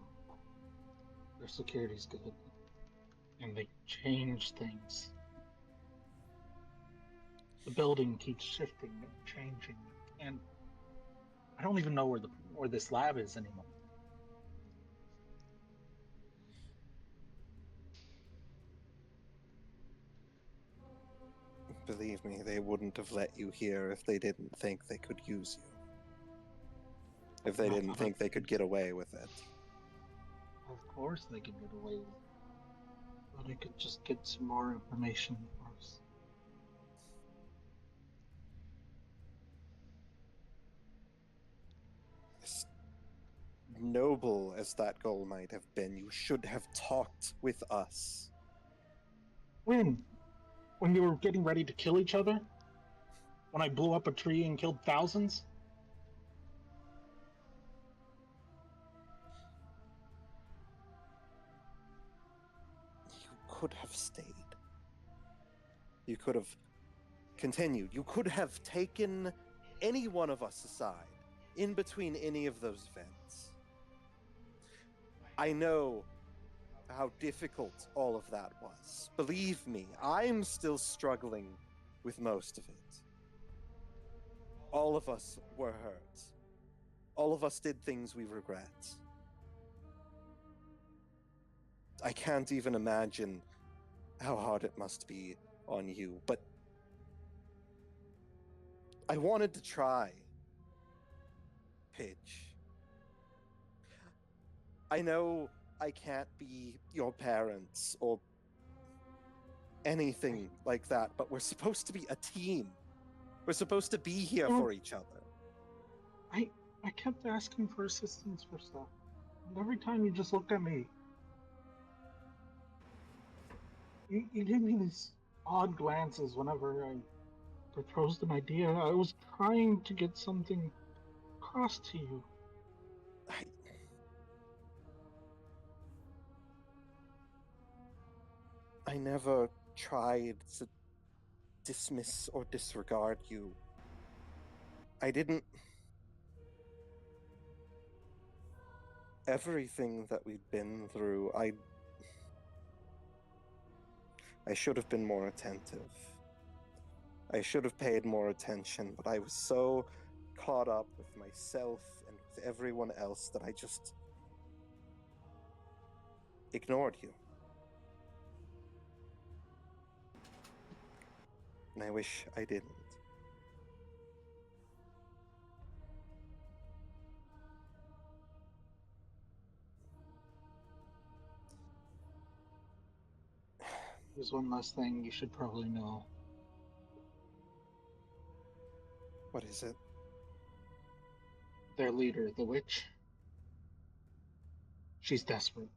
Speaker 12: Their security's good, and they change things. The building keeps shifting and changing, and I don't even know where this lab is anymore.
Speaker 3: Believe me, they wouldn't have let you here if they didn't think they could use you. If they didn't think they could get away with it.
Speaker 12: Of course they could get away with it. But I could just get some more information first.
Speaker 3: noble as that goal might have been, you should have talked with us.
Speaker 12: When? When you were getting ready to kill each other? When I blew up a tree and killed thousands?
Speaker 3: You could have stayed. You could have continued. You could have taken any one of us aside in between any of those events. I know how difficult all of that was. Believe me, I'm still struggling with most of it. All of us were hurt. All of us did things we regret. I can't even imagine how hard it must be on you, but I wanted to try. Pidge. I know I can't be your parents or anything like that, but we're supposed to be a team. We're supposed to be here for each other.
Speaker 12: I kept asking for assistance for stuff. And every time you just looked at me. You gave me these odd glances whenever I proposed an idea. I was trying to get something across to you.
Speaker 3: I never tried to dismiss or disregard you. I didn't. Everything that we've been through, I should have been more attentive. I should have paid more attention, but I was so caught up with myself and with everyone else that I just ignored you. And I wish I didn't.
Speaker 12: There's one last thing you should probably know.
Speaker 3: What is it?
Speaker 12: Their leader, the witch. She's desperate.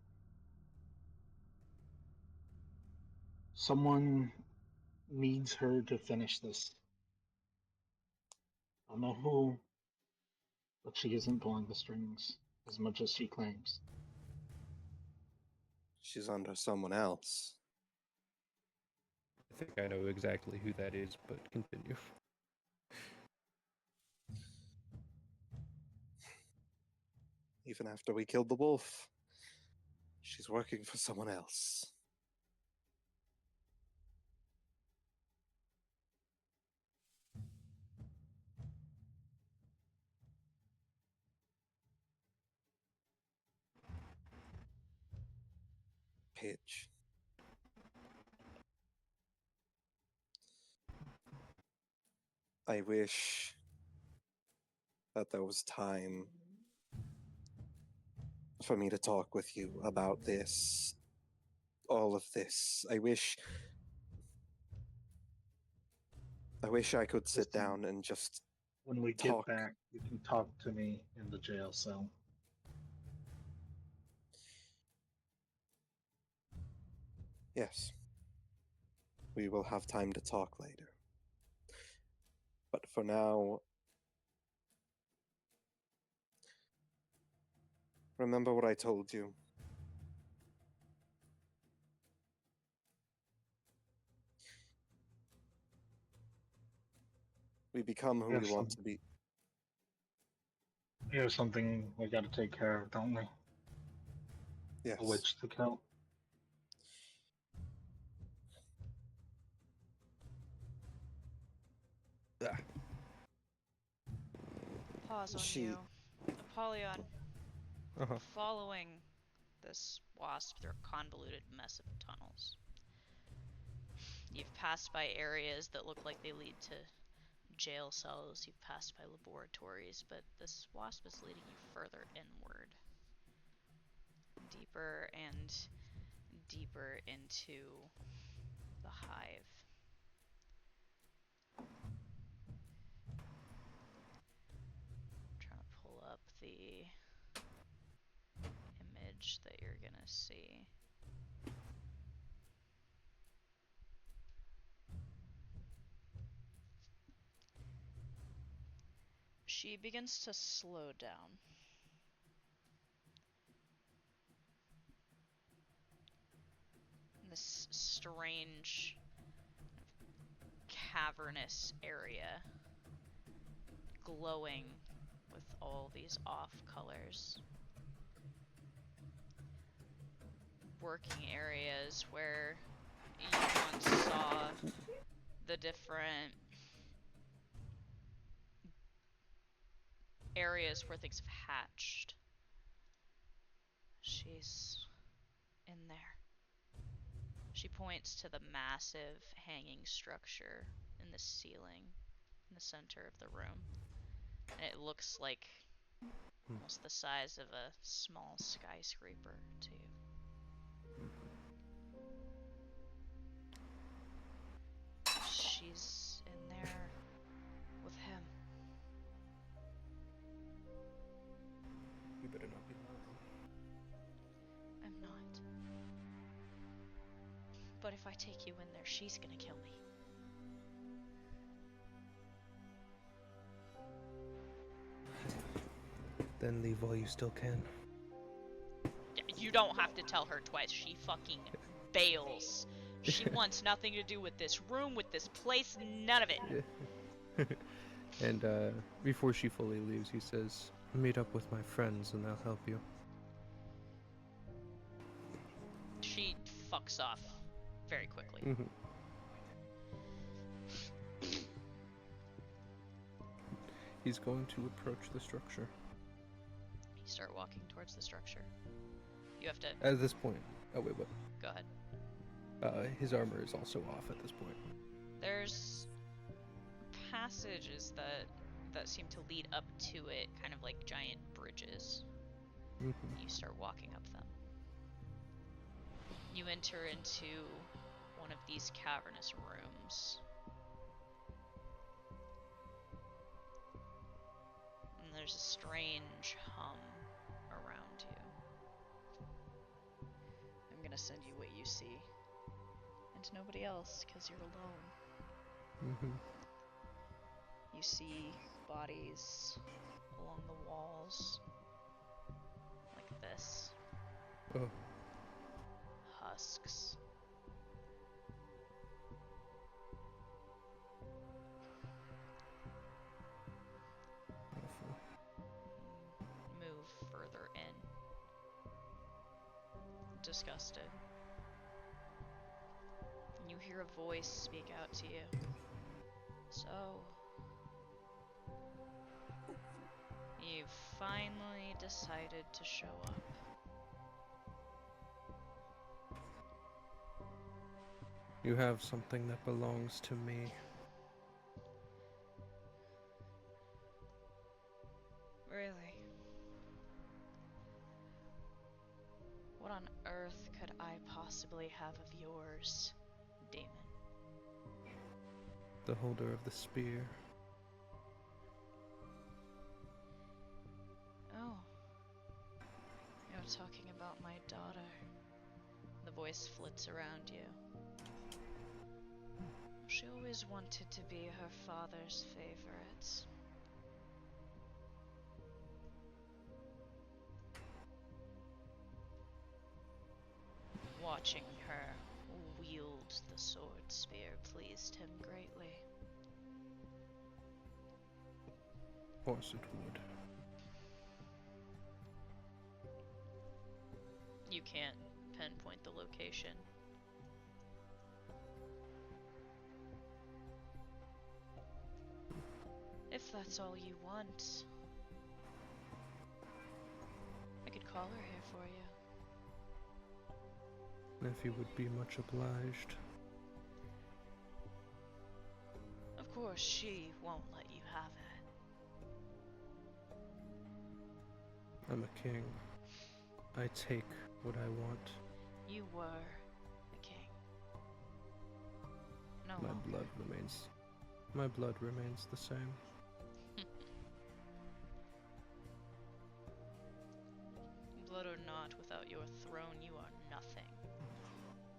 Speaker 12: Someone needs her to finish this. I don't know who, but she isn't pulling the strings as much as she claims.
Speaker 3: She's under someone else.
Speaker 2: I think I know exactly who that is, but continue.
Speaker 3: Even after we killed the wolf, she's working for someone else. Pidge. I wish that there was time for me to talk with you about this, all of this. I wish I could sit down and just
Speaker 12: When we
Speaker 3: talk.
Speaker 12: get back, you can talk to me in the jail cell.
Speaker 3: Yes. We will have time to talk later. But for now, remember what I told you. We become who we want to be.
Speaker 12: Here's something we gotta take care of, don't we?
Speaker 3: Yes.
Speaker 12: A witch to kill.
Speaker 9: Pause on
Speaker 3: She-
Speaker 9: you. Apollyon,
Speaker 2: Uh-huh.
Speaker 9: following this wasp through a convoluted mess of tunnels. You've passed by areas that look like they lead to jail cells. You've passed by laboratories, but this wasp is leading you further inward. Deeper and deeper into the hive. I'm trying to pull up the
Speaker 1: image that you're gonna see. She begins to slow down. In this strange, cavernous area, glowing with all these off colors. Working areas where you once saw the different areas where things have hatched. She's in there. She points to the massive hanging structure in the ceiling in the center of the room. And it looks like almost the size of a small skyscraper to you. She's in there with him.
Speaker 2: You better not be lying.
Speaker 1: I'm not. But if I take you in there, she's gonna kill me.
Speaker 2: Then leave while you still can.
Speaker 1: You don't have to tell her twice. She fucking bails. She wants nothing to do with this room, with this place, none of it.
Speaker 2: And before she fully leaves, he says, "Meet up with my friends and they'll help you."
Speaker 1: She fucks off very quickly.
Speaker 2: Mm-hmm. He's going to approach the structure.
Speaker 1: You start walking towards the structure. You have to...
Speaker 2: At this point... Oh, wait, what?
Speaker 1: Go ahead.
Speaker 2: His armor is also off at this point.
Speaker 1: There's passages that seem to lead up to it, kind of like giant bridges.
Speaker 2: Mm-hmm.
Speaker 1: You start walking up them. You enter into one of these cavernous rooms. And there's a strange hum around you. I'm gonna send you what you see. And nobody else, because you're alone.
Speaker 2: Mm-hmm.
Speaker 1: You see bodies along the walls. Like this.
Speaker 2: Oh.
Speaker 1: Husks.
Speaker 2: Awful.
Speaker 1: Move further in. Disgusted. You hear a voice speak out to you. So, you've finally decided to show up.
Speaker 2: You have something that belongs to me.
Speaker 1: Really? What on earth could I possibly have of yours, demon?
Speaker 2: The holder of the spear.
Speaker 1: Oh. You're talking about my daughter. The voice flits around you. She always wanted to be her father's favorite. Watching her wield the sword spear pleased him greatly.
Speaker 2: Of course it would.
Speaker 1: You can't pinpoint the location. If that's all you want, I could call her here for you.
Speaker 2: If you would be much obliged.
Speaker 1: Of course, she won't let you have it.
Speaker 2: I'm a king. I take what I want.
Speaker 1: You were a king. No
Speaker 2: My
Speaker 1: longer.
Speaker 2: blood remains... My blood remains the same.
Speaker 1: Blood it or not, without your throne you are nothing.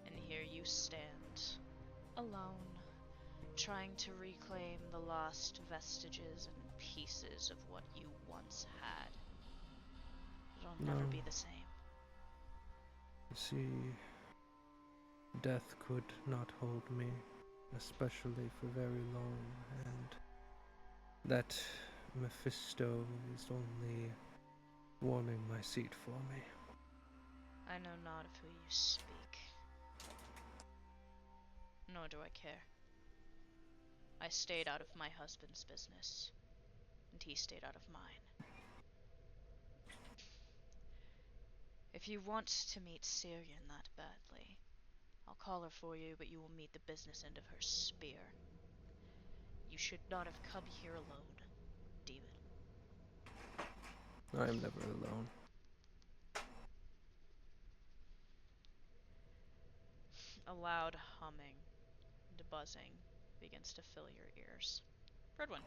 Speaker 1: And here you stand, alone, trying to reclaim the lost vestiges and pieces of what you once had. It'll never
Speaker 2: No.
Speaker 1: be the same.
Speaker 2: You see, death could not hold me, especially for very long, and that Mephisto is only warming my seat for me.
Speaker 1: I know not of who you speak, nor do I care. I stayed out of my husband's business, and he stayed out of mine. If you want to meet Syrian that badly, I'll call her for you, but you will meet the business end of her spear. You should not have come here alone, demon.
Speaker 2: I am never alone.
Speaker 1: A loud humming and buzzing begins to fill your ears. Fredwin,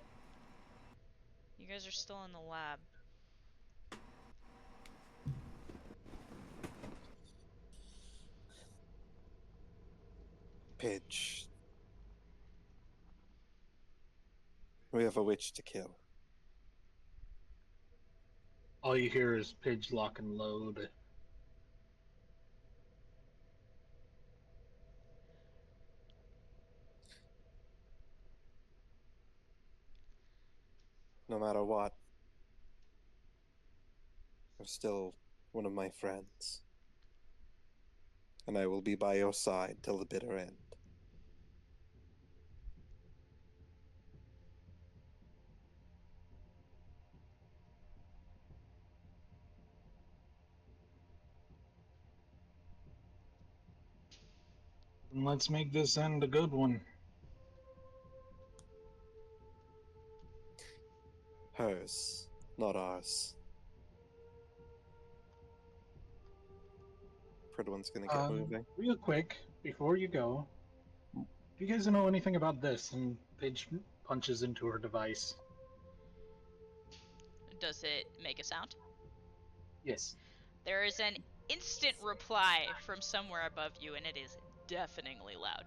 Speaker 1: you guys are still in the lab.
Speaker 3: Pidge. We have a witch to kill.
Speaker 12: All you hear is Pidge lock and load.
Speaker 3: No matter what, you're still one of my friends. And I will be by your side till the bitter end.
Speaker 12: And let's make this end a good one.
Speaker 3: Hers, not ours. Fredwin's gonna get moving.
Speaker 12: Real quick, before you go, do you guys know anything about this? And Pidge punches into her device.
Speaker 1: Does it make a sound?
Speaker 12: Yes.
Speaker 1: There is an instant reply from somewhere above you, and it is deafeningly loud.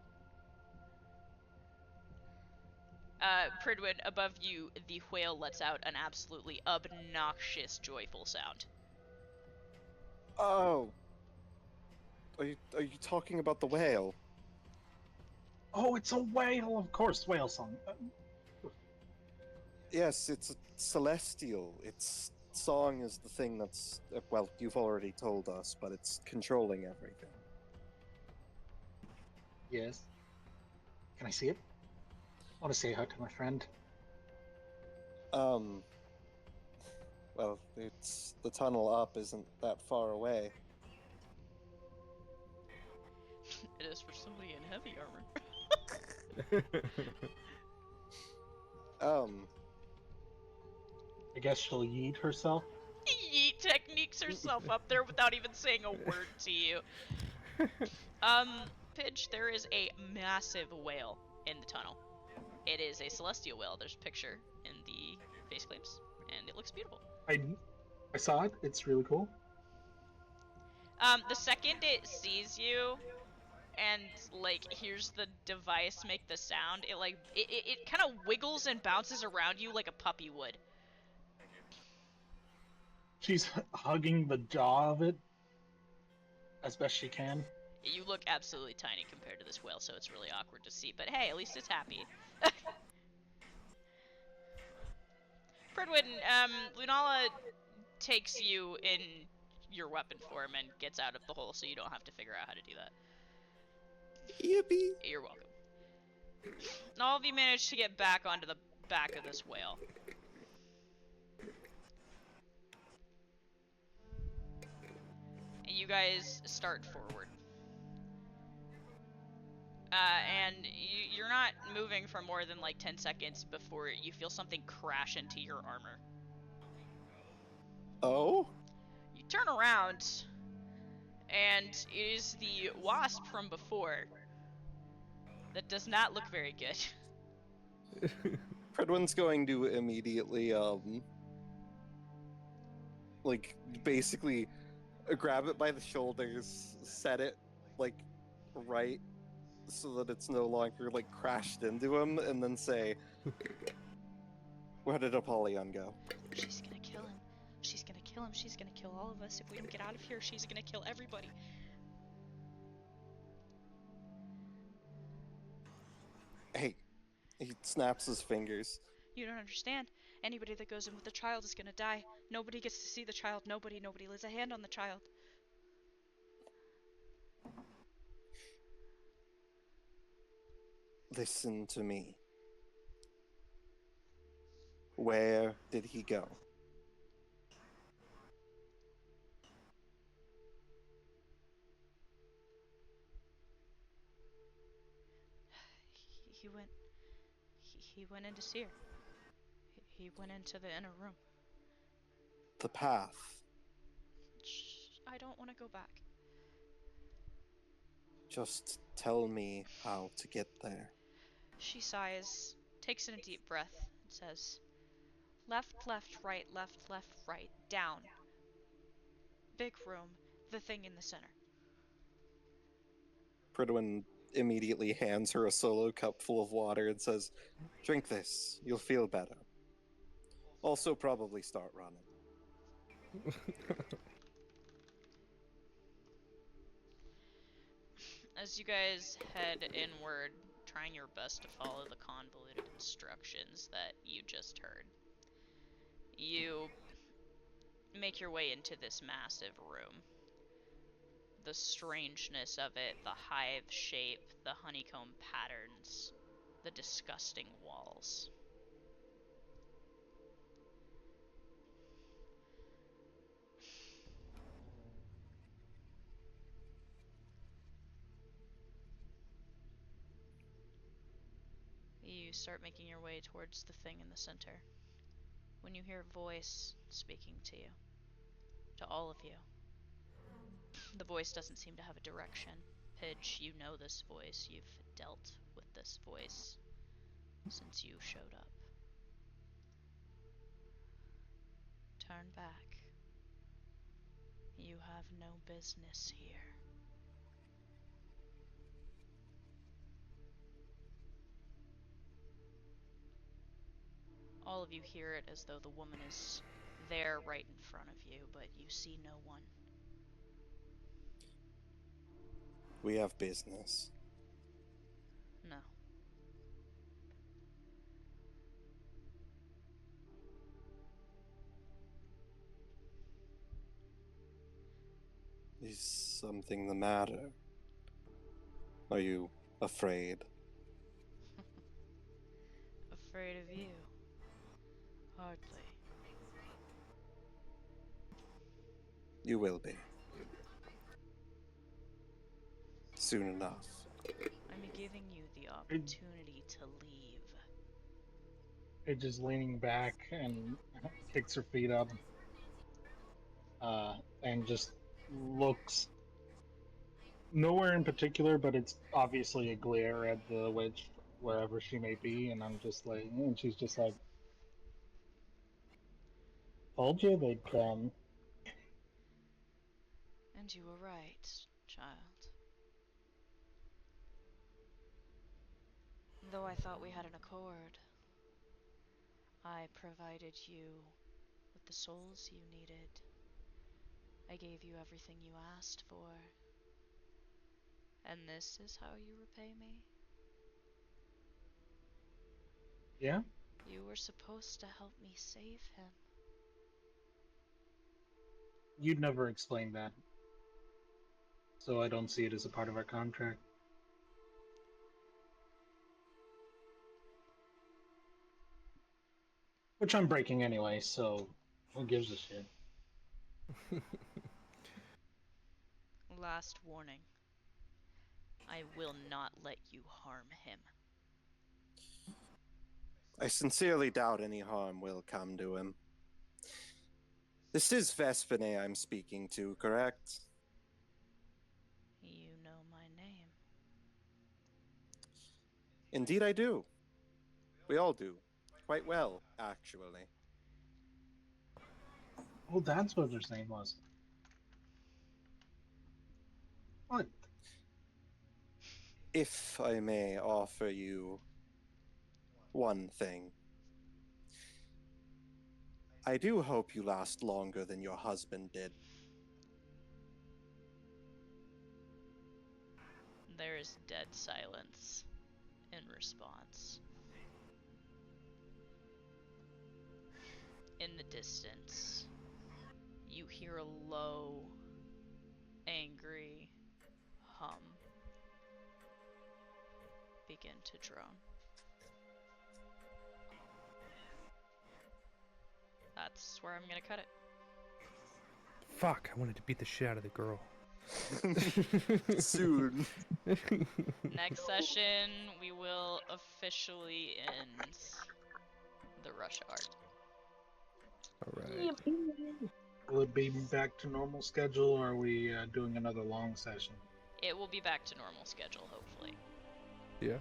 Speaker 1: Pridwin, above you, the whale lets out an absolutely obnoxious, joyful sound.
Speaker 3: Oh! Are you talking about the whale?
Speaker 12: Oh, it's a whale! Of course, whale song.
Speaker 3: Yes, it's a celestial. Its song is the thing that's... Well, you've already told us, but it's controlling everything.
Speaker 12: Yes. Can I see it? I want to say hi to my friend.
Speaker 3: Well, it's... The tunnel up isn't that far away.
Speaker 1: It is for somebody in heavy armor.
Speaker 12: I guess she'll yeet herself.
Speaker 1: Yeet techniques herself up there without even saying a word to you. Pidge, there is a massive whale in the tunnel. It is a celestial whale. There's a picture in the face claims, and it looks beautiful.
Speaker 12: I saw it. It's really cool.
Speaker 1: The second it sees you, and like hears the device make the sound, it kind of wiggles and bounces around you like a puppy would.
Speaker 12: She's hugging the jaw of it as best she can.
Speaker 1: You look absolutely tiny compared to this whale, so it's really awkward to see, but hey, at least it's happy. Pridwin, Lunala takes you in your weapon form and gets out of the hole, so you don't have to figure out how to do that.
Speaker 3: Yippee!
Speaker 1: You're welcome. And all of you managed to get back onto the back of this whale. And you guys start forward. And you're not moving for more than like 10 seconds before you feel something crash into your armor.
Speaker 3: Oh?
Speaker 1: You turn around, and it is the wasp from before. That does not look very good.
Speaker 3: Fredwin's going to immediately, like, basically grab it by the shoulders, set it like right so that it's no longer like crashed into him, and then say, "Where did Apollyon go?"
Speaker 1: She's gonna kill him. She's gonna kill him. She's gonna kill all of us. If we don't get out of here, she's gonna kill everybody.
Speaker 3: Hey, he snaps his fingers.
Speaker 1: You don't understand. Anybody that goes in with the child is gonna die. Nobody gets to see the child. Nobody lays a hand on the child.
Speaker 3: Listen to me. Where did he go?
Speaker 1: He went. He went in to see her. He went into the inner room.
Speaker 3: The path.
Speaker 1: Shh, I don't want to go back.
Speaker 3: Just tell me how to get there.
Speaker 1: She sighs, takes in a deep breath, and says, left, right, left, right, down. Big room, the thing in the center.
Speaker 3: Pridwin immediately hands her a solo cup full of water and says, "Drink this, you'll feel better. Also probably start running."
Speaker 1: As you guys head inward, trying your best to follow the convoluted instructions that you just heard, you make your way into this massive room. The strangeness of it, the hive shape, the honeycomb patterns, the disgusting walls. You start making your way towards the thing in the center, when you hear a voice speaking to you, to all of you. The voice doesn't seem to have a direction. Pidge, you know this voice. You've dealt with this voice since you showed up. Turn back. You have no business here. All of you hear it as though the woman is there right in front of you, but you see no one.
Speaker 3: We have business.
Speaker 1: No.
Speaker 3: Is something the matter? Are you afraid?
Speaker 1: Afraid of you? Hardly.
Speaker 3: You will be. Soon enough.
Speaker 1: I'm giving you the opportunity to leave.
Speaker 12: Paige is leaning back and kicks her feet up, and just looks nowhere in particular, but it's obviously a glare at the witch wherever she may be, and and she's just like, told you they'd come.
Speaker 1: And you were right, child. Though I thought we had an accord, I provided you with the souls you needed. I gave you everything you asked for. And this is how you repay me?
Speaker 12: Yeah?
Speaker 1: You were supposed to help me save him.
Speaker 12: You'd never explain that. So I don't see it as a part of our contract. Which I'm breaking anyway, so who gives a shit?
Speaker 1: Last warning. I will not let you harm him.
Speaker 3: I sincerely doubt any harm will come to him. This is Vespene I'm speaking to, correct?
Speaker 1: You know my name.
Speaker 3: Indeed I do. We all do. Quite well, actually.
Speaker 12: Oh, that's what her name was. What?
Speaker 3: If I may offer you one thing, I do hope you last longer than your husband did.
Speaker 9: There is dead silence in response. In the distance, you hear a low, angry hum begin to drone. That's where I'm gonna cut it.
Speaker 2: Fuck, I wanted to beat the shit out of the girl.
Speaker 3: Soon.
Speaker 9: Next session, we will officially end the rush art.
Speaker 2: Alright.
Speaker 12: Will it be back to normal schedule, or are we doing another long session?
Speaker 9: It will be back to normal schedule, hopefully.
Speaker 2: Yeah.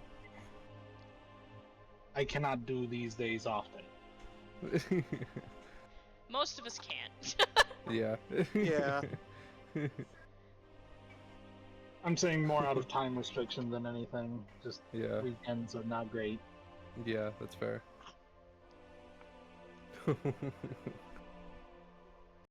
Speaker 12: I cannot do these days often.
Speaker 9: Most of us can't.
Speaker 2: Yeah.
Speaker 3: Yeah.
Speaker 12: I'm saying more out of time restriction than anything. Just
Speaker 2: Yeah.
Speaker 12: weekends are not great.
Speaker 2: Yeah, that's fair.